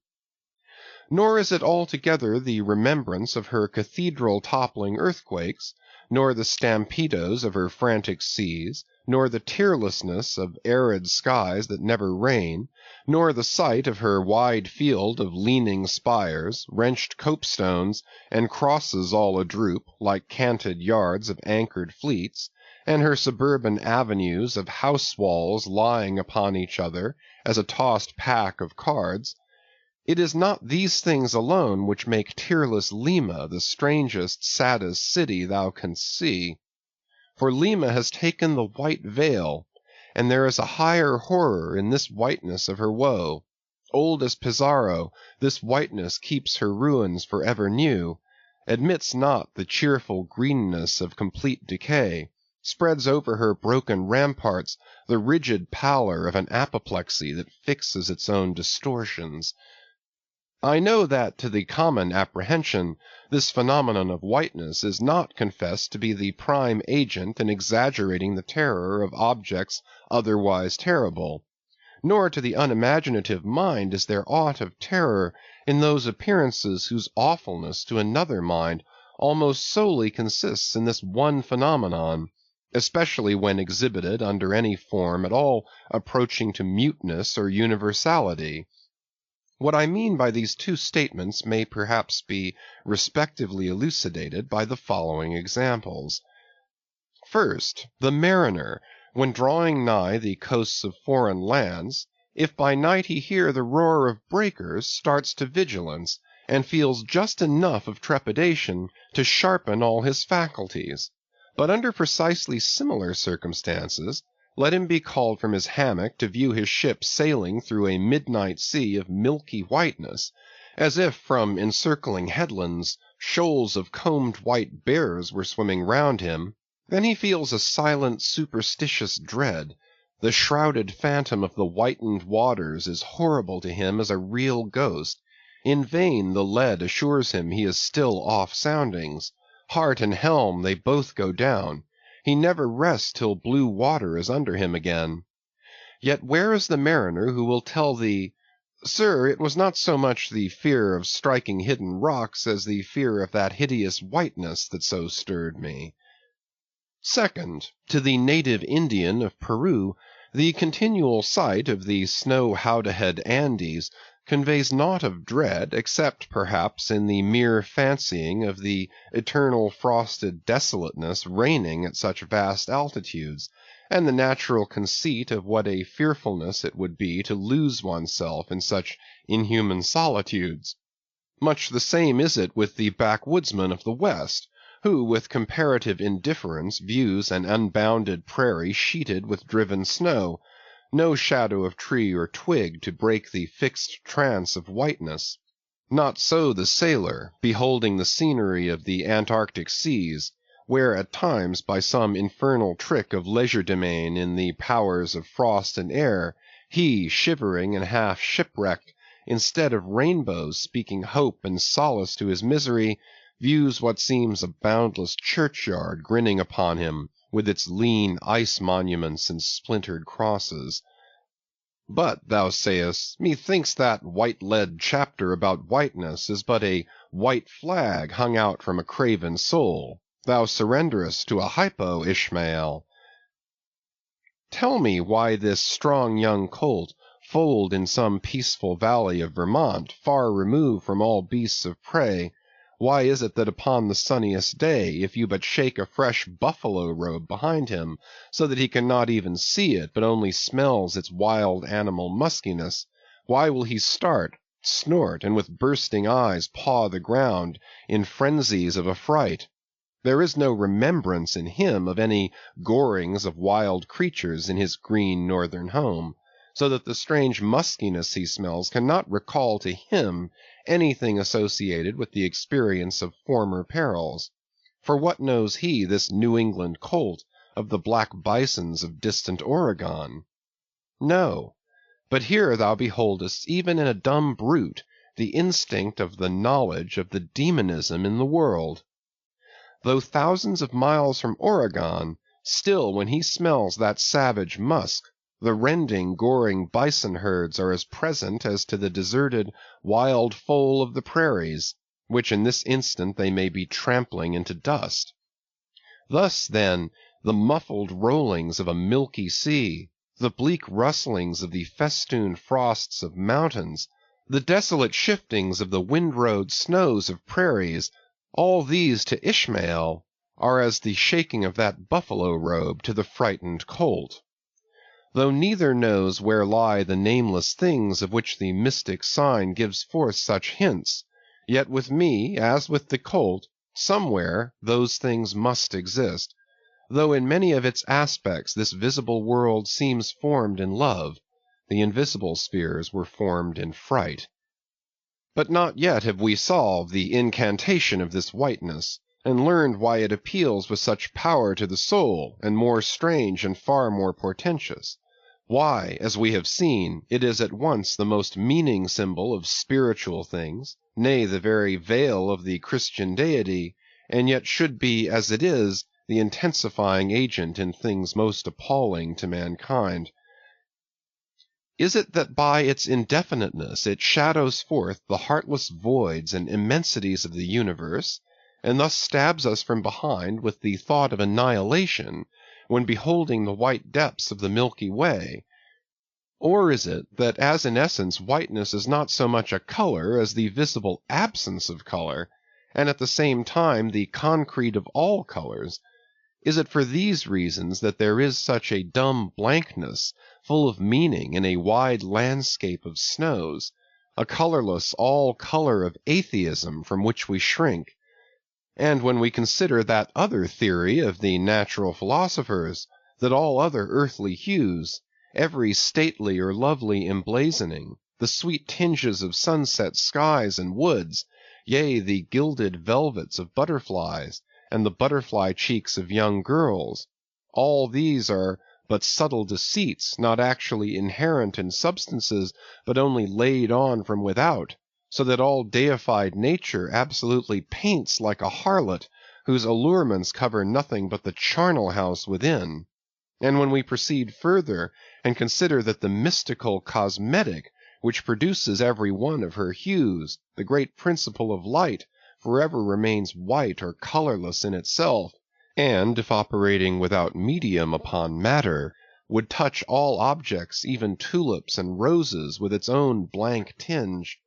Nor is it altogether the remembrance of her cathedral-toppling earthquakes, nor the stampedos of her frantic seas, nor the tearlessness of arid skies that never rain, nor the sight of her wide field of leaning spires, wrenched copestones, and crosses all adroop, like canted yards of anchored fleets, and her suburban avenues of house walls lying upon each other as a tossed pack of cards. It is not these things alone which make tearless Lima the strangest, saddest city thou canst see. For Lima has taken the white veil, and there is a higher horror in this whiteness of her woe. Old as Pizarro, this whiteness keeps her ruins for ever new, admits not the cheerful greenness of complete decay, spreads over her broken ramparts the rigid pallor of an apoplexy that fixes its own distortions. I know that to the common apprehension, this phenomenon of whiteness is not confessed to be the prime agent in exaggerating the terror of objects otherwise terrible, nor to the unimaginative mind is there aught of terror in those appearances whose awfulness to another mind almost solely consists in this one phenomenon, especially when exhibited under any form at all approaching to muteness or universality. What I mean by these two statements may perhaps be respectively elucidated by the following examples. First, the mariner, when drawing nigh the coasts of foreign lands, if by night he hear the roar of breakers, starts to vigilance, and feels just enough of trepidation to sharpen all his faculties. But under precisely similar circumstances, let him be called from his hammock to view his ship sailing through a midnight sea of milky whiteness, as if from encircling headlands shoals of combed white bears were swimming round him, then he feels a silent superstitious dread. The shrouded phantom of the whitened waters is horrible to him as a real ghost. In vain the lead assures him he is still off soundings. Heart and helm they both go down. He never rests till blue water is under him again. Yet where is the mariner who will tell thee, Sir, it was not so much the fear of striking hidden rocks as the fear of that hideous whiteness that so stirred me. Second, to the native Indian of Peru, the continual sight of the snow-howdahed Andes conveys naught of dread, except perhaps in the mere fancying of the eternal frosted desolateness reigning at such vast altitudes, and the natural conceit of what a fearfulness it would be to lose oneself in such inhuman solitudes. Much the same is it with the backwoodsman of the West, who with comparative indifference views an unbounded prairie sheeted with driven snow, no shadow of tree or twig to break the fixed trance of whiteness. Not so the sailor, beholding the scenery of the Antarctic seas, where at times by some infernal trick of legerdemain in the powers of frost and air, he, shivering and half shipwrecked, instead of rainbows speaking hope and solace to his misery, views what seems a boundless churchyard grinning upon him, with its lean ice monuments and splintered crosses. But, thou sayest, methinks that white-lead chapter about whiteness is but a white flag hung out from a craven soul. Thou surrenderest to a hypo, Ishmael. Tell me why this strong young colt, foaled in some peaceful valley of Vermont, far removed from all beasts of prey, why is it that upon the sunniest day, if you but shake a fresh buffalo robe behind him, so that he cannot even see it, but only smells its wild animal muskiness, why will he start, snort, and with bursting eyes paw the ground, in frenzies of affright? There is no remembrance in him of any gorings of wild creatures in his green northern home, so that the strange muskiness he smells cannot recall to him anything associated with the experience of former perils. For what knows he, this New England colt, of the black bisons of distant Oregon? No, but here thou beholdest even in a dumb brute the instinct of the knowledge of the demonism in the world. Though thousands of miles from Oregon, still when he smells that savage musk, the rending, goring bison herds are as present as to the deserted, wild foal of the prairies, which in this instant they may be trampling into dust. Thus, then, the muffled rollings of a milky sea, the bleak rustlings of the festooned frosts of mountains, the desolate shiftings of the windrowed snows of prairies, all these to Ishmael are as the shaking of that buffalo robe to the frightened colt. Though neither knows where lie the nameless things of which the mystic sign gives forth such hints, yet with me, as with the colt, somewhere those things must exist, though in many of its aspects this visible world seems formed in love, the invisible spheres were formed in fright. But not yet have we solved the incantation of this whiteness, and learned why it appeals with such power to the soul, and more strange and far more portentous. Why, as we have seen, it is at once the most meaning symbol of spiritual things, nay, the very veil of the Christian deity, and yet should be, as it is, the intensifying agent in things most appalling to mankind. Is it that by its indefiniteness it shadows forth the heartless voids and immensities of the universe, and thus stabs us from behind with the thought of annihilation, when beholding the white depths of the Milky Way? Or is it that as in essence whiteness is not so much a color as the visible absence of color, and at the same time the concrete of all colors? Is it for these reasons that there is such a dumb blankness, full of meaning in a wide landscape of snows, a colorless all color of atheism from which we shrink? And when we consider that other theory of the natural philosophers, that all other earthly hues, every stately or lovely emblazoning, the sweet tinges of sunset skies and woods, yea, the gilded velvets of butterflies, and the butterfly cheeks of young girls, all these are but subtle deceits, not actually inherent in substances, but only laid on from without, so that all deified nature absolutely paints like a harlot, whose allurements cover nothing but the charnel house within. And when we proceed further, and consider that the mystical cosmetic, which produces every one of her hues, the great principle of light, forever remains white or colorless in itself, and, if operating without medium upon matter, would touch all objects, even tulips and roses, with its own blank tinge.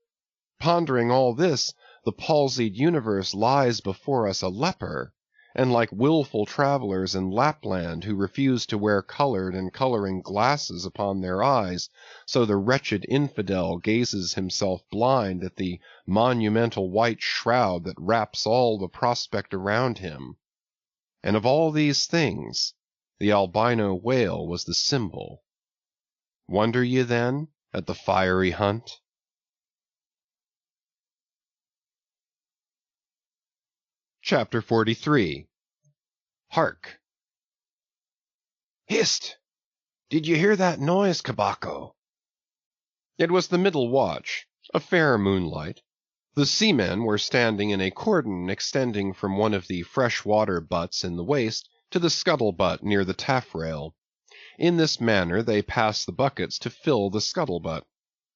Pondering all this, the palsied universe lies before us a leper, and like willful travelers in Lapland who refuse to wear colored and coloring glasses upon their eyes, so the wretched infidel gazes himself blind at the monumental white shroud that wraps all the prospect around him. And of all these things, the albino whale was the symbol. Wonder ye then at the fiery hunt? Chapter 43. Hark! Hist! Did you hear that noise, Cabaco? It was the middle watch, a fair moonlight. The seamen were standing in a cordon extending from one of the fresh-water butts in the waist to the scuttle-butt near the taffrail. In this manner they passed the buckets to fill the scuttle-butt.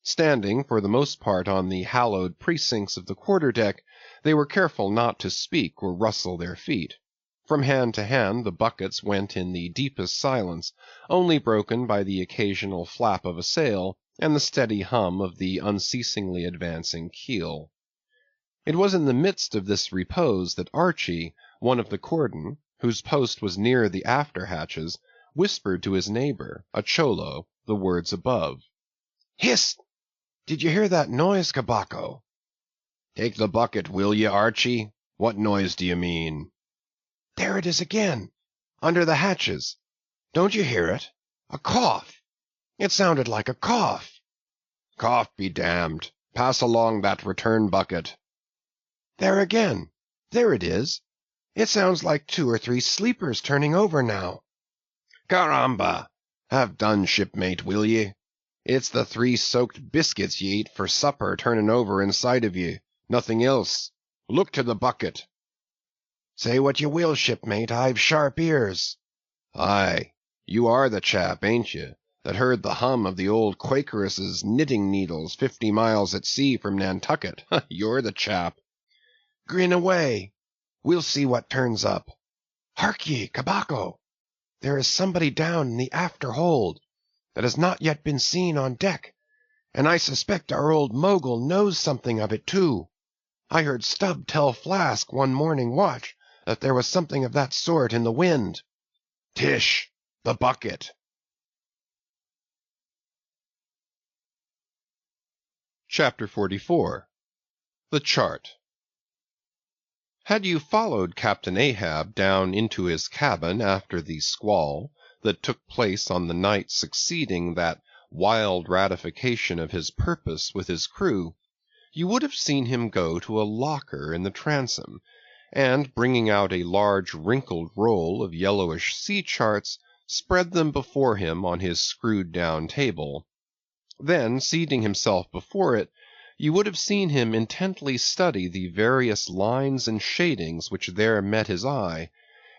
Standing for the most part on the hallowed precincts of the quarter-deck, they were careful not to speak or rustle their feet. From hand to hand the buckets went in the deepest silence, only broken by the occasional flap of a sail and the steady hum of the unceasingly advancing keel. It was in the midst of this repose that Archy, one of the cordon, whose post was near the after hatches, whispered to his neighbor, a Cholo, the words above. Hist! Did you hear that noise, Cabaco? Take the bucket, will ye, Archy? What noise do you mean? There it is again, under the hatches. Don't you hear it? A cough. It sounded like a cough. Cough be damned. Pass along that return bucket. There again. There it is. It sounds like 2 or 3 sleepers turning over now. Caramba! Have done, shipmate, will ye? It's the 3 soaked biscuits ye ate for supper turning over inside of ye. Nothing else. Look to the bucket. Say what you will, shipmate, I've sharp ears. Aye, you are the chap, ain't you, that heard the hum of the old Quakeress's knitting needles 50 miles at sea from Nantucket? You're the chap. Grin away. We'll see what turns up. Hark ye, Cabaco. There is somebody down in the after hold that has not yet been seen on deck, and I suspect our old mogul knows something of it too. I heard Stubb tell Flask one morning watch that there was something of that sort in the wind. Tish, the bucket. Chapter 44. The Chart. Had you followed Captain Ahab down into his cabin after the squall that took place on the night succeeding that wild ratification of his purpose with his crew, you would have seen him go to a locker in the transom, and bringing out a large wrinkled roll of yellowish sea charts, spread them before him on his screwed-down table. Then, seating himself before it, you would have seen him intently study the various lines and shadings which there met his eye,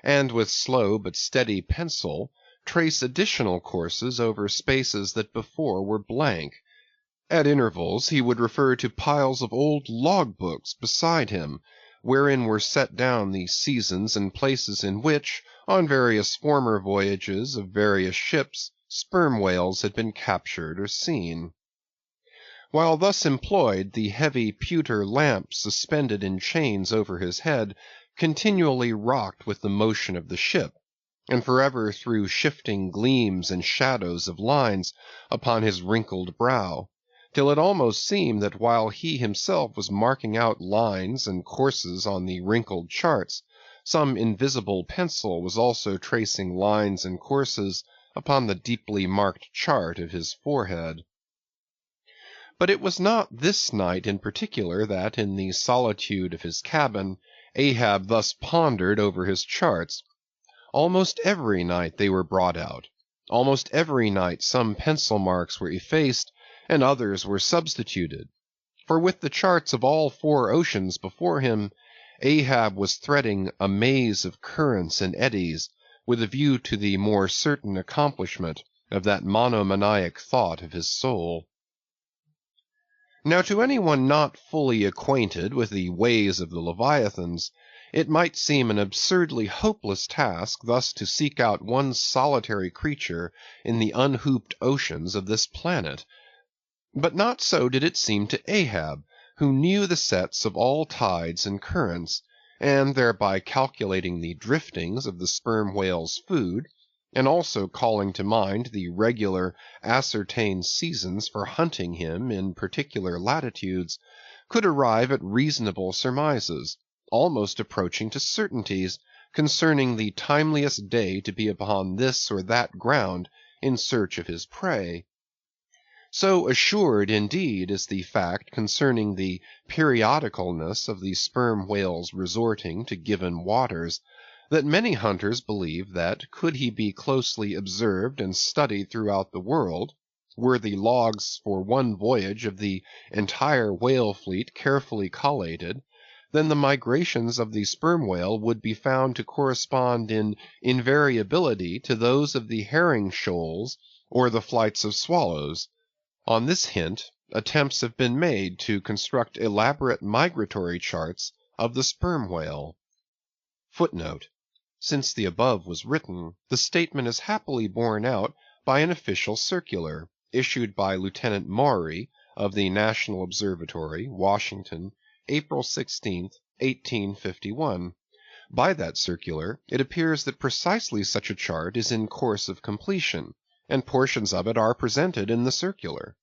and with slow but steady pencil trace additional courses over spaces that before were blank. At intervals he would refer to piles of old log-books beside him, wherein were set down the seasons and places in which, on various former voyages of various ships, sperm whales had been captured or seen. While thus employed, the heavy pewter lamp suspended in chains over his head continually rocked with the motion of the ship, and forever threw shifting gleams and shadows of lines upon his wrinkled brow, till it almost seemed that while he himself was marking out lines and courses on the wrinkled charts, some invisible pencil was also tracing lines and courses upon the deeply marked chart of his forehead. But it was not this night in particular that, in the solitude of his cabin, Ahab thus pondered over his charts. Almost every night they were brought out. Almost every night some pencil marks were effaced, and others were substituted. For with the charts of all 4 oceans before him, Ahab was threading a maze of currents and eddies, with a view to the more certain accomplishment of that monomaniac thought of his soul. Now to anyone not fully acquainted with the ways of the Leviathans, it might seem an absurdly hopeless task thus to seek out one solitary creature in the unhooped oceans of this planet. But not so did it seem to Ahab, who knew the sets of all tides and currents, and thereby calculating the driftings of the sperm whale's food, and also calling to mind the regular, ascertained seasons for hunting him in particular latitudes, could arrive at reasonable surmises, almost approaching to certainties, concerning the timeliest day to be upon this or that ground in search of his prey. So assured, indeed, is the fact concerning the periodicalness of the sperm whale's resorting to given waters, that many hunters believe that, could he be closely observed and studied throughout the world, were the logs for one voyage of the entire whale fleet carefully collated, then the migrations of the sperm whale would be found to correspond in invariability to those of the herring shoals or the flights of swallows. On this hint, attempts have been made to construct elaborate migratory charts of the sperm whale. Footnote: since the above was written, the statement is happily borne out by an official circular, issued by Lieutenant Maury, of the National Observatory, Washington, April 16, 1851. By that circular, it appears that precisely such a chart is in course of completion, and portions of it are presented in the circular.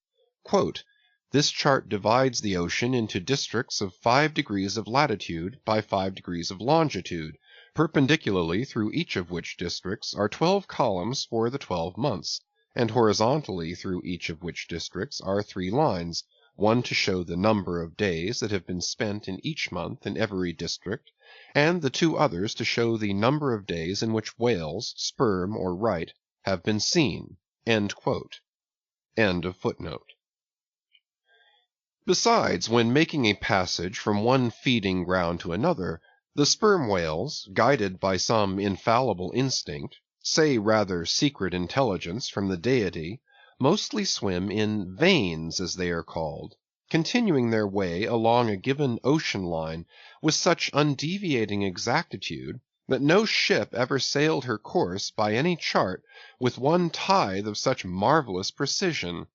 Quote, "This chart divides the ocean into districts of 5 degrees of latitude by 5 degrees of longitude, perpendicularly through each of which districts are 12 columns for the 12 months, and horizontally through each of which districts are 3 lines, one to show the number of days that have been spent in each month in every district, and the 2 others to show the number of days in which whales, sperm or right, have been seen." End quote. End of footnote. Besides, when making a passage from one feeding ground to another, the sperm whales, guided by some infallible instinct, say rather secret intelligence from the deity, mostly swim in veins, as they are called, continuing their way along a given ocean line with such undeviating exactitude that no ship ever sailed her course by any chart with 1/10 of such marvelous precision.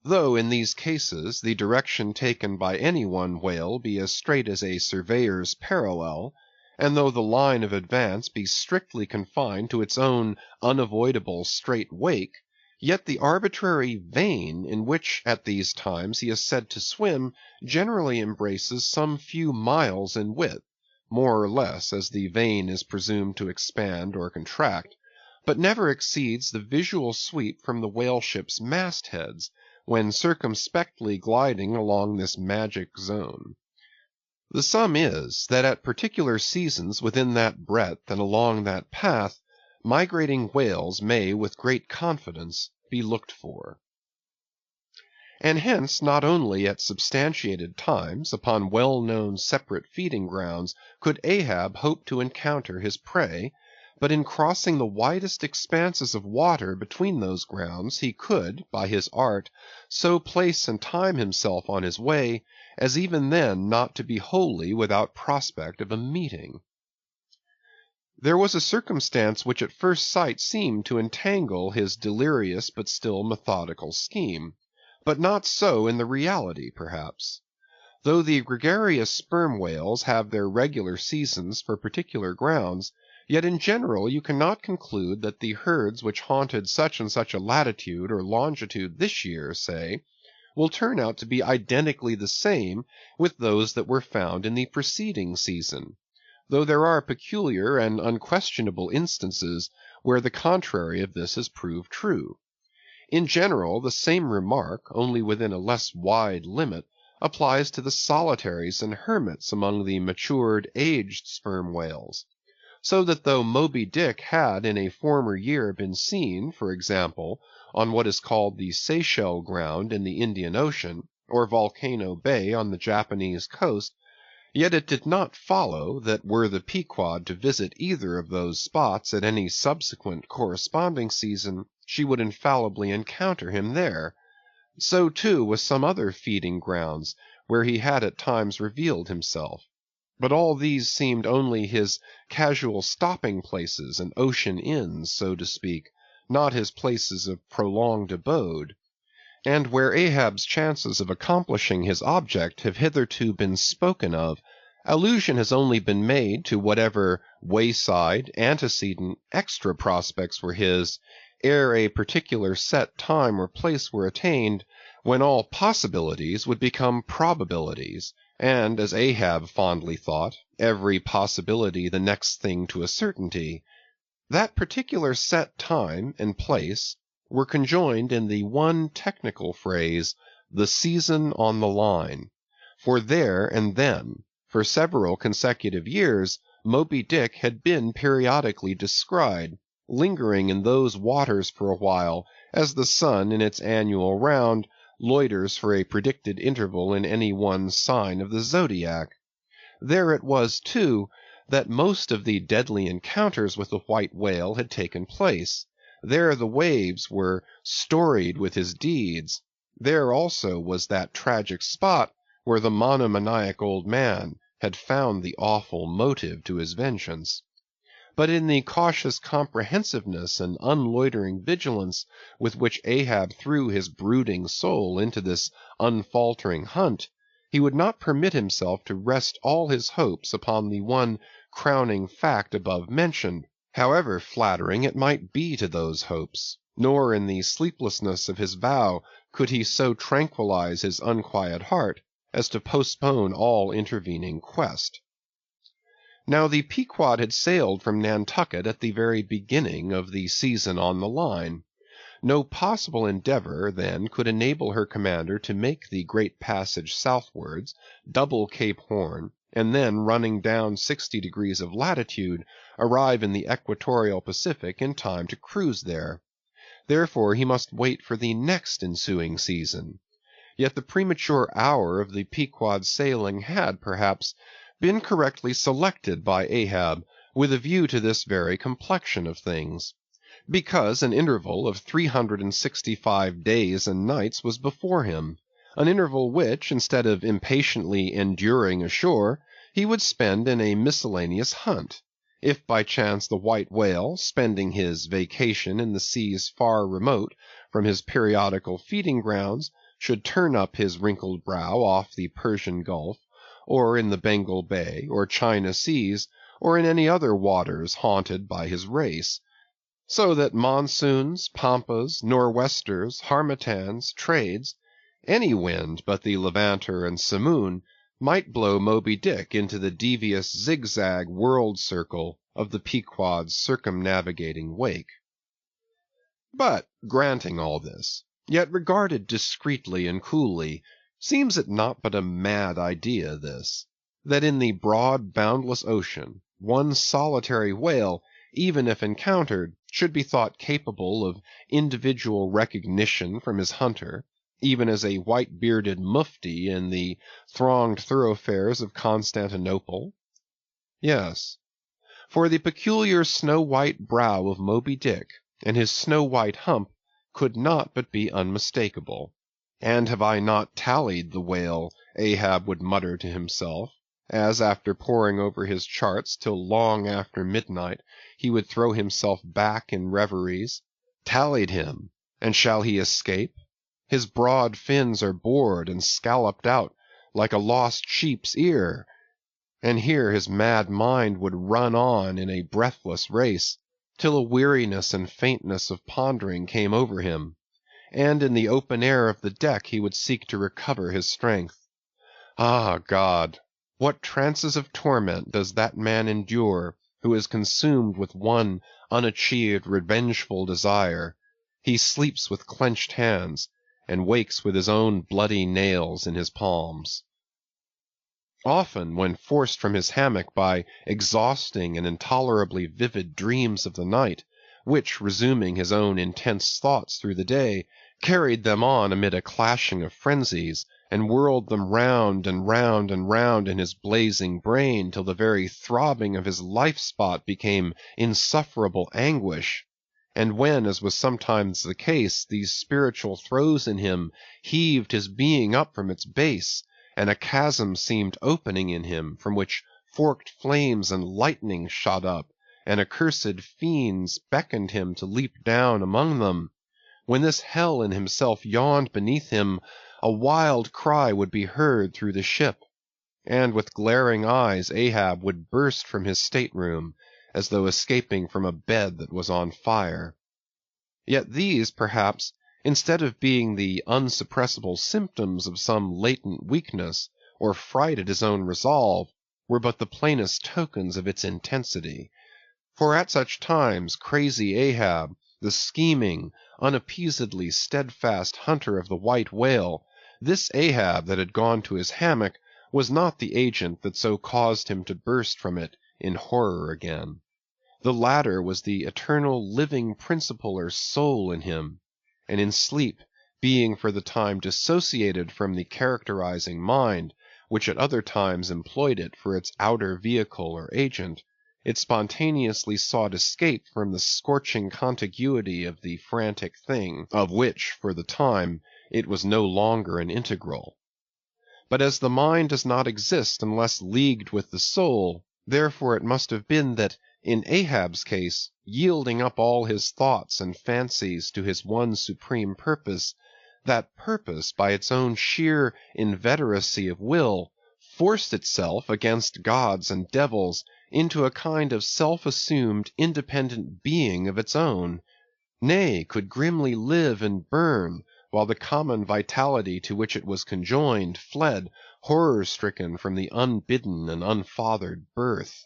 Though in these cases the direction taken by any one whale be as straight as a surveyor's parallel, and though the line of advance be strictly confined to its own unavoidable straight wake, yet the arbitrary vein in which at these times he is said to swim generally embraces some few miles in width, more or less as the vein is presumed to expand or contract, but never exceeds the visual sweep from the whale ship's mastheads, when circumspectly gliding along this magic zone. The sum is, that at particular seasons within that breadth and along that path, migrating whales may with great confidence be looked for. And hence not only at substantiated times, upon well-known separate feeding grounds, could Ahab hope to encounter his prey, but in crossing the widest expanses of water between those grounds he could, by his art, so place and time himself on his way, as even then not to be wholly without prospect of a meeting. There was a circumstance which at first sight seemed to entangle his delirious but still methodical scheme. But not so in the reality, perhaps. Though the gregarious sperm whales have their regular seasons for particular grounds, yet in general you cannot conclude that the herds which haunted such and such a latitude or longitude this year, say, will turn out to be identically the same with those that were found in the preceding season, though there are peculiar and unquestionable instances where the contrary of this has proved true. In general, the same remark, only within a less wide limit, applies to the solitaries and hermits among the matured, aged sperm whales. So that though Moby Dick had in a former year been seen, for example, on what is called the Seychelles ground in the Indian Ocean, or Volcano Bay on the Japanese coast, yet it did not follow that were the Pequod to visit either of those spots at any subsequent corresponding season, she would infallibly encounter him there. So too with some other feeding grounds, where he had at times revealed himself. But all these seemed only his casual stopping places and ocean inns, so to speak, not his places of prolonged abode. And where Ahab's chances of accomplishing his object have hitherto been spoken of, allusion has only been made to whatever wayside, antecedent, extra prospects were his, ere a particular set time or place were attained, when all possibilities would become probabilities, and, as Ahab fondly thought, every possibility the next thing to a certainty. That particular set time and place were conjoined in the one technical phrase, the season on the line, for there and then, for several consecutive years, Moby Dick had been periodically descried, lingering in those waters for a while, as the sun in its annual round loiters for a predicted interval in any one sign of the zodiac. There it was, too, that most of the deadly encounters with the white whale had taken place. There the waves were storied with his deeds. There also was that tragic spot where the monomaniac old man had found the awful motive to his vengeance. But in the cautious comprehensiveness and unloitering vigilance with which Ahab threw his brooding soul into this unfaltering hunt, he would not permit himself to rest all his hopes upon the one crowning fact above mentioned, however flattering it might be to those hopes, nor in the sleeplessness of his vow could he so tranquilize his unquiet heart as to postpone all intervening quest. Now the Pequod had sailed from Nantucket at the very beginning of the season on the line. No possible endeavor, then, could enable her commander to make the great passage southwards, double Cape Horn, and then, running down 60 degrees of latitude, arrive in the equatorial Pacific in time to cruise there. Therefore he must wait for the next ensuing season. Yet the premature hour of the Pequod's sailing had, perhaps, been correctly selected by Ahab with a view to this very complexion of things, because an interval of 365 days and nights was before him, an interval which, instead of impatiently enduring ashore, he would spend in a miscellaneous hunt, if by chance the white whale, spending his vacation in the seas far remote from his periodical feeding grounds, should turn up his wrinkled brow off the Persian Gulf, or in the Bengal Bay, or China Seas, or in any other waters haunted by his race, so that monsoons, pampas, nor'westers, harmattans, trades, any wind but the Levanter and Simoon, might blow Moby Dick into the devious zigzag world circle of the Pequod's circumnavigating wake. But, granting all this, yet regarded discreetly and coolly, seems it not but a mad idea this, that in the broad boundless ocean, one solitary whale, even if encountered, should be thought capable of individual recognition from his hunter, even as a white-bearded mufti in the thronged thoroughfares of Constantinople? Yes, for the peculiar snow-white brow of Moby Dick and his snow-white hump could not but be unmistakable. And have I not tallied the whale, Ahab would mutter to himself, as after poring over his charts till long after midnight he would throw himself back in reveries, tallied him, and shall he escape? His broad fins are bored and scalloped out like a lost sheep's ear. And here his mad mind would run on in a breathless race, till a weariness and faintness of pondering came over him, and in the open air of the deck he would seek to recover his strength. Ah, God! What trances of torment does that man endure who is consumed with one unachieved revengeful desire? He sleeps with clenched hands, and wakes with his own bloody nails in his palms. Often, when forced from his hammock by exhausting and intolerably vivid dreams of the night, which, resuming his own intense thoughts through the day, carried them on amid a clashing of frenzies, and whirled them round and round and round in his blazing brain till the very throbbing of his life-spot became insufferable anguish, and when, as was sometimes the case, these spiritual throes in him heaved his being up from its base, and a chasm seemed opening in him, from which forked flames and lightning shot up, and accursed fiends beckoned him to leap down among them, when this hell in himself yawned beneath him, a wild cry would be heard through the ship, and with glaring eyes Ahab would burst from his stateroom, as though escaping from a bed that was on fire. Yet these, perhaps, instead of being the unsuppressible symptoms of some latent weakness, or fright at his own resolve, were but the plainest tokens of its intensity. For at such times crazy Ahab, the scheming, unappeasedly steadfast hunter of the white whale, this Ahab that had gone to his hammock, was not the agent that so caused him to burst from it in horror again. The latter was the eternal living principle or soul in him, and in sleep, being for the time dissociated from the characterizing mind, which at other times employed it for its outer vehicle or agent, it spontaneously sought escape from the scorching contiguity of the frantic thing, of which, for the time, it was no longer an integral. But as the mind does not exist unless leagued with the soul, therefore it must have been that, in Ahab's case, yielding up all his thoughts and fancies to his one supreme purpose, that purpose, by its own sheer inveteracy of will, forced itself against gods and devils into a kind of self-assumed independent being of its own, nay, could grimly live and burn, while the common vitality to which it was conjoined fled, horror-stricken, from the unbidden and unfathered birth.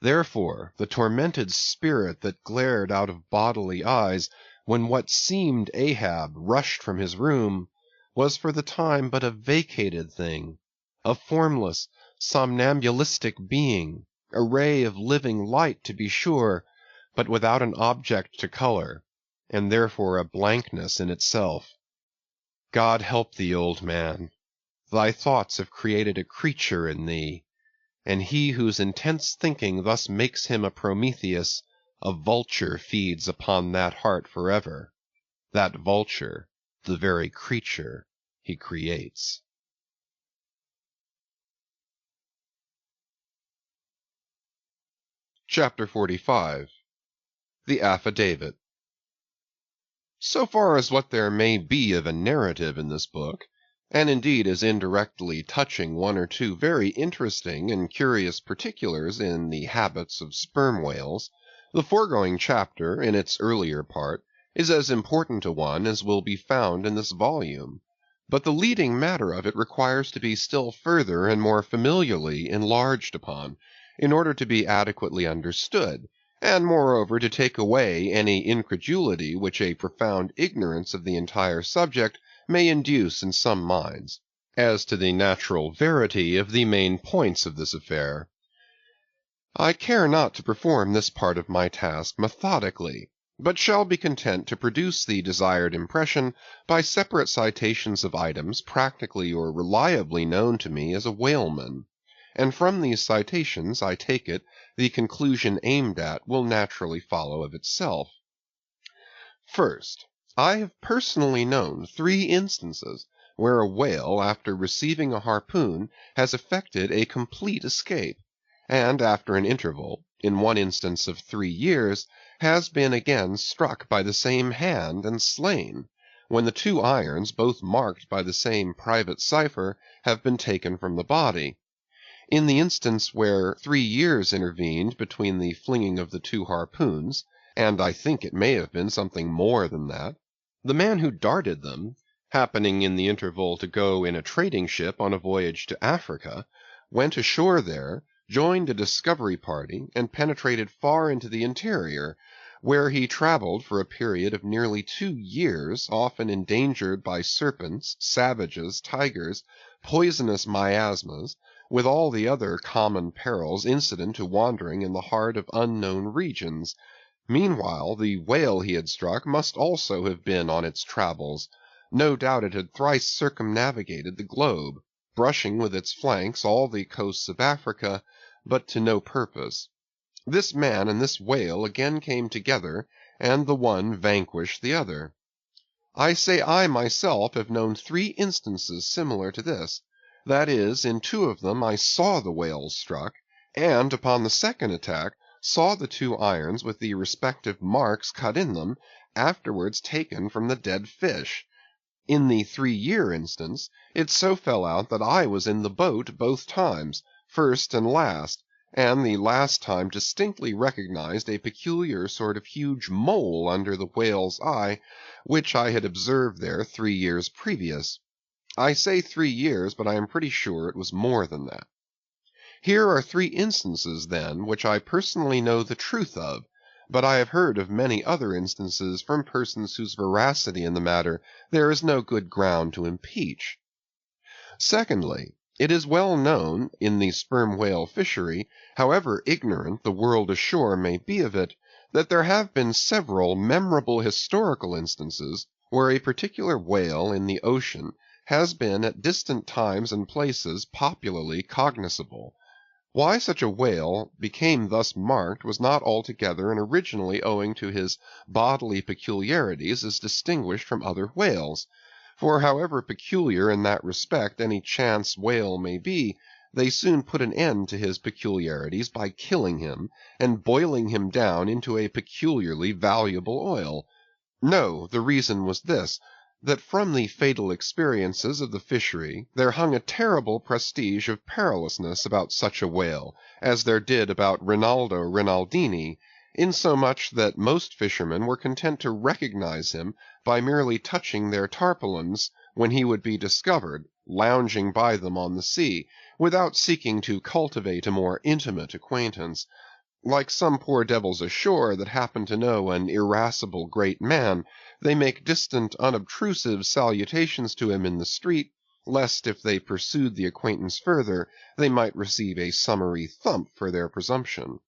Therefore, the tormented spirit that glared out of bodily eyes, when what seemed Ahab rushed from his room, was for the time but a vacated thing, a formless, somnambulistic being, a ray of living light to be sure, but without an object to color, and therefore a blankness in itself. God help thee, old man! Thy thoughts have created a creature in thee, and he whose intense thinking thus makes him a Prometheus, a vulture feeds upon that heart forever, that vulture the very creature he creates. Chapter 45. The Affidavit. So far as what there may be of a narrative in this book, and indeed as indirectly touching one or two very interesting and curious particulars in the habits of sperm whales, the foregoing chapter, in its earlier part, is as important a one as will be found in this volume, but the leading matter of it requires to be still further and more familiarly enlarged upon, in order to be adequately understood, and moreover to take away any incredulity which a profound ignorance of the entire subject may induce in some minds, as to the natural verity of the main points of this affair. I care not to perform this part of my task methodically, but shall be content to produce the desired impression by separate citations of items practically or reliably known to me as a whaleman, and from these citations, I take it, the conclusion aimed at will naturally follow of itself. First, I have personally known 3 instances where a whale, after receiving a harpoon, has effected a complete escape, and after an interval, in one instance of 3 years, has been again struck by the same hand and slain, when the 2 irons, both marked by the same private cipher, have been taken from the body. In the instance where 3 years intervened between the flinging of the 2 harpoons, and I think it may have been something more than that, the man who darted them, happening in the interval to go in a trading ship on a voyage to Africa, went ashore there, joined a discovery party, and penetrated far into the interior, where he traveled for a period of nearly 2 years, often endangered by serpents, savages, tigers, poisonous miasmas, with all the other common perils incident to wandering in the heart of unknown regions. Meanwhile, the whale he had struck must also have been on its travels. No doubt it had thrice circumnavigated the globe, brushing with its flanks all the coasts of Africa, but to no purpose. This man and this whale again came together, and the one vanquished the other. I say I myself have known 3 instances similar to this. That is, in 2 of them I saw the whales struck, and upon the second attack saw the 2 irons with the respective marks cut in them, afterwards taken from the dead fish. In the 3-year instance, it so fell out that I was in the boat both times, first and last, and the last time distinctly recognized a peculiar sort of huge mole under the whale's eye, which I had observed there 3 years previous. I say 3 years, but I am pretty sure it was more than that. Here are 3 instances, then, which I personally know the truth of, but I have heard of many other instances from persons whose veracity in the matter there is no good ground to impeach. Secondly, it is well known in the sperm whale fishery, however ignorant the world ashore may be of it, that there have been several memorable historical instances where a particular whale in the ocean has been at distant times and places popularly cognizable. Why such a whale became thus marked was not altogether and originally owing to his bodily peculiarities as distinguished from other whales, for however peculiar in that respect any chance whale may be, they soon put an end to his peculiarities by killing him and boiling him down into a peculiarly valuable oil. No, the reason was this, that from the fatal experiences of the fishery there hung a terrible prestige of perilousness about such a whale, as there did about Rinaldo Rinaldini, insomuch that most fishermen were content to recognize him by merely touching their tarpaulins when he would be discovered, lounging by them on the sea, without seeking to cultivate a more intimate acquaintance. Like some poor devils ashore that happen to know an irascible great man, they make distant unobtrusive salutations to him in the street, lest if they pursued the acquaintance further, they might receive a summary thump for their presumption.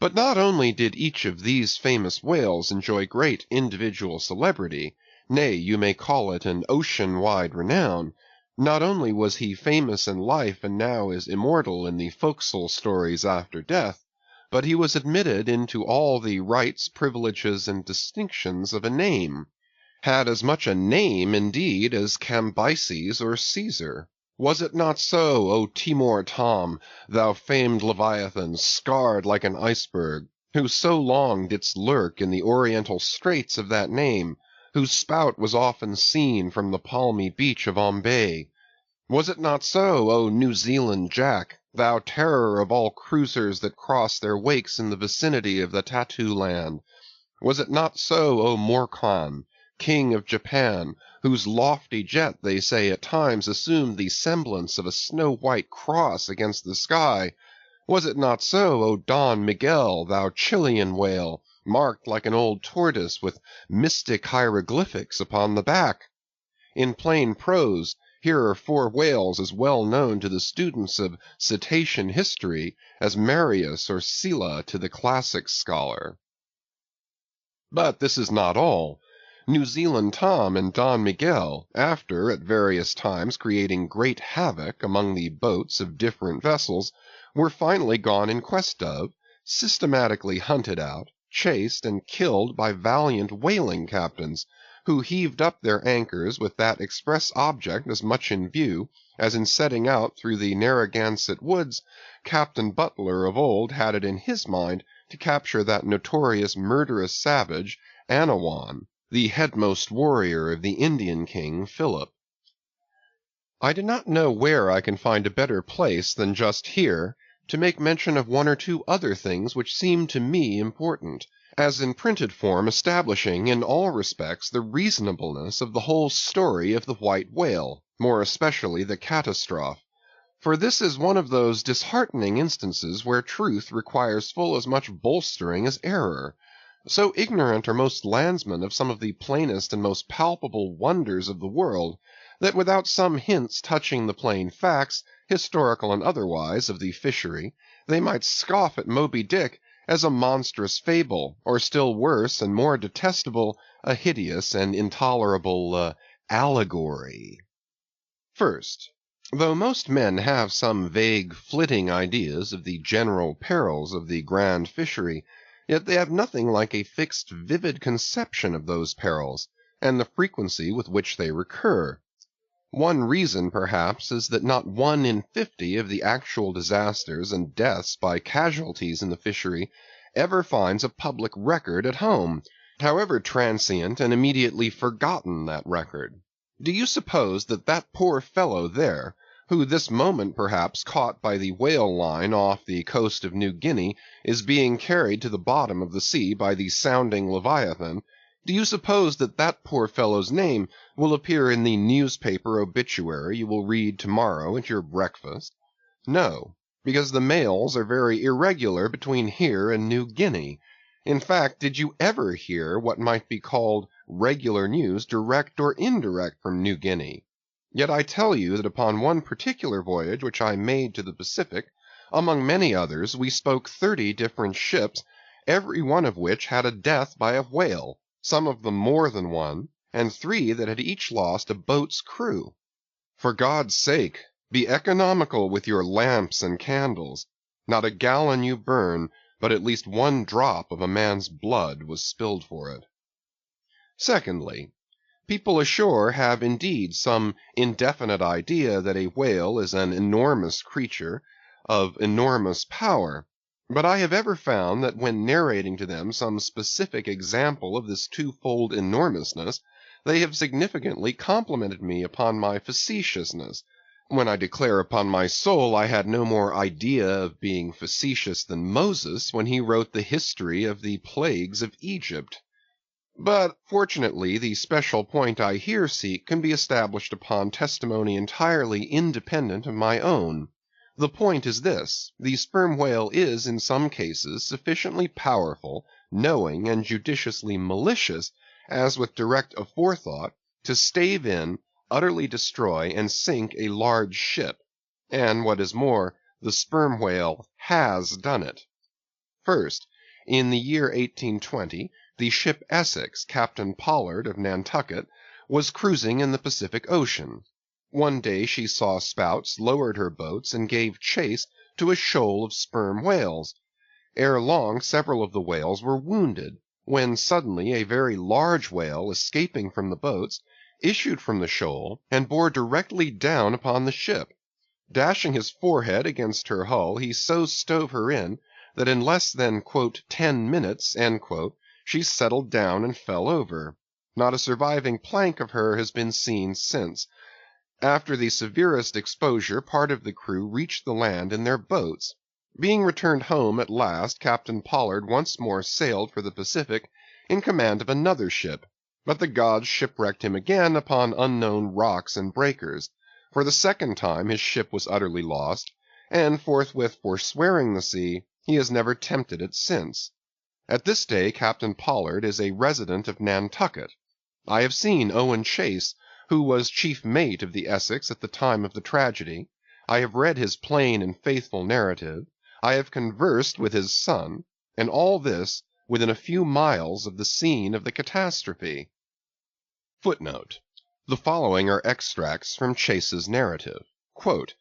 But not only did each of these famous whales enjoy great individual celebrity, nay, you may call it an ocean-wide renown. Not only was he famous in life and now is immortal in the forecastle stories after death, but he was admitted into all the rights, privileges, and distinctions of a name, had as much a name, indeed, as Cambyses or Caesar. Was it not so, O Timor Tom, thou famed Leviathan, scarred like an iceberg, who so long didst lurk in the oriental straits of that name, whose spout was often seen from the palmy beach of Ombay? Was it not so, O New Zealand Jack, thou terror of all cruisers that cross their wakes in the vicinity of the Tattoo Land? Was it not so, O Morkan, King of Japan, whose lofty jet, they say, at times assumed the semblance of a snow-white cross against the sky? Was it not so, O Don Miguel, thou Chilean whale, marked like an old tortoise with mystic hieroglyphics upon the back? In plain prose, Here are 4 whales as well known to the students of cetacean history as Marius or Scylla to the classic scholar. But this is not all. New Zealand Tom and Don Miguel, after at various times creating great havoc among the boats of different vessels, were finally gone in quest of, systematically hunted out, chased, and killed by valiant whaling captains, who heaved up their anchors with that express object as much in view as in setting out through the Narragansett woods Captain Butler of old had it in his mind to capture that notorious murderous savage, Anawan, the headmost warrior of the Indian king Philip. I do not know where I can find a better place than just here to make mention of 1 or 2 other things which seem to me important, as in printed form establishing in all respects the reasonableness of the whole story of the white whale, more especially the catastrophe. For this is one of those disheartening instances where truth requires full as much bolstering as error. So ignorant are most landsmen of some of the plainest and most palpable wonders of the world, that without some hints touching the plain facts, historical and otherwise, of the fishery, they might scoff at Moby Dick as a monstrous fable, or still worse and more detestable, a hideous and intolerable allegory. First, though most men have some vague flitting ideas of the general perils of the grand fishery, yet they have nothing like a fixed vivid conception of those perils, and the frequency with which they recur. One reason, perhaps, is that not 1 in 50 of the actual disasters and deaths by casualties in the fishery ever finds a public record at home, however transient and immediately forgotten that record. Do you suppose that that poor fellow there, who this moment perhaps caught by the whale line off the coast of New Guinea, is being carried to the bottom of the sea by the sounding Leviathan, do you suppose that that poor fellow's name will appear in the newspaper obituary you will read tomorrow at your breakfast? No, because the mails are very irregular between here and New Guinea. In fact, did you ever hear what might be called regular news, direct or indirect, from New Guinea? Yet I tell you that upon one particular voyage which I made to the Pacific, among many others, we spoke 30 different ships, every one of which had a death by a whale, some of them more than one, and 3 that had each lost a boat's crew. For God's sake, be economical with your lamps and candles. Not a gallon you burn, but at least 1 drop of a man's blood was spilled for it. Secondly, people ashore have indeed some indefinite idea that a whale is an enormous creature of enormous power, but I have ever found that when narrating to them some specific example of this twofold enormousness, they have significantly complimented me upon my facetiousness, when I declare upon my soul I had no more idea of being facetious than Moses when he wrote the history of the plagues of Egypt. But fortunately the special point I here seek can be established upon testimony entirely independent of my own. The point is this: the sperm whale is in some cases sufficiently powerful, knowing, and judiciously malicious, as with direct aforethought, to stave in, utterly destroy, and sink a large ship, and what is more, the sperm whale has done it. First, in the year 1820, the ship Essex, Captain Pollard of Nantucket, was cruising in the Pacific Ocean. One day she saw spouts, lowered her boats, and gave chase to a shoal of sperm whales. Ere long several of the whales were wounded, when suddenly a very large whale, escaping from the boats, issued from the shoal, and bore directly down upon the ship. Dashing his forehead against her hull, he so stove her in, that in less than, 10 minutes, she settled down and fell over. Not a surviving plank of her has been seen since. After the severest exposure, part of the crew reached the land in their boats. Being returned home at last, Captain Pollard once more sailed for the Pacific in command of another ship, but the gods shipwrecked him again upon unknown rocks and breakers. For the second time his ship was utterly lost, and forthwith forswearing the sea, he has never tempted it since. At this day Captain Pollard is a resident of Nantucket. I have seen Owen Chase, who was chief mate of the Essex at the time of the tragedy. I have read his plain and faithful narrative. I have conversed with his son, and all this within a few miles of the scene of the catastrophe. Footnote. The following are extracts from Chase's narrative. Quote,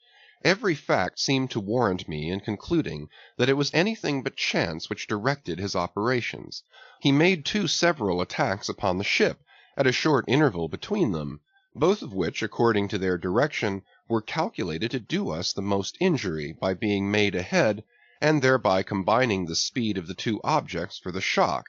"Every fact seemed to warrant me in concluding that it was anything but chance which directed his operations. He made two several attacks upon the ship, at a short interval between them, both of which, according to their direction, were calculated to do us the most injury by being made ahead, and thereby combining the speed of the two objects for the shock,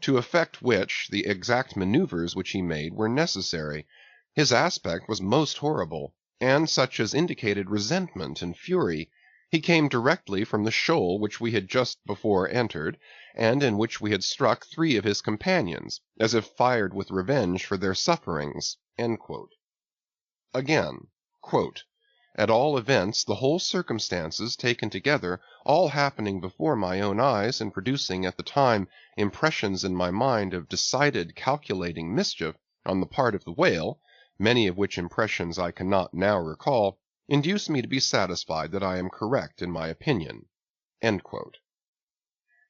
to effect which the exact maneuvers which he made were necessary. His aspect was most horrible, and such as indicated resentment and fury. He came directly from the shoal which we had just before entered, and in which we had struck 3 of his companions, as if fired with revenge for their sufferings." Again, quote, "At all events, the whole circumstances taken together, all happening before my own eyes, and producing at the time impressions in my mind of decided calculating mischief on the part of the whale, many of which impressions I cannot now recall, induce me to be satisfied that I am correct in my opinion."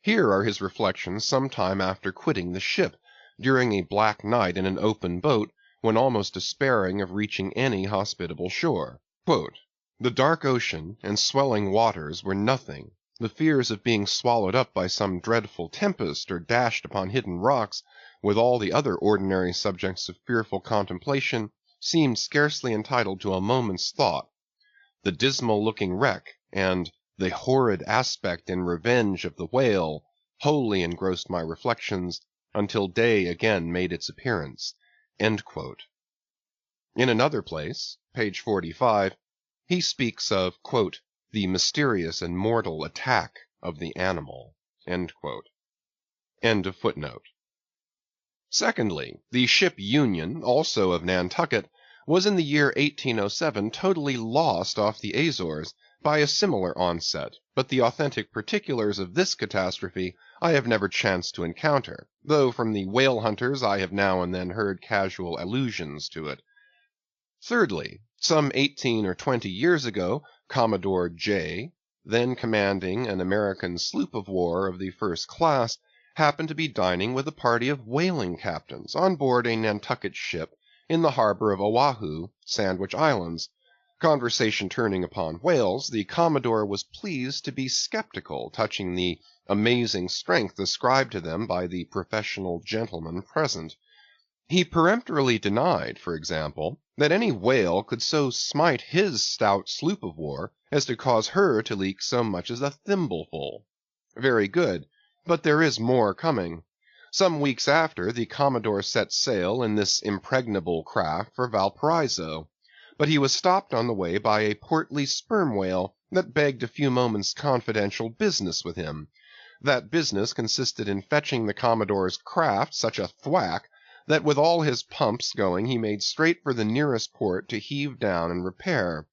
Here are his reflections some time after quitting the ship, during a black night in an open boat, when almost despairing of reaching any hospitable shore. Quote, "The dark ocean and swelling waters were nothing. The fears of being swallowed up by some dreadful tempest, or dashed upon hidden rocks, with all the other ordinary subjects of fearful contemplation, seemed scarcely entitled to a moment's thought. The dismal-looking wreck, and the horrid aspect and revenge of the whale, wholly engrossed my reflections, until day again made its appearance." In another place, page 45, he speaks of, quote, "the mysterious and mortal attack of the animal." Secondly, the ship Union, also of Nantucket, was in the year 1807 totally lost off the Azores by a similar onset, but the authentic particulars of this catastrophe I have never chanced to encounter, though from the whale hunters I have now and then heard casual allusions to it. Thirdly, some 18 or 20 years ago, Commodore J, then commanding an American sloop of war of the first class, happened to be dining with a party of whaling captains on board a Nantucket ship in the harbor of Oahu, Sandwich Islands. Conversation turning upon whales, the Commodore was pleased to be skeptical touching the amazing strength ascribed to them by the professional gentlemen present. He peremptorily denied, for example, that any whale could so smite his stout sloop of war as to cause her to leak so much as a thimbleful. Very good, but there is more coming. Some weeks after, the Commodore set sail in this impregnable craft for Valparaiso, but he was stopped on the way by a portly sperm whale that begged a few moments' confidential business with him. That business consisted in fetching the Commodore's craft such a thwack that with all his pumps going he made straight for the nearest port to heave down and repair.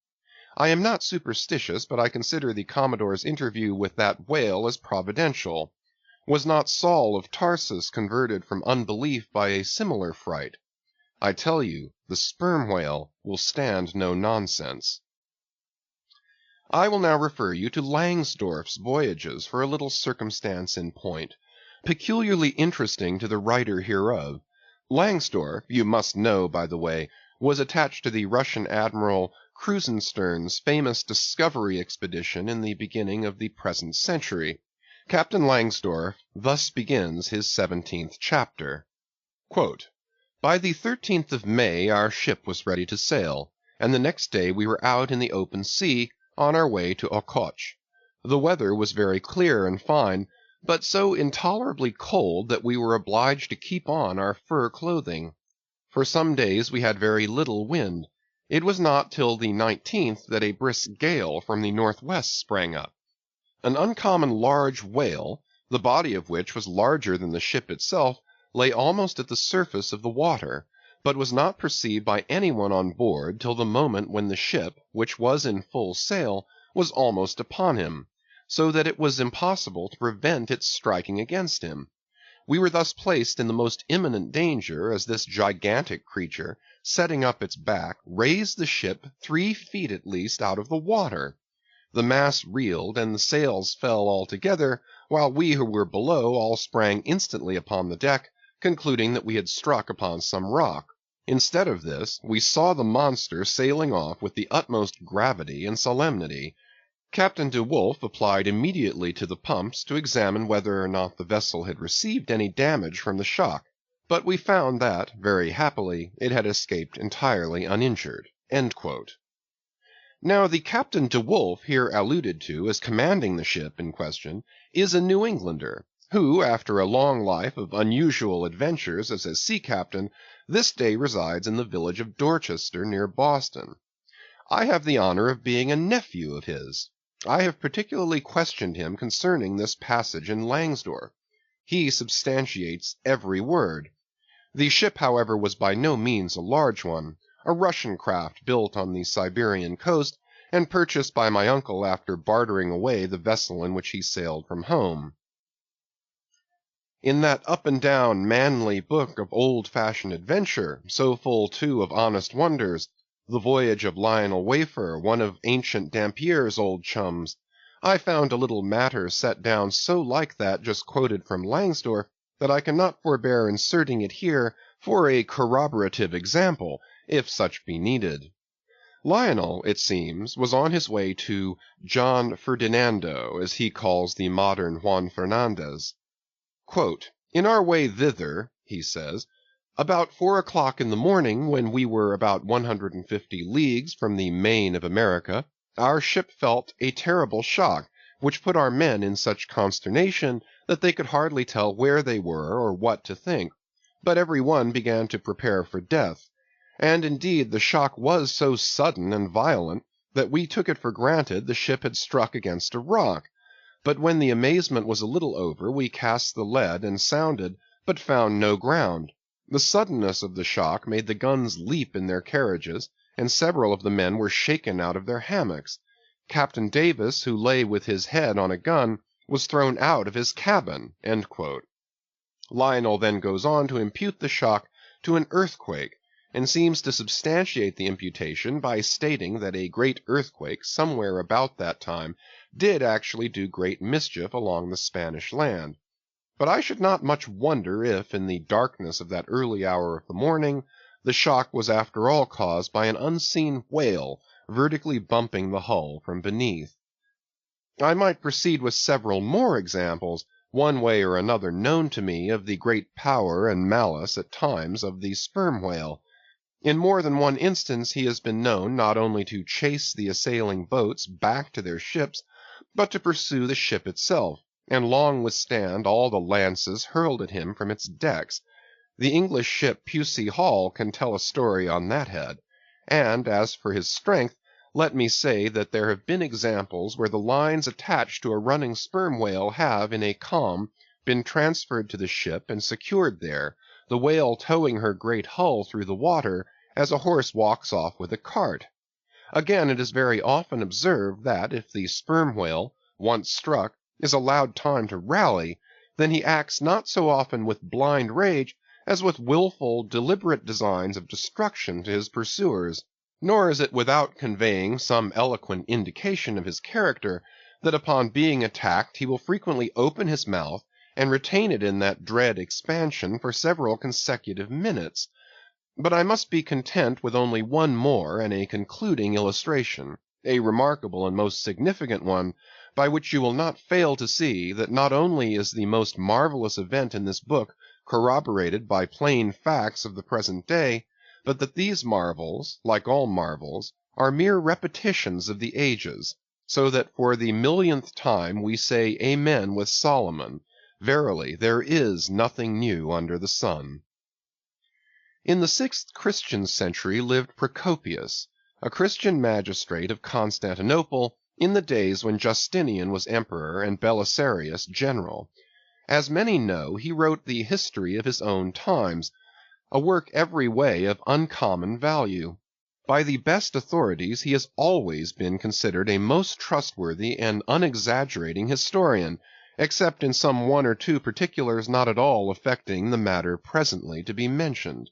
I am not superstitious, but I consider the Commodore's interview with that whale as providential. Was not Saul of Tarsus converted from unbelief by a similar fright? I tell you, the sperm whale will stand no nonsense. I will now refer you to Langsdorff's voyages for a little circumstance in point, peculiarly interesting to the writer hereof. Langsdorff, you must know, by the way, was attached to the Russian Admiral Krusenstern's famous discovery expedition in the beginning of the present century. Captain Langsdorff thus begins his 17th chapter. Quote, "By the 13th of May our ship was ready to sail, and the next day we were out in the open sea, on our way to Okhotsk. The weather was very clear and fine, but so intolerably cold that we were obliged to keep on our fur clothing. For some days we had very little wind. It was not till the 19th that a brisk gale from the northwest sprang up. An uncommon large whale, the body of which was larger than the ship itself, lay almost at the surface of the water, but was not perceived by anyone on board till the moment when the ship, which was in full sail, was almost upon him, so that it was impossible to prevent its striking against him. We were thus placed in the most imminent danger, as this gigantic creature, setting up its back, raised the ship 3 feet at least out of the water. The mast reeled, and the sails fell altogether, while we who were below all sprang instantly upon the deck, concluding that we had struck upon some rock. Instead of this, we saw the monster sailing off with the utmost gravity and solemnity. Captain de Wolfe applied immediately to the pumps to examine whether or not the vessel had received any damage from the shock, but we found that, very happily, it had escaped entirely uninjured." Now the Captain de Wolfe here alluded to as commanding the ship in question is a New Englander, who, after a long life of unusual adventures as a sea captain, this day resides in the village of Dorchester, near Boston. I have the honor of being a nephew of his. I have particularly questioned him concerning this passage in Langsdorff. He substantiates every word. The ship, however, was by no means a large one, a Russian craft built on the Siberian coast, and purchased by my uncle after bartering away the vessel in which he sailed from home. In that up-and-down, manly book of old-fashioned adventure, so full, too, of honest wonders, The Voyage of Lionel Wafer, one of ancient Dampier's old chums, I found a little matter set down so like that just quoted from Langsdorff that I cannot forbear inserting it here for a corroborative example, if such be needed. Lionel, it seems, was on his way to John Ferdinando, as he calls the modern Juan Fernandez. "In our way thither," he says, "about 4 o'clock in the morning, when we were about 150 leagues from the main of America, our ship felt a terrible shock, which put our men in such consternation that they could hardly tell where they were or what to think, but every one began to prepare for death. And indeed the shock was so sudden and violent that we took it for granted the ship had struck against a rock. But when the amazement was a little over, we cast the lead and sounded, but found no ground. The suddenness of the shock made the guns leap in their carriages, and several of the men were shaken out of their hammocks. Captain Davis, who lay with his head on a gun, was thrown out of his cabin." Lionel then goes on to impute the shock to an earthquake, and seems to substantiate the imputation by stating that a great earthquake somewhere about that time did actually do great mischief along the Spanish land. But I should not much wonder if, in the darkness of that early hour of the morning, the shock was after all caused by an unseen whale vertically bumping the hull from beneath. I might proceed with several more examples, one way or another known to me, of the great power and malice at times of the sperm whale. In more than one instance he has been known not only to chase the assailing boats back to their ships, but to pursue the ship itself, and long withstand all the lances hurled at him from its decks. The English ship Pusey Hall can tell a story on that head. And as for his strength, let me say that there have been examples where the lines attached to a running sperm whale have, in a calm, been transferred to the ship and secured there, the whale towing her great hull through the water as a horse walks off with a cart. Again, it is very often observed that if the sperm whale, once struck, is allowed time to rally, then he acts not so often with blind rage as with willful, deliberate designs of destruction to his pursuers. Nor is it without conveying some eloquent indication of his character that upon being attacked he will frequently open his mouth and retain it in that dread expansion for several consecutive minutes. But I must be content with only one more and a concluding illustration, a remarkable and most significant one, by which you will not fail to see that not only is the most marvelous event in this book corroborated by plain facts of the present day, but that these marvels, like all marvels, are mere repetitions of the ages, so that for the millionth time we say Amen with Solomon, verily there is nothing new under the sun. In the 6th Christian century lived Procopius, a Christian magistrate of Constantinople, in the days when Justinian was emperor and Belisarius general. As many know, he wrote the history of his own times, a work every way of uncommon value. By the best authorities he has always been considered a most trustworthy and unexaggerating historian, except in some one or two particulars not at all affecting the matter presently to be mentioned.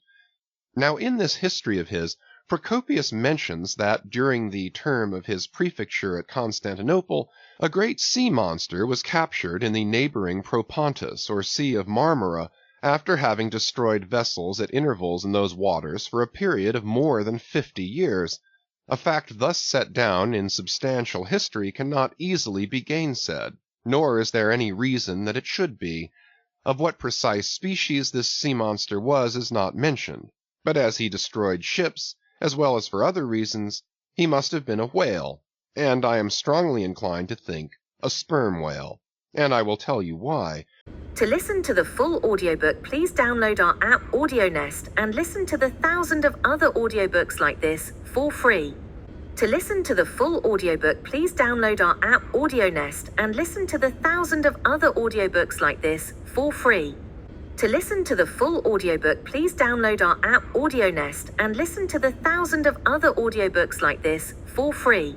Now in this history of his, Procopius mentions that during the term of his prefecture at Constantinople, a great sea monster was captured in the neighboring Propontis, or Sea of Marmora, after having destroyed vessels at intervals in those waters for a period of more than 50 years. A fact thus set down in substantial history cannot easily be gainsaid, nor is there any reason that it should be. Of what precise species this sea monster was is not mentioned, but as he destroyed ships, as well as for other reasons, he must have been a whale, and I am strongly inclined to think a sperm whale, and I will tell you why. To listen to the full audiobook, please download our app AudioNest and listen to the thousands of other audiobooks like this for free. To listen to the full audiobook, please download our app AudioNest and listen to the thousands of other audiobooks like this for free. To listen to the full audiobook, please download our app AudioNest and listen to the thousands of other audiobooks like this for free.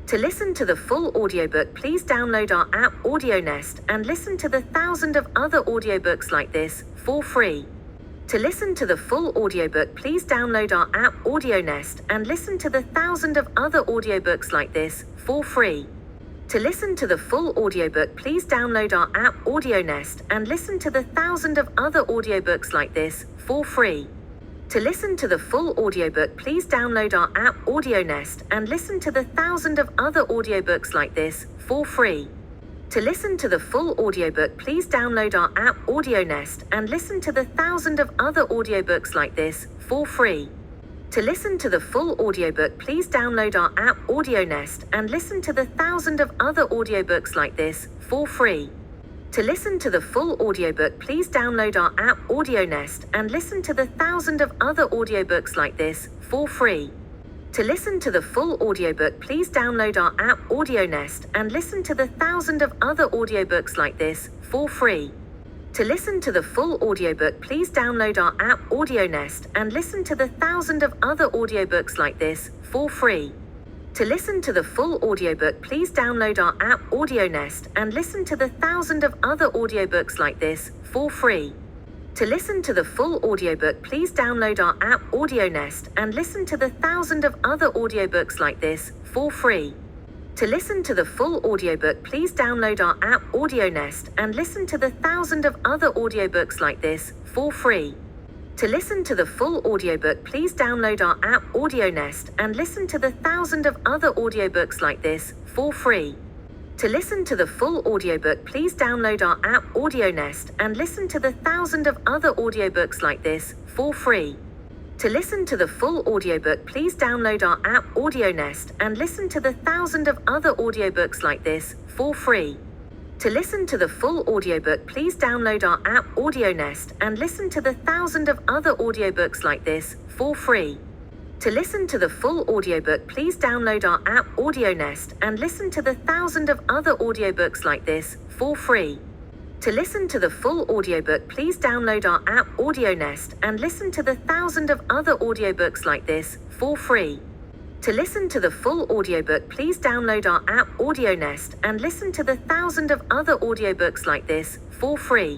To listen to the full audiobook, please download our app AudioNest and listen to the thousands of other audiobooks like this for free. To listen to the full audiobook, please download our app AudioNest and listen to the thousands of other audiobooks like this for free. To listen to the full audiobook, please download our app AudioNest and listen to the thousands of other audiobooks like this for free. To listen to the full audiobook, please download our app AudioNest and listen to the thousands of other audiobooks like this for free. To listen to the full audiobook, please download our app AudioNest and listen to the thousands of other audiobooks like this for free. To listen to the full audiobook, please download our app AudioNest and listen to the thousands of other audiobooks like this for free. To listen to the full audiobook, please download our app AudioNest and listen to the thousands of other audiobooks like this for free. To listen to the full audiobook, please download our app AudioNest and listen to the thousands of other audiobooks like this for free. To listen to the full audiobook, please download our app AudioNest and listen to the thousands of other audiobooks like this for free. To listen to the full audiobook, please download our app AudioNest and listen to the thousands of other audiobooks like this for free. To listen to the full audiobook, please download our app AudioNest and listen to the thousands of other audiobooks like this for free. To listen to the full audiobook, please download our app AudioNest and listen to the thousands of other audiobooks like this for free. To listen to the full audiobook, please download our app AudioNest and listen to the thousands of other audiobooks like this for free. To listen to the full audiobook, please download our app AudioNest and listen to the thousands of other audiobooks like this for free. To listen to the full audiobook, please download our app AudioNest and listen to the thousands of other audiobooks like this for free. To listen to the full audiobook, please download our app AudioNest and listen to the thousands of other audiobooks like this for free. To listen to the full audiobook, please download our app AudioNest and listen to the thousands of other audiobooks like this for free. To listen to the full audiobook, please download our app AudioNest and listen to the thousands of other audiobooks like this for free. To listen to the full audiobook, please download our app AudioNest and listen to the thousands of other audiobooks like this for free.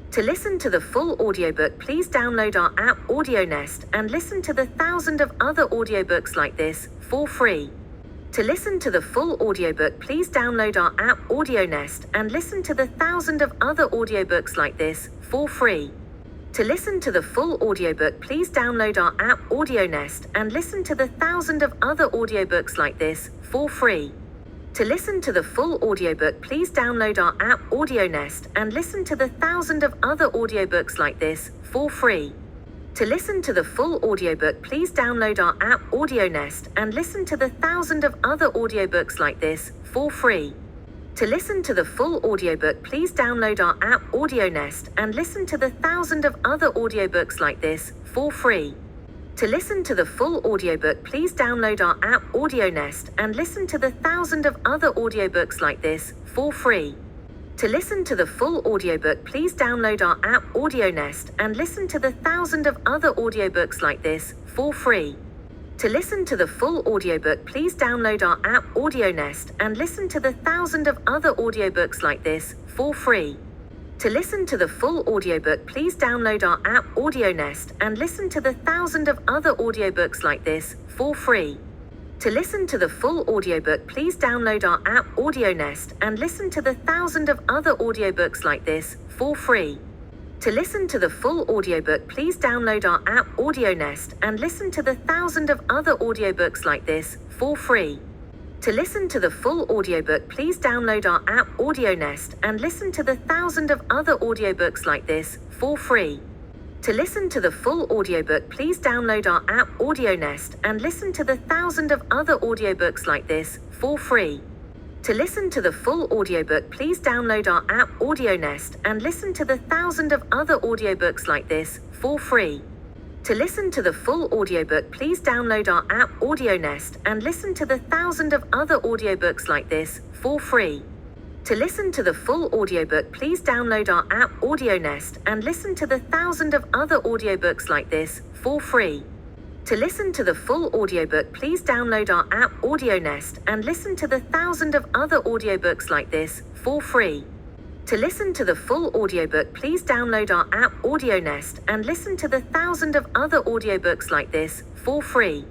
To listen to the full audiobook, please download our app AudioNest and listen to the thousands of other audiobooks like this for free. To listen to the full audiobook, please download our app AudioNest and listen to the thousands of other audiobooks like this for free. To listen to the full audiobook, please download our app AudioNest and listen to the thousands of other audiobooks like this for free. To listen to the full audiobook, please download our app AudioNest and listen to the thousands of other audiobooks like this for free. To listen to the full audiobook, please download our app AudioNest and listen to the thousands of other audiobooks like this for free. To listen to the full audiobook, please download our app AudioNest and listen to the thousands of other audiobooks like this for free. To listen to the full audiobook, please download our app AudioNest and listen to the thousands of other audiobooks like this for free. To listen to the full audiobook, please download our app AudioNest and listen to the thousands of other audiobooks like this for free. To listen to the full audiobook, please download our app AudioNest and listen to the thousands of other audiobooks like this for free. To listen to the full audiobook, please download our app AudioNest and listen to the thousands of other audiobooks like this for free. To listen to the full audiobook, please download our app AudioNest and listen to the thousands of other audiobooks like this for free. To listen to the full audiobook, please download our app AudioNest and listen to the thousands of other audiobooks like this for free. To listen to the full audiobook, please download our app AudioNest and listen to the thousands of other audiobooks like this for free. To listen to the full audiobook, please download our app AudioNest and listen to the thousands of other audiobooks like this for free. To listen to the full audiobook, please download our app AudioNest and listen to the thousands of other audiobooks like this for free. To listen to the full audiobook, please download our app AudioNest and listen to the thousands of other audiobooks like this for free. To listen to the full audiobook, please download our app AudioNest and listen to the thousands of other audiobooks like this for free. To listen to the full audiobook, please download our app AudioNest and listen to the thousands of other audiobooks like this for free. To listen to the full audiobook, please download our app AudioNest and listen to the thousands of other audiobooks like this for free.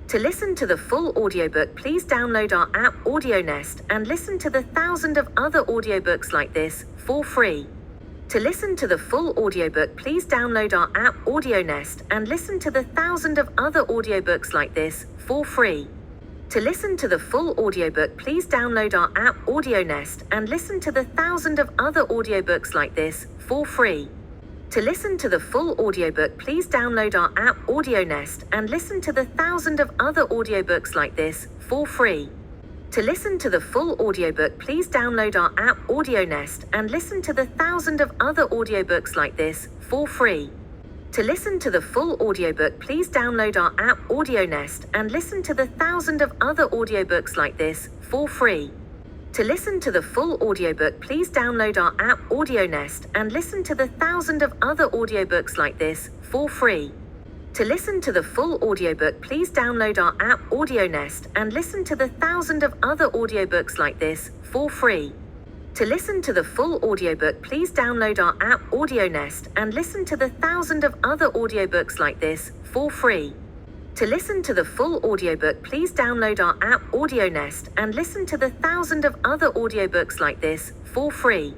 To listen to the full audiobook, please download our app AudioNest and listen to the thousands of other audiobooks like this for free. To listen to the full audiobook, please download our app AudioNest and listen to the thousands of other audiobooks like this for free. To listen to the full audiobook, please download our app AudioNest and listen to the thousands of other audiobooks like this for free. To listen to the full audiobook, please download our app AudioNest and listen to the thousands of other audiobooks like this for free. To listen to the full audiobook, please download our app AudioNest and listen to the thousands of other audiobooks like this for free. To listen to the full audiobook, please download our app AudioNest and listen to the thousands of other audiobooks like this for free. To listen to the full audiobook, please download our app AudioNest and listen to the thousands of other audiobooks like this for free. To listen to the full audiobook, please download our app AudioNest and listen to the thousands of other audiobooks like this for free. To listen to the full audiobook, please download our app AudioNest and listen to the thousands of other audiobooks like this for free. To listen to the full audiobook, please download our app AudioNest and listen to the thousands of other audiobooks like this for free.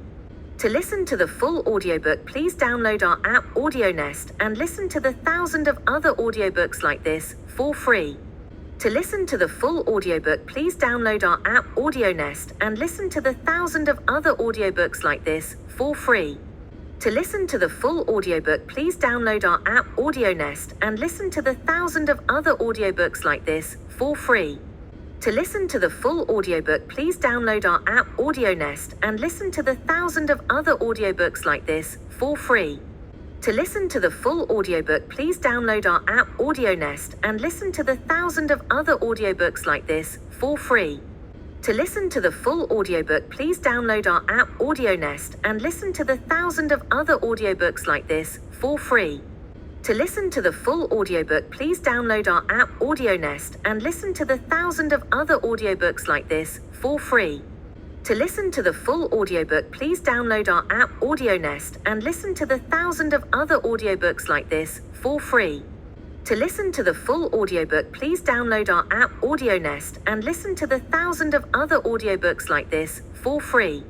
To listen to the full audiobook, please download our app AudioNest and listen to the thousands of other audiobooks like this for free. To listen to the full audiobook, please download our app AudioNest and listen to the thousands of other audiobooks like this for free. To listen to the full audiobook, please download our app AudioNest and listen to the thousands of other audiobooks like this for free. To listen to the full audiobook, please download our app AudioNest and listen to the thousands of other audiobooks like this for free. To listen to the full audiobook, please download our app AudioNest and listen to the thousands of other audiobooks like this for free. To listen to the full audiobook, please download our app AudioNest and listen to the thousands of other audiobooks like this for free. To listen to the full audiobook, please download our app AudioNest and listen to the thousands of other audiobooks like this for free. To listen to the full audiobook, please download our app AudioNest and listen to the thousands of other audiobooks like this for free. To listen to the full audiobook, please download our app AudioNest and listen to the thousands of other audiobooks like this for free.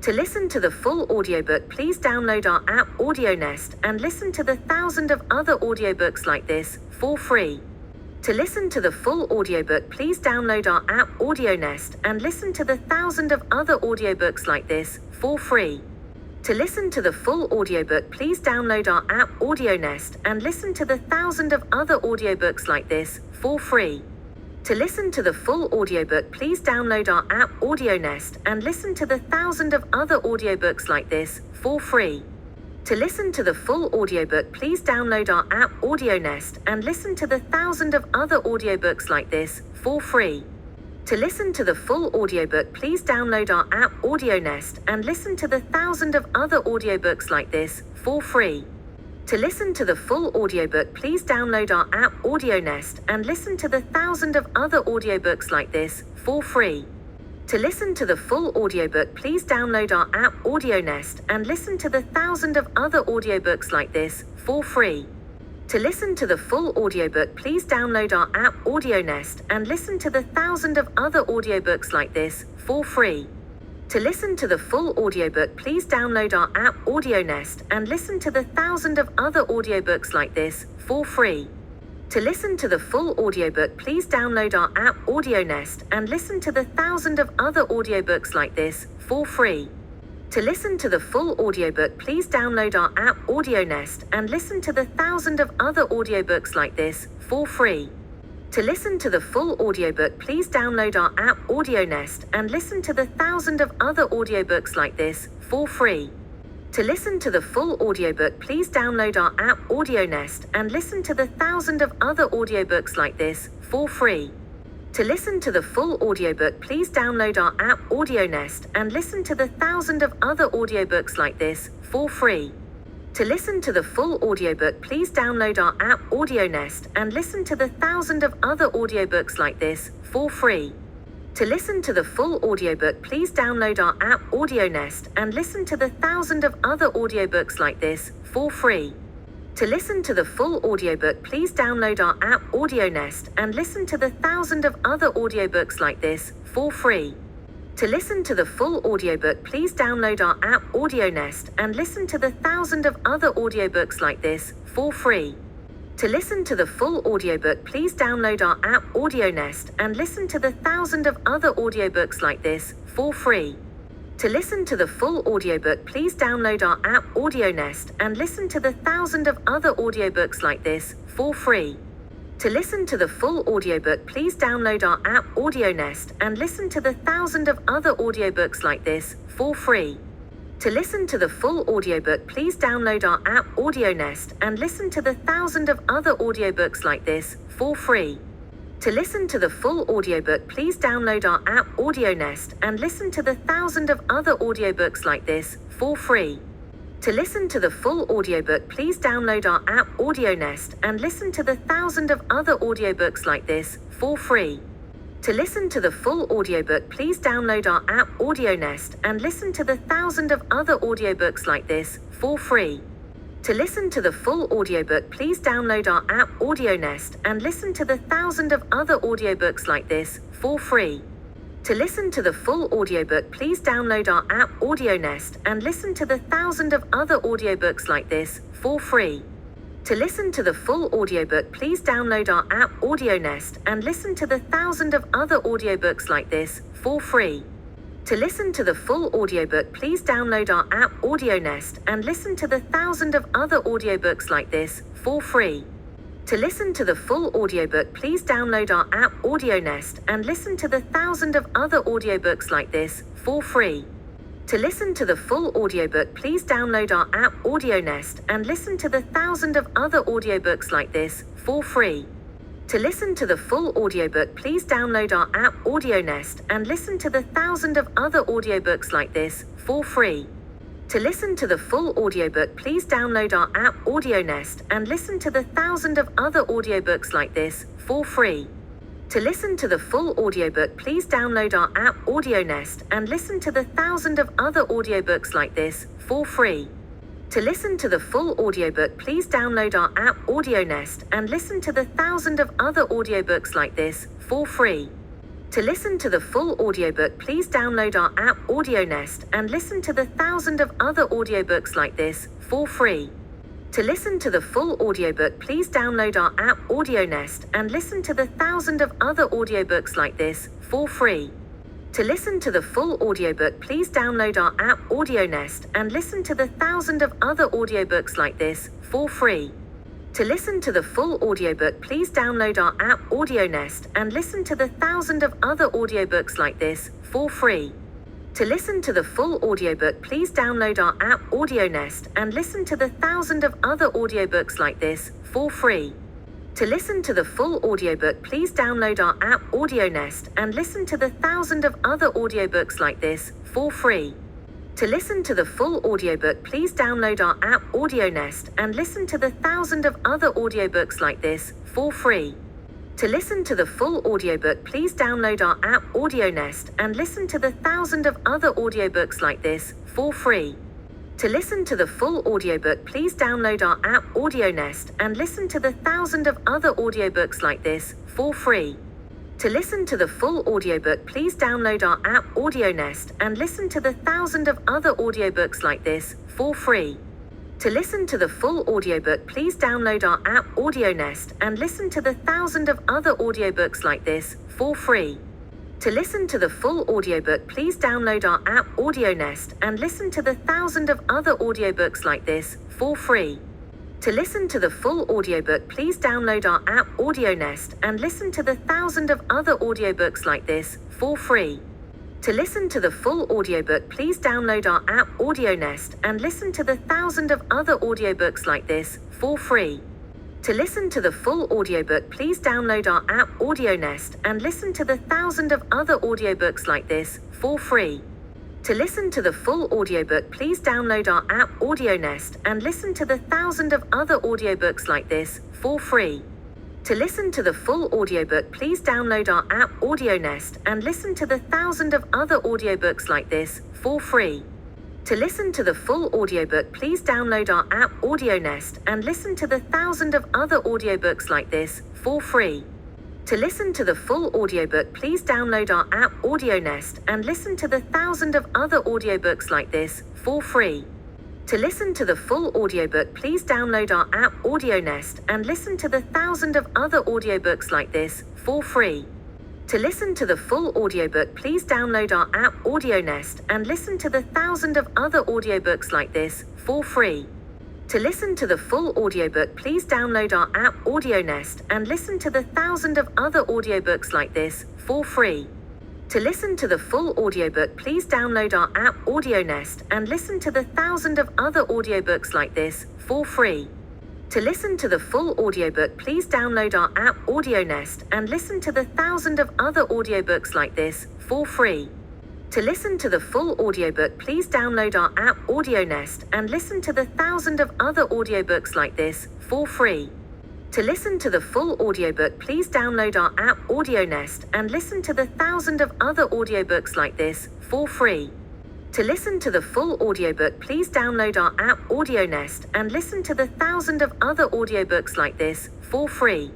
To listen to the full audiobook, please download our app AudioNest and listen to the thousands of other audiobooks like this for free. To listen to the full audiobook, please download our app AudioNest and listen to the thousands of other audiobooks like this for free. To listen to the full audiobook, please download our app AudioNest and listen to the thousands of other audiobooks like this for free. To listen to the full audiobook, please download our app AudioNest and listen to the thousands of other audiobooks like this for free. To listen to the full audiobook, please download our app AudioNest and listen to the thousands of other audiobooks like this for free. To listen to the full audiobook, please download our app AudioNest and listen to the thousands of other audiobooks like this for free. To listen to the full audiobook, please download our app AudioNest and listen to the thousands of other audiobooks like this for free. To listen to the full audiobook, please download our app AudioNest and listen to the thousands of other audiobooks like this for free. To listen to the full audiobook, please download our app AudioNest and listen to the thousands of other audiobooks like this for free. To listen to the full audiobook, please download our app AudioNest and listen to the thousands of other audiobooks like this for free. To listen to the full audiobook, please download our app AudioNest and listen to the thousands of other audiobooks like this for free. To listen to the full audiobook, please download our app AudioNest and listen to the thousands of other audiobooks like this for free. To listen to the full audiobook, please download our app AudioNest and listen to the thousands of other audiobooks like this for free. To listen to the full audiobook, please download our app AudioNest and listen to the thousands of other audiobooks like this for free. To listen to the full audiobook, please download our app AudioNest and listen to the thousands of other audiobooks like this for free. To listen to the full audiobook, please download our app AudioNest and listen to the thousands of other audiobooks like this for free. To listen to the full audiobook, please download our app AudioNest and listen to the thousands of other audiobooks like this for free. To listen to the full audiobook, please download our app AudioNest and listen to the thousands of other audiobooks like this for free. To listen to the full audiobook, please download our app AudioNest and listen to the thousands of other audiobooks like this for free. To listen to the full audiobook, please download our app AudioNest and listen to the thousands of other audiobooks like this for free. To listen to the full audiobook, please download our app AudioNest and listen to the thousands of other audiobooks like this for free. To listen to the full audiobook, please download our app AudioNest and listen to the thousands of other audiobooks like this for free. To listen to the full audiobook, please download our app AudioNest and listen to the thousands of other audiobooks like this for free. To listen to the full audiobook, please download our app AudioNest and listen to the thousands of other audiobooks like this for free. To listen to the full audiobook, please download our app AudioNest and listen to the thousands of other audiobooks like this for free. To listen to the full audiobook, please download our app AudioNest and listen to the thousands of other audiobooks like this for free. To listen to the full audiobook, please download our app AudioNest and listen to the thousands of other audiobooks like this for free. To listen to the full audiobook, please download our app AudioNest and listen to the thousands of other audiobooks like this for free. To listen to the full audiobook, please download our app AudioNest and listen to the thousands of other audiobooks like this for free. To listen to the full audiobook, please download our app AudioNest and listen to the thousands of other audiobooks like this for free. To listen to the full audiobook, please download our app AudioNest and listen to the thousands of other audiobooks like this for free. To listen to the full audiobook, please download our app AudioNest and listen to the thousands of other audiobooks like this for free. To listen to the full audiobook, please download our app AudioNest and listen to the thousands of other audiobooks like this for free. To listen to the full audiobook, please download our app AudioNest and listen to the thousands of other audiobooks like this for free. To listen to the full audiobook, please download our app AudioNest and listen to the thousands of other audiobooks like this for free. To listen to the full audiobook, please download our app AudioNest and listen to the thousands of other audiobooks like this for free. To listen to the full audiobook, please download our app AudioNest and listen to the thousands of other audiobooks like this for free. To listen to the full audiobook, please download our app AudioNest and listen to the thousands of other audiobooks like this for free. To listen to the full audiobook, please download our app AudioNest and listen to the thousands of other audiobooks like this for free. To listen to the full audiobook, please download our app AudioNest and listen to the thousands of other audiobooks like this for free. To listen to the full audiobook, please download our app AudioNest and listen to the thousands of other audiobooks like this for free. To listen to the full audiobook, please download our app AudioNest and listen to the thousands of other audiobooks like this for free. To listen to the full audiobook, please download our app AudioNest and listen to the thousands of other audiobooks like this for free. To listen to the full audiobook, please download our app AudioNest and listen to the thousands of other audiobooks like this for free. To listen to the full audiobook, please download our app AudioNest and listen to the thousands of other audiobooks like this for free. To listen to the full audiobook, please download our app AudioNest and listen to the thousands of other audiobooks like this for free. To listen to the full audiobook, please download our app AudioNest and listen to the thousands of other audiobooks like this for free. To listen to the full audiobook, please download our app AudioNest and listen to the thousands of other audiobooks like this for free. To listen to the full audiobook, please download our app AudioNest and listen to the thousands of other audiobooks like this for free. To listen to the full audiobook, please download our app AudioNest and listen to the thousands of other audiobooks like this for free. To listen to the full audiobook, please download our app AudioNest and listen to the thousands of other audiobooks like this for free. To listen to the full audiobook, please download our app AudioNest and listen to the thousands of other audiobooks like this for free. To listen to the full audiobook, please download our app AudioNest and listen to the thousands of other audiobooks like this for free. To listen to the full audiobook, please download our app AudioNest and listen to the thousands of other audiobooks like this for free. To listen to the full audiobook, please download our app AudioNest and listen to the thousands of other audiobooks like this for free. To listen to the full audiobook, please download our app AudioNest and listen to the thousands of other audiobooks like this for free. To listen to the full audiobook, please download our app AudioNest and listen to the thousands of other audiobooks like this for free. To listen to the full audiobook, please download our app AudioNest and listen to the thousands of other audiobooks like this for free. To listen to the full audiobook, please download our app AudioNest and listen to the thousands of other audiobooks like this for free. To listen to the full audiobook, please download our app AudioNest and listen to the thousands of other audiobooks like this for free. To listen to the full audiobook, please download our app AudioNest and listen to the thousands of other audiobooks like this for free. To listen to the full audiobook, please download our app AudioNest and listen to the thousands of other audiobooks like this for free. To listen to the full audiobook, please download our app AudioNest and listen to the thousands of other audiobooks like this for free.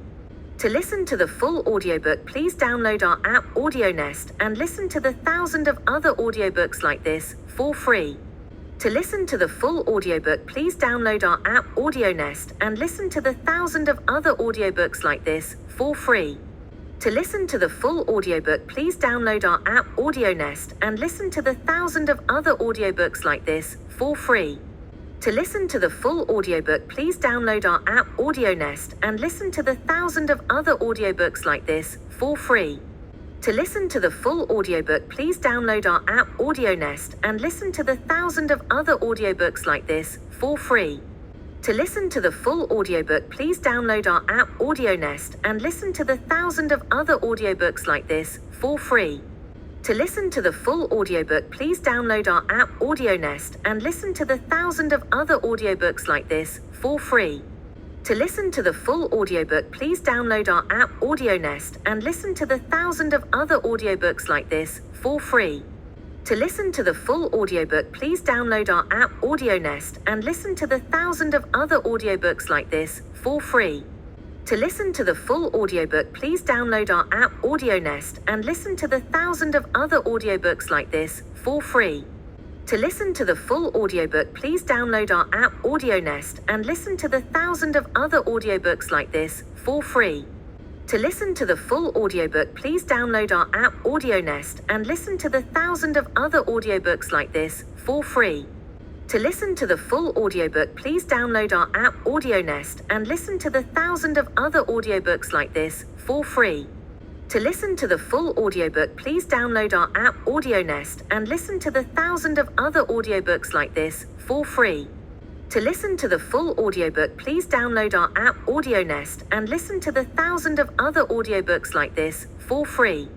To listen to the full audiobook, please download our app AudioNest and listen to the thousands of other audiobooks like this for free. To listen to the full audiobook, please download our app AudioNest and listen to the thousands of other audiobooks like this for free. To listen to the full audiobook, please download our app AudioNest and listen to the thousands of other audiobooks like this for free. To listen to the full audiobook, please download our app AudioNest and listen to the thousands of other audiobooks like this for free. To listen to the full audiobook, please download our app AudioNest and listen to the thousands of other audiobooks like this for free. To listen to the full audiobook, please download our app AudioNest and listen to the thousands of other audiobooks like this for free. To listen to the full audiobook, please download our app AudioNest and listen to the thousands of other audiobooks like this for free. To listen to the full audiobook, please download our app AudioNest and listen to the thousands of other audiobooks like this for free. To listen to the full audiobook, please download our app AudioNest and listen to the thousands of other audiobooks like this for free. To listen to the full audiobook, please download our app AudioNest and listen to the thousands of other audiobooks like this for free. To listen to the full audiobook, please download our app AudioNest and listen to the thousands of other audiobooks like this for free. To listen to the full audiobook, please download our app AudioNest and listen to the thousands of other audiobooks like this for free. To listen to the full audiobook, please download our app AudioNest and listen to the thousands of other audiobooks like this for free. To listen to the full audiobook, please download our app AudioNest and listen to the thousands of other audiobooks like this for free. To listen to the full audiobook, please download our app AudioNest and listen to the thousands of other audiobooks like this for free.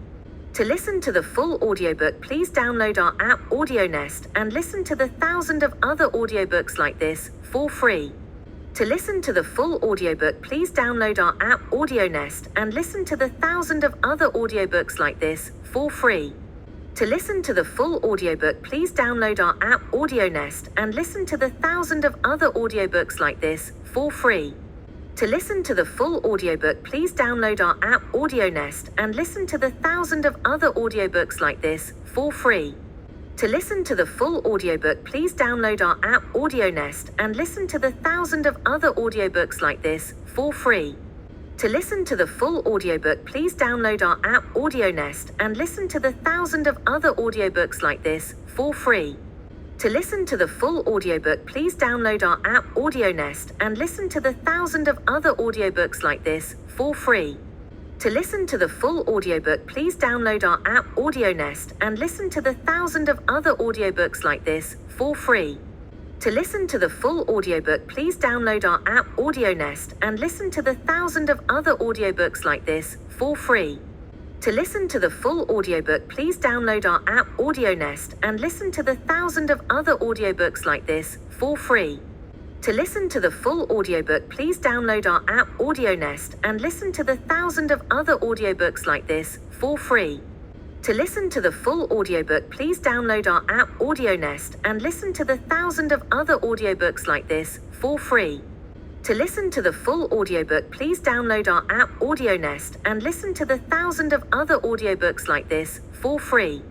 To listen to the full audiobook, please download our app AudioNest and listen to the thousands of other audiobooks like this for free. To listen to the full audiobook, please download our app AudioNest and listen to the thousands of other audiobooks like this for free. To listen to the full audiobook, please download our app AudioNest and listen to the thousands of other audiobooks like this for free. To listen to the full audiobook, please download our app AudioNest and listen to the thousands of other audiobooks like this for free. To listen to the full audiobook, please download our app AudioNest and listen to the thousands of other audiobooks like this for free. To listen to the full audiobook, please download our app AudioNest and listen to the thousands of other audiobooks like this for free. To listen to the full audiobook, please download our app AudioNest and listen to the thousands of other audiobooks like this for free. To listen to the full audiobook, please download our app AudioNest and listen to the thousands of other audiobooks like this for free. To listen to the full audiobook, please download our app AudioNest and listen to the thousands of other audiobooks like this for free. To listen to the full audiobook, please download our app AudioNest and listen to the thousands of other audiobooks like this for free. To listen to the full audiobook, please download our app AudioNest and listen to the thousands of other audiobooks like this for free. To listen to the full audiobook, please download our app AudioNest and listen to the thousands of other audiobooks like this for free. To listen to the full audiobook, please download our app AudioNest and listen to the thousands of other audiobooks like this for free.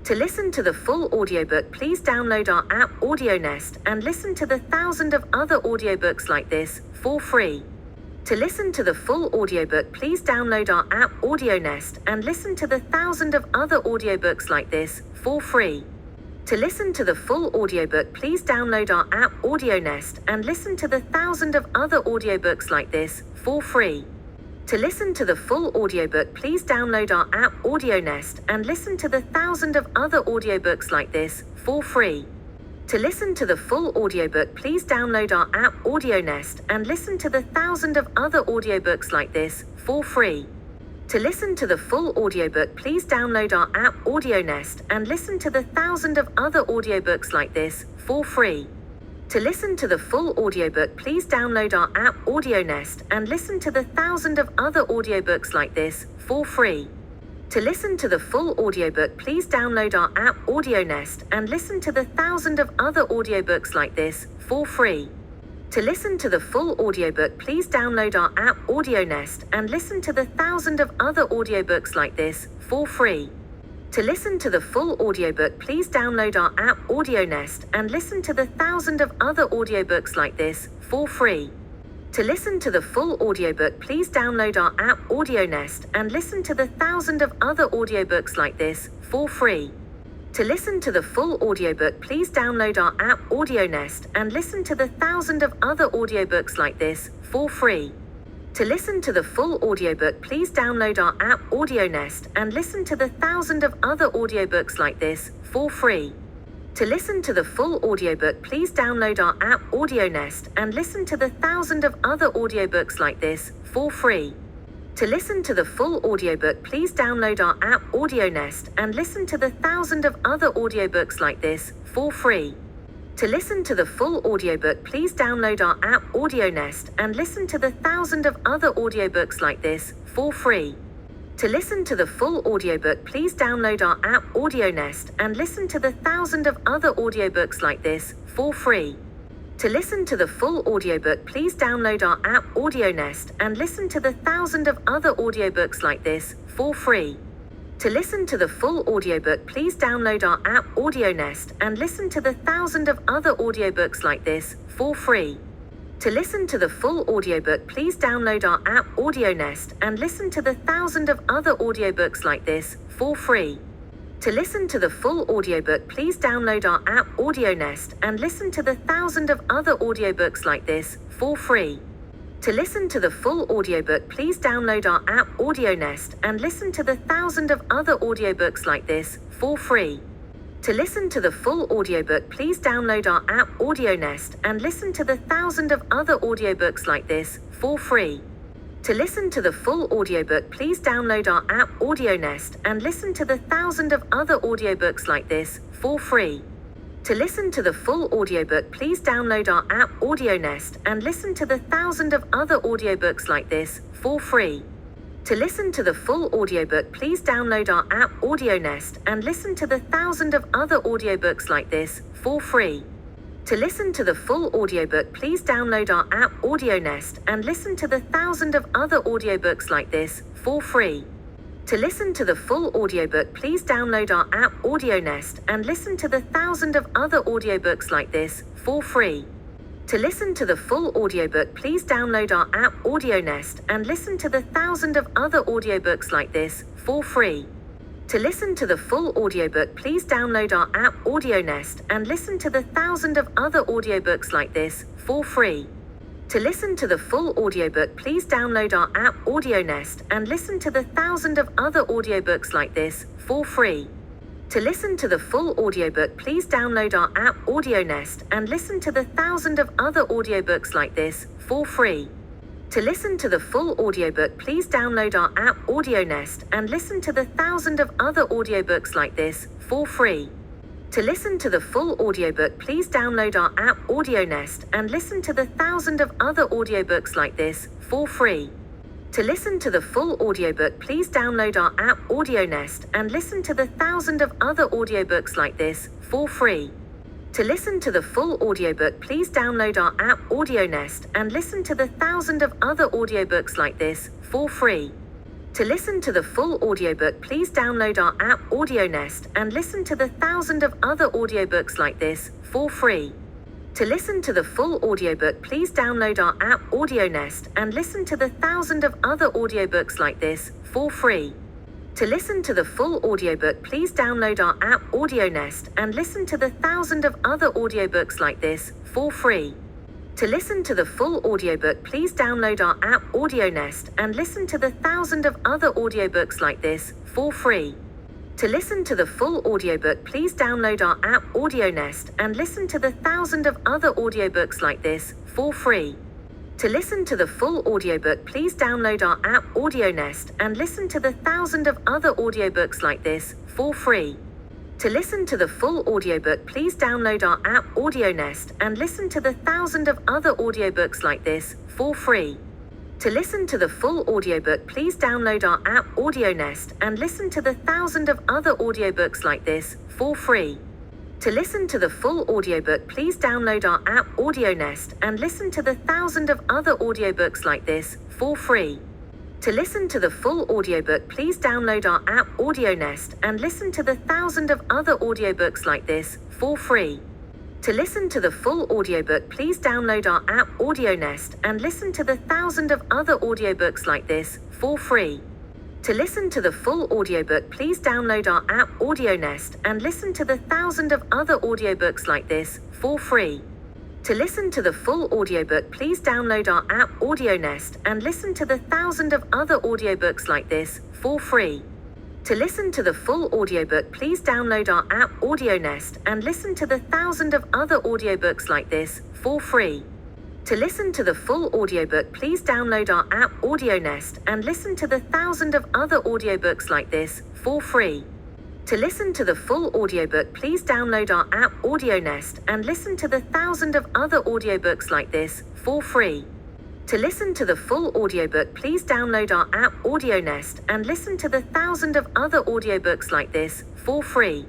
To listen to the full audiobook, please download our app AudioNest and listen to the thousands of other audiobooks like this for free. To listen to the full audiobook, please download our app AudioNest and listen to the thousands of other audiobooks like this for free. To listen to the full audiobook, please download our app AudioNest and listen to the thousands of other audiobooks like this for free. To listen to the full audiobook, please download our app AudioNest and listen to the thousands of other audiobooks like this for free. To listen to the full audiobook, please download our app AudioNest and listen to the thousands of other audiobooks like this for free. To listen to the full audiobook, please download our app AudioNest and listen to the thousands of other audiobooks like this for free. To listen to the full audiobook, please download our app AudioNest and listen to the thousands of other audiobooks like this for free. To listen to the full audiobook, please download our app AudioNest and listen to the thousands of other audiobooks like this for free. To listen to the full audiobook, please download our app AudioNest and listen to the thousands of other audiobooks like this for free. To listen to the full audiobook, please download our app AudioNest and listen to the thousands of other audiobooks like this for free. To listen to the full audiobook, please download our app AudioNest and listen to the thousands of other audiobooks like this for free. To listen to the full audiobook, please download our app AudioNest and listen to the thousands of other audiobooks like this for free. To listen to the full audiobook, please download our app AudioNest and listen to the thousands of other audiobooks like this for free. To listen to the full audiobook, please download our app AudioNest and listen to the thousands of other audiobooks like this for free. To listen to the full audiobook, please download our app AudioNest and listen to the thousands of other audiobooks like this for free. To listen to the full audiobook, please download our app AudioNest and listen to the thousands of other audiobooks like this for free. To listen to the full audiobook, please download our app AudioNest and listen to the thousands of other audiobooks like this for free. To listen to the full audiobook, please download our app AudioNest and listen to the thousands of other audiobooks like this for free. To listen to the full audiobook, please download our app AudioNest and listen to the thousands of other audiobooks like this for free. To listen to the full audiobook, please download our app AudioNest and listen to the thousands of other audiobooks like this for free. To listen to the full audiobook, please download our app AudioNest and listen to the thousands of other audiobooks like this for free. To listen to the full audiobook, please download our app AudioNest and listen to the thousands of other audiobooks like this for free. To listen to the full audiobook, please download our app AudioNest and listen to the thousands of other audiobooks like this for free. To listen to the full audiobook, please download our app AudioNest and listen to the thousands of other audiobooks like this for free. To listen to the full audiobook, please download our app AudioNest and listen to the thousands of other audiobooks like this for free. To listen to the full audiobook, please download our app AudioNest and listen to the thousands of other audiobooks like this for free. To listen to the full audiobook, please download our app AudioNest and listen to the thousands of other audiobooks like this for free. To listen to the full audiobook, please download our app AudioNest and listen to the thousands of other audiobooks like this for free. To listen to the full audiobook, please download our app AudioNest and listen to the thousands of other audiobooks like this for free. To listen to the full audiobook, please download our app AudioNest and listen to the thousands of other audiobooks like this for free. To listen to the full audiobook, please download our app AudioNest and listen to the thousands of other audiobooks like this for free. To listen to the full audiobook, please download our app AudioNest and listen to the thousands of other audiobooks like this for free. To listen to the full audiobook, please download our app AudioNest and listen to the thousands of other audiobooks like this for free. To listen to the full audiobook, please download our app AudioNest and listen to the thousands of other audiobooks like this for free. To listen to the full audiobook, please download our app AudioNest and listen to the thousands of other audiobooks like this for free. To listen to the full audiobook, please download our app AudioNest and listen to the thousands of other audiobooks like this for free. To listen to the full audiobook, please download our app AudioNest and listen to the thousands of other audiobooks like this for free. To listen to the full audiobook, please download our app AudioNest and listen to the thousands of other audiobooks like this for free. To listen to the full audiobook, please download our app AudioNest and listen to the thousands of other audiobooks like this for free. To listen to the full audiobook, please download our app AudioNest and listen to the thousands of other audiobooks like this for free. To listen to the full audiobook, please download our app AudioNest and listen to the thousands of other audiobooks like this for free. To listen to the full audiobook, please download our app AudioNest and listen to the thousands of other audiobooks like this for free. To listen to the full audiobook, please download our app AudioNest and listen to the thousands of other audiobooks like this for free. To listen to the full audiobook, please download our app AudioNest and listen to the thousands of other audiobooks like this for free. To listen to the full audiobook, please download our app AudioNest and listen to the thousands of other audiobooks like this for free. To listen to the full audiobook, please download our app AudioNest and listen to the thousands of other audiobooks like this for free. To listen to the full audiobook, please download our app AudioNest and listen to the thousands of other audiobooks like this for free. To listen to the full audiobook, please download our app AudioNest and listen to the thousands of other audiobooks like this for free. To listen to the full audiobook, please download our app AudioNest and listen to the thousands of other audiobooks like this for free. To listen to the full audiobook, please download our app AudioNest and listen to the thousands of other audiobooks like this for free. To listen to the full audiobook, please download our app AudioNest and listen to the thousands of other audiobooks like this for free. To listen to the full audiobook, please download our app AudioNest and listen to the thousands of other audiobooks like this for free. To listen to the full audiobook, please download our app AudioNest and listen to the thousands of other audiobooks like this for free.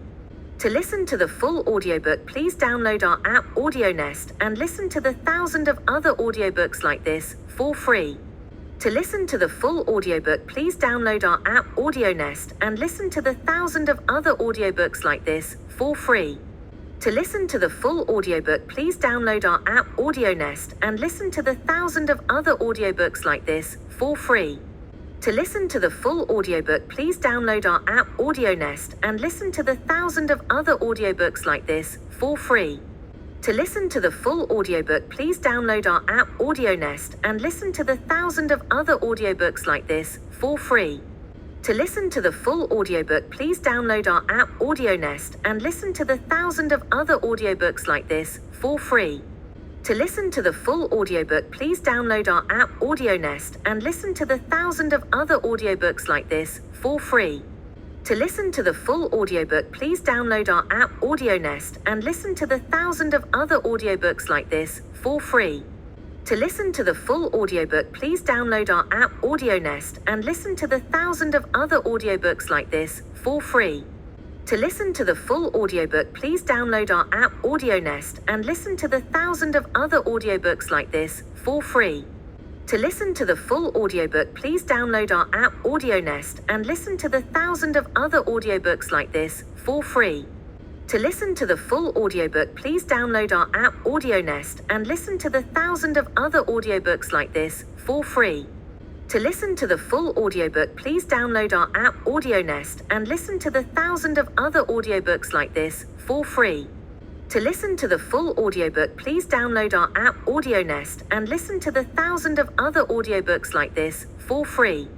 To listen to the full audiobook, please download our app AudioNest and listen to the thousands of other audiobooks like this for free. To listen to the full audiobook, please download our app AudioNest and listen to the thousands of other audiobooks like this for free. To listen to the full audiobook, please download our app AudioNest and listen to the thousands of other audiobooks like this for free. To listen to the full audiobook, please download our app AudioNest and listen to the thousands of other audiobooks like this for free. To listen to the full audiobook, please download our app AudioNest and listen to the thousands of other audiobooks like this for free. To listen to the full audiobook, please download our app AudioNest and listen to the thousands of other audiobooks like this for free. To listen to the full audiobook, please download our app AudioNest and listen to the thousands of other audiobooks like this for free. To listen to the full audiobook, please download our app AudioNest and listen to the thousands of other audiobooks like this for free. To listen to the full audiobook, please download our app AudioNest and listen to the thousands of other audiobooks like this for free. To listen to the full audiobook, please download our app AudioNest and listen to the thousands of other audiobooks like this for free. To listen to the full audiobook, please download our app AudioNest and listen to the thousands of other audiobooks like this for free. To listen to the full audiobook, please download our app AudioNest and listen to the thousands of other audiobooks like this for free. To listen to the full audiobook, please download our app AudioNest and listen to the thousands of other audiobooks like this for free. To listen to the full audiobook, please download our app AudioNest and listen to the thousands of other audiobooks like this for free.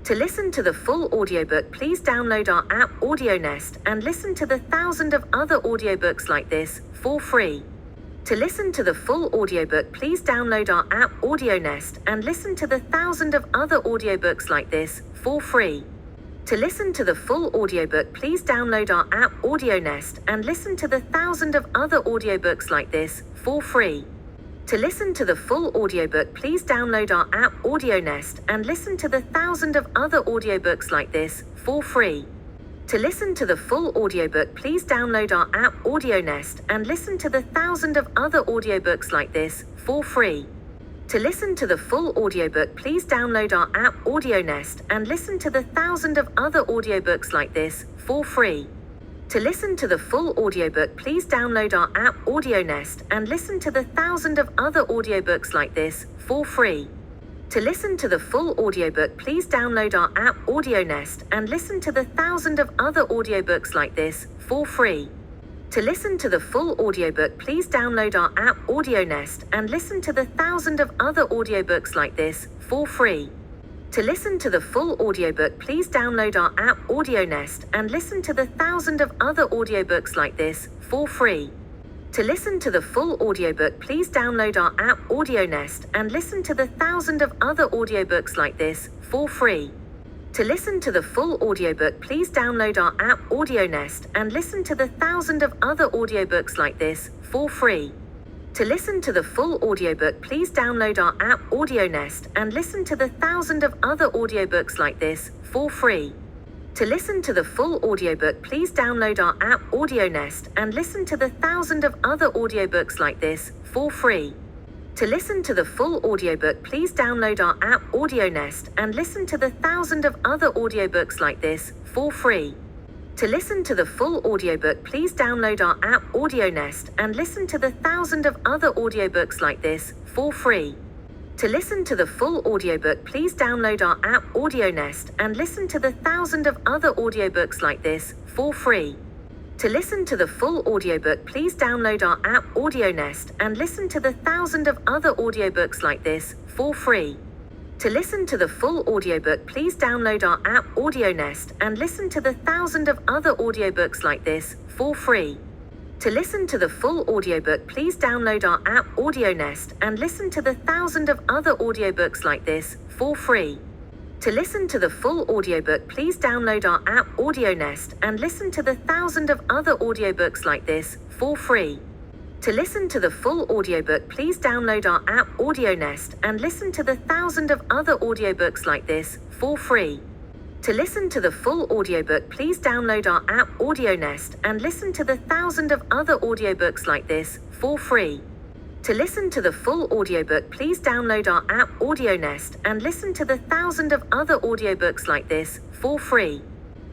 To listen to the full audiobook, please download our app AudioNest and listen to the thousands of other audiobooks like this for free. To listen to the full audiobook, please download our app AudioNest and listen to the thousands of other audiobooks like this for free. To listen to the full audiobook, please download our app AudioNest and listen to the thousands of other audiobooks like this for free. To listen to the full audiobook, please download our app AudioNest and listen to the thousands of other audiobooks like this for free. To listen to the full audiobook, please download our app AudioNest and listen to the thousands of other audiobooks like this for free. To listen to the full audiobook, please download our app AudioNest and listen to the thousands of other audiobooks like this for free. To listen to the full audiobook, please download our app AudioNest and listen to the thousands of other audiobooks like this for free. To listen to the full audiobook, please download our app AudioNest and listen to the thousands of other audiobooks like this for free. To listen to the full audiobook, please download our app AudioNest and listen to the thousands of other audiobooks like this for free. To listen to the full audiobook, please download our app AudioNest and listen to the thousands of other audiobooks like this for free. To listen to the full audiobook, please download our app AudioNest and listen to the thousands of other audiobooks like this for free. To listen to the full audiobook, please download our app AudioNest and listen to the thousands of other audiobooks like this for free. To listen to the full audiobook, please download our app AudioNest and listen to the thousands of other audiobooks like this for free. To listen to the full audiobook, please download our app AudioNest and listen to the thousands of other audiobooks like this for free. To listen to the full audiobook, please download our app AudioNest and listen to the thousands of other audiobooks like this for free. To listen to the full audiobook, please download our app AudioNest and listen to the thousands of other audiobooks like this for free. To listen to the full audiobook, please download our app AudioNest and listen to the thousands of other audiobooks like this for free. To listen to the full audiobook, please download our app AudioNest and listen to the thousands of other audiobooks like this for free. To listen to the full audiobook, please download our app AudioNest and listen to the thousands of other audiobooks like this for free. To listen to the full audiobook, please download our app AudioNest and listen to the thousands of other audiobooks like this for free. To listen to the full audiobook, please download our app AudioNest and listen to the thousands of other audiobooks like this for free. To listen to the full audiobook, please download our app AudioNest and listen to the thousands of other audiobooks like this for free. To listen to the full audiobook, please download our app AudioNest and listen to the thousands of other audiobooks like this for free. To listen to the full audiobook, please download our app AudioNest and listen to the thousands of other audiobooks like this for free.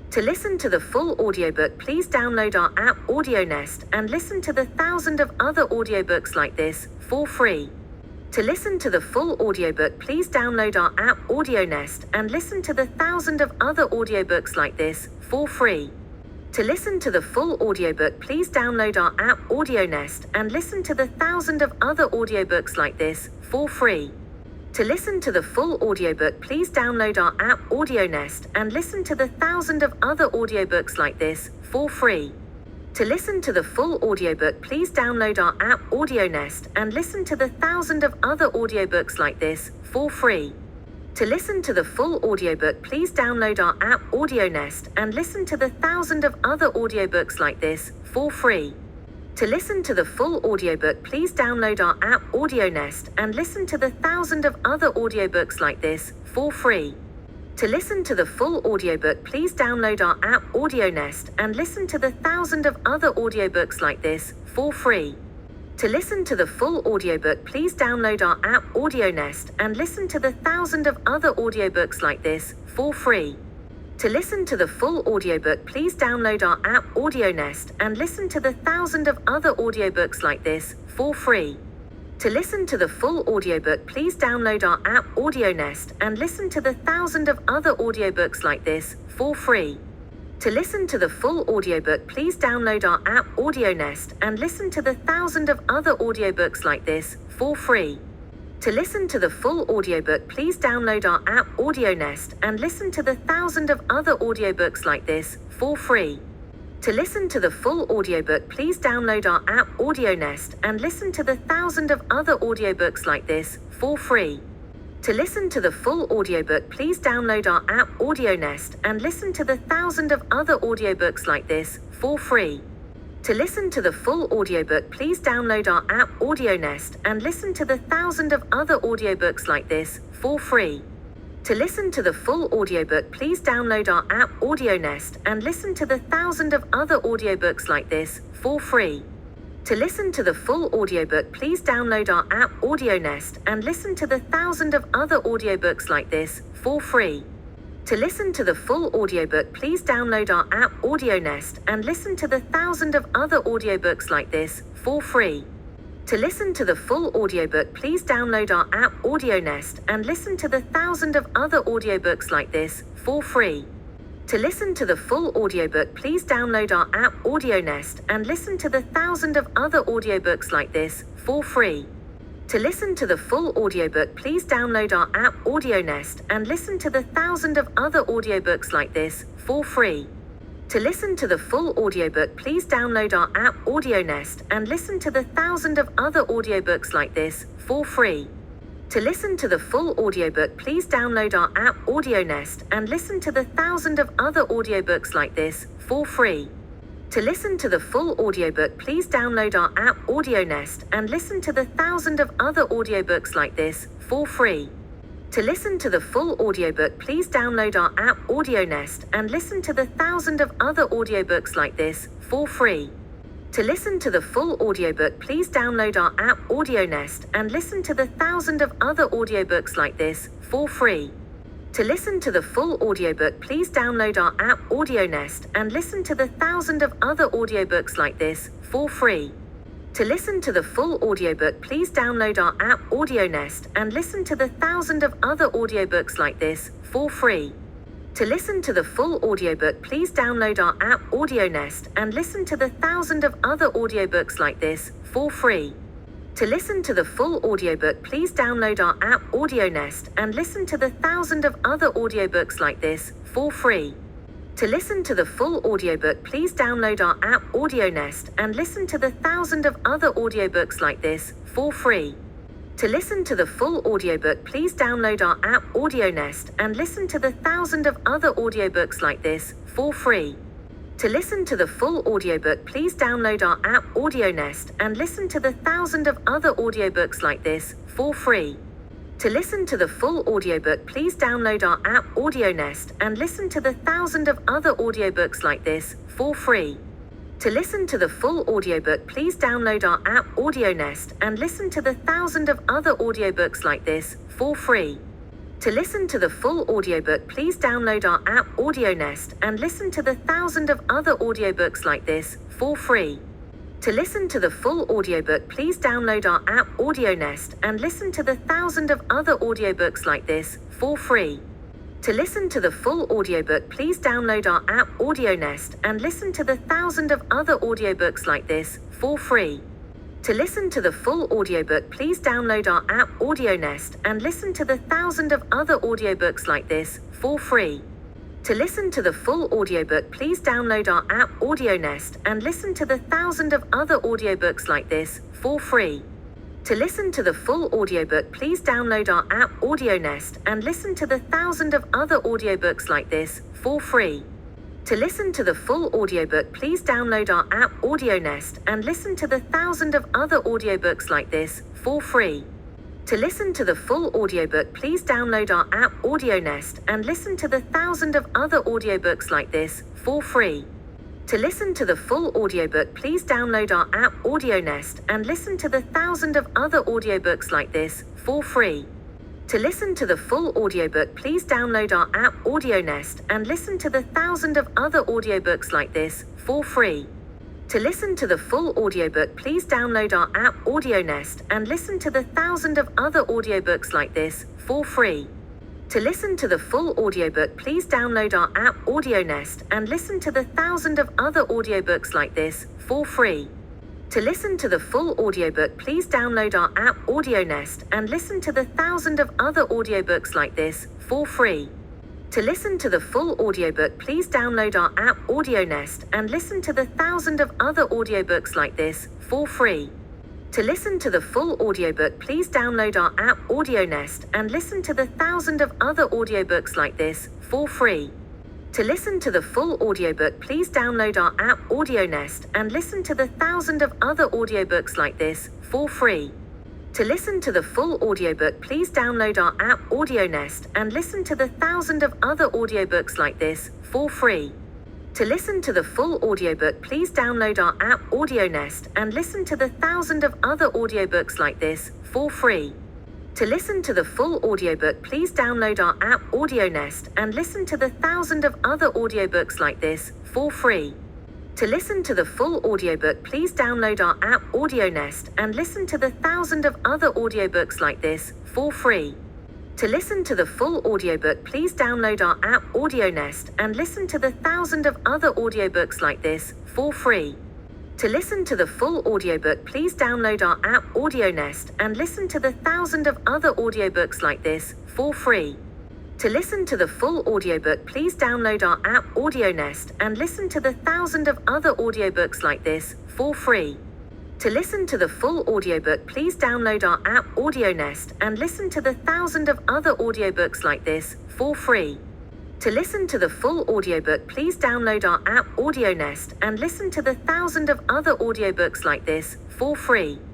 To listen to the full audiobook, please download our app AudioNest and listen to the thousands of other audiobooks like this for free. To listen to the full audiobook, please download our app AudioNest and listen to the thousands of other audiobooks like this for free. To listen to the full audiobook, please download our app AudioNest and listen to the thousands of other audiobooks like this for free. To listen to the full audiobook, please download our app AudioNest and listen to the thousands of other audiobooks like this for free. To listen to the full audiobook, please download our app AudioNest and listen to the thousands of other audiobooks like this for free. To listen to the full audiobook, please download our app AudioNest and listen to the thousands of other audiobooks like this for free. To listen to the full audiobook, please download our app AudioNest and listen to the thousands of other audiobooks like this for free. To listen to the full audiobook, please download our app AudioNest and listen to the thousands of other audiobooks like this for free. To listen to the full audiobook, please download our app AudioNest and listen to the thousands of other audiobooks like this for free. To listen to the full audiobook, please download our app AudioNest and listen to the thousands of other audiobooks like this for free. To listen to the full audiobook, please download our app AudioNest and listen to the thousands of other audiobooks like this for free. To listen to the full audiobook, please download our app AudioNest and listen to the thousands of other audiobooks like this for free. To listen to the full audiobook, please download our app AudioNest and listen to the thousands of other audiobooks like this for free. To listen to the full audiobook, please download our app AudioNest and listen to the thousands of other audiobooks like this for free. To listen to the full audiobook, please download our app AudioNest and listen to the thousands of other audiobooks like this for free. To listen to the full audiobook, please download our app AudioNest and listen to the thousands of other audiobooks like this for free. To listen to the full audiobook, please download our app AudioNest and listen to the thousands of other audiobooks like this for free. To listen to the full audiobook, please download our app AudioNest and listen to the thousands of other audiobooks like this for free. To listen to the full audiobook, please download our app AudioNest and listen to the thousands of other audiobooks like this for free. To listen to the full audiobook, please download our app AudioNest and listen to the thousands of other audiobooks like this for free. To listen to the full audiobook, please download our app AudioNest and listen to the thousands of other audiobooks like this for free. To listen to the full audiobook, please download our app AudioNest and listen to the thousands of other audiobooks like this for free. To listen to the full audiobook, please download our app AudioNest and listen to the thousands of other audiobooks like this for free. To listen to the full audiobook, please download our app AudioNest and listen to the thousands of other audiobooks like this for free. To listen to the full audiobook, please download our app AudioNest and listen to the thousands of other audiobooks like this for free. To listen to the full audiobook, please download our app AudioNest and listen to the thousands of other audiobooks like this for free. To listen to the full audiobook, please download our app AudioNest and listen to the thousands of other audiobooks like this for free. To listen to the full audiobook, please download our app AudioNest and listen to the thousands of other audiobooks like this for free. To listen to the full audiobook, please download our app AudioNest and listen to the thousands of other audiobooks like this for free. To listen to the full audiobook, please download our app AudioNest and listen to the thousands of other audiobooks like this for free. To listen to the full audiobook, please download our app AudioNest and listen to the thousands of other audiobooks like this for free. To listen to the full audiobook, please download our app AudioNest and listen to the thousands of other audiobooks like this for free. To listen to the full audiobook, please download our app AudioNest and listen to the thousands of other audiobooks like this for free. To listen to the full audiobook, please download our app AudioNest and listen to the thousands of other audiobooks like this for free. To listen to the full audiobook, please download our app AudioNest and listen to the thousands of other audiobooks like this for free. To listen to the full audiobook, please download our app AudioNest and listen to the thousands of other audiobooks like this for free. To listen to the full audiobook, please download our app AudioNest and listen to the thousands of other audiobooks like this for free. To listen to the full audiobook, please download our app AudioNest and listen to the thousands of other audiobooks like this for free. To listen to the full audiobook, please download our app AudioNest and listen to the thousands of other audiobooks like this for free. To listen to the full audiobook, please download our app AudioNest and listen to the thousands of other audiobooks like this for free. To listen to the full audiobook, please download our app AudioNest and listen to the thousands of other audiobooks like this for free. To listen to the full audiobook, please download our app AudioNest and listen to the thousands of other audiobooks like this for free. To listen to the full audiobook, please download our app AudioNest and listen to the thousands of other audiobooks like this for free. To listen to the full audiobook, please download our app AudioNest and listen to the thousands of other audiobooks like this for free. To listen to the full audiobook, please download our app AudioNest and listen to the thousands of other audiobooks like this for free. To listen to the full audiobook, please download our app AudioNest and listen to the thousands of other audiobooks like this for free. To listen to the full audiobook, please download our app AudioNest and listen to the thousands of other audiobooks like this for free. To listen to the full audiobook, please download our app AudioNest and listen to the thousands of other audiobooks like this for free. To listen to the full audiobook, please download our app AudioNest and listen to the thousands of other audiobooks like this for free. To listen to the full audiobook, please download our app AudioNest and listen to the thousands of other audiobooks like this for free. To listen to the full audiobook, please download our app AudioNest and listen to the thousands of other audiobooks like this for free. To listen to the full audiobook, please download our app AudioNest and listen to the thousands of other audiobooks like this for free. To listen to the full audiobook, please download our app AudioNest and listen to the thousands of other audiobooks like this for free. To listen to the full audiobook, please download our app AudioNest and listen to the thousands of other audiobooks like this for free. To listen to the full audiobook, please download our app AudioNest and listen to the thousands of other audiobooks like this for free. To listen to the full audiobook, please download our app AudioNest and listen to the thousands of other audiobooks like this for free. To listen to the full audiobook, please download our app AudioNest and listen to the thousands of other audiobooks like this for free. To listen to the full audiobook, please download our app AudioNest and listen to the thousands of other audiobooks like this for free. To listen to the full audiobook, please download our app AudioNest and listen to the thousands of other audiobooks like this for free. To listen to the full audiobook, please download our app AudioNest and listen to the thousands of other audiobooks like this for free. To listen to the full audiobook, please download our app AudioNest and listen to the thousands of other audiobooks like this for free.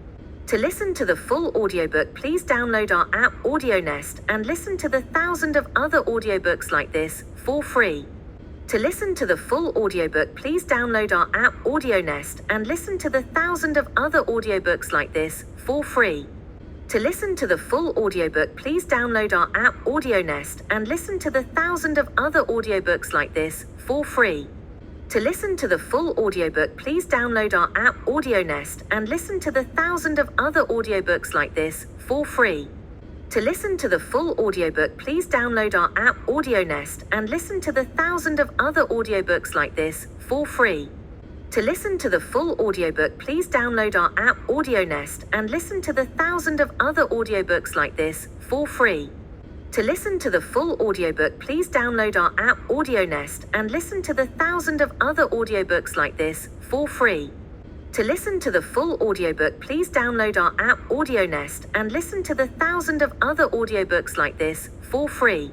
To listen to the full audiobook, please download our app AudioNest and listen to the thousands of other audiobooks like this for free. To listen to the full audiobook, please download our app AudioNest and listen to the thousands of other audiobooks like this for free. To listen to the full audiobook, please download our app AudioNest and listen to the thousands of other audiobooks like this for free. To listen to the full audiobook, please download our app AudioNest and listen to the thousands of other audiobooks like this for free. To listen to the full audiobook, please download our app AudioNest and listen to the thousands of other audiobooks like this for free. To listen to the full audiobook, please download our app AudioNest and listen to the thousands of other audiobooks like this for free. To listen to the full audiobook, please download our app AudioNest and listen to the thousands of other audiobooks like this for free. To listen to the full audiobook, please download our app AudioNest and listen to the thousands of other audiobooks like this for free.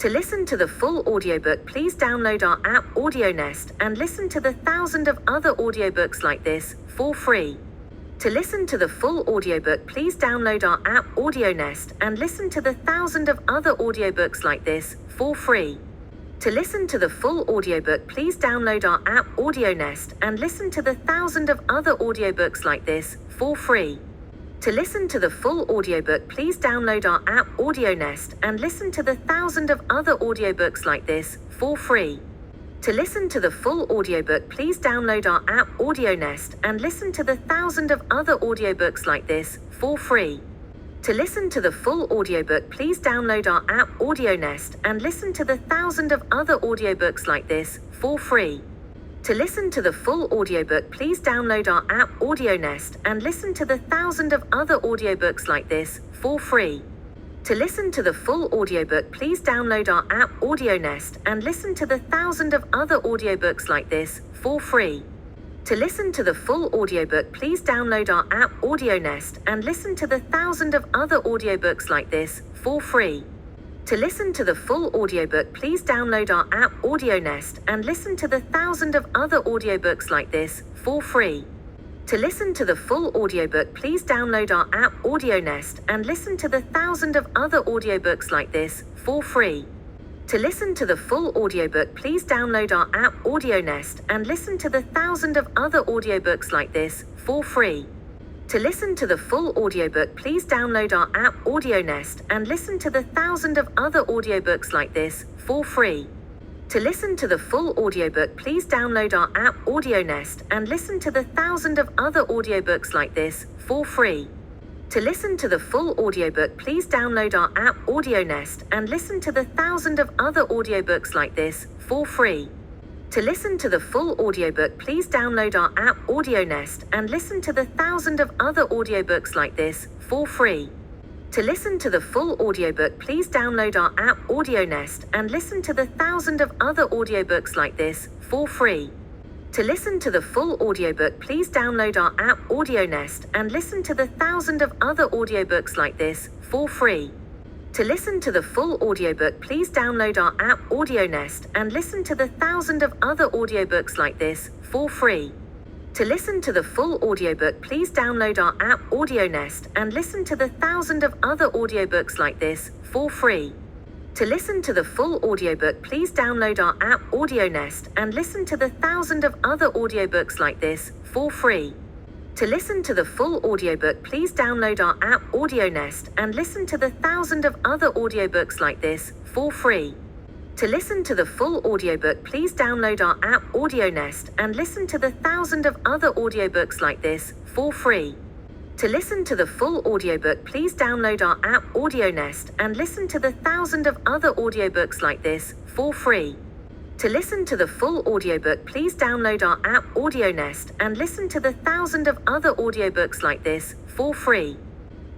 To listen to the full audiobook, please download our app AudioNest and listen to the thousands of other audiobooks like this for free. To listen to the full audiobook, please download our app AudioNest and listen to the thousands of other audiobooks like this for free. To listen to the full audiobook, please download our app AudioNest and listen to the thousands of other audiobooks like this for free. To listen to the full audiobook, please download our app AudioNest and listen to the thousands of other audiobooks like this for free. To listen to the full audiobook, please download our app AudioNest and listen to the thousands of other audiobooks like this for free. To listen to the full audiobook, please download our app AudioNest and listen to the thousands of other audiobooks like this for free. To listen to the full audiobook, please download our app AudioNest and listen to the thousands of other audiobooks like this for free. To listen to the full audiobook, please download our app AudioNest and listen to the thousands of other audiobooks like this for free. To listen to the full audiobook, please download our app AudioNest and listen to the thousands of other audiobooks like this for free. To listen to the full audiobook, please download our app AudioNest and listen to the thousands of other audiobooks like this for free. To listen to the full audiobook, please download our app AudioNest and listen to the thousands of other audiobooks like this for free. To listen to the full audiobook, please download our app AudioNest and listen to the thousands of other audiobooks like this for free. To listen to the full audiobook, please download our app AudioNest and listen to the thousands of other audiobooks like this for free. To listen to the full audiobook, please download our app AudioNest and listen to the thousands of other audiobooks like this for free. To listen to the full audiobook, please download our app AudioNest and listen to the thousands of other audiobooks like this for free. To listen to the full audiobook, please download our app AudioNest and listen to the thousands of other audiobooks like this for free. To listen to the full audiobook, please download our app AudioNest and listen to the thousands of other audiobooks like this for free. To listen to the full audiobook, please download our app AudioNest and listen to the thousands of other audiobooks like this for free. To listen to the full audiobook, please download our app AudioNest and listen to the thousands of other audiobooks like this for free. To listen to the full audiobook, please download our app AudioNest and listen to the thousands of other audiobooks like this for free. To listen to the full audiobook, please download our app AudioNest and listen to the thousands of other audiobooks like this for free. To listen to the full audiobook, please download our app AudioNest and listen to the thousands of other audiobooks like this for free. To listen to the full audiobook, please download our app AudioNest and listen to the thousands of other audiobooks like this for free. To listen to the full audiobook, please download our app AudioNest and listen to the thousands of other audiobooks like this for free. To listen to the full audiobook, please download our app AudioNest and listen to the thousands of other audiobooks like this for free.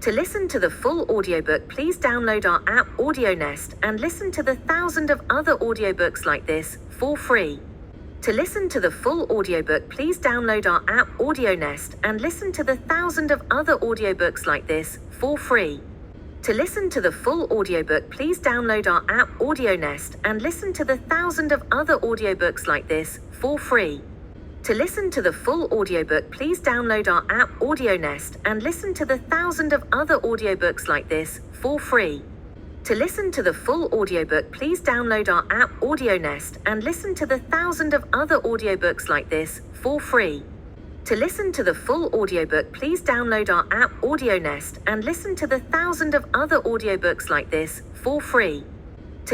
To listen to the full audiobook, please download our app AudioNest and listen to the thousands of other audiobooks like this for free. To listen to the full audiobook, please download our app AudioNest and listen to the thousands of other audiobooks like this for free. To listen to the full audiobook, please download our app AudioNest and listen to the thousands of other audiobooks like this for free. To listen to the full audiobook, please download our app AudioNest and listen to the thousands of other audiobooks like this for free. To listen to the full audiobook, please download our app AudioNest and listen to the thousands of other audiobooks like this for free. To listen to the full audiobook, please download our app AudioNest and listen to the thousands of other audiobooks like this for free.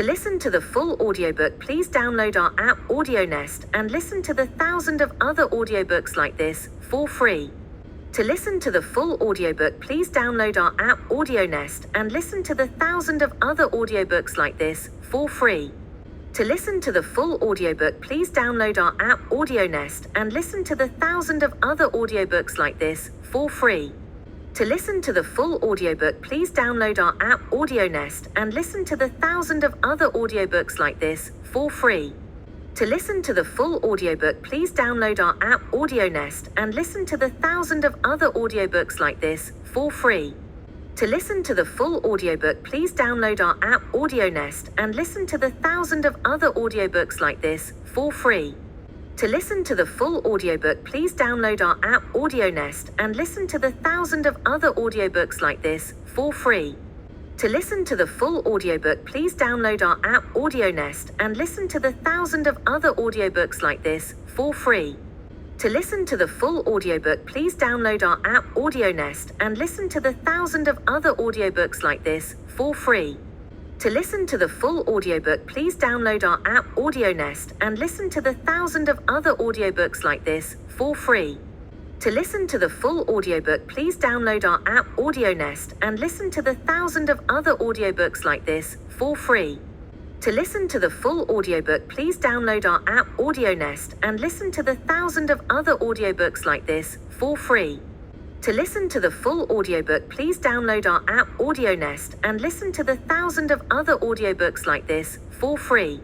To listen to the full audiobook, please download our app AudioNest and listen to the thousands of other audiobooks like this for free. To listen to the full audiobook, please download our app AudioNest and listen to the thousands of other audiobooks like this for free. To listen to the full audiobook, please download our app AudioNest and listen to the thousands of other audiobooks like this for free. To listen to the full audiobook, please download our app AudioNest and listen to the thousands of other audiobooks like this for free. To listen to the full audiobook, please download our app AudioNest and listen to the thousands of other audiobooks like this for free. To listen to the full audiobook, please download our app AudioNest and listen to the thousands of other audiobooks like this for free. To listen to the full audiobook, please download our app AudioNest and listen to the thousands of other audiobooks like this for free. To listen to the full audiobook, please download our app AudioNest and listen to the thousands of other audiobooks like this for free. To listen to the full audiobook, please download our app AudioNest and listen to the thousands of other audiobooks like this for free. To listen to the full audiobook, please download our app AudioNest and listen to the thousands of other audiobooks like this for free. To listen to the full audiobook, please download our app AudioNest and listen to the thousands of other audiobooks like this for free. To listen to the full audiobook, please download our app AudioNest and listen to the thousands of other audiobooks like this for free. To listen to the full audiobook, please download our app AudioNest and listen to the thousands of other audiobooks like this for free.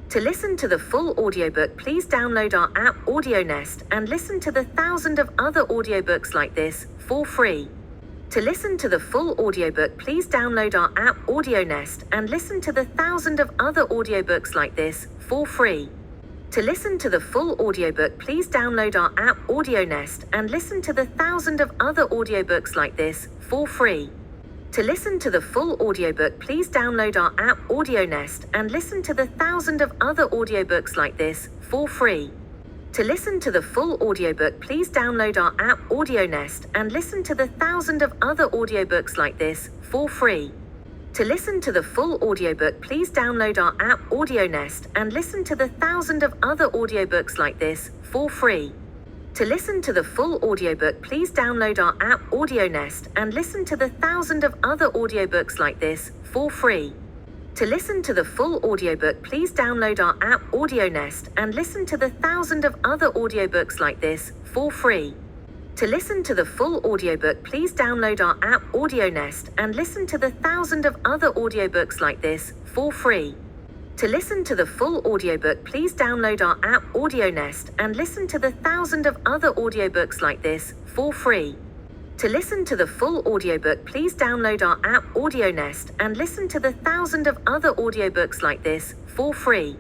To listen to the full audiobook, please download our app AudioNest and listen to the thousands of other audiobooks like this for free. To listen to the full audiobook, please download our app AudioNest and listen to the thousands of other audiobooks like this for free. To listen to the full audiobook, please download our app AudioNest and listen to the thousands of other audiobooks like this for free. To listen to the full audiobook, please download our app AudioNest and listen to the thousands of other audiobooks like this for free. To listen to the full audiobook, please download our app AudioNest and listen to the thousands of other audiobooks like this for free. To listen to the full audiobook, please download our app AudioNest and listen to the thousands of other audiobooks like this for free. To listen to the full audiobook, please download our app AudioNest and listen to the thousands of other audiobooks like this for free. To listen to the full audiobook, please download our app AudioNest and listen to the thousands of other audiobooks like this for free. To listen to the full audiobook, please download our app AudioNest and listen to the thousands of other audiobooks like this for free. To listen to the full audiobook, please download our app AudioNest and listen to the thousands of other audiobooks like this for free. To listen to the full audiobook, please download our app AudioNest and listen to the thousands of other audiobooks like this for free.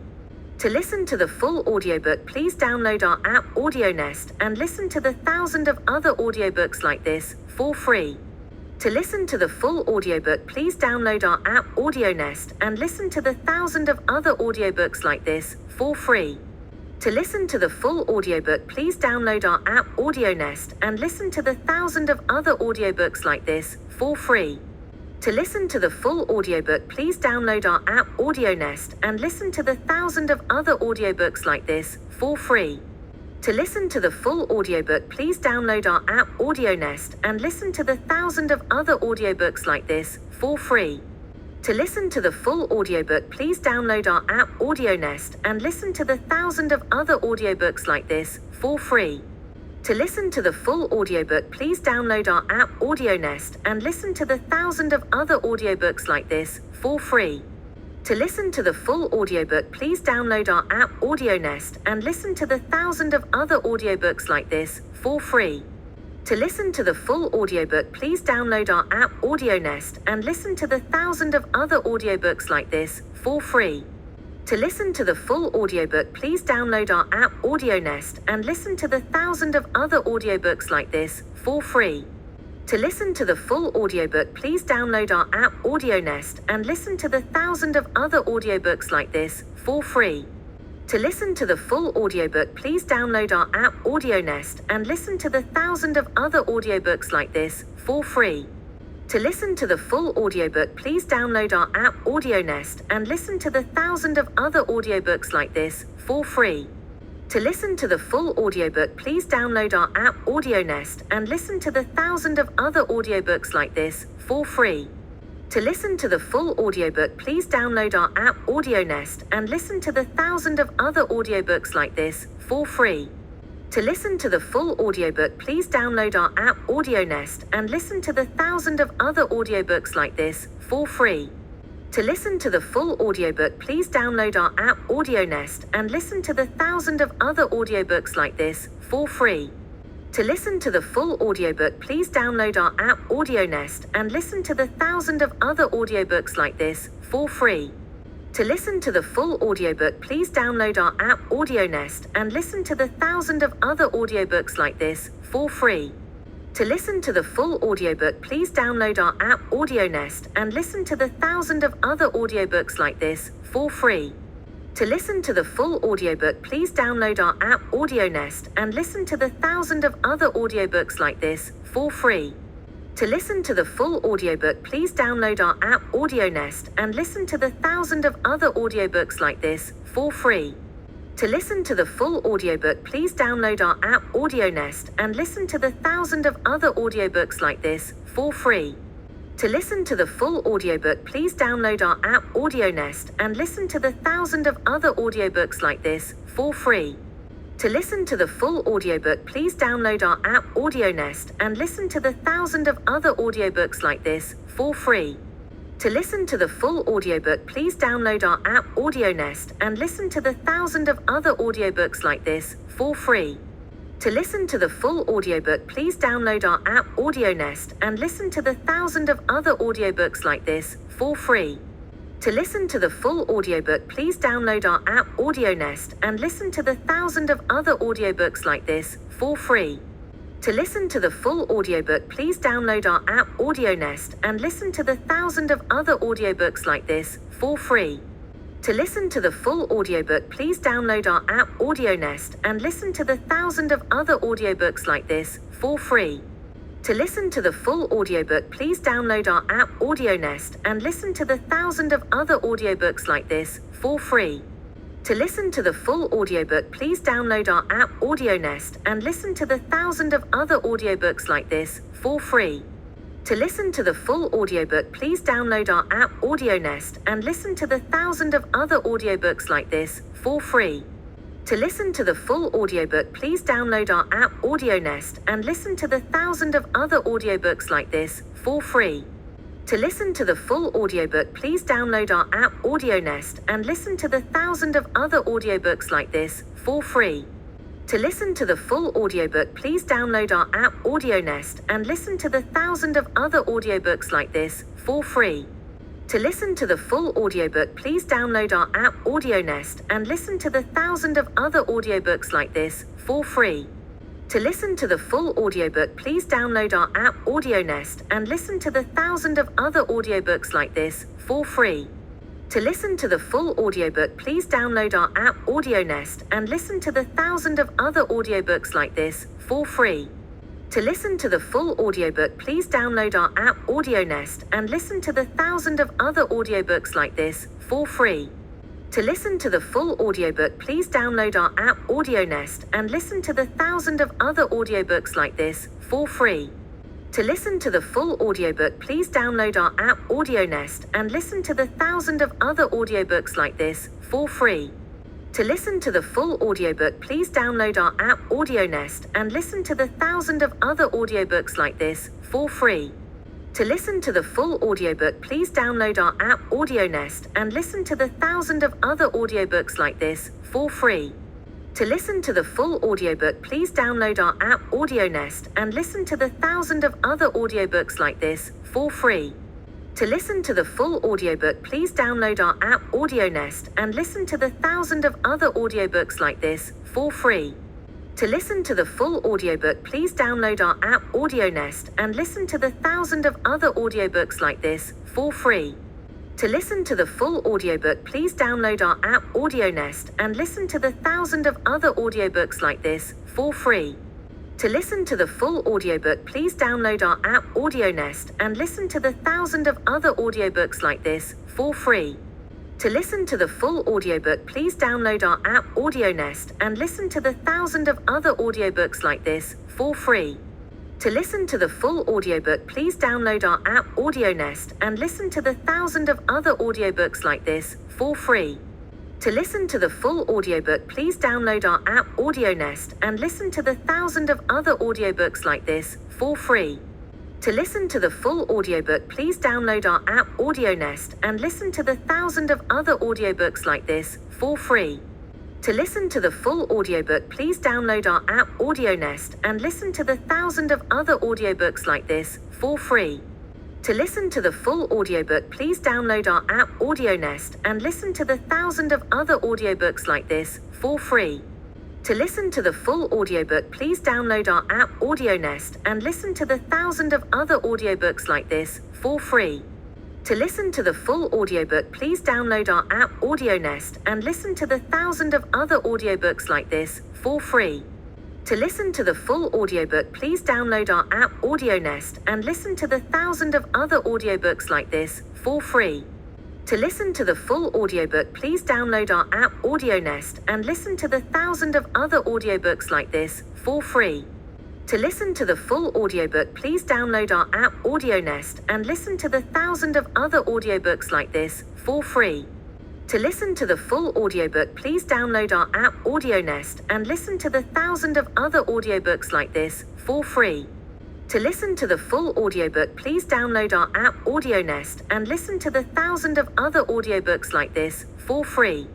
To listen to the full audiobook, please download our app AudioNest and listen to the thousands of other audiobooks like this for free. To listen to the full audiobook, please download our app AudioNest and listen to the thousands of other audiobooks like this for free. To listen to the full audiobook, please download our app AudioNest and listen to the thousands of other audiobooks like this for free. To listen to the full audiobook, please download our app AudioNest and listen to the thousands of other audiobooks like this for free. To listen to the full audiobook, please download our app AudioNest and listen to the thousands of other audiobooks like this for free. To listen to the full audiobook, please download our app AudioNest and listen to the thousands of other audiobooks like this for free. To listen to the full audiobook, please download our app AudioNest and listen to the thousands of other audiobooks like this for free. To listen to the full audiobook, please download our app AudioNest and listen to the thousands of other audiobooks like this for free. To listen to the full audiobook, please download our app AudioNest and listen to the thousands of other audiobooks like this for free. To listen to the full audiobook, please download our app AudioNest and listen to the thousands of other audiobooks like this for free. To listen to the full audiobook, please download our app AudioNest and listen to the thousands of other audiobooks like this for free. To listen to the full audiobook, please download our app AudioNest and listen to the thousands of other audiobooks like this for free. To listen to the full audiobook, please download our app AudioNest and listen to the thousands of other audiobooks like this for free. To listen to the full audiobook, please download our app AudioNest and listen to the thousands of other audiobooks like this for free. To listen to the full audiobook, please download our app AudioNest and listen to the thousands of other audiobooks like this for free. To listen to the full audiobook, please download our app AudioNest and listen to the thousands of other audiobooks like this for free. To listen to the full audiobook, please download our app AudioNest and listen to the thousands of other audiobooks like this for free. To listen to the full audiobook, please download our app AudioNest and listen to the thousands of other audiobooks like this for free. To listen to the full audiobook, please download our app AudioNest and listen to the thousands of other audiobooks like this for free. To listen to the full audiobook, please download our app AudioNest and listen to the thousands of other audiobooks like this for free. To listen to the full audiobook, please download our app AudioNest and listen to the thousands of other audiobooks like this for free. To listen to the full audiobook, please download our app AudioNest and listen to the thousands of other audiobooks like this for free. To listen to the full audiobook, please download our app AudioNest and listen to the thousands of other audiobooks like this for free. To listen to the full audiobook, please download our app AudioNest and listen to the thousands of other audiobooks like this for free. To listen to the full audiobook, please download our app AudioNest and listen to the thousands of other audiobooks like this for free. To listen to the full audiobook, please download our app AudioNest and listen to the thousands of other audiobooks like this for free. To listen to the full audiobook, please download our app AudioNest and listen to the thousands of other audiobooks like this for free. To listen to the full audiobook, please download our app AudioNest and listen to the thousands of other audiobooks like this for free. To listen to the full audiobook, please download our app AudioNest and listen to the thousands of other audiobooks like this for free. To listen to the full audiobook, please download our app AudioNest and listen to the thousands of other audiobooks like this for free. To listen to the full audiobook, please download our app AudioNest and listen to the thousands of other audiobooks like this for free. To listen to the full audiobook, please download our app AudioNest and listen to the thousands of other audiobooks like this for free. To listen to the full audiobook, please download our app AudioNest and listen to the thousands of other audiobooks like this for free. To listen to the full audiobook, please download our app AudioNest and listen to the thousands of other audiobooks like this for free. To listen to the full audiobook, please download our app AudioNest and listen to the thousands of other audiobooks like this for free. To listen to the full audiobook, please download our app AudioNest and listen to the thousands of other audiobooks like this for free. To listen to the full audiobook, please download our app AudioNest and listen to the thousands of other audiobooks like this for free. To listen to the full audiobook, please download our app AudioNest and listen to the thousands of other audiobooks like this for free. To listen to the full audiobook, please download our app AudioNest and listen to the thousands of other audiobooks like this for free. To listen to the full audiobook, please download our app AudioNest and listen to the thousands of other audiobooks like this for free. To listen to the full audiobook, please download our app AudioNest and listen to the thousands of other audiobooks like this for free. To listen to the full audiobook, please download our app AudioNest and listen to the thousands of other audiobooks like this for free. To listen to the full audiobook, please download our app AudioNest and listen to the thousands of other audiobooks like this for free. To listen to the full audiobook, please download our app AudioNest and listen to the thousands of other audiobooks like this for free. To listen to the full audiobook, please download our app AudioNest and listen to the thousands of other audiobooks like this for free. To listen to the full audiobook, please download our app AudioNest and listen to the thousands of other audiobooks like this for free. To listen to the full audiobook, please download our app AudioNest and listen to the thousands of other audiobooks like this for free. To listen to the full audiobook, please download our app AudioNest and listen to the thousands of other audiobooks like this for free. To listen to the full audiobook, please download our app AudioNest and listen to the thousands of other audiobooks like this for free. To listen to the full audiobook, please download our app AudioNest and listen to the thousands of other audiobooks like this for free. To listen to the full audiobook, please download our app AudioNest and listen to the thousands of other audiobooks like this for free. To listen to the full audiobook, please download our app AudioNest and listen to the thousands of other audiobooks like this for free. To listen to the full audiobook, please download our app AudioNest and listen to the thousands of other audiobooks like this for free. To listen to the full audiobook, please download our app AudioNest and listen to the thousands of other audiobooks like this for free. To listen to the full audiobook, please download our app AudioNest and listen to the thousands of other audiobooks like this for free. To listen to the full audiobook, please download our app AudioNest and listen to the thousands of other audiobooks like this for free. To listen to the full audiobook, please download our app AudioNest and listen to the thousands of other audiobooks like this for free. To listen to the full audiobook, please download our app AudioNest and listen to the thousands of other audiobooks like this for free. To listen to the full audiobook, please download our app AudioNest and listen to the thousands of other audiobooks like this for free. To listen to the full audiobook, please download our app AudioNest and listen to the thousands of other audiobooks like this for free. To listen to the full audiobook, please download our app AudioNest and listen to the thousands of other audiobooks like this for free. To listen to the full audiobook, please download our app AudioNest and listen to the thousands of other audiobooks like this for free.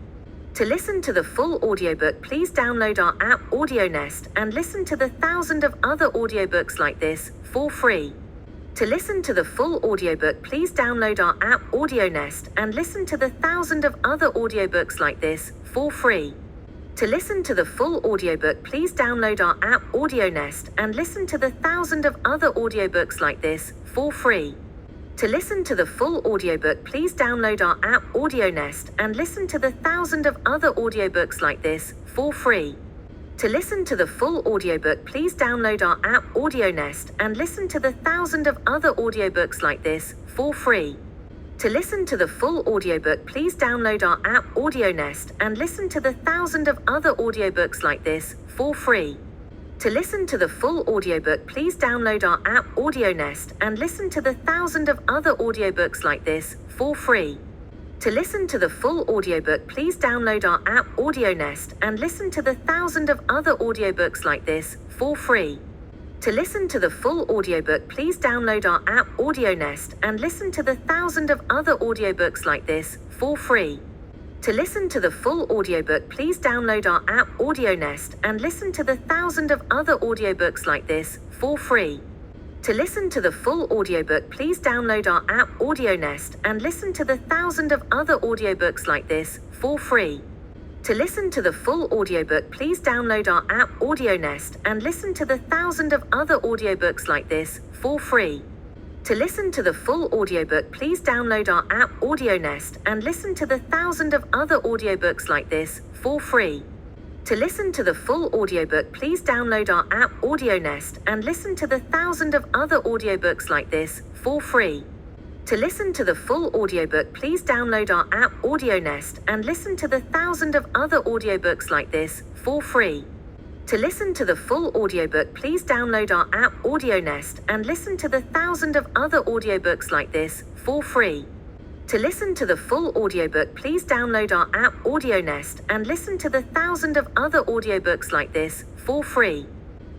To listen to the full audiobook, please download our app AudioNest and listen to the thousands of other audiobooks like this for free. To listen to the full audiobook, please download our app AudioNest and listen to the thousands of other audiobooks like this for free. To listen to the full audiobook, please download our app AudioNest and listen to the thousands of other audiobooks like this for free. To listen to the full audiobook, please download our app AudioNest and listen to the thousands of other audiobooks like this for free. To listen to the full audiobook, please download our app AudioNest and listen to the thousands of other audiobooks like this for free. To listen to the full audiobook, please download our app AudioNest and listen to the thousands of other audiobooks like this for free. To listen to the full audiobook, please download our app AudioNest and listen to the thousands of other audiobooks like this for free. To listen to the full audiobook, please download our app AudioNest and listen to the thousands of other audiobooks like this for free. To listen to the full audiobook, please download our app AudioNest and listen to the thousands of other audiobooks like this for free. To listen to the full audiobook, please download our app AudioNest and listen to the thousands of other audiobooks like this for free. To listen to the full audiobook, please download our app AudioNest and listen to the thousands of other audiobooks like this for free. To listen to the full audiobook, please download our app AudioNest and listen to the thousands of other audiobooks like this for free. To listen to the full audiobook, please download our app AudioNest and listen to the thousands of other audiobooks like this for free. To listen to the full audiobook, please download our app AudioNest and listen to the thousands of other audiobooks like this for free. To listen to the full audiobook, please download our app AudioNest and listen to the thousands of other audiobooks like this for free. To listen to the full audiobook, please download our app AudioNest and listen to the thousands of other audiobooks like this for free. To listen to the full audiobook, please download our app AudioNest and listen to the thousands of other audiobooks like this for free.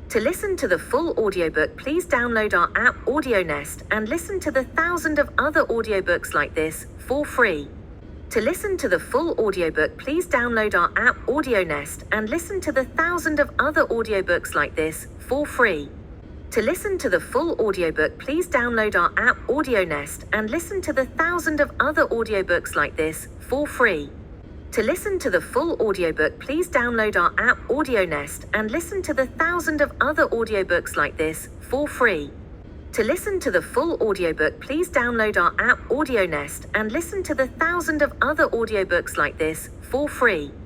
To listen to the full audiobook, please download our app AudioNest and listen to the thousands of other audiobooks like this for free. To listen to the full audiobook, please download our app AudioNest and listen to the thousands of other audiobooks like this for free. To listen to the full audiobook, please download our app AudioNest and listen to the thousands of other audiobooks like this for free. To listen to the full audiobook, please download our app AudioNest and listen to the thousands of other audiobooks like this for free. To listen to the full audiobook, please download our app AudioNest and listen to the thousands of other audiobooks like this for free.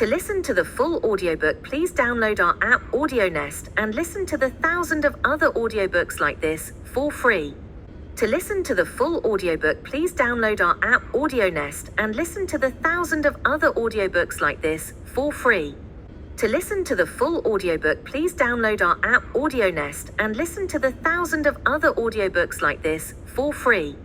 To listen to the full audiobook, please download our app AudioNest and listen to the thousands of other audiobooks like this for free. To listen to the full audiobook, please download our app AudioNest and listen to the thousands of other audiobooks like this for free. To listen to the full audiobook, please download our app AudioNest and listen to the thousands of other audiobooks like this for free.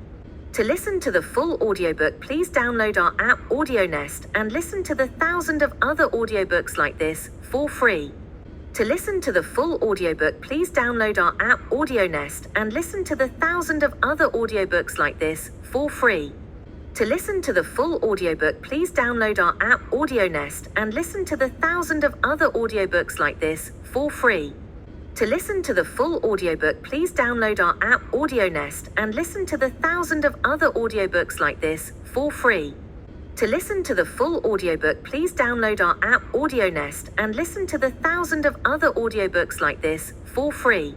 To listen to the full audiobook, please download our app AudioNest and listen to the thousands of other audiobooks like this for free. To listen to the full audiobook, please download our app AudioNest and listen to the thousands of other audiobooks like this for free. To listen to the full audiobook, please download our app AudioNest and listen to the thousands of other audiobooks like this for free. To listen to the full audiobook, please download our app AudioNest and listen to the thousands of other audiobooks like this for free. To listen to the full audiobook, please download our app AudioNest and listen to the thousands of other audiobooks like this for free.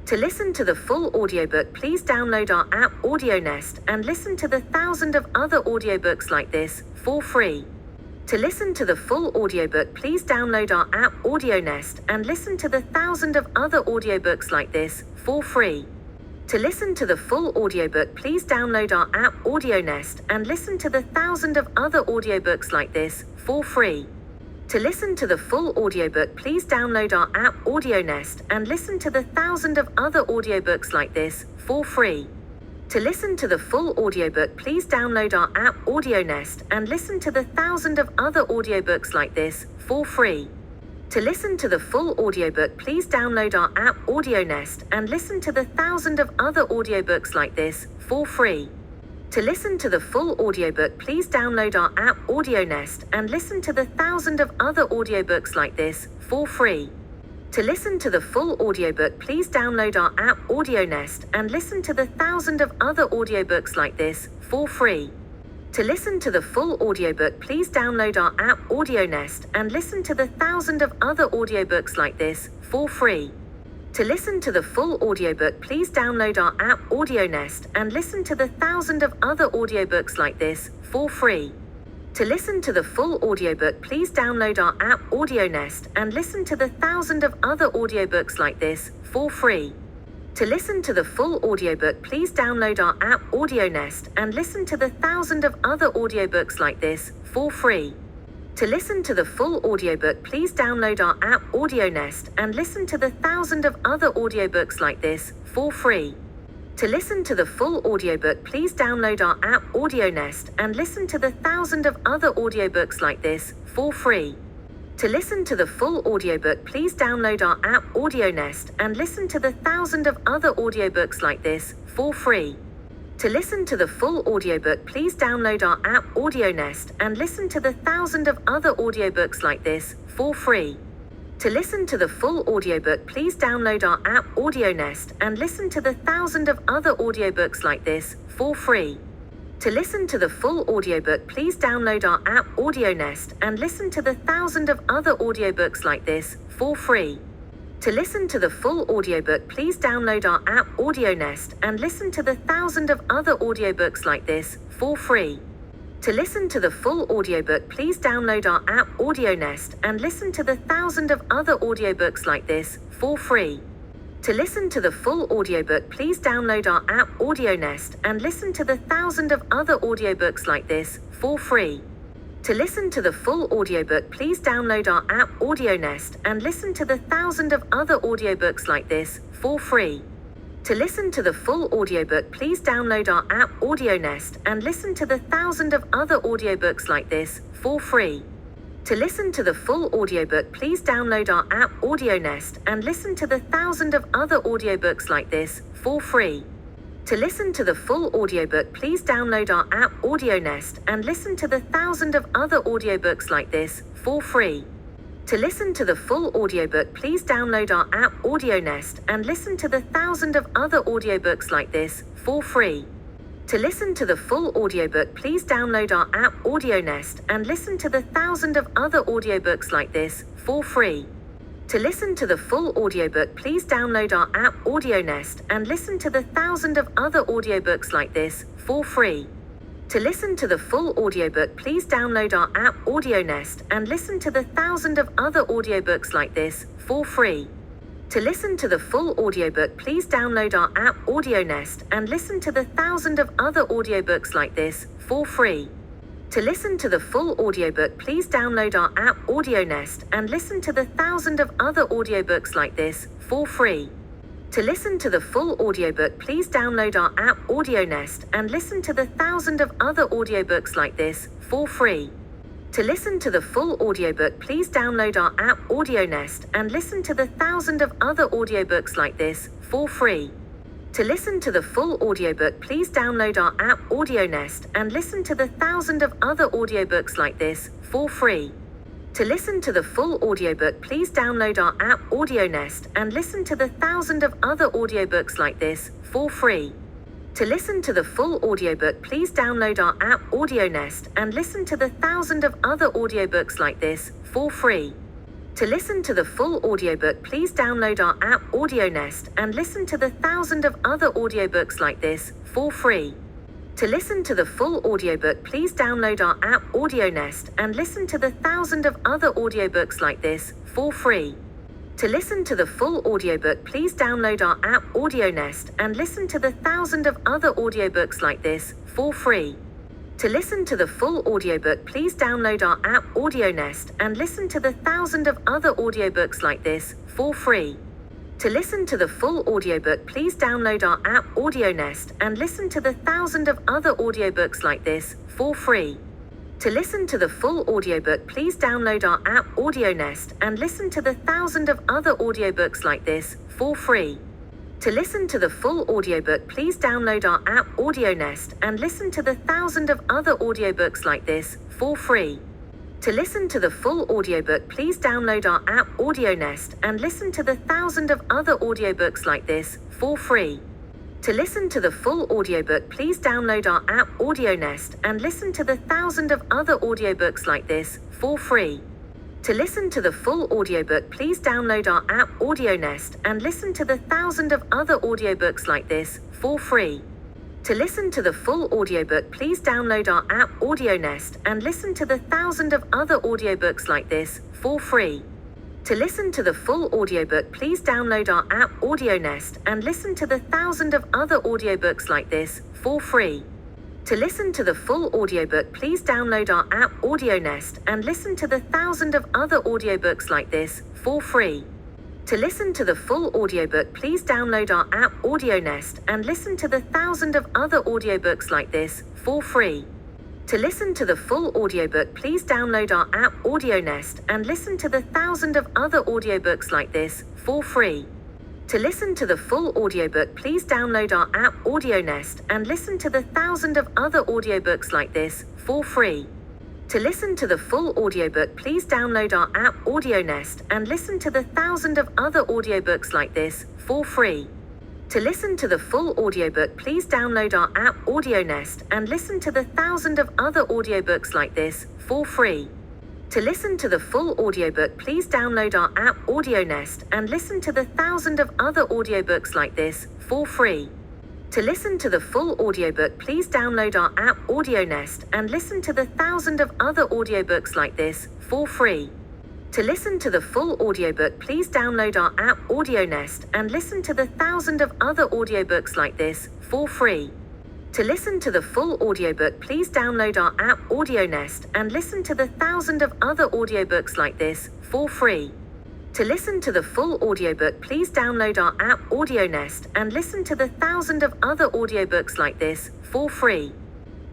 To listen to the full audiobook, please download our app AudioNest and listen to the thousands of other audiobooks like this for free. To listen to the full audiobook, please download our app AudioNest and listen to the thousands of other audiobooks like this for free. To listen to the full audiobook, please download our app AudioNest and listen to the thousands of other audiobooks like this for free. To listen to the full audiobook, please download our app AudioNest and listen to the thousands of other audiobooks like this for free. To listen to the full audiobook, please download our app AudioNest and listen to the thousands of other audiobooks like this for free. To listen to the full audiobook, please download our app AudioNest and listen to the thousands of other audiobooks like this for free. To listen to the full audiobook, please download our app AudioNest and listen to the thousands of other audiobooks like this for free. To listen to the full audiobook, please download our app AudioNest and listen to the thousands of other audiobooks like this for free. To listen to the full audiobook, please download our app AudioNest and listen to the thousands of other audiobooks like this for free. To listen to the full audiobook, please download our app AudioNest and listen to the thousands of other audiobooks like this for free. To listen to the full audiobook, please download our app AudioNest and listen to the thousands of other audiobooks like this for free. To listen to the full audiobook, please download our app AudioNest and listen to the thousands of other audiobooks like this for free. To listen to the full audiobook, please download our app AudioNest and listen to the thousands of other audiobooks like this for free. To listen to the full audiobook, please download our app AudioNest and listen to the thousands of other audiobooks like this for free. To listen to the full audiobook, please download our app AudioNest and listen to the thousands of other audiobooks like this for free. To listen to the full audiobook, please download our app AudioNest and listen to the thousands of other audiobooks like this for free. To listen to the full audiobook, please download our app AudioNest and listen to the thousands of other audiobooks like this for free. To listen to the full audiobook, please download our app AudioNest and listen to the thousands of other audiobooks like this for free. To listen to the full audiobook, please download our app AudioNest and listen to the thousands of other audiobooks like this for free. To listen to the full audiobook, please download our app AudioNest and listen to the thousands of other audiobooks like this for free. To listen to the full audiobook, please download our app AudioNest and listen to the thousands of other audiobooks like this for free. To listen to the full audiobook, please download our app AudioNest and listen to the thousands of other audiobooks like this for free. To listen to the full audiobook, please download our app AudioNest and listen to the thousands of other audiobooks like this for free. To listen to the full audiobook, please download our app AudioNest and listen to the thousands of other audiobooks like this for free. To listen to the full audiobook, please download our app AudioNest and listen to the thousands of other audiobooks like this for free. To listen to the full audiobook, please download our app AudioNest and listen to the thousands of other audiobooks like this for free. To listen to the full audiobook, please download our app AudioNest and listen to the thousands of other audiobooks like this for free. To listen to the full audiobook, please download our app AudioNest and listen to the thousands of other audiobooks like this for free. To listen to the full audiobook, please download our app AudioNest and listen to the thousands of other audiobooks like this for free. To listen to the full audiobook, please download our app AudioNest and listen to the thousands of other audiobooks like this for free. To listen to the full audiobook, please download our app AudioNest and listen to the thousands of other audiobooks like this for free. To listen to the full audiobook, please download our app AudioNest and listen to the thousands of other audiobooks like this for free. To listen to the full audiobook, please download our app AudioNest and listen to the thousands of other audiobooks like this for free. To listen to the full audiobook, please download our app AudioNest and listen to the thousands of other audiobooks like this for free. To listen to the full audiobook, please download our app AudioNest and listen to the thousands of other audiobooks like this for free. To listen to the full audiobook, please download our app AudioNest and listen to the thousands of other audiobooks like this for free. To listen to the full audiobook, please download our app AudioNest and listen to the thousands of other audiobooks like this for free. To listen to the full audiobook, please download our app AudioNest and listen to the thousands of other audiobooks like this for free. To listen to the full audiobook, please download our app AudioNest and listen to the thousands of other audiobooks like this for free. To listen to the full audiobook, please download our app AudioNest and listen to the thousands of other audiobooks like this for free. To listen to the full audiobook, please download our app AudioNest and listen to the thousands of other audiobooks like this for free. To listen to the full audiobook, please download our app AudioNest and listen to the thousands of other audiobooks like this for free. To listen to the full audiobook, please download our app AudioNest and listen to the thousands of other audiobooks like this for free. To listen to the full audiobook, please download our app AudioNest and listen to the thousands of other audiobooks like this for free. To listen to the full audiobook, please download our app AudioNest and listen to the thousands of other audiobooks like this for free. To listen to the full audiobook, please download our app AudioNest and listen to the thousands of other audiobooks like this for free. To listen to the full audiobook, please download our app AudioNest and listen to the thousands of other audiobooks like this for free. To listen to the full audiobook, please download our app AudioNest and listen to the thousands of other audiobooks like this for free. To listen to the full audiobook, please download our app AudioNest and listen to the thousands of other audiobooks like this for free. To listen to the full audiobook, please download our app AudioNest and listen to the thousands of other audiobooks like this for free. To listen to the full audiobook, please download our app AudioNest and listen to the thousands of other audiobooks like this for free. To listen to the full audiobook, please download our app AudioNest and listen to the thousands of other audiobooks like this for free. To listen to the full audiobook, please download our app AudioNest and listen to the thousands of other audiobooks like this for free. To listen to the full audiobook, please download our app AudioNest and listen to the thousands of other audiobooks like this for free. To listen to the full audiobook, please download our app AudioNest and listen to the thousands of other audiobooks like this for free. To listen to the full audiobook, please download our app AudioNest and listen to the thousands of other audiobooks like this for free. To listen to the full audiobook, please download our app AudioNest and listen to the thousands of other audiobooks like this for free. To listen to the full audiobook, please download our app AudioNest and listen to the thousands of other audiobooks like this for free. To listen to the full audiobook, please download our app AudioNest and listen to the thousands of other audiobooks like this for free.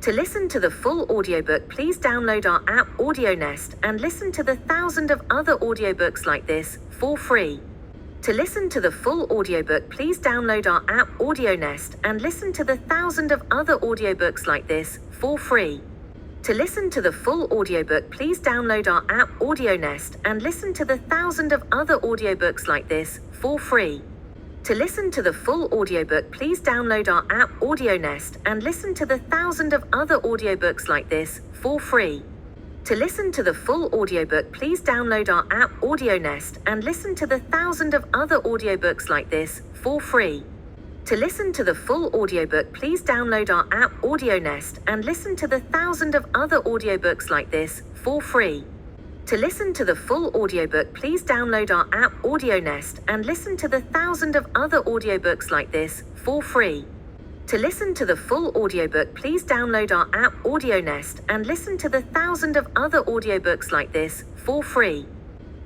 To listen to the full audiobook, please download our app AudioNest and listen to the thousands of other audiobooks like this for free. To listen to the full audiobook, please download our app AudioNest and listen to the thousands of other audiobooks like this for free. To listen to the full audiobook, please download our app AudioNest and listen to the thousands of other audiobooks like this for free. To listen to the full audiobook, please download our app AudioNest and listen to the thousands of other audiobooks like this for free. To listen to the full audiobook, please download our app AudioNest and listen to the thousands of other audiobooks like this for free. To listen to the full audiobook, please download our app AudioNest and listen to the thousands of other audiobooks like this for free. To listen to the full audiobook, please download our app AudioNest and listen to the thousands of other audiobooks like this for free. To listen to the full audiobook, please download our app AudioNest and listen to the thousands of other audiobooks like this for free.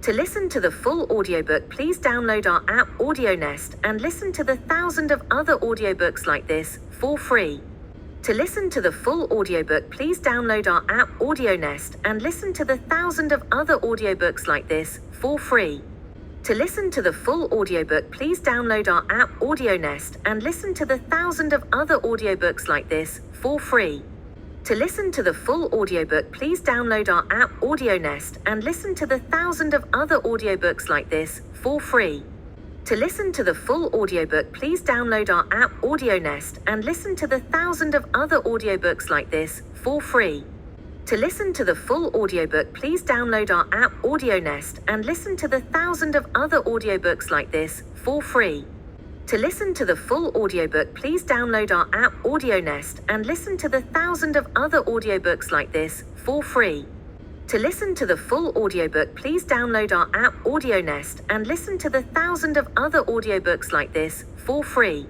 To listen to the full audiobook, please download our app AudioNest and listen to the thousands of other audiobooks like this for free. To listen to the full audiobook, please download our app AudioNest and listen to the thousands of other audiobooks like this for free. To listen to the full audiobook, please download our app AudioNest and listen to the thousands of other audiobooks like this for free. To listen to the full audiobook, please download our app AudioNest and listen to the thousands of other audiobooks like this for free. To listen to the full audiobook, please download our app AudioNest and listen to the thousands of other audiobooks like this for free. To listen to the full audiobook, please download our app AudioNest and listen to the thousands of other audiobooks like this for free. To listen to the full audiobook, please download our app AudioNest and listen to the thousands of other audiobooks like this for free. To listen to the full audiobook, please download our app AudioNest and listen to the thousands of other audiobooks like this for free.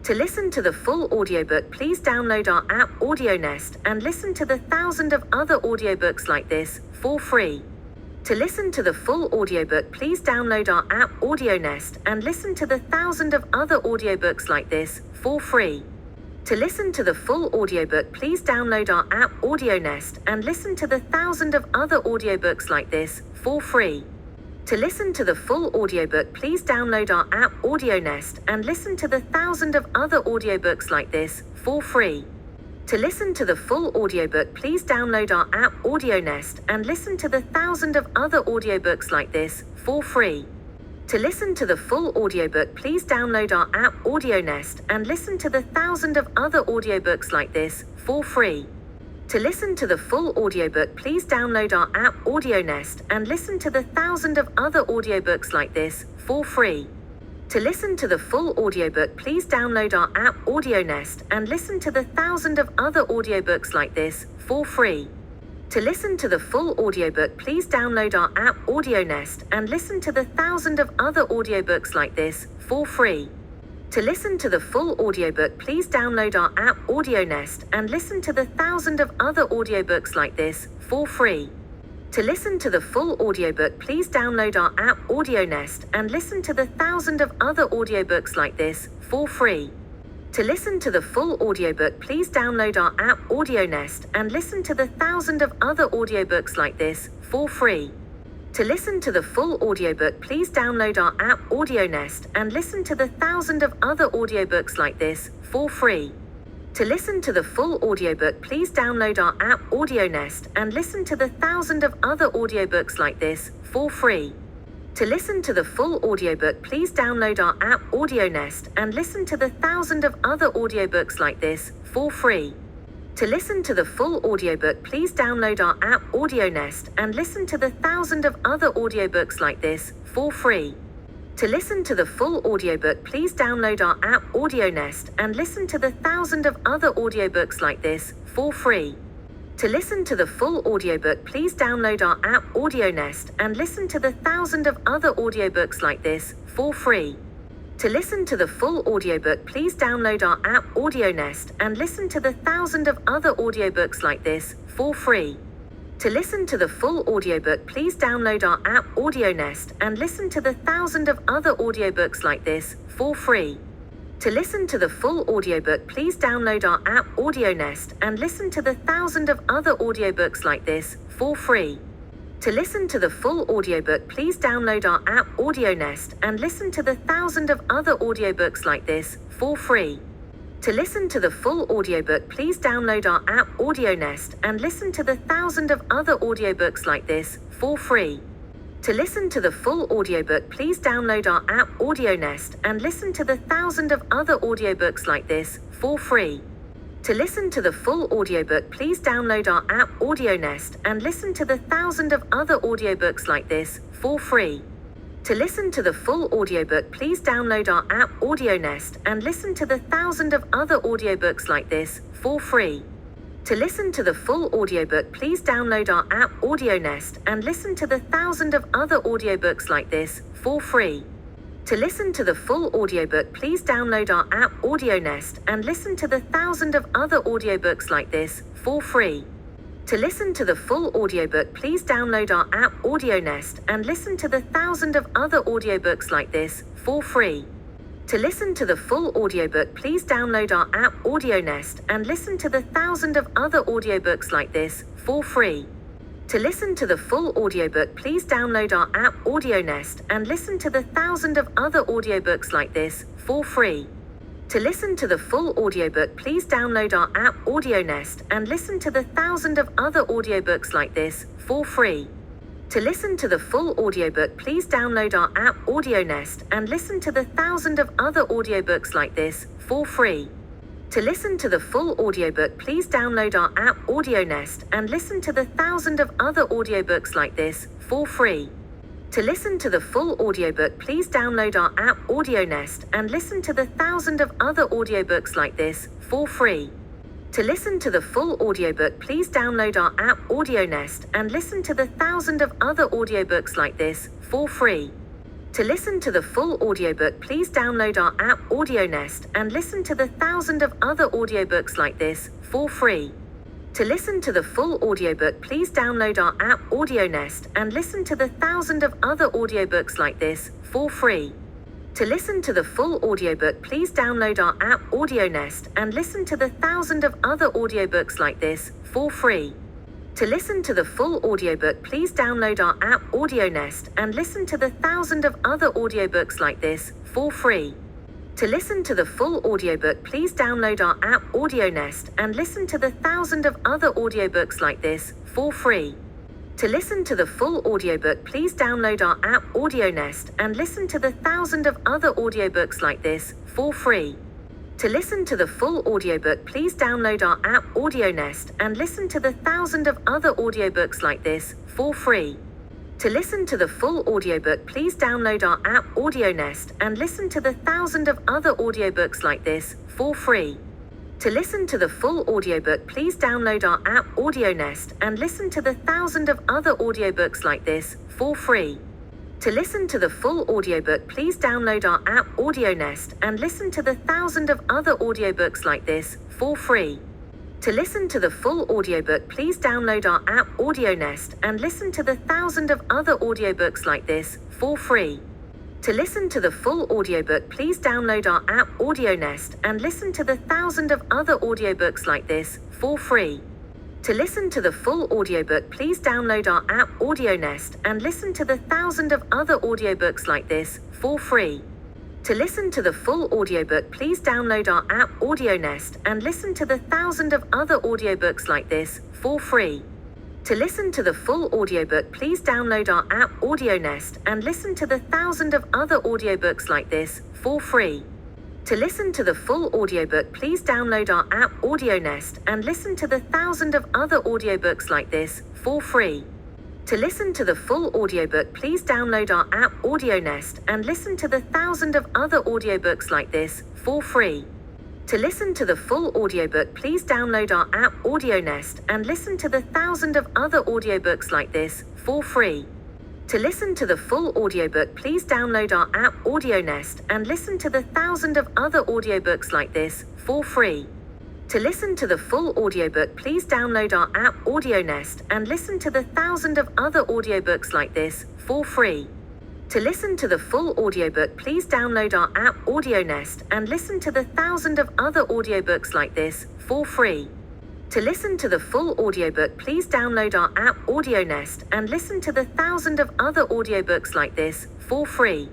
To listen to the full audiobook, please download our app AudioNest and listen to the thousands of other audiobooks like this for free. To listen to the full audiobook, please download our app AudioNest and listen to the thousands of other audiobooks like this for free. To listen to the full audiobook, please download our app AudioNest and listen to the thousands of other audiobooks like this for free. To listen to the full audiobook, please download our app AudioNest and listen to the thousands of other audiobooks like this for free. To listen to the full audiobook, please download our app AudioNest and listen to the thousands of other audiobooks like this for free. To listen to the full audiobook, please download our app AudioNest and listen to the thousands of other audiobooks like this for free. To listen to the full audiobook, please download our app AudioNest and listen to the thousands of other audiobooks like this for free. To listen to the full audiobook, please download our app AudioNest and listen to the thousands of other audiobooks like this for free. To listen to the full audiobook, please download our app AudioNest and listen to the thousands of other audiobooks like this for free. To listen to the full audiobook, please download our app AudioNest and listen to the thousands of other audiobooks like this for free. To listen to the full audiobook, please download our app AudioNest and listen to the thousands of other audiobooks like this for free. To listen to the full audiobook, please download our app AudioNest and listen to the thousands of other audiobooks like this for free. To listen to the full audiobook, please download our app AudioNest and listen to the thousands of other audiobooks like this for free. To listen to the full audiobook, please download our app AudioNest and listen to the thousands of other audiobooks like this for free. To listen to the full audiobook, please download our app AudioNest and listen to the thousands of other audiobooks like this for free. To listen to the full audiobook, please download our app AudioNest and listen to the thousands of other audiobooks like this for free. To listen to the full audiobook, please download our app AudioNest and listen to the thousands of other audiobooks like this for free. To listen to the full audiobook, please download our app AudioNest and listen to the thousands of other audiobooks like this for free. To listen to the full audiobook, please download our app AudioNest and listen to the thousands of other audiobooks like this for free. To listen to the full audiobook, please download our app AudioNest and listen to the thousands of other audiobooks like this for free. To listen to the full audiobook, please download our app AudioNest and listen to the thousands of other audiobooks like this for free. To listen to the full audiobook, please download our app AudioNest and listen to the thousands of other audiobooks like this for free. To listen to the full audiobook, please download our app AudioNest and listen to the thousands of other audiobooks like this for free. To listen to the full audiobook, please download our app AudioNest and listen to the thousands of other audiobooks like this for free. To listen to the full audiobook, please download our app AudioNest and listen to the thousands of other audiobooks like this for free. To listen to the full audiobook, please download our app AudioNest and listen to the thousands of other audiobooks like this for free. To listen to the full audiobook, please download our app AudioNest and listen to the thousands of other audiobooks like this for free. To listen to the full audiobook, please download our app AudioNest and listen to the thousands of other audiobooks like this for free. To listen to the full audiobook, please download our app AudioNest and listen to the thousands of other audiobooks like this for free. To listen to the full audiobook, please download our app AudioNest and listen to the thousands of other audiobooks like this for free. To listen to the full audiobook, please download our app AudioNest and listen to the thousands of other audiobooks like this for free. To listen to the full audiobook, please download our app AudioNest and listen to the thousands of other audiobooks like this for free. To listen to the full audiobook, please download our app AudioNest and listen to the thousands of other audiobooks like this for free. To listen to the full audiobook, please download our app AudioNest and listen to the thousands of other audiobooks like this for free. To listen to the full audiobook, please download our app AudioNest and listen to the thousands of other audiobooks like this for free. To listen to the full audiobook, please download our app AudioNest and listen to the thousands of other audiobooks like this for free. To listen to the full audiobook, please download our app AudioNest and listen to the thousands of other audiobooks like this for free. To listen to the full audiobook, please download our app AudioNest and listen to the thousands of other audiobooks like this for free. To listen to the full audiobook, please download our app AudioNest and listen to the thousands of other audiobooks like this for free. To listen to the full audiobook, please download our app AudioNest and listen to the thousands of other audiobooks like this for free. To listen to the full audiobook, please download our app AudioNest and listen to the thousands of other audiobooks like this for free. To listen to the full audiobook, please download our app AudioNest and listen to the thousands of other audiobooks like this for free. To listen to the full audiobook, please download our app AudioNest and listen to the thousands of other audiobooks like this for free. To listen to the full audiobook, please download our app AudioNest and listen to the thousands of other audiobooks like this for free. To listen to the full audiobook, please download our app AudioNest and listen to the thousands of other audiobooks like this for free. To listen to the full audiobook, please download our app AudioNest and listen to the thousands of other audiobooks like this for free. To listen to the full audiobook, please download our app AudioNest and listen to the thousands of other audiobooks like this for free. To listen to the full audiobook, please download our app AudioNest and listen to the thousands of other audiobooks like this for free. To listen to the full audiobook, please download our app AudioNest and listen to the thousands of other audiobooks like this for free. To listen to the full audiobook, please download our app AudioNest and listen to the thousands of other audiobooks like this for free. To listen to the full audiobook, please download our app AudioNest and listen to the thousands of other audiobooks like this for free. To listen to the full audiobook, please download our app AudioNest and listen to the thousands of other audiobooks like this for free. To listen to the full audiobook, please download our app AudioNest and listen to the thousands of other audiobooks like this for free. To listen to the full audiobook, please download our app AudioNest and listen to the thousands of other audiobooks like this for free. To listen to the full audiobook, please download our app AudioNest and listen to the thousands of other audiobooks like this for free. To listen to the full audiobook, please download our app AudioNest and listen to the thousands of other audiobooks like this for free. To listen to the full audiobook, please download our app AudioNest and listen to the thousands of other audiobooks like this for free. To listen to the full audiobook, please download our app AudioNest and listen to the thousands of other audiobooks like this for free.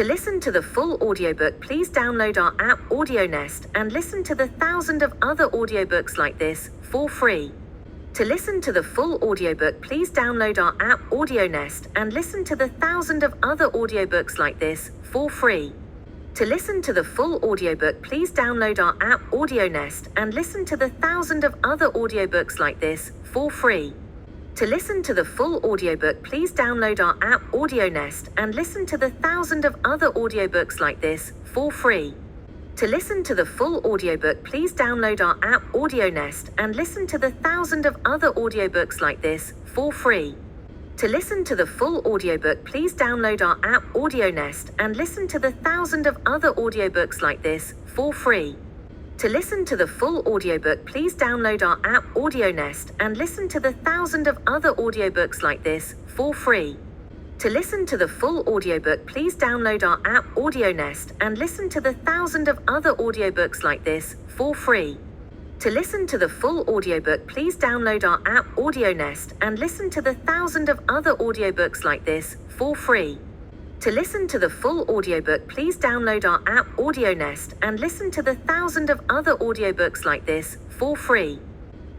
To listen to the full audiobook, please download our app AudioNest and listen to the thousands of other audiobooks like this for free. To listen to the full audiobook, please download our app AudioNest and listen to the thousands of other audiobooks like this for free. To listen to the full audiobook, please download our app AudioNest and listen to the thousands of other audiobooks like this for free. To listen to the full audiobook, please download our app AudioNest and listen to the thousands of other audiobooks like this for free. To listen to the full audiobook, please download our app AudioNest and listen to the thousands of other audiobooks like this for free. To listen to the full audiobook, please download our app AudioNest and listen to the thousands of other audiobooks like this for free. To listen to the full audiobook, please download our app AudioNest and listen to the thousands of other audiobooks like this for free. To listen to the full audiobook, please download our app AudioNest and listen to the thousands of other audiobooks like this for free. To listen to the full audiobook, please download our app AudioNest and listen to the thousands of other audiobooks like this for free. To listen to the full audiobook, please download our app AudioNest and listen to the thousands of other audiobooks like this for free.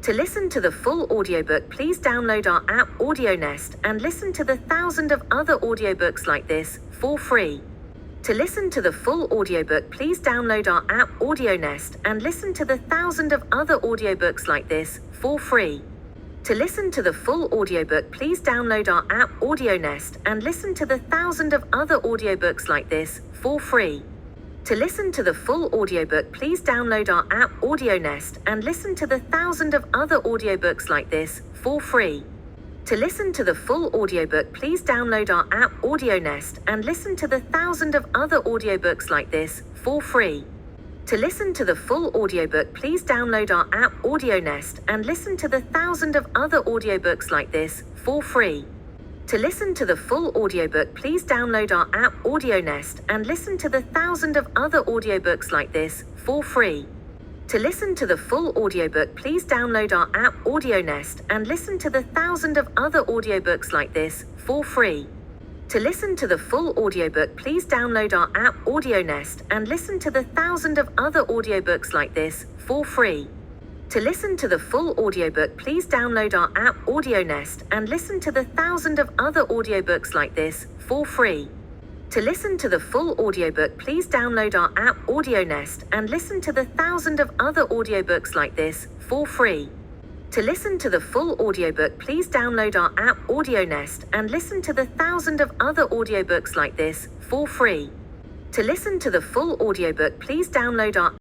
To listen to the full audiobook, please download our app AudioNest and listen to the thousands of other audiobooks like this for free. To listen to the full audiobook, please download our app AudioNest and listen to the thousands of other audiobooks like this for free. To listen to the full audiobook, please download our app AudioNest and listen to the thousands of other audiobooks like this for free. To listen to the full audiobook, please download our app AudioNest and listen to the thousands of other audiobooks like this for free. To listen to the full audiobook, please download our app AudioNest and listen to the thousands of other audiobooks like this for free. To listen to the full audiobook, please download our app AudioNest and listen to the thousands of other audiobooks like this for free. To listen to the full audiobook, please download our app AudioNest and listen to the thousands of other audiobooks like this for free. To listen to the full audiobook, please download our app AudioNest and listen to the thousands of other audiobooks like this for free. To listen to the full audiobook, please download our app AudioNest and listen to the thousands of other audiobooks like this for free. To listen to the full audiobook, please download our app AudioNest and listen to the thousands of other audiobooks like this for free. To listen to the full audiobook, please download our app AudioNest and listen to the thousands of other audiobooks like this for free. To listen to the full audiobook, please download our app AudioNest and listen to the thousands of other audiobooks like this for free. To listen to the full audiobook, please download our